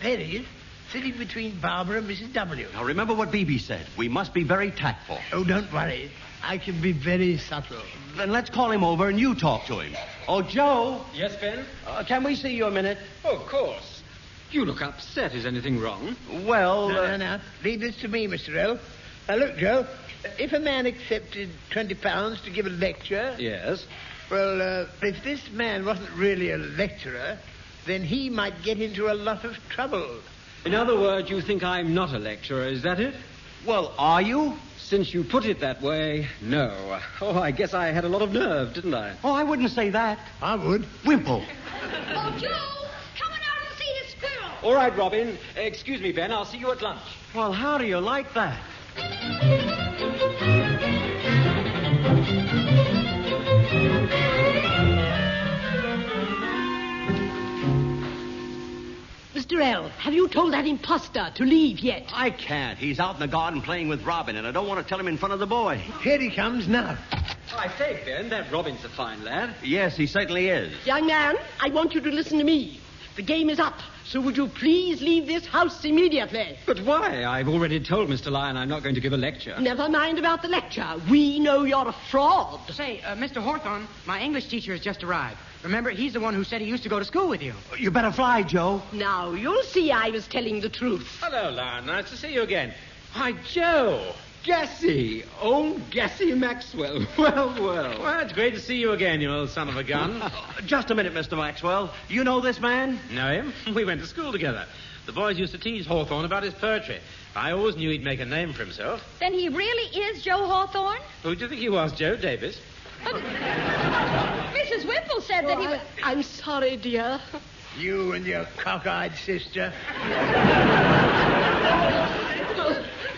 There he is, sitting between Barbara and Mrs. W. Now, remember what Beebe said. We must be very tactful. Oh, don't worry. I can be very subtle. Then let's call him over and you talk to him. Oh, Joe. Yes, Ben? Can we see you a minute? Oh, of course. You look upset. Is anything wrong? Well... No. Leave this to me, Mr. L. Now, look, Joe, if a man accepted £20 to give a lecture... Yes? Well, if this man wasn't really a lecturer, then he might get into a lot of trouble. In other words, you think I'm not a lecturer, is that it? Well, are you? Since you put it that way, no. Oh, I guess I had a lot of nerve, didn't I? Oh, I wouldn't say that. I would. Wimple. Oh, Joe, come on out and see the squirrel. All right, Robin. Excuse me, Ben. I'll see you at lunch. Well, how do you like that? Mr. L., have you told that imposter to leave yet? I can't. He's out in the garden playing with Robin, and I don't want to tell him in front of the boy. Here he comes now. I say, Ben, that Robin's a fine lad. Yes, he certainly is. Young man, I want you to listen to me. The game is up, so would you please leave this house immediately? But why? I've already told Mr. Lyon I'm not going to give a lecture. Never mind about the lecture. We know you're a fraud. Say, Mr. Hawthorne, my English teacher has just arrived. Remember, he's the one who said he used to go to school with you. You better fly, Joe. Now, you'll see I was telling the truth. Hello, Lyon. Nice to see you again. Why, Joe. Gussie. Old Gussie Maxwell. Well, it's great to see you again, you old son of a gun. Just a minute, Mr. Maxwell. You know this man? Know him? We went to school together. The boys used to tease Hawthorne about his poetry. I always knew he'd make a name for himself. Then he really is Joe Hawthorne? Who do you think he was, Joe Davis? Mrs. Whipple said that he was... I'm sorry, dear. You and your cockeyed sister.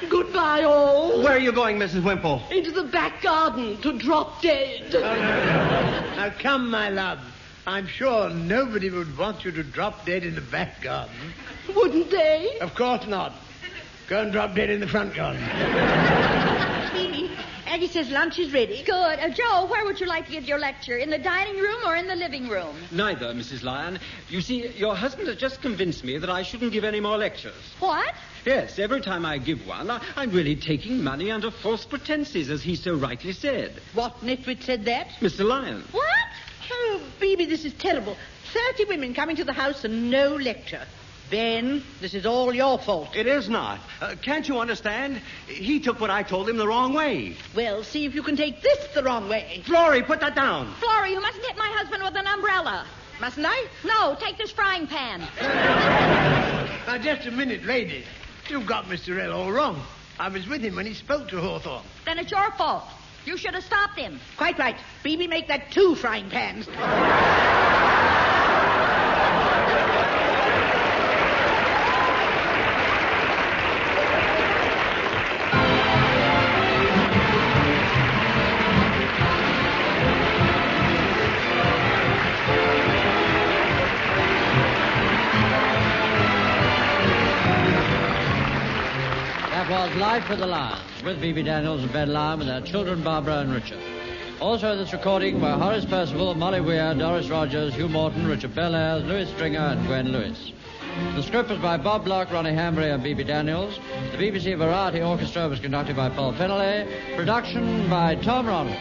Goodbye, all. Where are you going, Mrs. Wimple? Into the back garden to drop dead. Now, come, my love. I'm sure nobody would want you to drop dead in the back garden. Wouldn't they? Of course not. Go and drop dead in the front garden. Mimi, Aggie says lunch is ready. Good. Joe, where would you like to give your lecture? In the dining room or in the living room? neither, Mrs. Lyon. You see, your husband has just convinced me that I shouldn't give any more lectures. What? Yes, every time I give one, I'm really taking money under false pretenses, as he so rightly said. What nitwit said that? Mr. Lyon. What? Oh, Phoebe, this is terrible. 30 women coming to the house and no lecture. Ben, this is all your fault. It is not. Can't you understand? He took what I told him the wrong way. Well, see if you can take this the wrong way. Florrie, put that down. Florrie, you mustn't hit my husband with an umbrella. Mustn't I? No, take this frying pan. Now, just a minute, ladies. You've got Mr. L all wrong. I was with him when he spoke to Hawthorne. Then it's your fault. You should have stopped him. Quite right. Phoebe, make that 2 frying pans. Was Life with the Lions, with Bibi Daniels and Ben Lyon, with their children Barbara and Richard. Also in this recording were Horace Percival, Molly Weir, Doris Rogers, Hugh Morton, Richard Belair, Louis Stringer and Gwen Lewis. The script was by Bob Block, Ronnie Hanbury and Bibi Daniels. The BBC Variety Orchestra was conducted by Paul Fennelly. Production by Tom Ronald.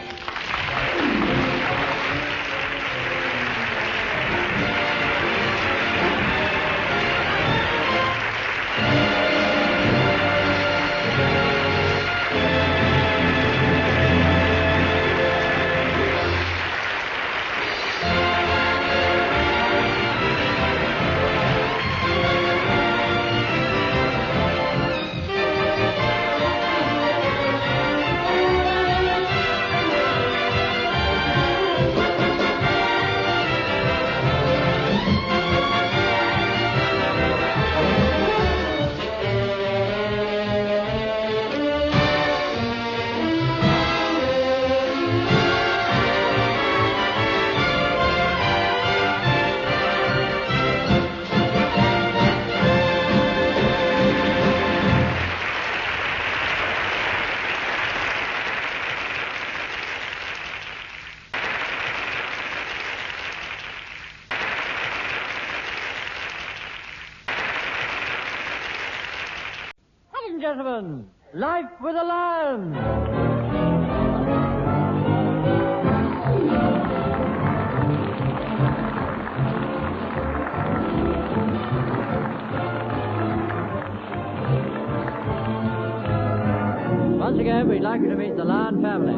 Gentlemen, Life with a Lion. Once again, we'd like you to meet the Lion family.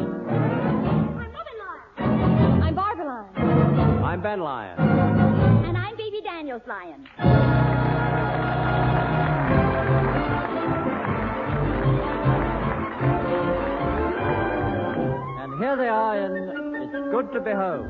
I'm Barbara Lyon. I'm Ben Lyon. And I'm Bibi Daniels Lyon. Here they are in It's Good to Be Home.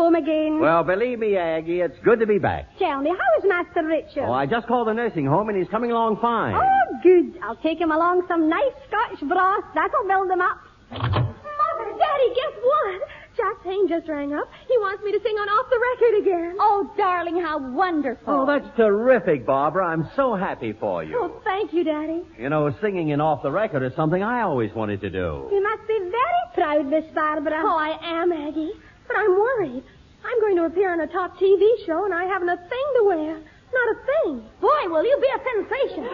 home again. Well, believe me, Aggie, it's good to be back. Tell me, how is Master Richard? Oh, I just called the nursing home, and he's coming along fine. Oh, good. I'll take him along some nice Scotch broth. That'll build him up. Mother, Daddy, guess what? Jack Payne just rang up. He wants me to sing on Off the Record again. Oh, darling, how wonderful. Oh, that's terrific, Barbara. I'm so happy for you. Oh, thank you, Daddy. You know, singing in Off the Record is something I always wanted to do. You must be very proud, Miss Barbara. Oh, I am, Aggie. But I'm worried. I'm going to appear on a top TV show, and I haven't a thing to wear. Not a thing. Boy, will you be a sensation.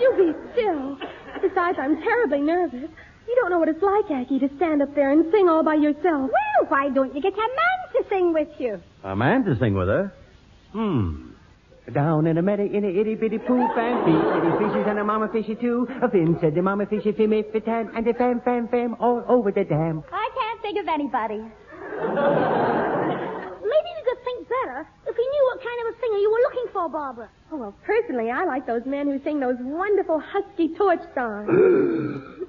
You be still. Besides, I'm terribly nervous. You don't know what it's like, Aggie, to stand up there and sing all by yourself. Well, why don't you get a man to sing with you? A man to sing with her? Down in a meadow in a itty-bitty poop and feet, itty fishes and a mama fishy too. A fin said the mama fishy fim if it tan, and a fam all over the dam. I can't think of anybody. Maybe you could think better if you knew what kind of a singer you were looking for, Barbara. Oh, well, personally, I like those men who sing those wonderful husky torch songs.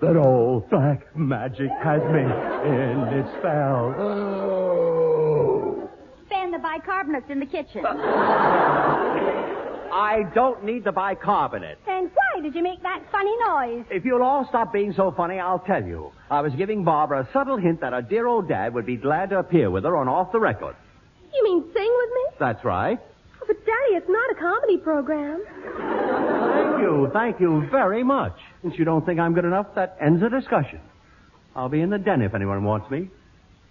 That old black magic has me in its spell. Oh. Fan the bicarbonates in the kitchen. I don't need the bicarbonate. Then why did you make that funny noise? If you'll all stop being so funny, I'll tell you. I was giving Barbara a subtle hint that her dear old dad would be glad to appear with her on Off the Record. You mean sing with me? That's right. Oh, but, Daddy, it's not a comedy program. Thank you very much. Since you don't think I'm good enough, that ends the discussion. I'll be in the den if anyone wants me,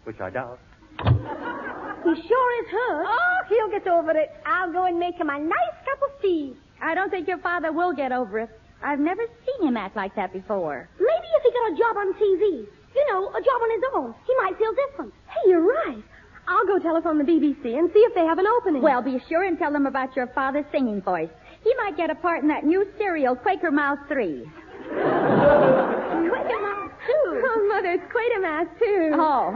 which I doubt. He sure is hurt. Oh, he'll get over it. I'll go and make him a nice cup of tea. I don't think your father will get over it. I've never seen him act like that before. Maybe if he got a job on TV. You know, a job on his own. He might feel different. Hey, you're right. I'll go telephone the BBC and see if they have an opening. Well, be sure and tell them about your father's singing voice. He might get a part in that new serial, Quaker Mouse 3. Quaker Mouse 2? Oh, Mother, it's Quatermass 2. Oh.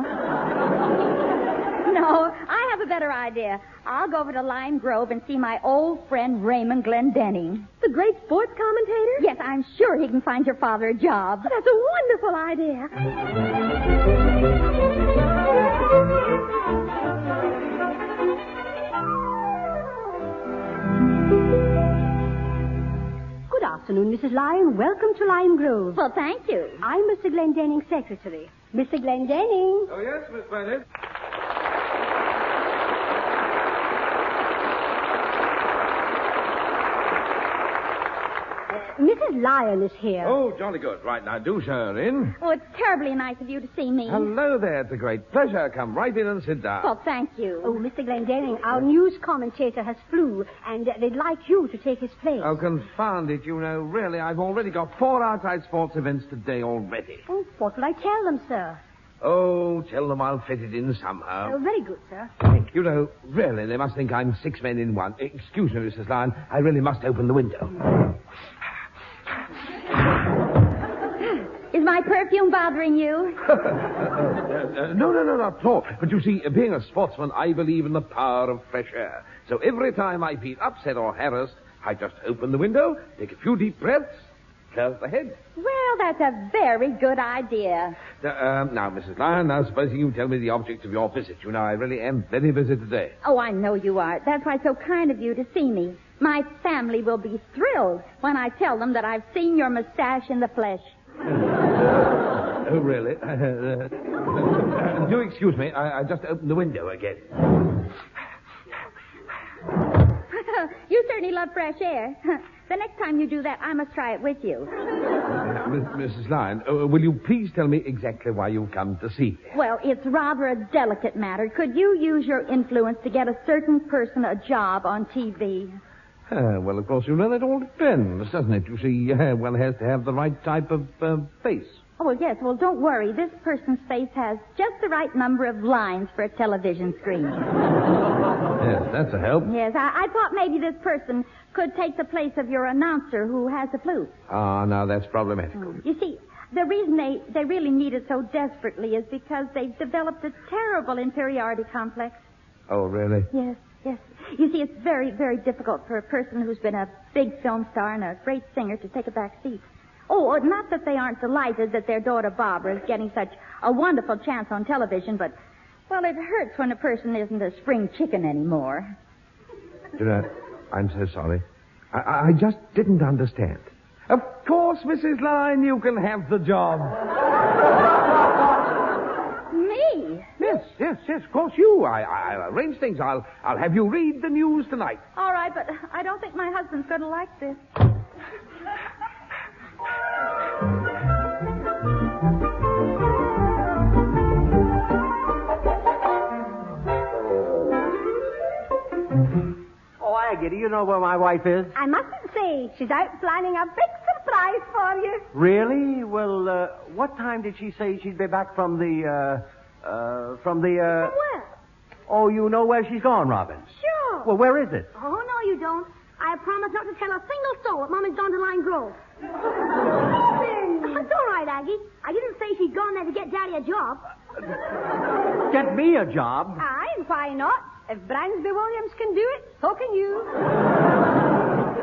No, I have a better idea. I'll go over to Lime Grove and see my old friend Raymond Glendenning. The great sports commentator? Yes, I'm sure he can find your father a job. Oh, that's a wonderful idea. Good afternoon, Mrs. Lyon. Welcome to Lime Grove. Well, thank you. I'm Mr. Glendenning's secretary. Mr. Glendenning. Oh, yes, Miss Bennett. Mrs. Lyon is here. Oh, jolly good. Right, now, do show her in. Oh, it's terribly nice of you to see me. Hello there. It's a great pleasure. Come right in and sit down. Well, thank you. Oh, Mr. Glendenning, our news commentator has flu, and they'd like you to take his place. Oh, confound it. You know, really, I've already got 4 outside sports events today already. Oh, what will I tell them, sir? Oh, tell them I'll fit it in somehow. Oh, very good, sir. You know, really, they must think I'm 6 men in one. Excuse me, Mrs. Lyon. I really must open the window. Is my perfume bothering you? No, not at all. But you see, being a sportsman, I believe in the power of fresh air. So every time I feel upset or harassed, I just open the window, take a few deep breaths, close the head. Well, that's a very good idea. Now, Mrs. Lyon, now supposing you tell me the object of your visit. You know, I really am very busy today. Oh, I know you are. That's why it's so kind of you to see me. My family will be thrilled when I tell them that I've seen your mustache in the flesh. Oh, really? Do excuse me. I just opened the window again. You certainly love fresh air. The next time you do that, I must try it with you. Mrs. Lyon, will you please tell me exactly why you've come to see me? Well, it's rather a delicate matter. Could you use your influence to get a certain person a job on TV? Well, of course, you know, that all depends, doesn't it? You see, one has to have the right type of face. Oh, well, yes. Well, don't worry. This person's face has just the right number of lines for a television screen. Yes, that's a help. Yes, I thought maybe this person could take the place of your announcer who has the flu. Ah, now that's problematic. You see, the reason they really need it so desperately is because they've developed a terrible inferiority complex. Oh, really? Yes. You see, it's very, very difficult for a person who's been a big film star and a great singer to take a back seat. Oh, not that they aren't delighted that their daughter Barbara is getting such a wonderful chance on television, but Well, it hurts when a person isn't a spring chicken anymore. I'm so sorry. I just didn't understand. Of course, Mrs. Lyon, you can have the job. Me? Yes, of course you. I'll arrange things. I'll have you read the news tonight. All right, but I don't think my husband's going to like this. Oh, Aggie, do you know where my wife is? I mustn't say. She's out planning a big surprise for you. Really? Well, what time did she say she'd be back from the... From where? Oh, you know where she's gone, Robin? Sure. Well, where is it? Oh, no, you don't. I promise not to tell a single soul that Mom has gone to Line Grove. It's all right, Aggie. I didn't say she'd gone there to get Daddy a job. Get me a job? Aye, and why not? If Bransby Williams can do it, so can you.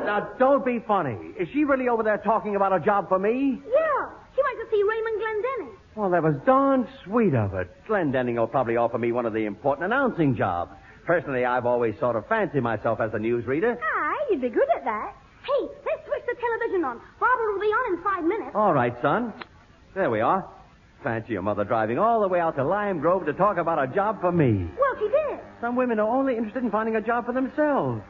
Now, don't be funny. Is she really over there talking about a job for me? Yeah. She went to see Raymond Glendenning. Well, that was darn sweet of her. Glendenning will probably offer me one of the important announcing jobs. Personally, I've always sort of fancied myself as a newsreader. Aye, you'd be good at that. Hey, let's switch the television on. Barbara will be on in 5 minutes. All right, son. There we are. Fancy your mother driving all the way out to Lime Grove to talk about a job for me. Well, she did. Some women are only interested in finding a job for themselves.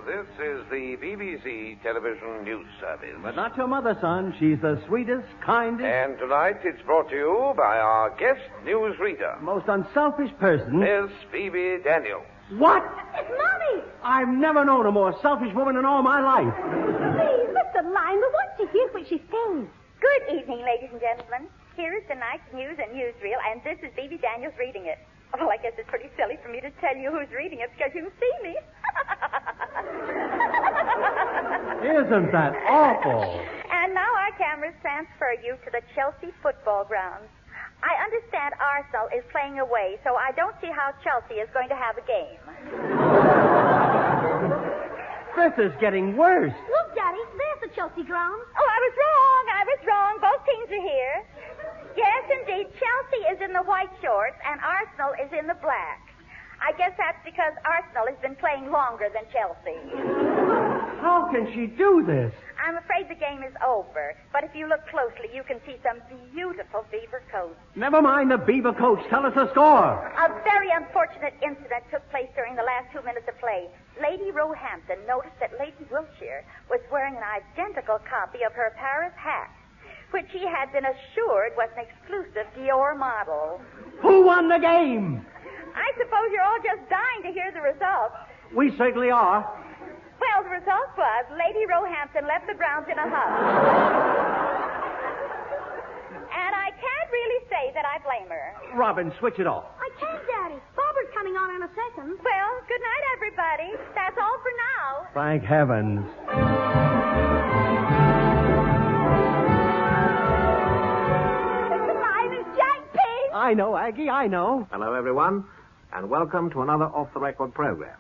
This is the BBC television news service. But not your mother, son. She's the sweetest, kindest... And tonight it's brought to you by our guest newsreader. Most unselfish person... Miss Phoebe Daniels. What? It's Mommy. I've never known a more selfish woman in all my life. Please, Mr. Lyon, we want to hear what she's saying. Good evening, ladies and gentlemen. Here is tonight's news and newsreel, and this is Phoebe Daniels reading it. Well, I guess it's pretty silly for me to tell you who's reading it because you can see me. Isn't that awful? And now our cameras transfer you to the Chelsea football grounds. I understand Arsenal is playing away, so I don't see how Chelsea is going to have a game. This is getting worse. Look, Daddy, there's the Chelsea grounds. Oh, I was wrong. Both teams are here. Yes, indeed. Chelsea is in the white shorts, and Arsenal is in the black. I guess that's because Arsenal has been playing longer than Chelsea. How can she do this? I'm afraid the game is over, but if you look closely, you can see some beautiful beaver coats. Never mind the beaver coach. Tell us the score. A very unfortunate incident took place during the last 2 minutes of play. Lady Roehampton noticed that Lady Wiltshire was wearing an identical copy of her Paris hat, which he had been assured was an exclusive Dior model. Who won the game? I suppose you're all just dying to hear the results. We certainly are. Well, the result was Lady Roehampton left the grounds in a huff. And I can't really say that I blame her. Robin, switch it off. I can't, Daddy. Barbara's coming on in a second. Well, good night, everybody. That's all for now. Thank heavens. I know, Aggie, I know. Hello, everyone, and welcome to another off-the-record program,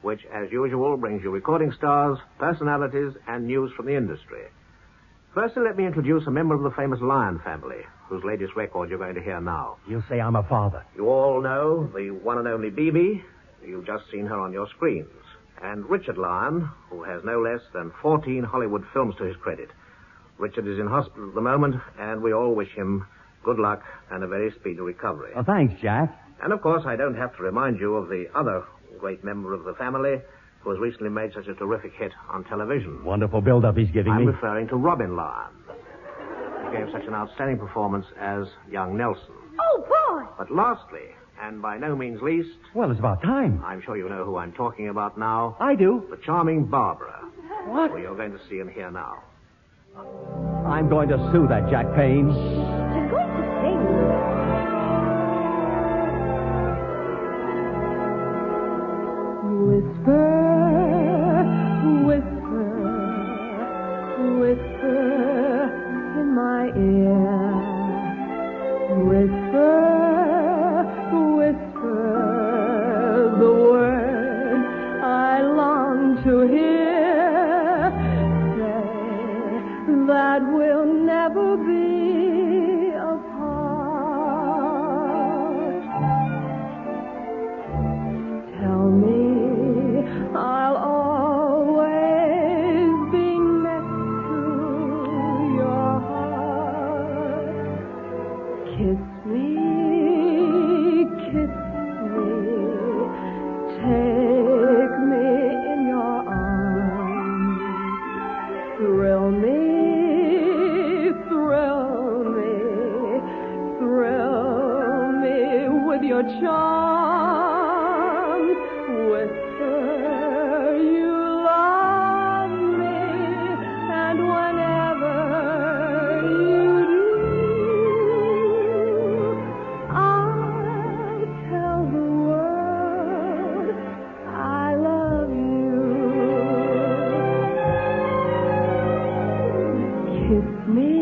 which, as usual, brings you recording stars, personalities, and news from the industry. Firstly, let me introduce a member of the famous Lyon family, whose latest record you're going to hear now. You'll say I'm a father. You all know the one and only Bibi. You've just seen her on your screens. And Richard Lyon, who has no less than 14 Hollywood films to his credit. Richard is in hospital at the moment, and we all wish him good luck and a very speedy recovery. Oh, thanks, Jack. And, of course, I don't have to remind you of the other great member of the family who has recently made such a terrific hit on television. Wonderful build-up he's giving me. I'm referring to Robin Lyon. He gave such an outstanding performance as young Nelson. Oh, boy! But lastly, and by no means least... Well, it's about time. I'm sure you know who I'm talking about now. I do. The charming Barbara. What? Who you're going to see and hear now. I'm going to sue that Jack Payne. She's going to sing. Whisper, whisper, whisper in my ear. Whisper, whisper the words I long to hear. Say that we'll never be apart. arms. Whisper you love me, and whenever you do, I'll tell the world I love you. Kiss me,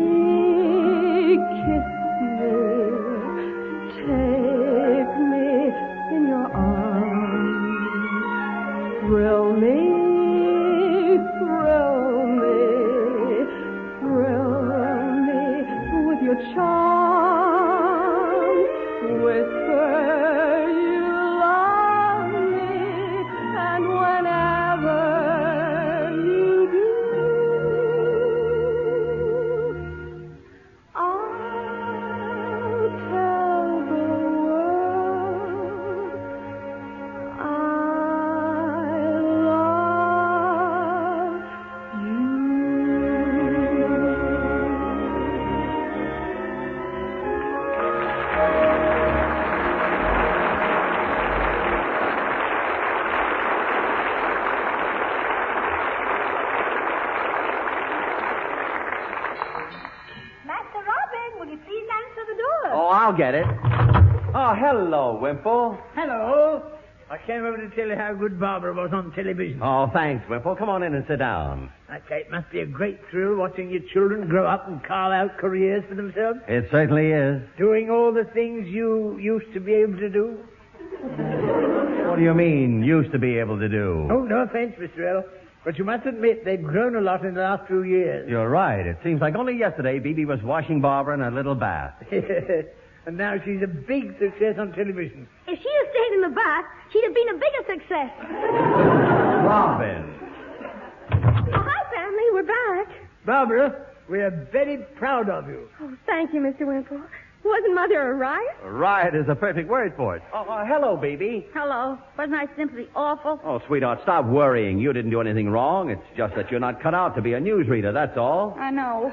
take me in your arms. Thrill me, with your charm. Whisper you love me, and whenever you do, I'll tell the world I love you. Master Robin, will you please answer the door? Oh, I'll get it. Oh, hello, Wimple. Hello. I came over to tell you how good Barbara was on television. Oh, thanks, Wimple. Come on in and sit down. I say, it must be a great thrill watching your children grow up and carve out careers for themselves. It certainly is. Doing all the things you used to be able to do. What do you mean, used to be able to do? Oh, no offense, Mr. L. But you must admit they've grown a lot in the last few years. You're right. It seems like only yesterday Bibi was washing Barbara in her little bath. And now she's a big success on television. If she had stayed in the bath, she'd have been a bigger success. Robin. Oh, hi, family. We're back. Barbara, we are very proud of you. Oh, thank you, Mr. Wimple. Wasn't Mother a riot? Riot is a perfect word for it. Oh, hello, Bibi. Hello. Wasn't I simply awful? Oh, sweetheart, stop worrying. You didn't do anything wrong. It's just that you're not cut out to be a newsreader, that's all. I know.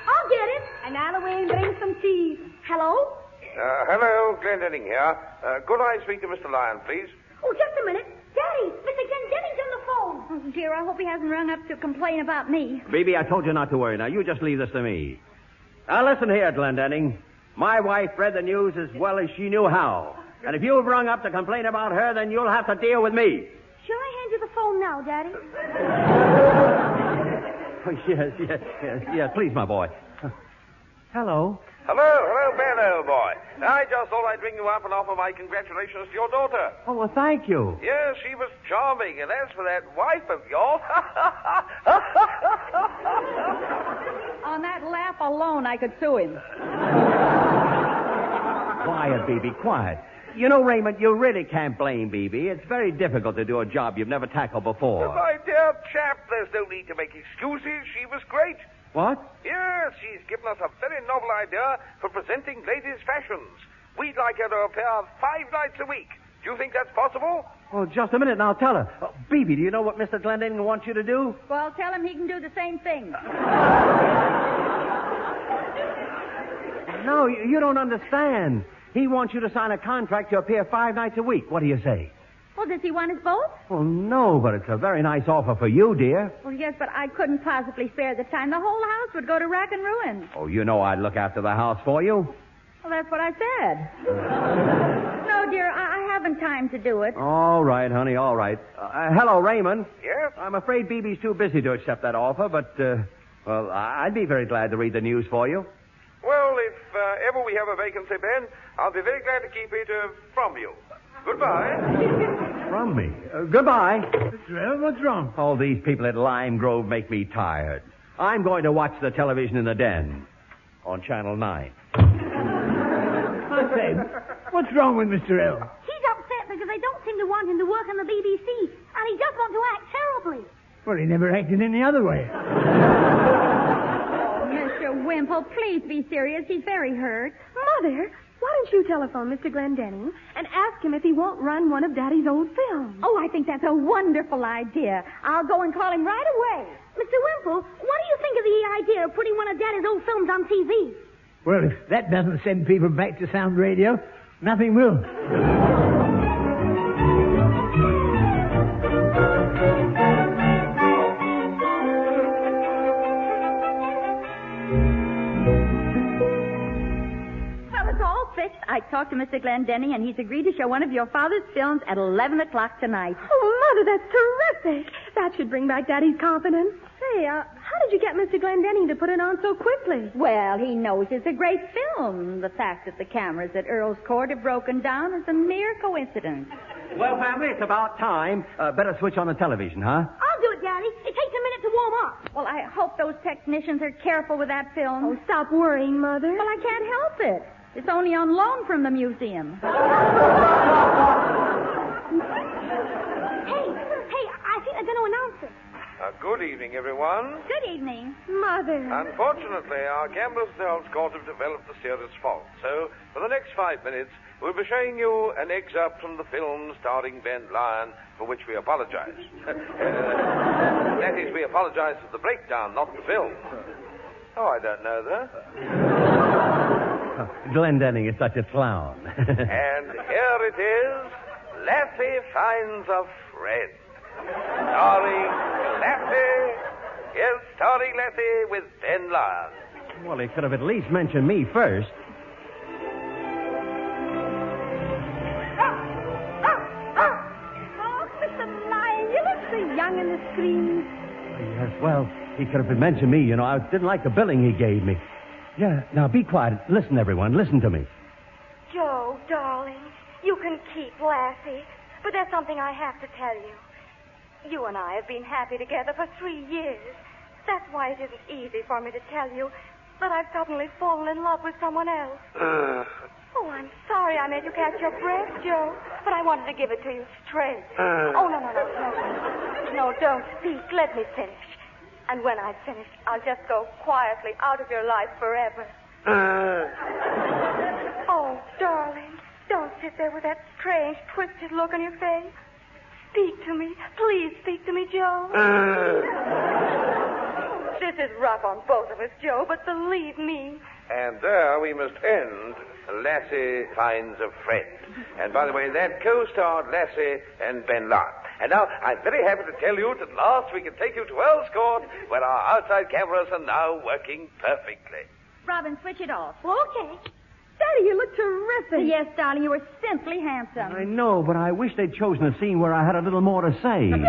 I'll get it. And I'll away and bring some cheese. Hello? Hello, Glendenning here. Could I speak to Mr. Lyon, please? Oh, just a minute. Daddy, Mr. Glendenning's on the phone. Oh, dear, I hope he hasn't rung up to complain about me. Bibi, I told you not to worry. Now, you just leave this to me. Now, listen here, Glendenning. My wife read the news as well as she knew how. And if you've rung up to complain about her, then you'll have to deal with me. Shall I hand you the phone now, Daddy? Oh, yes, please, my boy. Hello. Hello, Ben, old boy. I just thought I'd ring you up and offer my congratulations to your daughter. Oh, well, thank you. Yes, she was charming, and as for that wife of yours... On that laugh alone, I could sue him. Quiet, Bibi, quiet. You know, Raymond, you really can't blame Bibi. It's very difficult to do a job you've never tackled before. My dear chap, there's no need to make excuses. She was great. What? Yes, she's given us a very novel idea for presenting ladies' fashions. We'd like her to appear 5 nights a week. Do you think that's possible? Oh, just a minute, and I'll tell her. Oh, Bibi, do you know what Mr. Glendinning wants you to do? Well, tell him he can do the same thing. No, you don't understand. He wants you to sign a contract to appear 5 nights a week. What do you say? Well, does he want us both? Well, no, but it's a very nice offer for you, dear. Well, yes, but I couldn't possibly spare the time. The whole house would go to rack and ruin. Oh, you know I'd look after the house for you. Well, that's what I said. No, dear, I haven't time to do it. All right, honey, all right. Hello, Raymond. Yes? I'm afraid Bibi's too busy to accept that offer, but, well, I'd be very glad to read the news for you. Well, if ever we have a vacancy, Ben, I'll be very glad to keep it from you. Goodbye. From me? Goodbye. Well, what's wrong? Oh, these people at Lime Grove make me tired. I'm going to watch the television in the den on Channel 9. I say, what's wrong with Mr. L? He's upset because they don't seem to want him to work on the BBC, and he does want to act terribly. Well, he never acted any other way. Mr. Wimple, please be serious. He's very hurt. Mother, why don't you telephone Mr. Glendenning and ask him if he won't run one of Daddy's old films? Oh, I think that's a wonderful idea. I'll go and call him right away. Mr. Wimple, what do you think of the idea of putting one of Daddy's old films on TV? Well, if that doesn't send people back to sound radio, nothing will. Mr. Glendenning, and he's agreed to show one of your father's films at 11 o'clock tonight. Oh, Mother, that's terrific. That should bring back Daddy's confidence. Say, how did you get Mr. Glendenning to put it on so quickly? Well, he knows it's a great film. The fact that the cameras at Earl's Court have broken down is a mere coincidence. Well, family, it's about time. Better switch on the television, huh? I'll do it, Daddy. It takes a minute to warm up. Well, I hope those technicians are careful with that film. Oh, stop worrying, Mother. Well, I can't help it. It's only on loan from the museum. Hey, I think they're going to announce it. Good evening, everyone. Good evening. Mother. Unfortunately, our cameras at Earl's Court have developed a serious fault. So, for the next 5 minutes, we'll be showing you an excerpt from the film starring Ben Lyon, for which we apologize. That is, we apologize for the breakdown, not the film. Oh, I don't know that. Glendenning is such a clown. And here it is, Lassie Finds a Friend. Starring Lassie. Yes, starring Lassie with Ben Lyon. Well, he could have at least mentioned me first. Oh, Mr. Lyon, you look so young in the screen. Yes, well, he could have mentioned me, you know. I didn't like the billing he gave me. Yeah, now be quiet. Listen, everyone. Listen to me. Joe, darling, you can keep Lassie, but there's something I have to tell you. You and I have been happy together for 3 years. That's why it isn't easy for me to tell you that I've suddenly fallen in love with someone else. Oh, I'm sorry I made you catch your breath, Joe, but I wanted to give it to you straight. Oh, no. No, don't speak. Let me finish. And when I've finished, I'll just go quietly out of your life forever. Oh, darling, don't sit there with that strange, twisted look on your face. Speak to me. Please speak to me, Joe. This is rough on both of us, Joe, but believe me. And there we must end Lassie Finds a Friend. And by the way, that co-starred Lassie and Ben Lyon. And now, I'm very happy to tell you that at last we can take you to Earl's Court, where our outside cameras are now working perfectly. Robin, switch it off. Okay. Daddy, you look terrific. Yes, darling, you were simply handsome. I know, but I wish they'd chosen a scene where I had a little more to say. Don't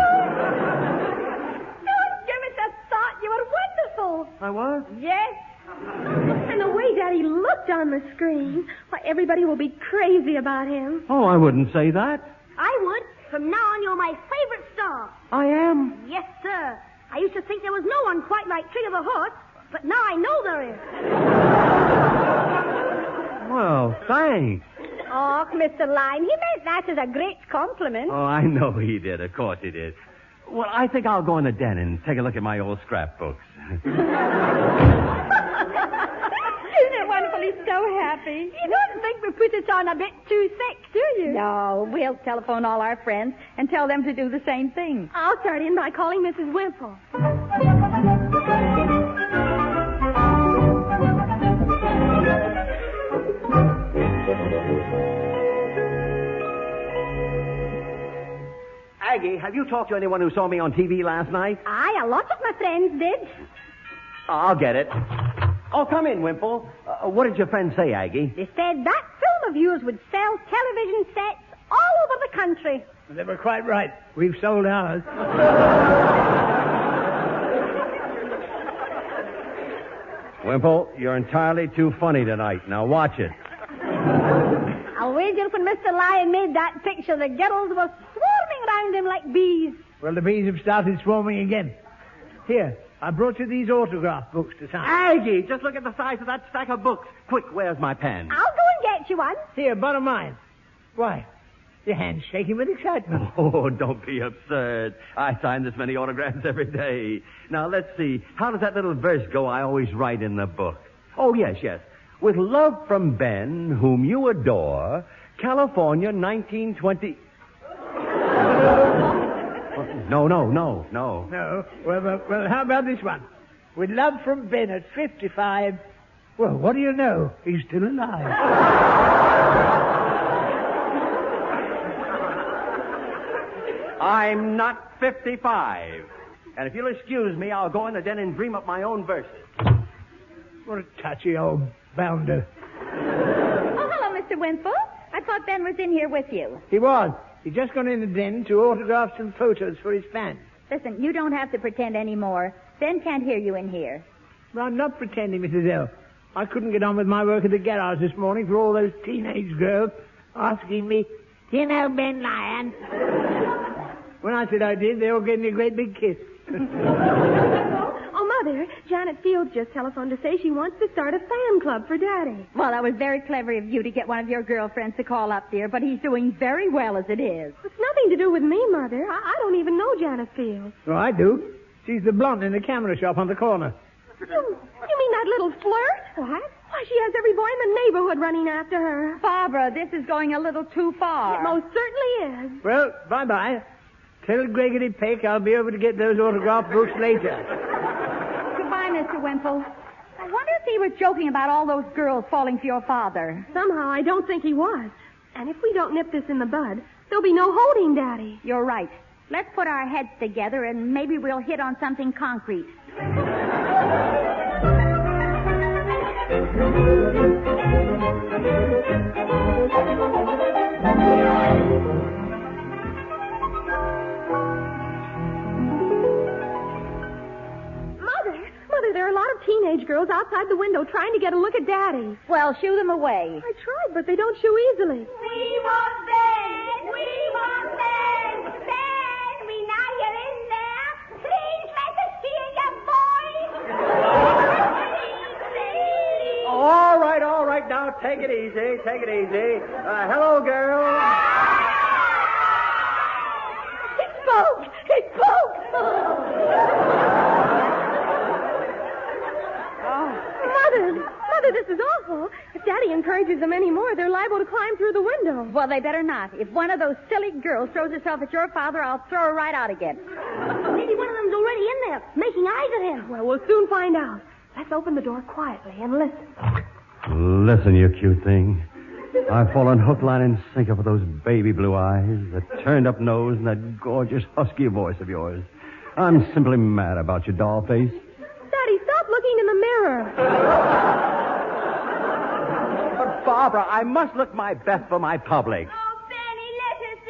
give it a thought. You were wonderful. I was? Yes. And the way Daddy looked on the screen, why, everybody will be crazy about him. Oh, I wouldn't say that. I would. From now on, you're my favorite star. I am? Yes, sir. I used to think there was no one quite like Tree of the Horse, but now I know there is. Well, thanks. Oh, Mr. Lyon, he meant that as a great compliment. Oh, I know he did. Of course he did. Well, I think I'll go in the den and take a look at my old scrapbooks. Isn't it wonderful? He's so happy. You don't think we put it on a bit too thick, do you? No, we'll telephone all our friends and tell them to do the same thing. I'll start in by calling Mrs. Wimple. Aggie, have you talked to anyone who saw me on TV last night? Aye, a lot of my friends did. I'll get it. Oh, come in, Wimple. What did your friend say, Aggie? They said that film of yours would sell television sets all over the country. They were quite right. We've sold ours. Wimple, you're entirely too funny tonight. Now watch it. I'll wager when Mr. Lyon made that picture, the girls were swarming round him like bees. Well, the bees have started swarming again. Here, I brought you these autograph books to sign. Aggie, just look at the size of that stack of books. Quick, where's my pen? I'll go and get you one. Here, bottom mine. Why, your hand's shaking with excitement. Oh, don't be absurd. I sign this many autographs every day. Now, let's see. How does that little verse go I always write in the book? Oh, yes. With love from Ben, whom you adore, California, 1920... No. No? Well, how about this one? With love from Ben at 55... Well, what do you know? He's still alive. I'm not 55. And if you'll excuse me, I'll go in the den and dream up my own verses. What a touchy old bounder. Oh, hello, Mr. Wimple. I thought Ben was in here with you. He was. He's just gone in the den to autograph some photos for his fans. Listen, you don't have to pretend anymore. Ben can't hear you in here. Well, I'm not pretending, Mrs. L. I couldn't get on with my work at the garage this morning for all those teenage girls asking me, do you know Ben Lyons? When I said I did, they all gave me a great big kiss. Oh, Mother, Janet Fields just telephoned to say she wants to start a fan club for Daddy. Well, that was very clever of you to get one of your girlfriends to call up, dear, but he's doing very well as it is. It's nothing to do with me, Mother. I don't even know Janet Fields. Oh, I do. She's the blonde in the camera shop on the corner. You mean that little flirt? What? Why, she has every boy in the neighborhood running after her. Barbara, this is going a little too far. It most certainly is. Well, bye-bye. Tell Gregory Peck I'll be over to get those autograph books later. Goodbye, Mr. Wimple. I wonder if he was joking about all those girls falling for your father. Somehow, I don't think he was. And if we don't nip this in the bud, there'll be no holding Daddy. You're right. Let's put our heads together and maybe we'll hit on something concrete. Mother, there are a lot of teenage girls outside the window trying to get a look at Daddy. Well, shoo them away. I tried, but they don't shoo easily. We want Ben! We want Ben! Ben, we know you're in there. Please let us see you, boys. Please. All right, now, take it easy. Hello, girl. It spoke! Mother, this is awful. If Daddy encourages them any more, they're liable to climb through the window. Well, they better not. If one of those silly girls throws herself at your father, I'll throw her right out again. Maybe one of them's already in there, making eyes at him. Well, we'll soon find out. Let's open the door quietly and listen. Listen, you cute thing. I've fallen hook, line, and sinker for those baby blue eyes, that turned-up nose, and that gorgeous husky voice of yours. I'm simply mad about your doll face. Daddy, stop looking in the mirror. But, Barbara, I must look my best for my public. Oh, Benny, let us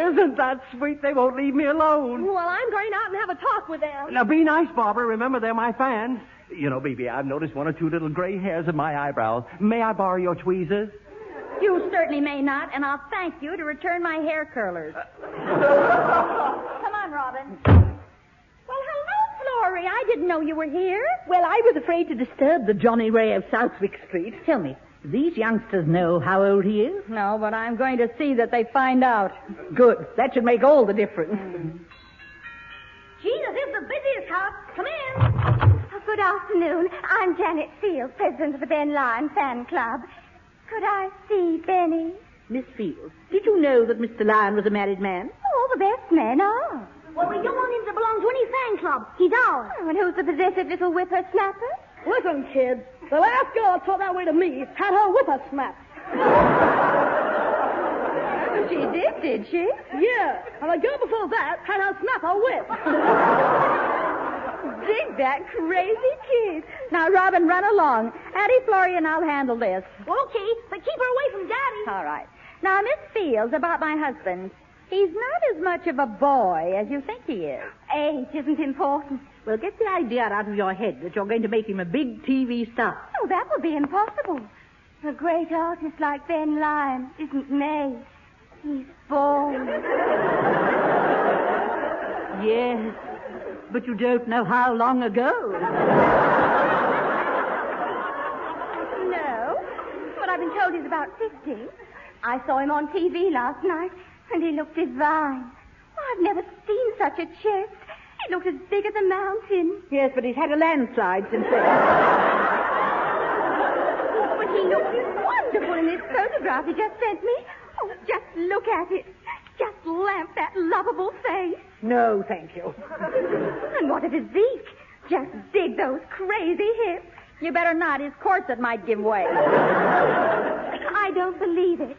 in. Isn't that sweet? They won't leave me alone. Well, I'm going out and have a talk with them. Now, be nice, Barbara. Remember, they're my fans. You know, baby, I've noticed one or two little gray hairs in my eyebrows. May I borrow your tweezers? You certainly may not, and I'll thank you to return my hair curlers. Come on, Robin. Well, hello, Florrie. I didn't know you were here. Well, I was afraid to disturb the Johnny Ray of Southwick Street. Tell me, do these youngsters know how old he is? No, but I'm going to see that they find out. Good. That should make all the difference. Jesus is the busiest house. Come in. Good afternoon. I'm Janet Fields, president of the Ben Lyons Fan Club. Could I see Benny? Miss Fields, did you know that Mr. Lyon was a married man? Oh, the best men are. Well, we don't want him to belong to any fan club. He's ours. Oh, and who's the possessive little whippersnapper? Listen, kids. The last girl that talked that way to me had her whipper snapped. She did she? Yeah. And the girl before that had her snap her whip. Dig that crazy kid. Now, Robin, run along. Addie, Florrie, and I'll handle this. Okay, but keep her away from Daddy. All right. Now, Miss Fields, about my husband. He's not as much of a boy as you think he is. Age isn't important. Well, get the idea out of your head that you're going to make him a big TV star. Oh, that would be impossible. A great artist like Ben Lyons isn't made. He's born. Yes, but you don't know how long ago. No, but I've been told he's about 50. I saw him on TV last night, and he looked divine. Oh, I've never seen such a chest. It looked as big as a mountain. Yes, but he's had a landslide since then. But he looks wonderful in this photograph he just sent me. Oh, just look at it. Just lamp that lovable face. No, thank you. And what a physique. Just dig those crazy hips. You better not. His corset might give way. I don't believe it.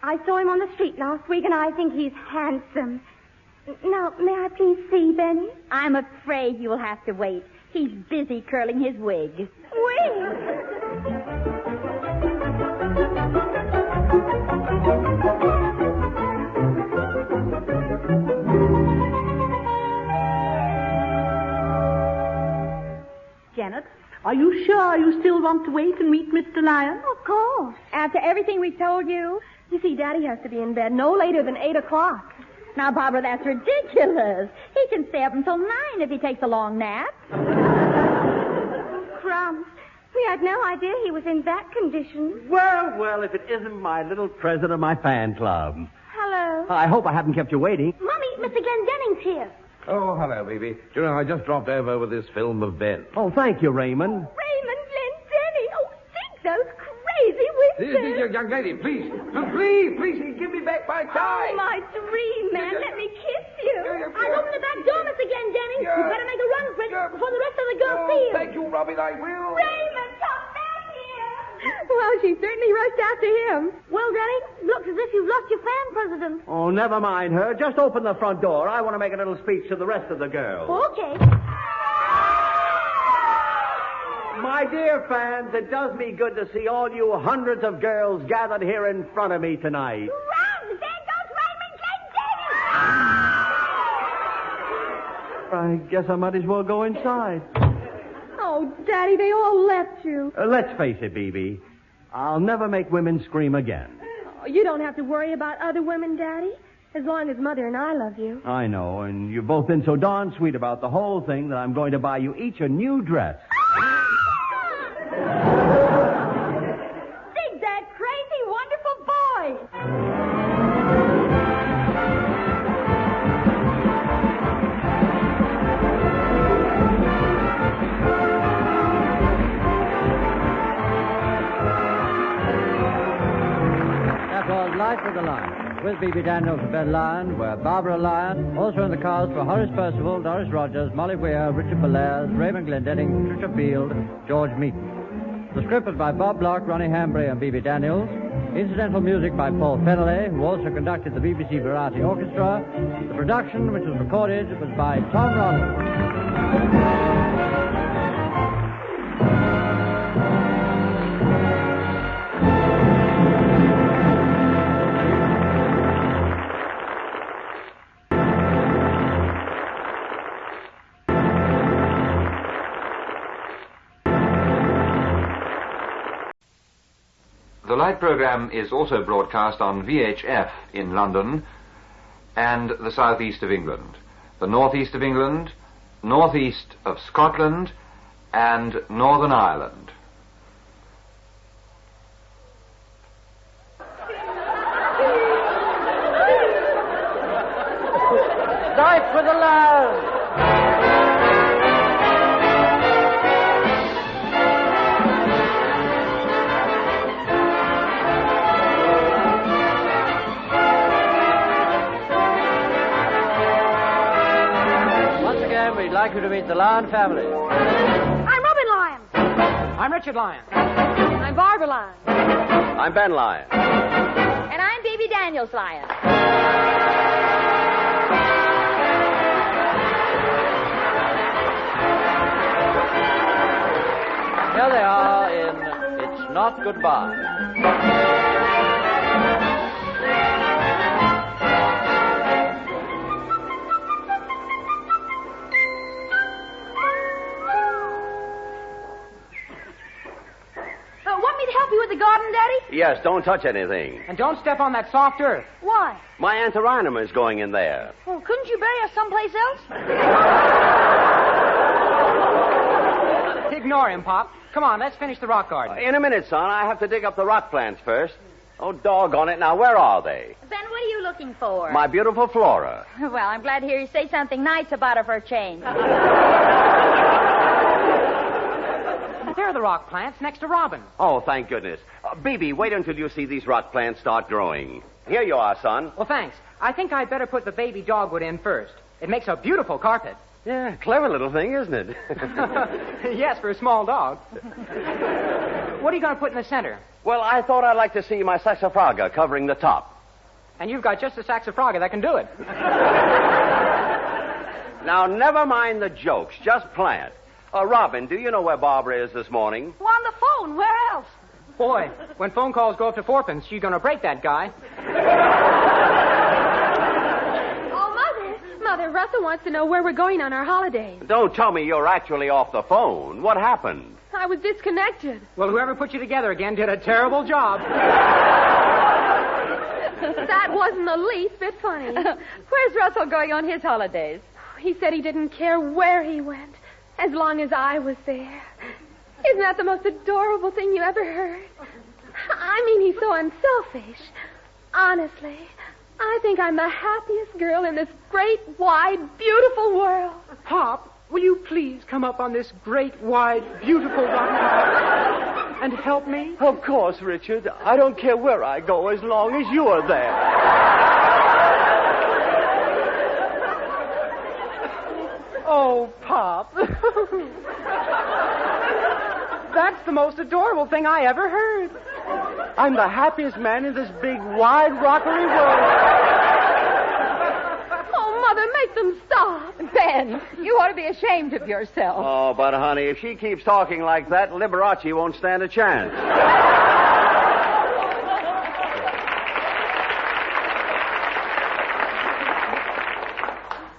I saw him on the street last week, and I think he's handsome. Now, may I please see Benny? I'm afraid you'll have to wait. He's busy curling his wig. Wig? you sure you still want to wait and meet Mr. Lyon? Of course. After everything we've told you. You see, Daddy has to be in bed no later than 8 o'clock. Now, Barbara, that's ridiculous. He can stay up until 9 if he takes a long nap. Crumbs. We had no idea he was in that condition. Well, if it isn't my little president of my fan club. Hello. I hope I haven't kept you waiting. Mommy, Mr. Glendenning's here. Oh, hello, baby. Do you know, I just dropped over with this film of Ben. Oh, thank you, Raymond. Raymond Glendenning. Oh, think those crazy whiskers. Young lady, please, give me back my tie. Oh, my dream, man. Let me kiss you. I'll open the back door, Mr. Glendenning. You better make a run for it before the rest of the girls see you. Thank you, Robin, I will. Raymond, come back here. Well, she certainly rushed after him. Well, Daddy, looks as if you've lost your fan president. Oh, never mind her. Just open the front door. I want to make a little speech to the rest of the girls. Okay. My dear fans, it does me good to see all you hundreds of girls gathered here in front of me tonight. Run! There goes Raymond Glendenning! I guess I might as well go inside. Oh, Daddy, they all left you. Let's face it, Bibi. I'll never make women scream again. Oh, you don't have to worry about other women, Daddy, as long as Mother and I love you. I know, and you've both been so darn sweet about the whole thing that I'm going to buy you each a new dress. Dig that crazy, wonderful boy! That was Life with the Lion, with Bibi Daniels and Ben Lyon, where Barbara Lyon, also in the cast were Horace Percival, Doris Rogers, Molly Weir, Richard Belair, Raymond Glendenning, Patricia Field, George Meaton. The script was by Bob Block, Ronnie Hambry, and Bibi Daniels. Incidental music by Paul Fennelly, who also conducted the BBC Variety Orchestra. The production, which was recorded, was by Tom Ronald. The Light programme is also broadcast on VHF in London and the southeast of England, the northeast of England, northeast of Scotland, and Northern Ireland. Life with the Lion! We'd like you to meet the Lyon family. I'm Robin Lyon. I'm Richard Lyon. I'm Barbara Lyon. I'm Ben Lyon. And I'm Bibi Daniels Lyon. Here they are in It's Not Goodbye. The garden, Daddy? Yes, don't touch anything. And don't step on that soft earth. Why? My Antirrhinum is going in there. Well, couldn't you bury us someplace else? Ignore him, Pop. Come on, let's finish the rock garden. In a minute, son. I have to dig up the rock plants first. Oh, doggone it. Now, where are they? Ben, what are you looking for? My beautiful Flora. Well, I'm glad to hear you say something nice about her for a change. There are the rock plants next to Robin. Oh, thank goodness. Bibi, wait until you see these rock plants start growing. Here you are, son. Well, thanks. I think I'd better put the baby dogwood in first. It makes a beautiful carpet. Yeah, clever little thing, isn't it? Yes, for a small dog. What are you going to put in the center? Well, I thought I'd like to see my saxifraga covering the top. And you've got just a saxifraga that can do it. Now, never mind the jokes. Just plant. Robin, do you know where Barbara is this morning? Well, on the phone. Where else? Boy, when phone calls go up to fourpence, she's going to break that guy. Oh, Mother, Russell wants to know where we're going on our holidays. Don't tell me you're actually off the phone. What happened? I I was disconnected. Well, whoever put you together again did a terrible job. That wasn't the least bit funny. Where's Russell going on his holidays? He said he didn't care where he went, as long as I was there. Isn't that the most adorable thing you ever heard? I mean, he's so unselfish. Honestly, I think I'm the happiest girl in this great, wide, beautiful world. Pop, will you please come up on this great, wide, beautiful rotten and help me? Of course, Richard. I don't care where I go as long as you are there. Oh, Pop. That's the most adorable thing I ever heard. I'm the happiest man in this big, wide, rockery world. Oh, Mother, make them stop. Ben, you ought to be ashamed of yourself. Oh, but, honey, if she keeps talking like that, Liberace won't stand a chance.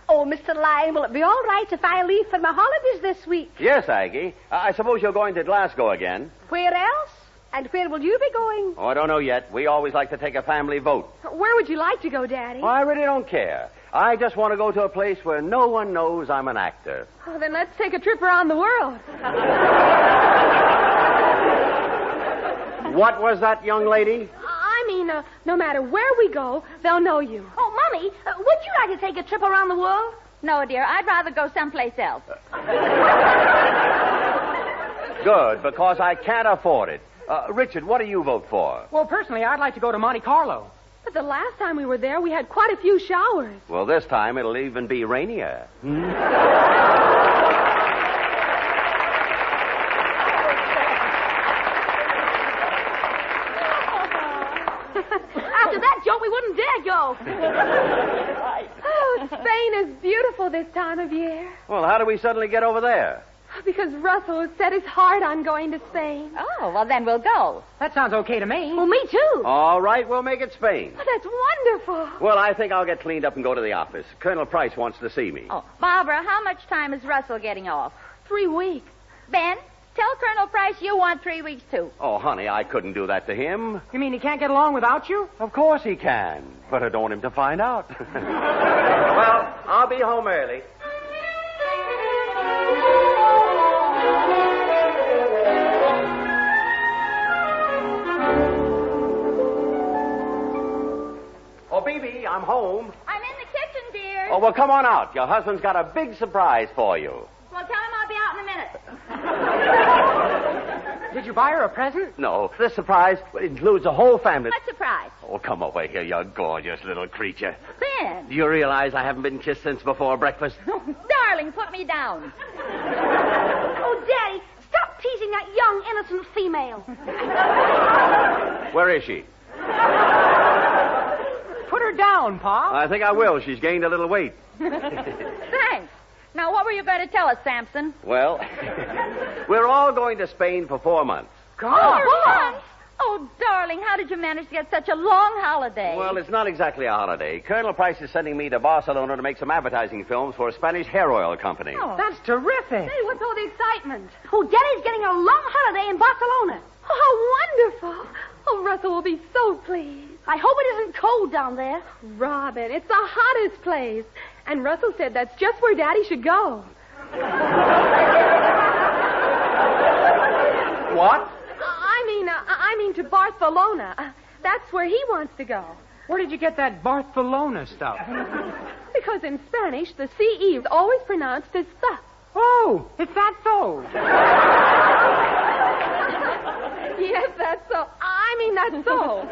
Oh, Mr. Lyon, will it be all right if I leave for my holidays this week? Yes, Aggie. I suppose you're going to Glasgow again. Where else? And where will you be going? Oh, I don't know yet. We always like to take a family vote. Where would you like to go, Daddy? Well, I really don't care. I just want to go to a place where no one knows I'm an actor. Oh, then let's take a trip around the world. What was that, young lady? I mean, no matter where we go, they'll know you. Oh, Mommy, would you like to take a trip around the world? No, dear, I'd rather go someplace else. Good, because I can't afford it. Richard, what do you vote for? Well, personally, I'd like to go to Monte Carlo. But the last time we were there, we had quite a few showers. Well, this time it'll even be rainier. After that joke, we wouldn't dare go. Oh, Spain is beautiful this time of year. Well, how do we suddenly get over there? Because Russell has set his heart on going to Spain. Oh, well, then we'll go. That sounds okay to me. Well, me too. All right, we'll make it Spain. Oh, that's wonderful. Well, I think I'll get cleaned up and go to the office. Colonel Price wants to see me. Oh, Barbara, how much time is Russell getting off? 3 weeks. Ben, tell Colonel Price you want 3 weeks, too. Oh, honey, I couldn't do that to him. You mean he can't get along without you? Of course he can, but I don't want him to find out. Well, I'll be home early. Oh, Bebe, I'm home. I'm in the kitchen, dear. Oh, well, come on out. Your husband's got a big surprise for you. Well, tell him I'll be out in a minute. Did you buy her a present? No, this surprise includes the whole family. What surprise? Oh, come over here, you gorgeous little creature. Ben. Do you realize I haven't been kissed since before breakfast? Darling, put me down. Oh, Daddy, stop teasing that young, innocent female. Where is she? Put her down, Pa. I think I will. She's gained a little weight. Thanks. Now, what were you going to tell us, Samson? Well, we're all going to Spain for 4 months. 4 months? Oh, darling, how did you manage to get such a long holiday? Well, it's not exactly a holiday. Colonel Price is sending me to Barcelona to make some advertising films for a Spanish hair oil company. Oh, that's terrific. Hey, what's all the excitement? Oh, Daddy's getting a long holiday in Barcelona. Oh, how wonderful. Oh, Russell will be so pleased. I hope it isn't cold down there. Robin, it's the hottest place. And Russell said that's just where Daddy should go. What? I mean to Barcelona. That's where he wants to go. Where did you get that Barcelona stuff? Because in Spanish, the CE is always pronounced as th. Oh, is that so? Yes, that's so. That's so.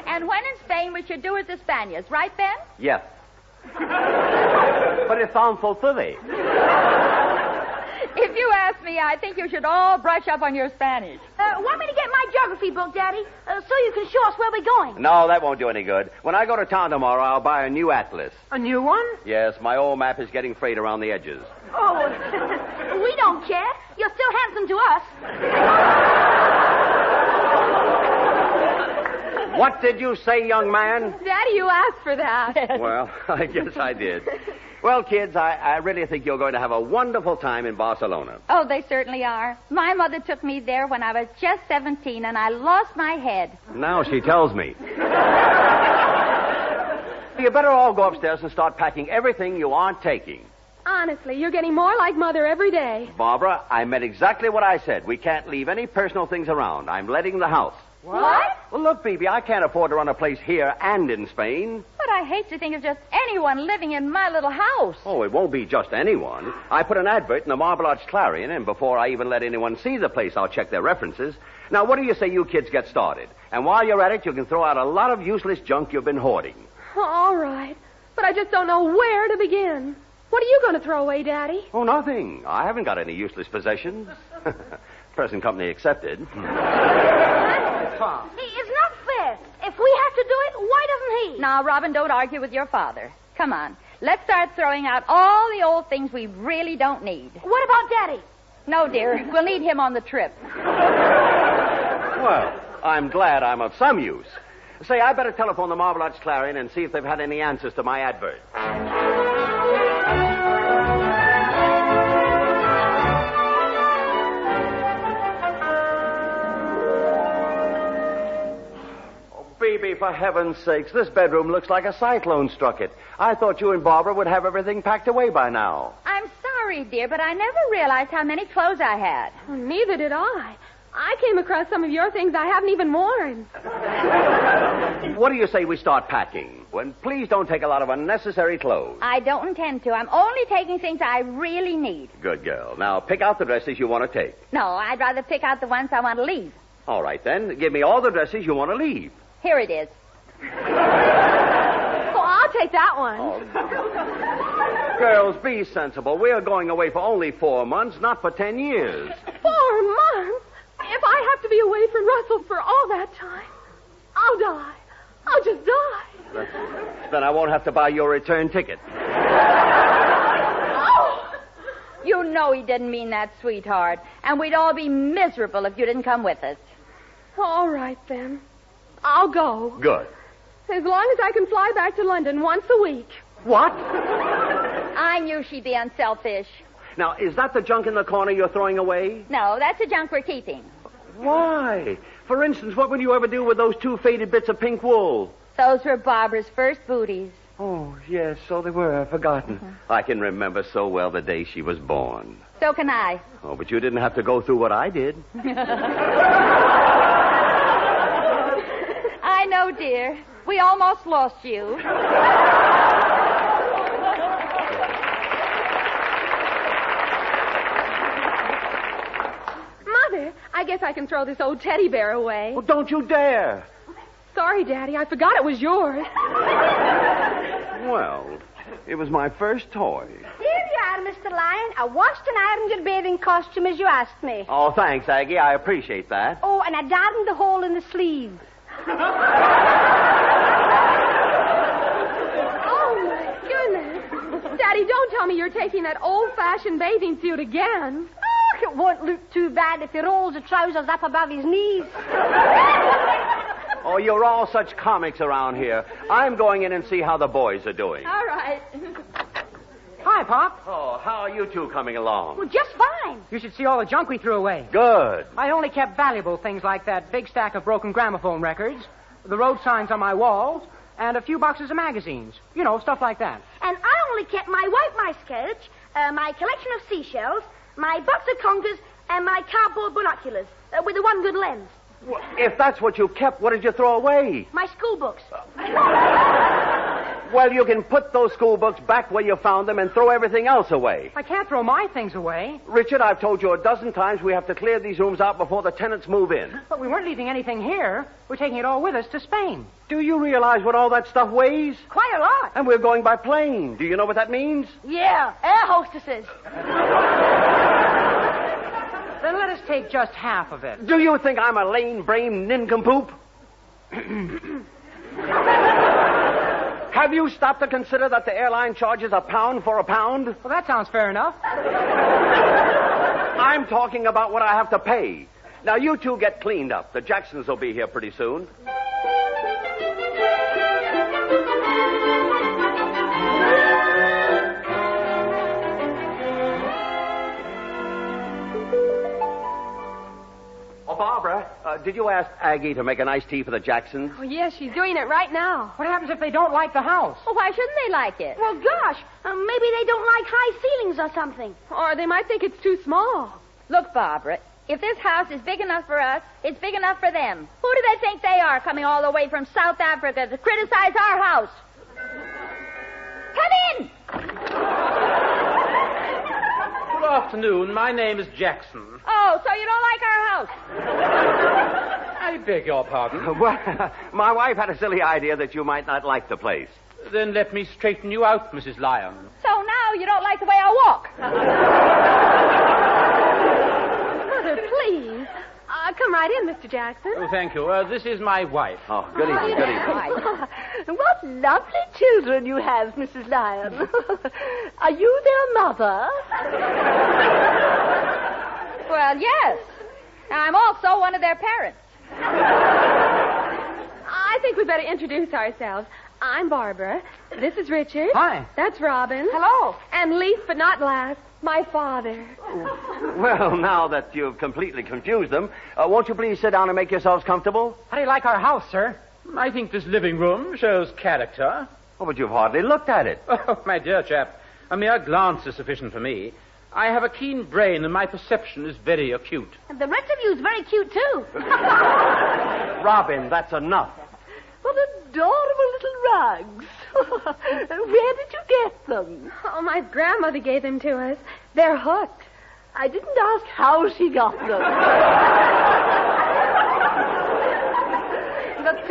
And when in Spain, we should do as the Spaniards, right, Ben? Yes. But it sounds so silly. If you ask me, I think you should all brush up on your Spanish. Want me to get my geography book, Daddy, so you can show us where we're going? No, that won't do any good. When I go to town tomorrow, I'll buy a new atlas. A new one? Yes, my old map is getting frayed around the edges. Oh, we don't care. You're still handsome to us. What did you say, young man? Daddy, you asked for that. Well, I guess I did. Well, kids, I really think you're going to have a wonderful time in Barcelona. Oh, they certainly are. My mother took me there when I was just 17, and I lost my head. Now she tells me. You better all go upstairs and start packing everything you aren't taking. Honestly, you're getting more like Mother every day. Barbara, I meant exactly what I said. We can't leave any personal things around. I'm letting the house. What? Well, look, Phoebe, I can't afford to run a place here and in Spain. But I hate to think of just anyone living in my little house. Oh, it won't be just anyone. I put an advert in the Marble Arch Clarion, and before I even let anyone see the place, I'll check their references. Now, what do you say you kids get started? And while you're at it, you can throw out a lot of useless junk you've been hoarding. All right. But I just don't know where to begin. What are you going to throw away, Daddy? Oh, nothing. I haven't got any useless possessions. Present company accepted. He is not fair. If we have to do it, why doesn't he? Now, Robin, don't argue with your father. Come on. Let's start throwing out all the old things we really don't need. What about Daddy? No, dear. We'll need him on the trip. Well, I'm glad I'm of some use. Say, I better telephone the Marble Arch Clarion and see if they've had any answers to my advert. Phoebe, for heaven's sakes, this bedroom looks like a cyclone struck it. I thought you and Barbara would have everything packed away by now. I'm sorry, dear, but I never realized how many clothes I had. Well, neither did I. I came across some of your things I haven't even worn. What do you say we start packing? And please don't take a lot of unnecessary clothes. I don't intend to. I'm only taking things I really need. Good girl. Now, pick out the dresses you want to take. No, I'd rather pick out the ones I want to leave. All right, then. Give me all the dresses you want to leave. Here it is. Oh, I'll take that one. Oh. Girls, be sensible. We're going away for only 4 months, not for 10 years. 4 months? If I have to be away from Russell for all that time, I'll die. I'll just die. Then I won't have to buy your return ticket. Oh! You know he didn't mean that, sweetheart. And we'd all be miserable if you didn't come with us. All right, then. I'll go. Good. As long as I can fly back to London once a week. What? I knew she'd be unselfish. Now, is that the junk in the corner you're throwing away? No, that's the junk we're keeping. Why? For instance, what would you ever do with those 2 faded bits of pink wool? Those were Barbara's first booties. Oh, yes, so they were. I've forgotten. Mm-hmm. I can remember so well the day she was born. So can I. Oh, but you didn't have to go through what I did. I know, dear. We almost lost you. Mother, I guess I can throw this old teddy bear away. Well, don't you dare. Sorry, Daddy. I forgot it was yours. Well, it was my first toy. Here you are, Mr. Lyon. I washed and ironed your bathing costume as you asked me. Oh, thanks, Aggie. I appreciate that. Oh, and I darned the hole in the sleeve. Oh, my goodness. Daddy, don't tell me you're taking that old-fashioned bathing suit again. Oh, it won't look too bad if he rolls the trousers up above his knees. Oh, you're all such comics around here. I'm going in and see how the boys are doing. All right. Hi, Pop. Oh, how are you two coming along? Well, just fine. You should see all the junk we threw away. Good. I only kept valuable things like that big stack of broken gramophone records, the road signs on my walls, and a few boxes of magazines. You know, stuff like that. And I only kept my white mice couch, my collection of seashells, my box of conkers, and my cardboard binoculars with the one good lens. Well, if that's what you kept, what did you throw away? My school books. Well, you can put those school books back where you found them and throw everything else away. I can't throw my things away. Richard, I've told you a dozen times we have to clear these rooms out before the tenants move in. But we weren't leaving anything here. We're taking it all with us to Spain. Do you realize what all that stuff weighs? Quite a lot. And we're going by plane. Do you know what that means? Yeah, air hostesses. Then let us take just half of it. Do you think I'm a lame-brained nincompoop? Have you stopped to consider that the airline charges £1 for a pound? Well, that sounds fair enough. I'm talking about what I have to pay. Now, you two get cleaned up. The Jacksons will be here pretty soon. did you ask Aggie to make an iced tea for the Jacksons? Oh, yes, she's doing it right now. What happens if they don't like the house? Well, why shouldn't they like it? Well, gosh, maybe they don't like high ceilings or something. Or they might think it's too small. Look, Barbara, if this house is big enough for us, it's big enough for them. Who do they think they are coming all the way from South Africa to criticize our house? Come in! Good afternoon. My name is Jackson. Oh, so you don't like our house? I beg your pardon. Well, my wife had a silly idea that you might not like the place. Then let me straighten you out, Mrs. Lyons. So now you don't like the way I walk? Mother, please. Come right in, Mr. Jackson. Oh, thank you. This is my wife. Oh, good evening, good evening. What lovely children you have, Mrs. Lyons. Are you their mother? Well, yes. I'm also one of their parents. I think we'd better introduce ourselves. I'm Barbara. This is Richard. Hi. That's Robin. Hello. And least but not last, my father. Well, now that you've completely confused them, won't you please sit down and make yourselves comfortable? How do you like our house, sir? I think this living room shows character. Oh, but you've hardly looked at it. Oh, my dear chap, a mere glance is sufficient for me. I have a keen brain and my perception is very acute. And the rest of you is very cute, too. Robin, that's enough. What adorable little rugs. Where did you get them? Oh, my grandmother gave them to us. They're hooked. I didn't ask how she got them. But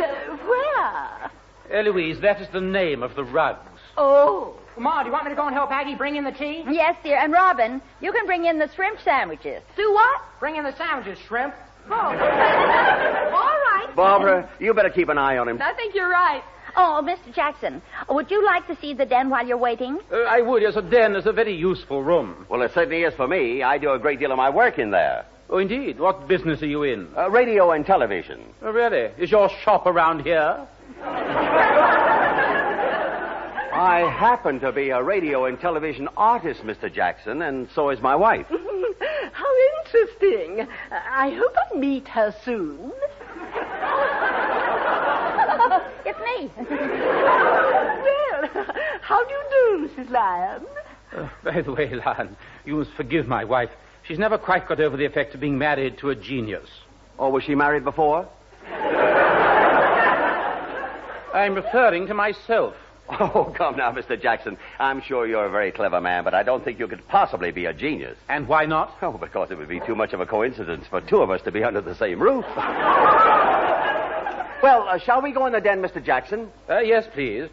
where? Eloise, that is the name of the rugs. Oh. Ma, do you want me to go and help Aggie bring in the tea? Yes, dear. And Robin, you can bring in the shrimp sandwiches. Do what? Bring in the sandwiches, shrimp. Oh. All right. Barbara, you better keep an eye on him. I think you're right. Oh, Mr. Jackson, would you like to see the den while you're waiting? I would. Yes, a den is a very useful room. Well, it certainly is for me. I do a great deal of my work in there. Oh, indeed. What business are you in? Radio and television. Oh, really? Is your shop around here? I happen to be a radio and television artist, Mr. Jackson, and so is my wife. How interesting. I hope I meet her soon. It's me. Well, how do you do, Mrs. Lyons? By the way, Lyon, you must forgive my wife. She's never quite got over the effect of being married to a genius. Oh, was she married before? I'm referring to myself. Oh, come now, Mr. Jackson. I'm sure you're a very clever man, but I don't think you could possibly be a genius. And why not? Oh, because it would be too much of a coincidence for two of us to be under the same roof. Well, shall we go in the den, Mr. Jackson? Yes, please.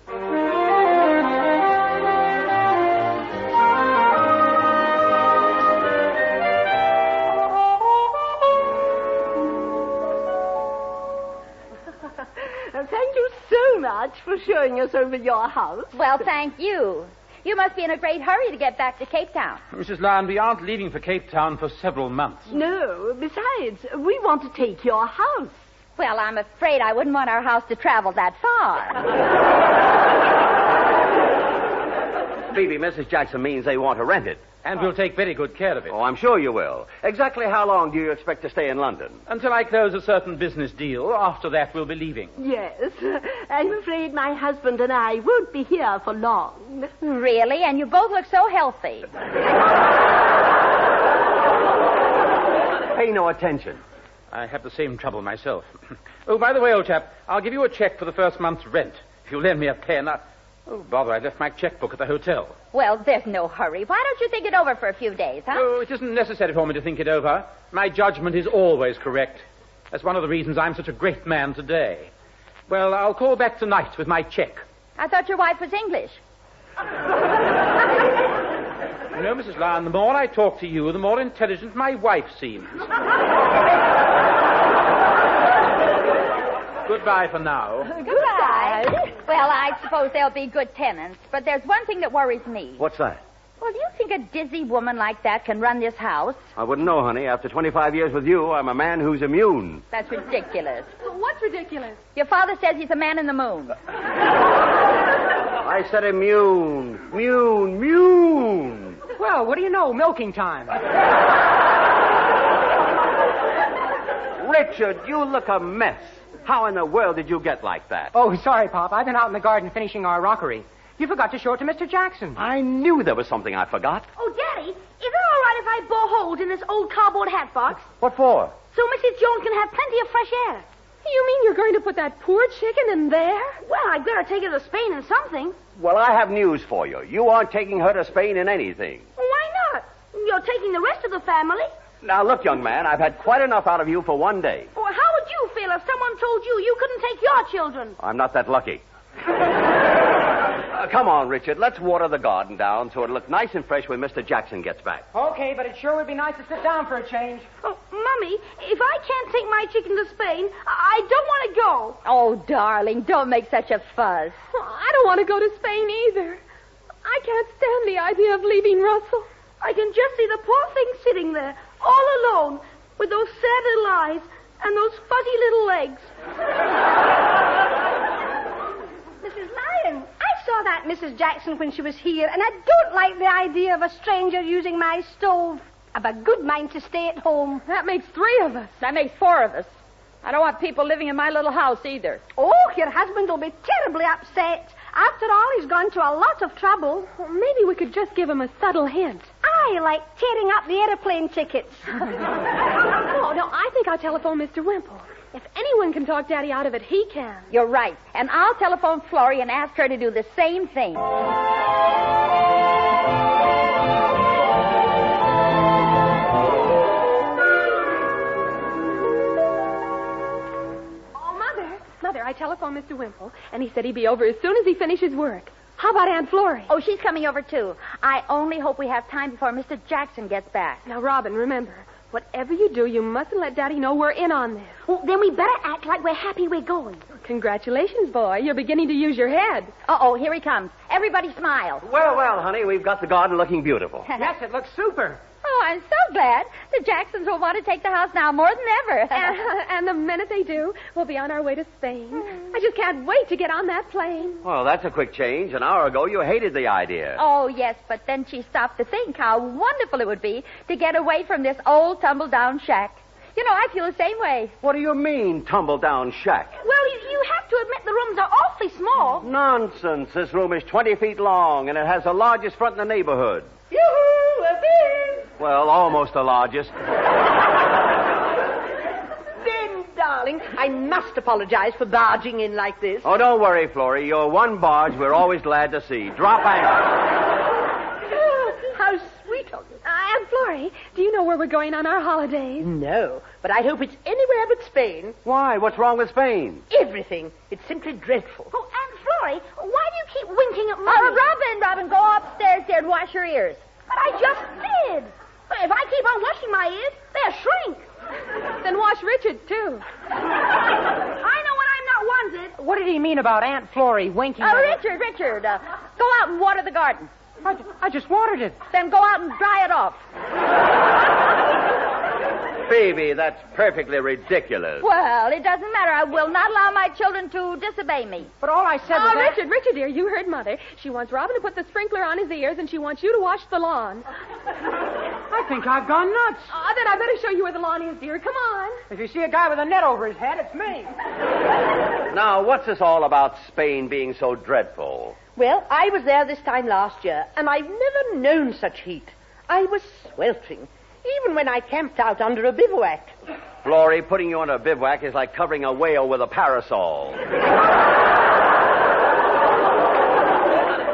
Thank you so much for showing us over your house. Well, thank you. You must be in a great hurry to get back to Cape Town. Mrs. Lyon, we aren't leaving for Cape Town for several months. No, besides, we want to take your house. Well, I'm afraid I wouldn't want our house to travel that far. Phoebe, Mrs. Jackson means they want to rent it. And we'll take very good care of it. Oh, I'm sure you will. Exactly how long do you expect to stay in London? Until I close a certain business deal. After that, we'll be leaving. Yes. I'm afraid my husband and I won't be here for long. Really? And you both look so healthy. Pay no attention. I have the same trouble myself. Oh, by the way, old chap, I'll give you a check for the first month's rent. If you'll lend me a pen, Oh, bother, I left my checkbook at the hotel. Well, there's no hurry. Why don't you think it over for a few days, huh? Oh, it isn't necessary for me to think it over. My judgment is always correct. That's one of the reasons I'm such a great man today. Well, I'll call back tonight with my check. I thought your wife was English. You know, Mrs. Lyon, the more I talk to you, the more intelligent my wife seems. Goodbye for now. Goodbye. Well, I suppose they'll be good tenants, but there's one thing that worries me. What's that? Well, do you think a dizzy woman like that can run this house? I wouldn't know, honey. After 25 years with you, I'm a man who's immune. That's ridiculous. What's ridiculous? Your father says he's a man in the moon. I said immune. Immune. Well, what do you know? Milking time. Richard, you look a mess. How in the world did you get like that? Oh, sorry, Pop. I've been out in the garden finishing our rockery. You forgot to show it to Mr. Jackson. I knew there was something I forgot. Oh, Daddy, is it all right if I bore holes in this old cardboard hat box? What for? So Mrs. Jones can have plenty of fresh air. You mean you're going to put that poor chicken in there? Well, I'd better take her to Spain in something. Well, I have news for you. You aren't taking her to Spain in anything. Why not? You're taking the rest of the family. Now, look, young man, I've had quite enough out of you for one day. Well, how would you feel if someone told you you couldn't take your children? I'm not that lucky. Come on, Richard. Let's water the garden down so it'll look nice and fresh when Mr. Jackson gets back. Okay, but it sure would be nice to sit down for a change. Oh, Mummy, if I can't take my chicken to Spain, I don't want to go. Oh, darling, don't make such a fuss. I don't want to go to Spain either. I can't stand the idea of leaving Russell. I can just see the poor thing sitting there, all alone, with those sad little eyes and those fuzzy little legs. Mrs. Lyons, I saw that Mrs. Jackson when she was here, and I don't like the idea of a stranger using my stove. I've a good mind to stay at home. That makes 3 of us. That makes 4 of us. I don't want people living in my little house either. Oh, your husband will be terribly upset. After all, he's gone to a lot of trouble. Well, maybe we could just give him a subtle hint. I like tearing up the airplane tickets. Oh, no, I think I'll telephone Mr. Wimple. If anyone can talk Daddy out of it, he can. You're right. And I'll telephone Florrie and ask her to do the same thing. Mother, I telephoned Mr. Wimple, and he said he'd be over as soon as he finishes work. How about Aunt Florrie? Oh, she's coming over, too. I only hope we have time before Mr. Jackson gets back. Now, Robin, remember, whatever you do, you mustn't let Daddy know we're in on this. Well, then we better act like we're happy we're going. Congratulations, boy. You're beginning to use your head. Uh-oh, here he comes. Everybody smile. Well, honey, we've got the garden looking beautiful. Yes, it looks super. Oh, I'm so glad. The Jacksons will want to take the house now more than ever. And the minute they do, we'll be on our way to Spain. I just can't wait to get on that plane. Well, that's a quick change. An hour ago, you hated the idea. Oh, yes, but then she stopped to think how wonderful it would be to get away from this old tumble-down shack. You know, I feel the same way. What do you mean, tumble-down shack? Well, you have to admit the rooms are awfully small. Nonsense. This room is 20 feet long, and it has the largest front in the neighborhood. Yoo-hoo, we're big. Well, almost the largest. Then, darling, I must apologize for barging in like this. Oh, don't worry, Florrie. You're one barge we're always glad to see. Drop anchor. How sweet of you. Aunt Florrie, do you know where we're going on our holidays? No, but I hope it's anywhere but Spain. Why? What's wrong with Spain? Everything. It's simply dreadful. Oh, Aunt Florrie, why do you keep winking at Mommy? Robin, go upstairs there and wash your ears. But I just did. But if I keep on washing my ears, they'll shrink. Then wash Richard, too. I know when I'm not wanted. What did he mean about Aunt Florrie winking at Richard, go out and water the garden. I just watered it. Then go out and dry it off. Phoebe, that's perfectly ridiculous. Well, it doesn't matter. I will not allow my children to disobey me. But all I said was that... Richard, dear, you heard Mother. She wants Robin to put the sprinkler on his ears, and she wants you to wash the lawn. I think I've gone nuts. Then I better show you where the lawn is, dear. Come on. If you see a guy with a net over his head, it's me. Now, what's this all about Spain being so dreadful? Well, I was there this time last year, and I've never known such heat. I was sweltering, even when I camped out under a bivouac. Florrie, putting you on a bivouac is like covering a whale with a parasol.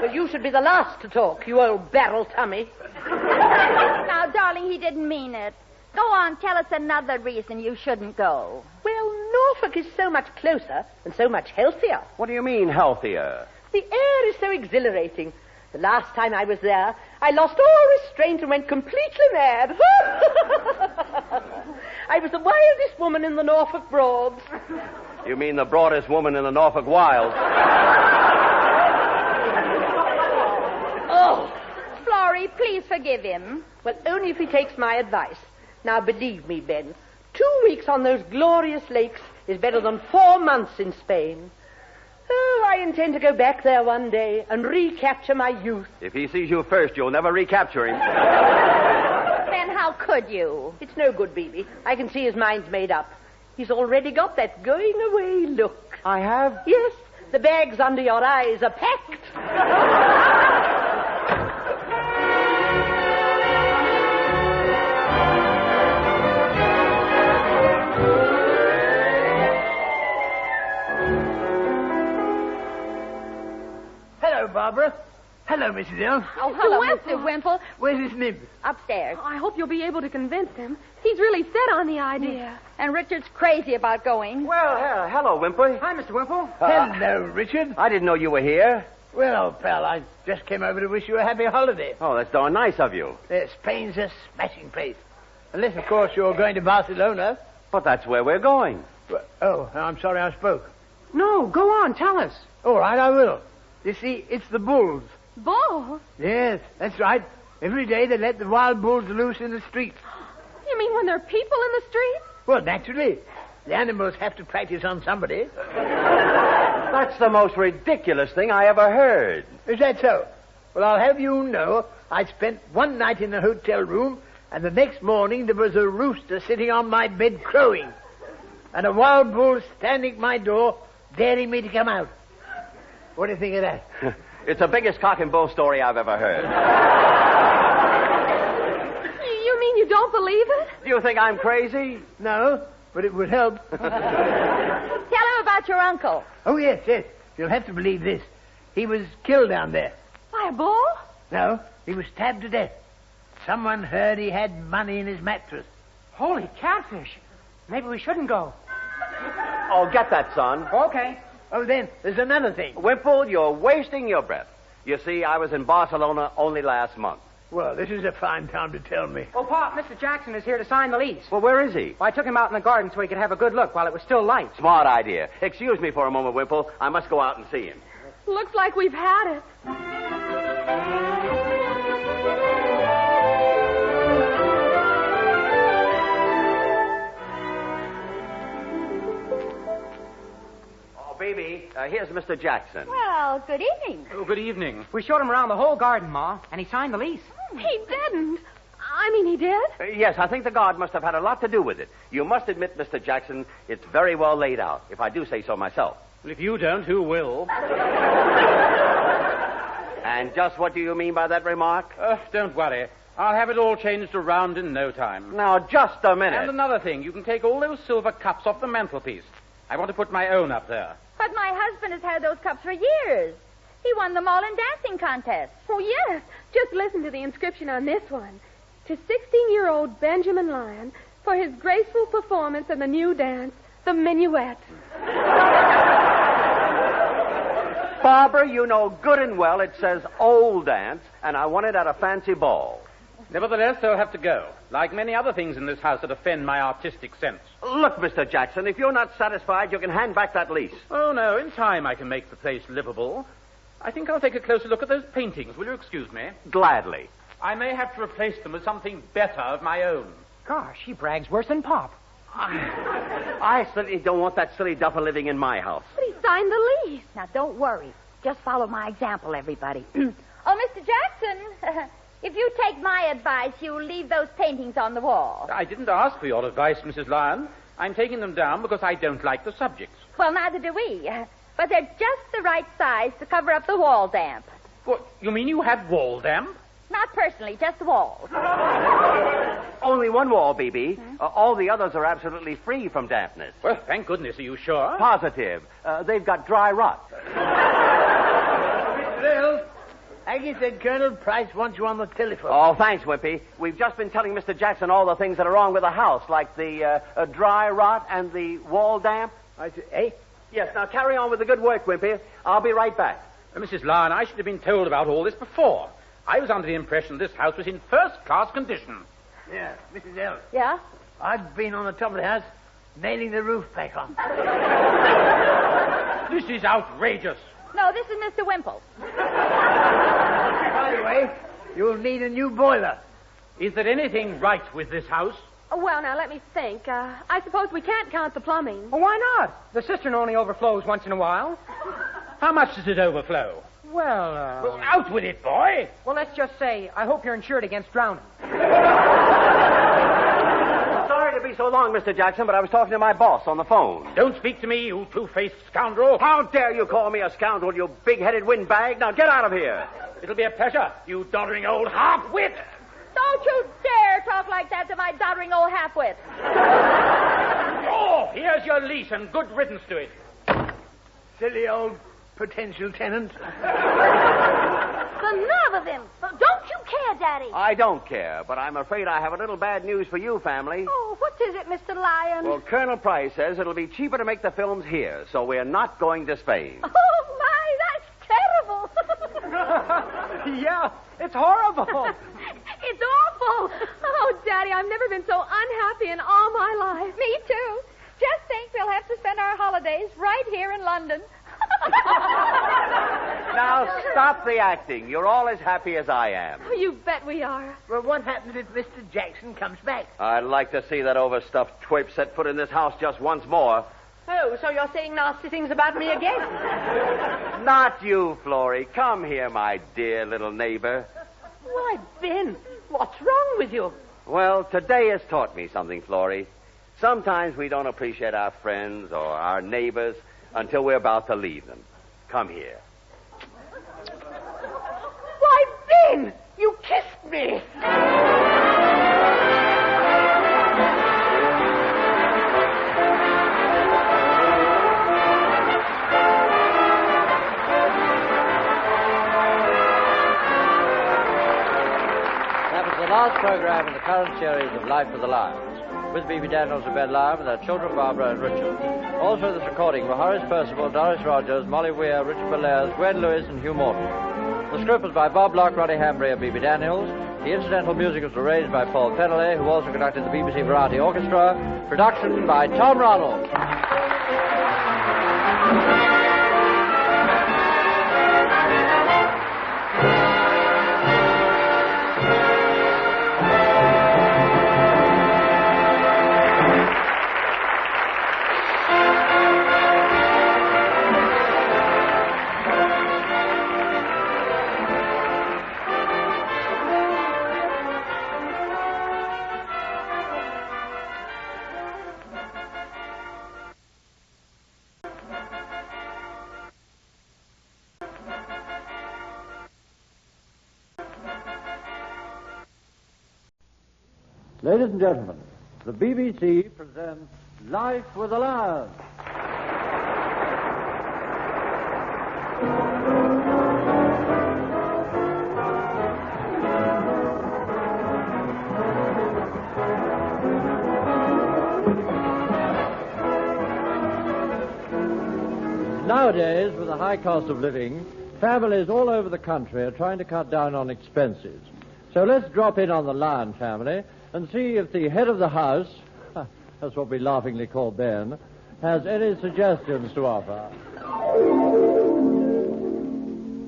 Well, you should be the last to talk, you old barrel tummy. Now, darling, he didn't mean it. Go on, tell us another reason you shouldn't go. Well, Norfolk is so much closer and so much healthier. What do you mean, healthier? The air is so exhilarating. The last time I was there, I lost all restraint and went completely mad. I was the wildest woman in the Norfolk Broads. You mean the broadest woman in the Norfolk Wilds? Oh, Florrie, please forgive him. Well, only if he takes my advice. Now, believe me, Ben, 2 weeks on those glorious lakes is better than 4 months in Spain. Oh, I intend to go back there one day and recapture my youth. If he sees you first, you'll never recapture him. Then how could you? It's no good, Beebe. I can see his mind's made up. He's already got that going-away look. I have? Yes, the bags under your eyes are packed. Hello, Barbara. Hello, Mrs. L. Oh, hello, Mr. Wimple. Where's his nib? Upstairs. I hope you'll be able to convince him. He's really set on the idea. And Richard's crazy about going. Well, hello, Wimple. Hi, Mr. Wimple. Hello, Richard. I didn't know you were here. Well, old pal, I just came over to wish you a happy holiday. Oh, that's darn nice of you. Spain's a smashing place. Unless, of course, you're going to Barcelona. But that's where we're going. Oh, I'm sorry I spoke. No, go on, tell us. All right, I will. You see, it's the bulls. Bulls? Yes, that's right. Every day they let the wild bulls loose in the streets. You mean when there are people in the streets? Well, naturally. The animals have to practice on somebody. That's the most ridiculous thing I ever heard. Is that so? Well, I'll have you know, I spent one night in a hotel room, and the next morning there was a rooster sitting on my bed crowing, and a wild bull standing at my door, daring me to come out. What do you think of that? It's the biggest cock and bull story I've ever heard. You mean you don't believe it? Do you think I'm crazy? No, but it would help. Tell him about your uncle. Oh, yes. You'll have to believe this. He was killed down there. By a bull? No, he was stabbed to death. Someone heard he had money in his mattress. Holy catfish. Maybe we shouldn't go. Oh, get that, son. Okay. Oh, then, there's another thing. Wimple, you're wasting your breath. You see, I was in Barcelona only last month. Well, this is a fine time to tell me. Oh, Pa, Mr. Jackson is here to sign the lease. Well, where is he? Well, I took him out in the garden so he could have a good look while it was still light. Smart idea. Excuse me for a moment, Wimple. I must go out and see him. Looks like we've had it. Baby, here's Mr. Jackson. Well, good evening. Oh, good evening. We showed him around the whole garden, Ma, and he signed the lease. He didn't. I mean, he did? Yes, I think the guard must have had a lot to do with it. You must admit, Mr. Jackson, it's very well laid out, if I do say so myself. Well, if you don't, who will? And just what do you mean by that remark? Don't worry. I'll have it all changed around in no time. Now, just a minute. And another thing, you can take all those silver cups off the mantelpiece. I want to put my own up there. But my husband has had those cups for years. He won them all in dancing contests. Oh, yes. Just listen to the inscription on this one. To 16-year-old Benjamin Lyon for his graceful performance in the new dance, the minuet. Barbara, you know good and well it says old dance, and I want it at a fancy ball. Nevertheless, they'll have to go. Like many other things in this house that offend my artistic sense. Look, Mr. Jackson, if you're not satisfied, you can hand back that lease. Oh, no, in time I can make the place livable. I think I'll take a closer look at those paintings. Will you excuse me? Gladly. I may have to replace them with something better of my own. Gosh, he brags worse than Pop. I certainly don't want that silly duffer living in my house. But he signed the lease. Now, don't worry. Just follow my example, everybody. Oh, Mr. Jackson, if you take my advice, you'll leave those paintings on the wall. I didn't ask for your advice, Mrs. Lyon. I'm taking them down because I don't like the subjects. Well, neither do we. But they're just the right size to cover up the wall damp. What, you mean you had wall damp? Not personally, just the walls. Only one wall, B.B. All the others are absolutely free from dampness. Well, thank goodness. Are you sure? Positive. They've got dry rot. Well, Aggie said Colonel Price wants you on the telephone. Oh, thanks, Wimpy. We've just been telling Mr. Jackson all the things that are wrong with the house, like the dry rot and the wall damp. I said, eh? Yes, now carry on with the good work, Wimpy. I'll be right back. Mrs. Lyon, I should have been told about all this before. I was under the impression this house was in first-class condition. Yeah, Mrs. L. Yeah? I've been on the top of the house nailing the roof back on. This is outrageous. No, this is Mr. Wimple. By the way, you'll need a new boiler. Is there anything right with this house? Oh, well, now, let me think. I suppose we can't count the plumbing. Well, why not? The cistern only overflows once in a while. How much does it overflow? Well, Well, out with it, boy. Well, let's just say, I hope you're insured against drowning. Sorry to be be so long, Mr. Jackson, but I was talking to my boss on the phone. Don't speak to me, you two-faced scoundrel. How dare you call me a scoundrel, you big-headed windbag? Now get out of here. It'll be a pleasure, you doddering old half-wit. Don't you dare talk like that to my doddering old half-wit. Oh, here's your lease and good riddance to it. Silly old potential tenant. The nerve of him. Don't you care, Daddy? I don't care, but I'm afraid I have a little bad news for you, family. Oh, what is it, Mr. Lyons? Well, Colonel Price says it'll be cheaper to make the films here, so we're not going to Spain. Oh, my, that's terrible. Yeah, it's horrible. It's awful. Oh, Daddy, I've never been so unhappy in all my life. Me too. Just think we'll have to spend our holidays right here in London. Now, stop the acting. You're all as happy as I am. Oh, you bet we are. Well, what happens if Mr. Jackson comes back? I'd like to see that overstuffed twerp set foot in this house just once more. Oh, so you're saying nasty things about me again? Not you, Florrie. Come here, my dear little neighbor. Why, Ben, what's wrong with you? Well, today has taught me something, Florrie. Sometimes we don't appreciate our friends or our neighbors until we're about to leave them. Come here. Why, Ben, you kissed me. That was the last program in the current series of Life with the Lions, with B.B. Daniels and Ben Lyon, with their children Barbara and Richard. Also in this recording were Horace Percival, Doris Rogers, Molly Weir, Richard Bellairs, Gwen Lewis, and Hugh Morton. The script was by Bob Locke, Roddy Hambry, and B.B. Daniels. The incidental music was arranged by Paul Fennelly, who also conducted the BBC Variety Orchestra. Production by Tom Ronald. Ladies and gentlemen, the BBC presents Life with the Lions. Nowadays, with the high cost of living, families all over the country are trying to cut down on expenses. So let's drop in on the Lion family and see if the head of the house, that's what we laughingly called Ben, has any suggestions to offer.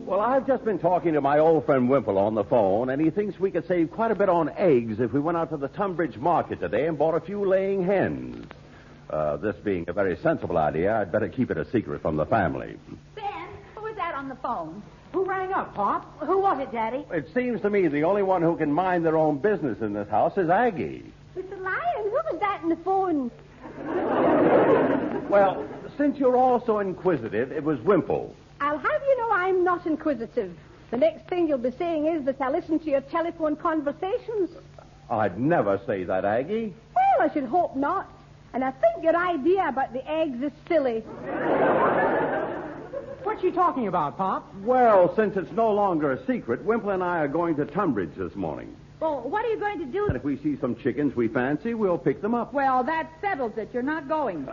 Well, I've just been talking to my old friend Wimple on the phone, and he thinks we could save quite a bit on eggs if we went out to the Tunbridge market today and bought a few laying hens. This being a very sensible idea, I'd better keep it a secret from the family. Ben, who was that on the phone? Who rang up, Pop? Who was it, Daddy? It seems to me the only one who can mind their own business in this house is Aggie. Mr. Lyons, who was that in the phone? Well, since you're all so inquisitive, it was Wimple. I'll have you know I'm not inquisitive. The next thing you'll be saying is that I listen to your telephone conversations. I'd never say that, Aggie. Well, I should hope not. And I think your idea about the eggs is silly. What's she talking about, Pop? Well, since it's no longer a secret, Wimple and I are going to Tunbridge this morning. Well, what are you going to do? And if we see some chickens we fancy, we'll pick them up. Well, that settles it. You're not going.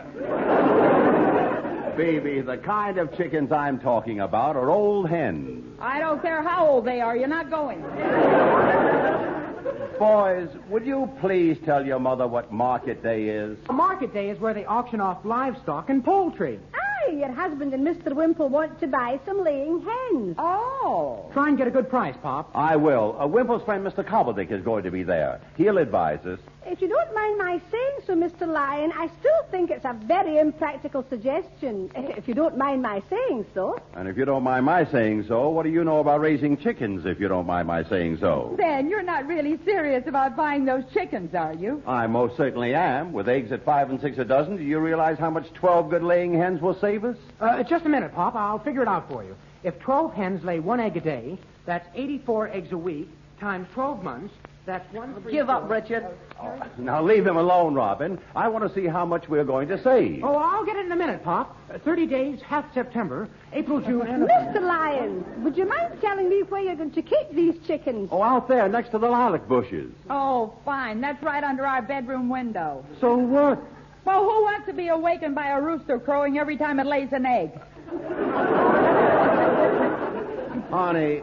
Baby, the kind of chickens I'm talking about are old hens. I don't care how old they are. You're not going. Boys, would you please tell your mother what market day is? A market day is where they auction off livestock and poultry. Aye, Say, your husband and Mr. Wimple want to buy some laying hens. Oh. Try and get a good price, Pop. I will. Wimple's friend, Mr. Cobbledick, is going to be there. He'll advise us. If you don't mind my saying so, Mr. Lyon, I still think it's a very impractical suggestion. If you don't mind my saying so. And if you don't mind my saying so, what do you know about raising chickens, if you don't mind my saying so? Ben, you're not really serious about buying those chickens, are you? I most certainly am. With eggs at 5 and 6 a dozen, do you realize how much 12 good laying hens will save us? Just a minute, Pop. I'll figure it out for you. If 12 hens lay 1 egg a day, that's 84 eggs a week, times 12 months, that's 1... Give up, Richard. Now, leave him alone, Robin. I want to see how much we're going to save. Oh, I'll get it in a minute, Pop. 30 days, half September, April, June, and... Mr. Lyons, would you mind telling me where you're going to keep these chickens? Oh, out there, next to the lilac bushes. Oh, fine. That's right under our bedroom window. So what? Well, who wants to be awakened by a rooster crowing every time it lays an egg? Honey,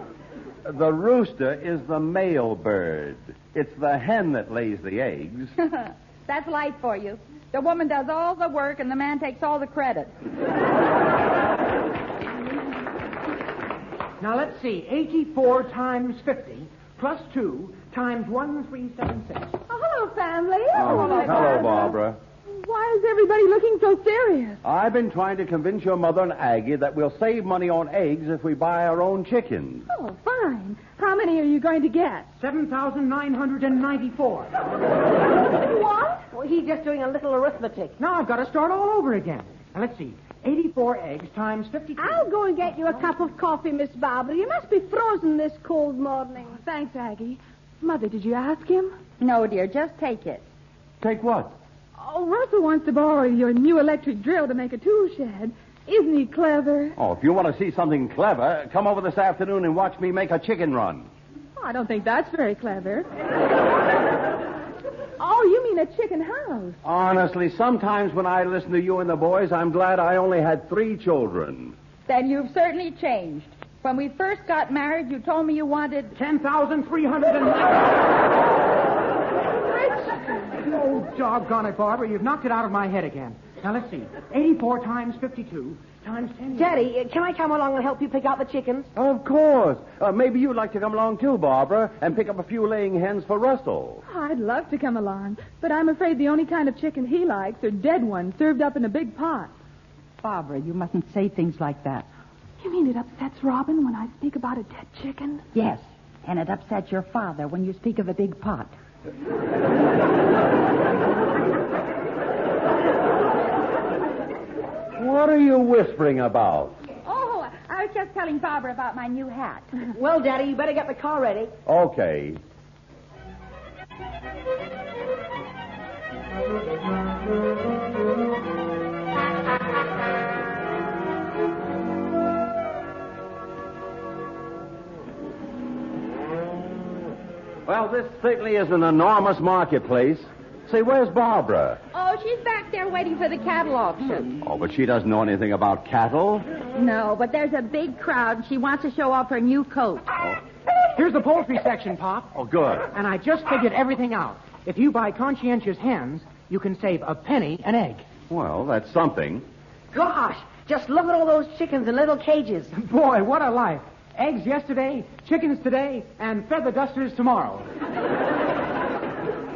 the rooster is the male bird. It's the hen that lays the eggs. That's light for you. The woman does all the work and the man takes all the credit. Now, let's see. 84 times 50 plus 2 times 1376. Oh, hello, family. Hello, Barbara. Why is everybody looking so serious? I've been trying to convince your mother and Aggie that we'll save money on eggs if we buy our own chickens. Oh, fine. How many are you going to get? 7,994. What? Well, he's just doing a little arithmetic. Now I've got to start all over again. Now, let's see. 84 eggs times 52. I'll go and get you a cup of coffee, Miss Barbara. You must be frozen this cold morning. Thanks, Aggie. Mother, did you ask him? No, dear, just take it. Take what? Oh, Russell wants to borrow your new electric drill to make a tool shed. Isn't he clever? Oh, if you want to see something clever, come over this afternoon and watch me make a chicken run. Oh, I don't think that's very clever. Oh, you mean a chicken house? Honestly, sometimes when I listen to you and the boys, I'm glad I only had 3 children. Then you've certainly changed. When we first got married, you told me you wanted... 10,300 Oh, doggone it, Barbara. You've knocked it out of my head again. Now, let's see. 84 times 52 times 10... Daddy, can I come along and help you pick out the chickens? Of course. Maybe you'd like to come along too, Barbara, and pick up a few laying hens for Russell. Oh, I'd love to come along, but I'm afraid the only kind of chicken he likes are dead ones served up in a big pot. Barbara, you mustn't say things like that. You mean it upsets Robin when I speak about a dead chicken? Yes, and it upsets your father when you speak of a big pot. What are you whispering about? Oh, I was just telling Barbara about my new hat. Well, Daddy, you better get the car ready. Okay. Well, this certainly is an enormous marketplace. Say, where's Barbara? Oh, she's back there waiting for the cattle auction. Oh, but she doesn't know anything about cattle. No, but there's a big crowd. She wants to show off her new coat. Here's the poultry section, Pop. Oh, good. And I just figured everything out. If you buy conscientious hens, you can save a penny an egg. Well, that's something. Gosh, just look at all those chickens in little cages. Boy, what a life. Eggs yesterday, chickens today, and feather dusters tomorrow.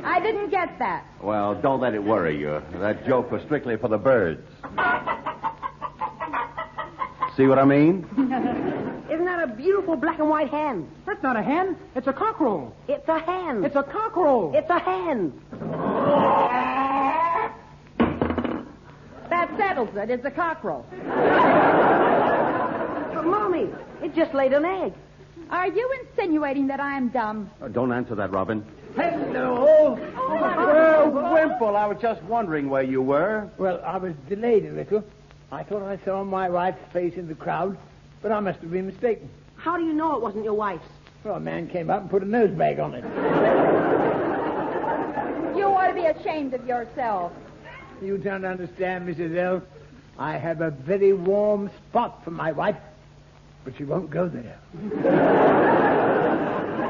I didn't get that. Well, don't let it worry you. That joke was strictly for the birds. See what I mean? Isn't that a beautiful black and white hen? That's not a hen. It's a cockerel. It's a hen. It's a cockerel. It's a hen. That settles it. It's a cockerel. But, Mommy, it just laid an egg. Are you insinuating that I'm dumb? Don't answer that, Robin. Hello. Well, Wimple, I was just wondering where you were. Well, I was delayed a little. I thought I saw my wife's face in the crowd, but I must have been mistaken. How do you know it wasn't your wife's? Well, a man came up and put a nose bag on it. You ought to be ashamed of yourself. You don't understand, Mrs. L. I have a very warm spot for my wife, but she won't go there.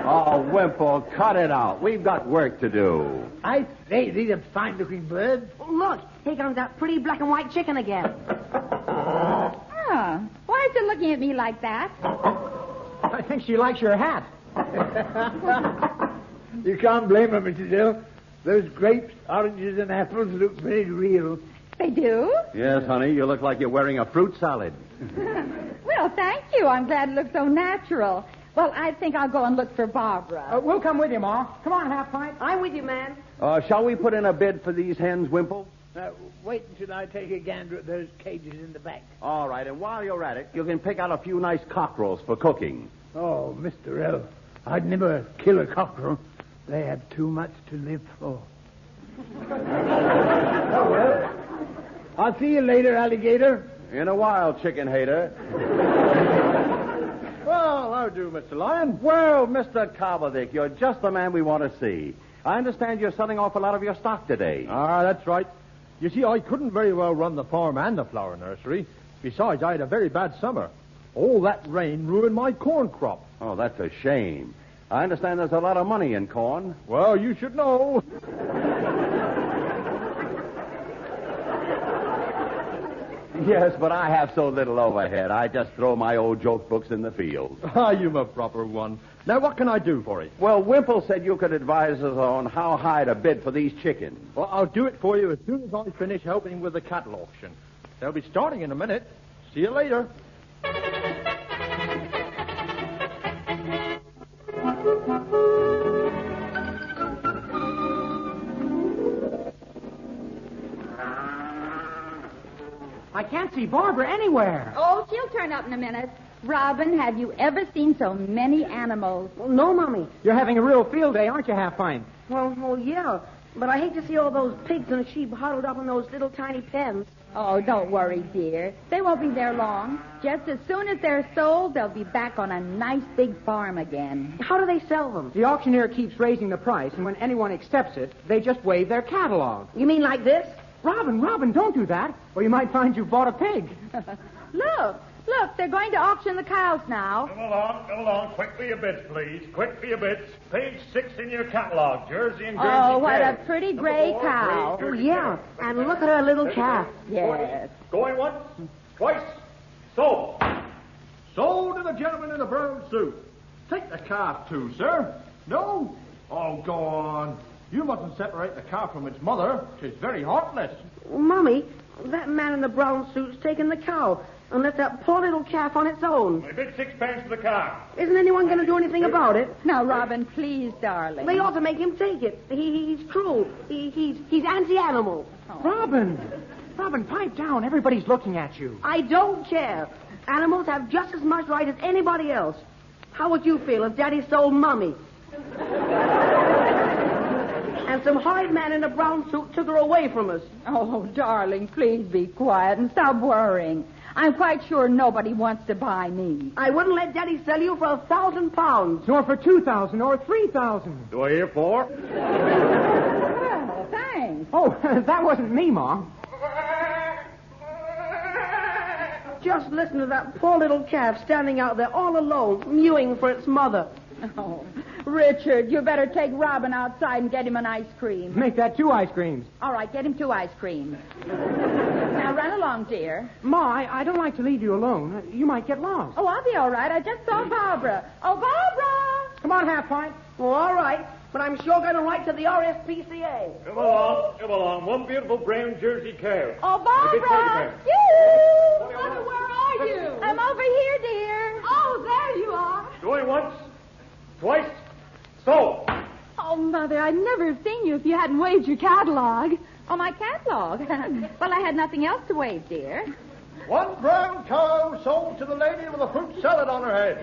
Oh, Wimple, cut it out. We've got work to do. I say, these are fine-looking birds. Look, here comes that pretty black and white chicken again. like you looking at me like that? I think she likes your hat. You can't blame her, Mrs. Hill. Those grapes, oranges, and apples look very real. They do? Yes, honey, you look like you're wearing a fruit salad. Well, thank you. I'm glad it looks so natural. Well, I think I'll go and look for Barbara. We'll come with you, Ma. Come on, Half Pint. I'm with you, man. Shall we put in a bid for these hens, Wimple? Wait until I take a gander at those cages in the back. All right, and while you're at it, you can pick out a few nice cockerels for cooking. Oh, Mr. L., I'd never kill a cockerel. They have too much to live for. Oh, well. I'll see you later, alligator. In a while, chicken hater. Well, how do, Mr. Lyon? Well, Mr. Cobbledick, you're just the man we want to see. I understand you're selling off a lot of your stock today. Ah, that's right. You see, I couldn't very well run the farm and the flower nursery. Besides, I had a very bad summer. All that rain ruined my corn crop. Oh, that's a shame. I understand there's a lot of money in corn. Well, you should know. Yes, but I have so little overhead. I just throw my old joke books in the field. Ah, you're a proper one. Now, what can I do for you? Well, Wimple said you could advise us on how high to bid for these chickens. Well, I'll do it for you as soon as I finish helping with the cattle auction. They'll be starting in a minute. See you later. I can't see Barbara anywhere. Oh, she'll turn up in a minute. Robin, have you ever seen so many animals? Well, no, Mommy. You're having a real field day, aren't you, Half Pint? Well, yeah. But I hate to see all those pigs and sheep huddled up in those little tiny pens. Oh, don't worry, dear. They won't be there long. Just as soon as they're sold, they'll be back on a nice big farm again. How do they sell them? The auctioneer keeps raising the price, and when anyone accepts it, they just wave their catalog. You mean like this? Robin, don't do that, or you might find you bought a pig. Look, they're going to auction the cows now. Come along. Quick for your bids, please. Quick for your bids. Page 6 in your catalog. Jersey and Guernsey. Oh, what calf. a pretty gray cow. Oh, yeah. And look at her little calf. Yes. Going once, twice, sold. Sold to the gentleman in the brown suit. Take the calf, too, sir. No? Oh, go on. You mustn't separate the calf from its mother. She's very heartless. Mommy, that man in the brown suit's taking the cow and left that poor little calf on its own. I bid 6 pence for the calf. Isn't anyone going to do anything about it? Now, Robin, please, darling. They ought to make him take it. He's cruel. He's anti-animal. Oh. Robin, pipe down. Everybody's looking at you. I don't care. Animals have just as much right as anybody else. How would you feel if Daddy sold Mommy? And some horrid man in a brown suit took her away from us. Oh, darling, please be quiet and stop worrying. I'm quite sure nobody wants to buy me. I wouldn't let Daddy sell you for £1,000. Nor for 2,000 or 3,000. Do I hear 4? Well, thanks. Oh, that wasn't me, Mom. Just listen to that poor little calf standing out there all alone, mewing for its mother. Oh, Richard, you better take Robin outside and get him an ice cream. Make that 2 ice creams. All right, get him 2 ice creams. Now, run along, dear. Ma, I don't like to leave you alone. You might get lost. Oh, I'll be all right. I just saw Barbara. Oh, Barbara! Come on, Half Pint. Oh, all right, but I'm sure going to write to the RSPCA. Come along. One beautiful brown Jersey cow. Oh, Barbara! You! Mother, where are you? I'm over here, dear. Oh, there you are. Going once, twice, sold. Oh, Mother, I'd never have seen you if you hadn't waved your catalog. Oh, my catalog? Well, I had nothing else to wave, dear. One brown cow sold to the lady with a fruit salad on her head.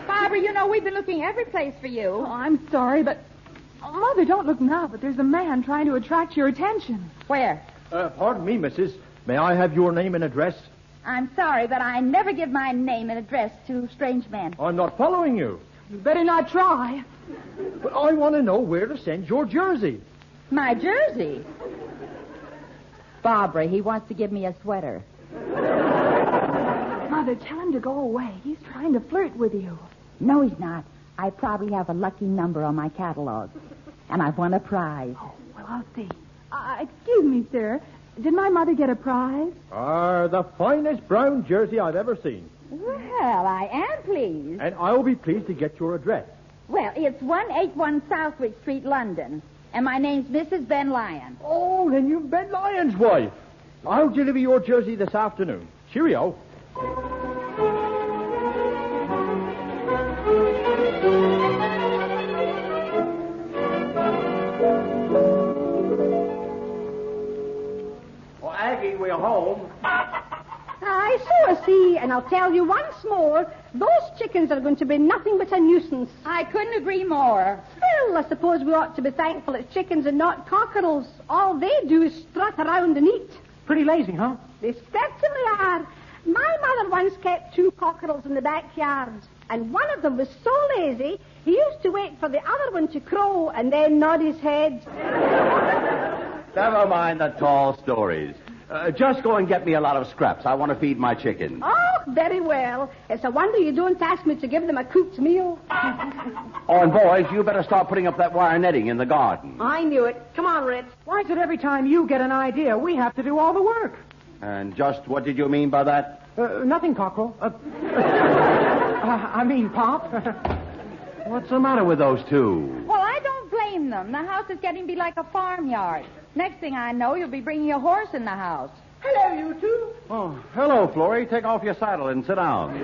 Barbara, you know, we've been looking every place for you. Oh, I'm sorry, but... Oh, Mother, don't look now, but there's a man trying to attract your attention. Where? Pardon me, missus. May I have your name and address? I'm sorry, but I never give my name and address to strange men. I'm not following you. You better not try. But I want to know where to send your jersey. My jersey? Barbara, he wants to give me a sweater. Mother, tell him to go away. He's trying to flirt with you. No, he's not. I probably have a lucky number on my catalog. And I've won a prize. Oh, well, I'll see. Excuse me, sir. Did my mother get a prize? The finest brown jersey I've ever seen. Well, I am pleased. And I'll be pleased to get your address. Well, it's 181 Southwick Street, London. And my name's Mrs. Ben Lyons. Oh, then you're Ben Lyons' wife. I'll deliver your jersey this afternoon. Cheerio. Oh, Aggie, we're home. I so see, and I'll tell you once more, those chickens are going to be nothing but a nuisance. I couldn't agree more. Still, I suppose we ought to be thankful it's chickens and not cockerels. All they do is strut around and eat. Pretty lazy, huh? They certainly are. My mother once kept 2 cockerels in the backyard, and one of them was so lazy, he used to wait for the other one to crow and then nod his head. Never mind the tall stories. Just go and get me a lot of scraps. I want to feed my chickens. Oh, very well. It's a wonder you don't ask me to give them a cooked meal. Oh, and boys, you better start putting up that wire netting in the garden. I knew it. Come on, Ritz. Why is it every time you get an idea, we have to do all the work? And just what did you mean by that? Nothing, Cockerel. I mean, Pop. What's the matter with those two? Well, I don't blame them. The house is getting to be like a farmyard. Next thing I know, you'll be bringing a horse in the house. Hello, you two. Oh, hello, Florrie. Take off your saddle and sit down.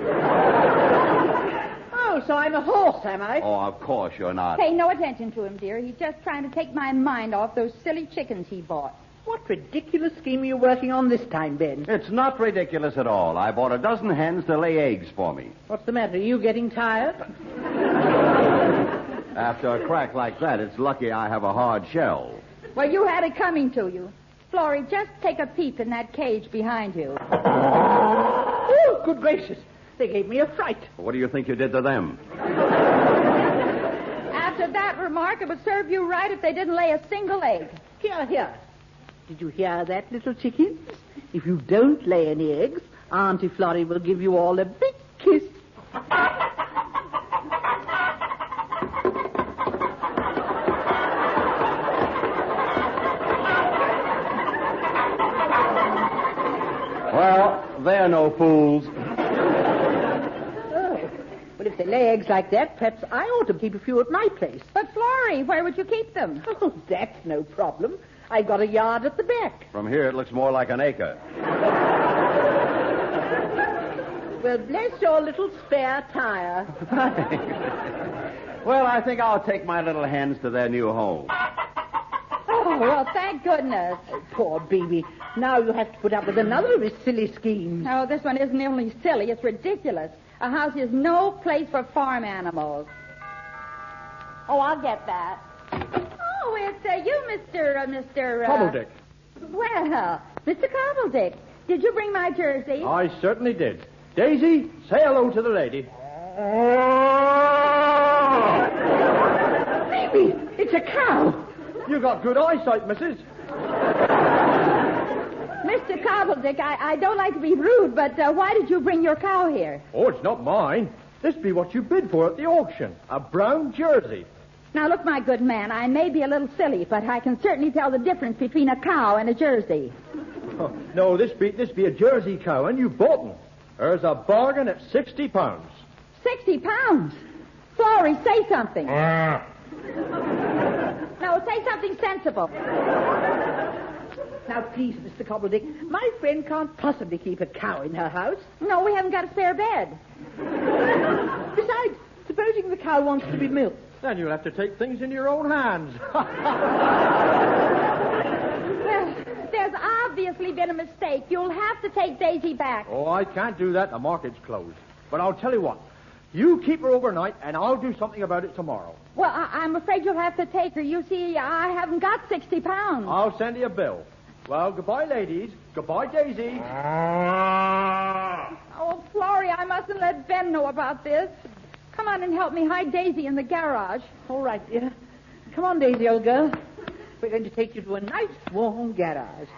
Oh, so I'm a horse, am I? Oh, of course you're not. Pay no attention to him, dear. He's just trying to take my mind off those silly chickens he bought. What ridiculous scheme are you working on this time, Ben? It's not ridiculous at all. I bought a dozen hens to lay eggs for me. What's the matter? Are you getting tired? After a crack like that, it's lucky I have a hard shell. Well, you had it coming to you. Florrie, just take a peep in that cage behind you. Oh, good gracious. They gave me a fright. What do you think you did to them? After that remark, it would serve you right if they didn't lay a single egg. Here, here. Did you hear that, little chickens? If you don't lay any eggs, Auntie Florrie will give you all a big kiss. Well, they're no fools. Oh, well, if they lay eggs like that, perhaps I ought to keep a few at my place. But, Florrie, where would you keep them? Oh, that's no problem. I've got a yard at the back. From here, it looks more like an acre. Well, bless your little spare tire. Well, I think I'll take my little hens to their new home. Oh, well, thank goodness. Poor baby. Now you have to put up with another of his silly schemes. No, this one isn't only silly, it's ridiculous. A house is no place for farm animals. Oh, I'll get that. Oh, it's you, Mr. Cobbledick. Well, Mr. Cobbledick, did you bring my jersey? I certainly did. Daisy, say hello to the lady. Baby, it's a cow. You got good eyesight, missus. Mr. Cobbledick, I don't like to be rude, but why did you bring your cow here? Oh, it's not mine. This be what you bid for at the auction. A brown jersey. Now, look, my good man, I may be a little silly, but I can certainly tell the difference between a cow and a jersey. Oh, no, this be a jersey cow, and you bought one. There's a bargain at £60. 60 pounds? Florrie, say something. No, say something sensible. Now, please, Mr. Cobbledick, my friend can't possibly keep a cow in her house. No, we haven't got a spare bed. Besides, supposing the cow wants to be milked. Then you'll have to take things in your own hands. Well, there's obviously been a mistake. You'll have to take Daisy back. Oh, I can't do that. The market's closed. But I'll tell you what. You keep her overnight, and I'll do something about it tomorrow. Well, I'm afraid you'll have to take her. You see, I haven't got 60 pounds. I'll send you a bill. Well, goodbye, ladies. Goodbye, Daisy. Oh, Florrie, I mustn't let Ben know about this. Come on and help me hide Daisy in the garage. All right, dear. Come on, Daisy, old girl. We're going to take you to a nice, warm garage.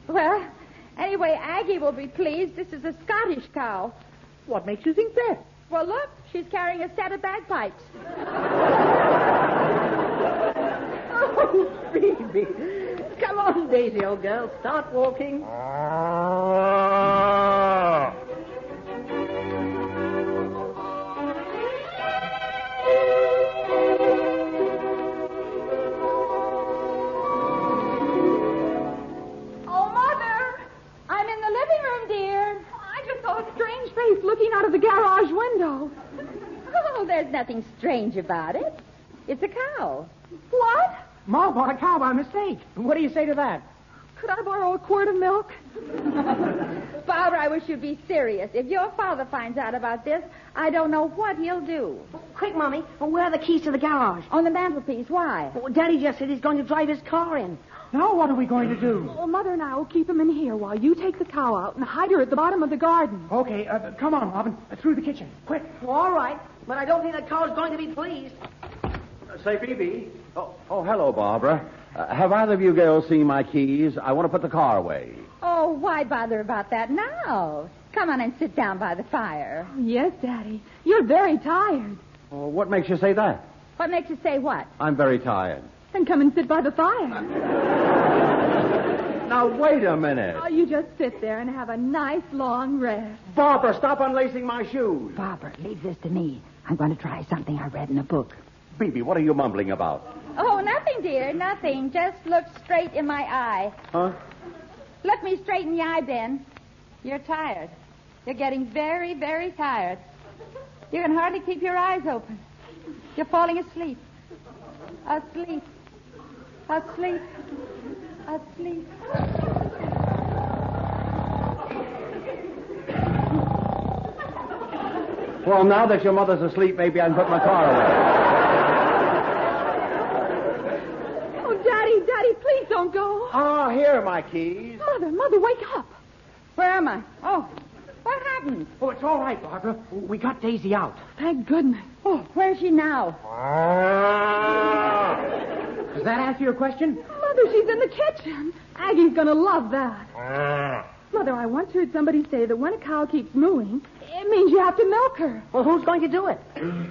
Well, anyway, Aggie will be pleased. This is a Scottish cow. What makes you think that? Well, look, she's carrying a set of bagpipes. Oh, baby. Come on, Daisy, old girl. Start walking. Oh, Mother! I'm in the living room, dear. I just saw a strange face looking out of the garage window. Oh, there's nothing strange about it. It's a cow. What? Ma bought a cow by mistake. What do you say to that? Could I borrow a quart of milk? Barbara, I wish you'd be serious. If your father finds out about this, I don't know what he'll do. Quick, Mommy. Where are the keys to the garage? On the mantelpiece. Why? Well, Daddy just said he's going to drive his car in. Now what are we going to do? Well, Mother and I will keep him in here while you take the cow out and hide her at the bottom of the garden. Okay, come on, Robin. Through the kitchen. Quick. Well, all right. But I don't think the cow's going to be pleased. Say, Phoebe. Oh, hello, Barbara. Have either of you girls seen my keys? I want to put the car away. Oh, why bother about that now? Come on and sit down by the fire. Yes, Daddy. You're very tired. Oh, what makes you say that? What makes you say what? I'm very tired. Then come and sit by the fire. Now, wait a minute. Oh, you just sit there and have a nice long rest. Barbara, stop unlacing my shoes. Barbara, leave this to me. I'm going to try something I read in a book. Phoebe, what are you mumbling about? Oh, nothing, dear, nothing. Just look straight in my eye. Huh? Look me straight in the eye, Ben. You're tired. You're getting very, very tired. You can hardly keep your eyes open. You're falling asleep. Asleep. Asleep. Asleep. Well, now that your mother's asleep, maybe I can put my car away. Daddy, please don't go. Ah, here are my keys. Mother, wake up. Where am I? Oh, what happened? Oh, it's all right, Barbara. We got Daisy out. Thank goodness. Oh, where's she now? Does that answer your question? Mother, she's in the kitchen. Aggie's going to love that. Mother, I once heard somebody say that when a cow keeps mooing, it means you have to milk her. Well, who's going to do it?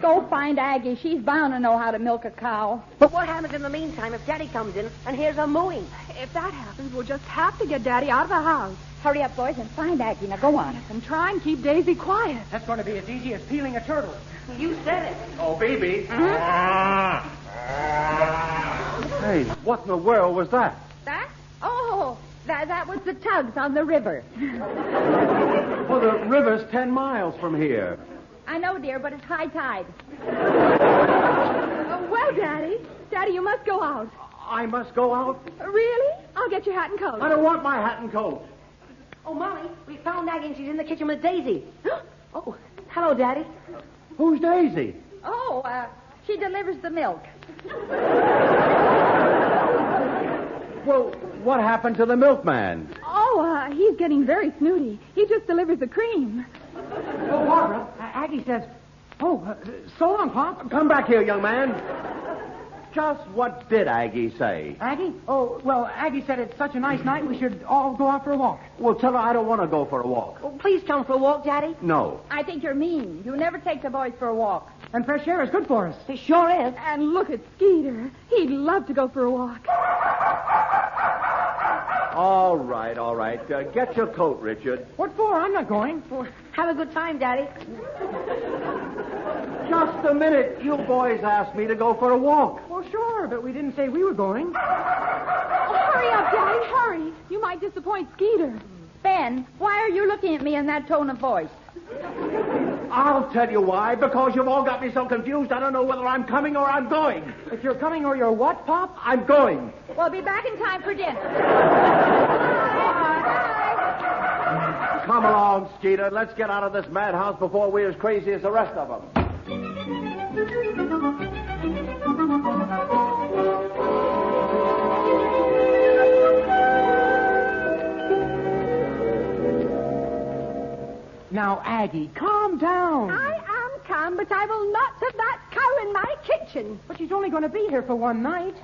Go find Aggie. She's bound to know how to milk a cow. But what happens in the meantime if Daddy comes in and hears her mooing? If that happens, we'll just have to get Daddy out of the house. Hurry up, boys, and find Aggie. Now, go on. And try and keep Daisy quiet. That's going to be as easy as peeling a turtle. You said it. Oh, baby. Hey, what in the world was that? That? Oh, that was the tugs on the river. Well, the river's 10 miles from here. I know, dear, but it's high tide. Well, Daddy, you must go out. I must go out? Really? I'll get your hat and coat. I don't want my hat and coat. Oh, Mommy, we found Aggie and she's in the kitchen with Daisy. Oh, hello, Daddy. Who's Daisy? Oh, she delivers the milk. Well, what happened to the milkman? Oh, he's getting very snooty. He just delivers the cream. Oh, Barbara, Aggie says, so long, Pop. Come back here, young man. Just what did Aggie say? Aggie? Oh, well, Aggie said it's such a nice night we should all go out for a walk. Well, tell her I don't want to go for a walk. Oh, please come for a walk, Daddy. No. I think you're mean. You never take the boys for a walk. And fresh air is good for us. It sure is. And look at Skeeter. He'd love to go for a walk. All right. Get your coat, Richard. What for? I'm not going. Have a good time, Daddy. Just a minute. You boys asked me to go for a walk. Well, sure, but we didn't say we were going. Hurry up, Daddy, hurry. You might disappoint Skeeter. Ben, why are you looking at me in that tone of voice? I'll tell you why. Because you've all got me so confused, I don't know whether I'm coming or I'm going. If you're coming or you're what, Pop? I'm going. We'll be back in time for dinner. Come along, Skeeter. Let's get out of this madhouse before we're as crazy as the rest of them. Now, Aggie, calm down. I am calm, but I will not have that cow in my kitchen. But she's only going to be here for one night.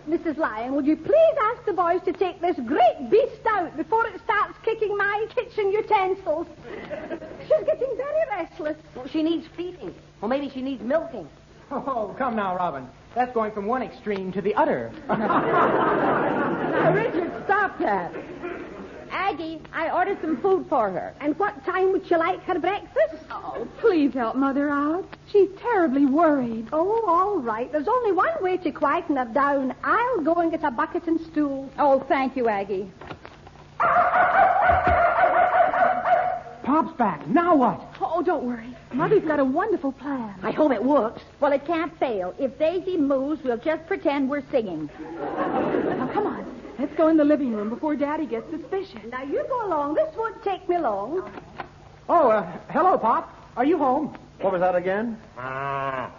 Mrs. Lyon, would you please ask the boys to take this great beast out before it starts kicking my kitchen utensils? She's getting very restless. Well, she needs feeding. Or maybe she needs milking. Oh, come now, Robin. That's going from one extreme to the other. Now, Richard, stop that. Aggie, I ordered some food for her. And what time would you like her breakfast? Oh, please help Mother out. She's terribly worried. Oh, all right. There's only one way to quieten her down. I'll go and get a bucket and stool. Oh, thank you, Aggie. Pop's back. Now what? Oh, don't worry. Mother's got a wonderful plan. I hope it works. Well, it can't fail. If Daisy moves, we'll just pretend we're singing. Now, come on. Let's go in the living room before Daddy gets suspicious. Now, you go along. This won't take me long. Oh, hello, Pop. Are you home? What was that again? That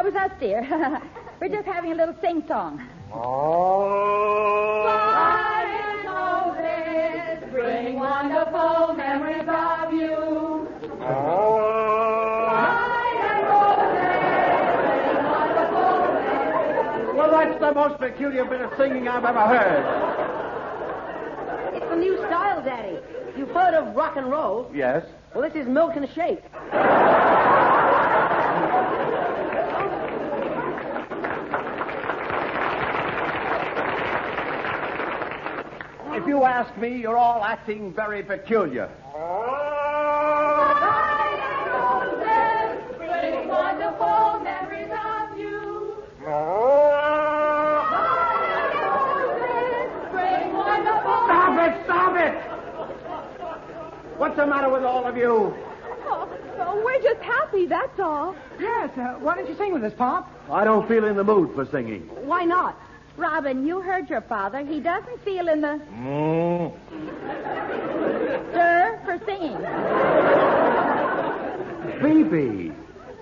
was us, dear. We're just having a little sing-song. Bring wonderful memories of you. Well, that's the most peculiar bit of singing I've ever heard. It's a new style, Daddy. You've heard of rock and roll? Yes. Well, this is milk and shake. If you ask me, you're all acting very peculiar. Bring wonderful memories of you. Bring wonderful. Stop it! What's the matter with all of you? Oh, we're just happy, that's all. Yes, why don't you sing with us, Pop? I don't feel in the mood for singing. Why not? Robin, you heard your father. He doesn't feel in the stir for singing. Phoebe,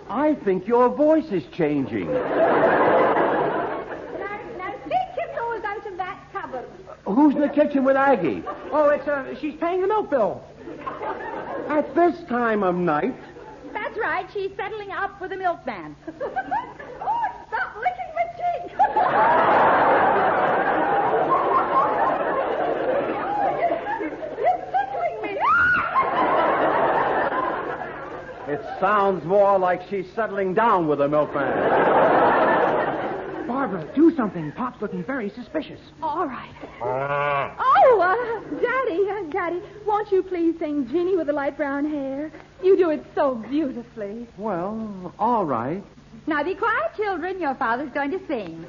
I think your voice is changing. Now, take your nose out of that cupboard. Who's in the kitchen with Aggie? Oh, she's paying the milk bill. At this time of night? That's right. She's settling up with the milkman. Oh, stop licking my cheek. You're tickling me. It sounds more like she's settling down with the milkman. Barbara, do something. Pop's looking very suspicious. All right. Daddy, won't you please sing Ginny with the light brown hair? You do it so beautifully. Well, all right. Now be quiet, children. Your father's going to sing.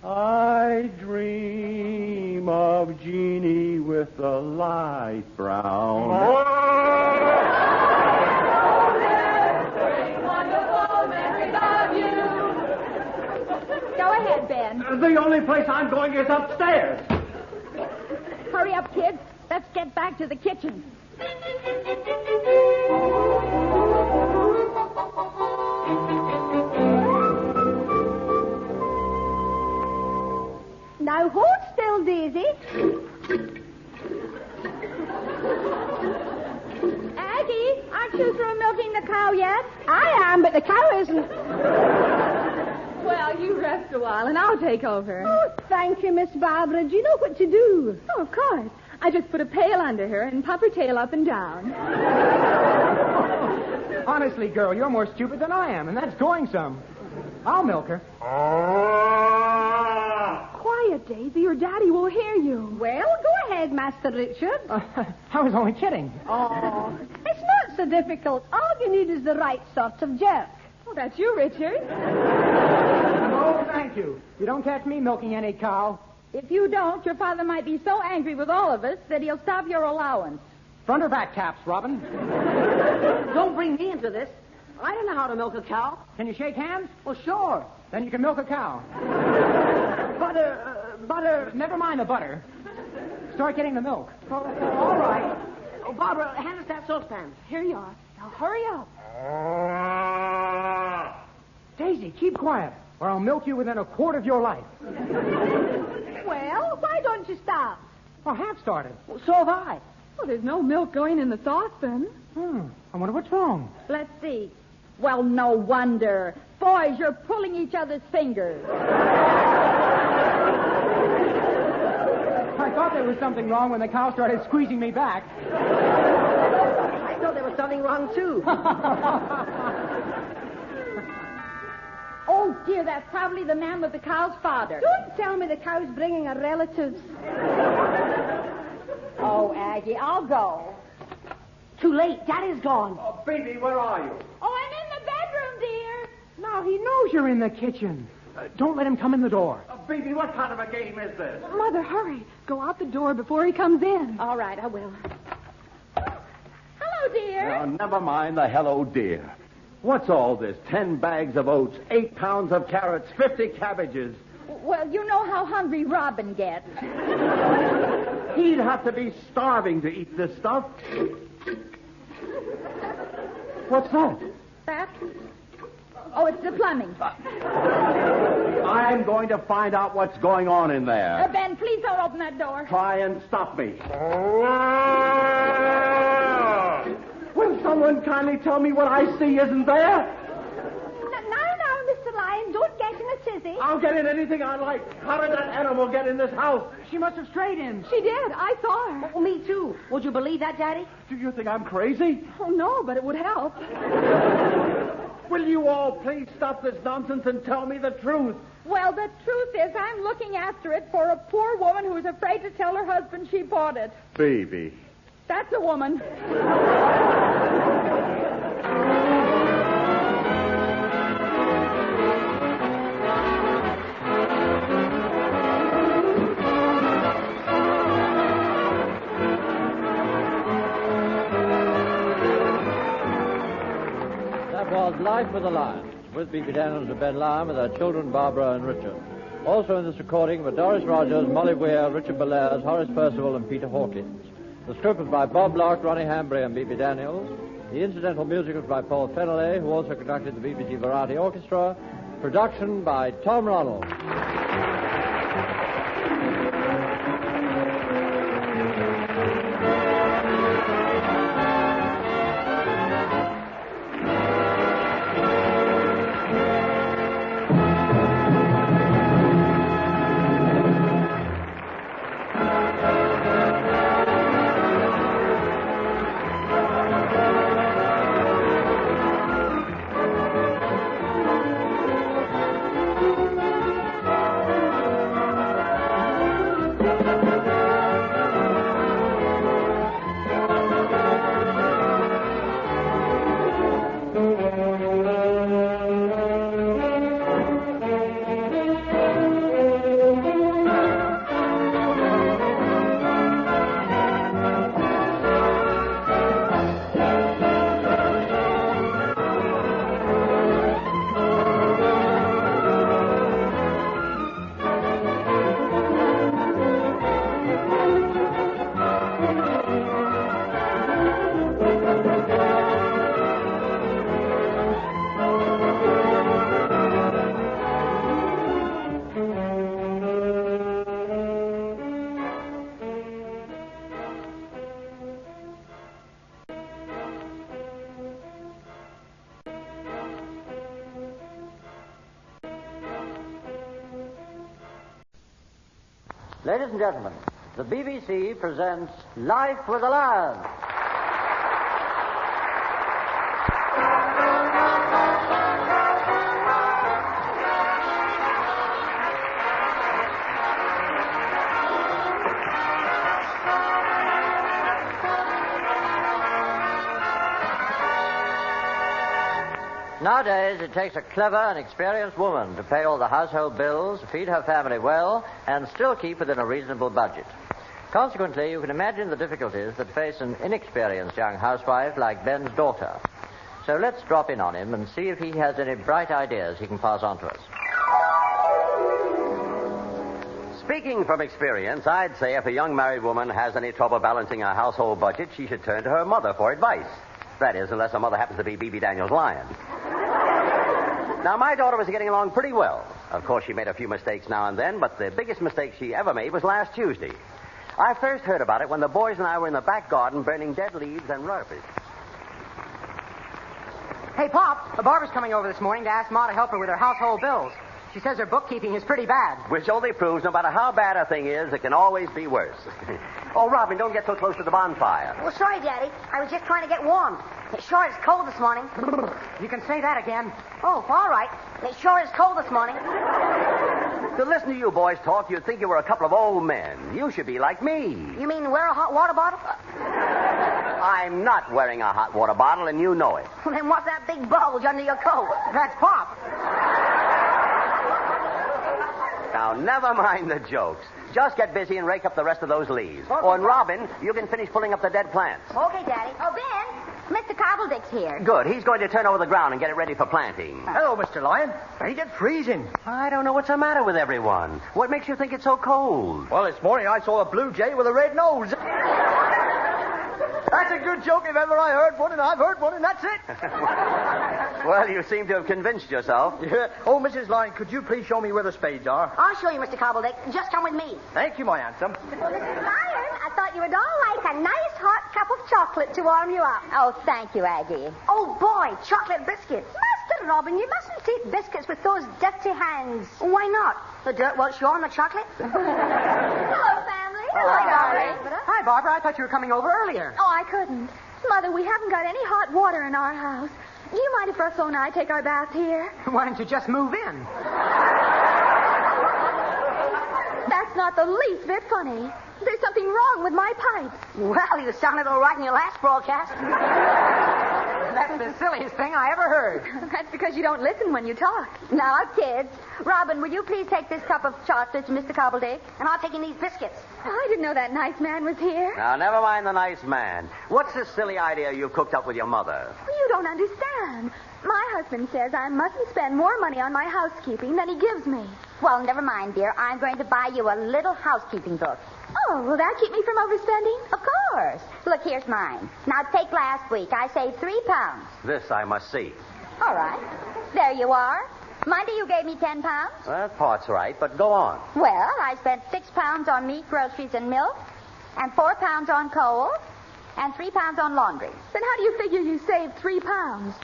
I dream of Jeannie with the light brown. Bring wonderful memories of you. Go ahead, Ben. The only place I'm going is upstairs. Hurry up, kids. Let's get back to the kitchen. Now, hold still, Daisy. Aggie, aren't you through milking the cow yet? I am, but the cow isn't. Well, you rest a while, and I'll take over. Oh, thank you, Miss Barbara. Do you know what to do? Oh, of course. I just put a pail under her and pop her tail up and down. Honestly, girl, you're more stupid than I am, and that's going some. I'll milk her. Quiet, Daisy, or Daddy will hear you. Well, go ahead, Master Richard. I was only kidding. Oh, it's not so difficult. All you need is the right sort of jerk. Oh, that's you, Richard. No, thank you. You don't catch me milking any cow. If you don't, your father might be so angry with all of us that he'll stop your allowance. Front or back taps, Robin? Don't bring me into this. I don't know how to milk a cow. Can you shake hands? Well, sure. Then you can milk a cow. Butter. Never mind the butter. Start getting the milk. All right. Oh, Barbara, hand us that saucepan. Here you are. Now hurry up. Daisy, keep quiet, or I'll milk you within a quart of your life. Well, why don't you stop? I have started. Well, so have I. Well, there's no milk going in the saucepan. I wonder what's wrong. Let's see. Well, no wonder. Boys, you're pulling each other's fingers. I thought there was something wrong when the cow started squeezing me back. I thought there was something wrong, too. Oh, dear, that's probably the man with the cow's father. Don't tell me the cow's bringing her relatives. Oh, Aggie, I'll go. Too late. Daddy's gone. Oh, baby, where are you? Oh, I'm in the bedroom, dear. Now, he knows you're in the kitchen. Don't let him come in the door. Oh, baby, what kind of a game is this? Mother, hurry. Go out the door before he comes in. All right, I will. Hello, dear. Now, never mind the hello, dear. What's all this? 10 bags of oats, 8 pounds of carrots, 50 cabbages. Well, you know how hungry Robin gets. He'd have to be starving to eat this stuff. What's that? That? Oh, it's the plumbing. I'm going to find out what's going on in there. Ben, please don't open that door. Try and stop me. Will someone kindly tell me what I see isn't there? Now, Mr. Lyon, don't get in a tizzy. I'll get in anything I like. How did that animal get in this house? She must have strayed in. She did. I saw her. Oh, me too. Would you believe that, Daddy? Do you think I'm crazy? Oh, no, but it would help. Will you all please stop this nonsense and tell me the truth? Well, the truth is I'm looking after it for a poor woman who's afraid to tell her husband she bought it. Baby. That's a woman. That was Life with the Lions, with B.B. Daniels and Ben Lyon, with their children Barbara and Richard. Also in this recording were Doris Rogers, Molly Weir, Richard Bellairs, Horace Percival, and Peter Hawkins. The script was by Bob Locke, Ronnie Hambry, and B.B. Daniels. The incidental music was by Paul Fennelly, who also conducted the BBC Variety Orchestra. Production by Tom Ronald. Ladies and gentlemen, the BBC presents Life with the Lions. Nowadays, it takes a clever and experienced woman to pay all the household bills, feed her family well, and still keep within a reasonable budget. Consequently, you can imagine the difficulties that face an inexperienced young housewife like Ben's daughter. So let's drop in on him and see if he has any bright ideas he can pass on to us. Speaking from experience, I'd say if a young married woman has any trouble balancing her household budget, she should turn to her mother for advice. That is, unless her mother happens to be B.B. Daniels Lyon. Now, my daughter was getting along pretty well. Of course, she made a few mistakes now and then, but the biggest mistake she ever made was last Tuesday. I first heard about it when the boys and I were in the back garden burning dead leaves and rubbish. Hey, Pop, Barbara's coming over this morning to ask Ma to help her with her household bills. She says her bookkeeping is pretty bad. Which only proves no matter how bad a thing is, it can always be worse. Oh, Robin, don't get so close to the bonfire. Well, sorry, Daddy. I was just trying to get warm. It sure is cold this morning. You can say that again. Oh, all right. It sure is cold this morning. To listen to you boys talk, you'd think you were a couple of old men. You should be like me. You mean wear a hot water bottle? I'm not wearing a hot water bottle, and you know it. Then what's that big bulge under your coat? That's Pop. Now, never mind the jokes. Just get busy and rake up the rest of those leaves. Okay, Oh, and Robin, you can finish pulling up the dead plants. Okay, Daddy. Oh, Ben, Mr. Cobbledick's here. Good. He's going to turn over the ground and get it ready for planting. Hello, Mr. Lyon. Ain't it freezing? I don't know what's the matter with everyone. What makes you think it's so cold? Well, this morning I saw a blue jay with a red nose. That's a good joke if ever I heard one, and I've heard one, and that's it. Well, you seem to have convinced yourself. Yeah. Oh, Mrs. Lyon, could you please show me where the spades are? I'll show you, Mr. Cobbledick. Just come with me. Thank you, my handsome. Well, Mrs. Lyon, I thought you would all like a nice hot cup of chocolate to warm you up. Oh, thank you, Aggie. Oh, boy, chocolate biscuits. Master Robin, you mustn't eat biscuits with those dirty hands. Why not? The dirt won't show on the chocolate. Hello, family. Hello, darling. Hi, Barbara. I thought you were coming over earlier. Oh, I couldn't. Mother, we haven't got any hot water in our house. Do you mind if Russell and I take our bath here? Why don't you just move in? That's not the least bit funny. There's something wrong with my pipes. Well, you sounded all right in your last broadcast. That's the silliest thing I ever heard. That's because you don't listen when you talk. Now, kids, Robin, will you please take this cup of chocolate to Mr. Cobbledick? And I'll take in these biscuits. I didn't know that nice man was here. Now, never mind the nice man. What's this silly idea you've cooked up with your mother? You don't understand. My husband says I mustn't spend more money on my housekeeping than he gives me. Well, never mind, dear. I'm going to buy you a little housekeeping book. Oh, will that keep me from overspending? Of course. Look, here's mine. Now, take last week. I saved £3. This I must see. All right. There you are. Monday you gave me £10. Well, that part's right, but go on. Well, I spent £6 on meat, groceries, and milk, and £4 on coal, and £3 on laundry. Then how do you figure you saved £3?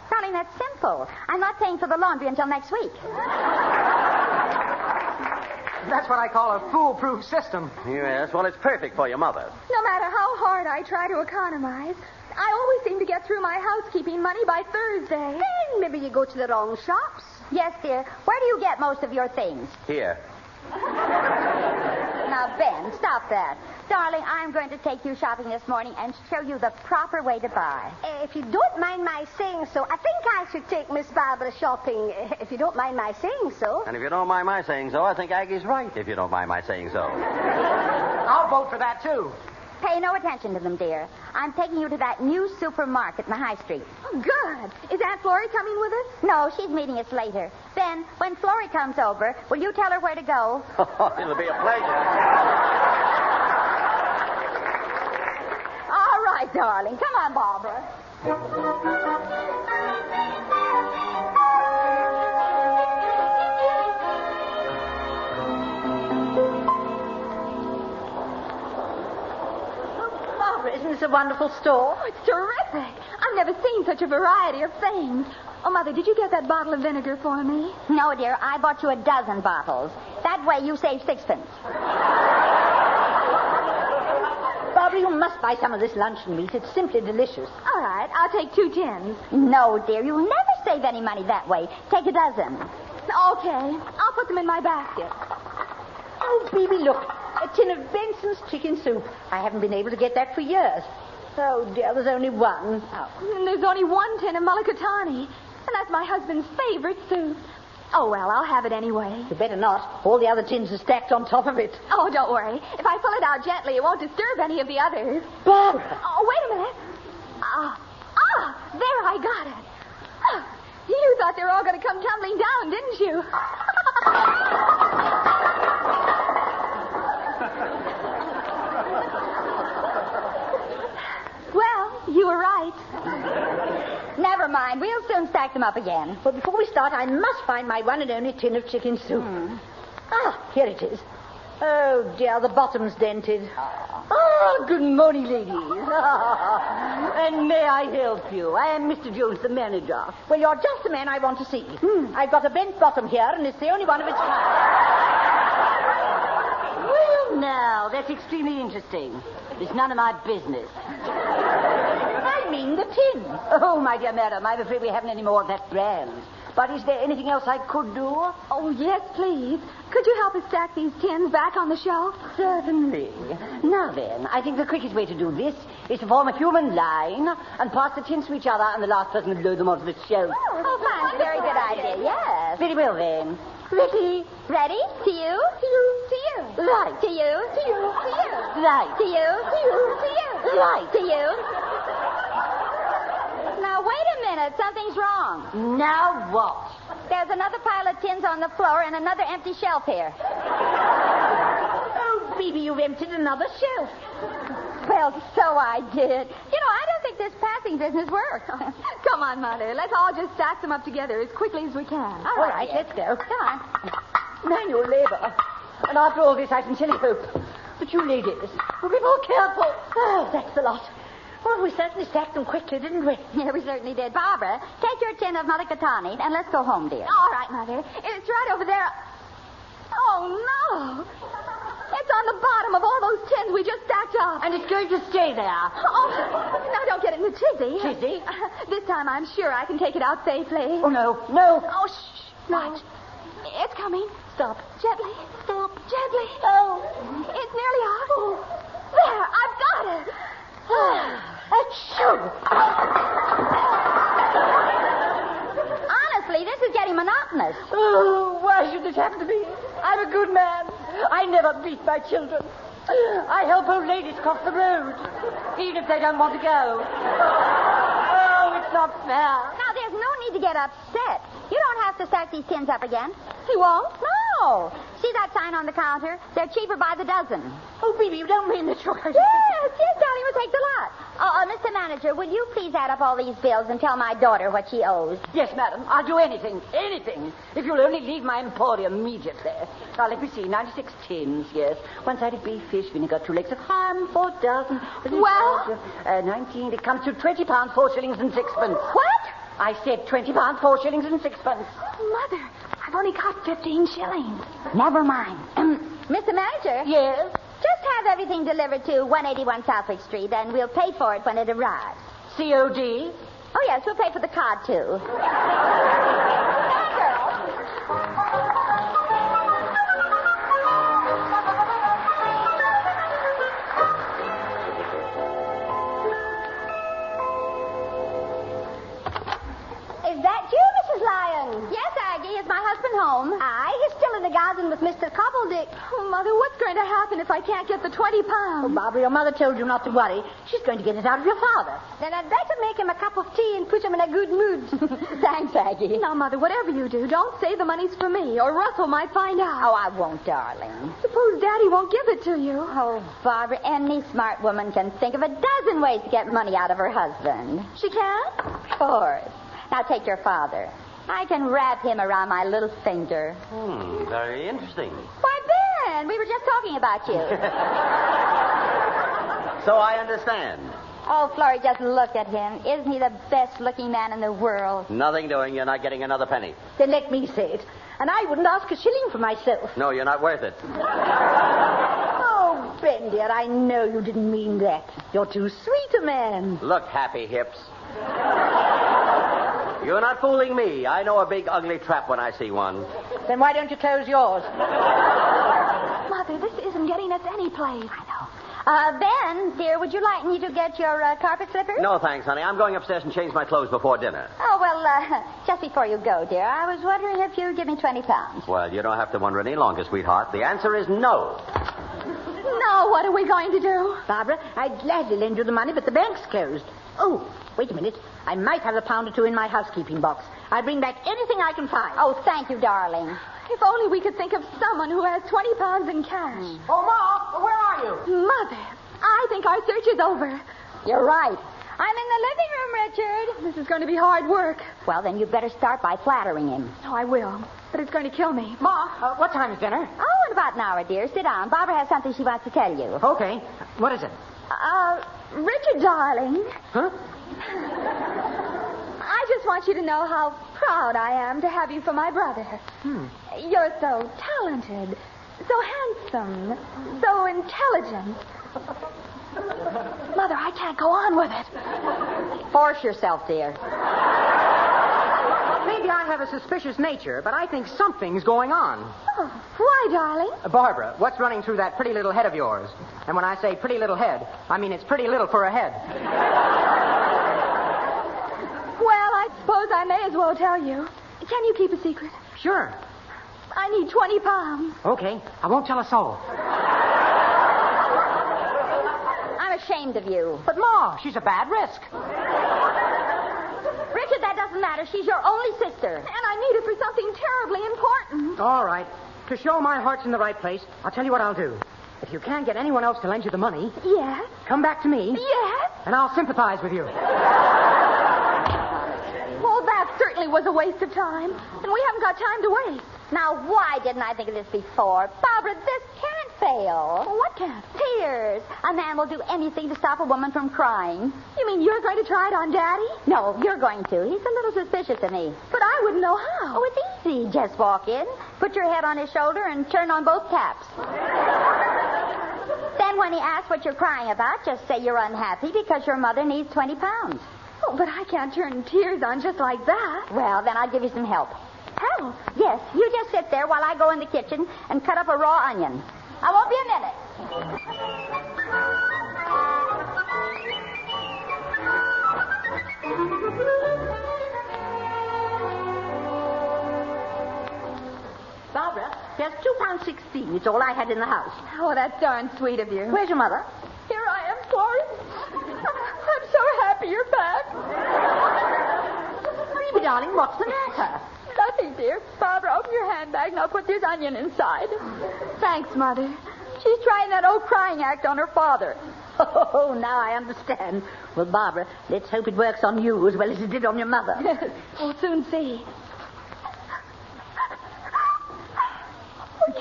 Darling, that's simple. I'm not paying for the laundry until next week. That's what I call a foolproof system. Yes, well, it's perfect for your mother. No matter how hard I try to economize, I always seem to get through my housekeeping money by Thursday. Then maybe you go to the wrong shops. Yes, dear. Where do you get most of your things? Here. Now, Ben, stop that. Darling, I'm going to take you shopping this morning and show you the proper way to buy. If you don't mind my saying so, I think I should take Miss Barbara shopping, if you don't mind my saying so. And if you don't mind my saying so, I think Aggie's right, if you don't mind my saying so. I'll vote for that, too. Pay no attention to them, dear. I'm taking you to that new supermarket in the high street. Oh, good. Is Aunt Florrie coming with us? No, she's meeting us later. Ben, when Florrie comes over, will you tell her where to go? It'll be a pleasure. All right, darling. Come on, Barbara. Isn't this a wonderful store? Oh, it's terrific. I've never seen such a variety of things. Oh, Mother, did you get that bottle of vinegar for me? No, dear. I bought you a dozen bottles. That way you save 6 pence. Barbara, you must buy some of this luncheon meat. It's simply delicious. All right. I'll take 2 tins. No, dear. You'll never save any money that way. Take a dozen. Okay. I'll put them in my basket. Oh, baby, look. A tin of Benson's chicken soup. I haven't been able to get that for years. Oh, dear, there's only one. Oh. And there's only 1 tin of mulligatawny. And that's my husband's favorite soup. Oh, well, I'll have it anyway. You better not. All the other tins are stacked on top of it. Oh, don't worry. If I pull it out gently, it won't disturb any of the others. Barbara! Oh, wait a minute. There, I got it. You thought they were all going to come tumbling down, didn't you? Well, you were right. Never mind. We'll soon stack them up again. But before we start, I must find my one and only tin of chicken soup. Here it is. Oh, dear, the bottom's dented. Good morning, ladies. And may I help you? I am Mr. Jones, the manager. Well, you're just the man I want to see. I've got a bent bottom here, and it's the only one of its kind. Well, now, that's extremely interesting. It's none of my business. I mean the tin. Oh, my dear madam, I'm afraid we haven't any more of that brand. But is there anything else I could do? Oh, yes, please. Could you help us stack these tins back on the shelf? Certainly. Now then, I think the quickest way to do this is to form a human line and pass the tins to each other, and the last person will load them onto the shelf. Oh, fine. Very good idea, yes. Very well, then. Ready? Ready? To you? To you. To you. Right. To you. To you. To you. Right. To you. To you. To you. Right. To you. Now, wait a minute. Something's wrong. Now what? There's another pile of tins on the floor and another empty shelf here. Oh, baby, you've emptied another shelf. Well, so I did. You know, I don't think this passing business works. Come on, Mother. Let's all just stack them up together as quickly as we can. All right, let's go. Come on. Manual labor. And after all this, I sincerely hope that you ladies will be more careful. Oh, thanks a lot. Well, we certainly stacked them quickly, didn't we? Yeah, we certainly did. Barbara, take your tin of Mother Catani and let's go home, dear. All right, Mother. It's right over there. Oh, no. It's on the bottom of all those tins we just stacked up. And it's going to stay there. Oh, now don't get in the tizzy. Tizzy? This time I'm sure I can take it out safely. Oh, no. No. Oh, shh. No. It's coming. Stop. Gently. Stop. Gently. Oh. It's nearly out. Oh. There, I've got it. Achoo! Honestly, this is getting monotonous. Oh, why should this happen to me? I'm a good man. I never beat my children. I help old ladies cross the road, even if they don't want to go. Oh, it's not fair. Now, there's no need to get upset. You don't have to stack these tins up again. You won't? No. See that sign on the counter? They're cheaper by the dozen. Oh, baby, you don't mean that you're going to... Yes, darling, we'll take the lot. Mr. Manager, will you please add up all these bills and tell my daughter what she owes? Yes, madam. I'll do anything, if you'll only leave my emporium immediately. Now, let me see. 96 tins, yes. One-sided beef, fish, vinegar, 2 legs of ham, 4 dozen. Well? 19. It comes to £20, 4 shillings and 6pence. What? I said £20, 4 shillings and 6pence. Mother, I've only got 15 shillings. Never mind. Mr. Manager? Yes? Just have everything delivered to 181 Southwick Street, and we'll pay for it when it arrives. COD? Oh, yes, we'll pay for the card, too. Is that you, Mrs. Lyons? Yes, Aggie. Is my husband home? Aye, he's still in the garden with Mr. Cobbledick. Oh, Mother, what's going to happen if I can't get the 20 pounds? Oh, Barbara, your mother told you not to worry. She's going to get it out of your father. Then I'd better make him a cup of tea and put him in a good mood. Thanks, Aggie. Now, Mother, whatever you do, don't say the money's for me, or Russell might find out. Oh, I won't, darling. Suppose Daddy won't give it to you. Oh, Barbara, any smart woman can think of a dozen ways to get money out of her husband. She can? Of course. Now, take your father. I can wrap him around my little finger. Very interesting. Why, Ben, we were just talking about you. So I understand. Oh, Florrie, just look at him. Isn't he the best-looking man in the world? Nothing doing. You're not getting another penny. Then let me say it. And I wouldn't ask a shilling for myself. No, you're not worth it. Oh, Ben, dear, I know you didn't mean that. You're too sweet a man. Look, Happy Hips. You're not fooling me. I know a big, ugly trap when I see one. Then why don't you close yours? Mother, this isn't getting us any place. I know. Ben, dear, would you like me to get your carpet slippers? No, thanks, honey. I'm going upstairs and change my clothes before dinner. Oh, well, just before you go, dear, I was wondering if you'd give me 20 pounds. Well, you don't have to wonder any longer, sweetheart. The answer is no. Now, what are we going to do? Barbara, I'd gladly lend you the money, but the bank's closed. Oh, wait a minute. I might have £1 or £2 in my housekeeping box. I'll bring back anything I can find. Oh, thank you, darling. If only we could think of someone who has 20 pounds in cash. Oh, Ma, where are you? Mother, I think our search is over. You're right. I'm in the living room, Richard. This is going to be hard work. Well, then you'd better start by flattering him. Oh, I will. But it's going to kill me. Ma, what time is dinner? Oh, in about an hour, dear. Sit down. Barbara has something she wants to tell you. Okay. What is it? Richard, darling. Huh? I just want you to know how proud I am to have you for my brother. You're so talented, so handsome, so intelligent. Mother, I can't go on with it. Force yourself, dear. Maybe I have a suspicious nature, but I think something's going on. Oh, why, darling? Barbara, what's running through that pretty little head of yours? And when I say pretty little head, I mean it's pretty little for a head. Well, I suppose I may as well tell you. Can you keep a secret? Sure. I need 20 pounds. Okay, I won't tell a soul. I'm ashamed of you. But, Ma, she's a bad risk. Richard, that doesn't matter. She's your only sister. And I need it for something terribly important. All right. To show my heart's in the right place, I'll tell you what I'll do. If you can't get anyone else to lend you the money, Yes? come back to me. Yes? And I'll sympathize with you. Oh, that certainly was a waste of time. And we haven't got time to waste. Now, why didn't I think of this before? Barbara, this can't fail. Well, what can't? Tears. A man will do anything to stop a woman from crying. You mean you're going to try it on Daddy? No, you're going to. He's a little suspicious of me. But I wouldn't know how. Oh, it's easy. Just walk in, put your head on his shoulder, and turn on both taps. Then when he asks what you're crying about, just say you're unhappy because your mother needs 20 pounds. Oh, but I can't turn tears on just like that. Well, then I'll give you some help. Help? Yes, you just sit there while I go in the kitchen and cut up a raw onion. I won't be a minute. Barbara, there's £2.16. It's all I had in the house. Oh, that's darn sweet of you. Where's your mother? Here I am, Florence. I'm so happy you're back. Baby, darling, what's the matter? Nothing, dear. Barbara, open your handbag and I'll put this onion inside. Thanks, Mother. She's trying that old crying act on her father. Oh, now I understand. Well, Barbara, let's hope it works on you as well as it did on your mother. We'll soon see.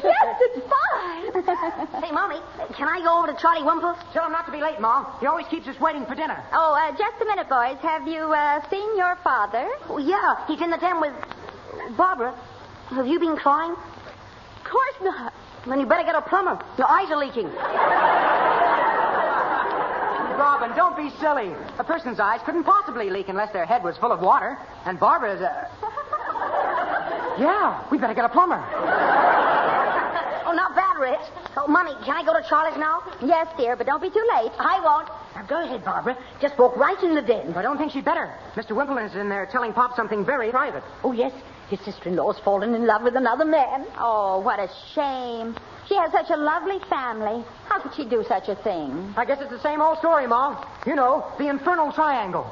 Yes, it's fine. Hey, Mommy, can I go over to Charlie Wimple's? Tell him not to be late, Ma. He always keeps us waiting for dinner. Oh, just a minute, boys. Have you seen your father? Oh, yeah, he's in the den with... Barbara, have you been crying? Of course not. Then you better get a plumber. Your eyes are leaking. Robin, don't be silly. A person's eyes couldn't possibly leak unless their head was full of water. And Barbara's Yeah, we better get a plumber. Oh, not bad, Rich. Oh, Mommy, can I go to Charlie's now? Yes, dear, but don't be too late. I won't. Now, go ahead, Barbara. Just walk right in the den. I don't think she'd better. Mr. Wimple is in there telling Pop something very private. Oh, yes. His sister-in-law's fallen in love with another man. Oh, what a shame. She has such a lovely family. How could she do such a thing? I guess it's the same old story, Ma. You know, the infernal triangle.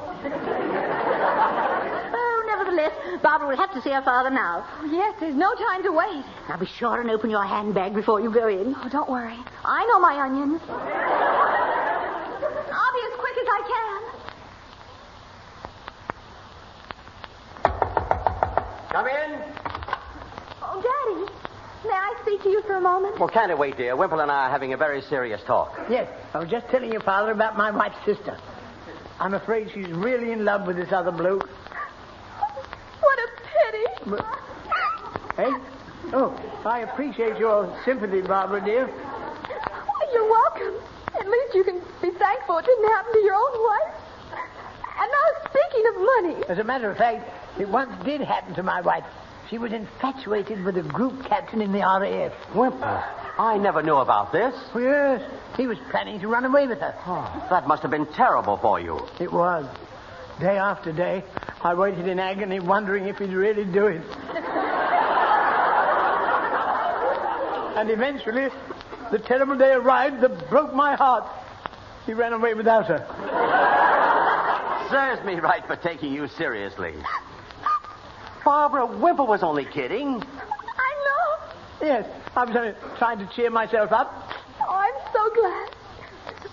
Oh, nevertheless, Barbara will have to see her father now. Oh, yes, there's no time to wait. Now be sure and open your handbag before you go in. Oh, don't worry. I know my onions. I'll be as quick as I can. Come in. Oh, Daddy, may I speak to you for a moment? Well, can't it wait, dear? Wimple and I are having a very serious talk. Yes, I was just telling your father about my wife's sister. I'm afraid she's really in love with this other bloke. What a pity. Hey? Oh, I appreciate your sympathy, Barbara, dear. Well, you're welcome. At least you can be thankful it didn't happen to your own wife. And now, speaking of money... As a matter of fact, it once did happen to my wife. She was infatuated with a group captain in the RAF. Wimple, I never knew about this. Oh, yes. He was planning to run away with her. Oh, that must have been terrible for you. It was. Day after day, I waited in agony, wondering if he'd really do it. And eventually, the terrible day arrived that broke my heart. He ran away without her. Serves me right for taking you seriously. Barbara, Wimple was only kidding. I know. Yes, I was only trying to cheer myself up. Oh, I'm so glad.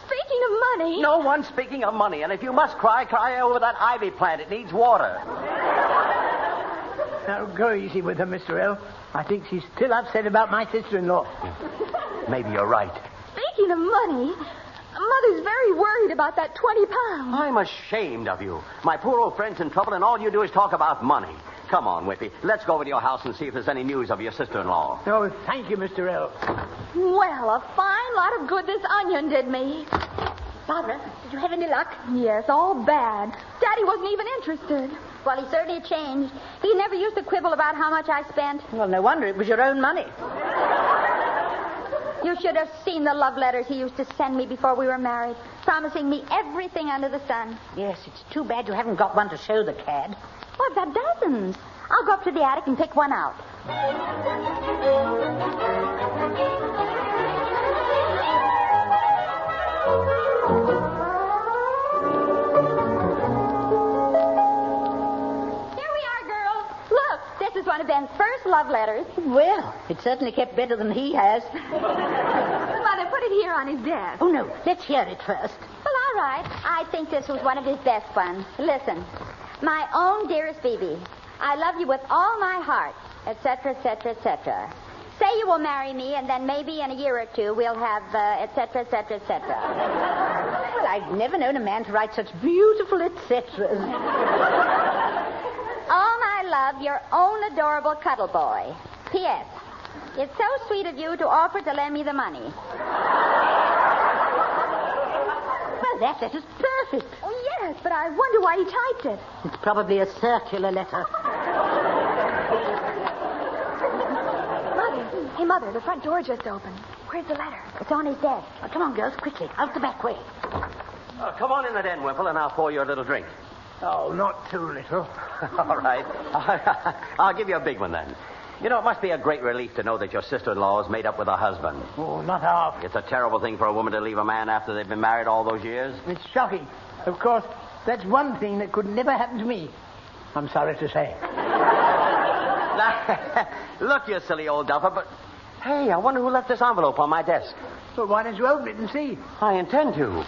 Speaking of money... No one's speaking of money, and if you must cry, cry over that ivy plant. It needs water. Now, go easy with her, Mr. L. I think she's still upset about my sister-in-law. Maybe you're right. Speaking of money, Mother's very worried about that 20 pounds. I'm ashamed of you. My poor old friend's in trouble, and all you do is talk about money. Come on, Whippy. Let's go over to your house and see if there's any news of your sister-in-law. Oh, thank you, Mr. L. Well, a fine lot of good this onion did me. Barbara, did you have any luck? Yes, all bad. Daddy wasn't even interested. Well, he certainly changed. He never used to quibble about how much I spent. Well, no wonder. It was your own money. You should have seen the love letters he used to send me before we were married, promising me everything under the sun. Yes, it's too bad you haven't got one to show the cad. Oh, I've got dozens. I'll go up to the attic and pick one out. Here we are, girls. Look, this is one of Ben's first love letters. Well, it certainly kept better than he has. Mother, put it here on his desk. Oh, no. Let's hear it first. Well, all right. I think this was one of his best ones. Listen. My own dearest Phoebe, I love you with all my heart, etc., etc., etc. Say you will marry me, and then maybe in a year or two we'll have, etc., etc., etc. Well, I've never known a man to write such beautiful etceteras. All my love, your own adorable cuddle boy. P.S. It's so sweet of you to offer to lend me the money. Well, that letter's perfect. Oh, yes, but I wonder why he typed it. It's probably a circular letter. Hey, Mother, the front door just opened. Where's the letter? It's on his desk. Oh, come on, girls, quickly. Out the back way. Come on in the den, Wimple, and I'll pour you a little drink. Oh, not too little. All right. I'll give you a big one then. You know, it must be a great relief to know that your sister-in-law is made up with her husband. Oh, not half. It's a terrible thing for a woman to leave a man after they've been married all those years. It's shocking. Of course, that's one thing that could never happen to me. I'm sorry to say. Look, you silly old duffer, but... Hey, I wonder who left this envelope on my desk. Well, why don't you open it and see? I intend to.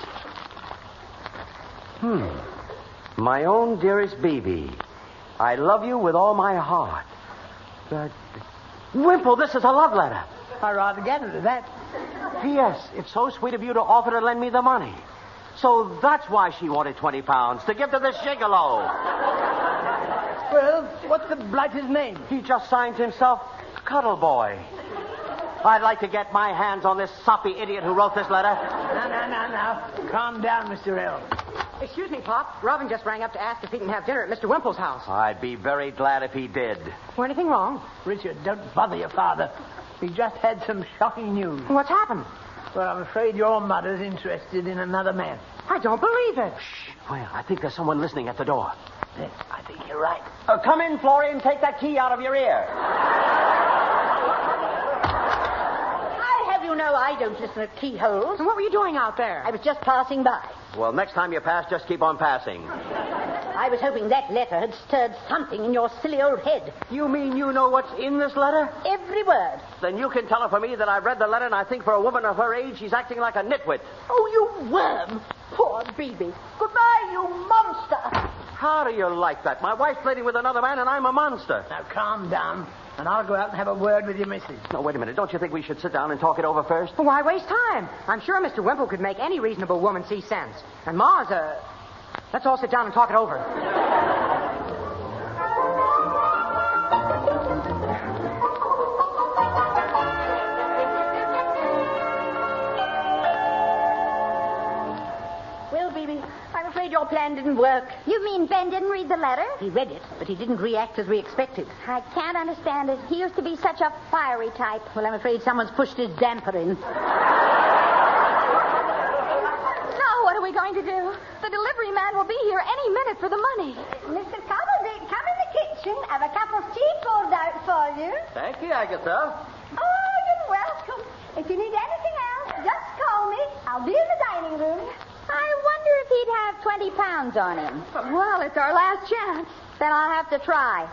My own dearest Bebe, I love you with all my heart. Wimple, this is a love letter. I rather gathered that. P.S. It's so sweet of you to offer to lend me the money. So that's why she wanted 20 pounds, to give to this gigolo. Well, what's the blighter's name? He just signed himself Cuddle Boy. I'd like to get my hands on this soppy idiot who wrote this letter. Now. Calm down, Mr. L. Excuse me, Pop. Robin just rang up to ask if he can have dinner at Mr. Wimple's house. I'd be very glad if he did. Was anything wrong? Richard, don't bother your father. We just had some shocking news. What's happened? Well, I'm afraid your mother's interested in another man. I don't believe it. Shh. Well, I think there's someone listening at the door. Yes, I think you're right. Come in, Florrie, and take that key out of your ear. You know I don't listen at keyholes. And what were you doing out there? I was just passing by. Well, next time you pass, just keep on passing. I was hoping that letter had stirred something in your silly old head. You mean you know what's in this letter? Every word. Then you can tell her for me that I've read the letter, and I think for a woman of her age, she's acting like a nitwit. Oh, you worm. Poor Bebe. Goodbye, you monster. How do you like that? My wife's flirting with another man, and I'm a monster. Now, calm down, and I'll go out and have a word with your missus. No, wait a minute. Don't you think we should sit down and talk it over first? Well, why waste time? I'm sure Mr. Wimple could make any reasonable woman see sense. And Ma's Let's all sit down and talk it over. Well, Bebe, I'm afraid your plan didn't work. You mean Ben didn't read the letter? He read it, but he didn't react as we expected. I can't understand it. He used to be such a fiery type. Well, I'm afraid someone's pushed his damper in. Now, what are we going to do? The delivery man will be here any minute for the money. Mr. Cobbledick, come in the kitchen. Have a cup of tea poured out for you. Thank you, Agatha. Oh, you're welcome. If you need anything else, just call me. I'll be in the dining room. I wonder if he'd have 20 pounds on him. Well, it's our last chance. Then I'll have to try.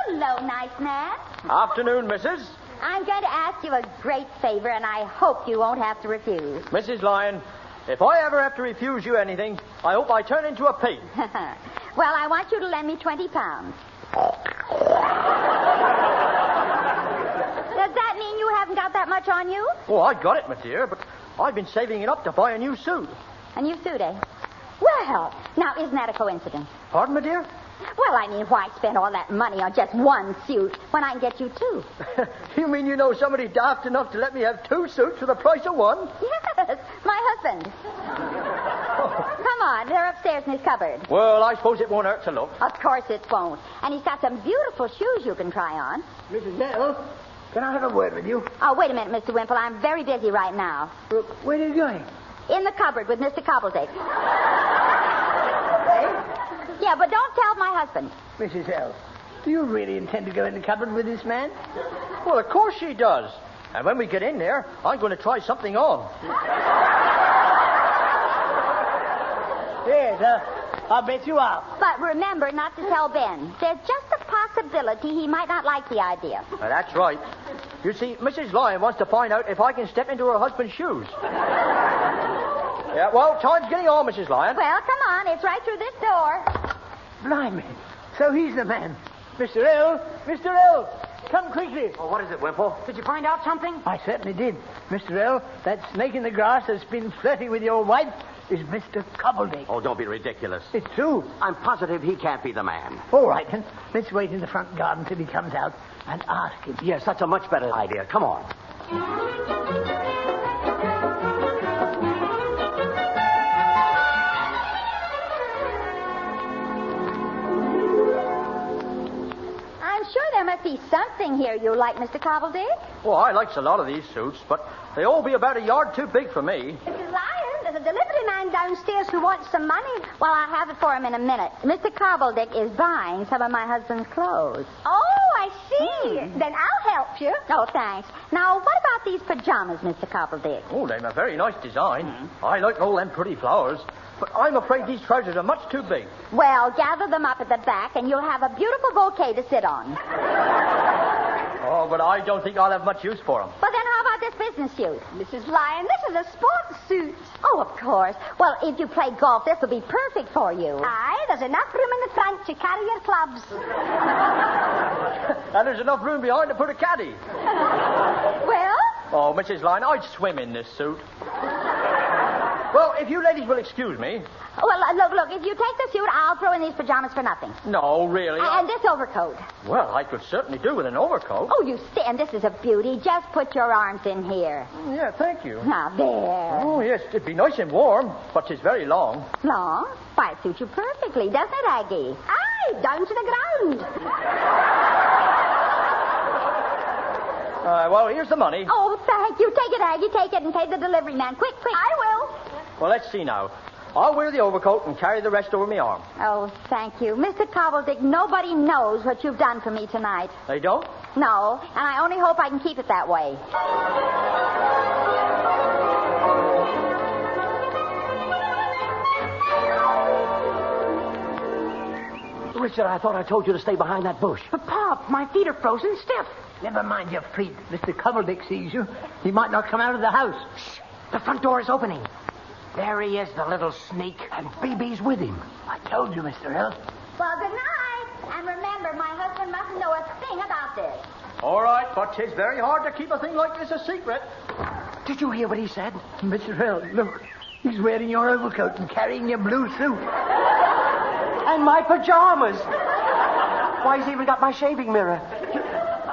Hello, nice man. Afternoon, Mrs. I'm going to ask you a great favor, and I hope you won't have to refuse. Mrs. Lyon, if I ever have to refuse you anything, I hope I turn into a pig. Well, I want you to lend me 20 pounds. Does that mean you haven't got that much on you? Oh, I got it, my dear, but I've been saving it up to buy a new suit. A new suit, eh? Well, now, isn't that a coincidence? Pardon, my dear? Well, I mean, why spend all that money on just one suit when I can get you two? You mean you know somebody daft enough to let me have 2 suits for the price of one? Yes, my husband. Come on, they're upstairs in his cupboard. Well, I suppose it won't hurt to look. Of course it won't. And he's got some beautiful shoes you can try on. Mrs. Bell, can I have a word with you? Oh, wait a minute, Mr. Wimple. I'm very busy right now. Where are you going? In the cupboard with Mr. Cobbledick. Yeah, but don't tell my husband. Mrs. L., do you really intend to go in the cupboard with this man? Well, of course she does. And when we get in there, I'm going to try something on. Yes, I'll bet you are. But remember not to tell Ben. There's just a possibility he might not like the idea. Well, that's right. You see, Mrs. Lyons wants to find out if I can step into her husband's shoes. Yeah, well, time's getting on, Mrs. Lyons. Well, come on. It's right through this door. Blimey. So he's the man. Mr. L., Mr. L., come quickly. Oh, what is it, Wimple? Did you find out something? I certainly did. Mr. L., that snake in the grass that's been flirting with your wife is Mr. Cobbledick. Oh, don't be ridiculous. It's true. I'm positive he can't be the man. All right, then. Let's wait in the front garden till he comes out and ask him. Yes, that's a much better idea. Come on. I'm sure there must be something here you like, Mr. Cobbledick. Well, I likes a lot of these suits, but they all be about a yard too big for me. Mrs. Lyons, there's a delivery man downstairs who wants some money. Well, I'll have it for him in a minute. Mr. Cobbledick is buying some of my husband's clothes. Oh, I see. Then I'll help you. Oh, thanks. Now, what about these pajamas, Mr. Cobbledick? Oh, they're a very nice design. I like all them pretty flowers. But I'm afraid these trousers are much too big. Well, gather them up at the back, and you'll have a beautiful bouquet to sit on. Oh, but I don't think I'll have much use for them. Well, then how about this business suit? Mrs. Lyons, this is a sports suit. Oh, of course. Well, if you play golf, this will be perfect for you. Aye, there's enough room in the front to carry your clubs. And there's enough room behind to put a caddy. Well? Oh, Mrs. Lyons, I'd swim in this suit. Well, if you ladies will excuse me. Well, look, if you take the suit, I'll throw in these pajamas for nothing. No, really. And this overcoat. Well, I could certainly do with an overcoat. Oh, you stand. This is a beauty. Just put your arms in here. Yeah, thank you. Now, there. Oh, yes, it'd be nice and warm, but it's very long. Long? Why, it suits you perfectly, doesn't it, Aggie? Aye, down to the ground. Well, here's the money. Oh, thank you. Take it, Aggie. Take it and pay the delivery man. Quick. I will. Well, let's see now. I'll wear the overcoat and carry the rest over my arm. Oh, thank you. Mr. Cobbledick, nobody knows what you've done for me tonight. They don't? No, and I only hope I can keep it that way. Richard, I thought I told you to stay behind that bush. But, Pop, my feet are frozen stiff. Never mind your feet. Mr. Cobbledick sees you. He might not come out of the house. Shh. The front door is opening. There he is, the little sneak. And BB's with him. I told you, Mr. L. Well, good night. And remember, my husband mustn't know a thing about this. All right, but it's very hard to keep a thing like this a secret. Did you hear what he said? Mr. L, look. He's wearing your overcoat and carrying your blue suit. And my pajamas. Why, he's even got my shaving mirror.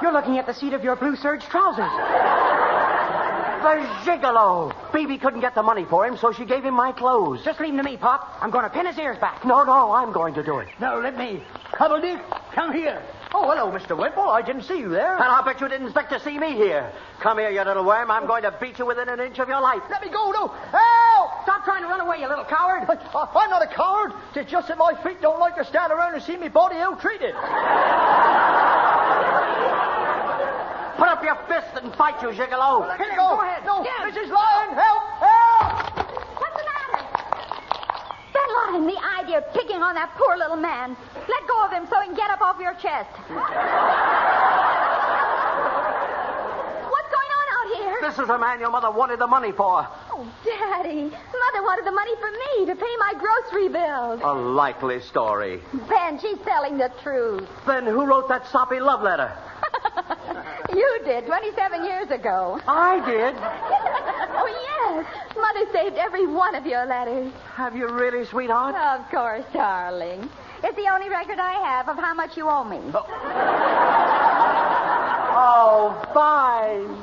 You're looking at the seat of your blue serge trousers. The gigolo. BB couldn't get the money for him, so she gave him my clothes. Just leave him to me, Pop. I'm going to pin his ears back. No, I'm going to do it. No, let me. Cobbledick, come here. Oh, hello, Mr. Wimple. I didn't see you there. And I'll bet you didn't expect to see me here. Come here, you little worm. I'm going to beat you within an inch of your life. Let me go, no. Help! Stop trying to run away, you little coward. I'm not a coward. It's just that my feet don't like to stand around and see me body ill-treated. Put up your fist and fight, you gigolo. Here you go. Go ahead. No, Yeah. Mrs. Lyon, help! What's the matter? Ben Lyon, the idea of picking on that poor little man. Let go of him so he can get up off your chest. What's going on out here? This is the man your mother wanted the money for. Oh, Daddy. Mother wanted the money for me to pay my grocery bills. A likely story. Ben, she's telling the truth. Then who wrote that soppy love letter? You did, 27 years ago. I did. Oh, yes. Yes. Mother saved every one of your letters. Have you really, sweetheart? Of course, darling. It's the only record I have of how much you owe me. Oh, fine.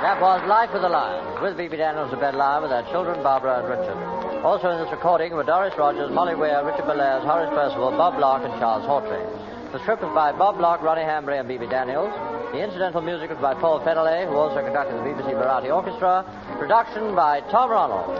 That was Life with the Lions, with B.B. Daniels and Ben Lyon, with their children, Barbara and Richard. Also in this recording were Doris Rogers, Molly Weir, Richard Belair, Horace Percival, Bob Locke, and Charles Hawtrey. The script was by Bob Locke, Ronnie Hambry, and B.B. Daniels. The incidental music was by Paul Federley, who also conducted the BBC Variety Orchestra. Production by Tom Ronald.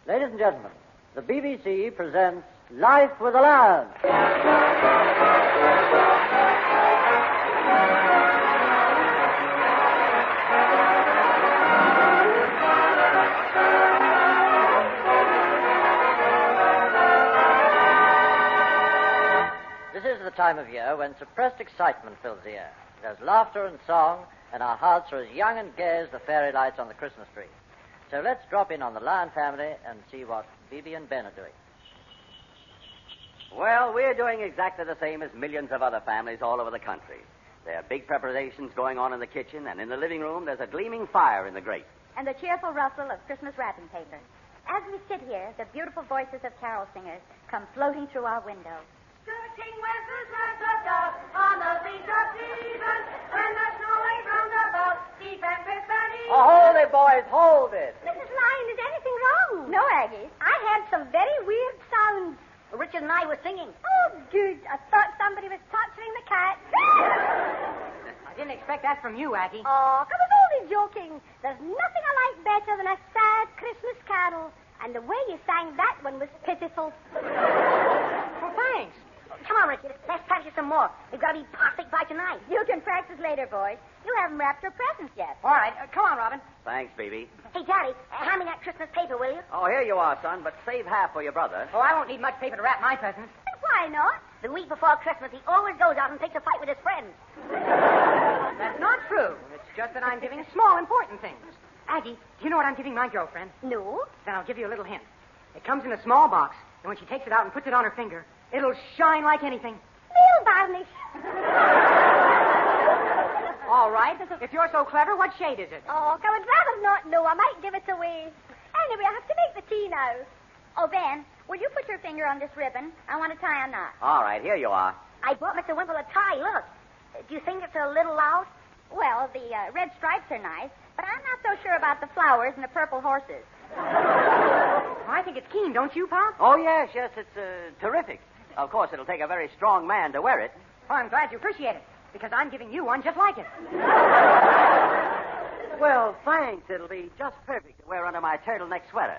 Ladies and gentlemen, the BBC presents Life with the Lions. This is the time of year when suppressed excitement fills the air. There's laughter and song, and our hearts are as young and gay as the fairy lights on the Christmas tree. So let's drop in on the Lion family and see what Bibi and Ben are doing. Well, we're doing exactly the same as millions of other families all over the country. There are big preparations going on in the kitchen, and in the living room there's a gleaming fire in the grate. And the cheerful rustle of Christmas wrapping paper. As we sit here, the beautiful voices of carol singers come floating through our window. Skirting whistles like a dove on the beach of Stephen, when the snowing round about deep and crisp and even. Oh, hold it, boys, hold it. Mrs. Lyon, is anything wrong? No, Aggie. I heard some very weird sounds. Richard and I were singing. Oh, good. I thought somebody was torturing the cat. I didn't expect that from you, Aggie. Oh, I was only joking. There's nothing I like better than a sad Christmas carol. And the way you sang that one was pitiful. Well, thanks. Come on, Richard. Let's practice some more. We've got to be perfect by tonight. You can practice later, boys. You haven't wrapped your presents yet. All right. Come on, Robin. Thanks, Bibi. Hey, Daddy, hand me that Christmas paper, will you? Oh, here you are, son, but save half for your brother. Oh, I won't need much paper to wrap my presents. Why not? The week before Christmas, he always goes out and takes a fight with his friends. That's not true. It's just that I'm giving small, important things. Aggie, do you know what I'm giving my girlfriend? No. Then I'll give you a little hint. It comes in a small box, and when she takes it out and puts it on her finger, it'll shine like anything. Nail varnish. All right. If you're so clever, what shade is it? Oh, I would rather not know. I might give it away. Anyway, I have to make the tea now. Oh, Ben, will you put your finger on this ribbon? I want to tie a knot. All right, here you are. I bought Mr. Wimple a tie. Look. Do you think it's a little loud? Well, the red stripes are nice, but I'm not so sure about the flowers and the purple horses. I think it's keen, don't you, Pop? Oh, yes, it's terrific. Of course, it'll take a very strong man to wear it. Well, I'm glad you appreciate it, because I'm giving you one just like it. Well, thanks. It'll be just perfect to wear under my turtleneck sweater.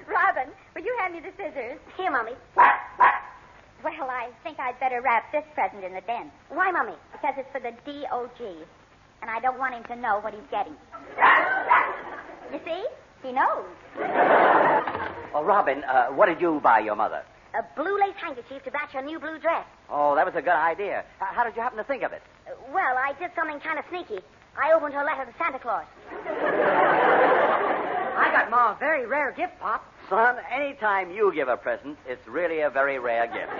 Robin, will you hand me the scissors? Here, Mummy. Well, I think I'd better wrap this present in the den. Why, Mummy? Because it's for the DOG. And I don't want him to know what he's getting. You see? He knows. Oh, Robin, what did you buy your mother? A blue lace handkerchief to match her new blue dress. Oh, that was a good idea. How did you happen to think of it? Well, I did something kind of sneaky. I opened her letter to Santa Claus. I got Ma a very rare gift, Pop. Son, anytime you give a present, it's really a very rare gift.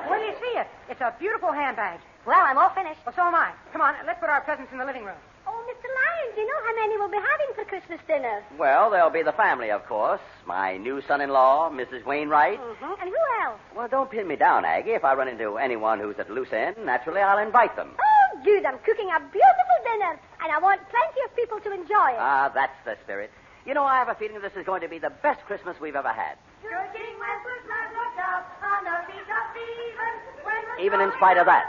Where do you see it? It's a beautiful handbag. Well, I'm all finished. Well, so am I. Come on, let's put our presents in the living room. Oh, Mr. Lyons, you know how many we'll be having for Christmas dinner. Well, there'll be the family, of course. My new son-in-law, Mrs. Wainwright. Mm-hmm. And who else? Well, don't pin me down, Aggie. If I run into anyone who's at a loose end, naturally I'll invite them. Oh, good. I'm cooking a beautiful dinner, and I want plenty of people to enjoy it. Ah, that's the spirit. You know, I have a feeling this is going to be the best Christmas we've ever had. Good King Wenceslas looked up on the beach of Stephen. Even in spite of that.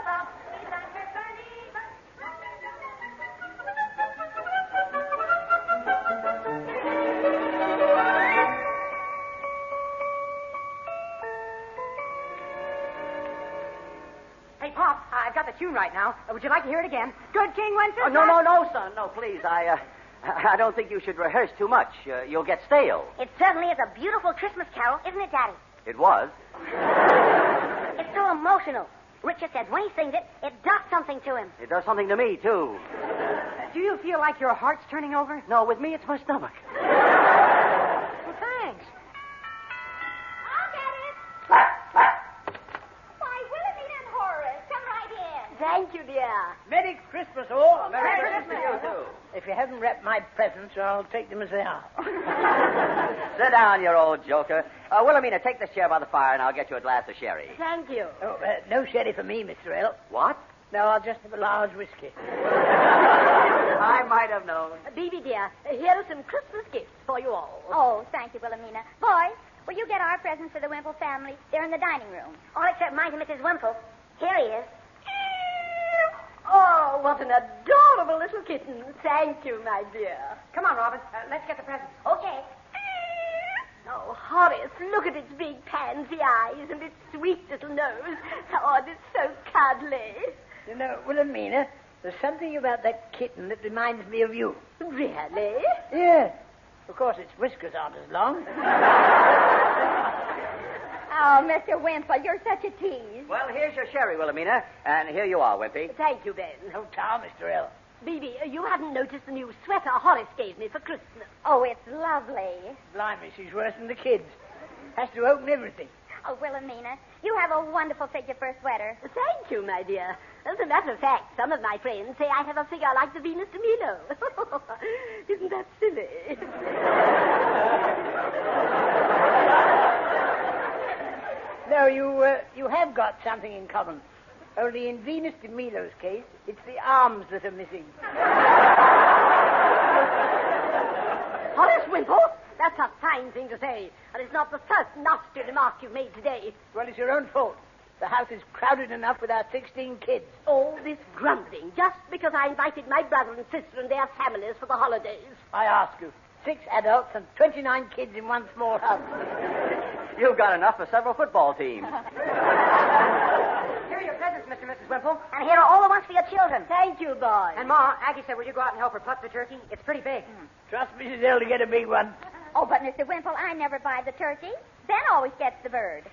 Hey, Pop, I've got the tune right now. Would you like to hear it again? Good King Wenceslas. Oh, no, son. No, please. I don't think you should rehearse too much. You'll get stale. It certainly is a beautiful Christmas carol, isn't it, Daddy? It was. It's so emotional. Richard says when he sings it, it does something to him. It does something to me, too. Do you feel like your heart's turning over? No, with me, it's my stomach. Well, thanks. I'll get it. Why, Wilhelmina and Horace, come right in. Thank you, dear. Merry Christmas, all. Merry Christmas to you, too. If you haven't wrapped my presents, I'll take them as they are. Sit down, you old joker. Wilhelmina, take this chair by the fire, and I'll get you a glass of sherry. Thank you. Oh, no sherry for me, Mr. L. What? No, I'll just have a large whiskey. I might have known. Bibi, dear, here are some Christmas gifts for you all. Oh, thank you, Wilhelmina. Boys, will you get our presents for the Wimple family? They're in the dining room. All except mine to Mrs. Wimple. Here he is. Oh, what an adorable little kitten. Thank you, my dear. Come on, Robin. Let's get the presents. Okay. Oh, Horace, look at its big pansy eyes and its sweet little nose. Oh, and it's so cuddly. You know, Wilhelmina, there's something about that kitten that reminds me of you. Really? Yes. Of course, its whiskers aren't as long. Oh, Mr. Wimple, you're such a tease. Well, here's your sherry, Wilhelmina. And here you are, Wimpy. Thank you, Ben. No tar, Mr. L. Bibi, you haven't noticed the new sweater Horace gave me for Christmas. Oh, it's lovely. Blimey, she's worse than the kids. Has to open everything. Oh, Wilhelmina, you have a wonderful figure for a sweater. Thank you, my dear. As a matter of fact, some of my friends say I have a figure like the Venus de Milo. Isn't that silly? No, you have got something in common. Only in Venus de Milo's case, it's the arms that are missing. Horace Wimple, that's a fine thing to say. And it's not the first nasty remark you've made today. Well, it's your own fault. The house is crowded enough with our 16 kids. All this grumbling just because I invited my brother and sister and their families for the holidays. I ask you, 6 adults and 29 kids in one small house. You've got enough for several football teams. Here are your presents, Mr. and Mrs. Wimple. And here are all the ones for your children. Thank you, boys. And Ma, Aggie said, will you go out and help her pluck the turkey? It's pretty big. Trust Mrs. L to get a big one. Oh, but Mr. Wimple, I never buy the turkey. Ben always gets the bird.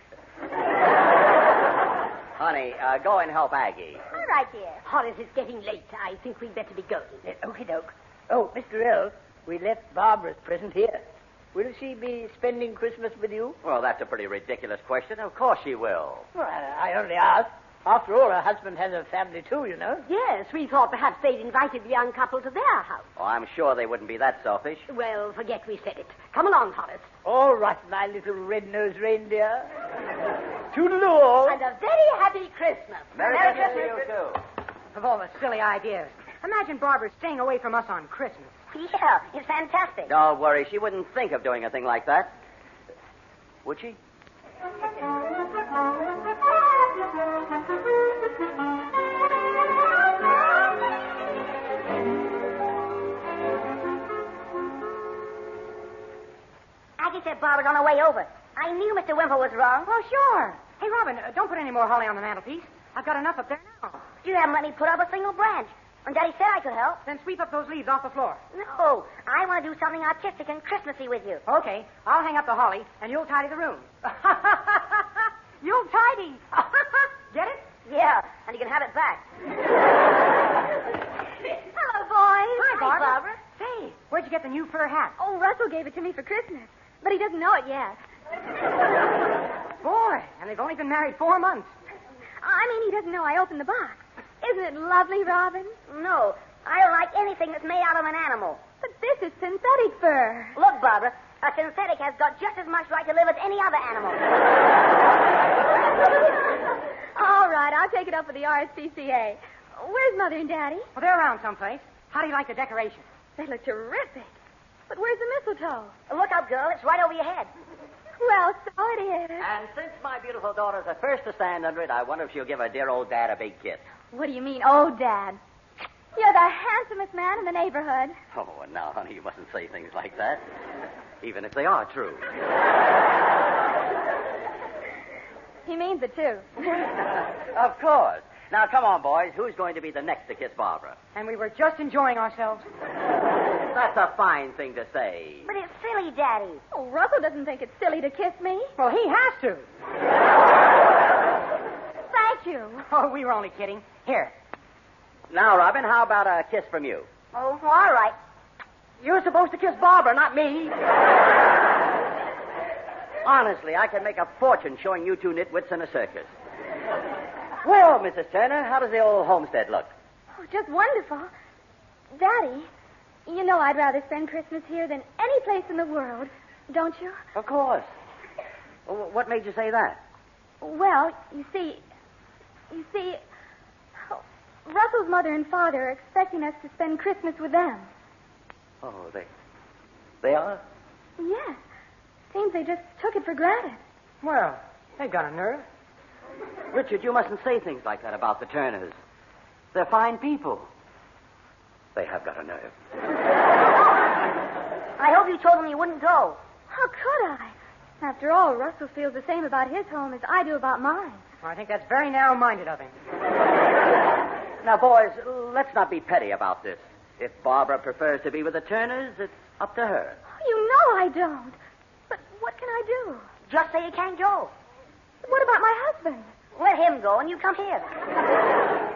Honey, go and help Aggie. All right, dear. Horace, it's getting late. I think we'd better be going. Okie doke. Oh, Mr. L, we left Barbara's present here. Will she be spending Christmas with you? Well, that's a pretty ridiculous question. Of course she will. Well, I only ask. After all, her husband has a family too, you know. Yes, we thought perhaps they'd invited the young couple to their house. Oh, I'm sure they wouldn't be that selfish. Well, forget we said it. Come along, Horace. All right, my little red-nosed reindeer. Toodle-oo all. And a very happy Christmas. Merry Christmas to you, too. Of all the silly ideas. Imagine Barbara staying away from us on Christmas. Yeah, it's fantastic. Don't worry. She wouldn't think of doing a thing like that. Would she? was on our way over. I knew Mr. Wimple was wrong. Well, sure. Hey, Robin, don't put any more holly on the mantelpiece. I've got enough up there now. You haven't let me put up a single branch. And Daddy said I could help. Then sweep up those leaves off the floor. No, I want to do something artistic and Christmassy with you. Okay, I'll hang up the holly, and you'll tidy the room. You'll tidy. Get it? Yeah, and you can have it back. Hello, boys. Hi, Barbara. Say, where'd you get the new fur hat? Oh, Russell gave it to me for Christmas, but he doesn't know it yet. Boy, and they've only been married 4 months. I mean, he doesn't know I opened the box. Isn't it lovely, Robin? No, I don't like anything that's made out of an animal. But this is synthetic fur. Look, Barbara, a synthetic has got just as much right to live as any other animal. All right, I'll take it up with the RSPCA. Where's Mother and Daddy? Well, they're around someplace. How do you like the decorations? They look terrific. But where's the mistletoe? Look up, girl. It's right over your head. Well, so it is. And since my beautiful daughter's the first to stand under it, I wonder if she'll give her dear old dad a big kiss. What do you mean, oh, Dad? You're the handsomest man in the neighborhood. Oh, and now, honey, you mustn't say things like that, even if they are true. He means it, too. Of course. Now, come on, boys. Who's going to be the next to kiss Barbara? And we were just enjoying ourselves. That's a fine thing to say. But it's silly, Daddy. Oh, Russell doesn't think it's silly to kiss me. Well, he has to. Thank you. Oh, we were only kidding. Here. Now, Robin, how about a kiss from you? Oh, all right. You're supposed to kiss Barbara, not me. Honestly, I can make a fortune showing you two nitwits in a circus. Well, Mrs. Turner, how does the old homestead look? Oh, just wonderful. Daddy, you know I'd rather spend Christmas here than any place in the world, don't you? Of course. What made you say that? Well, you see, Russell's mother and father are expecting us to spend Christmas with them. Oh, they are? Yes. Seems they just took it for granted. Well, they've got a nerve. Richard, you mustn't say things like that about the Turners. They're fine people. They have got a nerve. I hope you told them you wouldn't go. How could I? After all, Russell feels the same about his home as I do about mine. Well, I think that's very narrow-minded of him. Now, boys, let's not be petty about this. If Barbara prefers to be with the Turners, it's up to her. You know I don't. But what can I do? Just say you can't go. What about my husband? Let him go and you come here.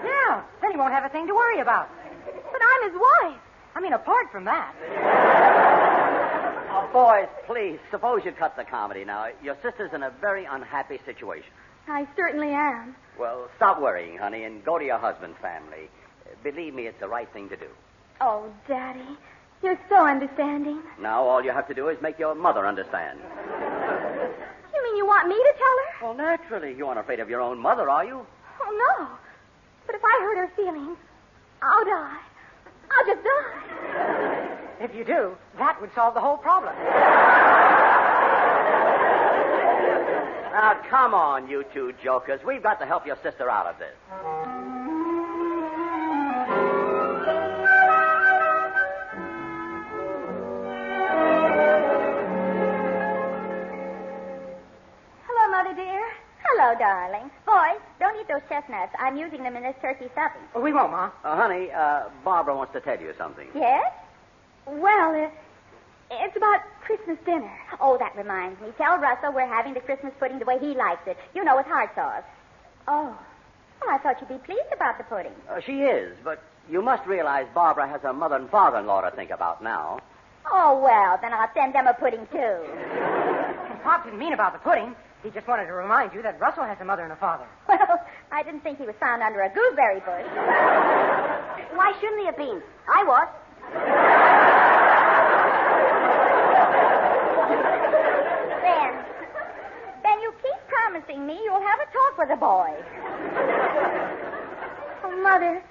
Yeah, then he won't have a thing to worry about. But I'm his wife. I mean, apart from that. Oh, boys, please, suppose you cut the comedy now. Your sister's in a very unhappy situation. I certainly am. Well, stop worrying, honey, and go to your husband's family. Believe me, it's the right thing to do. Oh, Daddy, you're so understanding. Now all you have to do is make your mother understand. You mean you want me to tell her? Well, naturally. You aren't afraid of your own mother, are you? Oh, no. But if I hurt her feelings, I'll die. I'll just die. If you do, that would solve the whole problem. Now, come on, you two jokers. We've got to help your sister out of this. Hello, Mother dear. Hello, darling. Boys, don't eat those chestnuts. I'm using them in this turkey stuffing. Oh, we won't, Ma. Honey, Barbara wants to tell you something. Yes? Well, it's about Christmas dinner. Oh, that reminds me. Tell Russell we're having the Christmas pudding the way he likes it. You know, with hard sauce. Oh. Well, I thought you'd be pleased about the pudding. She is, but you must realize Barbara has her mother and father-in-law to think about now. Oh, well, then I'll send them a pudding, too. Pop didn't mean about the pudding. He just wanted to remind you that Russell has a mother and a father. Well, I didn't think he was found under a gooseberry bush. Why shouldn't he have been? I was. Then you keep promising me you'll have a talk with the boys. Oh, Mother,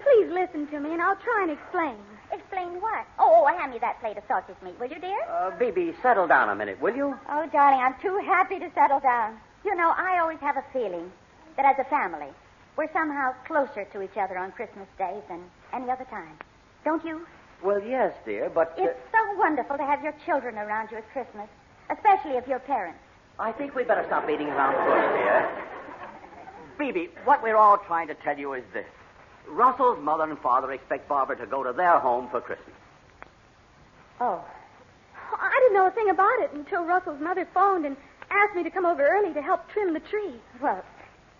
please listen to me, and I'll try and explain. Explain what? Oh, hand me that plate of sausage meat, will you, dear? Bibi, settle down a minute, will you? Oh, darling, I'm too happy to settle down. You know, I always have a feeling that as a family, we're somehow closer to each other on Christmas Day than any other time. Don't you? Well, yes, dear, but... It's so wonderful to have your children around you at Christmas. especially if you're parents. I think we'd better stop beating around the bush, dear. Phoebe, what we're all trying to tell you is this. Russell's mother and father expect Barbara to go to their home for Christmas. Oh. I didn't know a thing about it until Russell's mother phoned and asked me to come over early to help trim the tree. Well,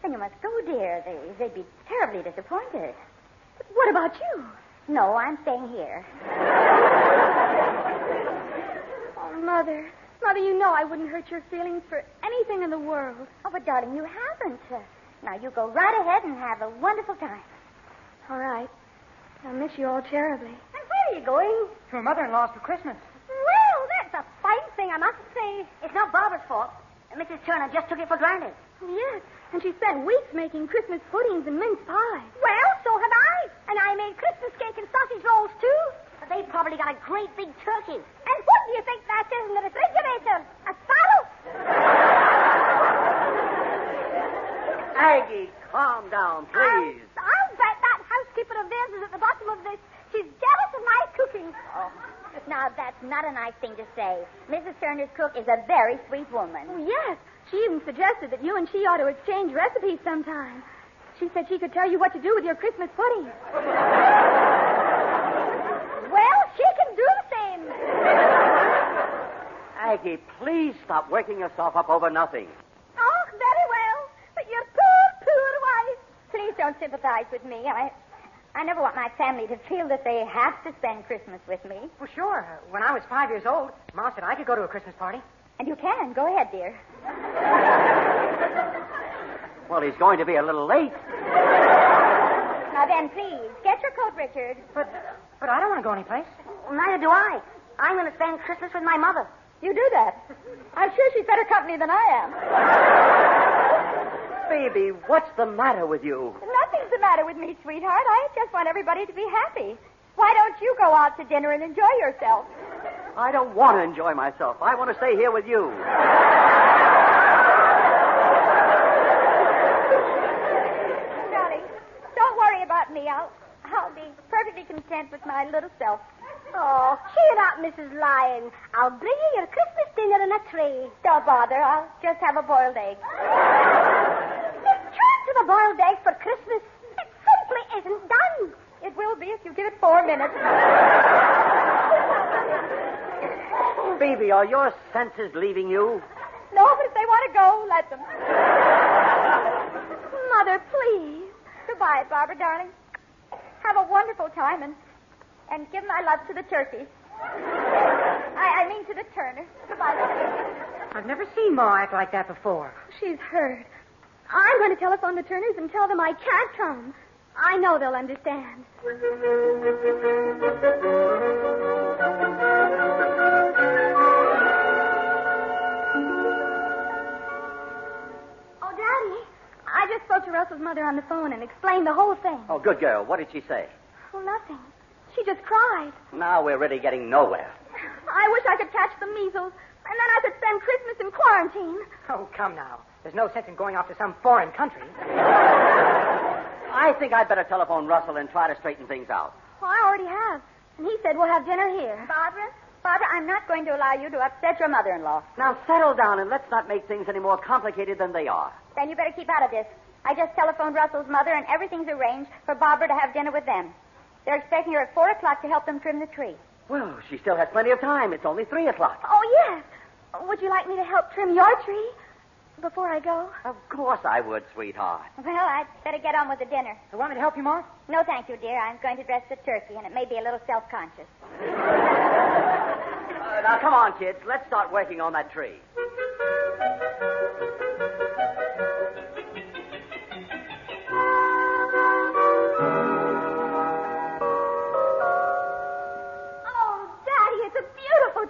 then you must go, dear. They'd be terribly disappointed. But what about you? No, I'm staying here. Oh, Mother. Mother, you know I wouldn't hurt your feelings for anything in the world. Oh, but darling, you haven't. Now, you go right ahead and have a wonderful time. All right. I miss you all terribly. And where are you going? To her mother-in-law's for Christmas. Well, that's a fine thing, I must say. It's not Barbara's fault. Mrs. Turner just took it for granted. Yes, and she spent weeks making Christmas puddings and mince pies. Well, so have I. And I made Christmas cake and sausage rolls, too. But they probably got a great big turkey. And what do you think that is in the refrigerator? A saddle? Aggie, calm down, please. I'll bet that housekeeper of theirs is at the bottom of this. She's jealous of my cooking. Oh, now that's not a nice thing to say. Mrs. Turner's cook is a very sweet woman. Oh, yes. She even suggested that you and she ought to exchange recipes sometime. She said she could tell you what to do with your Christmas pudding. Well, she can do the same. Aggie, please stop working yourself up over nothing. Oh, very well. But your poor wife. Please don't sympathize with me. I never want my family to feel that they have to spend Christmas with me. Well, sure. When I was 5 years old, Ma said I could go to a Christmas party. And you can. Go ahead, dear. Well, he's going to be a little late. Now then, please, get your coat, Richard. But I don't want to go anyplace. Well, neither do I. I'm going to spend Christmas with my mother. You do that. I'm sure she's better company than I am. Baby, what's the matter with you? Nothing's the matter with me, sweetheart. I just want everybody to be happy. Why don't you go out to dinner and enjoy yourself? I don't want to enjoy myself. I want to stay here with you. Darling, don't worry about me. I'll be perfectly content with my little self. Oh, cheer up, Mrs. Lyons. I'll bring you your Christmas dinner in a tray. Don't bother. I'll just have a boiled egg. This turn to the boiled egg for Christmas, it simply isn't done. It will be if you give it 4 minutes. Baby, are your senses leaving you? No, but if they want to go, let them. Mother, please. Goodbye, Barbara, darling. Have a wonderful time and give my love to the turkey. I mean to the Turner. Goodbye, darling. I've never seen Ma act like that before. She's hurt. I'm going to telephone the Turners and tell them I can't come. I know they'll understand. Oh, Daddy, I just spoke to Russell's mother on the phone and explained the whole thing. Oh, good girl. What did she say? Oh, nothing. She just cried. Now we're really getting nowhere. I wish I could catch the measles, and then I could spend Christmas in quarantine. Oh, come now. There's no sense in going off to some foreign country. I think I'd better telephone Russell and try to straighten things out. Well, I already have. And he said we'll have dinner here. Barbara, I'm not going to allow you to upset your mother-in-law. Now settle down and let's not make things any more complicated than they are. Then you better keep out of this. I just telephoned Russell's mother, and everything's arranged for Barbara to have dinner with them. They're expecting her at 4 o'clock to help them trim the tree. Well, she still has plenty of time. It's only 3 o'clock. Oh, yes. Would you like me to help trim your tree before I go? Of course I would, sweetheart. Well, I'd better get on with the dinner. You want me to help you, Ma? No, thank you, dear. I'm going to dress the turkey, and it may be a little self-conscious. Now, come on, kids. Let's start working on that tree.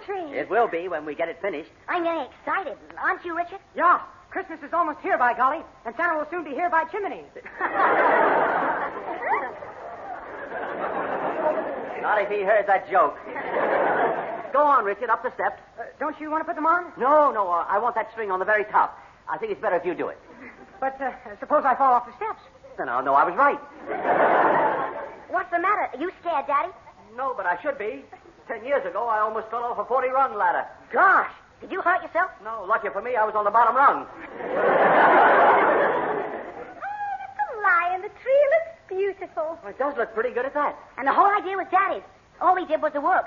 Tree. It will be when we get it finished. I'm getting excited. Aren't you, Richard? Yeah. Christmas is almost here, by golly. And Santa will soon be here by chimneys. Not if he heard that joke. Go on, Richard, up the steps. Don't you want to put them on? No, I want that string on the very top. I think it's better if you do it. But suppose I fall off the steps. No, I was right. What's the matter? Are you scared, Daddy? No, but I should be. 10 years ago, I almost fell off a 40-rung ladder. Gosh, Did you hurt yourself? No, lucky for me, I was on the bottom rung. Lion, the tree looks beautiful. Well, it does look pretty good at that. And the whole idea was Daddy's. All we did was the work.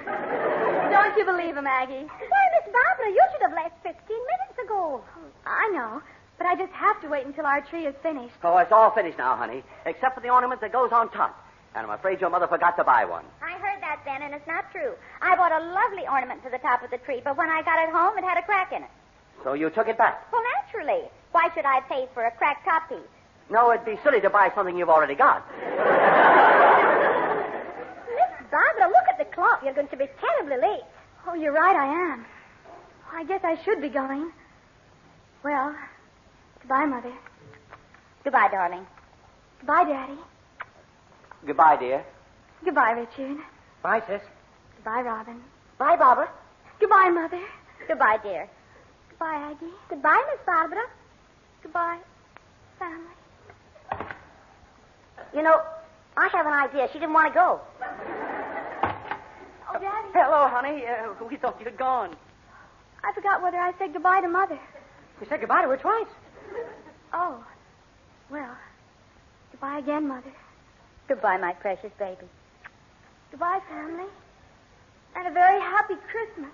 Don't you believe him, Aggie? Why, Miss Barbara, you should have left 15 minutes ago. I know, but I just have to wait until our tree is finished. Oh, it's all finished now, honey, except for the ornament that goes on top. And I'm afraid your mother forgot to buy one. I heard that, Ben, and it's not true. I bought a lovely ornament for the top of the tree, but when I got it home, it had a crack in it. So you took it back? Well, naturally. Why should I pay for a cracked top piece? No, it'd be silly to buy something you've already got. Miss Barbara, look at the clock. You're going to be terribly late. Oh, you're right, I am. I guess I should be going. Well, goodbye, Mother. Goodbye, darling. Goodbye, Daddy. Goodbye, dear. Goodbye, Richard. Bye, sis. Goodbye, Robin. Bye, Barbara. Goodbye, Mother. Goodbye, dear. Goodbye, Aggie. Goodbye, Miss Barbara. Goodbye, family. You know, I have an idea. She didn't want to go. Oh, Daddy. Hello, honey. We thought you'd gone. I forgot whether I said goodbye to Mother. You said goodbye to her twice. Oh. Well, goodbye again, Mother. Goodbye, my precious baby. Goodbye, family. And a very happy Christmas.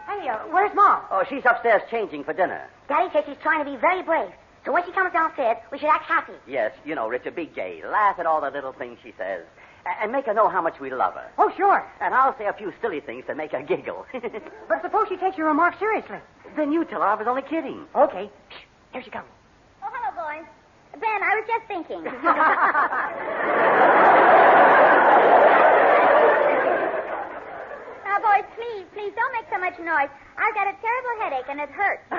Hey, where's Mom? Oh, she's upstairs changing for dinner. Daddy says she's trying to be very brave. So when she comes downstairs, we should act happy. Yes, you know, Richard, be gay. Laugh at all the little things she says. And make her know how much we love her. Oh, sure. And I'll say a few silly things to make her giggle. But suppose she takes your remarks seriously. Then you tell her I was only kidding. Okay. Shh. Here she comes. Oh, hello, boys. Ben, I was just thinking. Now, boys, please don't make so much noise. I've got a terrible headache and it hurts. I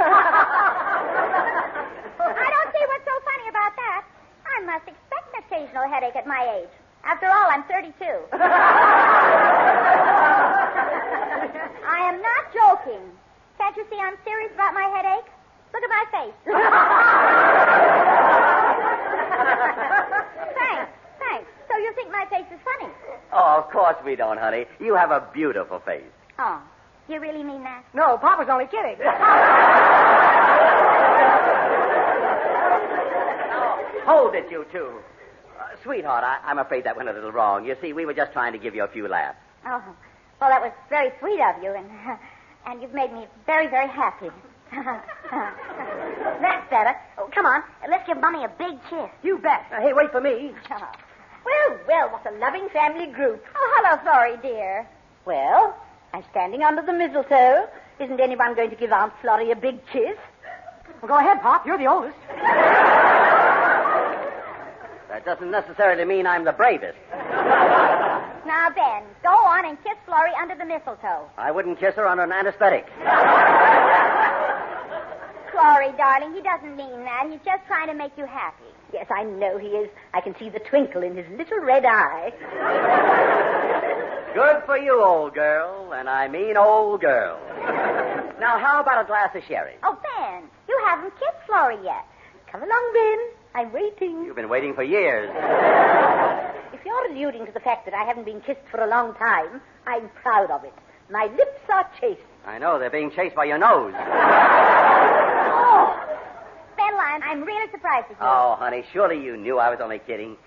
don't see what's so funny about that. I must expect an occasional headache at my age. After all, I'm 32. I am not joking. Can't you see I'm serious about my headache? Look at my face. Thanks. So you think my face is funny? Oh, of course we don't, honey. You have a beautiful face. Oh, you really mean that? No, Papa's only kidding. Hold it, you two. Sweetheart, I'm afraid that went a little wrong. You see, we were just trying to give you a few laughs. Oh, well, that was very sweet of you, and you've made me very, very happy. That's better. Oh, come on. Let's give Mommy a big kiss. You bet. Hey, wait for me. Well, what a loving family group. Oh, hello, Florrie, dear. Well, I'm standing under the mistletoe. Isn't anyone going to give Aunt Florrie a big kiss? Well, go ahead, Pop. You're the oldest. That doesn't necessarily mean I'm the bravest. Now, Ben, go on and kiss Florrie under the mistletoe. I wouldn't kiss her under an anesthetic. Florrie, darling, he doesn't mean that. He's just trying to make you happy. Yes, I know he is. I can see the twinkle in his little red eye. Good for you, old girl, and I mean old girl. Now, how about a glass of sherry? Oh, Ben, you haven't kissed Florrie yet. Come along, Ben. I'm waiting. You've been waiting for years. If you're alluding to the fact that I haven't been kissed for a long time, I'm proud of it. My lips are chaste. I know, they're being chased by your nose. Oh, Ben Lyons, I'm really surprised at you. Oh, honey, surely you knew I was only kidding.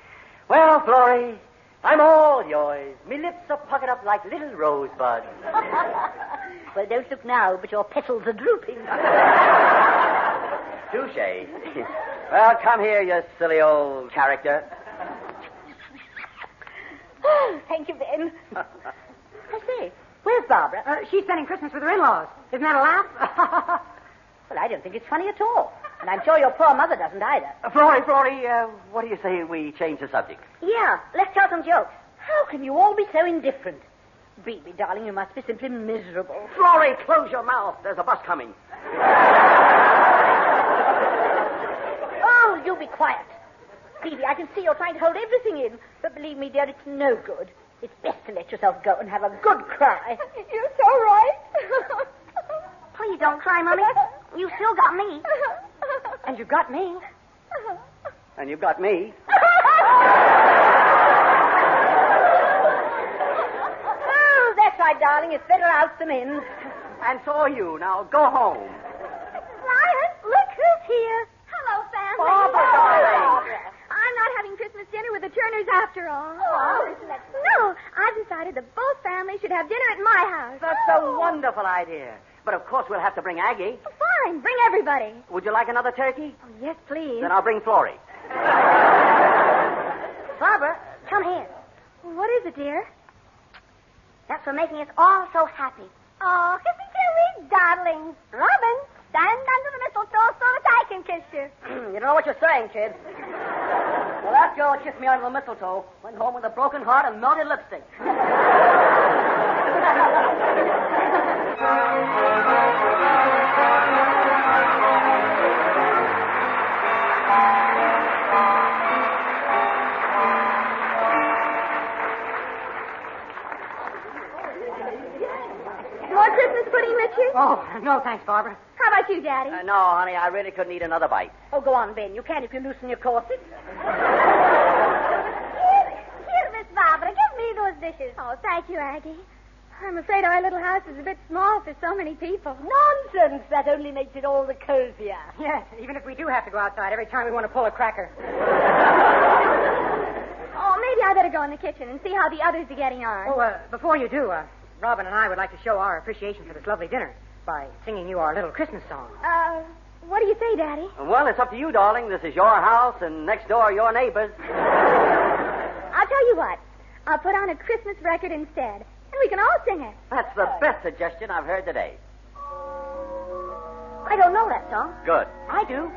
Well, Florrie, I'm all yours. Me lips are puckered up like little rosebuds. Well, don't look now, but your petals are drooping. Touche. Well, come here, you silly old character. Oh, thank you, Ben. I say, where's Barbara? She's spending Christmas with her in-laws. Isn't that a laugh? Well, I don't think it's funny at all. And I'm sure your poor mother doesn't either. Florrie, what do you say we change the subject? Yeah, let's tell some jokes. How can you all be so indifferent? Baby, darling, you must be simply miserable. Florrie, close your mouth. There's a bus coming. Oh, you be quiet. Phoebe, I can see you're trying to hold everything in. But believe me, dear, it's no good. It's best to let yourself go and have a good cry. You're so right. Please don't cry, Mommy. You still got me. And you got me. And you've got me. Oh, that's right, darling. It's better out than in. And so are you. Now, go home. Lion, look who's here. Hello, family. Barbara, darling. I'm not having Christmas dinner with the Turners after all. Oh, isn't that... No, I've decided that both families should have dinner at my house. That's a wonderful idea. But of course we'll have to bring Aggie. Fine, bring everybody. Would you like another turkey? Oh, yes, please. Then I'll bring Florrie. Barbara, come here. What is it, dear? That's for making us all so happy. Oh, hippy-killy, darling. Robin, stand under the mistletoe so that I can kiss you. You don't know what you're saying, kid. Well, that girl kissed me under the mistletoe. Went home with a broken heart and melted lipstick. More Christmas pudding, Richard? Oh, no, thanks, Barbara. How about you, Daddy? No, honey, I really couldn't eat another bite. Oh, go on, Ben. You can if you loosen your corset. Here, Miss Barbara, give me those dishes. Oh, thank you, Aggie. I'm afraid our little house is a bit small for so many people. Nonsense. That only makes it all the cozier. Yes, even if we do have to go outside every time we want to pull a cracker. Oh, maybe I better go in the kitchen and see how the others are getting on. Oh, before you do, Robin and I would like to show our appreciation for this lovely dinner by singing you our little Christmas song. What do you say, Daddy? Well, it's up to you, darling. This is your house, and next door are your neighbors. I'll tell you what. I'll put on a Christmas record instead, and we can all sing it. That's the best suggestion I've heard today. I don't know that song. Good. I do.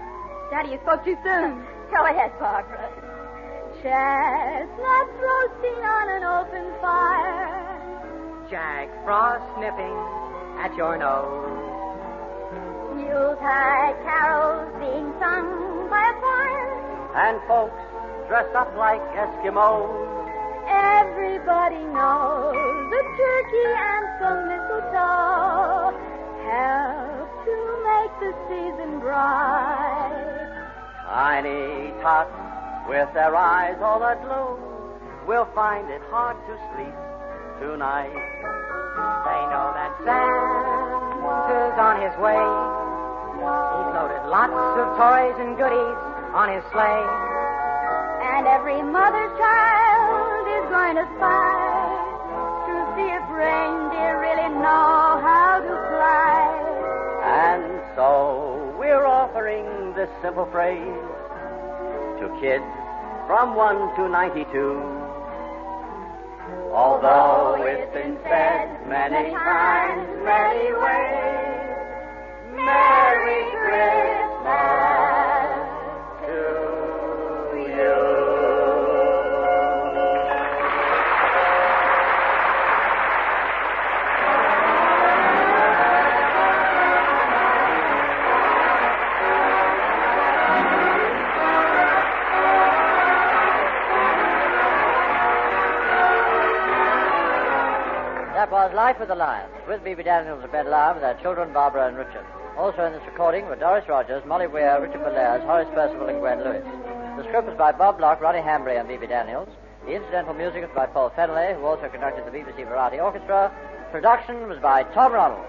Daddy, you spoke too soon. Go ahead, Barbara. Chestnuts roasting on an open fire. Jack Frost snipping at your nose. Yuletide carols being sung by a choir. And folks dressed up like Eskimos. Everybody knows the turkey and some mistletoe help to make the season bright. Tiny tots with their eyes all aglow will find it hard to sleep tonight. They know that Santa's on his way. He's loaded lots of toys and goodies on his sleigh. And every mother's child is going to spy to see if reindeer really know how to fly. And so we're offering this simple phrase to kids from 1 to 92. Although it's been said many times, many ways, Merry Christmas to you. That was Life with the Lions, with B.B. Daniels and Ben Lyon, with their children Barbara and Richard. Also in this recording were Doris Rogers, Molly Weir, Richard Bellairs, Horace Percival and Gwen Lewis. The script was by Bob Block, Ronnie Hambry and B.B. Daniels. The incidental music was by Paul Fennelly, who also conducted the BBC Variety Orchestra. Production was by Tom Ronald.